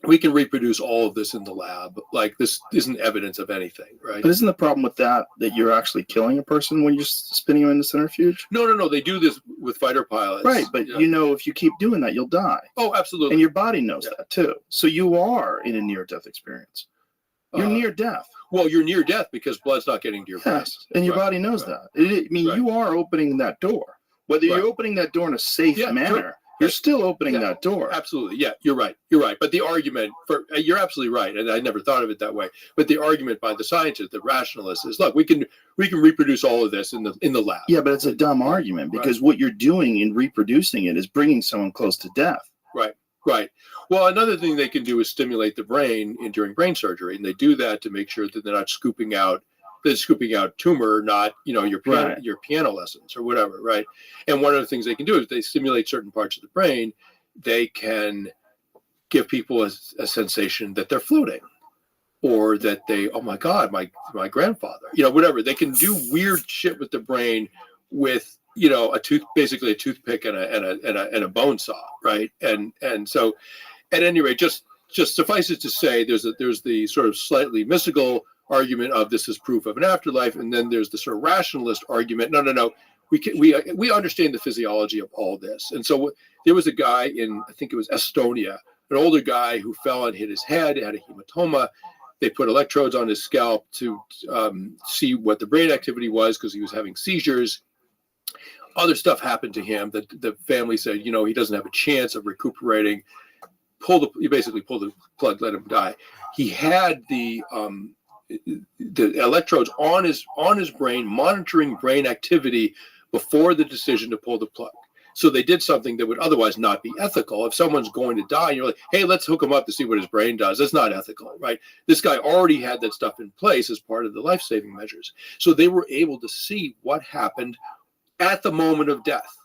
we can reproduce all of this in the lab. Like, this isn't evidence of anything, right? But isn't the problem with that you're actually killing a person when you're spinning them in the centrifuge? No. They do this with fighter pilots. Right, but you know, if you keep doing that, you'll die. Oh, absolutely. And your body knows that too. So you are in a near-death experience. You're near death. Well, you're near death because blood's not getting to your brain. Yes, and your body knows that. I mean, you are opening that door. Whether you're opening that door in a safe manner, you're still opening that door. Absolutely. Yeah, you're right. But the argument you're absolutely right. And I never thought of it that way. But the argument by the scientists, the rationalists, is look, we can reproduce all of this in the lab. Yeah, but it's a dumb argument because what you're doing in reproducing it is bringing someone close to death. Right. Well, another thing they can do is stimulate the brain during brain surgery, and they do that to make sure that they're not scooping out tumor, not, you know, your piano lessons or whatever, right? And one of the things they can do is they stimulate certain parts of the brain. They can give people a sensation that they're floating, or that they, oh my God, my grandfather, you know, whatever. They can do weird shit with the brain with, you know, basically a toothpick and a bone saw, right? And so, at any rate, just suffice it to say, there's the sort of slightly mystical argument of this is proof of an afterlife, and then there's the sort of rationalist argument. No, we understand the physiology of all this. And so there was a guy in, I think it was Estonia, an older guy who fell and hit his head, had a hematoma. They put electrodes on his scalp to see what the brain activity was because he was having seizures. Other stuff happened to him that the family said, you know, he doesn't have a chance of recuperating. You basically pull the plug, let him die. He had the electrodes on his brain, monitoring brain activity before the decision to pull the plug. So they did something that would otherwise not be ethical. If someone's going to die, and you're like, hey, let's hook him up to see what his brain does. That's not ethical, right? This guy already had that stuff in place as part of the life-saving measures. So they were able to see what happened at the moment of death,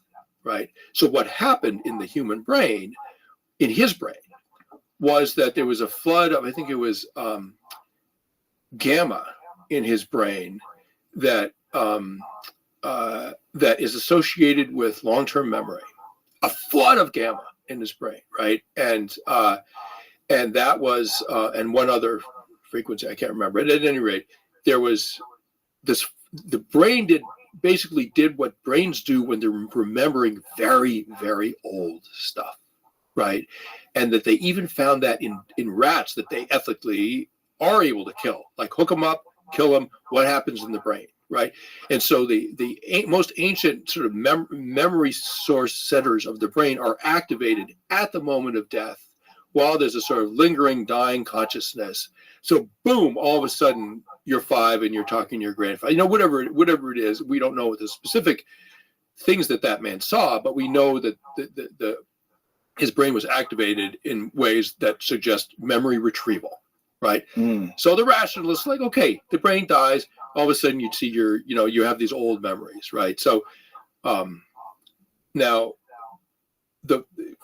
right? So what happened in the human brain, in his brain, was that there was a flood of, I think it was gamma in his brain that that is associated with long-term memory. A flood of gamma in his brain, right? And that was and one other frequency, I can't remember. At any rate, there was this. The brain basically did what brains do when they're remembering very, very old stuff, right? And that they even found that in rats that they ethically are able to kill, like hook them up, kill them. What happens in the brain, right? And so the most ancient sort of memory source centers of the brain are activated at the moment of death, while there's a sort of lingering, dying consciousness. So boom, all of a sudden you're 5 and you're talking to your grandfather. You know, whatever it is, we don't know what the specific things that man saw, but we know that his brain was activated in ways that suggest memory retrieval, right? So the rationalists like, okay, the brain dies, all of a sudden you'd see you have these old memories, right? So now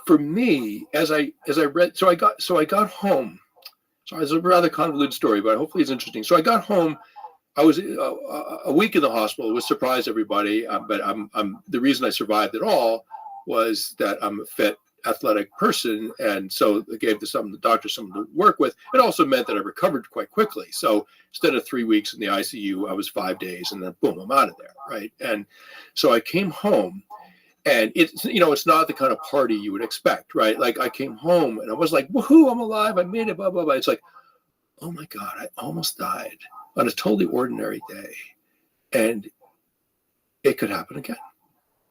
for me, as I read, so I got home. So it's a rather convoluted story, but hopefully it's interesting. So I got home. I was a week in the hospital. It was surprised everybody, but the reason I survived at all was that I'm a fit, athletic person, and so it gave the doctor something to work with. It also meant that I recovered quite quickly. So instead of 3 weeks in the ICU, I was 5 days, and then boom, I'm out of there, right? And so I came home. And it's not the kind of party you would expect, right? Like I came home and I was like, woohoo, I'm alive. I made it, blah, blah, blah. It's like, oh my God, I almost died on a totally ordinary day. And it could happen again.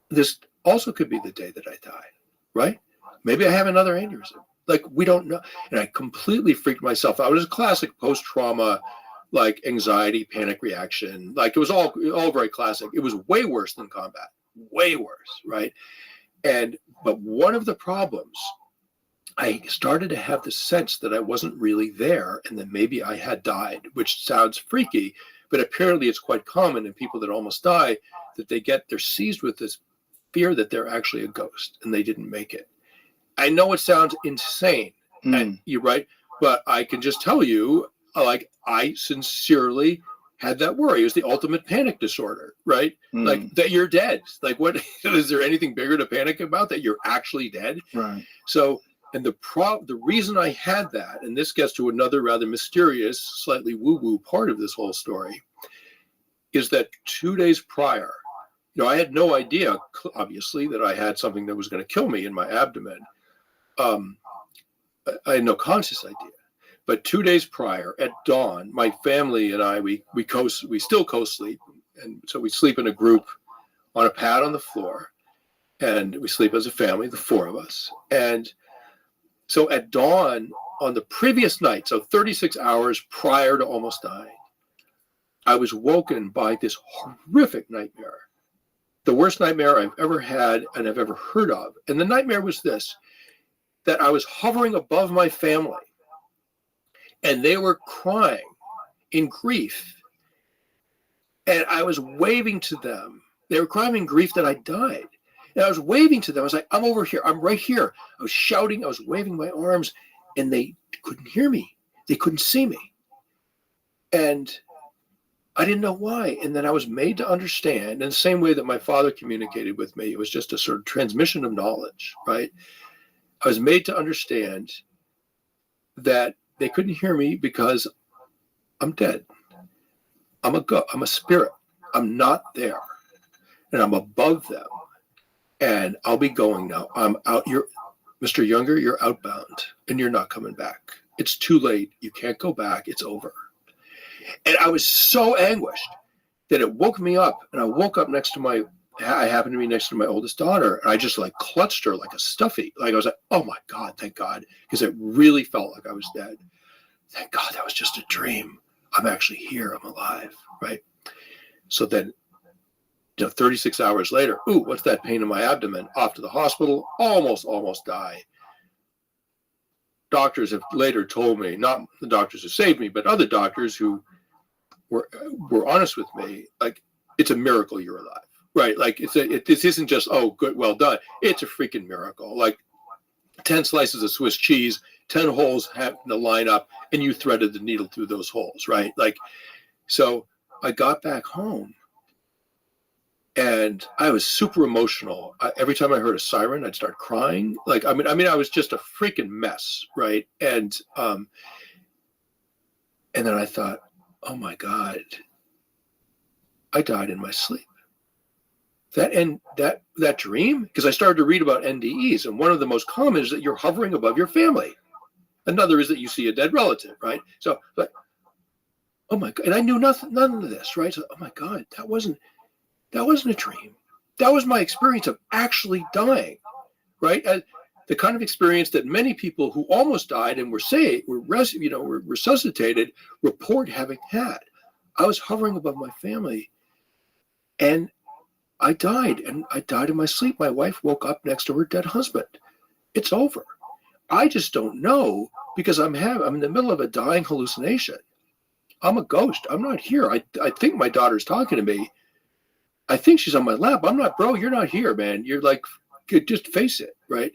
This also could be the day that I die, right? Maybe I have another aneurysm. Like we don't know. And I completely freaked myself out. It was a classic post-trauma, like anxiety, panic reaction. Like it was all very classic. It was way worse than combat, way worse, right? But one of the problems, I started to have the sense that I wasn't really there and that maybe I had died, which sounds freaky, but apparently it's quite common in people that almost die, that they're seized with this fear that they're actually a ghost and they didn't make it. I know it sounds insane, and you're right, but I can just tell you, like, I sincerely had that worry. It was the ultimate panic disorder, right? Like that you're dead. Like, what is there anything bigger to panic about, that you're actually dead? Right. So, and the reason I had that, and this gets to another rather mysterious, slightly woo-woo part of this whole story, is that 2 days prior, I had no idea, obviously, that I had something that was going to kill me in my abdomen. I had no conscious idea. But 2 days prior, at dawn, my family and I, we still co-sleep. And so we sleep in a group on a pad on the floor. And we sleep as a family, the four of us. And so at dawn on the previous night, so 36 hours prior to almost dying, I was woken by this horrific nightmare. The worst nightmare I've ever had and I've ever heard of. And the nightmare was this, that I was hovering above my family. And they were crying in grief. And I was waving to them. They were crying in grief that I died. And I was waving to them. I was like, I'm over here. I'm right here. I was shouting. I was waving my arms. And they couldn't hear me. They couldn't see me. And I didn't know why. And then I was made to understand, in the same way that my father communicated with me. It was just a sort of transmission of knowledge, right? I was made to understand that they couldn't hear me because I'm dead. I'm a spirit. I'm not there. And I'm above them. And I'll be going now. I'm out. Mr. Younger, you're outbound and you're not coming back. It's too late. You can't go back. It's over. And I was so anguished that it woke me up. And I woke up I happened to be next to my oldest daughter. And I just like clutched her like a stuffy. Like I was like, oh my God, thank God. Because it really felt like I was dead. Thank God that was just a dream. I'm actually here. I'm alive, right? So then, 36 hours later, what's that pain in my abdomen? Off to the hospital, almost die. Doctors have later told me, not the doctors who saved me, but other doctors who were honest with me, like, it's a miracle you're alive, right? Like, this isn't just, oh, good, well done. It's a freaking miracle. Like 10 slices of Swiss cheese, 10 holes happen to line up, and you threaded the needle through those holes, right? Like, so I got back home, and I was super emotional. Every time I heard a siren, I'd start crying. Like, I mean, I was just a freaking mess, right? And then I thought, oh my God, I died in my sleep. That dream, because I started to read about NDEs, and one of the most common is that you're hovering above your family. Another is that you see a dead relative, right? So, like, oh my God, and I knew none of this, right? So, oh my God, that wasn't a dream. That was my experience of actually dying, right? The kind of experience that many people who almost died and were resuscitated report having had. I was hovering above my family, and I died, and I died in my sleep. My wife woke up next to her dead husband. It's over. I just don't know, because I'm in the middle of a dying hallucination. I'm a ghost. I'm not here. I think my daughter's talking to me. I think she's on my lap. I'm not, bro, you're not here, man. You're like, just face it, right?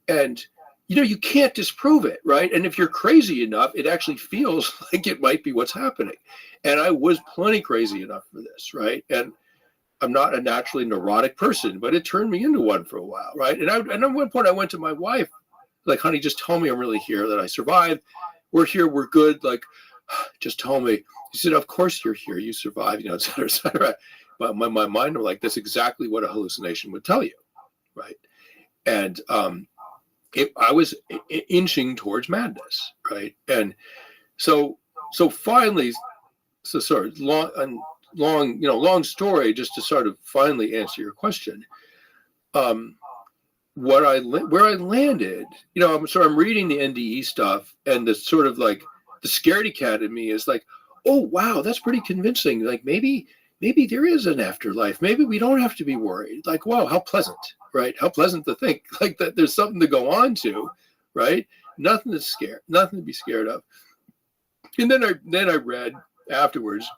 And, you can't disprove it, right? And if you're crazy enough, it actually feels like it might be what's happening. And I was plenty crazy enough for this, right? And I'm not a naturally neurotic person, but it turned me into one for a while, right? And at one point I went to my wife, like, honey, just tell me I'm really here, that I survived. We're here, we're good. Like, just tell me. She said, of course you're here. You survived, et cetera, et cetera. But my mind, I'm like, that's exactly what a hallucination would tell you, right? And I was inching towards madness, right? And so finally, sorry, long story, just to sort of finally answer your question. Where I landed, I'm reading the NDE stuff, and the sort of like the scaredy cat in me is like, oh, wow, that's pretty convincing. Like maybe there is an afterlife. Maybe we don't have to be worried. Like, wow, how pleasant, right? How pleasant to think like that there's something to go on to, right? Nothing to be scared of. And then I read afterwards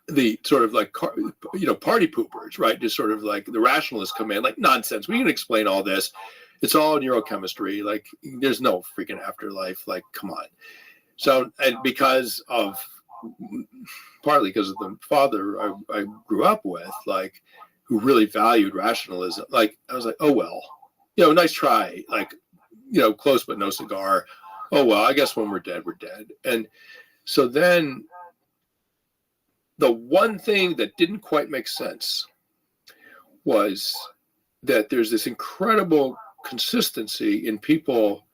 the sort of like, party poopers, right? Just sort of like the rationalists come in like, nonsense. We can explain all this. It's all neurochemistry. Like there's no freaking afterlife. Like, come on. So, and partly because of the father I grew up with, like, who really valued rationalism. Like, I was like, oh, well, nice try. Like, close but no cigar. Oh, well, I guess when we're dead, we're dead. And so then the one thing that didn't quite make sense was that there's this incredible consistency in people,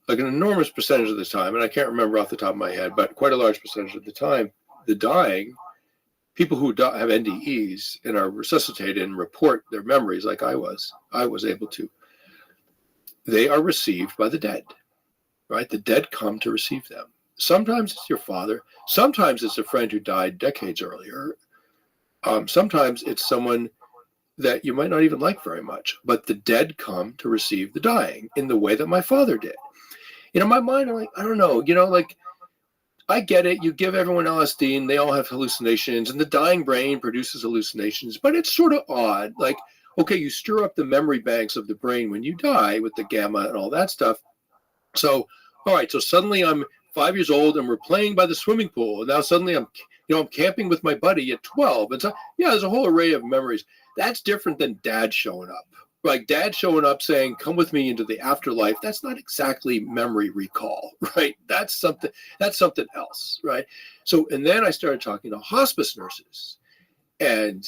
like an enormous percentage of the time, and I can't remember off the top of my head, but quite a large percentage of the time, the dying, people who have NDEs and are resuscitated and report their memories like I was able to, they are received by the dead, right? The dead come to receive them. Sometimes it's your father. Sometimes it's a friend who died decades earlier. Sometimes it's someone that you might not even like very much, but the dead come to receive the dying in the way that my father did. My mind, I'm like, I don't know, like, I get it. You give everyone LSD and they all have hallucinations and the dying brain produces hallucinations, but it's sort of odd. Like, okay, you stir up the memory banks of the brain when you die with the gamma and all that stuff. So, all right, so suddenly I'm 5 years old and we're playing by the swimming pool. And now suddenly I'm camping with my buddy at 12. And so, yeah, there's a whole array of memories. That's different than dad showing up. Like dad showing up saying, come with me into the afterlife. That's not exactly memory recall, right? That's something else, right? So, and then I started talking to hospice nurses, and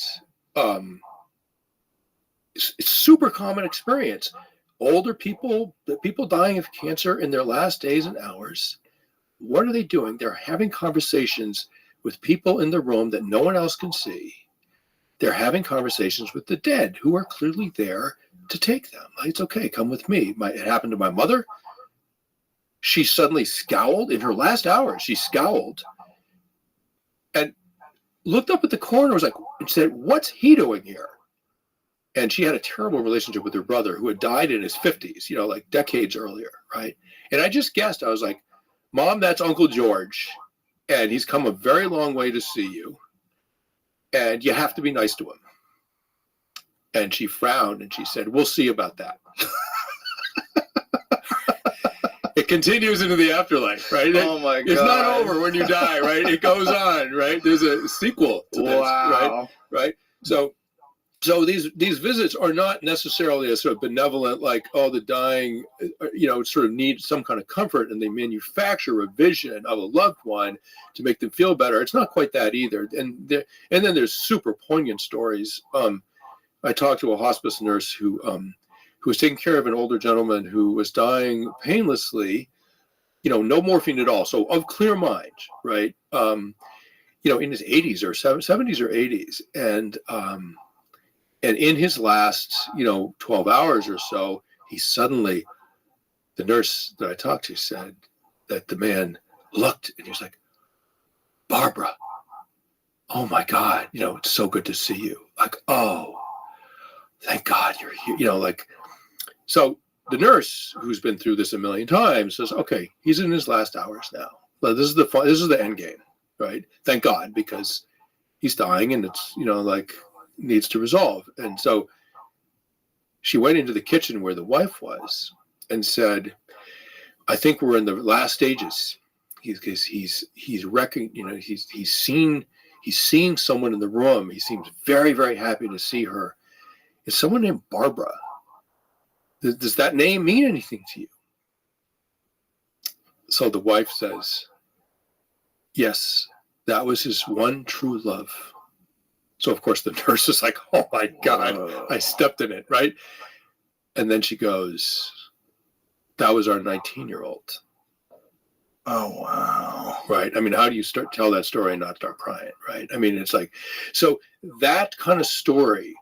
it's super common experience. Older people, the people dying of cancer in their last days and hours, what are they doing? They're having conversations with people in the room that no one else can see. They're having conversations with the dead who are clearly there to take them. It's okay, come with me. It happened to my mother. She suddenly scowled in her last hours. She scowled and looked up at the corner and said, what's he doing here? And she had a terrible relationship with her brother who had died in his 50s, like decades earlier, right? And I just guessed. I was like, Mom, that's Uncle George. And he's come a very long way to see you. And you have to be nice to him. And she frowned and she said, we'll see about that. It continues into the afterlife, right? Oh my God. It's not over when you die, right? It goes on, right? There's a sequel to this, right? So these visits are not necessarily a sort of benevolent, like, oh, the dying, sort of need some kind of comfort, and they manufacture a vision of a loved one to make them feel better. It's not quite that either. And then there's super poignant stories. I talked to a hospice nurse who was taking care of an older gentleman who was dying painlessly, no morphine at all, so of clear mind, right? In his 80s or 70s or 80s, and in his last, 12 hours or so, the nurse that I talked to said that the man looked and he was like, Barbara, oh my God, it's so good to see you. Like, oh, thank God you're here. So the nurse, who's been through this a million times, says, okay, he's in his last hours now. But this is the end game, right? Thank God, because he's dying and it's, needs to resolve. And so she went into the kitchen where the wife was and said, I think we're in the last stages. He's wrecking, he's seeing someone in the room. He seems very, very happy to see her. It's someone named Barbara. Does that name mean anything to you? So the wife says, yes, that was his one true love. So, of course, the nurse is like, oh, my God, I stepped in it, right? And then she goes, that was our 19-year-old. Oh, wow. Right. I mean, how do you tell that story and not start crying, right? I mean, it's like, so that kind of story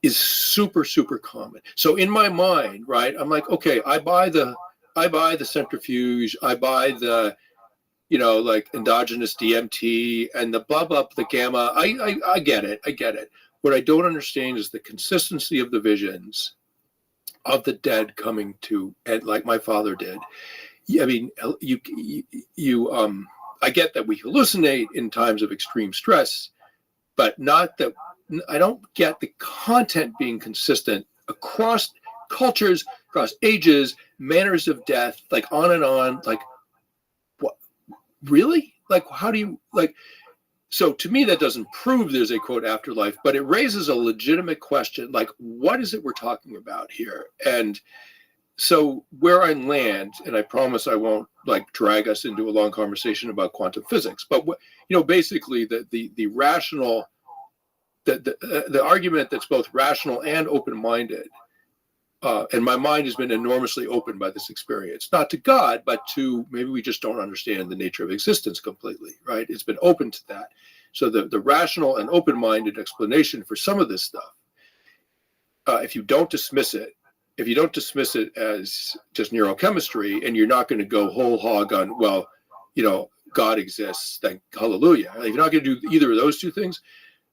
is super, super common. So in my mind, right, I'm like, okay, I buy the centrifuge, I buy the like endogenous DMT and the blah, blah, the gamma. I get it. I get it. What I don't understand is the consistency of the visions of the dead coming to, and like my father did. I mean, I get that we hallucinate in times of extreme stress, but not that. I don't get the content being consistent across cultures, across ages, manners of death, like on and on. Like, what? Really? Like, how do you like? So to me, that doesn't prove there's a quote afterlife, but it raises a legitimate question. Like, what is it we're talking about here? And so where I land, and I promise I won't like drag us into a long conversation about quantum physics, but basically the rational, the argument that's both rational and open-minded, and my mind has been enormously opened by this experience, not to God, but to maybe we just don't understand the nature of existence completely, right? It's been open to that. So the rational and open-minded explanation for some of this stuff, if you don't dismiss it as just neurochemistry, and you're not going to go whole hog on, well, God exists, thank hallelujah. If you're not going to do either of those two things,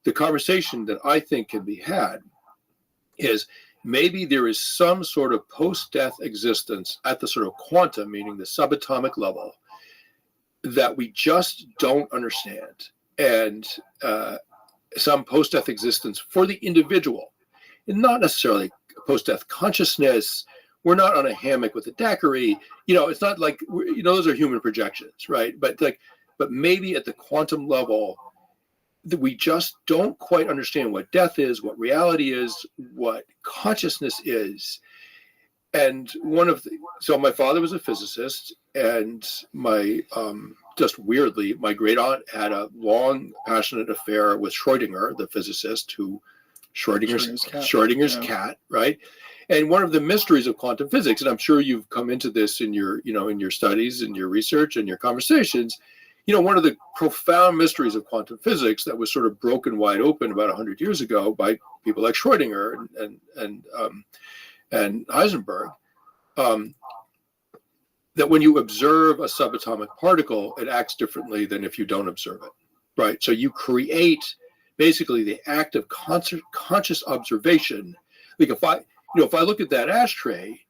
the conversation that I think can be had is maybe there is some sort of post-death existence at the sort of quantum, meaning the subatomic level, that we just don't understand. And some post-death existence for the individual, and not necessarily post-death consciousness. We're not on a hammock with a daiquiri. It's not like, those are human projections, right? But maybe at the quantum level, that we just don't quite understand what death is, what reality is, what consciousness is. And so my father was a physicist, and just weirdly, my great aunt had a long, passionate affair with Schrödinger, the physicist, Schrödinger's cat, right? And one of the mysteries of quantum physics, and I'm sure you've come into this in your studies and your research and your conversations, one of the profound mysteries of quantum physics that was sort of broken wide open about 100 years ago by people like Schrödinger and Heisenberg, that when you observe a subatomic particle, it acts differently than if you don't observe it, right? So you create basically the act of conscious observation. Like if I look at that ashtray,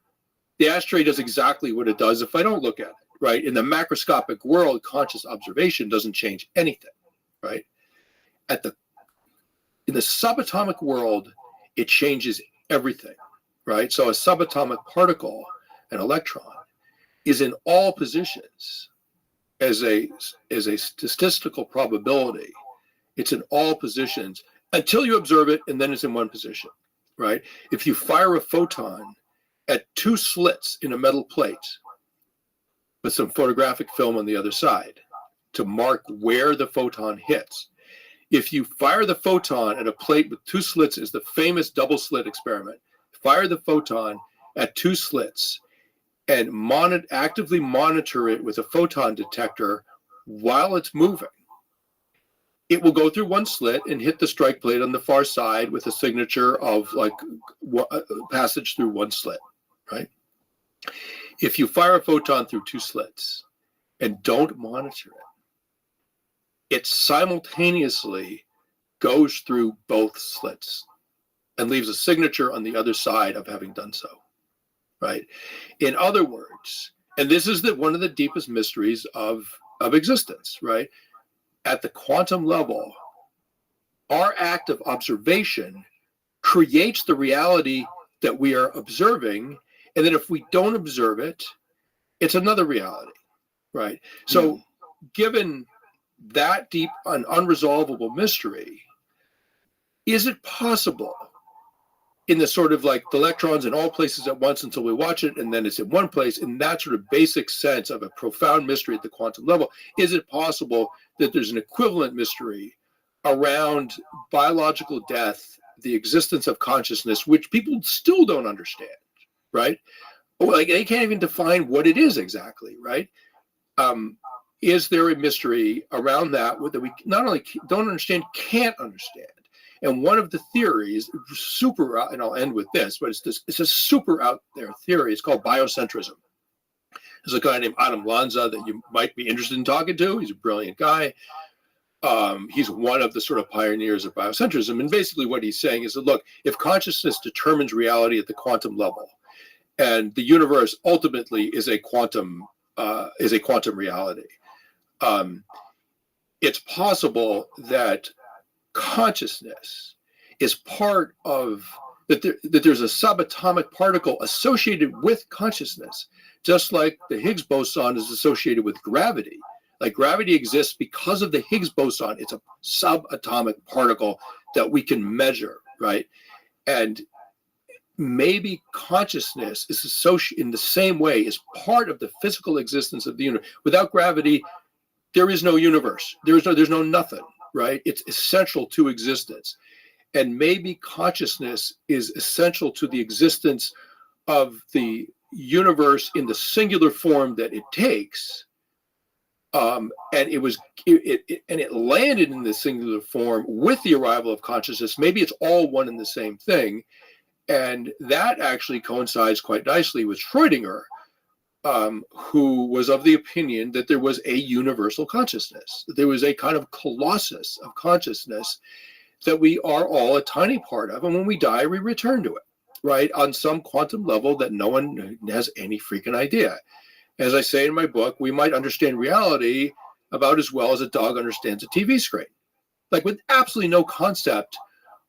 the ashtray does exactly what it does if I don't look at it, right? In the macroscopic world, conscious observation doesn't change anything, right? In the subatomic world, it changes everything, right? So a subatomic particle, an electron, is in all positions as a statistical probability. It's in all positions until you observe it, and then it's in one position, right? If you fire a photon at two slits in a metal plate with some photographic film on the other side to mark where the photon hits, if you fire the photon at a plate with two slits, is the famous double slit experiment. Fire the photon at two slits and actively monitor it with a photon detector while it's moving. It will go through one slit and hit the strike plate on the far side with a signature of like passage through one slit, right? If you fire a photon through two slits and don't monitor it simultaneously goes through both slits and leaves a signature on the other side of having done so, right? In other words, and this is one of the deepest mysteries of existence, right? At the quantum level, our act of observation creates the reality that we are observing, and then if we don't observe it, it's another reality, right? So given that deep and unresolvable mystery, is it possible in the sort of like the electrons in all places at once until we watch it, and then it's in one place, in that sort of basic sense of a profound mystery at the quantum level, is it possible that there's an equivalent mystery around biological death, the existence of consciousness, which people still don't understand, right? Like they can't even define what it is exactly, right? Is there a mystery around that that we not only don't understand, can't understand? And one of the theories, super out, and I'll end with this, but it's a super out there theory. It's called biocentrism. There's a guy named Adam Lanza that you might be interested in talking to. He's a brilliant guy. He's one of the sort of pioneers of biocentrism. And basically what he's saying is that, look, if consciousness determines reality at the quantum level, and the universe ultimately is a quantum reality, it's possible that consciousness is part of that there's a subatomic particle associated with consciousness, just like the Higgs boson is associated with gravity. Like gravity exists because of the Higgs boson. It's a subatomic particle that we can measure, right? And maybe consciousness is associated in the same way as part of the physical existence of the universe. Without gravity, there is no universe. There's no nothing, right? It's essential to existence. And maybe consciousness is essential to the existence of the universe in the singular form that it takes. And it landed in the singular form with the arrival of consciousness. Maybe it's all one and the same thing. And that actually coincides quite nicely with Schrödinger, who was of the opinion that there was a universal consciousness. There was a kind of colossus of consciousness that we are all a tiny part of. And when we die, we return to it, right? On some quantum level that no one has any freaking idea. As I say in my book, we might understand reality about as well as a dog understands a TV screen. Like with absolutely no concept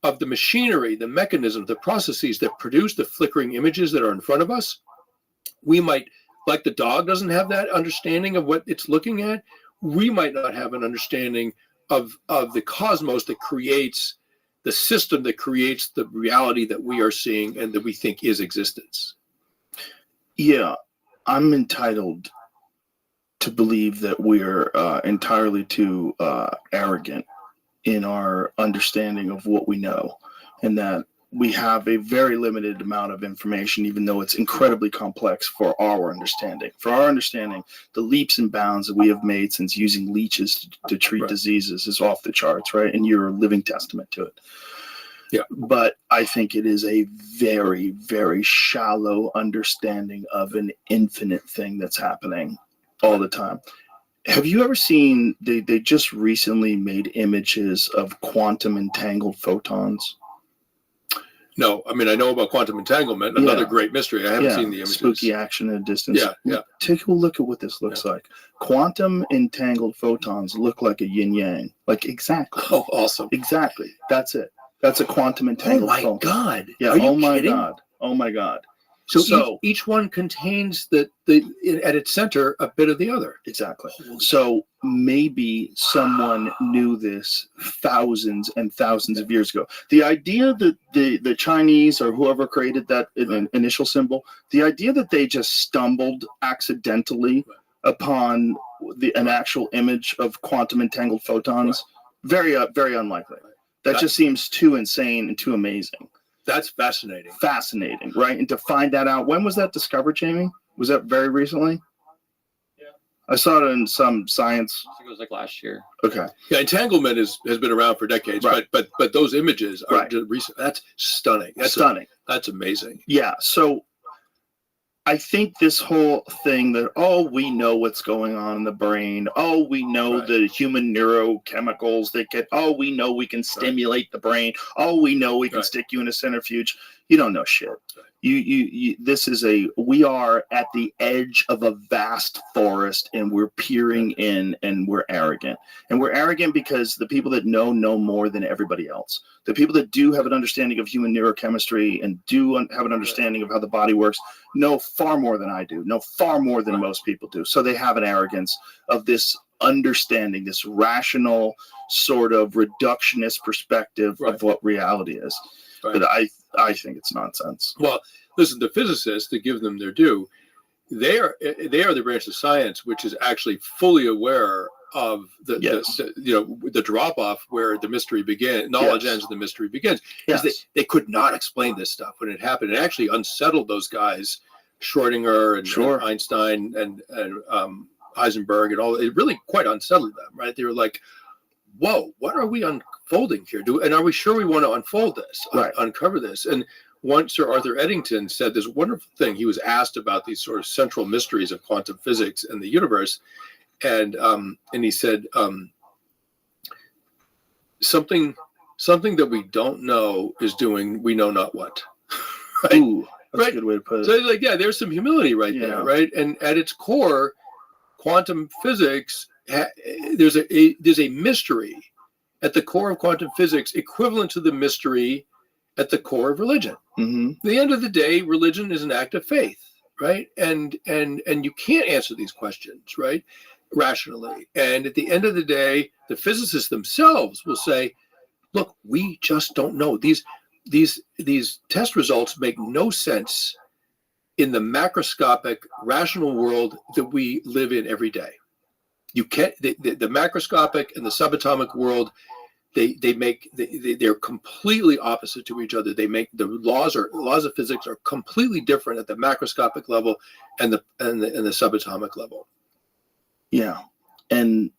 of the machinery, the mechanism, the processes that produce the flickering images that are in front of us, we might, like the dog doesn't have that understanding of what it's looking at, we might not have an understanding of the cosmos that creates the system that creates the reality that we are seeing and that we think is existence. Yeah, I'm entitled to believe that we're entirely too arrogant in our understanding of what we know, and that we have a very limited amount of information, even though it's incredibly complex for our understanding. For our understanding, the leaps and bounds that we have made since using leeches to treat diseases is off the charts, right? And you're a living testament to it. Yeah. But I think it is a very, very shallow understanding of an infinite thing that's happening all the time. Have you ever seen, they just recently made images of quantum entangled photons? No, I mean, I know about quantum entanglement, another great mystery. I haven't seen the images. Spooky action at a distance. Yeah. Take a look at what this looks like. Quantum entangled photons look like a yin-yang. Like, exactly. Oh, awesome. Exactly. That's it. That's a quantum entangled photon. Oh, my God. Yeah, Are you my kidding? God. Oh, my God. So each one contains at its center a bit of the other. Exactly. So maybe someone knew this thousands and thousands of years ago. The idea that the Chinese or whoever created that initial symbol, the idea that they just stumbled accidentally upon an actual image of quantum entangled photons, very unlikely. That just seems too insane and too amazing. That's fascinating. Fascinating, right? And to find that out, when was that discovered, Jamie? Was that very recently? Yeah. I saw it in some science. I think it was like last year. Okay. Yeah, entanglement has been around for decades, but those images are recent. That's stunning. That's stunning. That's amazing. Yeah. So I think this whole thing that, we know what's going on in the brain. We know the human neurochemicals that we know we can stimulate the brain. We know we can stick you in a centrifuge. You don't know shit. You we are at the edge of a vast forest and we're peering in and we're arrogant. And we're arrogant because the people that know more than everybody else. The people that do have an understanding of human neurochemistry and do have an understanding of how the body works know far more than I do, know far more than most people do. So they have an arrogance of this understanding, this rational sort of reductionist perspective of what reality is. But I think it's nonsense. Well, listen, the physicists, to give them their due, they are the branch of science which is actually fully aware of the drop off where the mystery begins. Knowledge ends and the mystery begins. Because they could not explain this stuff when it happened. It actually unsettled those guys, Schrödinger and Einstein and Heisenberg and all. It really quite unsettled them, right? They were like, whoa, what are we unfolding here? And are we sure we want to unfold this, uncover this? And once Sir Arthur Eddington said this wonderful thing. He was asked about these sort of central mysteries of quantum physics and the universe, and he said something that we don't know is doing we know not what. Right? Ooh, that's right? a good way to put it. So like, yeah, there's some humility right there, right? And at its core, quantum physics, there's a mystery at the core of quantum physics, equivalent to the mystery at the core of religion. Mm-hmm. At the end of the day, religion is an act of faith, right? And you can't answer these questions, right, rationally. And at the end of the day, the physicists themselves will say, look, we just don't know. These test results make no sense in the macroscopic rational world that we live in every day. You can't the macroscopic and the subatomic world, they're completely opposite to each other. They make the laws of physics are completely different at the macroscopic level and the subatomic level. Yeah. And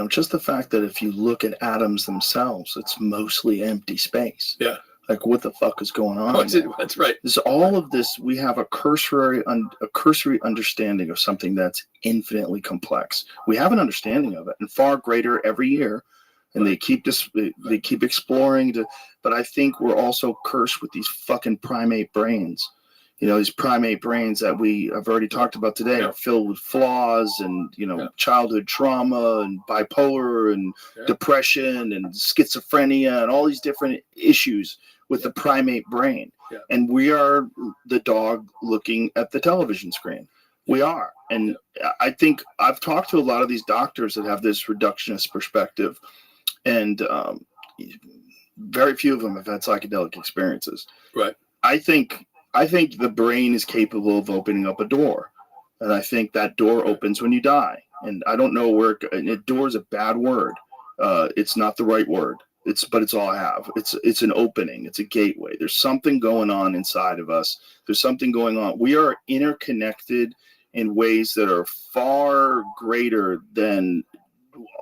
just the fact that if you look at atoms themselves, it's mostly empty space. Yeah. Like, what the fuck is going on? That's right. There's all of this. We have a cursory understanding of something that's infinitely complex. We have an understanding of it, and far greater every year. And they keep exploring. But I think we're also cursed with these fucking primate brains. These primate brains that we have already talked about today are filled with flaws and, childhood trauma and bipolar and depression and schizophrenia and all these different issues with the primate brain. Yeah. And we are the dog looking at the television screen. We are. And I think I've talked to a lot of these doctors that have this reductionist perspective, and very few of them have had psychedelic experiences. Right. I think the brain is capable of opening up a door, and I think that door opens when you die. And I don't know where door is a bad word. It's not the right word. But it's all I have. It's an opening. It's a gateway. There's something going on inside of us. There's something going on. We are interconnected in ways that are far greater than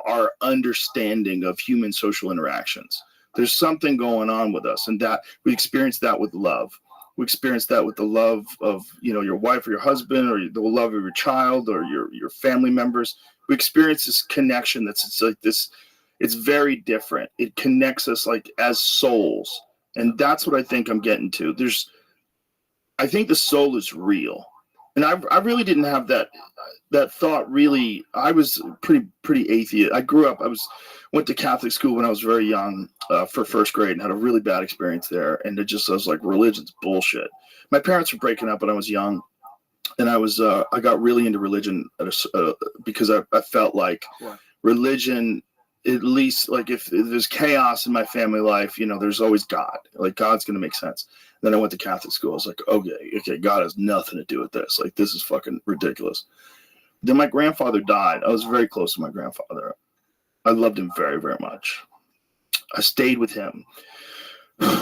our understanding of human social interactions. There's something going on with us, and that we experience that with love. We experience that with the love of your wife or your husband, or the love of your child or your family members. We experience this connection it's like this. It's very different. It connects us like as souls, and that's what I think I'm getting to. I think the soul is real, and I really didn't have that thought. Really, I was pretty atheist. I grew up. Went to Catholic school when I was very young for first grade, and had a really bad experience there. And I was like, religion's bullshit. My parents were breaking up when I was young, and I got really into religion because I felt like religion. At least, like, if there's chaos in my family life, there's always God. Like, God's going to make sense. Then I went to Catholic school. I was like, okay, God has nothing to do with this. Like, this is fucking ridiculous. Then my grandfather died. I was very close to my grandfather. I loved him very, very much. I stayed with him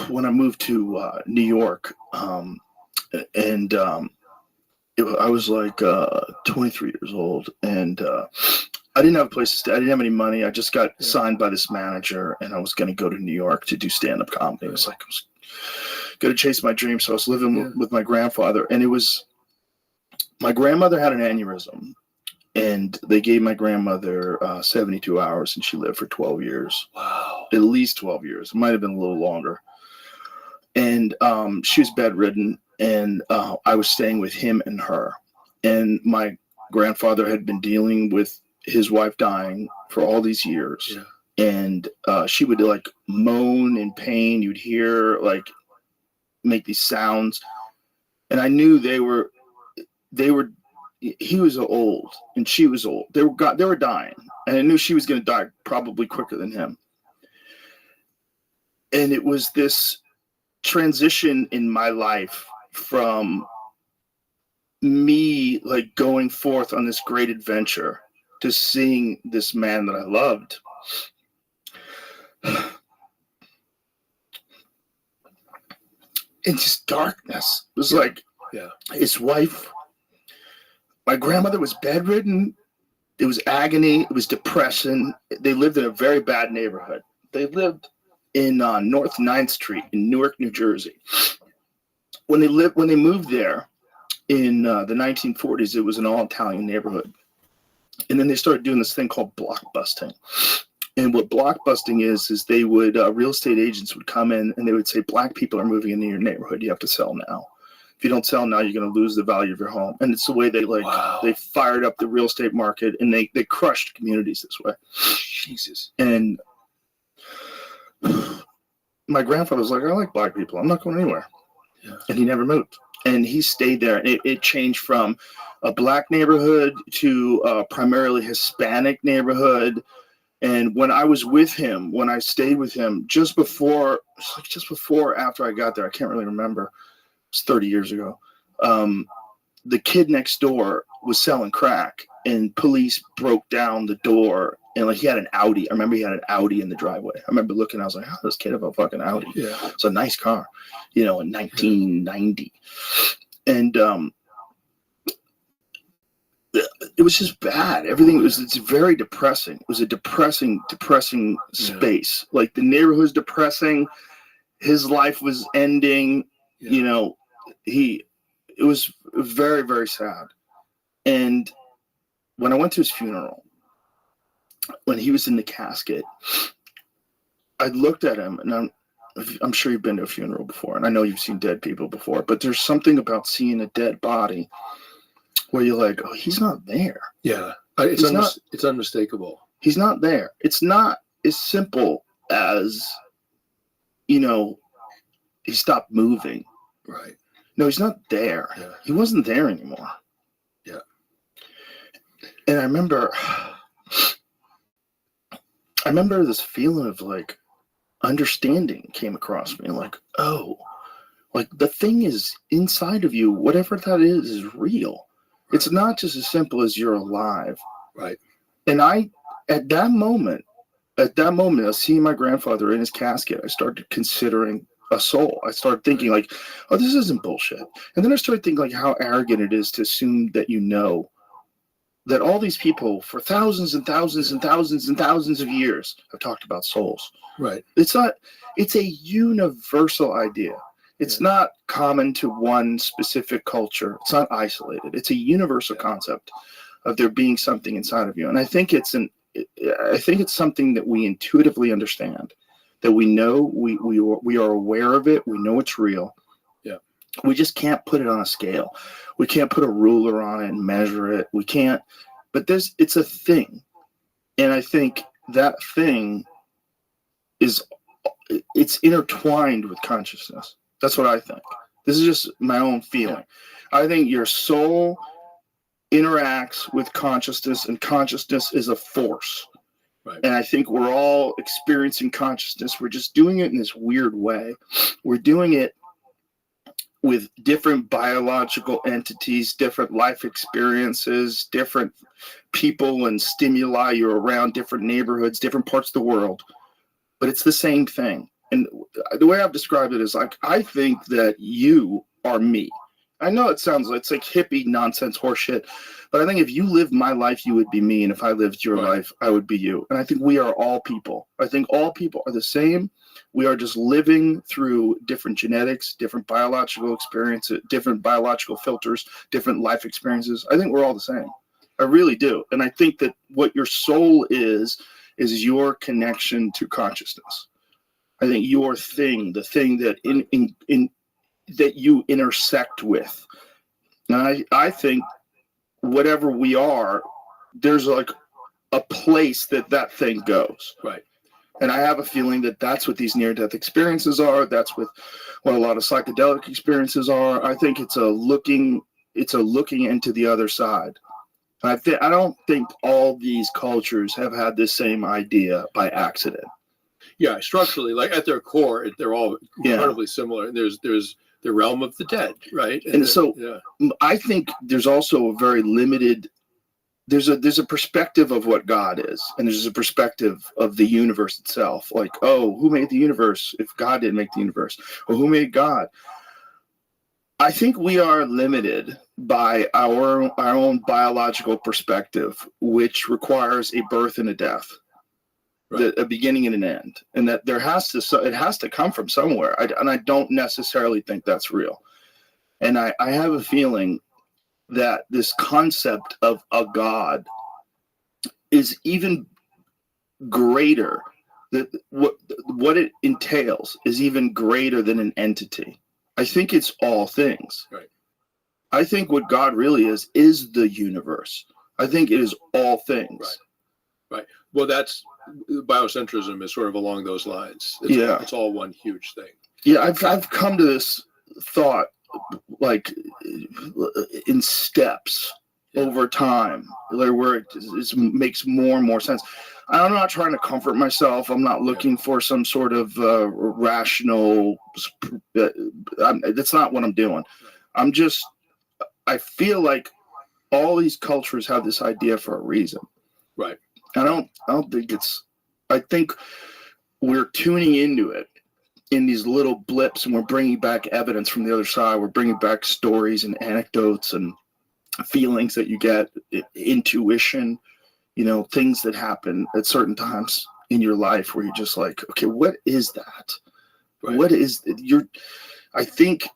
when I moved to New York. I was like 23 years old, and I didn't have a place to stay. I didn't have any money. I just got signed by this manager, and I was going to go to New York to do stand-up comedy. It was like I was going to chase my dream. So I was living with my grandfather, and my grandmother had an aneurysm, and they gave my grandmother 72 hours, and she lived for 12 years. Wow. At least 12 years. It might have been a little longer. And she was bedridden, and I was staying with him and her. And my grandfather had been dealing with his wife dying for all these years. Yeah. And she would like moan in pain. You'd hear like make these sounds. And I knew he was old and she was old. They were dying. And I knew she was going to die probably quicker than him. And it was this transition in my life from me like going forth on this great adventure to seeing this man that I loved. In just darkness. It was like his wife. My grandmother was bedridden. It was agony. It was depression. They lived in a very bad neighborhood. They lived in North 9th Street in Newark, New Jersey. when they moved there in the 1940s, it was an all Italian neighborhood, and then they started doing this thing called blockbusting. And what blockbusting is they would real estate agents would come in and they would say, black people are moving into your neighborhood. You have to sell now. If you don't sell now, you're going to lose the value of your home. And it's the way they they fired up the real estate market, and they crushed communities this way. Jesus. And my grandfather was like, I like black people. I'm not going anywhere. Yeah. And he never moved. And he stayed there. It changed from a black neighborhood to a primarily Hispanic neighborhood. And when I was with him, when I stayed with him, just before after I got there, I can't really remember. It's 30 years ago. The kid next door was selling crack, and police broke down the door, and he had an Audi. I remember he had an Audi in the driveway. I remember looking, I was like, how does this kid have a fucking Audi? Yeah. It's a nice car, in 1990. And it was just bad. It's very depressing. It was a depressing space. Like, the neighborhood's depressing. His life was ending. Yeah. It was very, very sad. And when I went to his funeral, when he was in the casket, I looked at him, and I'm sure you've been to a funeral before, and I know you've seen dead people before, but there's something about seeing a dead body where you're like, oh, he's not there. Yeah. It's unmistakable. He's not there. It's not as simple as, he stopped moving. Right. No, he's not there. Yeah. He wasn't there anymore. Yeah. And I remember this feeling of understanding came across me, the thing is inside of you, whatever that is real. Right. It's not just as simple as you're alive. Right. And at that moment, I was seeing my grandfather in his casket. I started considering a soul. I started thinking oh, this isn't bullshit. And then I started thinking how arrogant it is to assume that that all these people for thousands and thousands and thousands and thousands of years have talked about souls. Right. It's a universal idea. It's not common to one specific culture. It's not isolated. It's a universal concept of there being something inside of you. And I think it's something that we intuitively understand, that we know, we are aware of it. We know it's real. Yeah. We just can't put it on a scale. We can't put a ruler on it and measure it. We can't, but it's a thing. And I think that thing it's intertwined with consciousness. That's what I think. This is just my own feeling. I think your soul interacts with consciousness, and consciousness is a force. Right. And I think we're all experiencing consciousness. We're just doing it in this weird way. We're doing it with different biological entities, different life experiences, different people and stimuli you're around, different neighborhoods, different parts of the world. But it's the same thing. And the way I've described it is I think that you are me. I know it's hippie nonsense horseshit, but I think if you lived my life, you would be me. And if I lived your life, I would be you. And I think we are all people. I think all people are the same. We are just living through different genetics, different biological experiences, different biological filters, different life experiences. I think we're all the same. I really do. And I think that what your soul is your connection to consciousness. I think your thing, the thing that that you intersect with. And I think whatever we are, there's a place that thing goes. Right. And I have a feeling that that's what these near-death experiences are. That's what a lot of psychedelic experiences are. I think it's a looking into the other side. I don't think all these cultures have had this same idea by accident. Yeah, structurally, at their core, they're all incredibly similar. And there's the realm of the dead, right? I think there's also a very limited. There's a perspective of what God is, and there's a perspective of the universe itself. Who made the universe if God didn't make the universe? Or who made God? I think we are limited by our own biological perspective, which requires a birth and a death, a beginning and an end, and that it has to come from somewhere. And I don't necessarily think that's real. And I have a feeling that this concept of a God is even greater. That what it entails is even greater than an entity. I think it's all things. Right. I think what God really is the universe. I think it is all things. Right. Well, that's biocentrism is sort of along those lines. It's all one huge thing. Yeah, I've come to this thought like in steps over time, where it makes more and more sense. I'm not trying to comfort myself. I'm not looking for some sort of rational. That's not what I'm doing. I feel like all these cultures have this idea for a reason. Right. I don't think I think we're tuning into it in these little blips, and we're bringing back evidence from the other side. We're bringing back stories and anecdotes and feelings that you get, intuition, things that happen at certain times in your life where you're just like, okay, what is that? Right. What is I think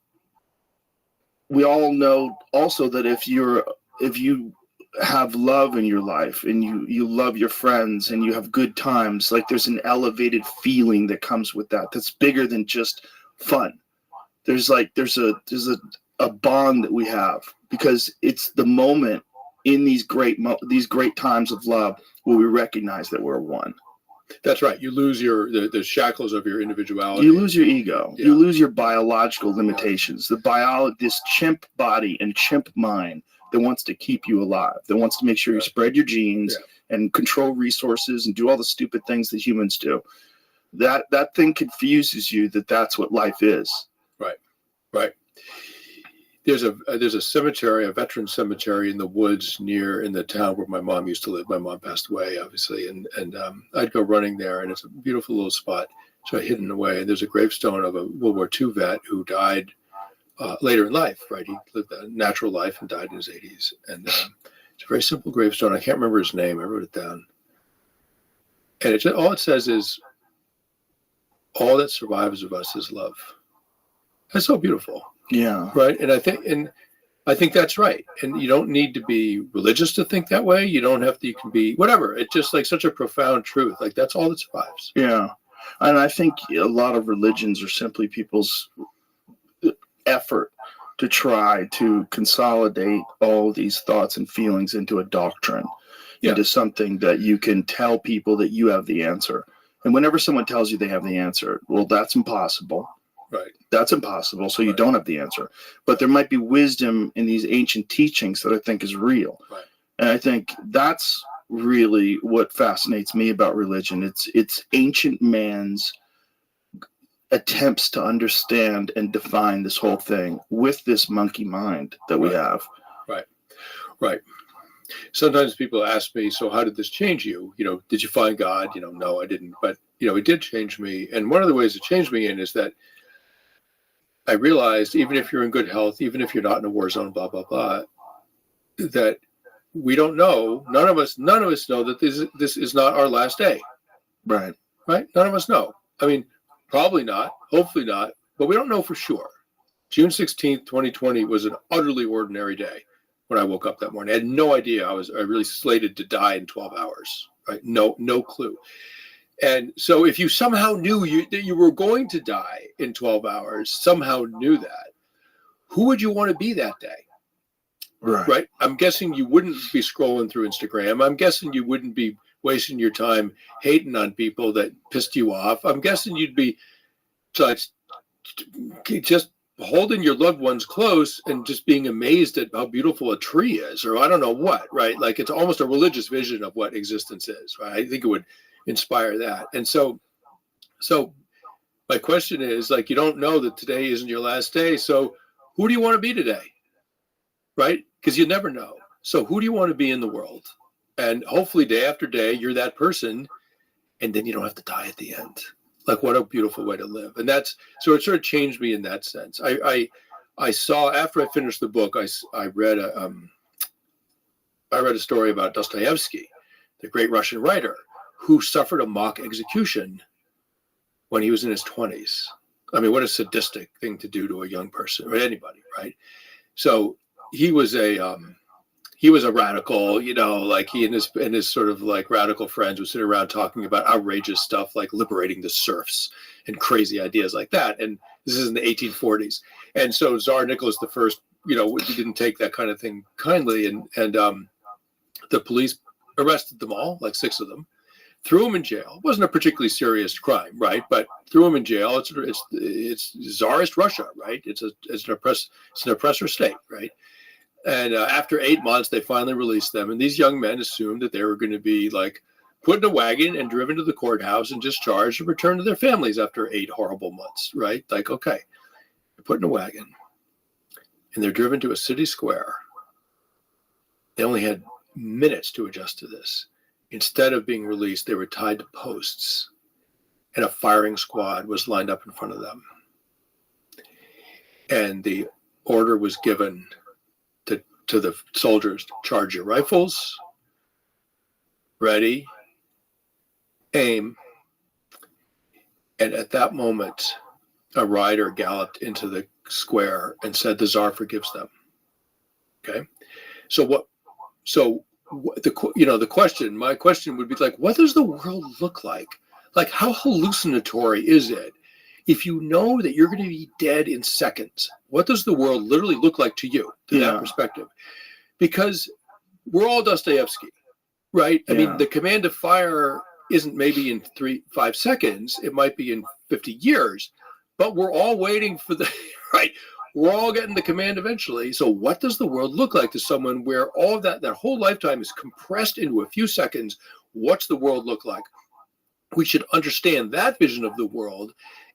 we all know also that if you have love in your life and you love your friends and you have good times, like there's an elevated feeling that comes with that that's bigger than just fun. There's a bond that we have, because it's the moment in these great times of love where we recognize that we're one. That's right. You lose the shackles of your individuality. You lose your ego. Yeah. You lose your biological limitations. This chimp body and chimp mind that wants to keep you alive, that wants to make sure you spread your genes and control resources and do all the stupid things that humans do. That thing confuses you that's what life is. Right. Right. There's a cemetery, a veteran cemetery in the woods in the town where my mom used to live. My mom passed away, obviously, and I'd go running there, and it's a beautiful little spot, so hidden away. And there's a gravestone of a World War II vet who died later in life. Right, he lived a natural life and died in his 80s. And it's a very simple gravestone. I can't remember his name. I wrote it down, and all it says is, "All that survives of us is love." That's so beautiful. Yeah. Right. And I think that's right. And you don't need to be religious to think that way. You don't have to, you can be whatever. It's just like such a profound truth. Like that's all that survives. Yeah. And I think a lot of religions are simply people's effort to try to consolidate all these thoughts and feelings into a doctrine, into something that you can tell people that you have the answer. And whenever someone tells you they have the answer, well, that's impossible. Right. That's impossible. So you don't have the answer. But there might be wisdom in these ancient teachings that I think is real. Right. And I think that's really what fascinates me about religion. It's ancient man's attempts to understand and define this whole thing with this monkey mind that we have. Right. Right. Sometimes people ask me, so how did this change you? Did you find God? No, I didn't. But, it did change me. And one of the ways it changed me is that I realized, even if you're in good health, even if you're not in a war zone, blah, blah, blah, that we don't know. None of us know that this is not our last day. Right. Right? None of us know. I mean, probably not, hopefully not, but we don't know for sure. June 16th, 2020 was an utterly ordinary day when I woke up that morning. I had no idea I really slated to die in 12 hours. Right? No clue. And so if you somehow knew that you were going to die in 12 hours, somehow knew that, who would you want to be that day? Right. I'm guessing you wouldn't be scrolling through Instagram. I'm guessing you wouldn't be wasting your time hating on people that pissed you off. I'm guessing you'd be just holding your loved ones close and just being amazed at how beautiful a tree is, or I don't know what, right? Like it's almost a religious vision of what existence is, right? I think it would inspire that. And so my question is, like, you don't know that today isn't your last day. So who do you want to be today? Right? Because you never know. So who do you want to be in the world? And hopefully day after day, you're that person, and then you don't have to die at the end. Like, what a beautiful way to live. And so it sort of changed me in that sense. I saw, after I finished the book, I read a story about Dostoevsky, the great Russian writer, who suffered a mock execution when he was in his 20s. I mean, what a sadistic thing to do to a young person, or anybody, right? So he was a radical, like he and his sort of like radical friends would sit around talking about outrageous stuff like liberating the serfs and crazy ideas like that. And this is in the 1840s. And so Tsar Nicholas I, he didn't take that kind of thing kindly. And the police arrested them all, like 6 of them, threw them in jail. It wasn't a particularly serious crime, right? But threw them in jail. It's Tsarist Russia, right? It's an oppressor state, right? And after 8 months, they finally released them. And these young men assumed that they were going to be like put in a wagon and driven to the courthouse and discharged and returned to their families after 8 horrible months, right? Like, okay, they're put in a wagon and they're driven to a city square. They only had minutes to adjust to this. Instead of being released, they were tied to posts and a firing squad was lined up in front of them. And the order was given to the soldiers: charge your rifles, ready, aim. And at that moment, a rider galloped into the square and said, "The Tsar forgives them." Okay, my question would be like, what does the world look like? Like, how hallucinatory is it if you know that you're going to be dead in seconds? What does the world literally look like to you, to that perspective? Because we're all Dostoevsky, right? I mean, the command to fire isn't maybe in 3-5 seconds. It might be in 50 years, but we're all waiting for the, right? We're all getting the command eventually. So what does the world look like to someone where all of that whole lifetime is compressed into a few seconds? What's the world look like? We should understand that vision of the world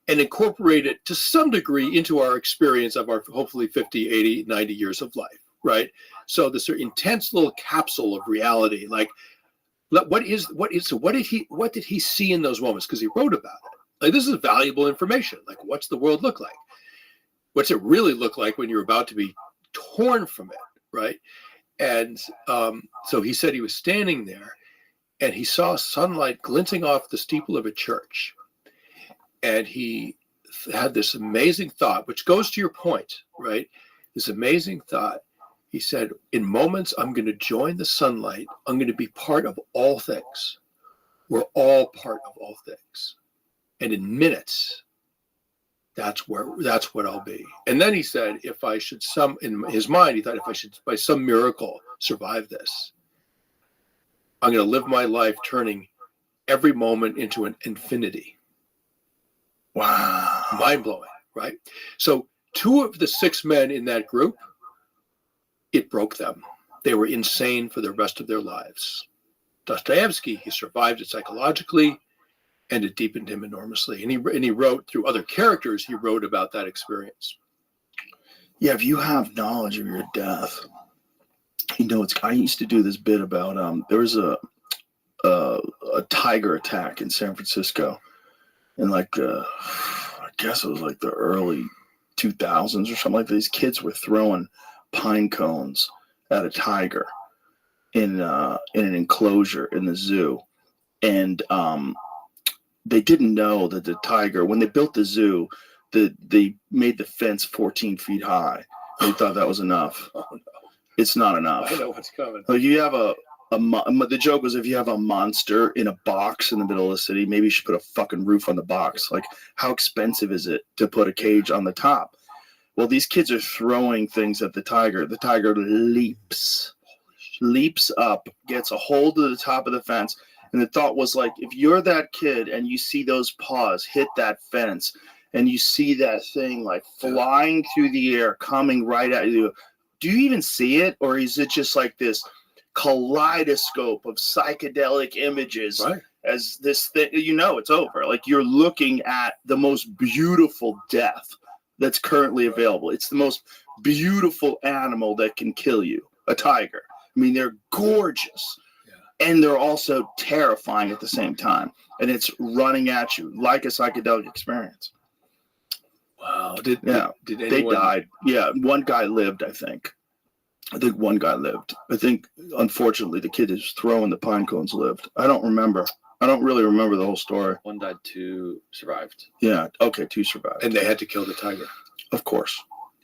and incorporate it to some degree into our experience of our hopefully 50, 80, 90 years of life, right? So this intense little capsule of reality, like what did he see in those moments? Because he wrote about it. Like, this is valuable information. Like, what's the world look like? What's it really look like when you're about to be torn from it, right? And so he said he was standing there and he saw sunlight glinting off the steeple of a church. And he had this amazing thought, which goes to your point, right? This amazing thought. He said, in moments, I'm going to join the sunlight. I'm going to be part of all things. We're all part of all things. And in minutes, that's what I'll be. And then he said, in his mind, he thought, if I should, by some miracle, survive this, I'm going to live my life turning every moment into an infinity. Wow. Mind-blowing, right? So 2 of the 6 men in that group, it broke them. They were insane for the rest of their lives. Dostoevsky, he survived it psychologically, and it deepened him enormously. And he wrote, through other characters, he wrote about that experience. Yeah, if you have knowledge of your death, I used to do this bit about there was a tiger attack in San Francisco, and I guess it was like the early 2000s or something like that. These kids were throwing pine cones at a tiger in an enclosure in the zoo, and they didn't know that the tiger, when they built the zoo, they made the fence 14 feet high. They thought that was enough. Oh, no. It's not enough. I know what's coming. Like, you have the joke was, if you have a monster in a box in the middle of the city, maybe you should put a fucking roof on the box. Like, how expensive is it to put a cage on the top? Well, these kids are throwing things at the tiger. The tiger leaps up, gets a hold of the top of the fence. And the thought was, like, if you're that kid and you see those paws hit that fence and you see that thing like flying through the air, coming right at you, do you even see it? Or is it just like this kaleidoscope of psychedelic images, right, as this thing, it's over. Like, you're looking at the most beautiful death that's currently available. It's the most beautiful animal that can kill you, a tiger. I mean, they're gorgeous. And they're also terrifying at the same time. And it's running at you like a psychedelic experience. Wow. Did anyone... They died. Yeah, one guy lived, I think. I think one guy lived. I think, unfortunately, the kid who's throwing the pine cones lived. I don't remember. I don't really remember the whole story. 1 died, 2 survived. Yeah, okay, 2 survived. And they had to kill the tiger. Of course.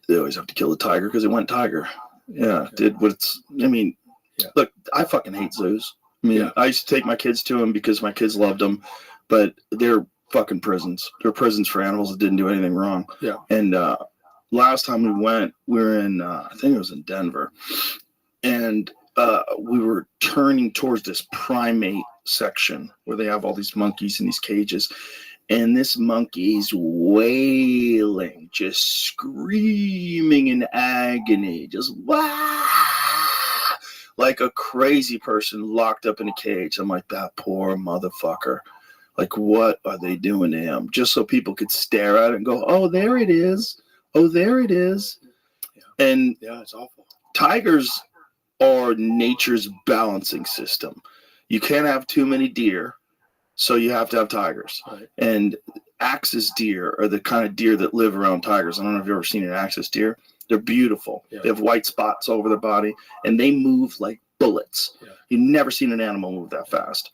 they always have to kill the tiger because it went tiger. Yeah, did what's. I mean, look, I fucking hate zoos. I mean, I used to take my kids to them because my kids loved them, but they're fucking prisons. They're prisons for animals that didn't do anything wrong. Yeah. And last time we went, we were in, I think it was in Denver, and we were turning towards this primate section where they have all these monkeys in these cages. And this monkey's wailing, just screaming in agony, just wah, like a crazy person locked up in a cage. I'm like, that poor motherfucker. Like, what are they doing to him? Just so people could stare at it and go, oh, there it is. Oh, there it is. Yeah. And it's awful. Tigers are nature's balancing system. You can't have too many deer. So you have to have tigers. Right. And axis deer are the kind of deer that live around tigers. I don't know if you've ever seen an axis deer. They're beautiful. Yeah. They have white spots over their body, and they move like bullets. Yeah. You've never seen an animal move that fast.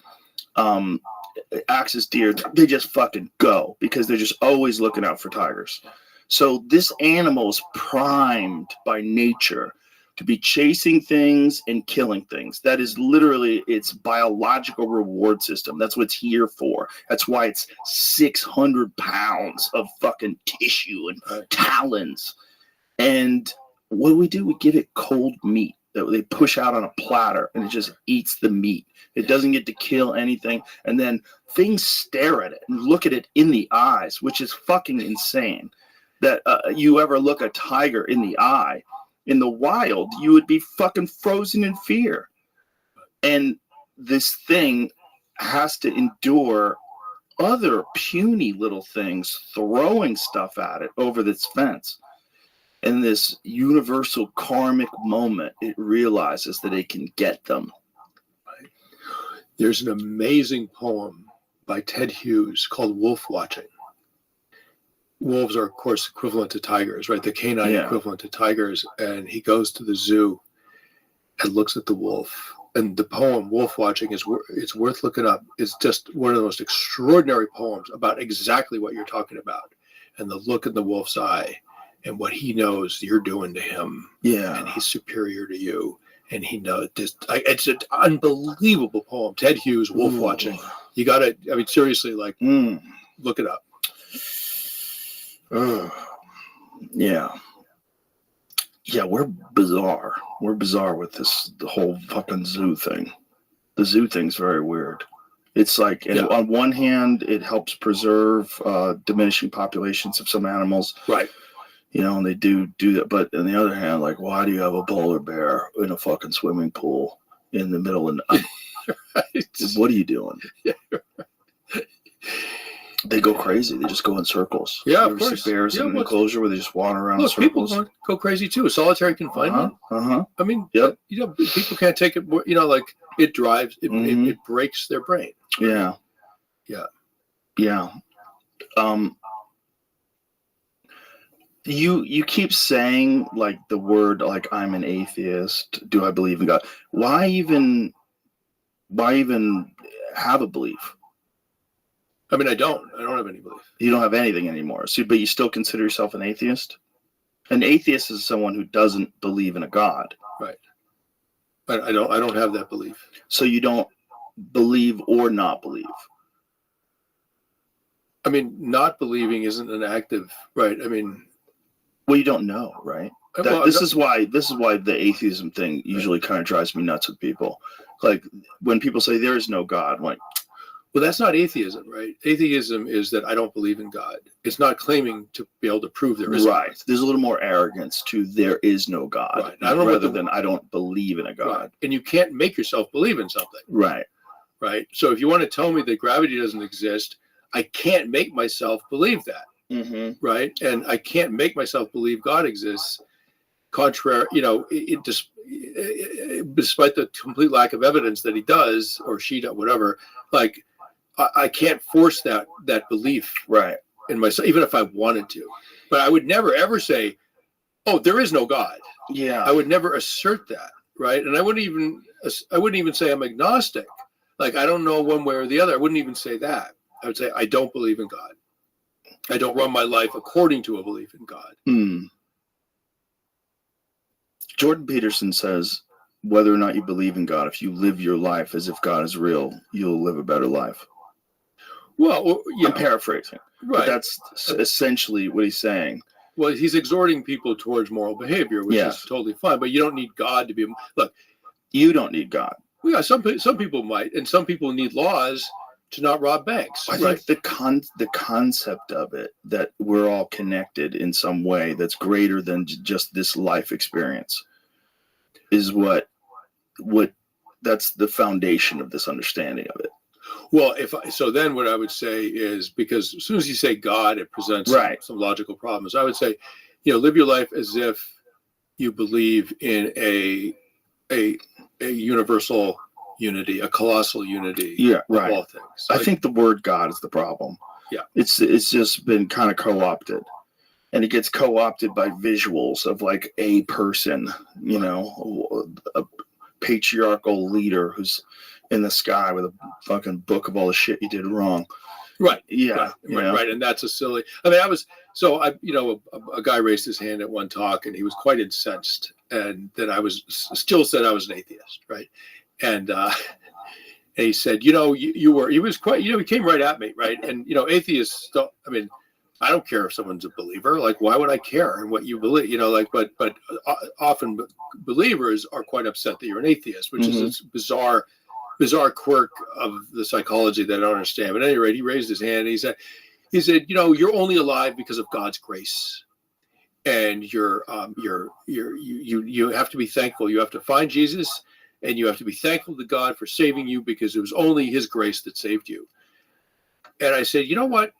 Axis deer, they just fucking go because they're just always looking out for tigers. So this animal is primed by nature to be chasing things and killing things. That is literally its biological reward system. That's what it's here for. That's why it's 600 pounds of fucking tissue and talons. And what do? We give it cold meat that they push out on a platter, and it just eats the meat. It doesn't get to kill anything. And then things stare at it and look at it in the eyes, which is fucking insane. That you ever look a tiger in the eye. In the wild, you would be fucking frozen in fear. And this thing has to endure other puny little things throwing stuff at it over this fence. In this universal karmic moment, it realizes that it can get them. There's an amazing poem by Ted Hughes called Wolf Watching. Wolves are, of course, equivalent to tigers, right? The canine equivalent to tigers. And he goes to the zoo and looks at the wolf. And the poem, Wolf Watching, it's worth looking up. It's just one of the most extraordinary poems about exactly what you're talking about. And the look in the wolf's eye and what he knows you're doing to him. Yeah. And he's superior to you. And he knows this. It's an unbelievable poem. Ted Hughes, Wolf Watching. You got to, I mean, seriously, like, look it up. Yeah, we're bizarre. We're bizarre with the whole fucking zoo thing. The zoo thing's very weird. It's like, on one hand, it helps preserve diminishing populations of some animals. Right. You know, and they do that. But on the other hand, like, why do you have a polar bear in a fucking swimming pool in the middle of the night? Right. What are you doing? Yeah. They go crazy. They just go in circles. Yeah, you of course. See bears in an enclosure where they just wander around in circles. People go crazy too. Solitary confinement. I mean, people can't take it. You know, like it drives. It breaks their brain. Yeah. You keep saying like the word like I'm an atheist. Do I believe in God? Why even have a belief? I mean, I don't have any belief. You don't have anything anymore. So, but you still consider yourself an atheist? An atheist is someone who doesn't believe in a God. Right. I don't have that belief. So you don't believe or not believe. I mean, not believing isn't an active, right? I mean, well, you don't know, right? This is why the atheism thing usually kind of drives me nuts with people. Like when people say there is no God, I'm like, well, that's not atheism, right? Atheism is that I don't believe in God. It's not claiming to be able to prove there is right. God. There's a little more arrogance to there is no God, right. I don't rather than I don't believe in a God. Right. And you can't make yourself believe in something, right? Right. So if you want to tell me that gravity doesn't exist, I can't make myself believe that, right? And I can't make myself believe God exists. Contrary, you know, despite the complete lack of evidence that he does or she does, whatever, like. I can't force that belief right in myself, even if I wanted to. But I would never ever say, "Oh, there is no God." Yeah, I would never assert that, right? And I wouldn't even say I'm agnostic. Like I don't know one way or the other. I wouldn't even say that. I would say I don't believe in God. I don't run my life according to a belief in God. Jordan Peterson says, whether or not you believe in God, if you live your life as if God is real, you'll live a better life. Well, yeah. I'm paraphrasing. Right. But that's essentially what he's saying. Well, he's exhorting people towards moral behavior, which is totally fine. But you don't need God to be. Look, you don't need God. Well, yeah, some people might, and some people need laws to not rob banks. I think the concept of it, that we're all connected in some way that's greater than just this life experience, is what that's the foundation of this understanding of it. Well, then what I would say is, because as soon as you say God, it presents some logical problems. I would say, live your life as if you believe in a universal unity, a colossal unity of all things. I think the word God is the problem. Yeah. It's just been kind of co-opted. And it gets co-opted by visuals of like a person, a patriarchal leader who's in the sky with a fucking book of all the shit you did wrong. Right. Yeah. Right. And that's a silly. I mean, a guy raised his hand at one talk and he was quite incensed. And then I was still said I was an atheist. Right. And he said, he was quite, he came right at me. Right. And, atheists don't, I don't care if someone's a believer. Like, why would I care in what you believe? But often believers are quite upset that you're an atheist, which is this bizarre quirk of the psychology that I don't understand. But at any rate, he raised his hand and he said, you're only alive because of God's grace. And you have to be thankful. You have to find Jesus and you have to be thankful to God for saving you, because it was only his grace that saved you. And I said, you know what?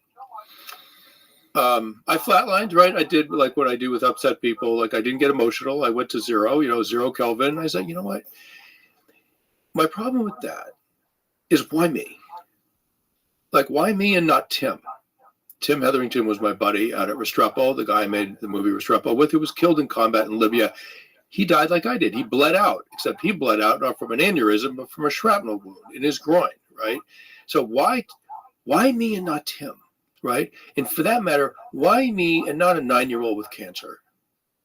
I flatlined, right? I did like what I do with upset people. Like, I didn't get emotional. I went to 0 Kelvin. I said, you know what? My problem with that is, why me? Like, why me and not Tim? Tim Hetherington was my buddy out at Restrepo, the guy I made the movie Restrepo with, who was killed in combat in Libya. He died like I did. He bled out, except he bled out not from an aneurysm, but from a shrapnel wound in his groin, right? So why me and not Tim? Right? And for that matter, why me and not a 9-year-old with cancer?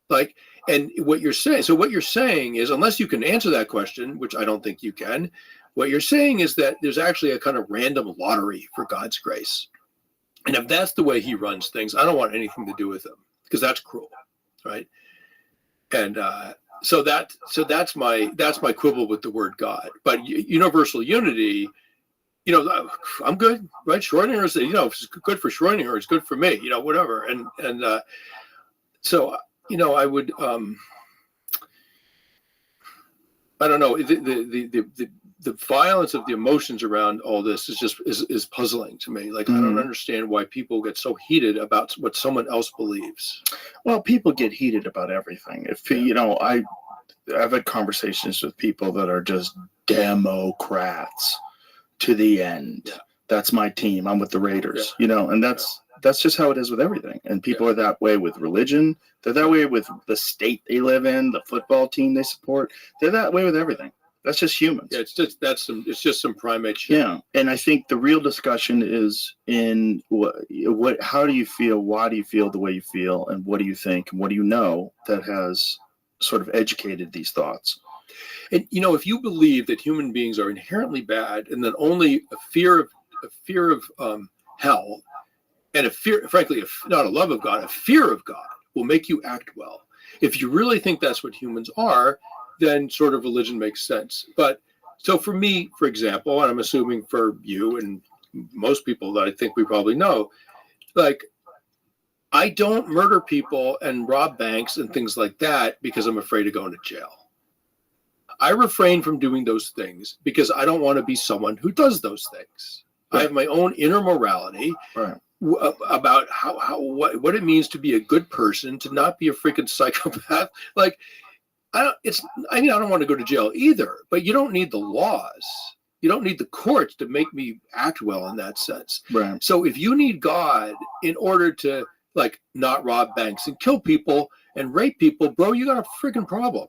Like, and what you're saying is, unless you can answer that question, which I don't think you can, what you're saying is that there's actually a kind of random lottery for God's grace. And if that's the way he runs things, I don't want anything to do with him, because that's cruel, right? And so that's my quibble with the word God. But universal unity, I'm good, right? Schrodinger is, it's good for Schrodinger, it's good for me, whatever. And so, I would, I don't know, the violence of the emotions around all this is puzzling to me. Like, I don't understand why people get so heated about what someone else believes. Well, people get heated about everything. I've had conversations with people that are just Democrats to the end. Yeah. That's my team. I'm with the Raiders, and that's just how it is with everything. And people are that way with religion. They're that way with the state they live in, the football team they support. They're that way with everything. That's just humans. Yeah, it's just some primate shit. Yeah. And I think the real discussion is in how do you feel? Why do you feel the way you feel? And what do you think? And what do you know that has sort of educated these thoughts? And if you believe that human beings are inherently bad, and that only a fear of hell, and frankly, not a love of God, a fear of God will make you act well. If you really think that's what humans are, then sort of religion makes sense. But so for me, for example, and I'm assuming for you and most people that I think we probably know, like, I don't murder people and rob banks and things like that because I'm afraid of going to jail. I refrain from doing those things because I don't want to be someone who does those things. Right. I have my own inner morality about what it means to be a good person, to not be a freaking psychopath. Like, I don't want to go to jail either, but you don't need the laws. You don't need the courts to make me act well in that sense. Right. So if you need God in order to, like, not rob banks and kill people and rape people, bro, you got a freaking problem.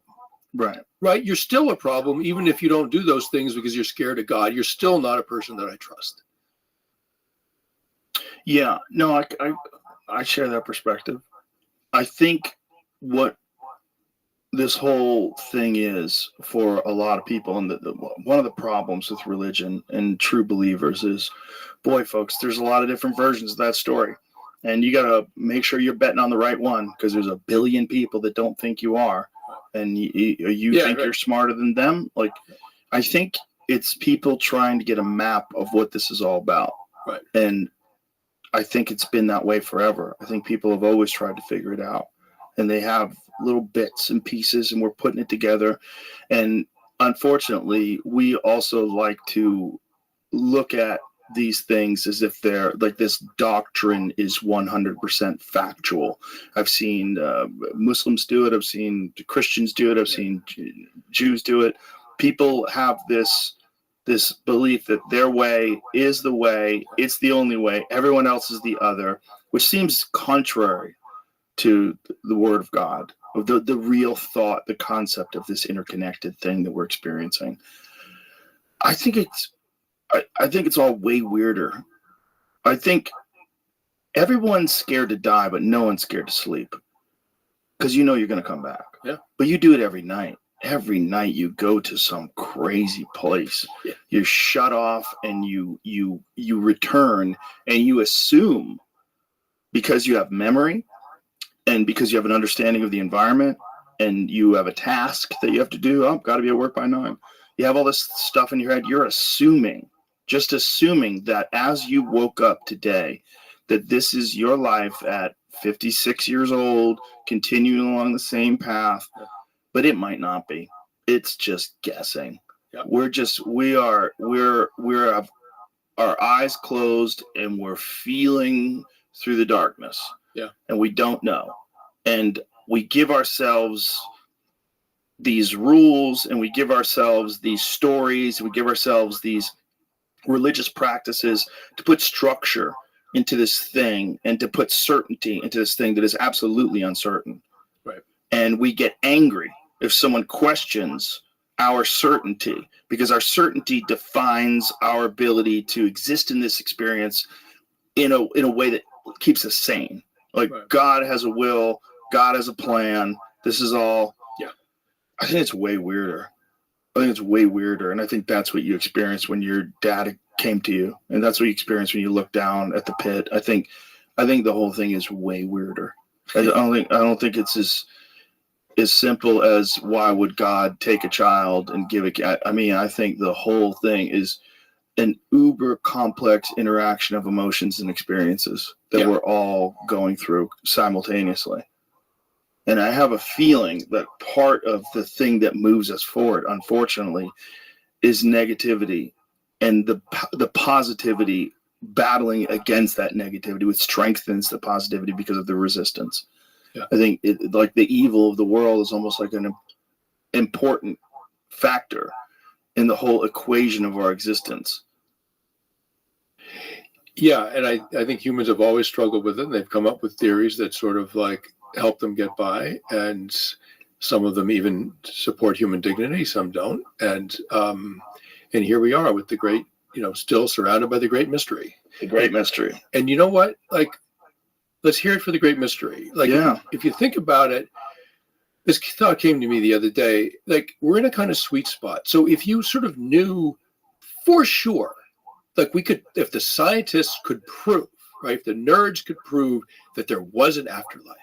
Right. You're still a problem, even if you don't do those things because you're scared of God. You're still not a person that I trust. Yeah. No, I share that perspective. I think what this whole thing is for a lot of people, and one of the problems with religion and true believers is, boy, folks, there's a lot of different versions of that story, and you got to make sure you're betting on the right one, because there's a billion people that don't think you are, and you think you're smarter than them. Like, I think it's people trying to get a map of what this is all about, right? And I think it's been that way forever. I think people have always tried to figure it out, and they have little bits and pieces, and we're putting it together. And unfortunately, we also like to look at these things as if they're like this doctrine is 100% factual. I've seen Muslims do it. I've seen Christians do it. I've seen Jews do it. People have this belief that their way is the way, it's the only way, everyone else is the other, which seems contrary to the Word of God, of the real thought, the concept of this interconnected thing that we're experiencing. I think it's all way weirder. I think everyone's scared to die, but no one's scared to sleep, because you know you're going to come back. Yeah. But you do it every night. Every night you go to some crazy place. Yeah. You're shut off, and you return, and you assume, because you have memory and because you have an understanding of the environment, and you have a task that you have to do. Oh, got to be at work by 9. You have all this stuff in your head. You're just assuming that as you woke up today, that this is your life at 56 years old, continuing along the same path. But it might not be. It's just guessing. Yep. We have our eyes closed, and we're feeling through the darkness. Yeah. And we don't know. And we give ourselves these rules, and we give ourselves these stories, and we give ourselves these religious practices to put structure into this thing, and to put certainty into this thing that is absolutely uncertain. Right. And we get angry if someone questions our certainty, because our certainty defines our ability to exist in this experience in a way that keeps us sane. Like, right. God has a will, God has a plan. This is all. Yeah. I think it's way weirder. And I think that's what you experienced when your dad came to you, and that's what you experienced when you looked down at the pit. I think the whole thing is way weirder. I don't think it's as simple as, why would God take a child and give it? I mean, I think the whole thing is an uber complex interaction of emotions and experiences that we're all going through simultaneously. And I have a feeling that part of the thing that moves us forward, unfortunately, is negativity, and the positivity battling against that negativity, which strengthens the positivity because of the resistance. Yeah. I think like the evil of the world is almost like an important factor in the whole equation of our existence. Yeah, and I think humans have always struggled with it, and they've come up with theories that sort of like help them get by, and some of them even support human dignity, some don't. And here we are with the great, still surrounded by the great mystery. The great mystery. And you know what? Like, let's hear it for the great mystery. Like, yeah. If you think about it, this thought came to me the other day. Like, we're in a kind of sweet spot. So if you sort of knew for sure, like if the scientists could prove, right, if the nerds could prove that there was an afterlife,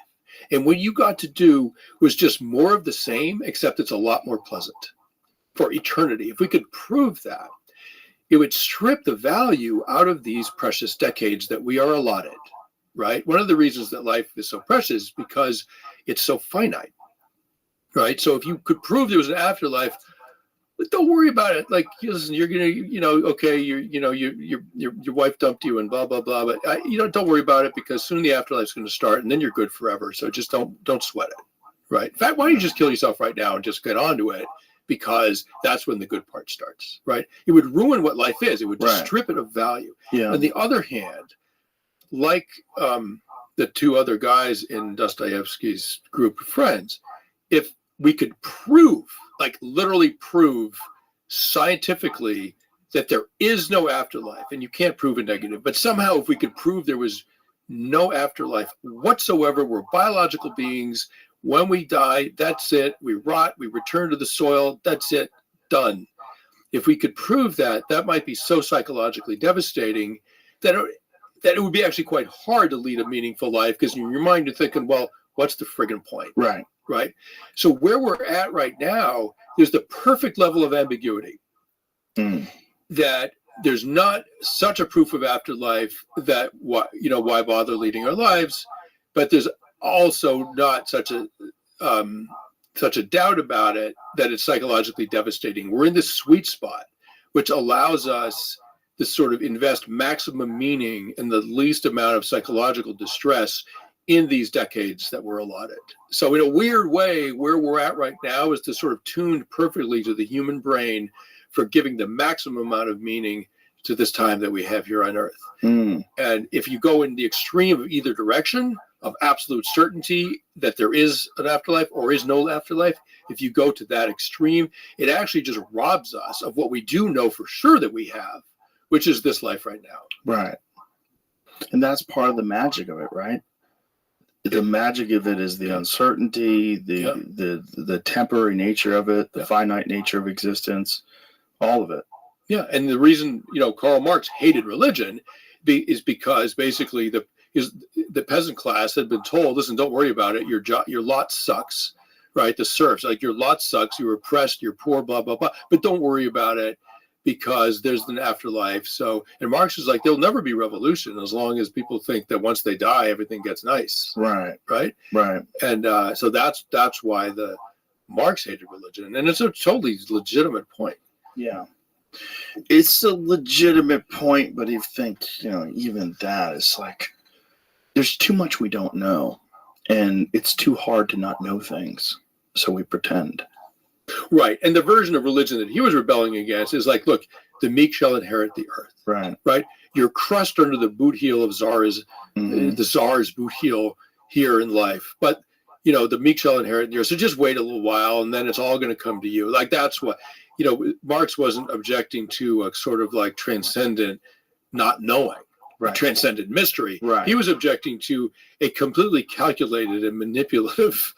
and what you got to do was just more of the same, except it's a lot more pleasant for eternity. If we could prove that, it would strip the value out of these precious decades that we are allotted, right? One of the reasons that life is so precious is because it's so finite, right? So if you could prove there was an afterlife, don't worry about it. Like, listen, you're gonna, okay, your wife dumped you and blah blah blah, but don't worry about it, because soon the afterlife's going to start, and then you're good forever. So just don't sweat it, right? In fact, why don't you just kill yourself right now and just get onto it, because that's when the good part starts, right? It would ruin what life is. It would just strip it of value. Yeah. On the other hand, like the two other guys in Dostoevsky's group of friends, if we could prove, like literally prove scientifically, that there is no afterlife, and you can't prove a negative, but somehow if we could prove there was no afterlife whatsoever, we're biological beings, When we die, that's it. We rot, we return to the soil, that's it, done. If we could prove that, that might be so psychologically devastating that it would be actually quite hard to lead a meaningful life, because in your mind you're thinking, well, what's the friggin' point? Right. Right. So where we're at right now, there's the perfect level of ambiguity that there's not such a proof of afterlife that why bother leading our lives, but there's also not such a doubt about it that it's psychologically devastating. We're in this sweet spot, which allows us to sort of invest maximum meaning and the least amount of psychological distress in these decades that were allotted. So in a weird way, where we're at right now is to sort of tuned perfectly to the human brain for giving the maximum amount of meaning to this time that we have here on Earth. And if you go in the extreme of either direction, of absolute certainty that there is an afterlife or is no afterlife, if you go to that extreme, it actually just robs us of what we do know for sure that we have, which is this life right now. Right. And that's part of the magic of it, right? The magic of it is the uncertainty, the temporary nature of it, the finite nature of existence, all of it. Yeah, and the reason Karl Marx hated religion is because basically the peasant class had been told, listen, don't worry about it. Your lot sucks, right? The serfs, like, your lot sucks. You're oppressed. You're poor. Blah blah blah. But don't worry about it, because there's an afterlife. So, and Marx is like, there'll never be revolution as long as people think that once they die, everything gets nice. Right. Right. Right. And so that's why the Marx hated religion, and it's a totally legitimate point. Yeah. It's a legitimate point, but you think, even that is like, there's too much we don't know, and it's too hard to not know things, so we pretend. Right. And the version of religion that he was rebelling against is like, look, the meek shall inherit the earth. Right. Right. You're crushed under the boot heel of the czar's boot heel here in life. But, the meek shall inherit the earth. So just wait a little while, and then it's all going to come to you. Like, that's what, Marx wasn't objecting to a sort of like transcendent not knowing. Right. Transcendent mystery. Right. He was objecting to a completely calculated and manipulative,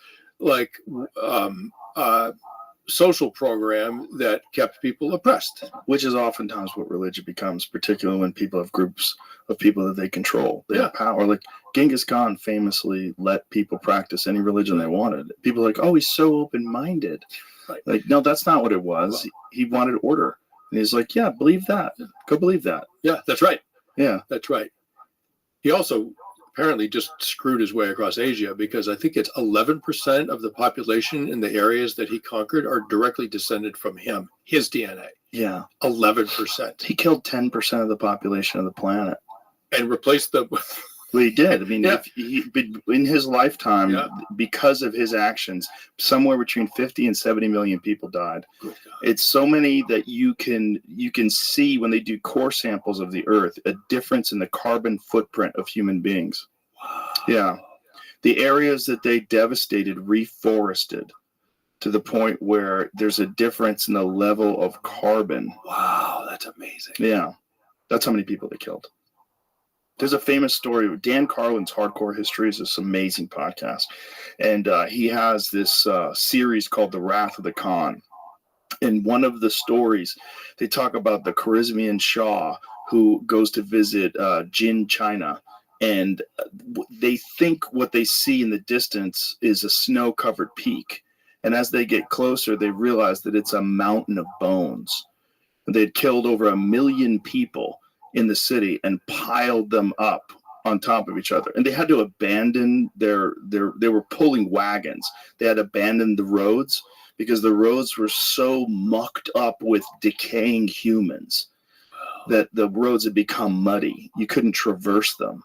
social program that kept people oppressed. Which is oftentimes what religion becomes, particularly when people have groups of people that they control. They have power. Like Genghis Khan famously let people practice any religion they wanted. People are like, oh, he's so open-minded. Right. Like, no, that's not what it was. He wanted order. And he's like, yeah, believe that. Go believe that. Yeah, that's right. Yeah. That's right. He also apparently just screwed his way across Asia, because I think it's 11% of the population in the areas that he conquered are directly descended from him, his DNA. Yeah. 11%. He killed 10% of the population of the planet. And replaced them with... Well, he did. I mean, in his lifetime, because of his actions, somewhere between 50 and 70 million people died. It's so many that you can see when they do core samples of the Earth, a difference in the carbon footprint of human beings. Wow. Yeah. The areas that they devastated, reforested to the point where there's a difference in the level of carbon. Wow, that's amazing. Yeah. That's how many people they killed. There's a famous story. Dan Carlin's Hardcore History is this amazing podcast. And he has this series called The Wrath of the Khan. In one of the stories, they talk about the Khwarezmian Shah who goes to visit Jin, China. And they think what they see in the distance is a snow-covered peak. And as they get closer, they realize that it's a mountain of bones. They'd killed over 1 million people in the city and piled them up on top of each other. And they had to abandon they were pulling wagons. They had abandoned the roads because the roads were so mucked up with decaying humans that the roads had become muddy. You couldn't traverse them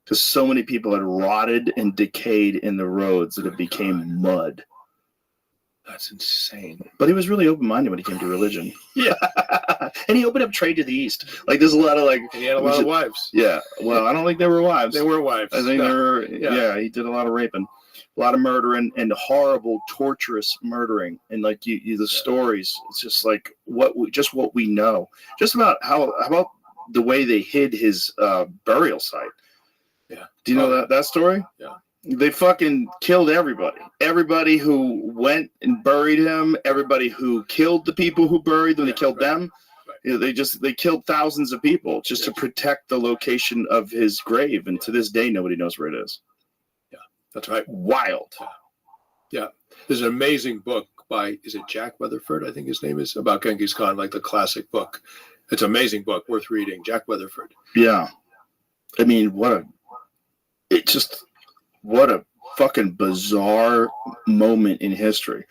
because so many people had rotted and decayed in the roads that it became mud. That's insane. But he was really open-minded when he came to religion. Yeah. And he opened up trade to the East. Like, there's a lot of, like... And he had a lot of wives. Yeah. Well, I don't think they were wives. They were wives. I think they were... Yeah, he did a lot of raping. A lot of murdering and horrible, torturous murdering. And, like, the stories, it's just, like, what we know. Just about how about the way they hid his burial site. Yeah. Do you know that story? Yeah. They fucking killed everybody. Everybody who went and buried him, everybody who killed the people who buried them, they killed them. You know, they killed thousands of people just to protect the location of his grave. And to this day, nobody knows where it is. Yeah, that's right. Wild. Yeah. There's an amazing book by, is it Jack Weatherford? I think his name is, about Genghis Khan, like the classic book. It's an amazing book, worth reading. Jack Weatherford. Yeah. I mean, what a fucking bizarre moment in history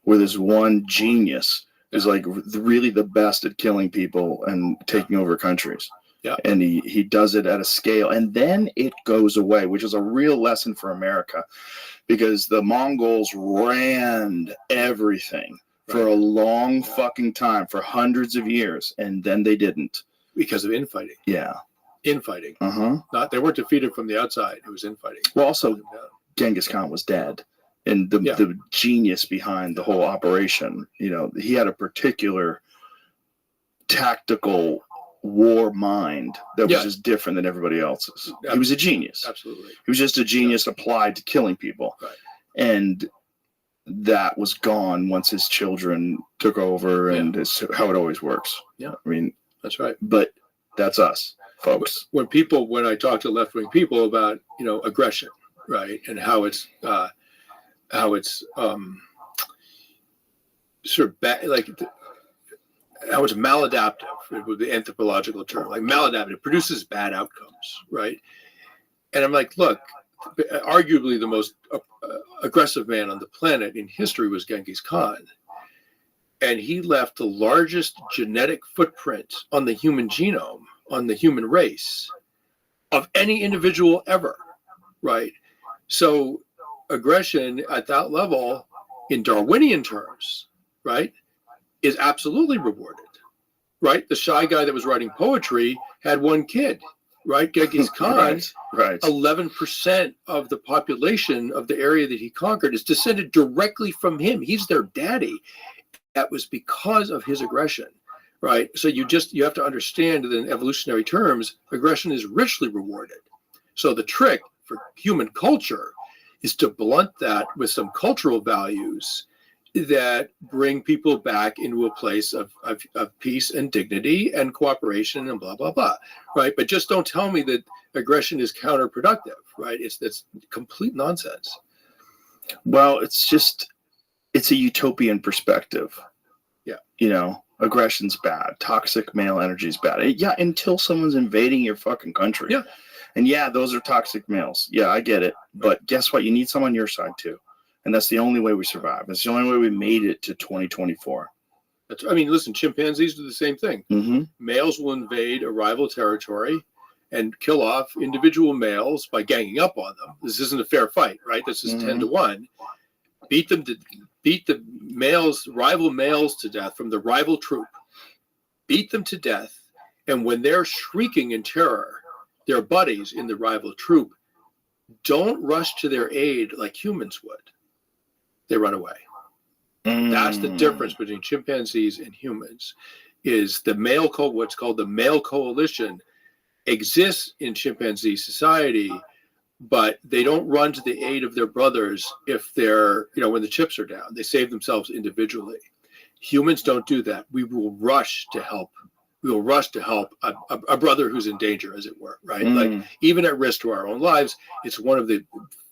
where this one genius is like really the best at killing people and taking over countries. Yeah. And he does it at a scale, and then it goes away, which is a real lesson for America, because the Mongols ran everything for a long fucking time, for hundreds of years, and then they didn't. Because of infighting. Yeah. Infighting. Uh-huh. They weren't defeated from the outside. It was infighting. Well, also, Genghis Khan was dead. And the genius behind the whole operation, you know, he had a particular tactical war mind that was just different than everybody else's. He was a genius. Absolutely. He was just a genius applied to killing people. Right. And that was gone once his children took over, and it's how it always works. Yeah. I mean, that's right. But that's us, folks. When I talk to left-wing people about, you know, aggression, right, and how it's sort of how it's maladaptive, with the anthropological term, like maladaptive, it produces bad outcomes, right? And I'm like, look, arguably the most aggressive man on the planet in history was Genghis Khan. And he left the largest genetic footprint on the human genome, on the human race, of any individual ever, right? So aggression at that level, in Darwinian terms, right, is absolutely rewarded, right? The shy guy that was writing poetry had one kid, right? Genghis Khan, right. 11% of the population of the area that he conquered is descended directly from him. He's their daddy. That was because of his aggression, right? So you have to understand that in evolutionary terms, aggression is richly rewarded. So the trick for human culture is to blunt that with some cultural values that bring people back into a place of peace and dignity and cooperation and blah, blah, blah, right? But just don't tell me that aggression is counterproductive, right? That's complete nonsense. Well, it's a utopian perspective. Yeah. You know, aggression's bad. Toxic male energy is bad. Yeah, until someone's invading your fucking country. Yeah. And yeah, those are toxic males. Yeah, I get it. But guess what? You need some on your side too. And that's the only way we survive. That's the only way we made it to 2024. Listen, chimpanzees do the same thing. Mm-hmm. Males will invade a rival territory and kill off individual males by ganging up on them. This isn't a fair fight, right? This is 10-1. Beat the rival males to death from the rival troop. Beat them to death. And when they're shrieking in terror, their buddies in the rival troop don't rush to their aid like humans would. They run away. That's the difference between chimpanzees and humans. Is what's called the male coalition exists in chimpanzee society, but they don't run to the aid of their brothers if they're, when the chips are down. They save themselves individually. Humans don't do that. We will rush to help. We will rush to help a brother who's in danger, as it were, right? Like, even at risk to our own lives. It's one of the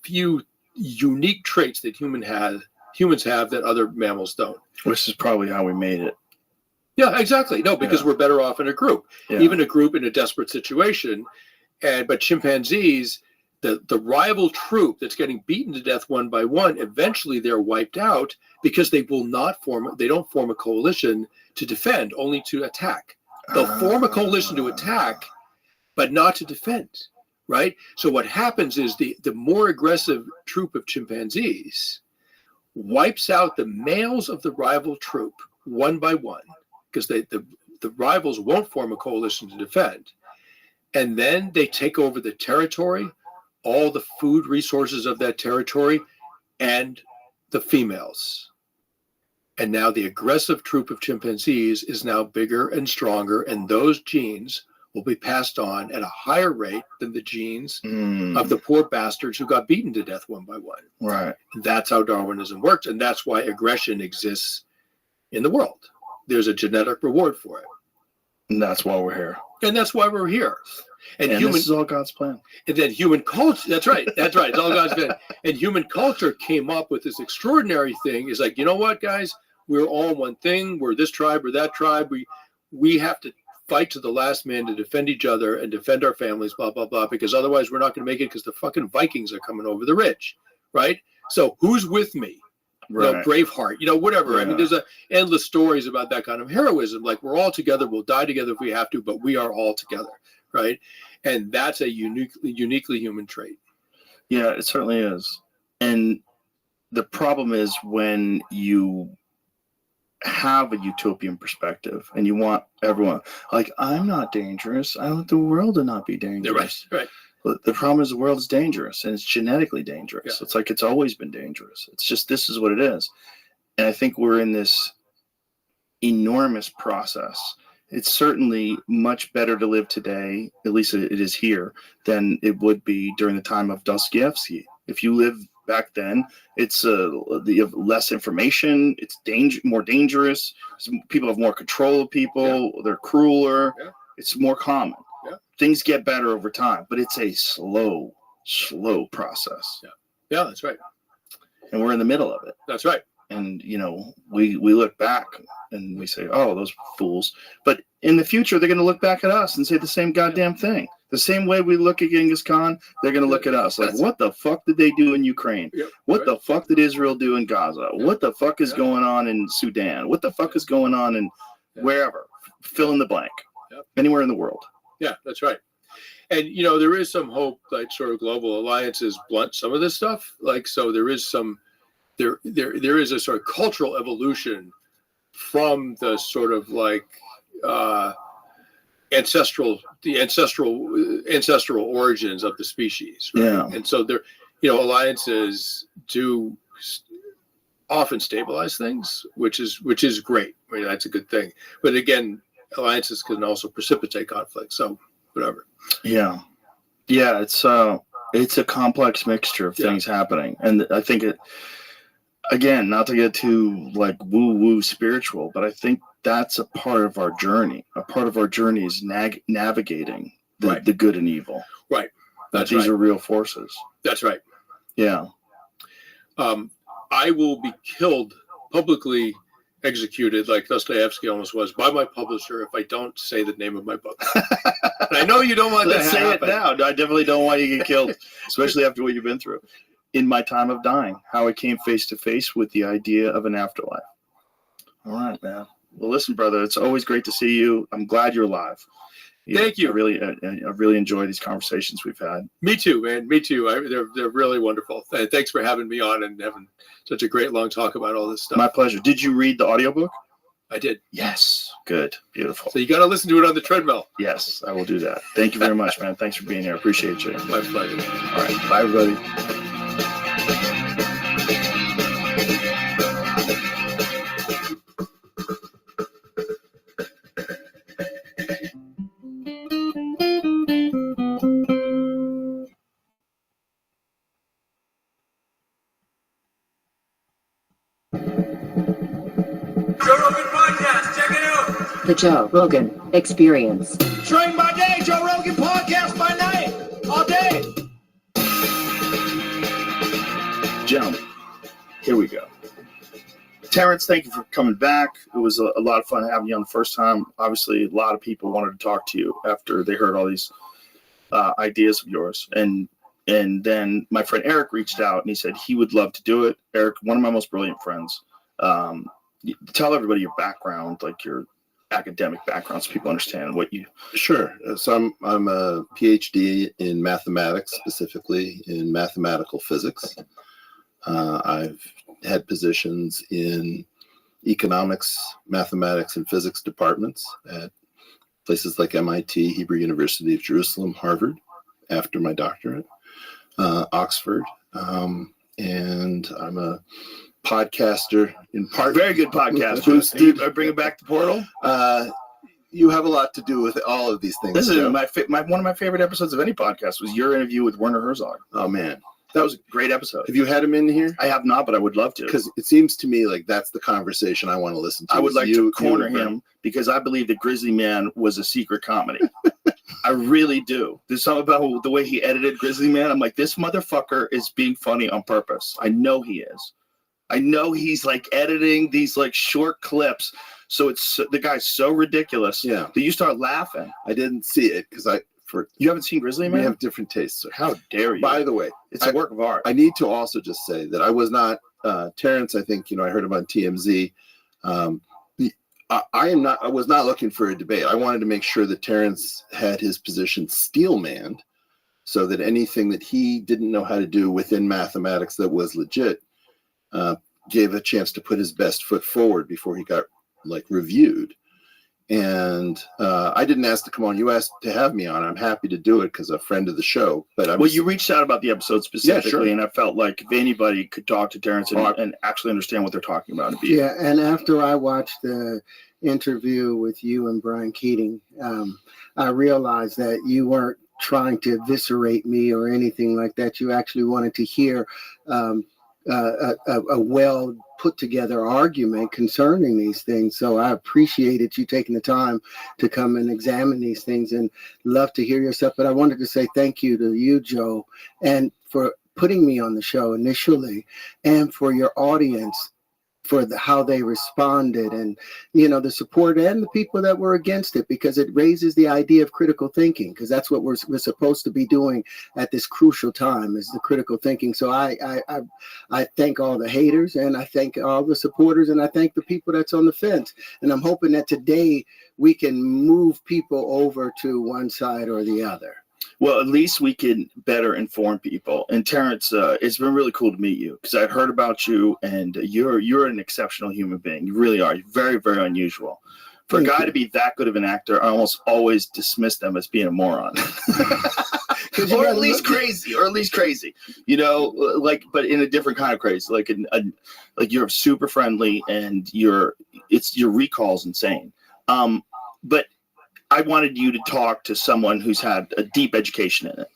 few unique traits that humans have that other mammals don't. Which is probably how we made it. Yeah, exactly. No, because we're better off in a group, even a group in a desperate situation. But chimpanzees, the rival troop that's getting beaten to death one by one, eventually they're wiped out because they don't form a coalition to defend, only to attack. They'll form a coalition to attack, but not to defend, right? So what happens is the more aggressive troop of chimpanzees wipes out the males of the rival troop one by one, because the rivals won't form a coalition to defend. And then they take over the territory, all the food resources of that territory, and the females. And now the aggressive troop of chimpanzees is now bigger and stronger, and those genes will be passed on at a higher rate than the genes of the poor bastards who got beaten to death one by one. Right. That's how Darwinism works, and that's why aggression exists in the world. There's a genetic reward for it. And that's why we're here. And that's why we're here. And this is all God's plan. And then human culture, that's right. It's all God's plan. And human culture came up with this extraordinary thing. It's like, you know what, guys? We're all one thing. We're this tribe or that tribe. We have to fight to the last man to defend each other and defend our families, blah, blah, blah, because otherwise we're not going to make it because the fucking Vikings are coming over the ridge, right? So who's with me? Right. You know, Braveheart, whatever. Yeah. I mean, there's endless stories about that kind of heroism. Like, we're all together. We'll die together if we have to, but we are all together, right? And that's a uniquely human trait. Yeah, it certainly is. And the problem is when you have a utopian perspective and you want everyone, like, I'm not dangerous. I want the world to not be dangerous. Right. The problem is the world is dangerous, and it's genetically dangerous. Yeah. It's like it's always been dangerous. It's just, this is what it is. And I think we're in this enormous process. It's certainly much better to live today, at least it is here, than it would be during the time of Dostoevsky. If you live back then, it's you have less information. It's more dangerous. People have more control of people. Yeah. They're crueler. Yeah. It's more common. Yeah. Things get better over time, but it's a slow process. Yeah, that's right. And we're in the middle of it. That's right. And, we look back and we say, oh, those fools. But in the future, they're going to look back at us and say the same goddamn thing. The same way we look at Genghis Khan, they're going to look at us like, what the fuck did they do in Ukraine? Yep. What the fuck did Israel do in Gaza? Yep. What the fuck is going on in Sudan? What the fuck is going on in wherever? Fill in the blank. Yep. Anywhere in the world. Yeah, that's right. And, there is some hope that sort of global alliances blunt some of this stuff. Like, so there is some, there is a sort of cultural evolution from the sort of like ancestral origins of the species. Right? Yeah. And so there, alliances do often stabilize things, which is great. I mean, that's a good thing. But again, alliances can also precipitate conflict. So whatever. Yeah. It's a complex mixture of things happening, and I think it. Again, not to get too like woo-woo spiritual, but I think that's a part of our journey. A part of our journey is navigating the good and evil. Right. These are real forces. That's right. Yeah. I will be killed, publicly executed, like Dostoevsky almost was, by my publisher if I don't say the name of my book. And I know you don't want that to happen. Let's say it now. I definitely don't want you to get killed, especially after what you've been through. In my time of dying, how I came face to face with the idea of an afterlife. All right, man. Well, listen, brother, it's always great to see you. I'm glad you're alive. Thank you. I really enjoy these conversations we've had. Me too, man. Me too. They're really wonderful. Thanks for having me on and having such a great long talk about all this stuff. My pleasure. Did you read the audiobook? I did. Yes. Good. Beautiful. So you got to listen to it on the treadmill. Yes, I will do that. Thank you very much, man. Thanks for being here. Appreciate you. My pleasure. All right. Bye, everybody. The Joe Rogan Experience. Train by day, Joe Rogan podcast by night, all day. Gentlemen, here we go. Terrence, thank you for coming back. It was a lot of fun having you on the first time. Obviously, a lot of people wanted to talk to you after they heard all these ideas of yours. And then my friend Eric reached out and he said he would love to do it. Eric, one of my most brilliant friends. Tell everybody your background, like your academic background, so people understand what you. Sure. So I'm a PhD in mathematics, specifically in mathematical physics. I've had positions in economics, mathematics, and physics departments at places like MIT, Hebrew University of Jerusalem, Harvard, after my doctorate, Oxford, and I'm a podcaster in part. Very good podcast. Bring it back to Portal. you have a lot to do with all of these things. This is Joe. one of my favorite episodes of any podcast was your interview with Werner Herzog. Oh man, that was a great episode. Have you had him in here? I have not, but I would love to. Because it seems to me like that's the conversation I want to listen to. I would like to corner you him because I believe that Grizzly Man was a secret comedy. I really do. There's something about the way he edited Grizzly Man. I'm like, this motherfucker is being funny on purpose. I know he is. I know he's like editing these like short clips. So the guy's so ridiculous. Yeah. That you start laughing. I didn't see it because you haven't seen Grizzly Man? We have different tastes. Sir. How dare you? By the way, it's a work of art. I need to also just say that I was not Terrence. I think I heard him on TMZ. I was not looking for a debate. I wanted to make sure that Terrence had his position steel-manned, so that anything that he didn't know how to do within mathematics that was legit gave a chance to put his best foot forward before he got reviewed. And I didn't ask to come on. You asked to have me on. I'm happy to do it because a friend of the show. But you reached out about the episode specifically, yeah, sure. And I felt like if anybody could talk to Terrence and actually understand what they're talking about. Yeah, and after I watched the interview with you and Brian Keating, I realized that you weren't trying to eviscerate me or anything like that. You actually wanted to hear a well put together argument concerning these things. So I appreciated you taking the time to come and examine these things and love to hear your stuff. But I wanted to say thank you to you, Joe, and for putting me on the show initially, and for your audience for how they responded, and the support, and the people that were against it, because it raises the idea of critical thinking, because that's what we're supposed to be doing at this crucial time, is the critical thinking. So I thank all the haters, and I thank all the supporters, and I thank the people that's on the fence, and I'm hoping that today we can move people over to one side or the other. Well, at least we can better inform people. And Terrence, it's been really cool to meet you, because I'd heard about you, and you're an exceptional human being. You really are. You're very, very unusual. For a guy to be that good of an actor, I almost always dismiss them as being a moron. or at least crazy. But in a different kind of crazy. Like you're super friendly, and your recall's insane. But I wanted you to talk to someone who's had a deep education in it,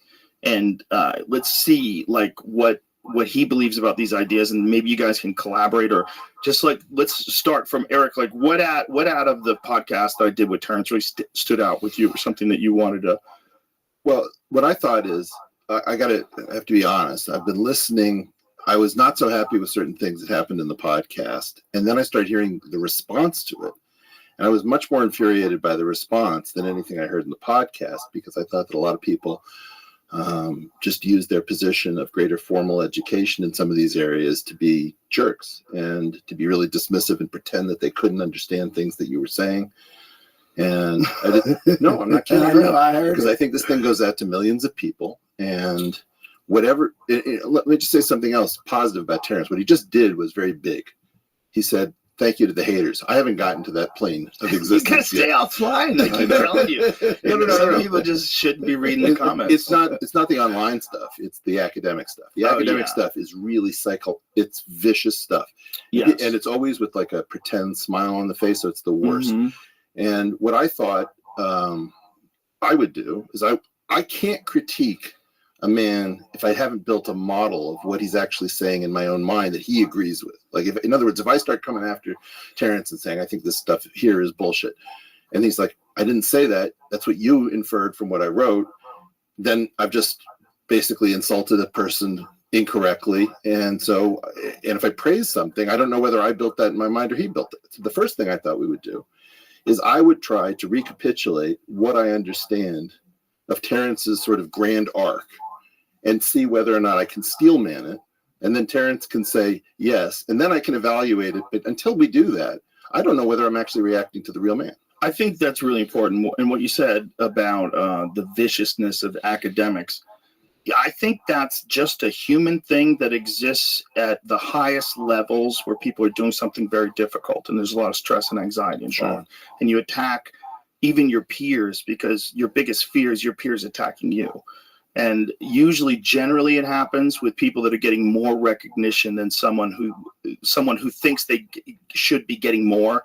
and let's see what he believes about these ideas, and maybe you guys can collaborate, or just let's start from Eric. What out of the podcast that I did with Terrence really stood out with you, or something that you wanted to? Well, what I thought is I have to be honest. I've been listening. I was not so happy with certain things that happened in the podcast, and then I started hearing the response to it. And I was much more infuriated by the response than anything I heard in the podcast, because I thought that a lot of people just used their position of greater formal education in some of these areas to be jerks and to be really dismissive and pretend that they couldn't understand things that you were saying. And no, I'm not kidding. I heard because I think this thing goes out to millions of people. And whatever, let me just say something else positive about Terrence. What he just did was very big. He said, "Thank you to the haters." I haven't gotten to that plane of existence. You gotta stay offline. I keep telling you. No. People just shouldn't be reading the comments. It's not the online stuff. It's the academic stuff. The academic stuff is really it's vicious stuff. Yes. And it's always with a pretend smile on the face, so it's the worst. Mm-hmm. And what I thought I would do is I can't critique a man if I haven't built a model of what he's actually saying in my own mind that he agrees with. In other words, if I start coming after Terrence and saying, I think this stuff here is bullshit, and he's like, I didn't say that, that's what you inferred from what I wrote, then I've just basically insulted a person incorrectly. And if I praise something, I don't know whether I built that in my mind or he built it. So the first thing I thought we would do is I would try to recapitulate what I understand of Terrence's sort of grand arc, and see whether or not I can steelman it. And then Terrence can say yes, and then I can evaluate it. But until we do that, I don't know whether I'm actually reacting to the real man. I think that's really important. And what you said about the viciousness of academics, I think that's just a human thing that exists at the highest levels where people are doing something very difficult, and there's a lot of stress and anxiety involved. Sure. And you attack even your peers because your biggest fear is your peers attacking you. And usually, generally, it happens with people that are getting more recognition than someone who thinks they should be getting more,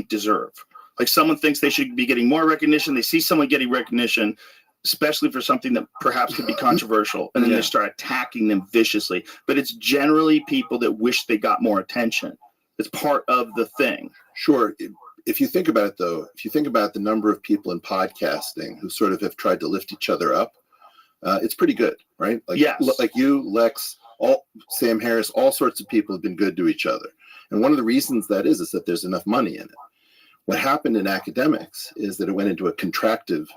deserve. Like someone thinks they should be getting more recognition. They see someone getting recognition, especially for something that perhaps could be controversial, and then they start attacking them viciously. But it's generally people that wish they got more attention. It's part of the thing. Sure. If you think about it, though, if you think about the number of people in podcasting who sort of have tried to lift each other up, it's pretty good, right? Like, like you, Lex, Sam Harris, all sorts of people have been good to each other. And one of the reasons that is that there's enough money in it. What happened in academics is that it went into a contractive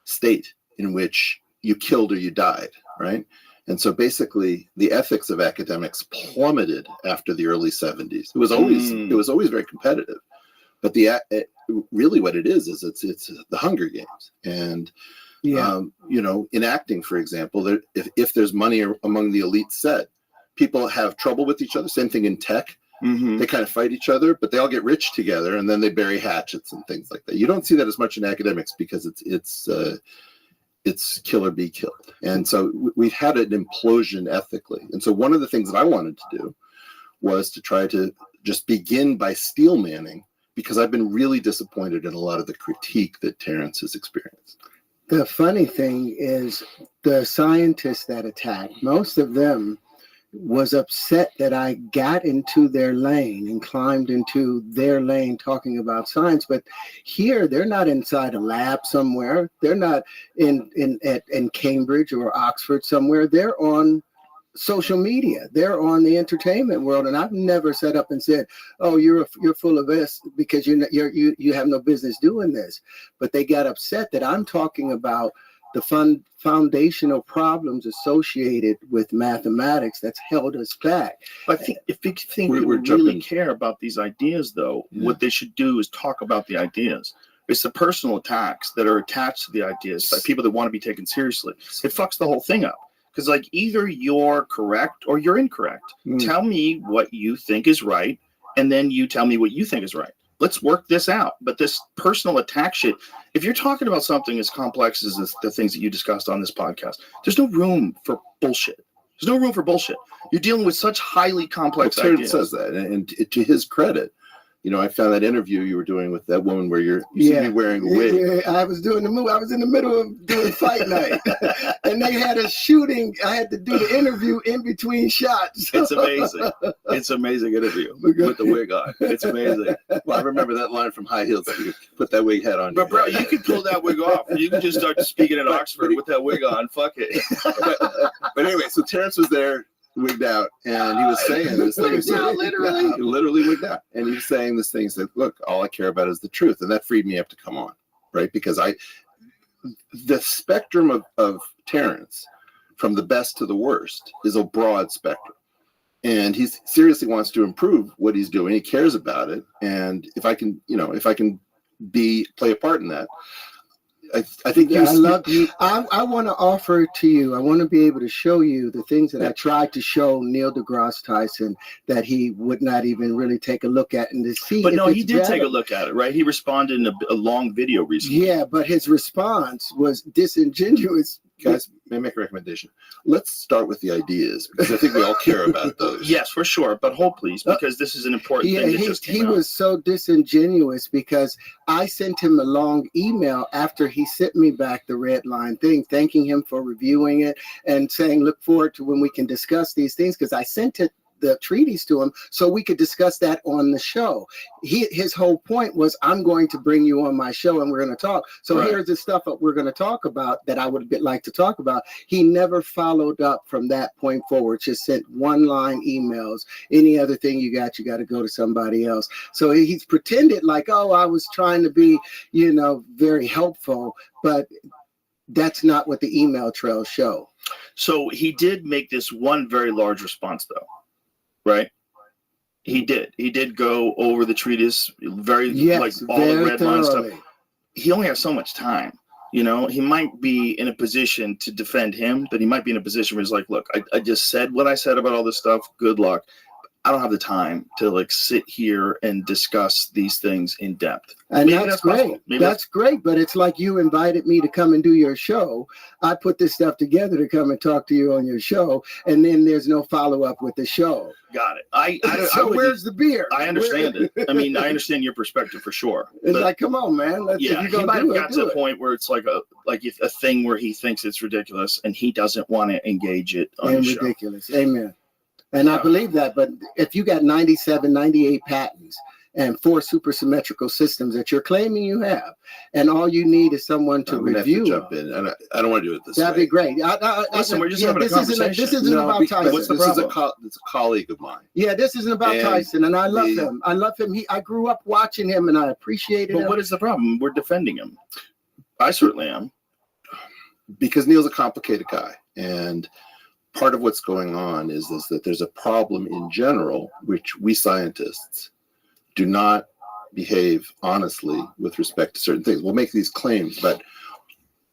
state in which you killed or you died, right? And so basically the ethics of academics plummeted after the early 70s. It was always very competitive. But really what it is it's the Hunger Games. And you know, in acting, for example, if there's money among the elite set, people have trouble with each other. Same thing in tech. They kind of fight each other, but they all get rich together, and then they bury hatchets and things like that. You don't see that as much in academics because it's kill or be killed. And so we've had an implosion ethically. And so one of the things that I wanted to do was to try to just begin by steel manning, because I've been really disappointed in a lot of the critique that Terrence has experienced. The funny thing is the scientists that attacked, most of them was upset that I got into their lane and climbed into their lane talking about science. But here, they're not inside a lab somewhere. They're not in Cambridge or Oxford somewhere. They're on social media. They're on the entertainment world. And I've never sat up and said, "Oh, you're full of this because you have no business doing this." But they got upset that I'm talking about the foundational problems associated with mathematics that's held us back. I think if people really care about these ideas, though, what they should do is talk about the ideas. It's the personal attacks that are attached to the ideas by people that want to be taken seriously. It fucks the whole thing up. Because like either you're correct or you're incorrect. Tell me what you think is right, and then you tell me what you think is right. Let's work this out. But this personal attack shit, if you're talking about something as complex as the things that you discussed on this podcast, there's no room for bullshit. There's no room for bullshit. You're dealing with such highly complex ideas. Says that, and to his credit, you know, I found that interview you were doing with that woman where you see me wearing a wig. Yeah, I was doing the movie. I was in the middle of doing fight night, and they had a shooting. I had to do the interview in between shots. It's amazing. It's an amazing interview with the wig on. It's amazing. Well, I remember that line from High Heels. You put that wig hat on. But bro, you could pull that wig off. You can just start speaking at Oxford with that wig on. Fuck it. But anyway, so Terrence was there, wigged out, and he was saying this thing. Literally wigged out. And he was saying this thing. He said, "Look, all I care about is the truth." And that freed me up to come on, right? Because the spectrum of Terrence, from the best to the worst, is a broad spectrum. And he seriously wants to improve what he's doing. He cares about it. And if I can play a part in that, I think I love you. I want to offer to you. I want to be able to show you the things that I tried to show Neil deGrasse Tyson that he would not even really take a look at and to see. But no, he did take a look at it, right? He responded in a long video recently. Yeah, but his response was disingenuous. Guys, may I make a recommendation? Let's start with the ideas, because I think we all care about those. Yes, for sure. But hold, please, because this is an important thing that just came out. He was so disingenuous because I sent him a long email after he sent me back the red line thing, thanking him for reviewing it and saying, look forward to when we can discuss these things, because I sent the treatise to him so we could discuss that on the show. His whole point was, I'm going to bring you on my show and we're going to talk. So here's the stuff that we're going to talk about that I would like to talk about. He never followed up from that point forward, just sent one-line emails. Any other thing you got to go to somebody else. So he's pretended like, oh, I was trying to be, very helpful, but that's not what the email trails show. So he did make this one very large response, though. Right? He did go over the treatise all the red line stuff. He only has so much time. He might be in a position to defend him, but he might be in a position where he's like, look, I just said what I said about all this stuff. Good luck. I don't have the time to like sit here and discuss these things in depth. And Maybe that's great. possible. Maybe That's great. But it's like you invited me to come and do your show. I put this stuff together to come and talk to you on your show, and then there's no follow up with the show. Got it. So where's the beer? I understand it. I mean, I understand your perspective for sure. It's like, come on, man. If Yeah, you're he gonna might have do it, got to the point where it's like a thing where he thinks it's ridiculous and he doesn't want to engage it on And the show. ridiculous. Amen. And I believe that. But if you got 97, 98 patents and 4 supersymmetrical systems that you're claiming you have, and all you need is someone to I'm gonna review. have to jump in, and I don't want to do it this That'd way. be great. Listen, we're just having a conversation. This isn't about Tyson. What's the problem? It's a colleague of mine. Yeah, this isn't about And Tyson, and I love him. I love him. I grew up watching him, and I appreciated him. But what is the problem? We're defending him. I certainly am. Because Neil's a complicated guy, and part of what's going on is that there's a problem in general, which we scientists do not behave honestly with respect to certain things. We'll make these claims, but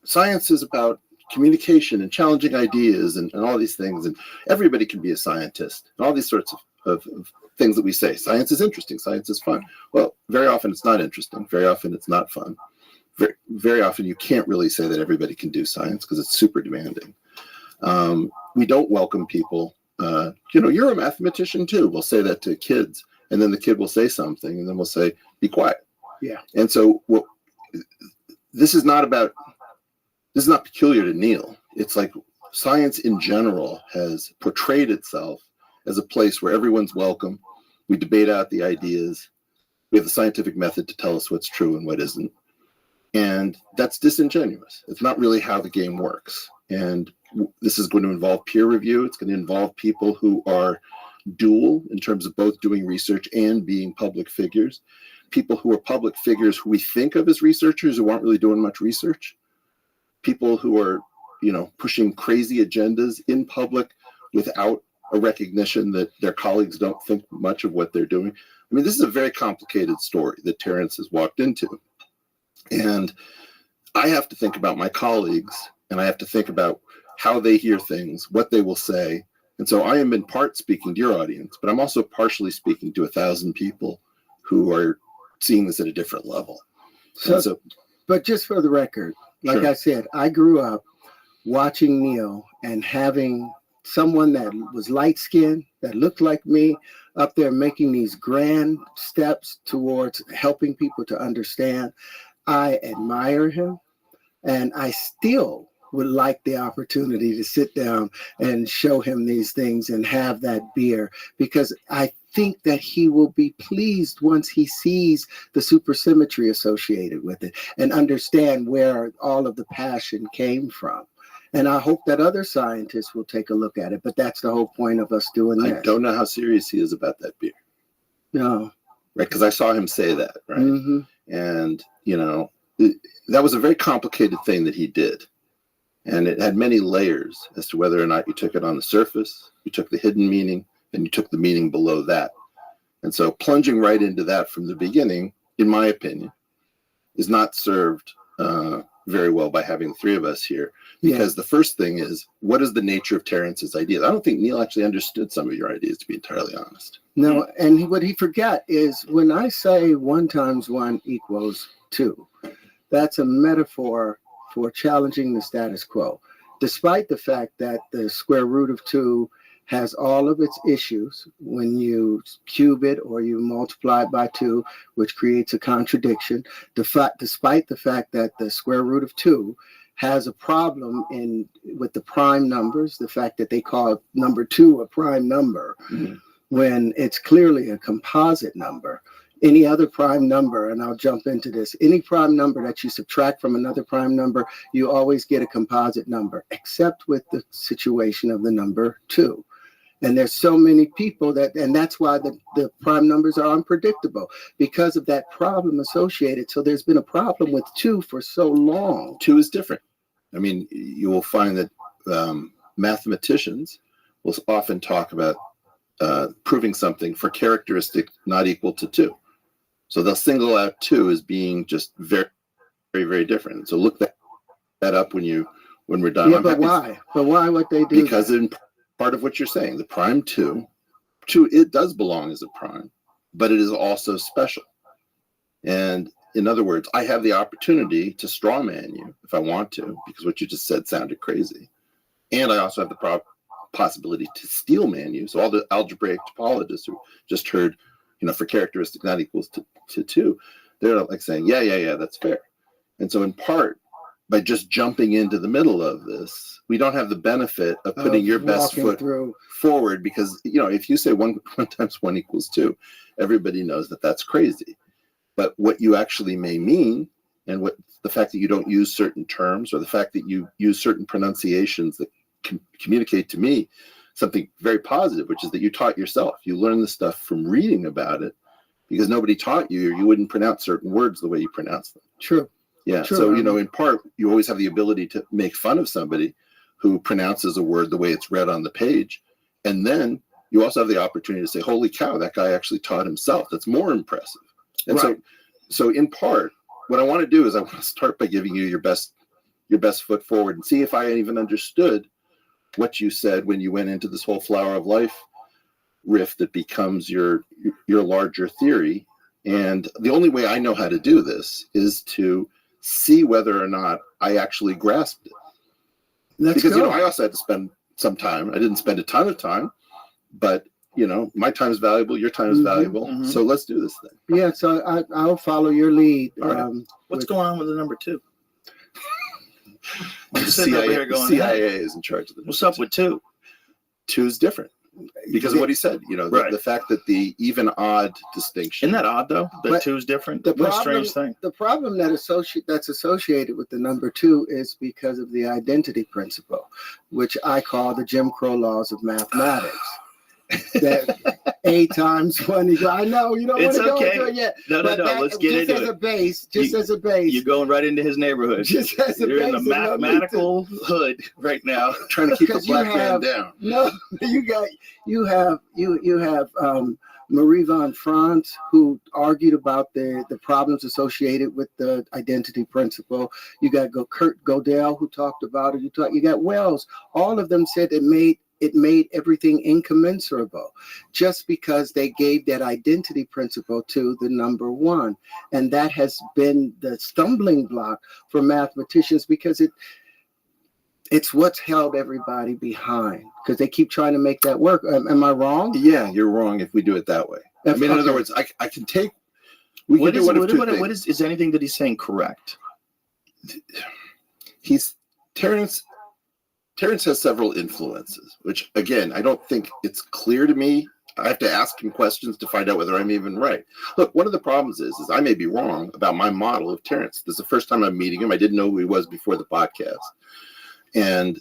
science is about communication and challenging ideas and all these things, and everybody can be a scientist, and all these sorts of things that we say. Science is interesting, science is fun. Well, very often it's not interesting, very often it's not fun. Very often you can't really say that everybody can do science because it's super demanding. We don't welcome people. You're a mathematician too. We'll say that to kids, and then the kid will say something, and then we'll say, "Be quiet." Yeah. And so, this is not peculiar to Neil. It's like science in general has portrayed itself as a place where everyone's welcome. We debate out the ideas. We have the scientific method to tell us what's true and what isn't. And that's disingenuous. It's not really how the game works. And this is going to involve peer review. It's going to involve people who are dual in terms of both doing research and being public figures. People who are public figures who we think of as researchers who aren't really doing much research. People who are, pushing crazy agendas in public without a recognition that their colleagues don't think much of what they're doing. I mean, this is a very complicated story that Terrence has walked into. And I have to think about my colleagues, and I have to think about how they hear things, what they will say. And so I am in part speaking to your audience, but I'm also partially speaking to 1,000 people who are seeing this at a different level. So but just for the record, like Sure. I said, I grew up watching Neil and having someone that was light-skinned, that looked like me, up there making these grand steps towards helping people to understand. I admire him, and I still would like the opportunity to sit down and show him these things and have that beer, because I think that he will be pleased once he sees the supersymmetry associated with it and understand where all of the passion came from. And I hope that other scientists will take a look at it, but that's the whole point of us doing this. I don't know how serious he is about that beer. No. Right, because I saw him say that, right? Mm-hmm. And, that was a very complicated thing that he did. And it had many layers as to whether or not you took it on the surface, you took the hidden meaning, and you took the meaning below that. And so plunging right into that from the beginning, in my opinion, is not served very well by having the three of us here. Because the first thing is, what is the nature of Terrence's ideas? I don't think Neil actually understood some of your ideas, to be entirely honest. No, and what he forgot is when I say 1 × 1 = 2, that's a metaphor for challenging the status quo. Despite the fact that the square root of 2 has all of its issues when you cube it or you multiply it by 2, which creates a contradiction, despite the fact that the square root of 2 has a problem with the prime numbers, the fact that they call number 2 a prime number, when it's clearly a composite number. Any other prime number, and I'll jump into this, any prime number that you subtract from another prime number, you always get a composite number, except with the situation of the number 2. And there's so many people and that's why the prime numbers are unpredictable, because of that problem associated. So there's been a problem with 2 for so long. 2 is different. I mean, you will find that mathematicians will often talk about proving something for characteristic not equal to 2. So they'll single out 2 as being just very, very, very different. So look that up when we're done. Yeah, but why? But why would they do Because in part of what you're saying, the prime 2 2, it does belong as a prime, but it is also special. And in other words, I have the opportunity to strawman you if I want to, because what you just said sounded crazy. And I also have the possibility to steel man you. So all the algebraic topologists who just heard, for characteristic not equals to 2, they're like saying, yeah, that's fair. And so in part, by just jumping into the middle of this, we don't have the benefit of putting your best foot forward, because, if you say 1 times 1 equals 2, everybody knows that that's crazy. But what you actually may mean, and what the fact that you don't use certain terms, or the fact that you use certain pronunciations that can communicate to me something very positive, which is that you taught yourself. You learned the stuff from reading about it, because nobody taught you, or you wouldn't pronounce certain words the way you pronounce them. True. Yeah. True. So, in part, you always have the ability to make fun of somebody who pronounces a word the way it's read on the page. And then you also have the opportunity to say, holy cow, that guy actually taught himself. That's more impressive. And so in part, what I want to do is I want to start by giving you your best foot forward, and see if I even understood what you said when you went into this whole flower of life riff that becomes your larger theory. And the only way I know how to do this is to see whether or not I actually grasped it. Because I also had to spend some time. I didn't spend a ton of time, but my time is valuable, your time is valuable. Mm-hmm. So let's do this thing. Yeah, so I'll follow your lead. All right. What's going on with the number 2? The CIA is in charge of them. What's up with 2? 2 is different. Because of what he said, the fact that the even odd distinction. Isn't that odd, though? That 2 is different? What a strange thing. The problem that's associated with the number 2 is because of the identity principle, which I call the Jim Crow laws of mathematics. That A times 1 equals. I know you don't want to go into it yet. No. Let's get into it. Just as a base. You're going right into his neighborhood. Just as a You're base. in the mathematical hood right now, trying to keep the black man down. No, you have Marie von Franz, who argued about the problems associated with the identity principle. You got Kurt Gödel, who talked about it. You got Wells. All of them said it made everything incommensurable, just because they gave that identity principle to the number 1. And that has been the stumbling block for mathematicians, because it's what's held everybody behind, because they keep trying to make that work. Am I wrong? Yeah, you're wrong if we do it that way. In other words, I can take. Is anything that he's saying correct? Terence has several influences, which, again, I don't think it's clear to me. I have to ask him questions to find out whether I'm even right. Look, one of the problems is I may be wrong about my model of Terence. This is the first time I'm meeting him. I didn't know who he was before the podcast. And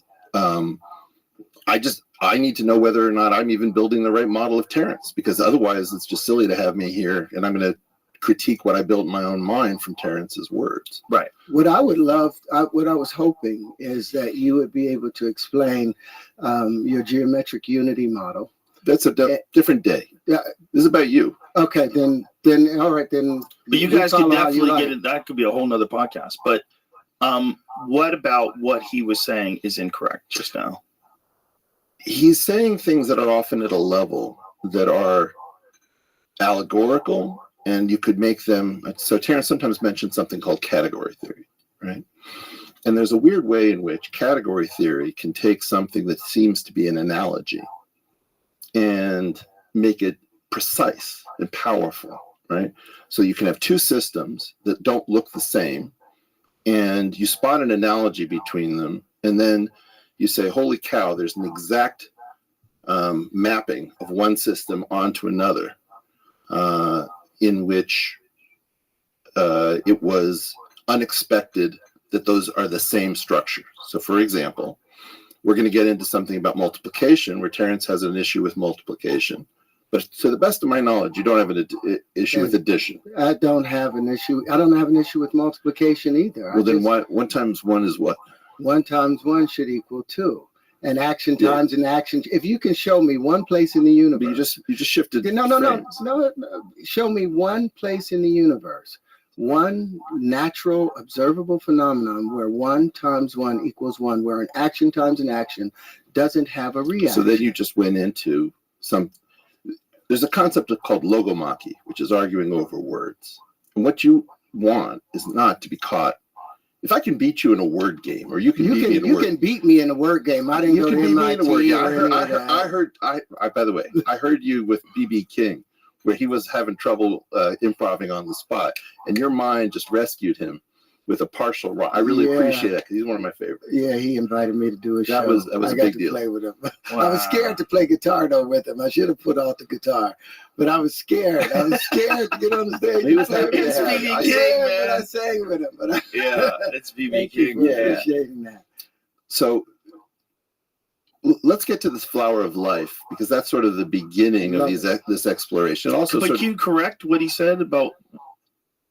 I need to know whether or not I'm even building the right model of Terence, because otherwise it's just silly to have me here, and I'm going to critique what I built in my own mind from Terence's words. Right. What I would love, what I was hoping, is that you would be able to explain your geometric unity model. That's a different day. Yeah, this is about you. Okay, then all right, then. But you guys could definitely get it. That could be a whole nother podcast. But what about what he was saying is incorrect just now? He's saying things that are often at a level that are allegorical, and you could make them. So Terence sometimes mentions something called category theory, right? And there's a weird way in which category theory can take something that seems to be an analogy and make it precise and powerful, right? So you can have two systems that don't look the same, and you spot an analogy between them, and then you say, holy cow, there's an exact mapping of one system onto another, in which it was unexpected that those are the same structure. So for example, we're going to get into something about multiplication, where Terence has an issue with multiplication. But to the best of my knowledge, you don't have an issue with addition. I don't have an issue. I don't have an issue with multiplication either. Well, then 1 times 1 is what? 1 times 1 should equal 2. And action times an action. If you can show me one place in the universe. But you just shifted. No. Show me one place in the universe, one natural observable phenomenon where 1 times 1 equals 1, where an action times an action doesn't have a reaction. So then you just went into there's a concept called logomachy, which is arguing over words. And what you want is not to be caught. If I can beat you in a word game, or you can beat me in a word game. You can beat me in a word game. I didn't go to MIT By the way, I heard you with B.B. King, where he was having trouble improvising on the spot, and your mind just rescued him with a partial rock. I really appreciate that because he's one of my favorites. Yeah, he invited me to do a show. That was a big deal. Play with him. Wow. I was scared to play guitar though with him. I should have put out the guitar, but I was scared. I was scared to get on the stage. He was happy to have you. I sang with him. But it's B.B. King. Appreciating that. So let's get to this flower of life, because that's sort of the beginning of this exploration. Also, but can you correct what he said about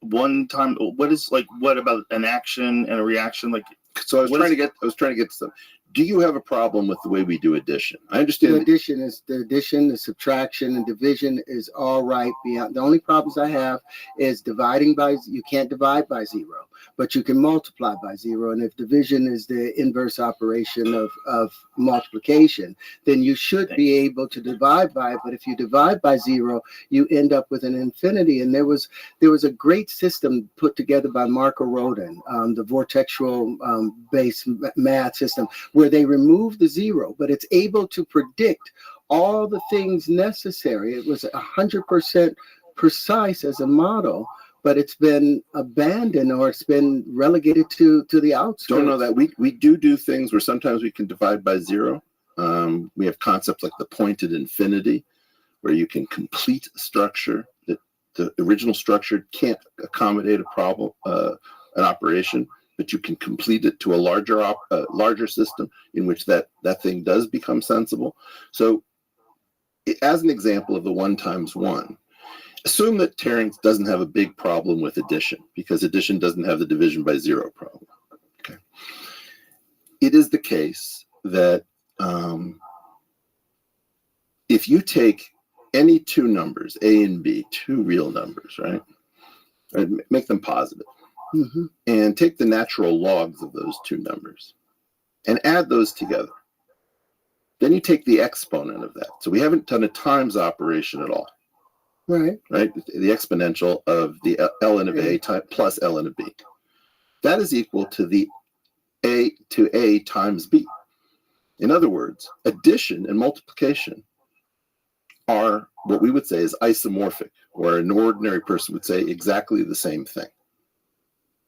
one time? What about an action and a reaction? Like, so I was trying to get to some. Do you have a problem with the way we do addition? I understand the addition, the subtraction, and division is all right. Beyond the only problems I have is dividing by. You can't divide by 0, but you can multiply by 0. And if division is the inverse operation of multiplication, then you should be able to divide by it. But if you divide by 0, you end up with an infinity. And there was a great system put together by Marco Rodin, the vortexual based math system, where they remove the 0, but it's able to predict all the things necessary. It was 100% precise as a model, but it's been abandoned, or it's been relegated to the outskirts. Don't know that we do things where sometimes we can divide by 0. We have concepts like the pointed infinity, where you can complete a structure that the original structure can't accommodate a problem, an operation, but you can complete it to a larger system in which that thing does become sensible. So, as an example of the 1 times 1, assume that Terence doesn't have a big problem with addition, because addition doesn't have the division by 0 problem. Okay. It is the case that if you take any 2 numbers, A and B, 2 real numbers, right, make them positive, and take the natural logs of those 2 numbers and add those together, then you take the exponent of that. So we haven't done a times operation at all. Right. The exponential of the ln of A plus ln of B. That is equal to the A to A times B. In other words, addition and multiplication are what we would say is isomorphic, or an ordinary person would say exactly the same thing.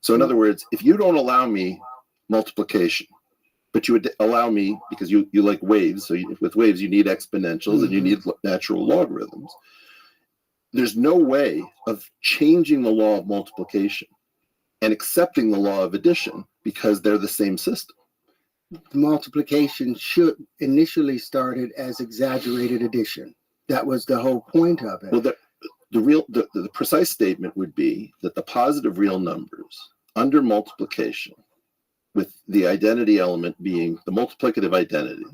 So in other words, if you don't allow me multiplication, but you would allow me, because you like waves, so with waves you need exponentials and you need natural logarithms, there's no way of changing the law of multiplication and accepting the law of addition, because they're the same system. The multiplication should initially started as exaggerated addition. That was the whole point of it. Well, the precise statement would be that the positive real numbers under multiplication, with the identity element being the multiplicative identity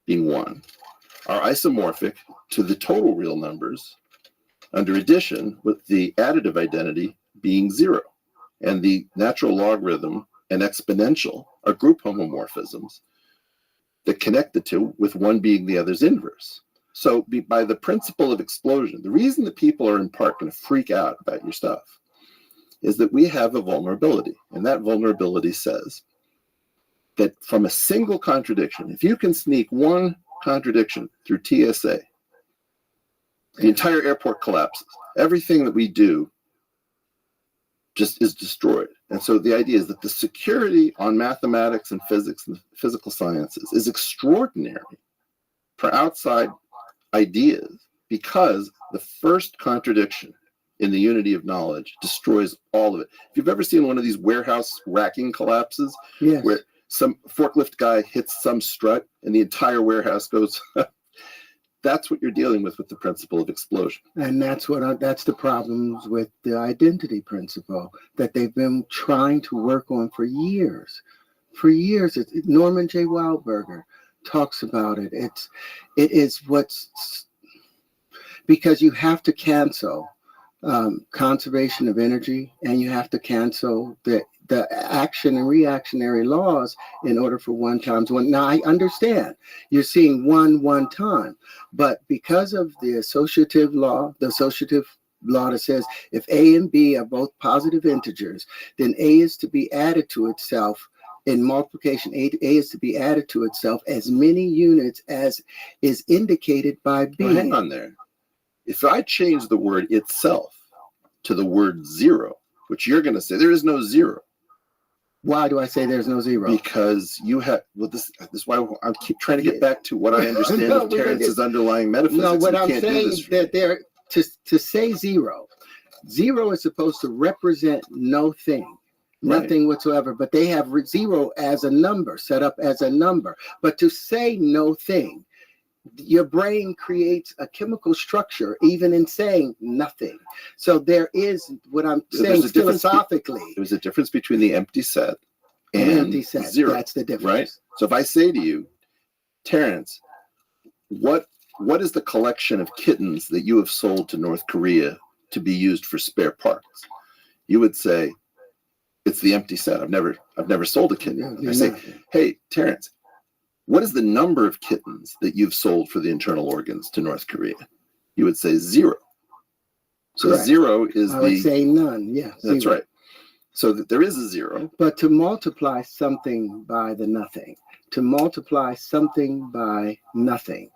being 1, are isomorphic to the total real numbers under addition, with the additive identity being 0. And the natural logarithm and exponential are group homomorphisms that connect the 2, with 1 being the other's inverse. So by the principle of explosion, the reason that people are in part going to freak out about your stuff is that we have a vulnerability. And that vulnerability says that from a single contradiction, if you can sneak 1 contradiction through TSA, the entire airport collapses. Everything that we do just is destroyed. And so the idea is that the security on mathematics and physics and physical sciences is extraordinary for outside ideas, because the first contradiction in the unity of knowledge destroys all of it. If you've ever seen one of these warehouse racking collapses, where some forklift guy hits some strut and the entire warehouse goes that's what you're dealing with the principle of explosion. And that's the problems with the identity principle that they've been trying to work on for years. For years, Norman J. Wildberger talks about it. It is because you have to cancel conservation of energy, and you have to cancel the the action and reactionary laws in order for 1 times 1. Now, I understand you're seeing 1 time, but because of the associative law that says if A and B are both positive integers, then A is to be added to itself in multiplication. A is to be added to itself as many units as is indicated by B. Well, hang on there. If I change the word itself to the word 0, which you're going to say there is no 0. Why do I say there's no 0? Because you have, well, this is why I keep trying to get back to what I understand of Terence's underlying metaphysics. No, what I'm saying is that they're to say 0 is supposed to represent no thing. Nothing whatsoever, but they have 0 as a number, set up as a number. But to say no thing, your brain creates a chemical structure even in saying nothing. So there is what I'm saying philosophically. There's a difference between the empty set and empty set. 0. That's the difference. Right? So if I say to you, Terence, what is the collection of kittens that you have sold to North Korea to be used for spare parts? You would say, it's the empty set. I've never sold a kitten. I say, hey, Terence, what is the number of kittens that you've sold for the internal organs to North Korea? You would say 0. So Correct. 0 is I would say none. Yeah, that's 0. right. So there is a 0. But to multiply something by the nothing, to multiply something by nothing,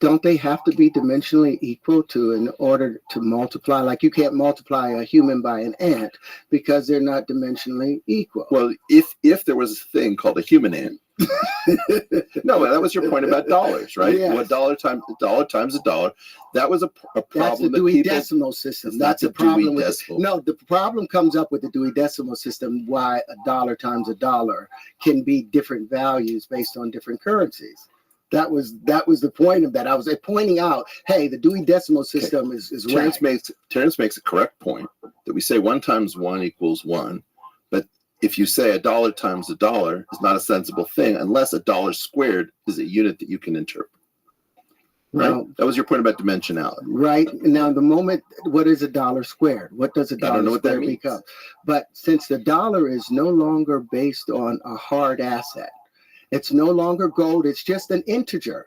don't they have to be dimensionally equal in order to multiply? Like you can't multiply a human by an ant because they're not dimensionally equal. Well, if there was a thing called a human ant, no, that was your point about dollars, right? Yes. What dollar times a dollar? That was a problem. That's the Dewey Decimal System. That's the problem with it. No, the problem comes up with the Dewey Decimal System. Why a dollar times a dollar can be different values based on different currencies. That was the point of that. I was pointing out, hey, the Dewey Decimal System is Terence makes a correct point that we say 1 times 1 equals 1, but if you say a dollar times a dollar is not a sensible thing unless a dollar squared is a unit that you can interpret. Right? Well, that was your point about dimensionality. Right. Now, the moment, what is a dollar squared? What does a dollar squared become? But since the dollar is no longer based on a hard asset, it's no longer gold. It's just an integer.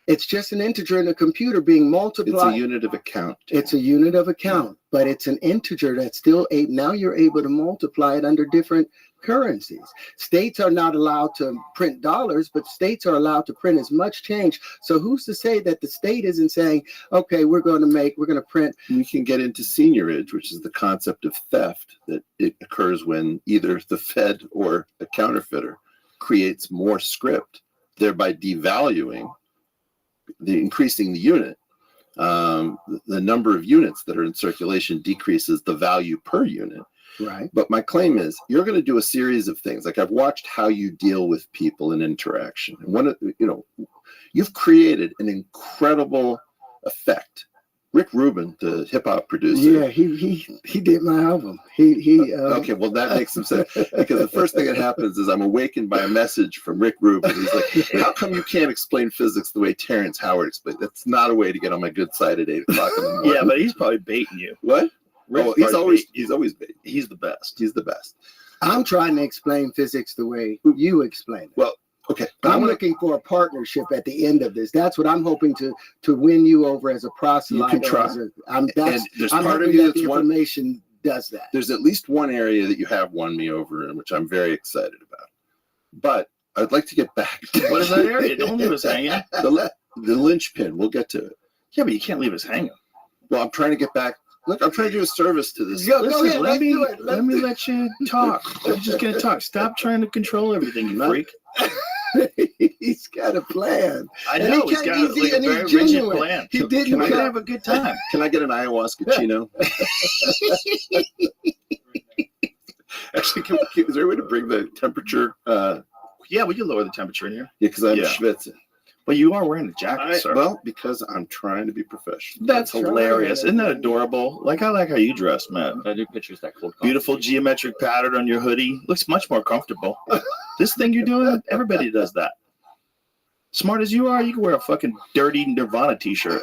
It's just an integer in a computer being multiplied. It's a unit of account. It's a unit of account, but it's an integer that's still now you're able to multiply it under different currencies. States are not allowed to print dollars, but states are allowed to print as much change. So who's to say that the state isn't saying, okay, we're going to print. We can get into seigniorage, which is the concept of theft that it occurs when either the Fed or a counterfeiter creates more script, thereby devaluing, increasing the unit. The number of units that are in circulation decreases the value per unit. Right. But my claim is you're going to do a series of things. Like I've watched how you deal with people in interaction. And you've created an incredible effect. Rick Rubin, the hip hop producer. Yeah, he did my album. Okay, well that makes some sense because the first thing that happens is I'm awakened by a message from Rick Rubin. He's like, "How come you can't explain physics the way Terrence Howard explained? That's not a way to get on my good side at 8 o'clock in the morning." Yeah, but he's probably baiting you. What? He's always baiting. He's the best. He's the best. I'm trying to explain physics the way you explain it. Well, okay. I'm looking for a partnership at the end of this. That's what I'm hoping to win you over as a proselyte. You can try. I'm there's I'm part of hoping you that that's the information does that. There's at least one area that you have won me over in, which I'm very excited about. But I'd like to get back to what is that area? Don't leave us hanging. The linchpin. We'll get to it. Yeah, but you can't leave us hanging. Well, I'm trying to get back. Look, I'm trying to do a service to this. Listen, let me let you talk. I'm just gonna talk. Stop trying to control everything, you freak. He's got a plan. I know he's got a very rigid plan. He didn't have a good time. Can I get an ayahuasca chino? Actually, is there a way to bring the temperature? Yeah, we can lower the temperature in here. Yeah, because I'm schwitzing. But you are wearing a jacket, sir. Well, because I'm trying to be professional. That's hilarious. Isn't that adorable? I like how you dress, man. I do pictures that cool. Beautiful geometric pattern on your hoodie. Looks much more comfortable. This thing you're doing, everybody does that. Smart as you are, you can wear a fucking dirty Nirvana t-shirt.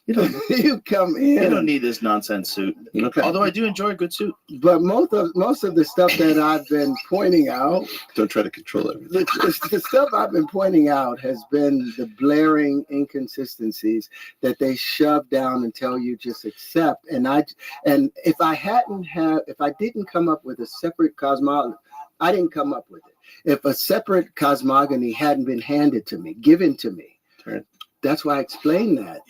You come in. You don't need this nonsense suit. Okay. Although I do enjoy a good suit. But most of the stuff that I've been pointing out, Don't try to control it. the stuff I've been pointing out has been the blaring inconsistencies that they shove down until you just accept. And if I didn't come up with a separate cosmology, I didn't come up with it. If a separate cosmogony hadn't been handed to me, given to me, that's why I explained that.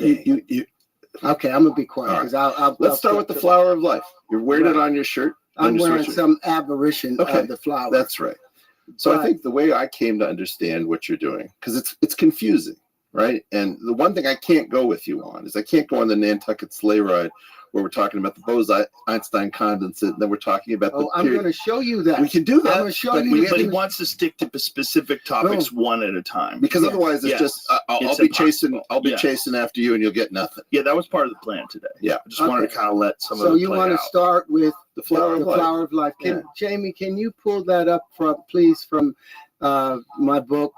Okay, I'm gonna be quiet because Let's start with the flower of life. You're wearing it on your shirt. I'm wearing some aberration of the flower. That's right. So I think the way I came to understand what you're doing, because it's confusing, right? And the one thing I can't go with you on is I can't go on the Nantucket sleigh ride where we're talking about the Bose-Einstein condensate, and then we're talking about the I'm going to show you that. We can do that. I'm going to show you. But he wants to stick to specific topics one at a time. Because otherwise it's just I'll be chasing after you and you'll get nothing. Yeah, that was part of the plan today. Yeah. I just wanted to kind of let some of So it you play want to out. start with the flower of life. Jamie, can you pull that up from my book?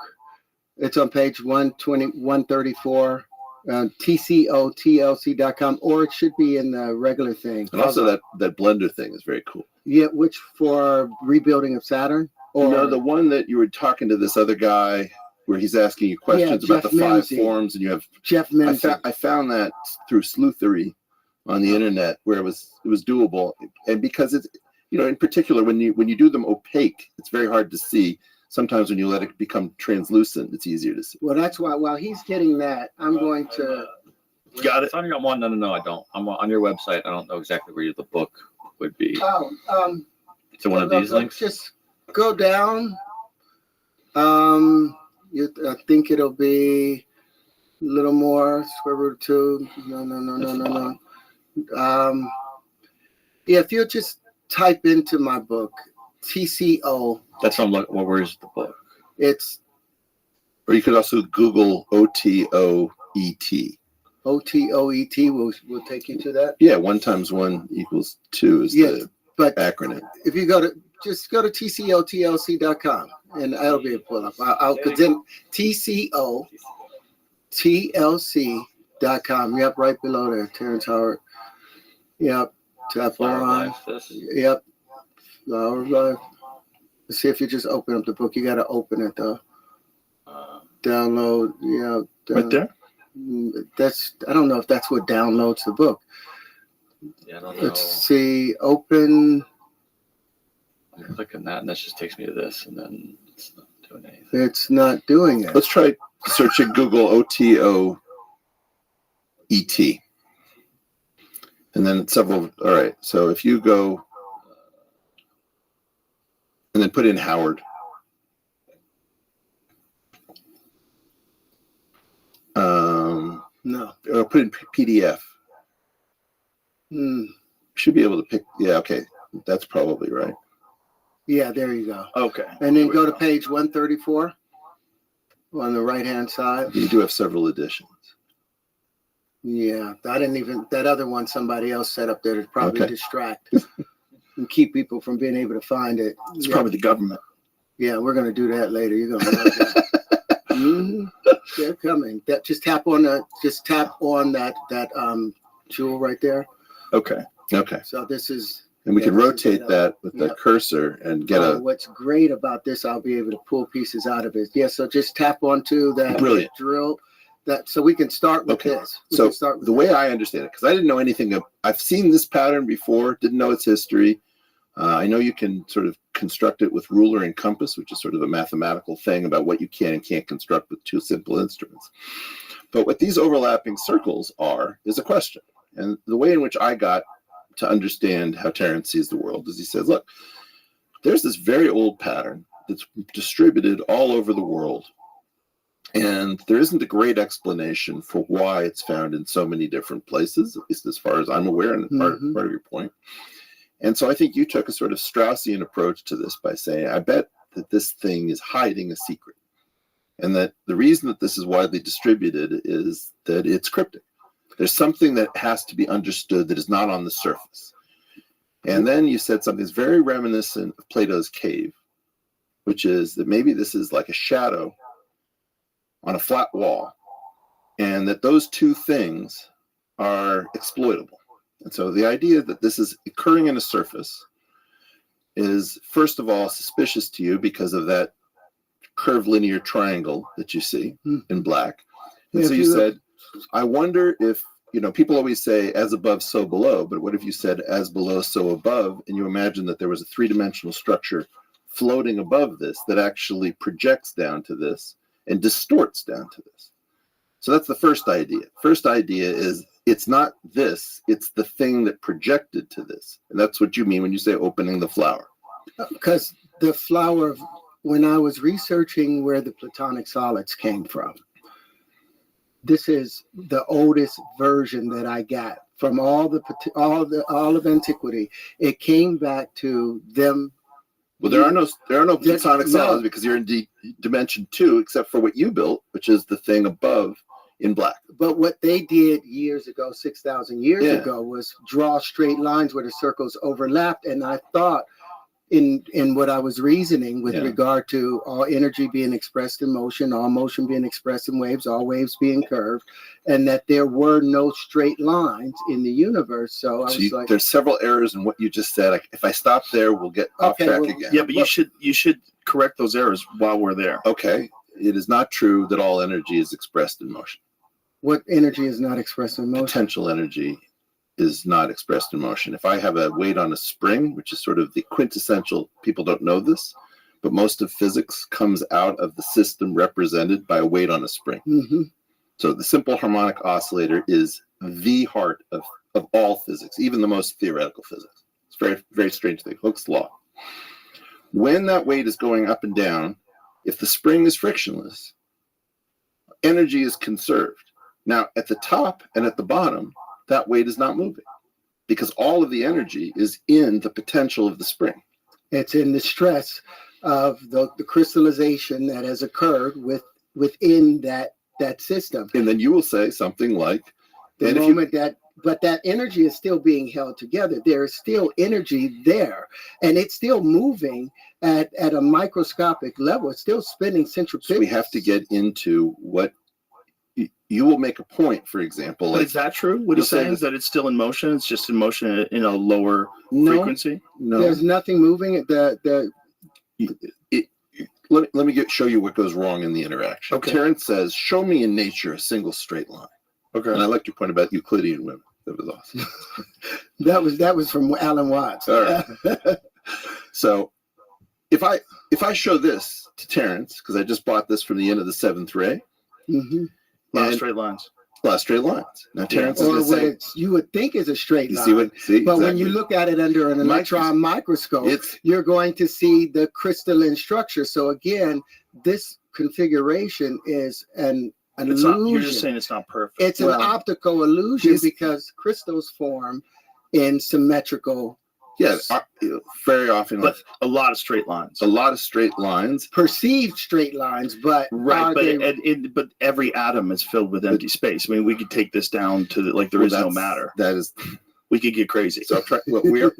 It's on page 134. TCOTLC.com, or it should be in the regular thing. And also that blender thing is very cool. Yeah, which for rebuilding of Saturn? Or no, the one that you were talking to this other guy where he's asking you questions about the five forms, and you have Jeff Mimsy. I found that through sleuthery on the internet where it was doable, and because it's in particular when you do them opaque, it's very hard to see. Sometimes when you let it become translucent, it's easier to see. Well, that's why while he's getting that, I'm going to. Got it. It's on your one. No, I don't. I'm on your website. I don't know exactly where the book would be. Oh, to one of these links. Just go down. I think it'll be a little more square root of 2. No. Yeah, if you just type into my book, TCO. That's what I'm looking. Well, where's the book? It's. Or you could also Google OTOET. OTOET will take you to that. Yeah, 1 × 1 = 2 is the acronym. If you go to TCOTLC.com and that'll be a pull up. Because then TCOTLC.com. Yep, right below there, Terrence Howard. Yep, tap on. Yep. Let's see if you just open up the book. You got to open it though. Download. Yeah. Right there. I don't know if that's what downloads the book. Yeah, I don't know. Let's see. Open. I'm clicking that, and that just takes me to this, and then it's not doing anything. It's not doing it. Let's try searching Google OTOET. And then several. All right. So if you go and then put in Howard. No. Or put in PDF. Should be able to pick. Yeah. Okay. That's probably right. Yeah. There you go. Okay. And then go to page 134 on the right-hand side. You do have several editions. Yeah. I didn't even. That other one somebody else set up there to probably distract and keep people from being able to find it. It's probably the government. Yeah. We're going to do that later. You're going to love that. They're coming. Just tap on that jewel right there. Okay. So this is. And we can rotate that with the cursor and get What's great about this, I'll be able to pull pieces out of it. Yeah. So just tap onto that drill. So we can start with this. So the way I understand it, because I didn't know anything I've seen this pattern before, didn't know its history. I know you can sort of construct it with ruler and compass, which is sort of a mathematical thing about what you can and can't construct with 2 simple instruments. But what these overlapping circles are is a question. And the way in which I got to understand how Terrence sees the world is he says, look, there's this very old pattern that's distributed all over the world. And there isn't a great explanation for why it's found in so many different places, at least as far as I'm aware, and part of your point. And so I think you took a sort of Straussian approach to this by saying, I bet that this thing is hiding a secret. And that the reason that this is widely distributed is that it's cryptic. There's something that has to be understood that is not on the surface. And then you said something that's very reminiscent of Plato's cave, which is that maybe this is like a shadow on a flat wall. And that those two things are exploitable. And so the idea that this is occurring in a surface is, first of all, suspicious to you because of that curved linear triangle that you see in black. And so you said, I wonder if, people always say as above, so below, but what if you said as below, so above, and you imagine that there was a three-dimensional structure floating above this that actually projects down to this and distorts down to this. So that's the first idea. First idea is it's not this, it's the thing that projected to this. And that's what you mean when you say opening the flower. Because the flower, when I was researching where the platonic solids came from, this is the oldest version that I got from all of antiquity. It came back to them. Well, there are no platonic solids because you're in dimension 2, except for what you built, which is the thing above in black. But what they did years ago, 6,000 years ago, was draw straight lines where the circles overlapped. And I thought in what I was reasoning with regard to all energy being expressed in motion, all motion being expressed in waves, all waves being curved, and that there were no straight lines in the universe. So I was like, there's several errors in what you just said. If I stop there, we'll get off track again. Yeah, but you should correct those errors while we're there. Okay. It is not true that all energy is expressed in motion. What energy is not expressed in motion? Potential energy is not expressed in motion. If I have a weight on a spring, which is sort of the quintessential, people don't know this, but most of physics comes out of the system represented by a weight on a spring. Mm-hmm. So the simple harmonic oscillator is the heart of all physics, even the most theoretical physics. It's a very, very strange thing. Hooke's law. When that weight is going up and down, if the spring is frictionless, energy is conserved. Now, at the top and at the bottom, that weight is not moving because all of the energy is in the potential of the spring. It's in the stress of the crystallization that has occurred within that system. And then you will say something like, but that energy is still being held together. There is still energy there, and it's still moving at a microscopic level. It's still spinning centrifuges. So we have to get into what you will make a point, for example. But is that true? What he's saying is that it's still in motion. It's just in motion in a lower frequency. No, there's nothing moving. Let me show you what goes wrong in the interaction. Okay. Terrence says, "Show me in nature a single straight line." Okay. And I like your point about Euclidean women. That was awesome. that was from Alan Watts. All right. So if I show this to Terrence, because I just bought this from the end of the 7th ray. Mm-hmm. A lot of straight lines. Now, Terrence or what you would think is a straight line. But exactly. When you look at it under an electron microscope, you're going to see the crystalline structure. So again, this configuration is an illusion. You're just saying it's not perfect. It's an optical illusion because crystals form in symmetrical. Yes, very often. But a lot of straight lines. A lot of straight lines. Perceived straight lines, but right. But every atom is filled with empty space. I mean, we could take this down to there is no matter. That is. We could get crazy. So we're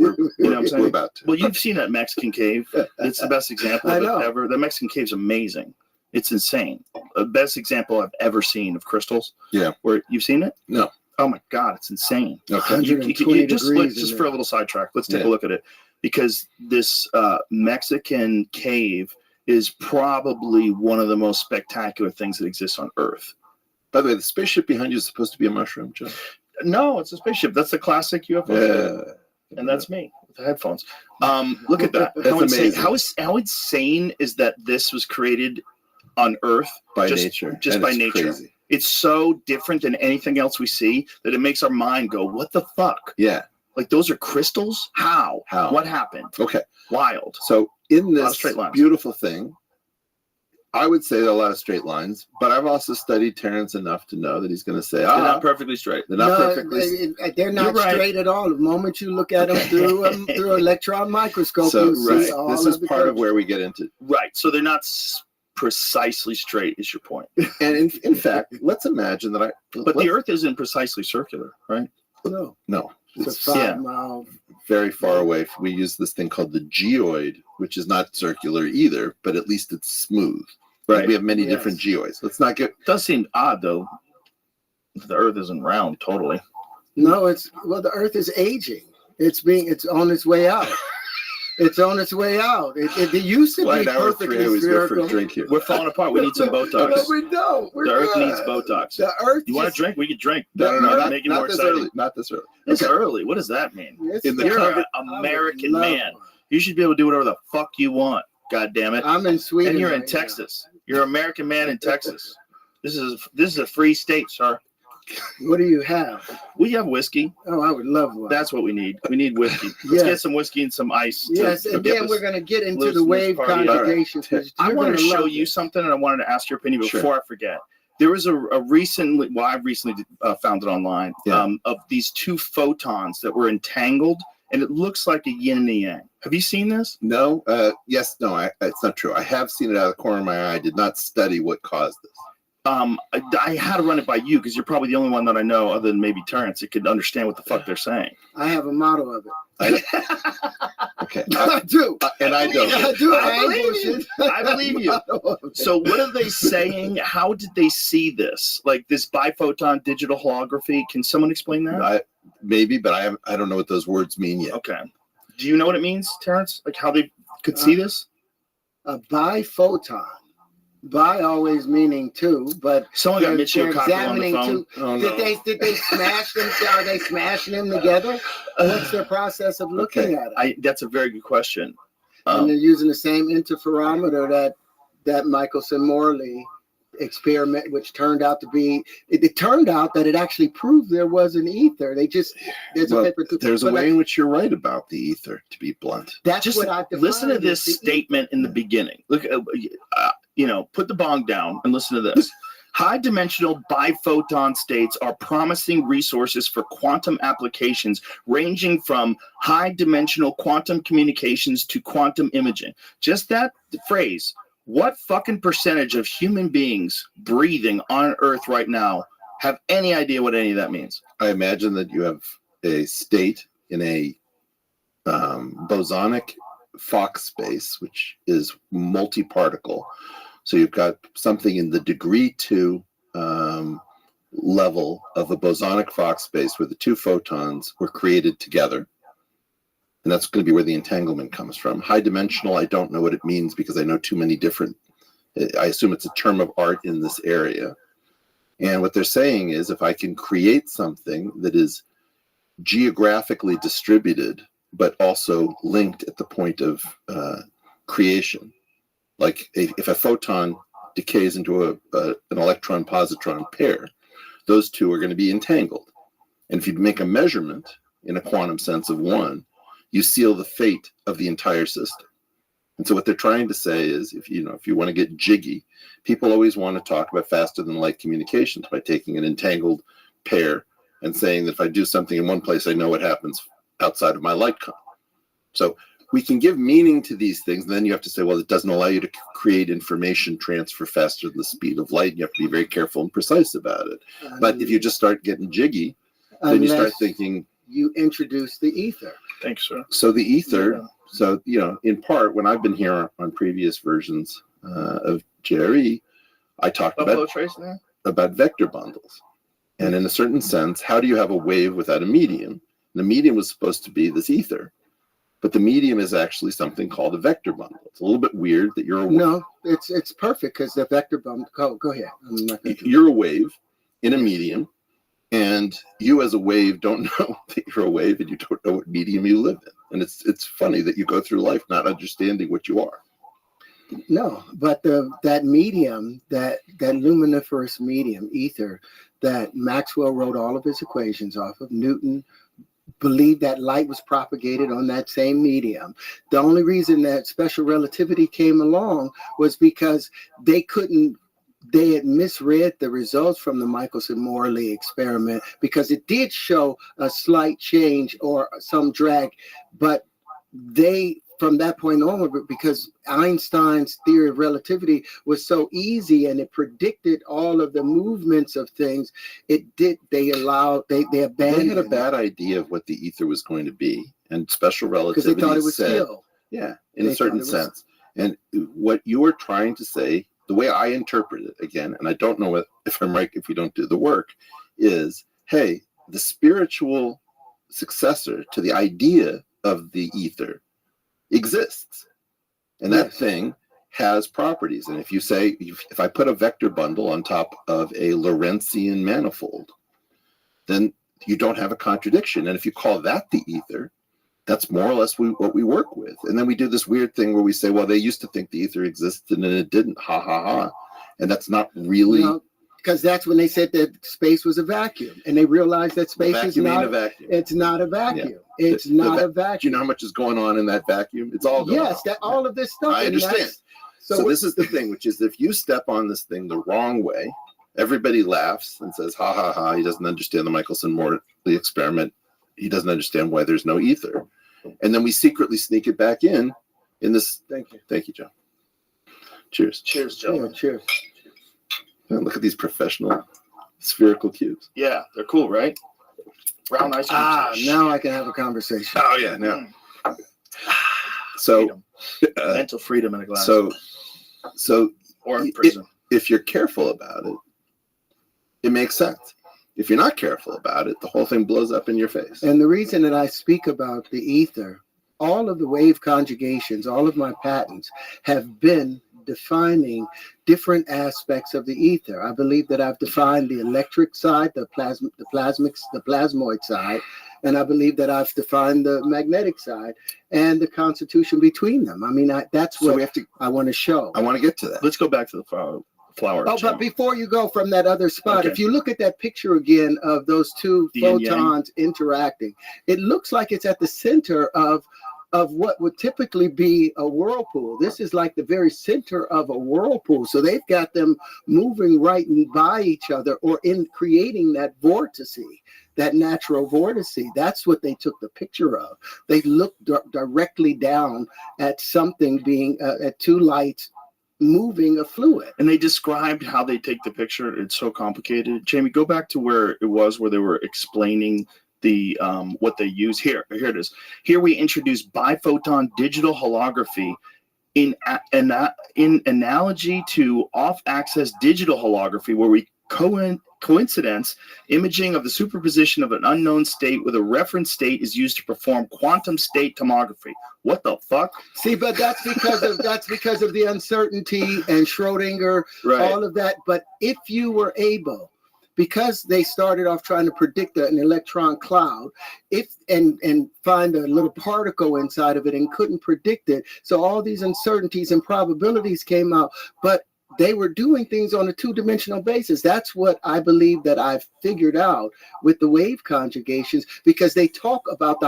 about to. Well, you've seen that Mexican cave. It's the best example of it ever. The Mexican cave's amazing. It's insane. The best example I've ever seen of crystals. Yeah. Where you've seen it? No. Oh my God, it's insane. Okay. Just for a little sidetrack, let's take a look at it, because this Mexican cave is probably one of the most spectacular things that exists on Earth. By the way, the spaceship behind you is supposed to be a mushroom, Joe. No, it's a spaceship. That's the classic UFO. And that's me with the headphones. Look at that. That's amazing. How insane is that this was created on Earth by nature? Just by nature. Crazy. It's so different than anything else we see that it makes our mind go, what the fuck? Yeah. Like, those are crystals? How? What happened? Okay. Wild. So in this straight beautiful thing, I would say there are a lot of straight lines, but I've also studied Terrence enough to know that he's going to say, they're not perfectly straight. They're not perfectly They're not straight at all. The moment you look at them through an electron microscope, you see all this is part of where we get into. Right. So they're not precisely straight, is your point. And in fact, let's imagine that But the Earth isn't precisely circular, right? No. It's a 5 mile. Very far away. We use this thing called the geoid, which is not circular either, but at least it's smooth. Right. We have many different geoids. Let's not get. It does seem odd, though. The Earth isn't round totally. No, the Earth is aging. It's on its way out. It's on its way out. It used to be perfectly spherical. We're falling apart. We need some Botox. No, we don't. The Earth needs Botox. The Earth. You want to drink? We can drink. Not Make it more this exciting. early. Not this early. It's early. What does that mean? You're an American man. You should be able to do whatever the fuck you want. God damn it. I'm in Sweden. And you're in Texas. You're an American man in Texas. This is a free state, sir. What do you have? We have whiskey. Oh, I would love one. That's what we need. We need whiskey. Let's get some whiskey and some ice. Yes, and then we're going to get into the wave congregation. I want to show you something, and I wanted to ask your opinion before I forget. There was a recently, I recently found it online, of these two photons that were entangled, and it looks like a yin and a yang. Have you seen this? No. Yes. No. It's not true. I have seen it out of the corner of my eye. I did not study what caused this. I had to run it by you because you're probably the only one that I know, other than maybe Terrence, that could understand what the fuck they're saying. I have a model of it. Okay. I do. And I don't. I do. I believe you. I believe you. So what are they saying? How did they see this? Like this biphoton digital holography? Can someone explain that? Maybe, but I don't know what those words mean yet. Okay. Do you know what it means, Terrence? Like how they could see this? A biphoton. Bi always meaning two, but someone got Michio Kaku on the phone. Two. Oh, no. Did they smash them? Are they smashing them together? What's their process of looking at it? That's a very good question. And they're using the same interferometer that Michelson Morley experiment, which turned out to be. It turned out that it actually proved there was an ether. There's a way in which you're right about the ether. To be blunt, that's just what I listen to this statement in the beginning. Look, put the bong down and listen to this. High-dimensional biphoton states are promising resources for quantum applications ranging from high-dimensional quantum communications to quantum imaging. Just that phrase. What fucking percentage of human beings breathing on Earth right now have any idea what any of that means? I imagine that you have a state in a bosonic Fock space, which is multi-particle. So you've got something in the degree 2 level of a bosonic Fock space where the two photons were created together. And that's going to be where the entanglement comes from. High dimensional, I don't know what it means because I know too many different, I assume it's a term of art in this area. And what they're saying is if I can create something that is geographically distributed, but also linked at the point of creation, like if a photon decays into an electron-positron pair, those two are going to be entangled. And if you make a measurement in a quantum sense of one, you seal the fate of the entire system. And so what they're trying to say is, if you want to get jiggy, people always want to talk about faster than light communications by taking an entangled pair and saying that if I do something in one place, I know what happens outside of my light column. So we can give meaning to these things, and then you have to say, well, it doesn't allow you to create information transfer faster than the speed of light. And you have to be very careful and precise about it. But if you just start getting jiggy, then you start thinking, you introduce the ether. Thanks, sir. So the ether, in part, when I've been here on previous versions of JRE, I talked about vector bundles. And in a certain sense, how do you have a wave without a medium? The medium was supposed to be this ether, but the medium is actually something called a vector bundle. It's a little bit weird that you're a wave. No, it's perfect because the vector bundle, go ahead. You're a wave in a medium. And you as a wave don't know that you're a wave and you don't know what medium you live in. And it's funny that you go through life not understanding what you are. No, but that medium, that luminiferous medium, ether, that Maxwell wrote all of his equations off of, Newton believed that light was propagated on that same medium. The only reason that special relativity came along was because they had misread the results from the Michelson-Morley experiment because it did show a slight change or some drag, but from that point onward, because Einstein's theory of relativity was so easy and it predicted all of the movements of things, they abandoned. They had a bad idea of what the ether was going to be, and special relativity because they thought it was still. Yeah, in a certain sense. And what you are trying to say, the way I interpret it, again, and I don't know if I'm right if you don't do the work, is, hey, the spiritual successor to the idea of the ether exists. And that thing has properties. And if you say, if I put a vector bundle on top of a Lorentzian manifold, then you don't have a contradiction. And if you call that the ether, that's more or less what we work with. And then we do this weird thing where we say, well, they used to think the ether existed and it didn't. Ha, ha, ha. And that's not really... Because that's when they said that space was a vacuum. And they realized that space is not a vacuum. It's not a vacuum. Yeah. It's not a vacuum. Do you know how much is going on in that vacuum? It's all going on. Yes, all of this stuff. I understand. So this is the thing, which is if you step on this thing the wrong way, everybody laughs and says, ha, ha, ha, he doesn't understand the Michelson-Morley experiment. He doesn't understand why there's no ether. And then we secretly sneak it back in this. Thank you. Thank you, Joe. Cheers. Cheers, Joe. Yeah, cheers. And look at these professional spherical cubes. Yeah, they're cool, right? Brown ice cream. Now I can have a conversation. Oh, yeah, now. So, mental freedom in a glass. So or in prison. If you're careful about it, it makes sense. If you're not careful about it, the whole thing blows up in your face. And the reason that I speak about the ether, all of the wave conjugations, all of my patents have been defining different aspects of the ether. I believe that I've defined the electric side, the plasmoid side, and I believe that I've defined the magnetic side and the constitution between them. I mean, that's what I want to show. I want to get to that. Let's go back to the flower. Oh, but before you go from that other spot, if you look at that picture again of those two photons interacting, it looks like it's at the center of what would typically be a whirlpool. This is like the very center of a whirlpool. So they've got them moving right by each other or in creating that vortice, that natural vortice. That's what they took the picture of. They looked directly down at something being, at two lights moving a fluid. And they described how they take the picture. It's so complicated. Jamie, go back to where it was, where they were explaining the what they use. Here it is. Here we introduce biphoton digital holography in analogy to off-axis digital holography, where we coincidence imaging of the superposition of an unknown state with a reference state is used to perform quantum state tomography. What the fuck? See, but that's because of the uncertainty and Schrodinger, all of that. But if you were able, because they started off trying to predict an electron cloud, and find a little particle inside of it and couldn't predict it, so all these uncertainties and probabilities came out. But they were doing things on a two-dimensional basis. That's what I believe that I've figured out with the wave conjugations, because they talk about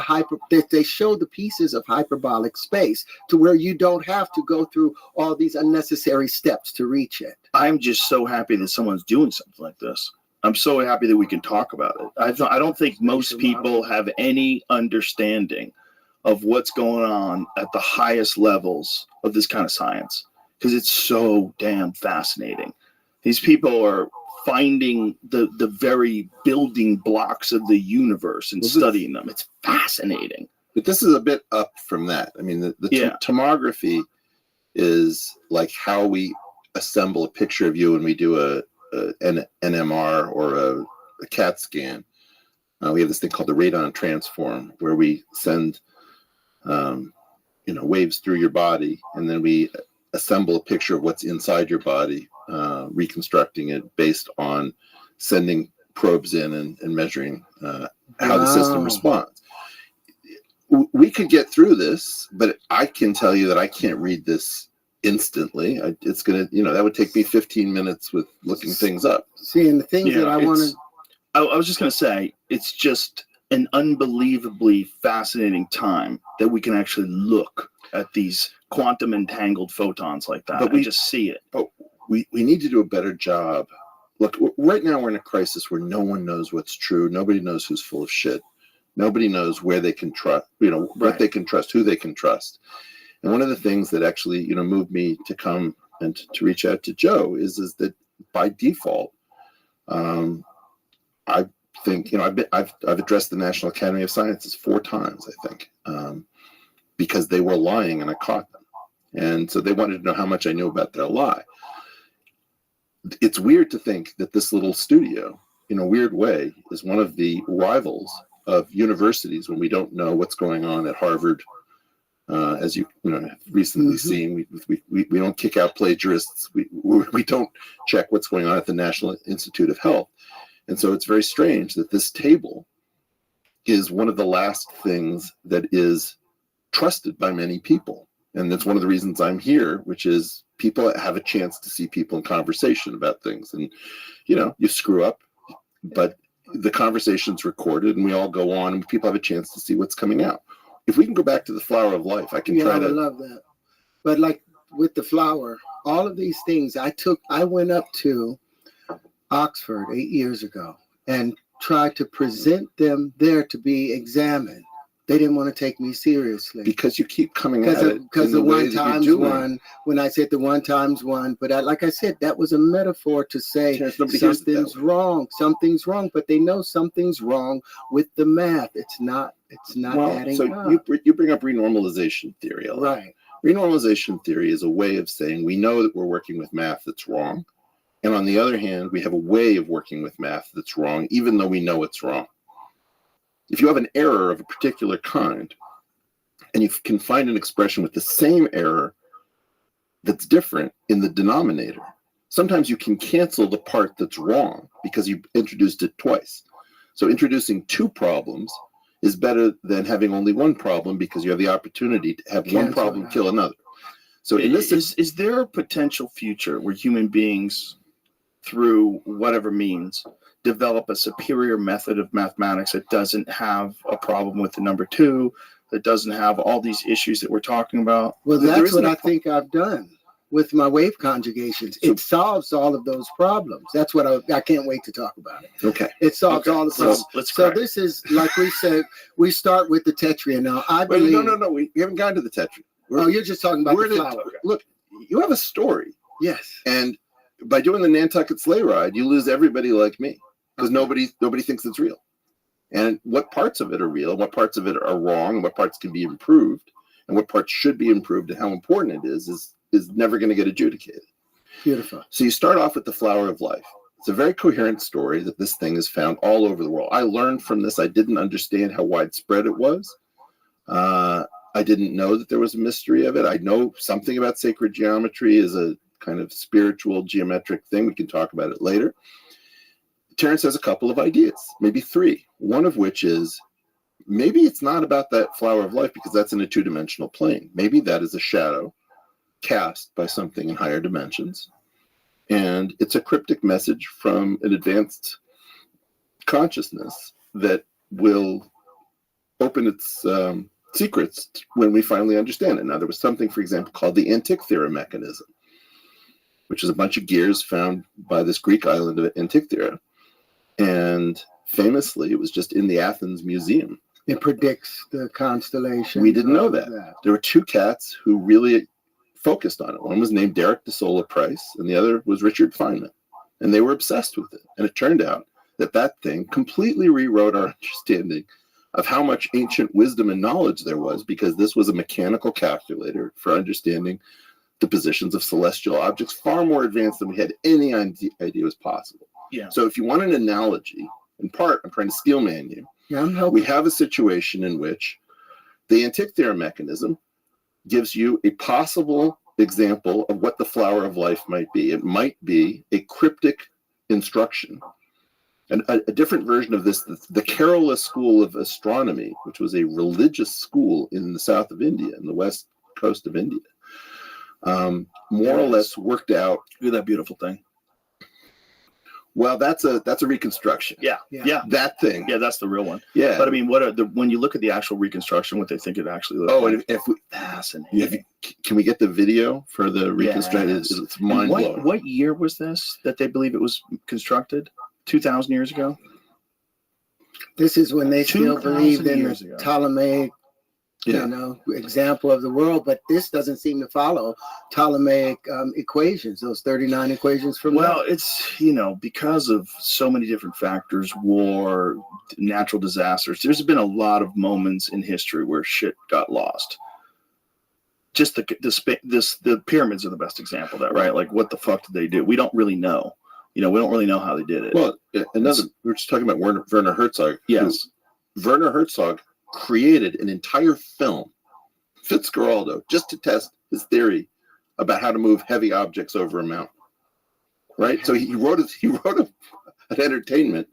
they show the pieces of hyperbolic space to where you don't have to go through all these unnecessary steps to reach it. I'm just so happy that someone's doing something like this. I'm so happy that we can talk about it. I don't think most people have any understanding of what's going on at the highest levels of this kind of science, because it's so damn fascinating. These people are finding the very building blocks of the universe and studying them. It's fascinating. But this is a bit up from that. I mean, the tomography is like how we assemble a picture of you when we do an NMR or a CAT scan. We have this thing called the radon transform, where we send waves through your body, and then we assemble a picture of what's inside your body, reconstructing it based on sending probes in and measuring how the system responds. We could get through this, but I can tell you that I can't read this instantly. It's gonna, that would take me 15 minutes with looking things up. See, and the things that I wanted. I was just gonna say, it's just an unbelievably fascinating time that we can actually look at these quantum entangled photons like that. But we just see it. But we need to do a better job. Look, right now we're in a crisis where no one knows what's true. Nobody knows who's full of shit. Nobody knows where they can trust, what they can trust, who they can trust. And one of the things that actually, moved me to come and to reach out to Joe is that by default, I think, I've addressed the National Academy of Sciences 4 times, I think, because they were lying and I caught them. And so they wanted to know how much I knew about their lie. It's weird to think that this little studio, in a weird way, is one of the rivals of universities when we don't know what's going on at Harvard. As you have recently seen, we don't kick out plagiarists. We don't check what's going on at the National Institute of Health. And so it's very strange that this table is one of the last things that is trusted by many people. And that's one of the reasons I'm here, which is people have a chance to see people in conversation about things. And, you screw up, but the conversation's recorded and we all go on and people have a chance to see what's coming out. If we can go back to the flower of life, I can try to. I would love that. But like with the flower, all of these things I went up to Oxford 8 years ago and tried to present them there to be examined. They didn't want to take me seriously. Because you keep coming at it. Because the one times one, when I said the one times one, but like I said, that was a metaphor to say something's wrong, but they know something's wrong with the math. It's not adding up. You bring up renormalization theory a lot. Right. Renormalization theory is a way of saying we know that we're working with math that's wrong. And on the other hand, we have a way of working with math that's wrong, even though we know it's wrong. If you have an error of a particular kind, and you can find an expression with the same error that's different in the denominator, sometimes you can cancel the part that's wrong because you introduced it twice. So introducing two problems is better than having only one problem because you have the opportunity to have one problem kill another. So in this is there a potential future where human beings, through whatever means, develop a superior method of mathematics that doesn't have a problem with the number two, that doesn't have all these issues that we're talking about? Well, that's what I think I've done with my wave conjugations. It solves all of those problems. That's what I can't wait to talk about it. Okay. It solves all the problems. So this is, like we said, we start with the tetria. Now, I believe... No. We haven't gotten to the tetria. You're just talking about the flower. Look, you have a story. Yes. And by doing the Nantucket sleigh ride, you lose everybody like me. Because nobody thinks it's real. And what parts of it are real, what parts of it are wrong, and what parts can be improved, and what parts should be improved, and how important it is never going to get adjudicated. Beautiful. So you start off with the flower of life. It's a very coherent story that this thing is found all over the world. I learned from this. I didn't understand how widespread it was. I didn't know that there was a mystery of it. I know something about sacred geometry as a kind of spiritual geometric thing. We can talk about it later. Terence has a couple of ideas, maybe three, one of which is maybe it's not about that flower of life because that's in a two-dimensional plane. Maybe that is a shadow cast by something in higher dimensions. And it's a cryptic message from an advanced consciousness that will open its secrets when we finally understand it. Now, there was something, for example, called the Antikythera mechanism, which is a bunch of gears found by this Greek island of Antikythera. And famously, it was just in the Athens Museum. It predicts the constellation. We didn't know that. There were two cats who really focused on it. One was named Derek DeSola Price, and the other was Richard Feynman. And they were obsessed with it. And it turned out that thing completely rewrote our understanding of how much ancient wisdom and knowledge there was, because this was a mechanical calculator for understanding the positions of celestial objects, far more advanced than we had any idea was possible. Yeah. So if you want an analogy, in part, I'm trying to steelman you. Yeah, we have a situation in which the Antikythera mechanism gives you a possible example of what the flower of life might be. It might be a cryptic instruction. And a different version of this, the Kerala School of Astronomy, which was a religious school in the south of India, in the west coast of India, more or less worked out. Look at that beautiful thing. Well, that's a reconstruction. Yeah. That thing. Yeah, that's the real one. Yeah. But I mean, when you look at the actual reconstruction, what they think it actually looks like. And if we fascinating. Can we get the video for the reconstruction? Yes. It's mind blowing. What year was this that they believe it was constructed? 2,000 years ago. This is when they still believed in the Ptolemaic, example of the world, but this doesn't seem to follow Ptolemaic equations, those 39 equations from Well, it's, because of so many different factors, war, natural disasters, there's been a lot of moments in history where shit got lost. Just the pyramids are the best example of that, right? Like, what the fuck did they do? We don't really know. You know, we don't really know how they did it. Well, we're just talking about Werner Herzog. Yes. Werner Herzog created an entire film, Fitzgeraldo, just to test his theory about how to move heavy objects over a mountain. Right? So he wrote an entertainment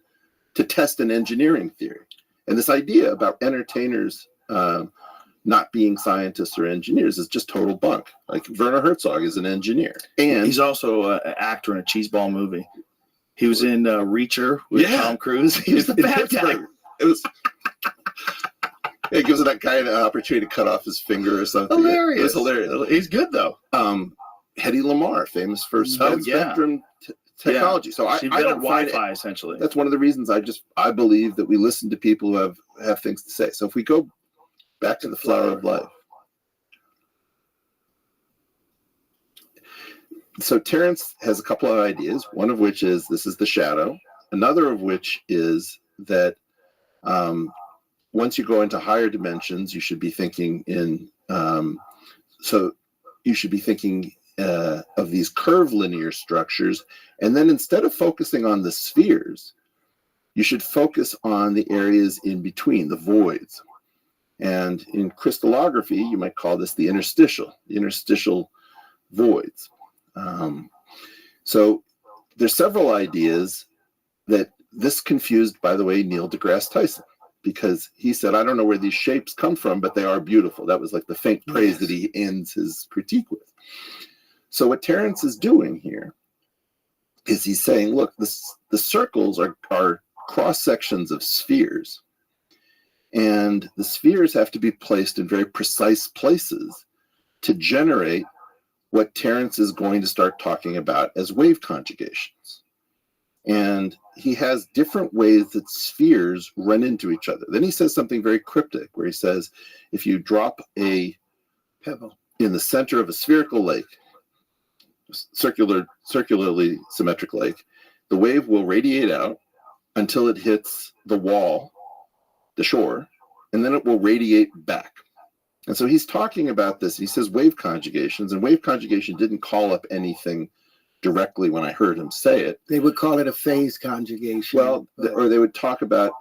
to test an engineering theory. And this idea about entertainers not being scientists or engineers is just total bunk. Like Werner Herzog is an engineer. And he's also an actor in a cheeseball movie. He was in Reacher with Tom Cruise. He was the bad guy. It gives that guy an opportunity to cut off his finger or something. Hilarious. It was hilarious. He's good, though. Hedy Lamarr, famous for spectrum technology. So I don't find Wi-Fi, essentially. That's one of the reasons I believe that we listen to people who have things to say. So if we go back to the flower of life. So Terence has a couple of ideas, one of which is this is the shadow. Another of which is that once you go into higher dimensions, you should be thinking of these curve linear structures. And then instead of focusing on the spheres, you should focus on the areas in between, the voids. And in crystallography, you might call this the interstitial voids. So there's several ideas that this confused, by the way, Neil deGrasse Tyson, because he said, I don't know where these shapes come from, but they are beautiful. That was like the faint praise that he ends his critique with. So what Terence is doing here is he's saying, look, the circles are cross sections of spheres, and the spheres have to be placed in very precise places to generate what Terence is going to start talking about as wave conjugations. And he has different ways that spheres run into each other. Then he says something very cryptic, where he says, if you drop a pebble in the center of a spherical lake, circularly symmetric lake, the wave will radiate out until it hits the wall, the shore, and then it will radiate back. And so he's talking about this. He says wave conjugations, and wave conjugation didn't call up anything directly when I heard him say it. They would call it a phase conjugation. Well, or they would talk about,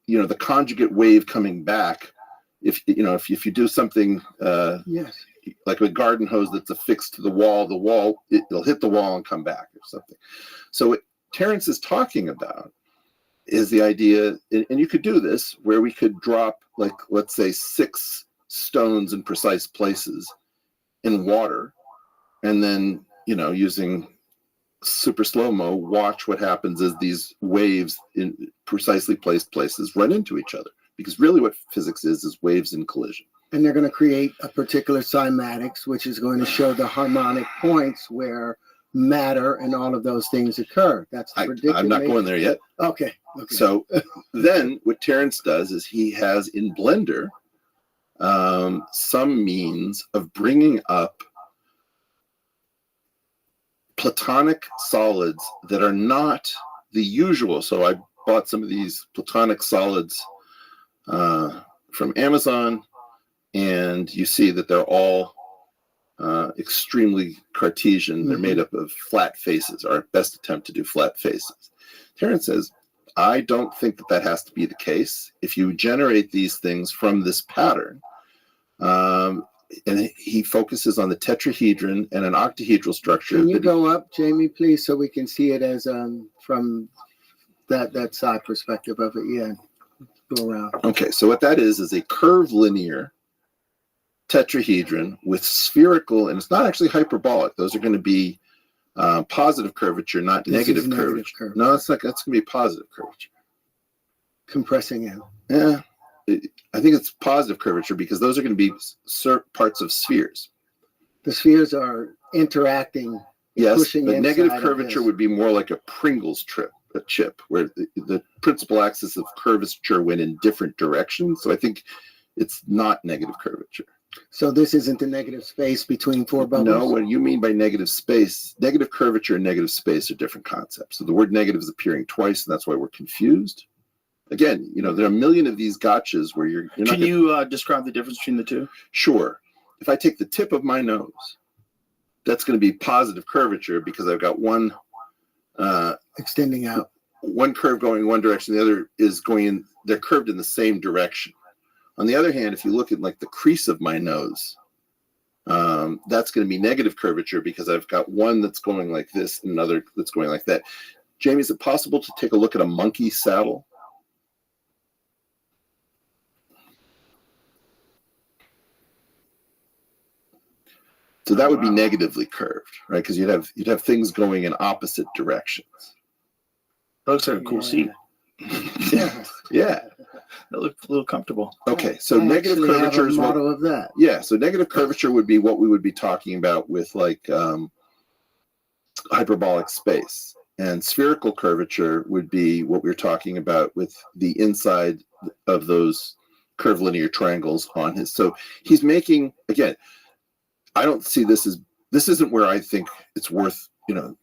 the conjugate wave coming back. If you do something like a garden hose that's affixed to the wall, it'll hit the wall and come back or something. So what Terence is talking about is the idea, and you could do this, where we could drop, like, let's say 6 stones in precise places in water, and then, using super slow-mo, watch what happens as these waves in precisely placed places run into each other. Because really what physics is waves in collision. And they're going to create a particular cymatics, which is going to show the harmonic points where matter and all of those things occur. That's the prediction. I'm not going there yet. Okay. So then what Terence does is he has in Blender some means of bringing up platonic solids that are not the usual. So I bought some of these platonic solids from Amazon, and you see that they're all extremely Cartesian. They're made up of flat faces, our best attempt to do flat faces. Terence says, I don't think that has to be the case. If you generate these things from this pattern, and he focuses on the tetrahedron and an octahedral structure. Can you go up, Jamie, please, so we can see it as from that side perspective of it? Yeah, go around. Okay, so what that is a curve linear tetrahedron with spherical, and it's not actually hyperbolic. Those are going to be positive curvature, not negative curvature. No, that's going to be positive curvature. Compressing in. Yeah. I think it's positive curvature because those are going to be parts of spheres. The spheres are interacting. Yes, but negative curvature would be more like a Pringles chip, where the principal axis of curvature went in different directions. So I think it's not negative curvature. So this isn't the negative space between 4 bubbles? No, what you mean by negative space, negative curvature and negative space are different concepts. So the word negative is appearing twice, and that's why we're confused. Again, there are a million of these gotchas where you're not. Can you describe the difference between the two? Sure. If I take the tip of my nose, that's going to be positive curvature because I've got one extending out. One curve going in one direction, the other is going in, they're curved in the same direction. On the other hand, if you look at like the crease of my nose, that's going to be negative curvature because I've got one that's going like this and another that's going like that. Jamie, is it possible to take a look at a monkey saddle? So that would be negatively curved, right? Because you'd have things going in opposite directions. That looks like a cool seat. Yeah. Yeah. That looks a little comfortable. Okay, so negative curvature is model of that. Yeah, so negative curvature would be what we would be talking about with like hyperbolic space. And spherical curvature would be what we're talking about with the inside of those curvilinear triangles on his. So he's making, again, I don't see this isn't where I think it's worth,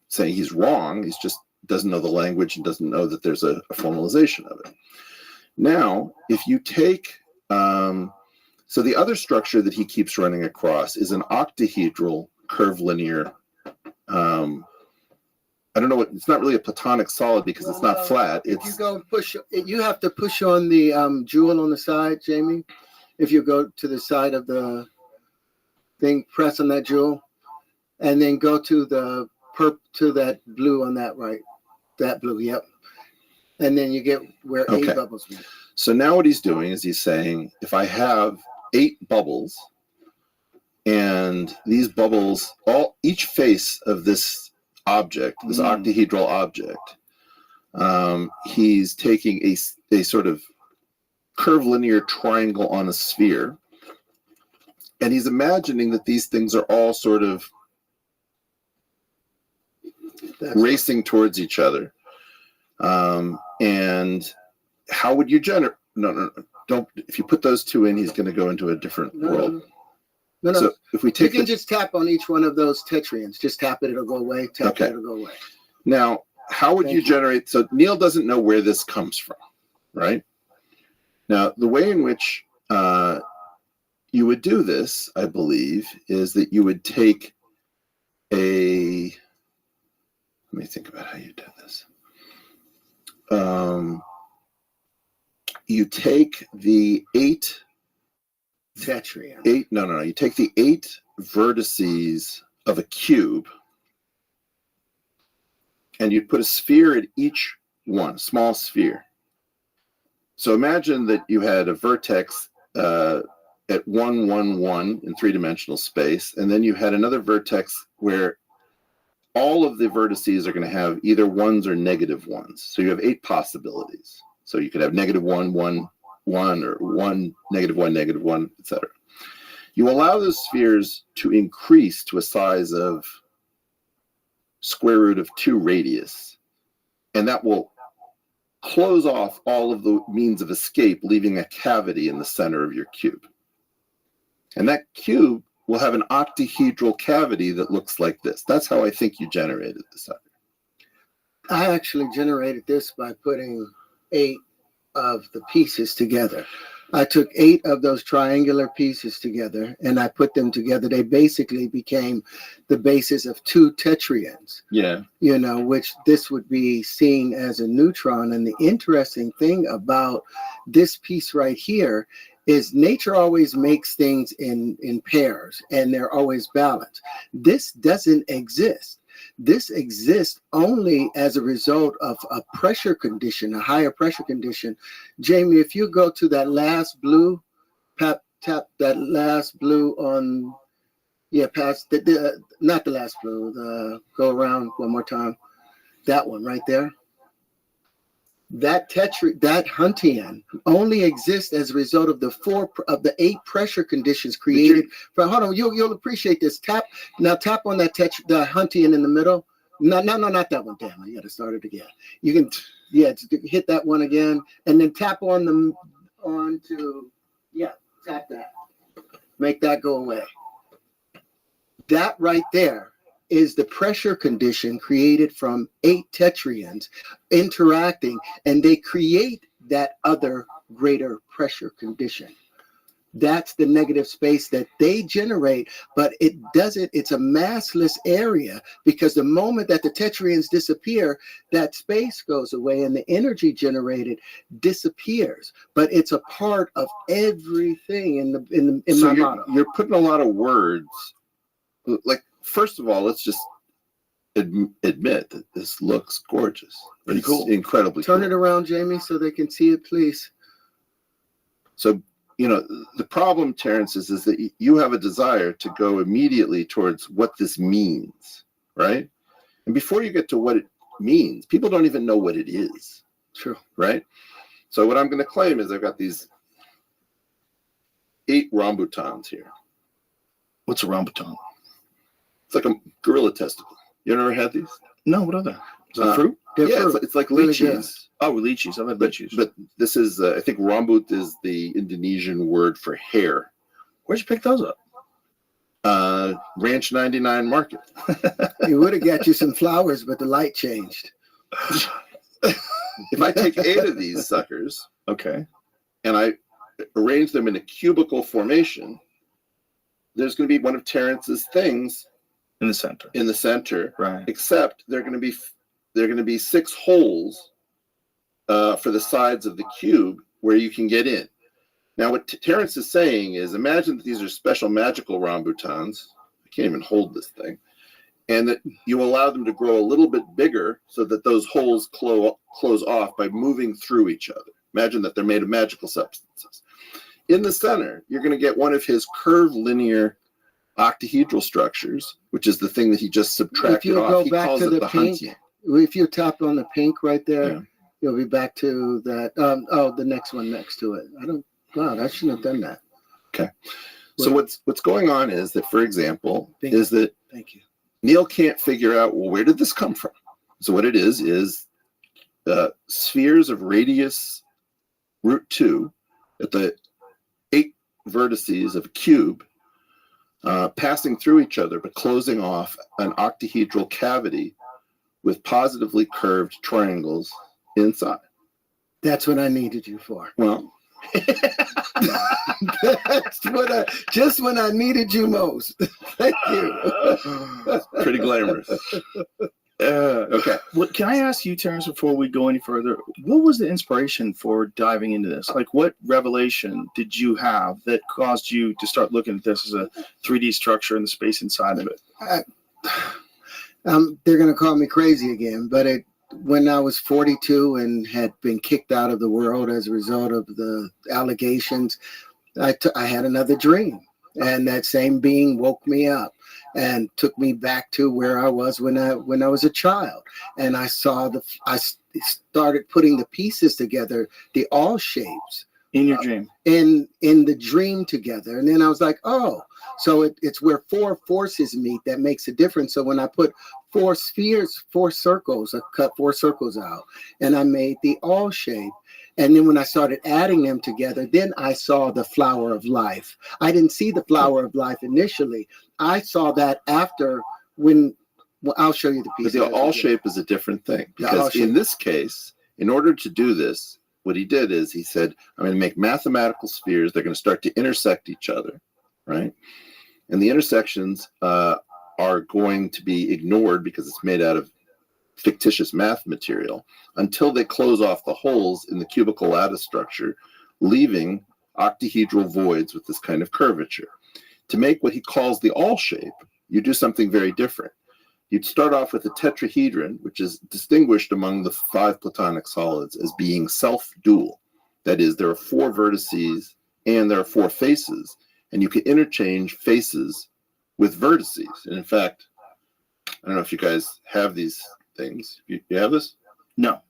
saying he's wrong. He's just doesn't know the language and doesn't know that there's a formalization of it. Now, if you take, so the other structure that he keeps running across is an octahedral curvilinear, I don't know it's not really a platonic solid because it's not flat. If you go and push, you have to push on the jewel on the side, Jamie. If you go to the side of the thing, press on that jewel, and then go to the to that blue on that right. That blue, yep. And then you get where 8 bubbles meet. So now what he's doing is he's saying, if I have 8 bubbles, and these bubbles, each face of this object, this octahedral object, he's taking a sort of curvilinear triangle on a sphere, and he's imagining that these things are all sort of racing towards each other. And how would you generate? No, don't. If you put those two in, he's going to go into a different world. No. So if we take, you can just tap on each one of those tetraons. Just tap it; it'll go away. Tap it; it'll go away. Now, how would you generate? So Neil doesn't know where this comes from, right? Now, the way in which you would do this, I believe, is that you would take a. Let me think about how you do this. You take the 8 tetraon. No. You take the 8 vertices of a cube, and you put a sphere at each one, small sphere. So imagine that you had a vertex at 1, 1, 1 in 3-dimensional space, and then you had another vertex where all of the vertices are going to have either 1s or negative 1s. So you have 8 possibilities. So you could have -1, 1, 1, or 1, -1, -1, etc. You allow those spheres to increase to a size of square root of 2 radius, and that will close off all of the means of escape, leaving a cavity in the center of your cube. And that cube will have an octahedral cavity that looks like this. That's how I think you generated this. I actually generated this by putting 8 of the pieces together. I took 8 of those triangular pieces together and I put them together. They basically became the basis of 2 tetraons. Yeah. Which this would be seen as a neutron. And the interesting thing about this piece right here is nature always makes things in pairs and they're always balanced. This doesn't exist. This exists only as a result of a pressure condition, a higher pressure condition. Jamie, if you go to that last blue, tap that last blue on, past not the last blue, go around one more time. That one right there. That Huntian only exists as a result of the 8 pressure conditions created. But hold on, you'll appreciate this. Tap on that the Huntian in the middle. No, not that one. Damn, you got to start it again. You can, hit that one again, and then tap on them tap that. Make that go away. That right there is the pressure condition created from 8 tetraons interacting, and they create that other greater pressure condition. That's the negative space that they generate, but it doesn't, it's a massless area, because the moment that the tetraons disappear, that space goes away and the energy generated disappears. But it's a part of everything in So my model. you're putting a lot of words. Like, first of all, let's just admit that this looks gorgeous. Pretty It's cool. Incredibly Turn cool. it around, Jamie, so they can see it, please. So, the problem, Terrence, is that you have a desire to go immediately towards what this means, right? And before you get to what it means, people don't even know what it is. True. Right? So what I'm going to claim is I've got these 8 rambutans here. What's a rambutan? It's like a gorilla testicle. You ever had these? No, what are they? Is that fruit? Yeah, it's like Really lychees. Oh, lychees. I've had lychees. But this is, I think rambut is the Indonesian word for hair. Where'd you pick those up? Ranch 99 Market. It would have got you some flowers, but the light changed. If I take 8 of these suckers, okay, and I arrange them in a cubical formation, there's going to be one of Terrence's things in the center. In the center, right? Except they're going to be 6 holes for the sides of the cube where you can get in. Now, what Terrence is saying is, imagine that these are special magical rambutans. I can't even hold this thing. And that you allow them to grow a little bit bigger so that those holes close off by moving through each other. Imagine that they're made of magical substances. In the center, you're going to get one of his curvilinear octahedral structures, which is the thing that he just subtracted If you off. go He back calls to it the the pink, Huntian. if you tap on the pink right there, Yeah. you'll be back to that. The next one next to it. I shouldn't have done that. Okay. So what's going on is that, for example, Thank you. Neil can't figure out, well, where did this come from? So what it is spheres of radius root 2 at the 8 vertices of a cube passing through each other, but closing off an octahedral cavity with positively curved triangles inside. That's what I needed you for. Well, that's just when I needed you most. Thank you. Pretty glamorous. Okay. Well, can I ask you, Terrence, before we go any further, what was the inspiration for diving into this? Like, what revelation did you have that caused you to start looking at this as a 3D structure and the space inside of it? They're going to call me crazy again, but when I was 42 and had been kicked out of the world as a result of the allegations, I had another dream, and that same being woke me up and took me back to where I was when I was a child, and I started putting the pieces together, the all shapes in your dream, in the dream together, and then I was like, oh, so it's where 4 forces meet that makes a difference. So when I put 4 spheres, 4 circles, I cut 4 circles out, and I made the all shape. And then when I started adding them together, then I saw the flower of life. I didn't see the flower of life initially. I saw that after I'll show you the piece. But the all shape is a different thing, because in this case, in order to do this, what he did is he said, I'm going to make mathematical spheres. They're going to start to intersect each other, right? And the intersections are going to be ignored because it's made out of fictitious math material until they close off the holes in the cubical lattice structure, leaving octahedral voids with this kind of curvature. To make what he calls the all shape, you do something very different. You'd start off with a tetrahedron, which is distinguished among the 5 Platonic solids as being self-dual. That is, there are 4 vertices and there are 4 faces, and you can interchange faces with vertices. And in fact, I don't know if you guys have these things. You have this? No.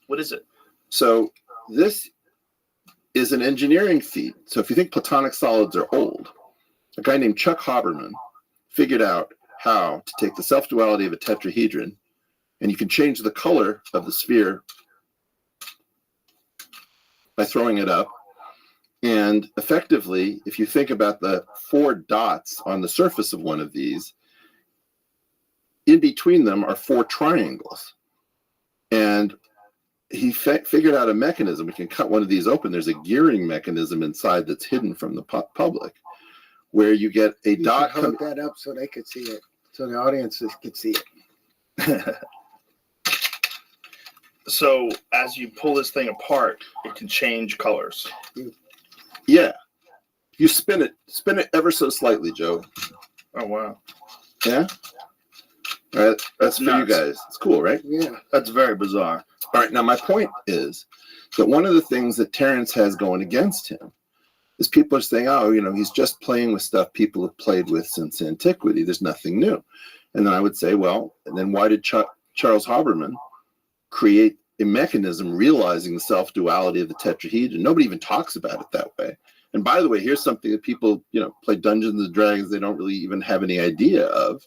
What is it? So this is an engineering feat. So if you think Platonic solids are old, a guy named Chuck Haberman figured out how to take the self-duality of a tetrahedron, and you can change the color of the sphere by throwing it up. And effectively, if you think about the 4 dots on the surface of one of these, in between them are 4 triangles. And he figured out a mechanism. We can cut one of these open. There's a gearing mechanism inside that's hidden from the public, where you get a dot. Hold that up so they could see it, so the audiences could see it. So as you pull this thing apart, it can change colors. Yeah. You spin it ever so slightly, Joe. Oh, wow. Yeah? All right, that's for you nuts. guys. It's cool, right? Yeah. That's very bizarre. All right, now my point is that one of the things that Terrence has going against him is people are saying, oh, he's just playing with stuff people have played with since antiquity. There's nothing new. And then I would say, well, and then why did Charles Haberman create a mechanism realizing the self-duality of the tetrahedron? Nobody even talks about it that way. And by the way, here's something that people, play Dungeons and Dragons, they don't really even have any idea of,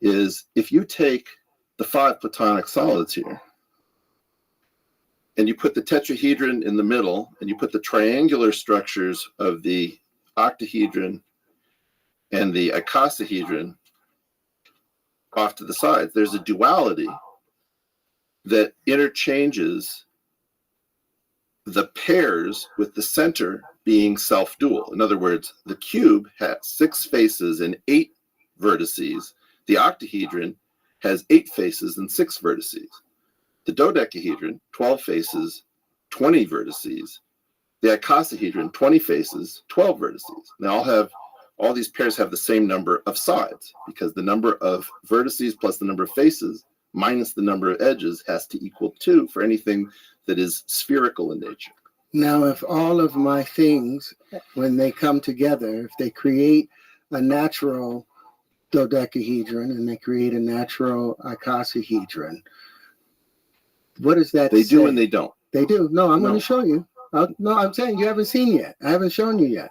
is if you take the 5 platonic solids here, and you put the tetrahedron in the middle, and you put the triangular structures of the octahedron and the icosahedron off to the sides, there's a duality that interchanges the pairs with the center being self-dual. In other words, the cube has 6 faces and 8 vertices. The octahedron has 8 faces and 6 vertices. The dodecahedron, 12 faces, 20 vertices. The icosahedron, 20 faces, 12 vertices. They all these pairs have the same number of sides, because the number of vertices plus the number of faces minus the number of edges has to equal 2 for anything that is spherical in nature. Now, if all of my things, when they come together, if they create a natural dodecahedron and they create a natural icosahedron, what does that They say? do and they don't. They do. No, I'm going to show you. No, I'm saying you haven't seen yet. I haven't shown you yet.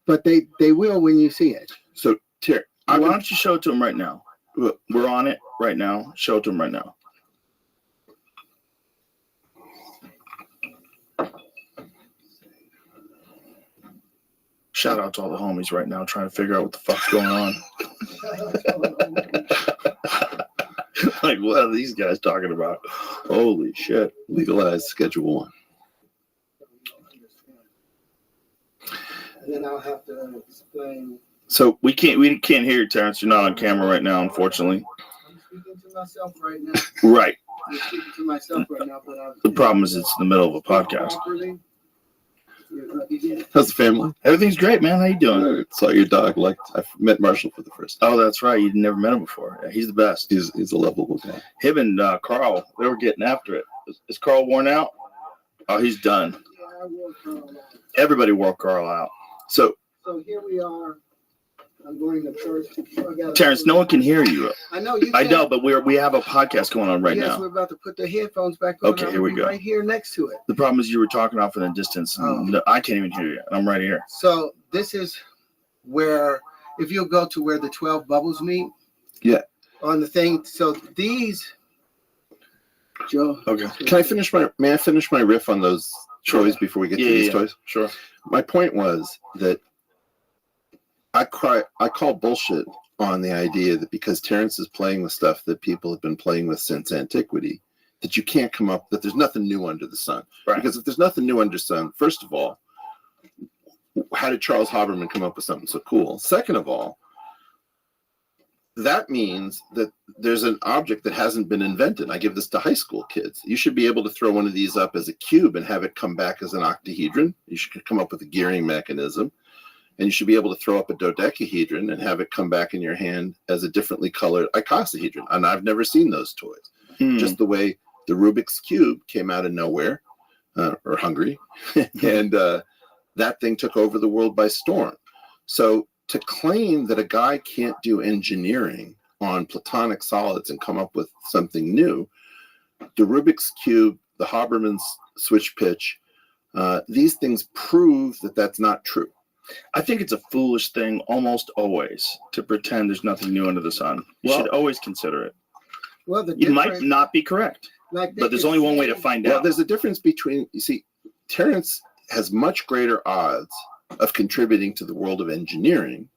But they will when you see it. So, Terry, why don't you show it to him right now? We're on it right now. Show it to him right now. Shout out to all the homies right now trying to figure out what the fuck's going on. Like, what are these guys talking about? Holy shit. Legalized Schedule 1. And then I'll have to explain. So we can't hear you, Terrence. You're not on camera right now, unfortunately. I'm speaking to myself right now. Right. I'm speaking to myself right now, but The problem is it's in the middle of a podcast. How's the family? Everything's great, man. How you doing? Saw your dog. I met Marshall for the first time. Oh, that's right. You'd never met him before. Yeah, he's the best. He's a lovable guy. Him and Carl, they were getting after it. Is Carl worn out? Oh, he's done. Everybody wore Carl out. So here we are. I'm going to first. Terrence, no one can hear you. I know you. I know, but we have a podcast going on right yes, now. we're about to put the headphones back on. Okay, here we go. Right here next to it. The problem is you were talking off in the distance. And I can't even hear you. And I'm right here. So this is where, if you go to where the 12 bubbles meet. Yeah. On the thing. So these. Joe. Okay. May I finish my riff on those toys before we get to these toys? Sure. My point was that I call bullshit on the idea that because Terrence is playing with stuff that people have been playing with since antiquity, that you can't come up, that there's nothing new under the sun. Right. Because if there's nothing new under the sun, first of all, how did Charles Haberman come up with something so cool? Second of all, that means that there's an object that hasn't been invented. I give this to high school kids. You should be able to throw one of these up as a cube and have it come back as an octahedron. You should come up with a gearing mechanism. And you should be able to throw up a dodecahedron and have it come back in your hand as a differently colored icosahedron. And I've never seen those toys. Just the way the Rubik's Cube came out of nowhere, or Hungary, and that thing took over the world by storm. So to claim that a guy can't do engineering on platonic solids and come up with something new, the Rubik's Cube, the Haberman's switch pitch, these things prove that that's not true. I think it's a foolish thing almost always to pretend there's nothing new under the sun. You should always consider it. Well, you might not be correct, but there's only one way to find out. Well, there's a difference between, you see, Terrence has much greater odds of contributing to the world of engineering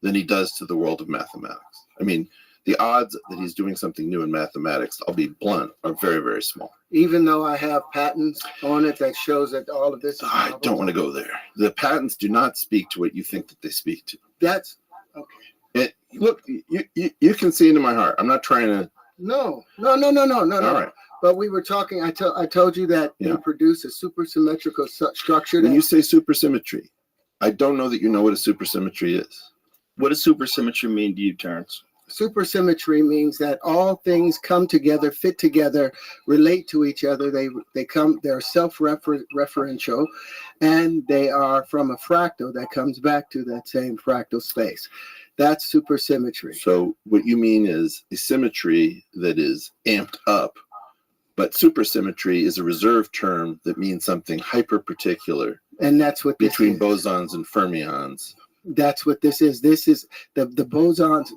than he does to the world of mathematics. I mean, the odds that he's doing something new in mathematics, I'll be blunt, are very, very small. Even though I have patents on it that shows that all of this is I don't want to go there. The patents do not speak to what you think that they speak to. That's okay. Look, you can see into my heart. I'm not trying to. No. All right. But we were talking. I told you that you produce a supersymmetrical structure. When you say supersymmetry, I don't know that you know what a supersymmetry is. What does supersymmetry mean to you, Terrence? Supersymmetry means that all things come together, fit together, relate to each other. They're self-referential, and they are from a fractal that comes back to that same fractal space. That's supersymmetry. So what you mean is a symmetry that is amped up, but supersymmetry is a reserved term that means something hyper particular. And that's what this between is. bosons and fermions. That's what this is. This is the bosons.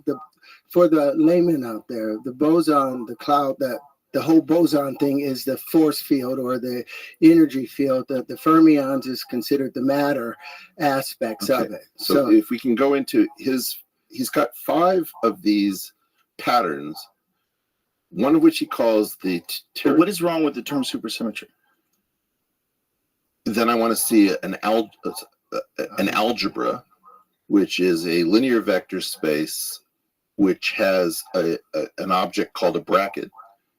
For the layman out there, the boson, the cloud, the whole boson thing is the force field or the energy field. The fermions is considered the matter aspects of it. So if we can go into he's got 5 of these patterns, one of which he calls the. What is wrong with the term supersymmetry? Then I want to see an algebra, which is a linear vector space, which has an object called a bracket,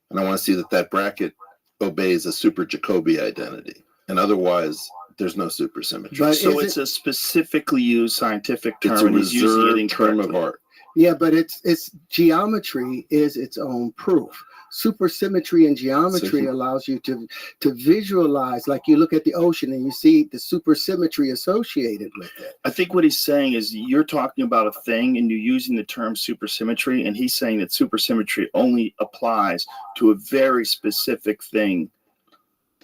and I want to see that bracket obeys a super Jacobi identity, and otherwise there's no supersymmetry. So it's a specifically used scientific term. It's a reserved term of art. Yeah, but it's geometry is its own proof. Supersymmetry in geometry allows you to visualize, like you look at the ocean and you see the supersymmetry associated with it. I think what he's saying is you're talking about a thing and you're using the term supersymmetry, and he's saying that supersymmetry only applies to a very specific thing.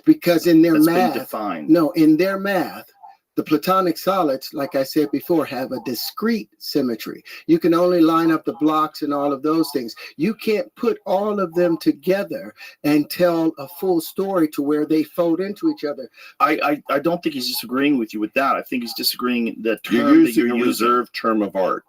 Because in their math, been defined. No, in their math, the Platonic solids, like I said before, have a discrete symmetry. You can only line up the blocks and all of those things. You can't put all of them together and tell a full story to where they fold into each other. I don't think he's disagreeing with you with that. I think he's disagreeing the term you're using that a reserved term of art.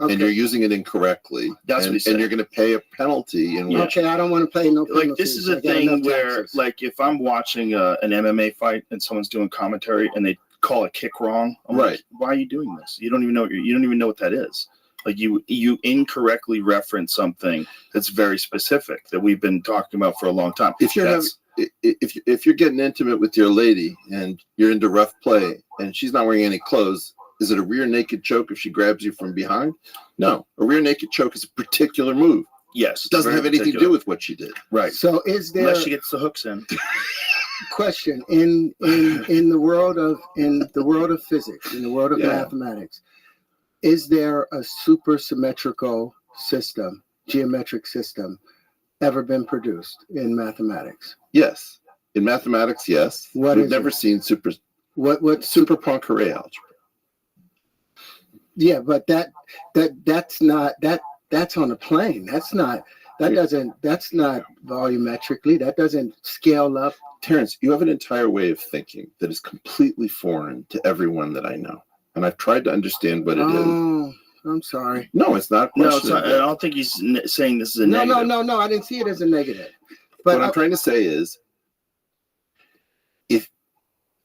Okay. And you're using it incorrectly. That's what he said. And you're going to pay a penalty. Okay, I don't want to pay no penalty. Like, this is a thing where, like, if I'm watching an MMA fight and someone's doing commentary and they call a kick wrong, I'm like, why are you doing this? You don't even know what that is. Like, you incorrectly reference something that's very specific that we've been talking about for a long time. If you're getting intimate with your lady and you're into rough play and she's not wearing any clothes, is it a rear naked choke if she grabs you from behind? No, a rear naked choke is a particular move. Yes, it doesn't have anything to do with what she did. Right. So is there, unless she gets the hooks in. Question in the world of physics, in the world of mathematics, is there a supersymmetrical system, geometric system, ever been produced in mathematics? Yes, in mathematics, yes. We've never seen super Poincare algebra. Yeah, but that's on a plane. That's not volumetrically. That doesn't scale up. Terrence, you have an entire way of thinking that is completely foreign to everyone that I know, and I've tried to understand what it is. Oh, I'm sorry. No, it's not. No, it's not. I don't think he's saying this is a negative. No. I didn't see it as a negative. But what I'm trying to say is, if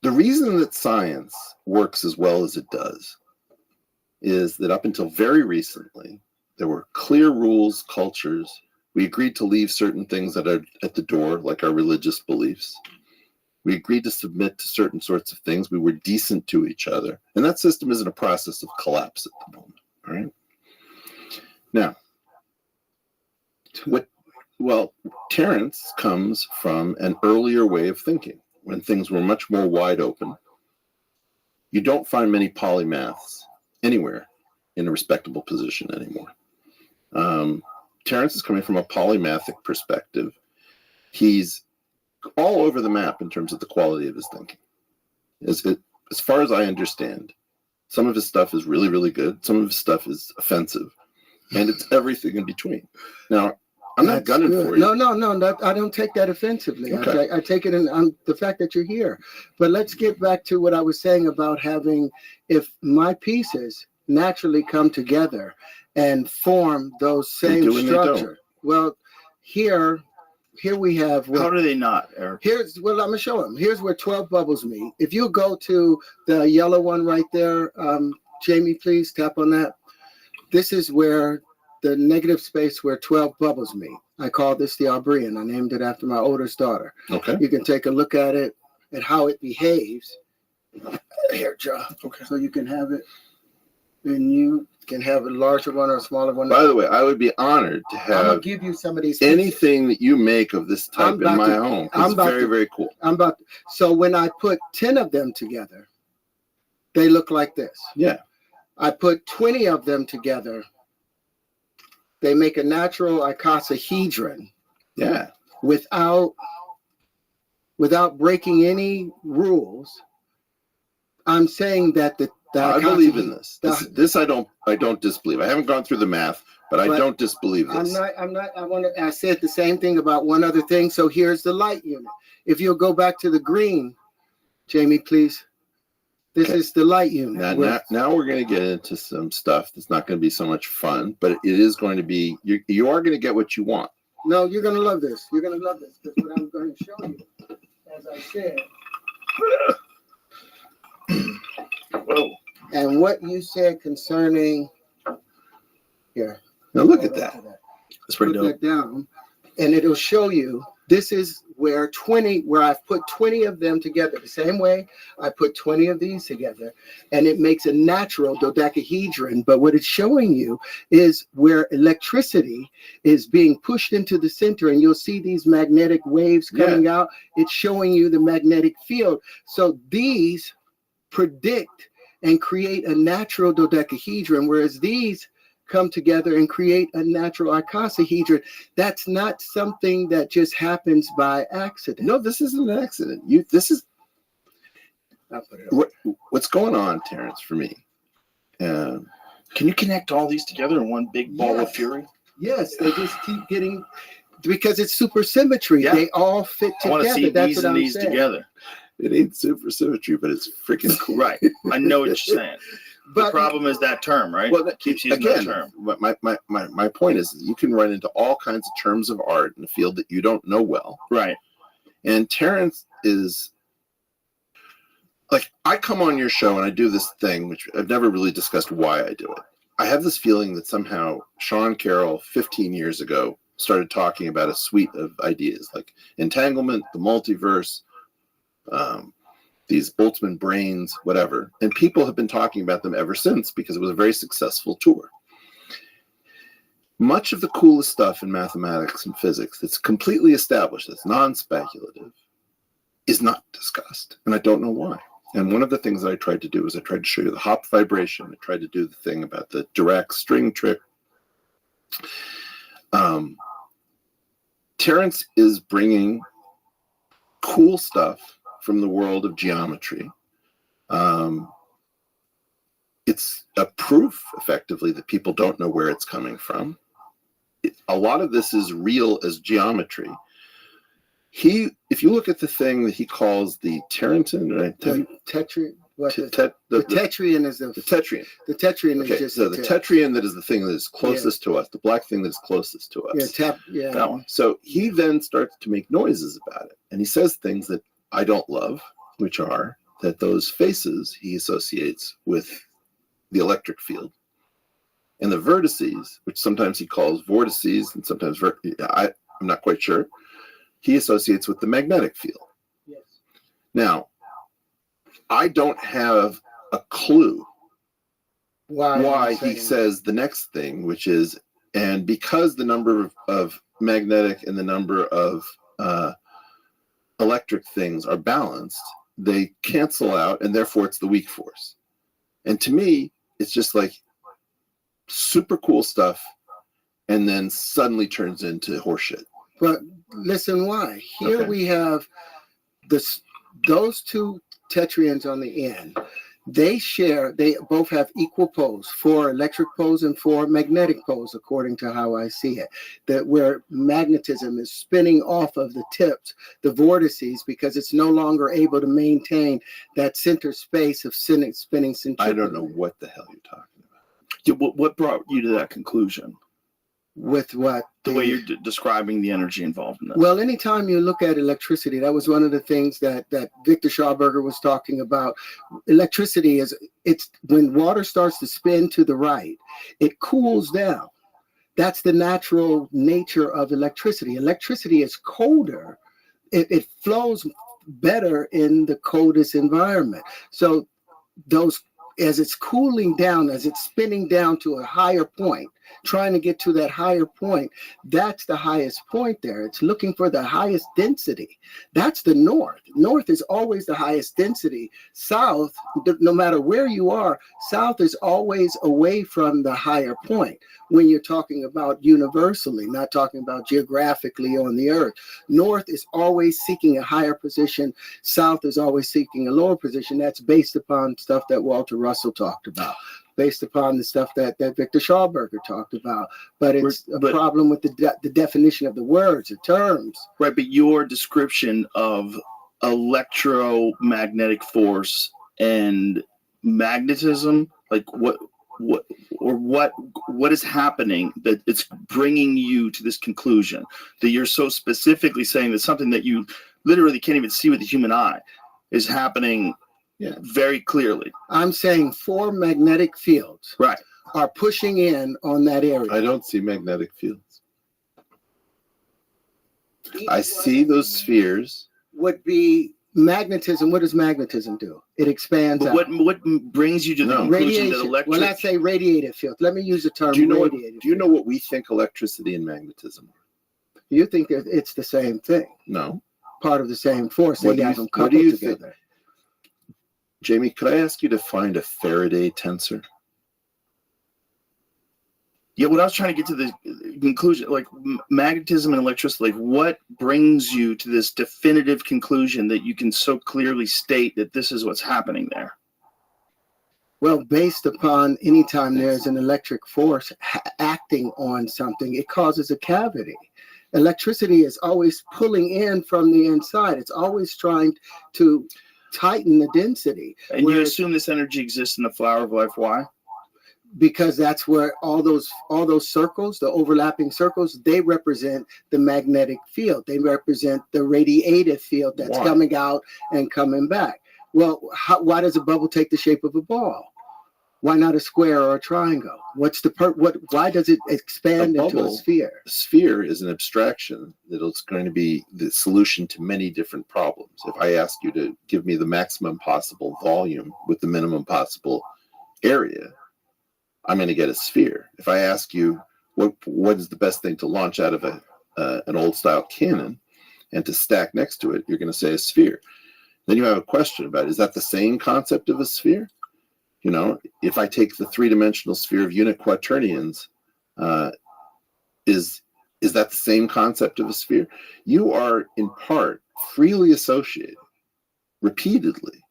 the reason that science works as well as it does is that up until very recently, there were clear rules, cultures. We agreed to leave certain things at the door, like our religious beliefs. We agreed to submit to certain sorts of things. We were decent to each other. And that system is in a process of collapse at the moment. All right. Now, Terrence comes from an earlier way of thinking when things were much more wide open. You don't find many polymaths anywhere in a respectable position anymore. Terrence is coming from a polymathic perspective. He's all over the map in terms of the quality of his thinking. As far as I understand, some of his stuff is really, really good. Some of his stuff is offensive. And it's everything in between. Now, I'm not gunning for you. No. I don't take that offensively. Okay. I take it in the fact that you're here. But let's get back to what I was saying about having, if my pieces, naturally come together and form those They same do and they don't. structure. Well, here we have. How do they not, Eric? Here's well, I'm gonna show them. Here's where 12 bubbles meet. If you go to the yellow one right there, Jamie, please tap on that. This is where the negative space where 12 bubbles meet. I call this the Arbrian. I named it after my oldest daughter. Okay. You can take a look at it and how it behaves. Here, Joe. Okay. So you can have it, and you can have a larger one or a smaller one. By the way, I would be honored to I'm gonna have give you some of these. anything that you make of this type in my home. It's very, very cool. So when I put 10 of them together, they look like this. Yeah. I put 20 of them together. They make a natural icosahedron. Yeah. Without breaking any rules. I'm saying that I believe in this. This I don't disbelieve. I haven't gone through the math, but I don't disbelieve this. I said the same thing about one other thing. So here's the light unit. If you'll go back to the green, Jamie, please. This is the light unit. Now we're going to get into some stuff that's not going to be so much fun, but it is going to be, you are going to get what you want. No, you're going to love this. You're going to love this. Because what I'm going to show you, as I said. Whoa. And what you said concerning, here. Now look at that. That's pretty dope. Put that down, and it'll show you, this is where I've put 20 of them together. The same way I put 20 of these together, and it makes a natural dodecahedron. But what it's showing you is where electricity is being pushed into the center, and you'll see these magnetic waves coming out. It's showing you the magnetic field. So these predict and create a natural dodecahedron, whereas these come together and create a natural icosahedron. That's not something that just happens by accident. No, this isn't an accident. What's going on, Terrence, for me. Can you connect all these together in one big ball of fury? Yes, they just keep getting, because it's supersymmetry. Yeah. They all fit together. I want to see That's these what and I'm these saying. together. It ain't supersymmetry, but it's freaking cool. Right. I know what you're saying. The problem is that term, right? Well, that keeps using that term. My point is, you can run into all kinds of terms of art in a field that you don't know well. Right. And Terrence is like, I come on your show and I do this thing, which I've never really discussed why I do it. I have this feeling that somehow Sean Carroll 15 years ago started talking about a suite of ideas like entanglement, the multiverse, these ultimate brains, whatever. And people have been talking about them ever since because it was a very successful tour. Much of the coolest stuff in mathematics and physics that's completely established, that's non-speculative, is not discussed. And I don't know why. And one of the things that I tried to do is I tried to show you the Hopf vibration. I tried to do the thing about the Dirac string trick. Terrence is bringing cool stuff from the world of geometry. It's a proof, effectively, that people don't know where it's coming from. A lot of this is real as geometry. If you look at the thing that he calls the Terranton, right? The tetrian. The tetrian is the tetrian. The tetrian is just so the tetrian that is the thing that is closest to us, the black thing that is closest to us. That one. So he then starts to make noises about it, and he says things that I don't love, which are that those faces he associates with the electric field, and the vertices, which sometimes he calls vortices, and sometimes I'm not quite sure, he associates with the magnetic field. Yes. Now, I don't have a clue why he says the next thing, which is, and because the number of magnetic and the number of electric things are balanced, they cancel out, and therefore it's the weak force. And to me, it's just like super cool stuff, and then suddenly turns into horseshit. But listen, why? Here we have those two tetrians on the end. They both have equal poles, 4 electric poles and 4 magnetic poles, according to how I see it. That where magnetism is spinning off of the tips, the vortices, because it's no longer able to maintain that center space of spinning centrifugal. I don't know what the hell you're talking about. What brought you to that conclusion? With what? The way you're describing the energy involved in that. Well, anytime you look at electricity, that was one of the things that Victor Schauberger was talking about. Electricity it's when water starts to spin to the right, it cools down. That's the natural nature of electricity. Electricity is colder. It flows better in the coldest environment. So as it's cooling down, as it's spinning down to a higher point, trying to get to that higher point, that's the highest point there. It's looking for the highest density. That's the north. North is always the highest density. South, no matter where you are, south is always away from the higher point when you're talking about universally, not talking about geographically on the earth. North is always seeking a higher position. South is always seeking a lower position. That's based upon stuff that Walter Russell talked about, based upon the stuff that Victor Schauberger talked about. But it's a problem with the definition of the words, the terms. Right, but your description of electromagnetic force and magnetism, like what is happening that it's bringing you to this conclusion that you're so specifically saying that something that you literally can't even see with the human eye is happening very clearly. I'm saying 4 magnetic fields are pushing in on that area. I don't see magnetic fields. I see those spheres. Would be magnetism. What does magnetism do? It expands out. What brings you to the conclusion that electric... Well, let's say radiated field. Let me use the term radiated. Do you know what we think electricity and magnetism are? You think that it's the same thing? No. Part of the same force. They have them coupled together. Think? Jamie, could I ask you to find a Faraday tensor? Yeah, what I was trying to get to the conclusion, like magnetism and electricity, like what brings you to this definitive conclusion that you can so clearly state that this is what's happening there? Well, based upon anytime there's an electric force acting on something, it causes a cavity. Electricity is always pulling in from the inside. It's always trying to tighten the density. And you assume this energy exists in the flower of life. Why? Because that's where all those circles, the overlapping circles, they represent the magnetic field. They represent the radiative field that's coming out and coming back. Well, why does a bubble take the shape of a ball? Why not a square or a triangle? What's the why does it expand into a sphere? A sphere is an abstraction that it's going to be the solution to many different problems. If I ask you to give me the maximum possible volume with the minimum possible area, I'm going to get a sphere. If I ask you what is the best thing to launch out of an old style cannon and to stack next to it, you're going to say a sphere. Then you have a question about, is that the same concept of a sphere? You know, if I take the 3-dimensional sphere of unit quaternions, is that the same concept of a sphere? You are in part freely associated repeatedly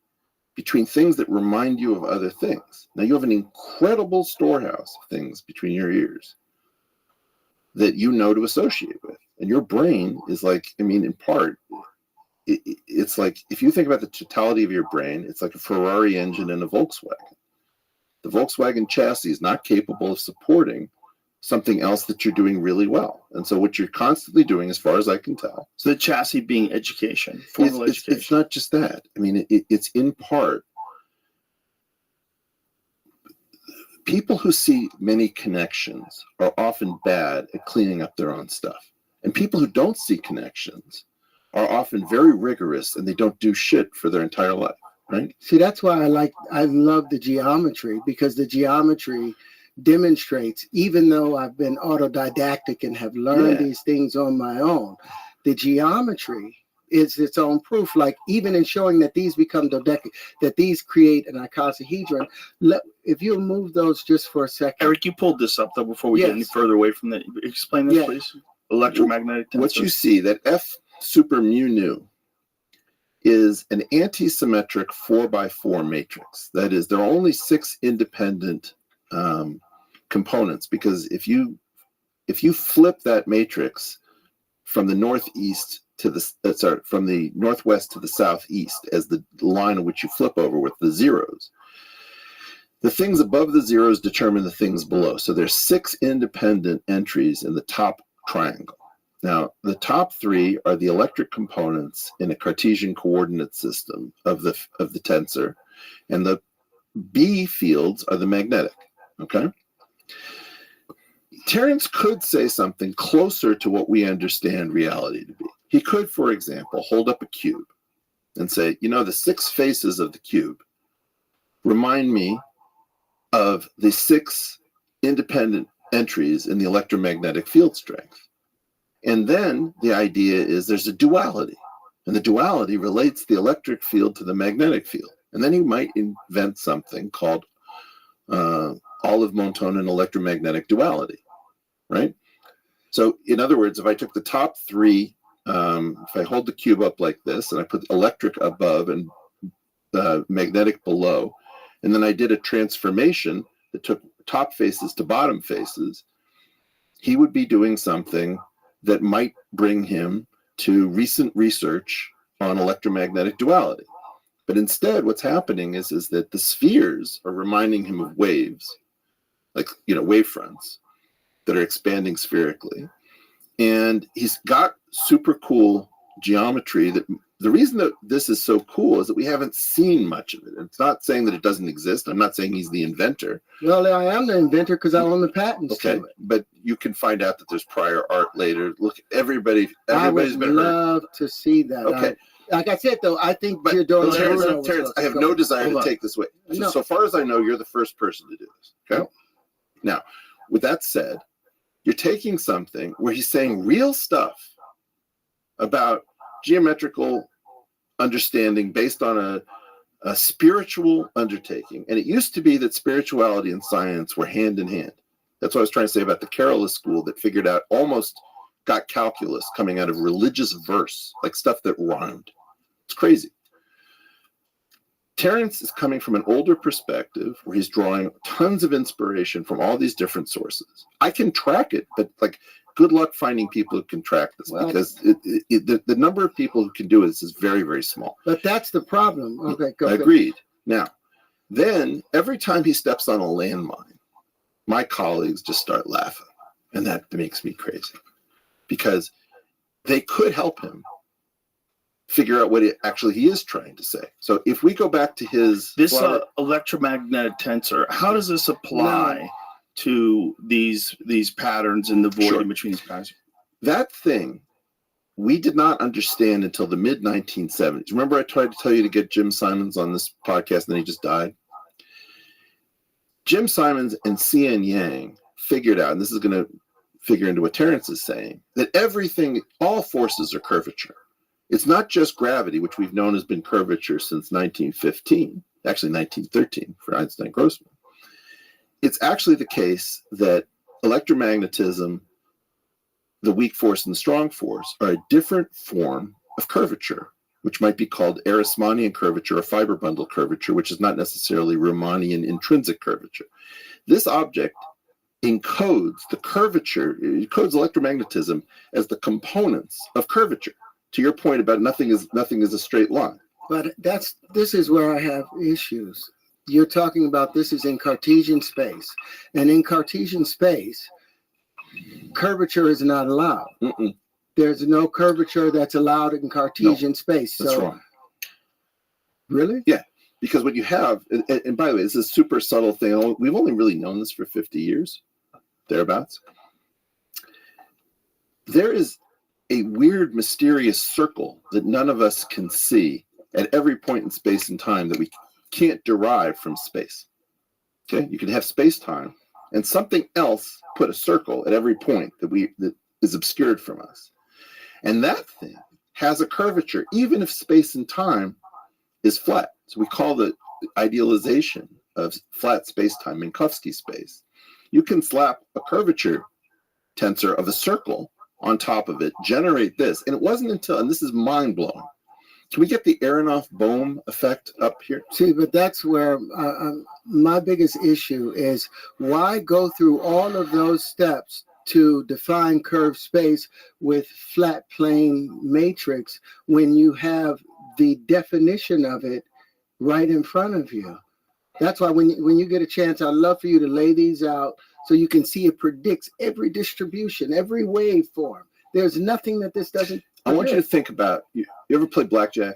between things that remind you of other things. Now you have an incredible storehouse of things between your ears that you know to associate with. And your brain is like, I mean, in part, it's like, if you think about the totality of your brain, it's like a Ferrari engine and a Volkswagen. The Volkswagen chassis is not capable of supporting something else that you're doing really well. And so what you're constantly doing, as far as I can tell. So the chassis being education, formal education. It's not just that. I mean, it's in part. People who see many connections are often bad at cleaning up their own stuff. And people who don't see connections are often very rigorous and they don't do shit for their entire life, right? See, that's why I love the geometry, because the geometry demonstrates, even though I've been autodidactic and have learned these things on my own, the geometry is its own proof. Like even in showing that these become dodeca, that these create an icosahedron. If you move those just for a second. Eric, you pulled this up though before we get any further away from that. Explain this, please. Electromagnetic tensor. What you see, that F super mu nu is an anti-symmetric 4x4 matrix. That is, there are only 6 independent components, because if you flip that matrix from the northeast to the from the northwest to the southeast as the line in which you flip over with the zeros, The things above the zeros determine the things below. So there's 6 independent entries in the top triangle. Now, the top 3 are the electric components in a Cartesian coordinate system of the tensor, and the B fields are the magnetic. Okay? Terence could say something closer to what we understand reality to be. He could, for example, hold up a cube and say, the 6 faces of the cube remind me of the 6 independent entries in the electromagnetic field strength. And then the idea is there's a duality, and the duality relates the electric field to the magnetic field. And then he might invent something called Olive-Montonen electromagnetic duality, right? So in other words, if I took the top 3, if I hold the cube up like this and I put electric above and magnetic below, and then I did a transformation that took top faces to bottom faces, he would be doing something that might bring him to recent research on electromagnetic duality. But instead, what's happening is that the spheres are reminding him of waves, like, wave fronts that are expanding spherically. And he's got super cool geometry that the reason that this is so cool is that we haven't seen much of it. It's not saying that it doesn't exist. I'm not saying he's the inventor. Well, I am the inventor because I own the patents. Okay, to it. but you can find out that there's prior art later. Look, everybody's I would been love to see that. Okay. Like I said, though, I think you're doing Terence, I have no desire to take this way. So far as I know, you're the first person to do this. Okay. No. Now, with that said, you're taking something where he's saying real stuff about geometrical understanding based on a spiritual undertaking. And it used to be that spirituality and science were hand in hand. That's what I was trying to say about the Carolus school that figured out, almost got calculus coming out of religious verse, like stuff that rhymed. It's crazy. Terence is coming from an older perspective where he's drawing tons of inspiration from all these different sources. I can track it, but good luck finding people who can track this, because the number of people who can do this is very, very small. But that's the problem. Okay, go ahead. Agreed. Now, then every time he steps on a landmine, my colleagues just start laughing, and that makes me crazy, because they could help him figure out what he is trying to say. So if we go back to his electromagnetic tensor, how does this apply to these patterns in the void in between these patterns? That thing we did not understand until the mid 1970s. Remember, I tried to tell you to get Jim Simons on this podcast, and then he just died. Jim Simons and C.N. Yang figured out, and this is going to figure into what Terence is saying, that all forces are curvature. It's not just gravity, which we've known has been curvature since 1915, actually 1913 for Einstein-Grossman. It's actually the case that electromagnetism, the weak force and the strong force, are a different form of curvature, which might be called Arasmanian curvature or fiber bundle curvature, which is not necessarily Riemannian intrinsic curvature. This object encodes the curvature, it encodes electromagnetism as the components of curvature. To your point about nothing is a straight line. But this is where I have issues. You're talking about this is in Cartesian space, and in Cartesian space, curvature is not allowed. There's no curvature that's allowed in Cartesian space. That's wrong. Really? Yeah, because what you have, and by the way, this is a super subtle thing. We've only really known this for 50 years, thereabouts. There is a weird, mysterious circle that none of us can see at every point in space and time that we can't derive from space. Okay, you can have space-time and something else put a circle at every point that is obscured from us, and that thing has a curvature, even if space and time is flat. So we call the idealization of flat space-time Minkowski space. You can slap a curvature tensor of a circle on top of it, generate this. And it wasn't until, and this is mind-blowing, can we get the Aronoff-Bohm effect up here? See, but that's where my biggest issue is, why go through all of those steps to define curved space with flat plane matrix when you have the definition of it right in front of you? That's why when you get a chance, I'd love for you to lay these out so you can see it predicts every distribution, every waveform. There's nothing that this doesn't. I want you to think about, you ever play blackjack?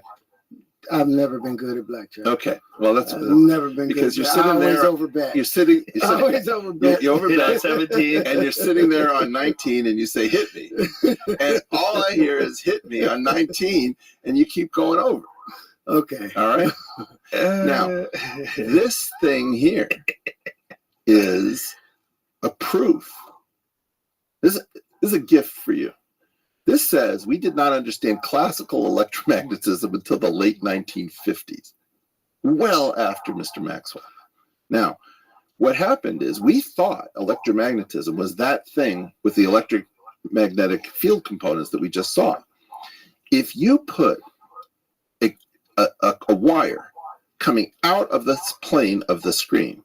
I've never been good at blackjack. Okay, well that's I've never been because good. you're sitting always there. Overbet. You're sitting. Always overbet. You overbet 17, and you're sitting there on 19, and you say, "Hit me," and all I hear is "Hit me" on 19, and you keep going over. Okay. All right. Now, this thing here is a proof. This is a gift for you. This says we did not understand classical electromagnetism until the late 1950s, well after Mr. Maxwell. Now, what happened is we thought electromagnetism was that thing with the electromagnetic field components that we just saw. If you put a wire coming out of this plane of the screen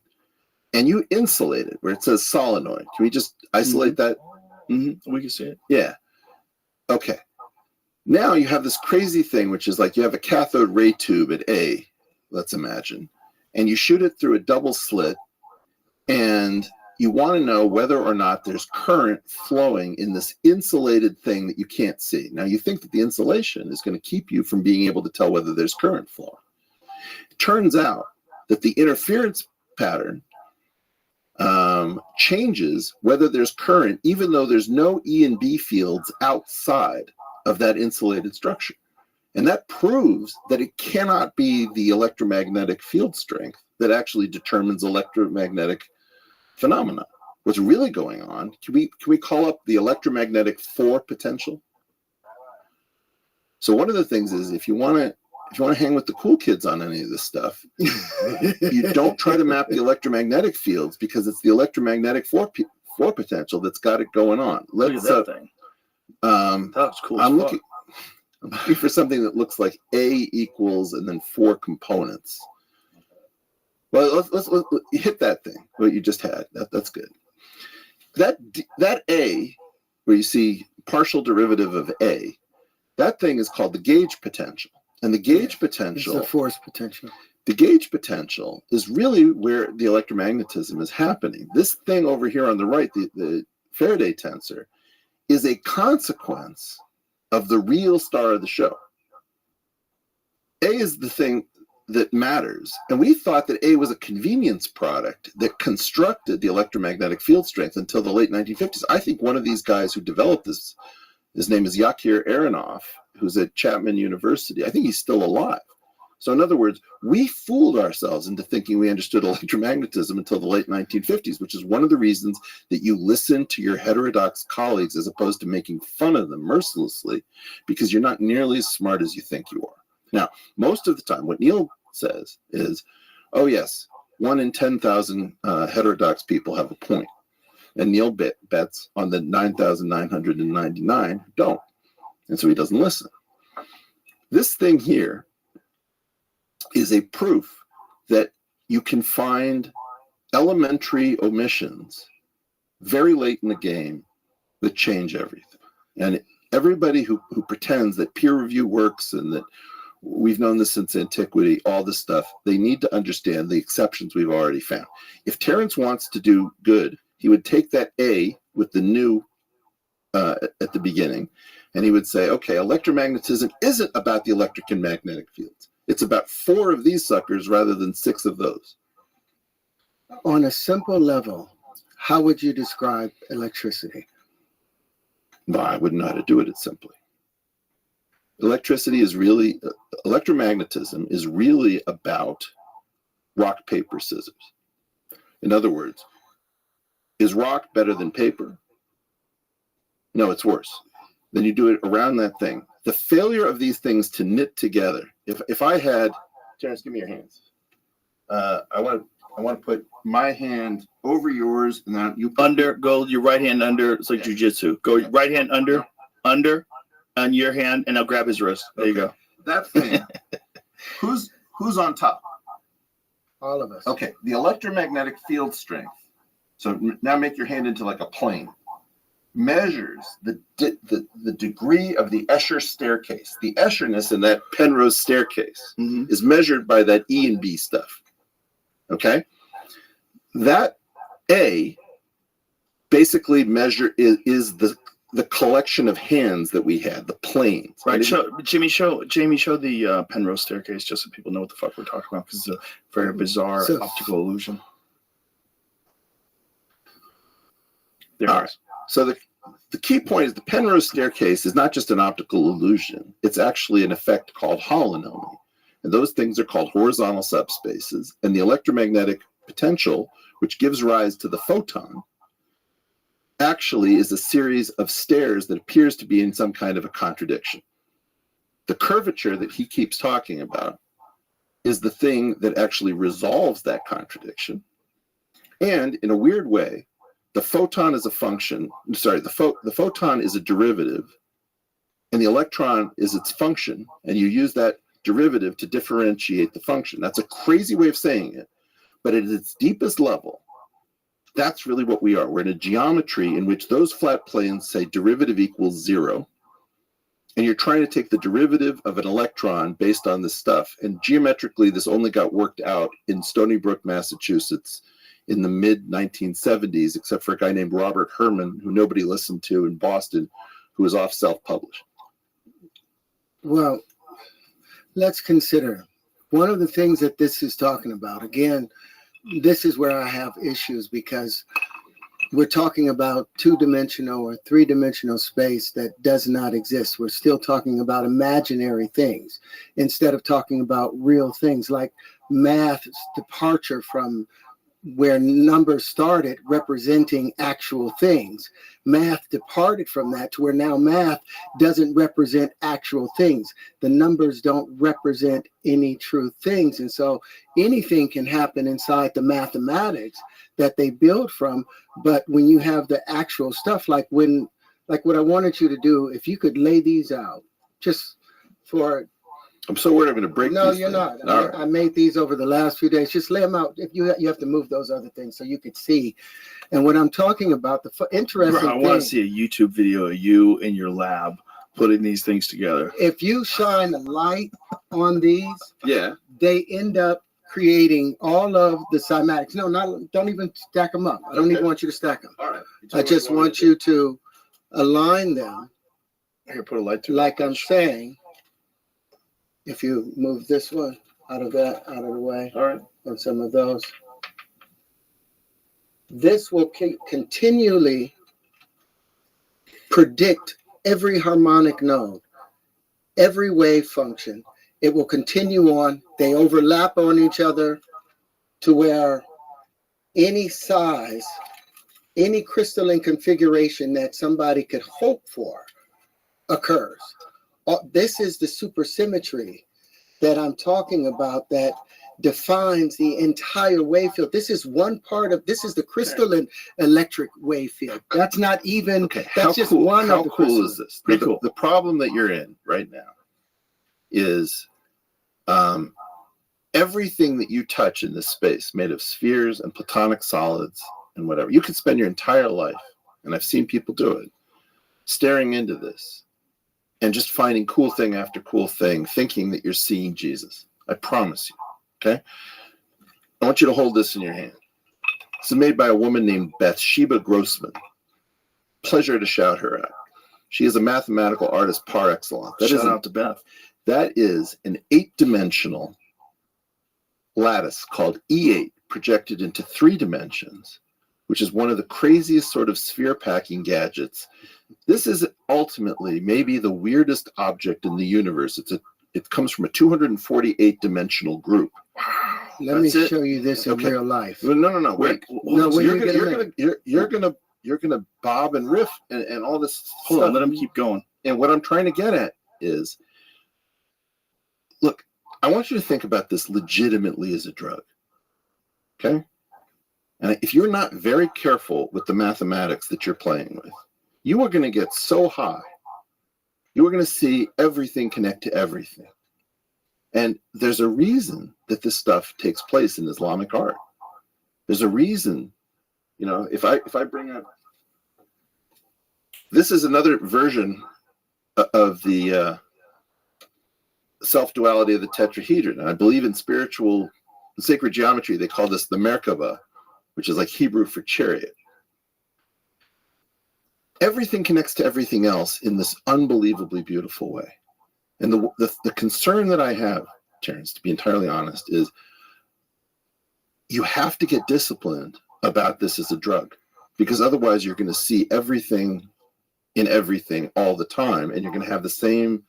and you insulate it where it says solenoid, can we just isolate that? Mm-hmm. We can see it. Yeah. Okay. Now you have this crazy thing, which is like you have a cathode ray tube at A, let's imagine, and you shoot it through a double slit, and you want to know whether or not there's current flowing in this insulated thing that you can't see. Now you think that the insulation is going to keep you from being able to tell whether there's current flowing. It turns out that the interference pattern changes whether there's current, even though there's no E and B fields outside of that insulated structure. And that proves that it cannot be the electromagnetic field strength that actually determines electromagnetic phenomena. What's really going on, can we call up the electromagnetic 4 potential? So one of the things is if you want to hang with the cool kids on any of this stuff, you don't try to map the electromagnetic fields because it's the electromagnetic 4 potential that's got it going on. Look at that thing. That was cool. I'm looking for something that looks like A equals and then 4 components. Well, let's hit that thing, what you just had. That's good. That A, where you see partial derivative of A, that thing is called the gauge potential. And the gauge potential, it's the force potential. The gauge potential is really where the electromagnetism is happening. This thing over here on the right, the Faraday tensor, is a consequence of the real star of the show. A is the thing that matters. And we thought that A was a convenience product that constructed the electromagnetic field strength until the late 1950s. I think one of these guys who developed this, his name is Yakir Aronoff, who's at Chapman University. I think he's still alive. So in other words, we fooled ourselves into thinking we understood electromagnetism until the late 1950s, which is one of the reasons that you listen to your heterodox colleagues as opposed to making fun of them mercilessly, because you're not nearly as smart as you think you are. Now, most of the time, what Neil says is, oh yes, 1 in 10,000 heterodox people have a point. And Neil bets on the 9,999 who don't. And so he doesn't listen. This thing here is a proof that you can find elementary omissions very late in the game that change everything. And everybody who pretends that peer review works and that we've known this since antiquity, all this stuff, they need to understand the exceptions we've already found. If Terence wants to do good, he would take that A with the new at the beginning, and he would say, okay, electromagnetism isn't about the electric and magnetic fields. It's about 4 of these suckers rather than 6 of those. On a simple level, how would you describe electricity? Well, I wouldn't know how to do it simply. Electricity is really, electromagnetism is really about rock, paper, scissors. In other words, is rock better than paper? No, it's worse. Then you do it around that thing. The failure of these things to knit together. If I had, Terence, give me your hands. I want to put my hand over yours, and then you go your right hand under. It's like jujitsu. Go right hand under, on your hand, and I'll grab his wrist. There you go. That thing. Who's on top? All of us. Okay. The electromagnetic field strength. So now make your hand into like a plane. Measures the degree of the Escher staircase. The Escherness in that Penrose staircase is measured by that E and B stuff. Okay, that A basically is the collection of hands that we had, the planes. Right. Jamie, show the Penrose staircase just so people know what the fuck we're talking about, because it's a very bizarre optical illusion. There All it right. is. So the key point is the Penrose staircase is not just an optical illusion. It's actually an effect called holonomy. And those things are called horizontal subspaces. And the electromagnetic potential, which gives rise to the photon, actually is a series of stairs that appears to be in some kind of a contradiction. The curvature that he keeps talking about is the thing that actually resolves that contradiction. And in a weird way, the photon is a function, the photon is a derivative, and the electron is its function, and you use that derivative to differentiate the function. That's a crazy way of saying it, but at its deepest level, that's really what we are. We're in a geometry in which those flat planes say derivative equals 0, and you're trying to take the derivative of an electron based on this stuff, and geometrically this only got worked out in Stony Brook, Massachusetts in the mid-1970s, except for a guy named Robert Herman, who nobody listened to in Boston, who was off self-published. Well, let's consider one of the things that this is talking about. Again, this is where I have issues, because we're talking about two-dimensional or three-dimensional space that does not exist. We're still talking about imaginary things instead of talking about real things, like math's departure from where numbers started representing actual things. Math departed from that to where now math doesn't represent actual things. The numbers don't represent any true things. And so anything can happen inside the mathematics that they build from. But when you have the actual stuff, like what I wanted you to do, if you could lay these out just for... I'm so worried I'm going to break No, these you're things. not. I made these over the last few days. Just lay them out. If you have to move those other things so you could see. And what I'm talking about, the interesting Bro, I want to see a YouTube video of you in your lab putting these things together. If you shine a light on these, yeah, they end up creating all of the cymatics. No, don't even stack them up. I don't even want you to stack them. All right. I just want you to align them. Here, put a light through. Like I'm saying. If you move this one out of the way, all right, and some of those, this will continually predict every harmonic node, every wave function. It will continue on. They overlap on each other to where any size, any crystalline configuration that somebody could hope for occurs. This is the supersymmetry that I'm talking about that defines the entire wave field. This is one part of, this is the crystalline electric wave field. That's not even, okay. That's just one of the How cool is this? The problem that you're in right now is everything that you touch in this space made of spheres and platonic solids and whatever. You could spend your entire life, and I've seen people do it, staring into this and just finding cool thing after cool thing, thinking that you're seeing Jesus. I promise you, okay? I want you to hold this in your hand. This is made by a woman named Bathsheba Grossman. Pleasure to shout her out. She is a mathematical artist par excellence. Shout out to Beth. That is an 8-dimensional lattice called E8 projected into 3 dimensions, which is one of the craziest sort of sphere packing gadgets. This is ultimately maybe the weirdest object in the universe. It comes from a 248-dimensional group. Let me show you this in real life. No. Wait. No, so you're gonna bob and riff and all this. Hold stuff. on, let him keep going. And what I'm trying to get at is, look, I want you to think about this legitimately as a drug. Okay? And if you're not very careful with the mathematics that you're playing with, you are going to get so high. You are going to see everything connect to everything. And there's a reason that this stuff takes place in Islamic art. There's a reason, if I bring up, this is another version of the self-duality of the tetrahedron. And I believe in spiritual In sacred geometry, they call this the Merkaba, which is like Hebrew for chariot. Everything connects to everything else in this unbelievably beautiful way. And the concern that I have, Terrence, to be entirely honest, is you have to get disciplined about this as a drug, because otherwise you're going to see everything in everything all the time, and you're going to have the same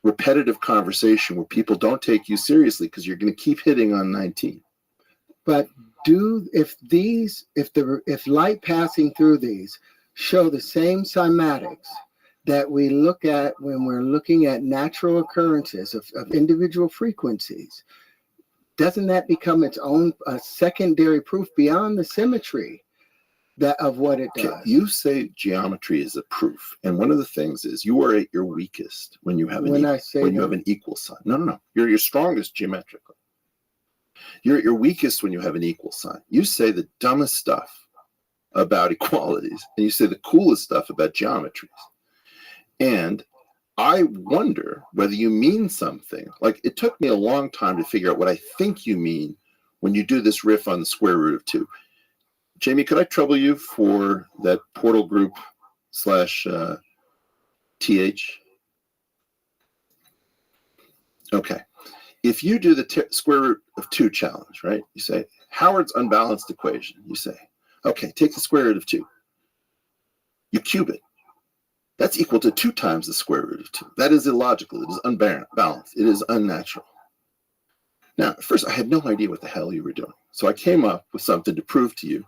repetitive conversation where people don't take you seriously because you're going to keep hitting on 19. But if light passing through these show the same cymatics that we look at when we're looking at natural occurrences of individual frequencies, doesn't that become its own secondary proof beyond the symmetry of what it does? Okay, you say geometry is a proof, and one of the things is you are at your weakest when you have you have an equal sign. No. You're your strongest geometrically. You're at your weakest when you have an equal sign. You say the dumbest stuff about equalities, and you say the coolest stuff about geometries. And I wonder whether you mean something. Like, it took me a long time to figure out what I think you mean when you do this riff on the square root of 2. Jamie, could I trouble you for that portal group /th? Okay. If you do the square root of 2 challenge, right? You say, Howard's unbalanced equation. You say, okay, take the square root of 2. You cube it. That's equal to 2 times the square root of 2. That is illogical. It is unbalanced. It is unnatural. Now, at first, I had no idea what the hell you were doing. So I came up with something to prove to you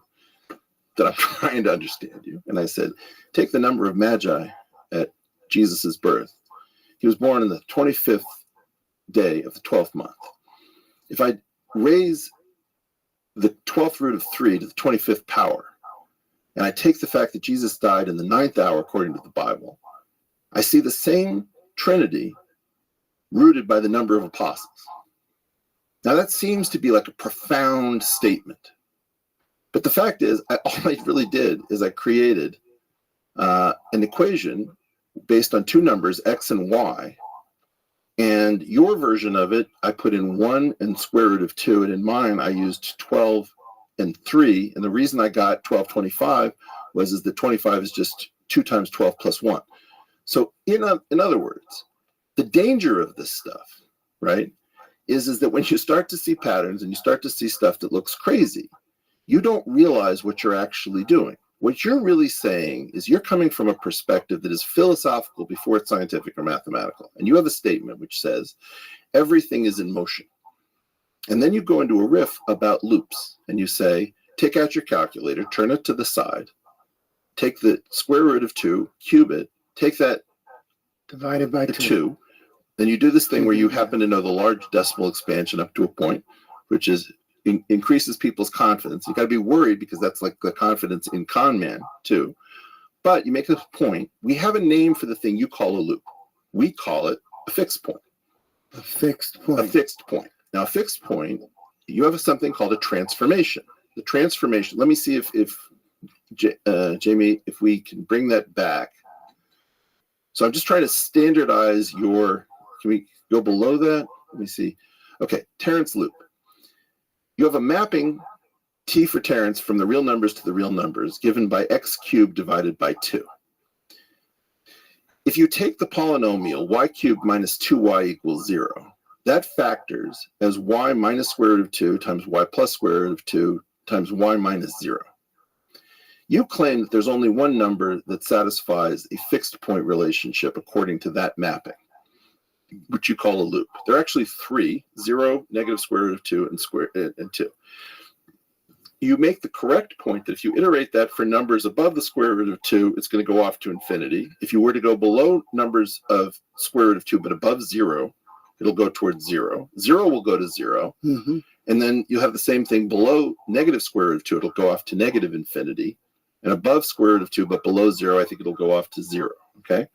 that I'm trying to understand you. And I said, take the number of magi at Jesus' birth. He was born on the 25th day of the 12th month. If I raise the 12th root of 3 to the 25th power, and I take the fact that Jesus died in the 9th hour according to the Bible, I see the same Trinity rooted by the number of apostles. Now that seems to be like a profound statement. But the fact is, all I really did is I created an equation based on 2 numbers, x and y. And your version of it, I put in 1 and square root of 2. And in mine, I used 12 and 3. And the reason I got 1225 was that 25 is just 2 times 12 plus 1. So in other words, the danger of this stuff, right, is that when you start to see patterns and you start to see stuff that looks crazy, you don't realize what you're actually doing. What you're really saying is you're coming from a perspective that is philosophical before it's scientific or mathematical. And you have a statement which says everything is in motion. And then you go into a riff about loops and you say, take out your calculator, turn it to the side, take the square root of 2, cube it, take that divided by 2. Then you do this thing where you happen to know the large decimal expansion up to a point, which is increases people's confidence. You got to be worried because that's like the confidence in con man too. But you make a point. We have a name for the thing you call a loop. We call it a fixed point. A fixed point. A fixed point. Now, a fixed point, you have something called a transformation. The transformation. Let me see if Jamie, if we can bring that back. So I'm just trying to standardize your. Can we go below that? Let me see. Okay, Terrence loop. You have a mapping T for Terrence from the real numbers to the real numbers given by x cubed divided by 2. If you take the polynomial y cubed minus 2y equals 0, that factors as y minus square root of 2 times y plus square root of 2 times y minus 0. You claim that there's only one number that satisfies a fixed point relationship according to that mapping, which you call a loop. There are actually 3, 0, negative square root of 2, and 2. You make the correct point that if you iterate that for numbers above the square root of 2, it's going to go off to infinity. If you were to go below numbers of square root of 2, but above 0, it'll go towards 0. 0 will go to 0. Mm-hmm. And then you have the same thing below negative square root of 2, it'll go off to negative infinity. And above square root of 2, but below 0, I think it'll go off to 0. Okay?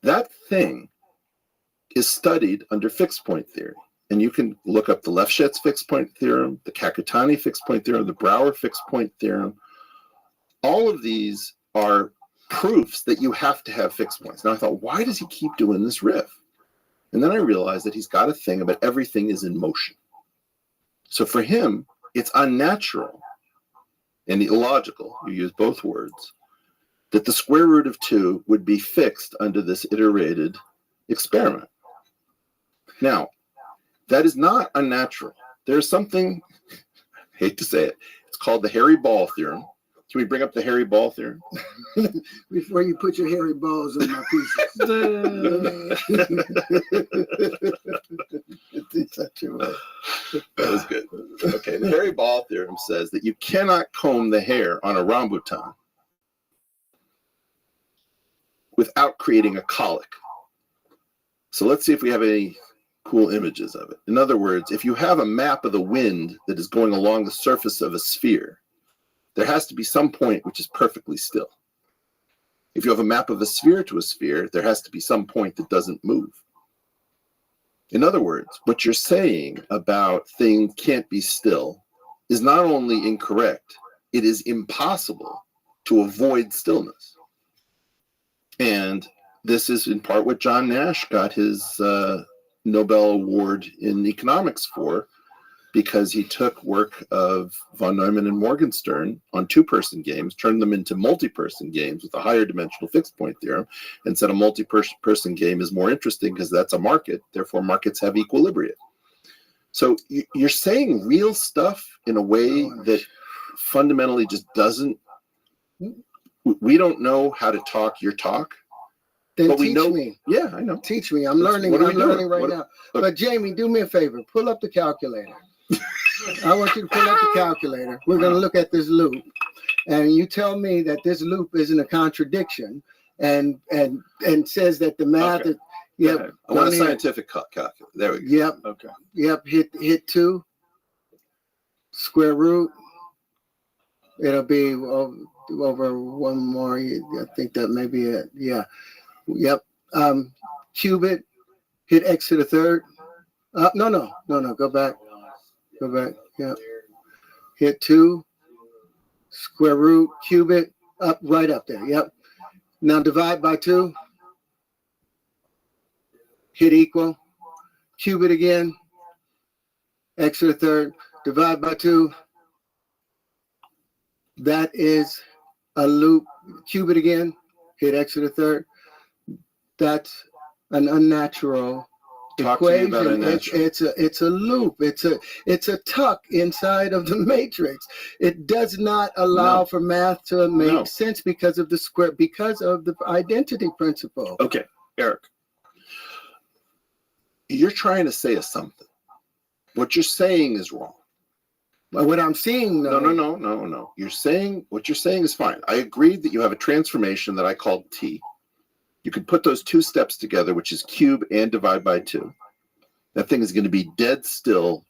That thing is studied under fixed point theory. And you can look up the Lefschetz fixed point theorem, the Kakutani fixed point theorem, the Brouwer fixed point theorem. All of these are proofs that you have to have fixed points. Now I thought, why does he keep doing this riff? And then I realized that he's got a thing about everything is in motion. So for him, it's unnatural and illogical, you use both words, that the square root of 2 would be fixed under this iterated experiment. Now, that is not unnatural. There's something, I hate to say it, it's called the hairy ball theorem. Can we bring up the hairy ball theorem? Before you put your hairy balls on my pieces. That was good. Okay, the hairy ball theorem says that you cannot comb the hair on a rambutan without creating a colic. So let's see if we have any cool images of it. In other words, if you have a map of the wind that is going along the surface of a sphere, there has to be some point which is perfectly still. If you have a map of a sphere to a sphere, there has to be some point that doesn't move. In other words, what you're saying about things can't be still is not only incorrect, it is impossible to avoid stillness. And this is in part what John Nash got his Nobel Award in economics for, because he took work of von Neumann and Morgenstern on two-person games, turned them into multi-person games with a higher dimensional fixed point theorem, and said a multi-person game is more interesting because that's a market. Therefore, markets have equilibria. So you're saying real stuff in a way that fundamentally just doesn't. We don't know how to talk your talk. Then but we teach know, me. Yeah, I know. Teach me. I'm learning. I'm learning right now. But Jamie, do me a favor. Pull up the calculator. I want you to pull up the calculator. We're going to look at this loop, and you tell me that this loop isn't a contradiction, and says that the math. Okay. Is, yep. I want a scientific calculator. There we go. Yep. Okay. Yep. Hit 2. Square root. It'll be over one more. I think that may be it. Yeah. Yep. Cube it. Hit x to the third. No. Go back. Yep. Hit 2. Square root. Cube it. Up. Right up there. Yep. Now divide by 2. Hit equal. Cube it again. X to the third. Divide by 2. That is a loop. Cube it again. Hit x to the third. That's an unnatural equation. It's a loop. It's a tuck inside of the matrix. It does not allow for math to make sense because of the identity principle. Okay, Eric. You're trying to say something. What you're saying is wrong. What I'm seeing, though. No. What you're saying is fine. I agreed that you have a transformation that I called T. You could put those two steps together, which is cube and divide by 2. That thing is going to be dead still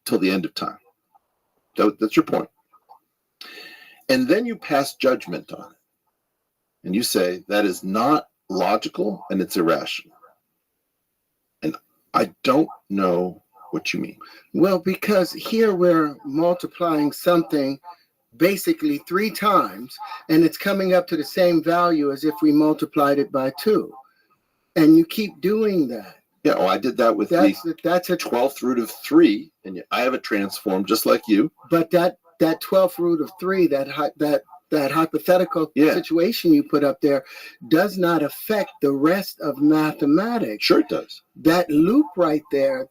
till the end of time. That's your point. And then you pass judgment on it. And you say that is not logical and it's irrational. And I don't know what you mean. Well, because here we're multiplying something basically 3 times, and it's coming up to the same value as if we multiplied it by 2. And you keep doing that. Yeah, well, I did that with that's a 12th root of 3, and I have a transform just like you. But that 12th root of 3, that hypothetical situation you put up there does not affect the rest of mathematics. Sure it does. That loop right there,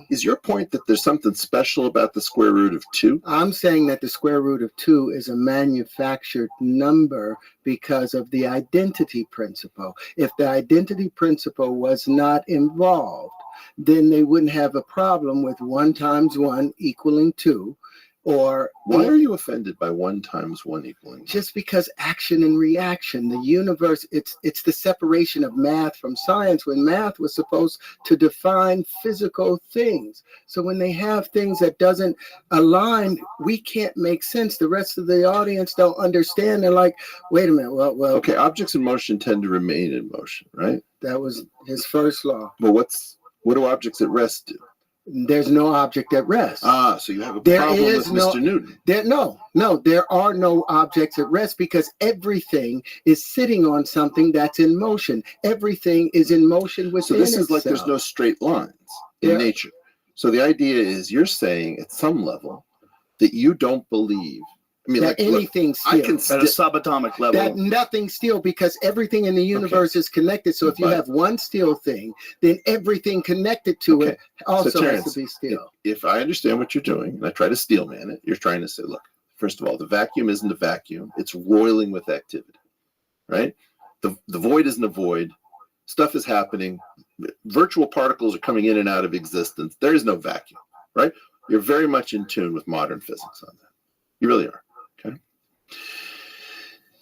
is your point that there's something special about the square root of 2? I'm saying that the square root of 2 is a manufactured number because of the identity principle. If the identity principle was not involved, then they wouldn't have a problem with 1 times 1 equaling 2. Or why are you offended by 1 times 1 equaling? Just because action and reaction, the universe, it's the separation of math from science when math was supposed to define physical things. So when they have things that doesn't align, we can't make sense. The rest of the audience don't understand. They're like, wait a minute, well. Okay, objects in motion tend to remain in motion, right? That was his first law. Well, what do objects at rest do? There's no object at rest. So you have a problem with Mr. Newton. There are no objects at rest because everything is sitting on something that's in motion. Everything is in motion within itself. So this is like there's no straight lines in nature. So the idea is you're saying at some level that you don't believe. I mean, that like, look, anything's I still. can At a subatomic level. That nothing's still, because everything in the universe is connected. So if you But- have one still thing, then everything connected to it also So, has Terrence, to be still. if I understand what you're doing, and I try to steelman it, you're trying to say, look, first of all, the vacuum isn't a vacuum. It's roiling with activity, right? The void isn't a void. Stuff is happening. Virtual particles are coming in and out of existence. There is no vacuum, right? You're very much in tune with modern physics on that. You really are, okay?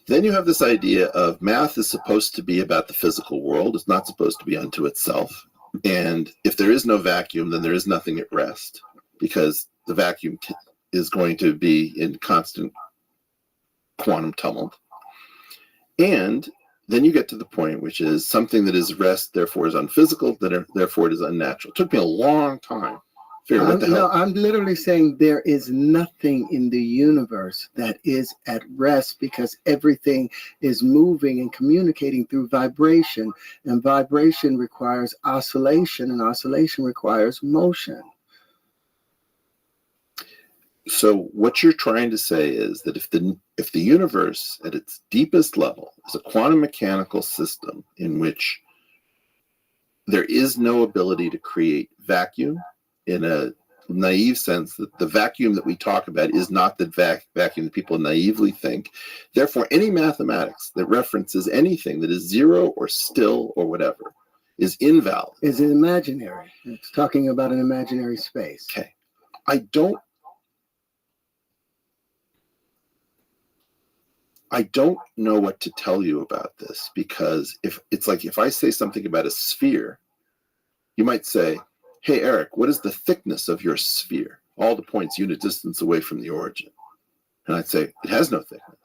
Then you have this idea of math is supposed to be about the physical world. It's not supposed to be unto itself. And if there is no vacuum, then there is nothing at rest, because the vacuum is going to be in constant quantum tumult. And then you get to the point, which is something that is rest, therefore is unphysical, therefore it is unnatural. It took me a long time to figure out what the hell. No, I'm literally saying there is nothing in the universe that is at rest, because everything is moving and communicating through vibration, and vibration requires oscillation, and oscillation requires motion. So what you're trying to say is that if the universe at its deepest level is a quantum mechanical system in which there is no ability to create vacuum, in a naive sense, that the vacuum that we talk about is not the vacuum that people naively think, therefore any mathematics that references anything that is zero or still or whatever is invalid. Is it imaginary? It's talking about an imaginary space. Okay. I don't know what to tell you about this, because if it's like, if I say something about a sphere, you might say, hey, Eric, what is the thickness of your sphere? All the points unit distance away from the origin. And I'd say, it has no thickness.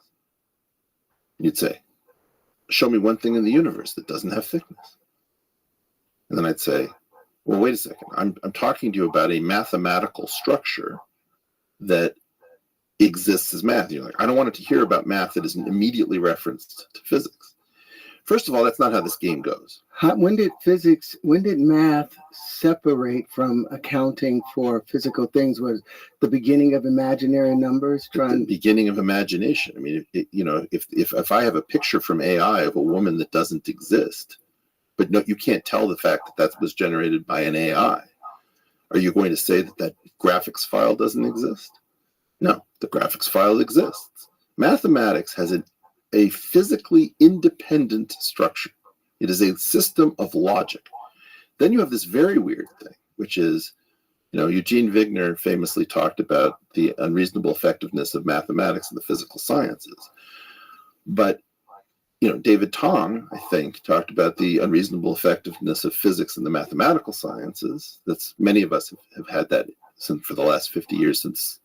And you'd say, show me one thing in the universe that doesn't have thickness. And then I'd say, well, wait a second. I'm talking to you about a mathematical structure that exists as math. You're like, I don't want to hear about math that isn't immediately referenced to physics. First of all, that's not how this game goes. When did math separate from accounting for physical things? Was the beginning of imaginary numbers? The beginning of imagination. I mean, if I have a picture from AI of a woman that doesn't exist, but no, you can't tell the fact that that was generated by an AI, are you going to say that that graphics file doesn't exist? No, the graphics file exists. Mathematics has a physically independent structure. It is a system of logic. Then you have this very weird thing, which is, Eugene Wigner famously talked about the unreasonable effectiveness of mathematics and the physical sciences. But, David Tong, I think, talked about the unreasonable effectiveness of physics and the mathematical sciences. Many of us have had that for the last 50 years since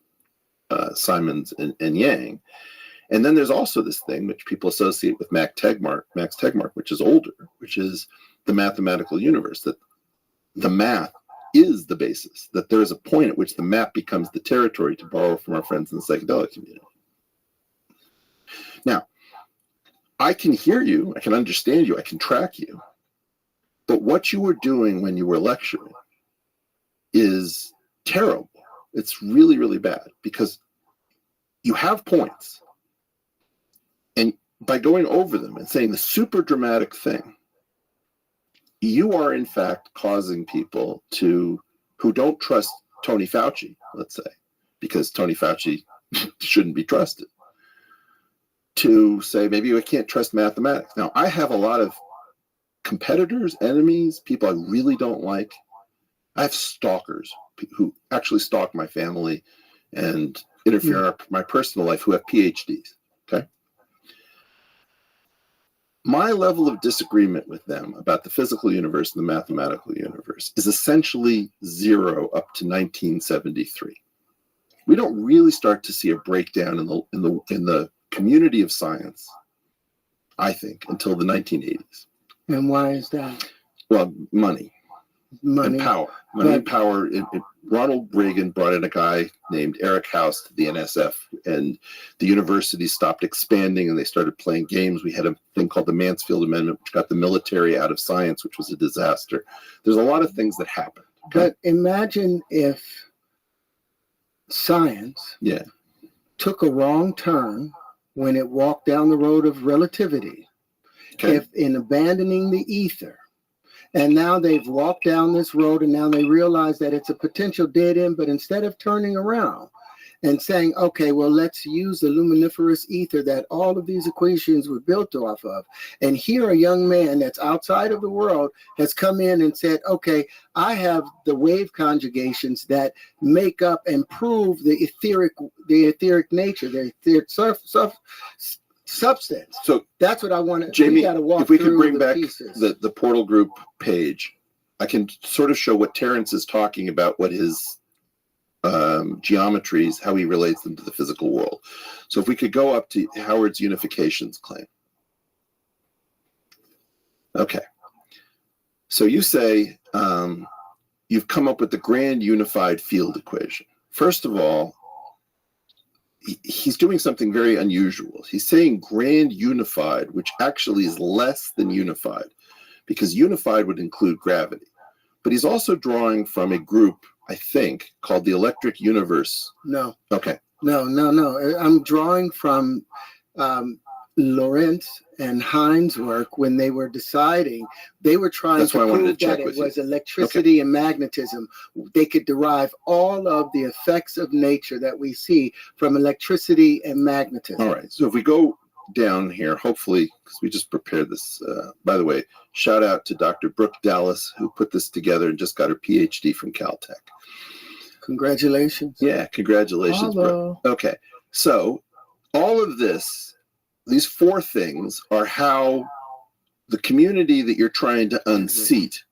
Simons and Yang. And then there's also this thing which people associate with Max Tegmark, which is older, which is the mathematical universe, that the math is the basis, that there is a point at which the map becomes the territory, to borrow from our friends in the psychedelic community. Now, I can hear you, I can understand you, I can track you, but what you were doing when you were lecturing is terrible. It's really, really bad, because you have points. And by going over them and saying the super dramatic thing, you are in fact causing people who don't trust Tony Fauci, let's say, because Tony Fauci shouldn't be trusted, to say maybe I can't trust mathematics. Now, I have a lot of competitors, enemies, people I really don't like. I have stalkers who actually stalk my family and interfere in my personal life, who have PhDs, okay? My level of disagreement with them about the physical universe and the mathematical universe is essentially zero up to 1973. We don't really start to see a breakdown in the community of science, I think, until the 1980s. And why is that? Well, money. And power. Money and power. Ronald Reagan brought in a guy named Eric House to the NSF, and the university stopped expanding and they started playing games. We had a thing called the Mansfield Amendment, which got the military out of science, which was a disaster. There's a lot of things that happened, But imagine if science took a wrong turn when it walked down the road of relativity, if in abandoning the ether, and now they've walked down this road and now they realize that it's a potential dead end, but instead of turning around and saying, okay, well, let's use the luminiferous ether that all of these equations were built off of. And here a young man that's outside of the world has come in and said, okay, I have the wave conjugations that make up and prove the etheric nature, the etheric substance. So that's what I want to, Jamie, we got to walk if we could through bring the back pieces. the portal group page, I can sort of show what Terrence is talking about, what his geometries, how he relates them to the physical world. So if we could go up to Howard's unifications claim. Okay. So you say you've come up with the grand unified field equation. First of all, he's doing something very unusual. He's saying grand unified, which actually is less than unified, because unified would include gravity. But he's also drawing from a group, I think, called the electric universe. No. Okay. No. I'm drawing from Lorentz and Hein's work when they were deciding. They were trying to prove that it was electricity and magnetism. They could derive all of the effects of nature that we see from electricity and magnetism. All right. So if we go down here, hopefully, because we just prepared this. By the way, shout out to Dr. Brooke Dallas, who put this together and just got her PhD from Caltech. Congratulations. Yeah, congratulations, Brooke. Okay. So all of this, these four things are how the community that you're trying to unseat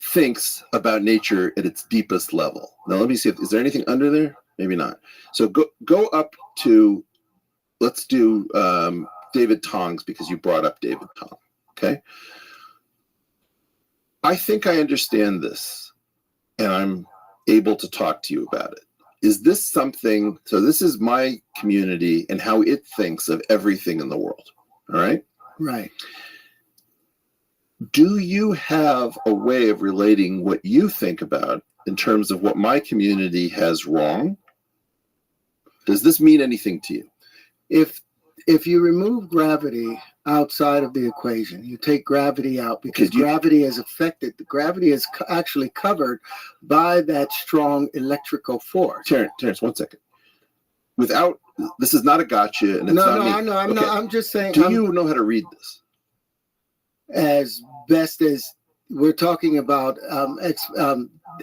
thinks about nature at its deepest level. Now, let me see, is there anything under there? Maybe not. So go up to, let's do David Tong's, because you brought up David Tong, okay? I think I understand this, and I'm able to talk to you about it. Is this something, so this is my community and how it thinks of everything in the world, all right? Right. Do you have a way of relating what you think about in terms of what my community has wrong? Does this mean anything to you? If you remove gravity outside of the equation, you take gravity out, because gravity is affected. Gravity is actually covered by that strong electrical force. Terrence, 1 second. Without, this is not a gotcha, and it's not me. I know. I'm just saying. Do you know how to read this? As best as we're talking about,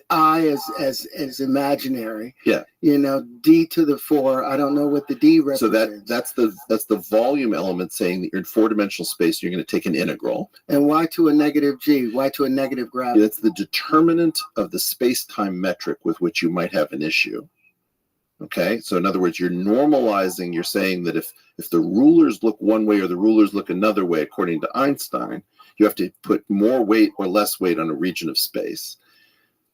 I as imaginary. Yeah. You know, D to the 4. I don't know what the D represents. So that's the volume element saying that you're in four-dimensional space. You're going to take an integral. And y to a negative g? Y to a negative gravity? That's the determinant of the space-time metric with which you might have an issue. Okay. So in other words, you're normalizing. You're saying that if the rulers look one way or the rulers look another way, according to Einstein, you have to put more weight or less weight on a region of space.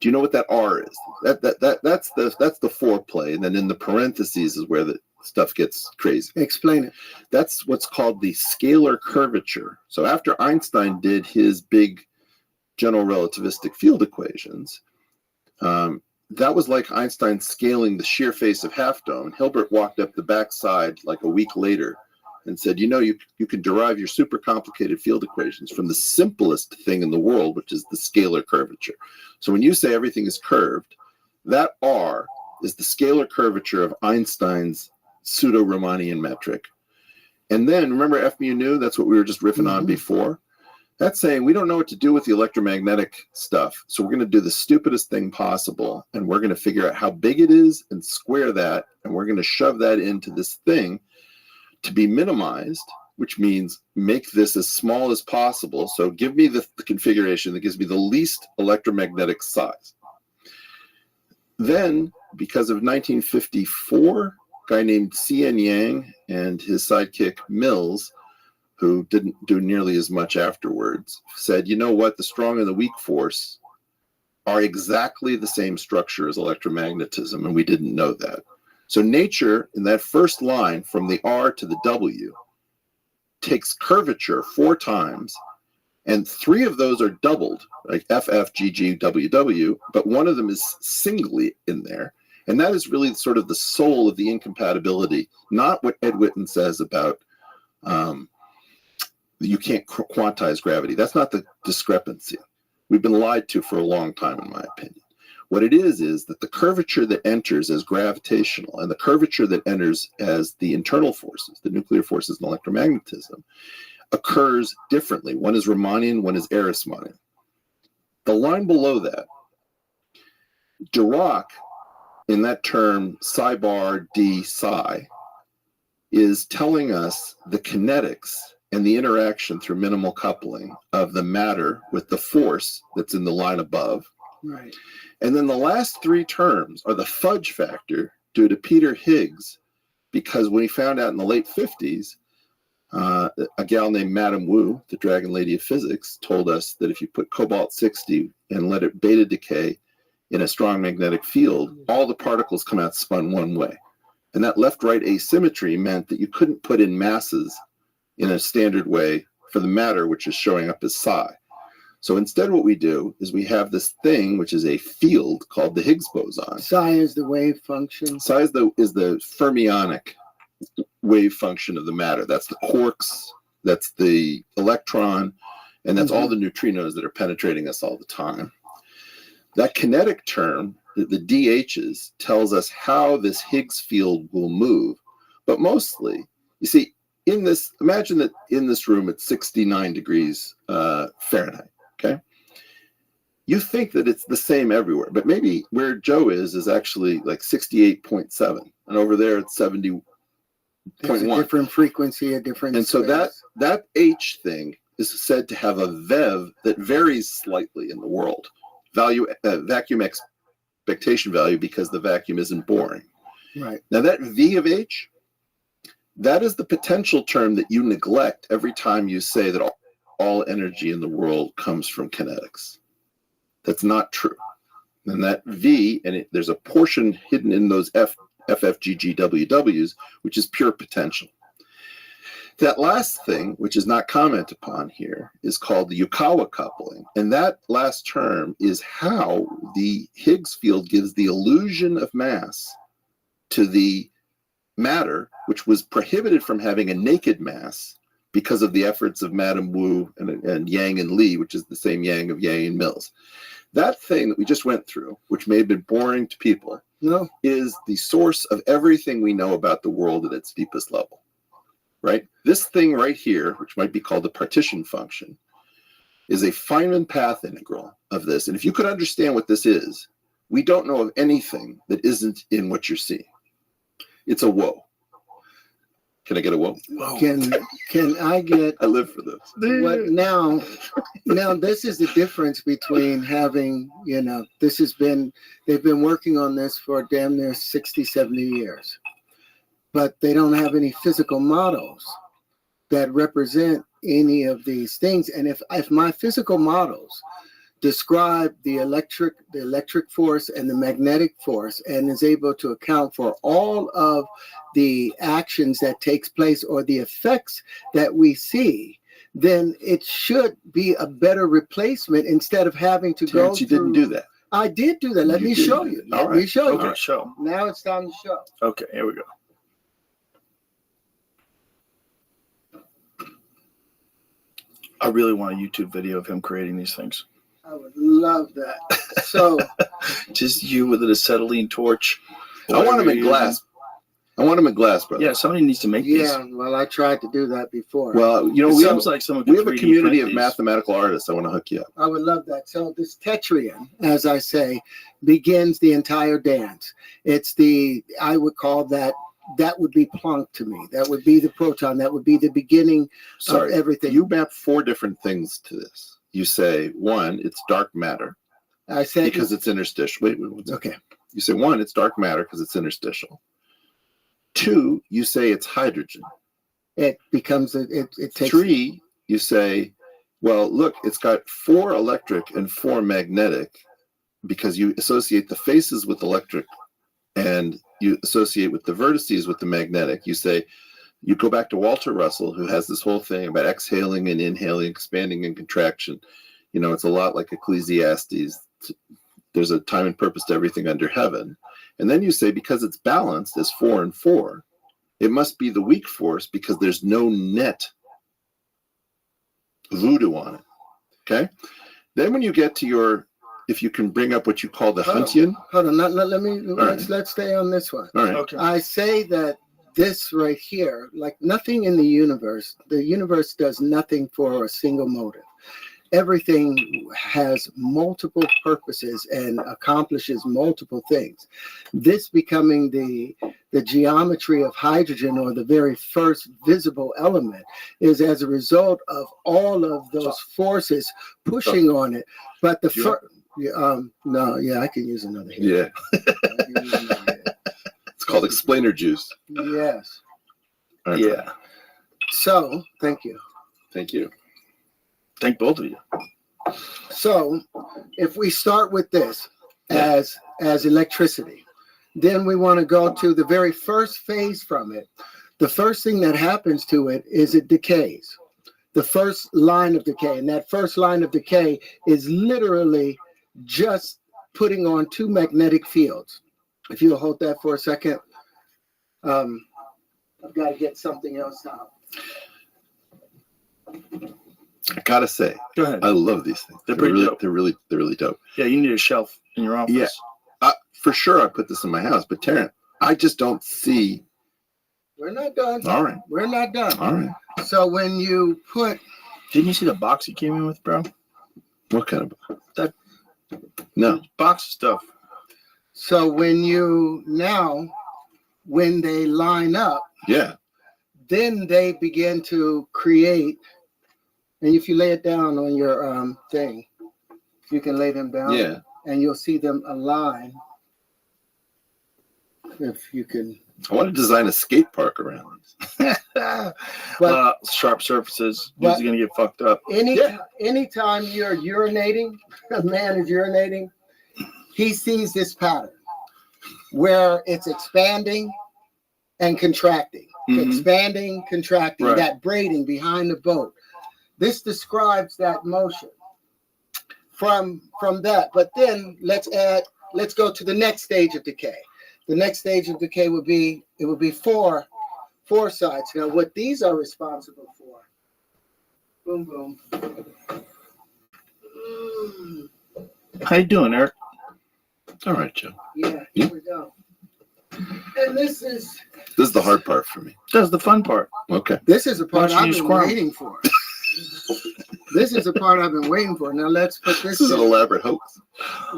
Do you know what that R is? That's the foreplay, and then in the parentheses is where the stuff gets crazy. Explain it. That's what's called the scalar curvature. So after Einstein did his big general relativistic field equations, that was like Einstein scaling the shear face of Half Dome. Hilbert walked up the backside like a week later and said, you can derive your super complicated field equations from the simplest thing in the world, which is the scalar curvature. So when you say everything is curved, that R is the scalar curvature of Einstein's pseudo-Riemannian metric. And then, remember F mu nu? That's what we were just riffing on before. That's saying we don't know what to do with the electromagnetic stuff. So we're going to do the stupidest thing possible, and we're going to figure out how big it is and square that, and we're going to shove that into this thing to be minimized, which means make this as small as possible. So give me the configuration that gives me the least electromagnetic size. Then, because of 1954, a guy named C.N. Yang and his sidekick Mills, who didn't do nearly as much afterwards, said, you know what, the strong and the weak force are exactly the same structure as electromagnetism, and we didn't know that. So nature, in that first line, from the R to the W, takes curvature 4 times And 3 of those are doubled, like FFGGWW, but one of them is singly in there. And that is really sort of the soul of the incompatibility, not what Ed Witten says about you can't quantize gravity. That's not the discrepancy. We've been lied to for a long time, in my opinion. What it is that the curvature that enters as gravitational and the curvature that enters as the internal forces, the nuclear forces and electromagnetism, occurs differently. One is Riemannian, one is Ehresmannian. The line below that, Dirac, in that term psi bar d psi, is telling us the kinetics and the interaction through minimal coupling of the matter with the force that's in the line above. Right. And then the last 3 terms are the fudge factor due to Peter Higgs, because when he found out in the late 50s, a gal named Madame Wu, the Dragon Lady of Physics, told us that if you put cobalt-60 and let it beta decay in a strong magnetic field, all the particles come out spun one way. And that left-right asymmetry meant that you couldn't put in masses in a standard way for the matter, which is showing up as psi. So instead what we do is we have this thing, which is a field called the Higgs boson. Psi is the wave function. Psi is the fermionic wave function of the matter. That's the quarks, that's the electron, and that's all the neutrinos that are penetrating us all the time. That kinetic term, the DHs, tells us how this Higgs field will move. But mostly, you see, imagine that in this room it's 69 degrees Fahrenheit, okay? You think that it's the same everywhere, but maybe where Joe is actually like 68.7, and over there it's 70.1. There's a different frequency, a different And so space. that H thing is said to have a VEV that varies slightly in the world. Vacuum expectation value, because the vacuum isn't boring. Right. Now that V of H, that is the potential term that you neglect every time you say that all energy in the world comes from kinetics. That's not true. And that V, and there's a portion hidden in those FFGGWWs, which is pure potential. That last thing, which is not commented upon here, is called the Yukawa coupling. And that last term is how the Higgs field gives the illusion of mass to the matter, which was prohibited from having a naked mass because of the efforts of Madame Wu and Yang and Li, which is the same Yang of Yang and Mills. That thing that we just went through, which may have been boring to people, is the source of everything we know about the world at its deepest level. Right? This thing right here, which might be called the partition function, is a Feynman path integral of this. And if you could understand what this is, we don't know of anything that isn't in what you're seeing. It's a whoa. Can I get a whoa? Can I get? I live for this. What now? Now this is the difference between having, they've been working on this for damn near 60, 70 years. But they don't have any physical models that represent any of these things. And if my physical models describe the electric force and the magnetic force and is able to account for all of the actions that takes place or the effects that we see, then it should be a better replacement instead of having to go through. You didn't do that. I did do that. Let me show you. Let me show you. Okay, show. Now it's time to show. Okay, here we go. I really want a YouTube video of him creating these things. I would love that. So, just you with an acetylene torch. I want them in glass. I want them in glass, brother. Yeah, somebody needs to make these. Yeah, well, I tried to do that before. Well, it we sounds have, like someone we could have a 3D community print of these. mathematical artists. I want to hook you up. I would love that. So this tetryon, as I say, begins the entire dance. It's I would call that would be Planck to me. That would be the proton. That would be the beginning of everything. You map 4 different things to this. You say, 1, it's dark matter. I said because it's interstitial. Wait. Okay. You say 1, it's dark matter because it's interstitial. 2, you say it's hydrogen. It becomes it takes. 3, you say, well, look, it's got 4 electric and 4 magnetic because you associate the faces with electric and you associate with the vertices with the magnetic. You say You go back to Walter Russell, who has this whole thing about exhaling and inhaling, expanding and contraction. You know, it's a lot like Ecclesiastes. There's a time and purpose to everything under heaven. And then you say, because it's balanced as 4 and 4, it must be the weak force because there's no net voodoo on it. Okay? Then when you get to your, if you can bring up what you call the Huntian. Hold on, let's stay on this one. All right. Okay. I say that this right here, like nothing in the universe does nothing for a single motive. Everything has multiple purposes and accomplishes multiple things. This becoming the geometry of hydrogen, or the very first visible element, is as a result of all of those forces pushing on it. But the first, I can use another hit. Yeah. It's called explainer juice. Yes. Right. Yeah. So, thank you. Thank you. Thank both of you. So, if we start with this as electricity, then we want to go to the very first phase from it. The first thing that happens to it is it decays. The first line of decay, and that first line of decay is literally just putting on 2 magnetic fields. If you'll hold that for a second, I've got to get something else out. I gotta say, go ahead. I love these things. They're pretty really dope. They're really dope. Yeah, you need a shelf in your office. Yeah, for sure. I put this in my house, but Terrence, I just don't see. We're not done. All right. We're not done. All right. So when you put, didn't you see the box he came in with, bro? What kind of that? No box of stuff. So when they line up, yeah, then they begin to create. And if you lay it down on your thing, you can lay them down. Yeah. And you'll see them align. If you can. I want to design a skate park around this. But sharp surfaces. Dude's gonna get fucked up. Anytime you're urinating, a man is urinating, he sees this pattern where it's expanding and contracting, expanding, contracting, that braiding behind the boat. This describes that motion from that. But then let's go to the next stage of decay. The next stage of decay would be four sides. Now, what these are responsible for, boom, boom. How you doing, Eric? All right, Joe. Yeah, here we go. And this is the hard part for me. That's the fun part. Okay. This is the part I've been waiting for. This is the part I've been waiting for. Now let's put this. This is an elaborate hoax.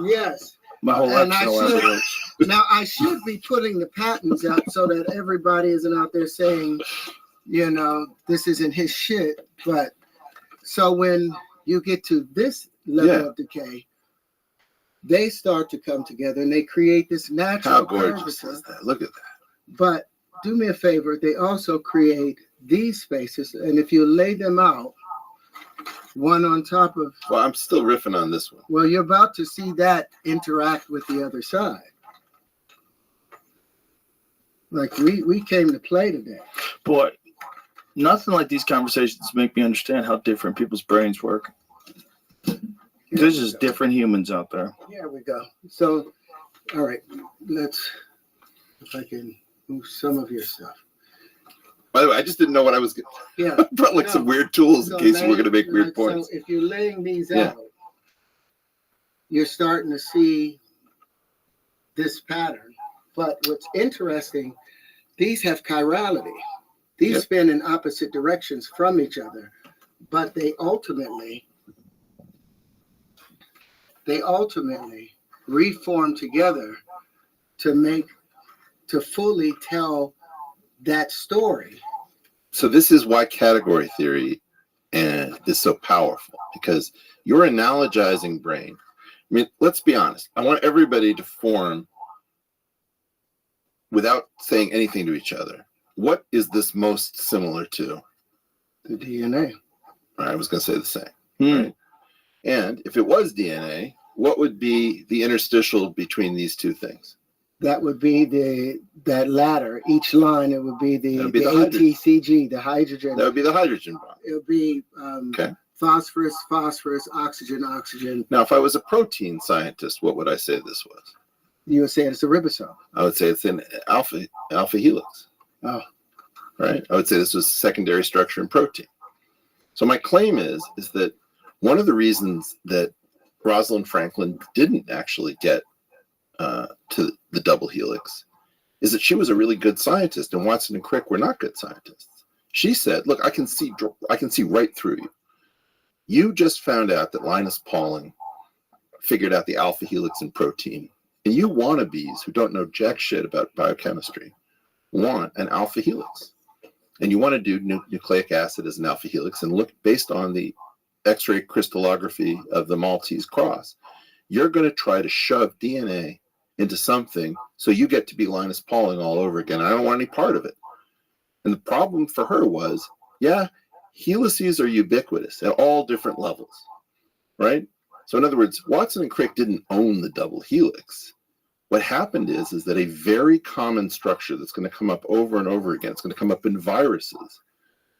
Yes. My whole life's an elaborate hoax. Now I should be putting the patents out so that everybody isn't out there saying, this isn't his shit. But so when you get to this level of decay, they start to come together and they create this natural. How gorgeous is that? Look at that. But do me a favor, they also create these spaces, and if you lay them out, one on top of. Well, I'm still riffing on this one. Well, you're about to see that interact with the other side. Like we came to play today. Boy, nothing like these conversations make me understand how different people's brains work. There's just different humans out there. Here we go. So, all right, let's, if I can move some of your stuff. By the way, I just didn't know what I was getting. Yeah. I brought some weird tools in case we're going to make weird points. So if you're laying these out, you're starting to see this pattern. But what's interesting, these have chirality. These spin in opposite directions from each other, but they ultimately reform together to fully tell that story. So this is why category theory is so powerful, because your analogizing brain, I mean, let's be honest. I want everybody to form without saying anything to each other. What is this most similar to? The DNA. I was going to say the same. Right? And if it was DNA, what would be the interstitial between these two things? That would be that ladder. Each line, it would be the ATCG, the hydrogen. That would be the hydrogen bond. It would be Okay. phosphorus, oxygen, oxygen. Now, if I was a protein scientist, what would I say this was? You would say it's a ribosome. I would say it's an alpha helix. Oh. Right? I would say this was secondary structure in protein. So my claim is that one of the reasons that Rosalind Franklin didn't actually get to the double helix is that she was a really good scientist, and Watson and Crick were not good scientists. She said, look, I can see right through you. You just found out that Linus Pauling figured out the alpha helix in protein, and you wannabes who don't know jack shit about biochemistry want an alpha helix. And you want to do nucleic acid as an alpha helix and look based on the X-ray crystallography of the Maltese cross. You're going to try to shove DNA into something so you get to be Linus Pauling all over again. I don't want any part of it. And the problem for her was, helices are ubiquitous at all different levels, right? So in other words, Watson and Crick didn't own the double helix. What happened is that a very common structure that's going to come up over and over again, it's going to come up in viruses,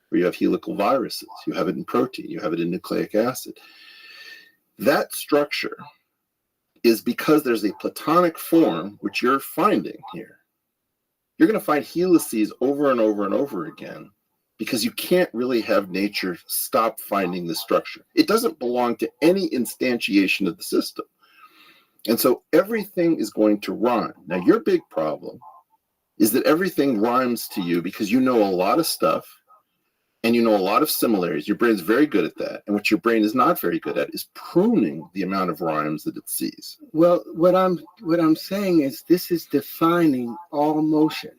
where you have helical viruses, you have it in protein, you have it in nucleic acid. That structure is because there's a platonic form, which you're finding here. You're going to find helices over and over and over again because you can't really have nature stop finding the structure. It doesn't belong to any instantiation of the system. And so everything is going to rhyme. Now, your big problem is that everything rhymes to you because you know a lot of stuff and you know a lot of similarities. Your brain's very good at that. And what your brain is not very good at is pruning the amount of rhymes that it sees. Well, what I'm saying is this is defining all motion.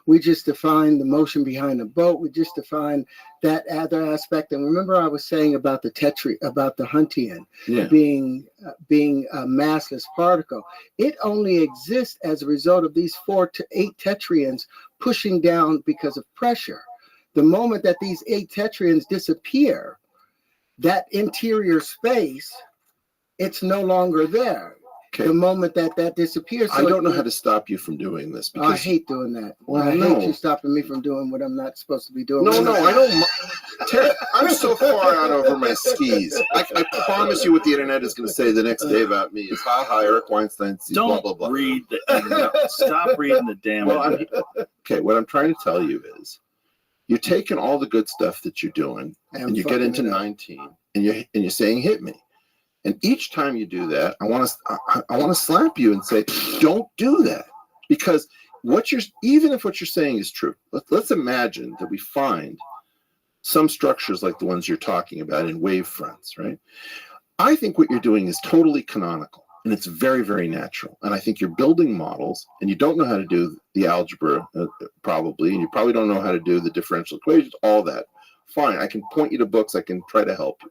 We just define the motion behind the boat. We just define that other aspect. And remember, I was saying about the Huntian being a massless particle. It only exists as a result of these 4 to 8 tetraons pushing down because of pressure. The moment that these 8 tetraons disappear, that interior space, it's no longer there. Okay. The moment that disappears. So I don't know how to stop you from doing this. Because I hate doing that. Well, I hate you stopping me from doing what I'm not supposed to be doing. No, I don't. I'm so far out over my skis. I promise you what the internet is going to say the next day about me is, Eric Weinstein, don't blah, blah, blah. read the internet. Stop reading the damn internet. Okay, what I'm trying to tell you is, you're taking all the good stuff that you're doing, and you get into 19, and you're saying, hit me. And each time you do that, I want to slap you and say, don't do that. Because even if what you're saying is true, let's imagine that we find some structures like the ones you're talking about in wave fronts, right? I think what you're doing is totally canonical, and it's very, very natural. And I think you're building models, and you don't know how to do the algebra, probably, and you probably don't know how to do the differential equations, all that. Fine, I can point you to books, I can try to help you.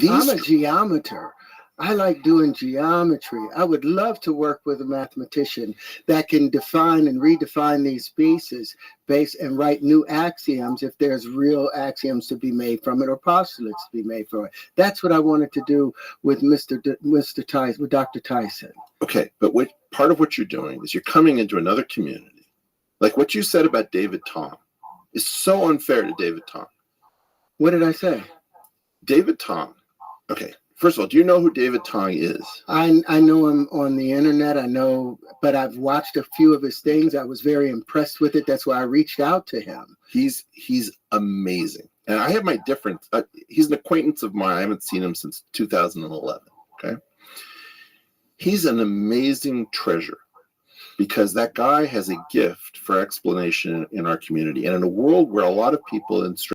I'm a geometer. I like doing geometry. I would love to work with a mathematician that can define and redefine these species and write new axioms if there's real axioms to be made from it or postulates to be made from it. That's what I wanted to do with Dr. Tyson. Okay, but part of what you're doing is you're coming into another community. Like what you said about David Tong is so unfair to David Tong. What did I say? David Tong. Okay, first of all, do you know who David Tong is? I know him on the internet. I know, but I've watched a few of his things. I was very impressed with it. That's why I reached out to him. He's amazing. And I have my difference. He's an acquaintance of mine. I haven't seen him since 2011. Okay. He's an amazing treasure because that guy has a gift for explanation in our community. And in a world where a lot of people in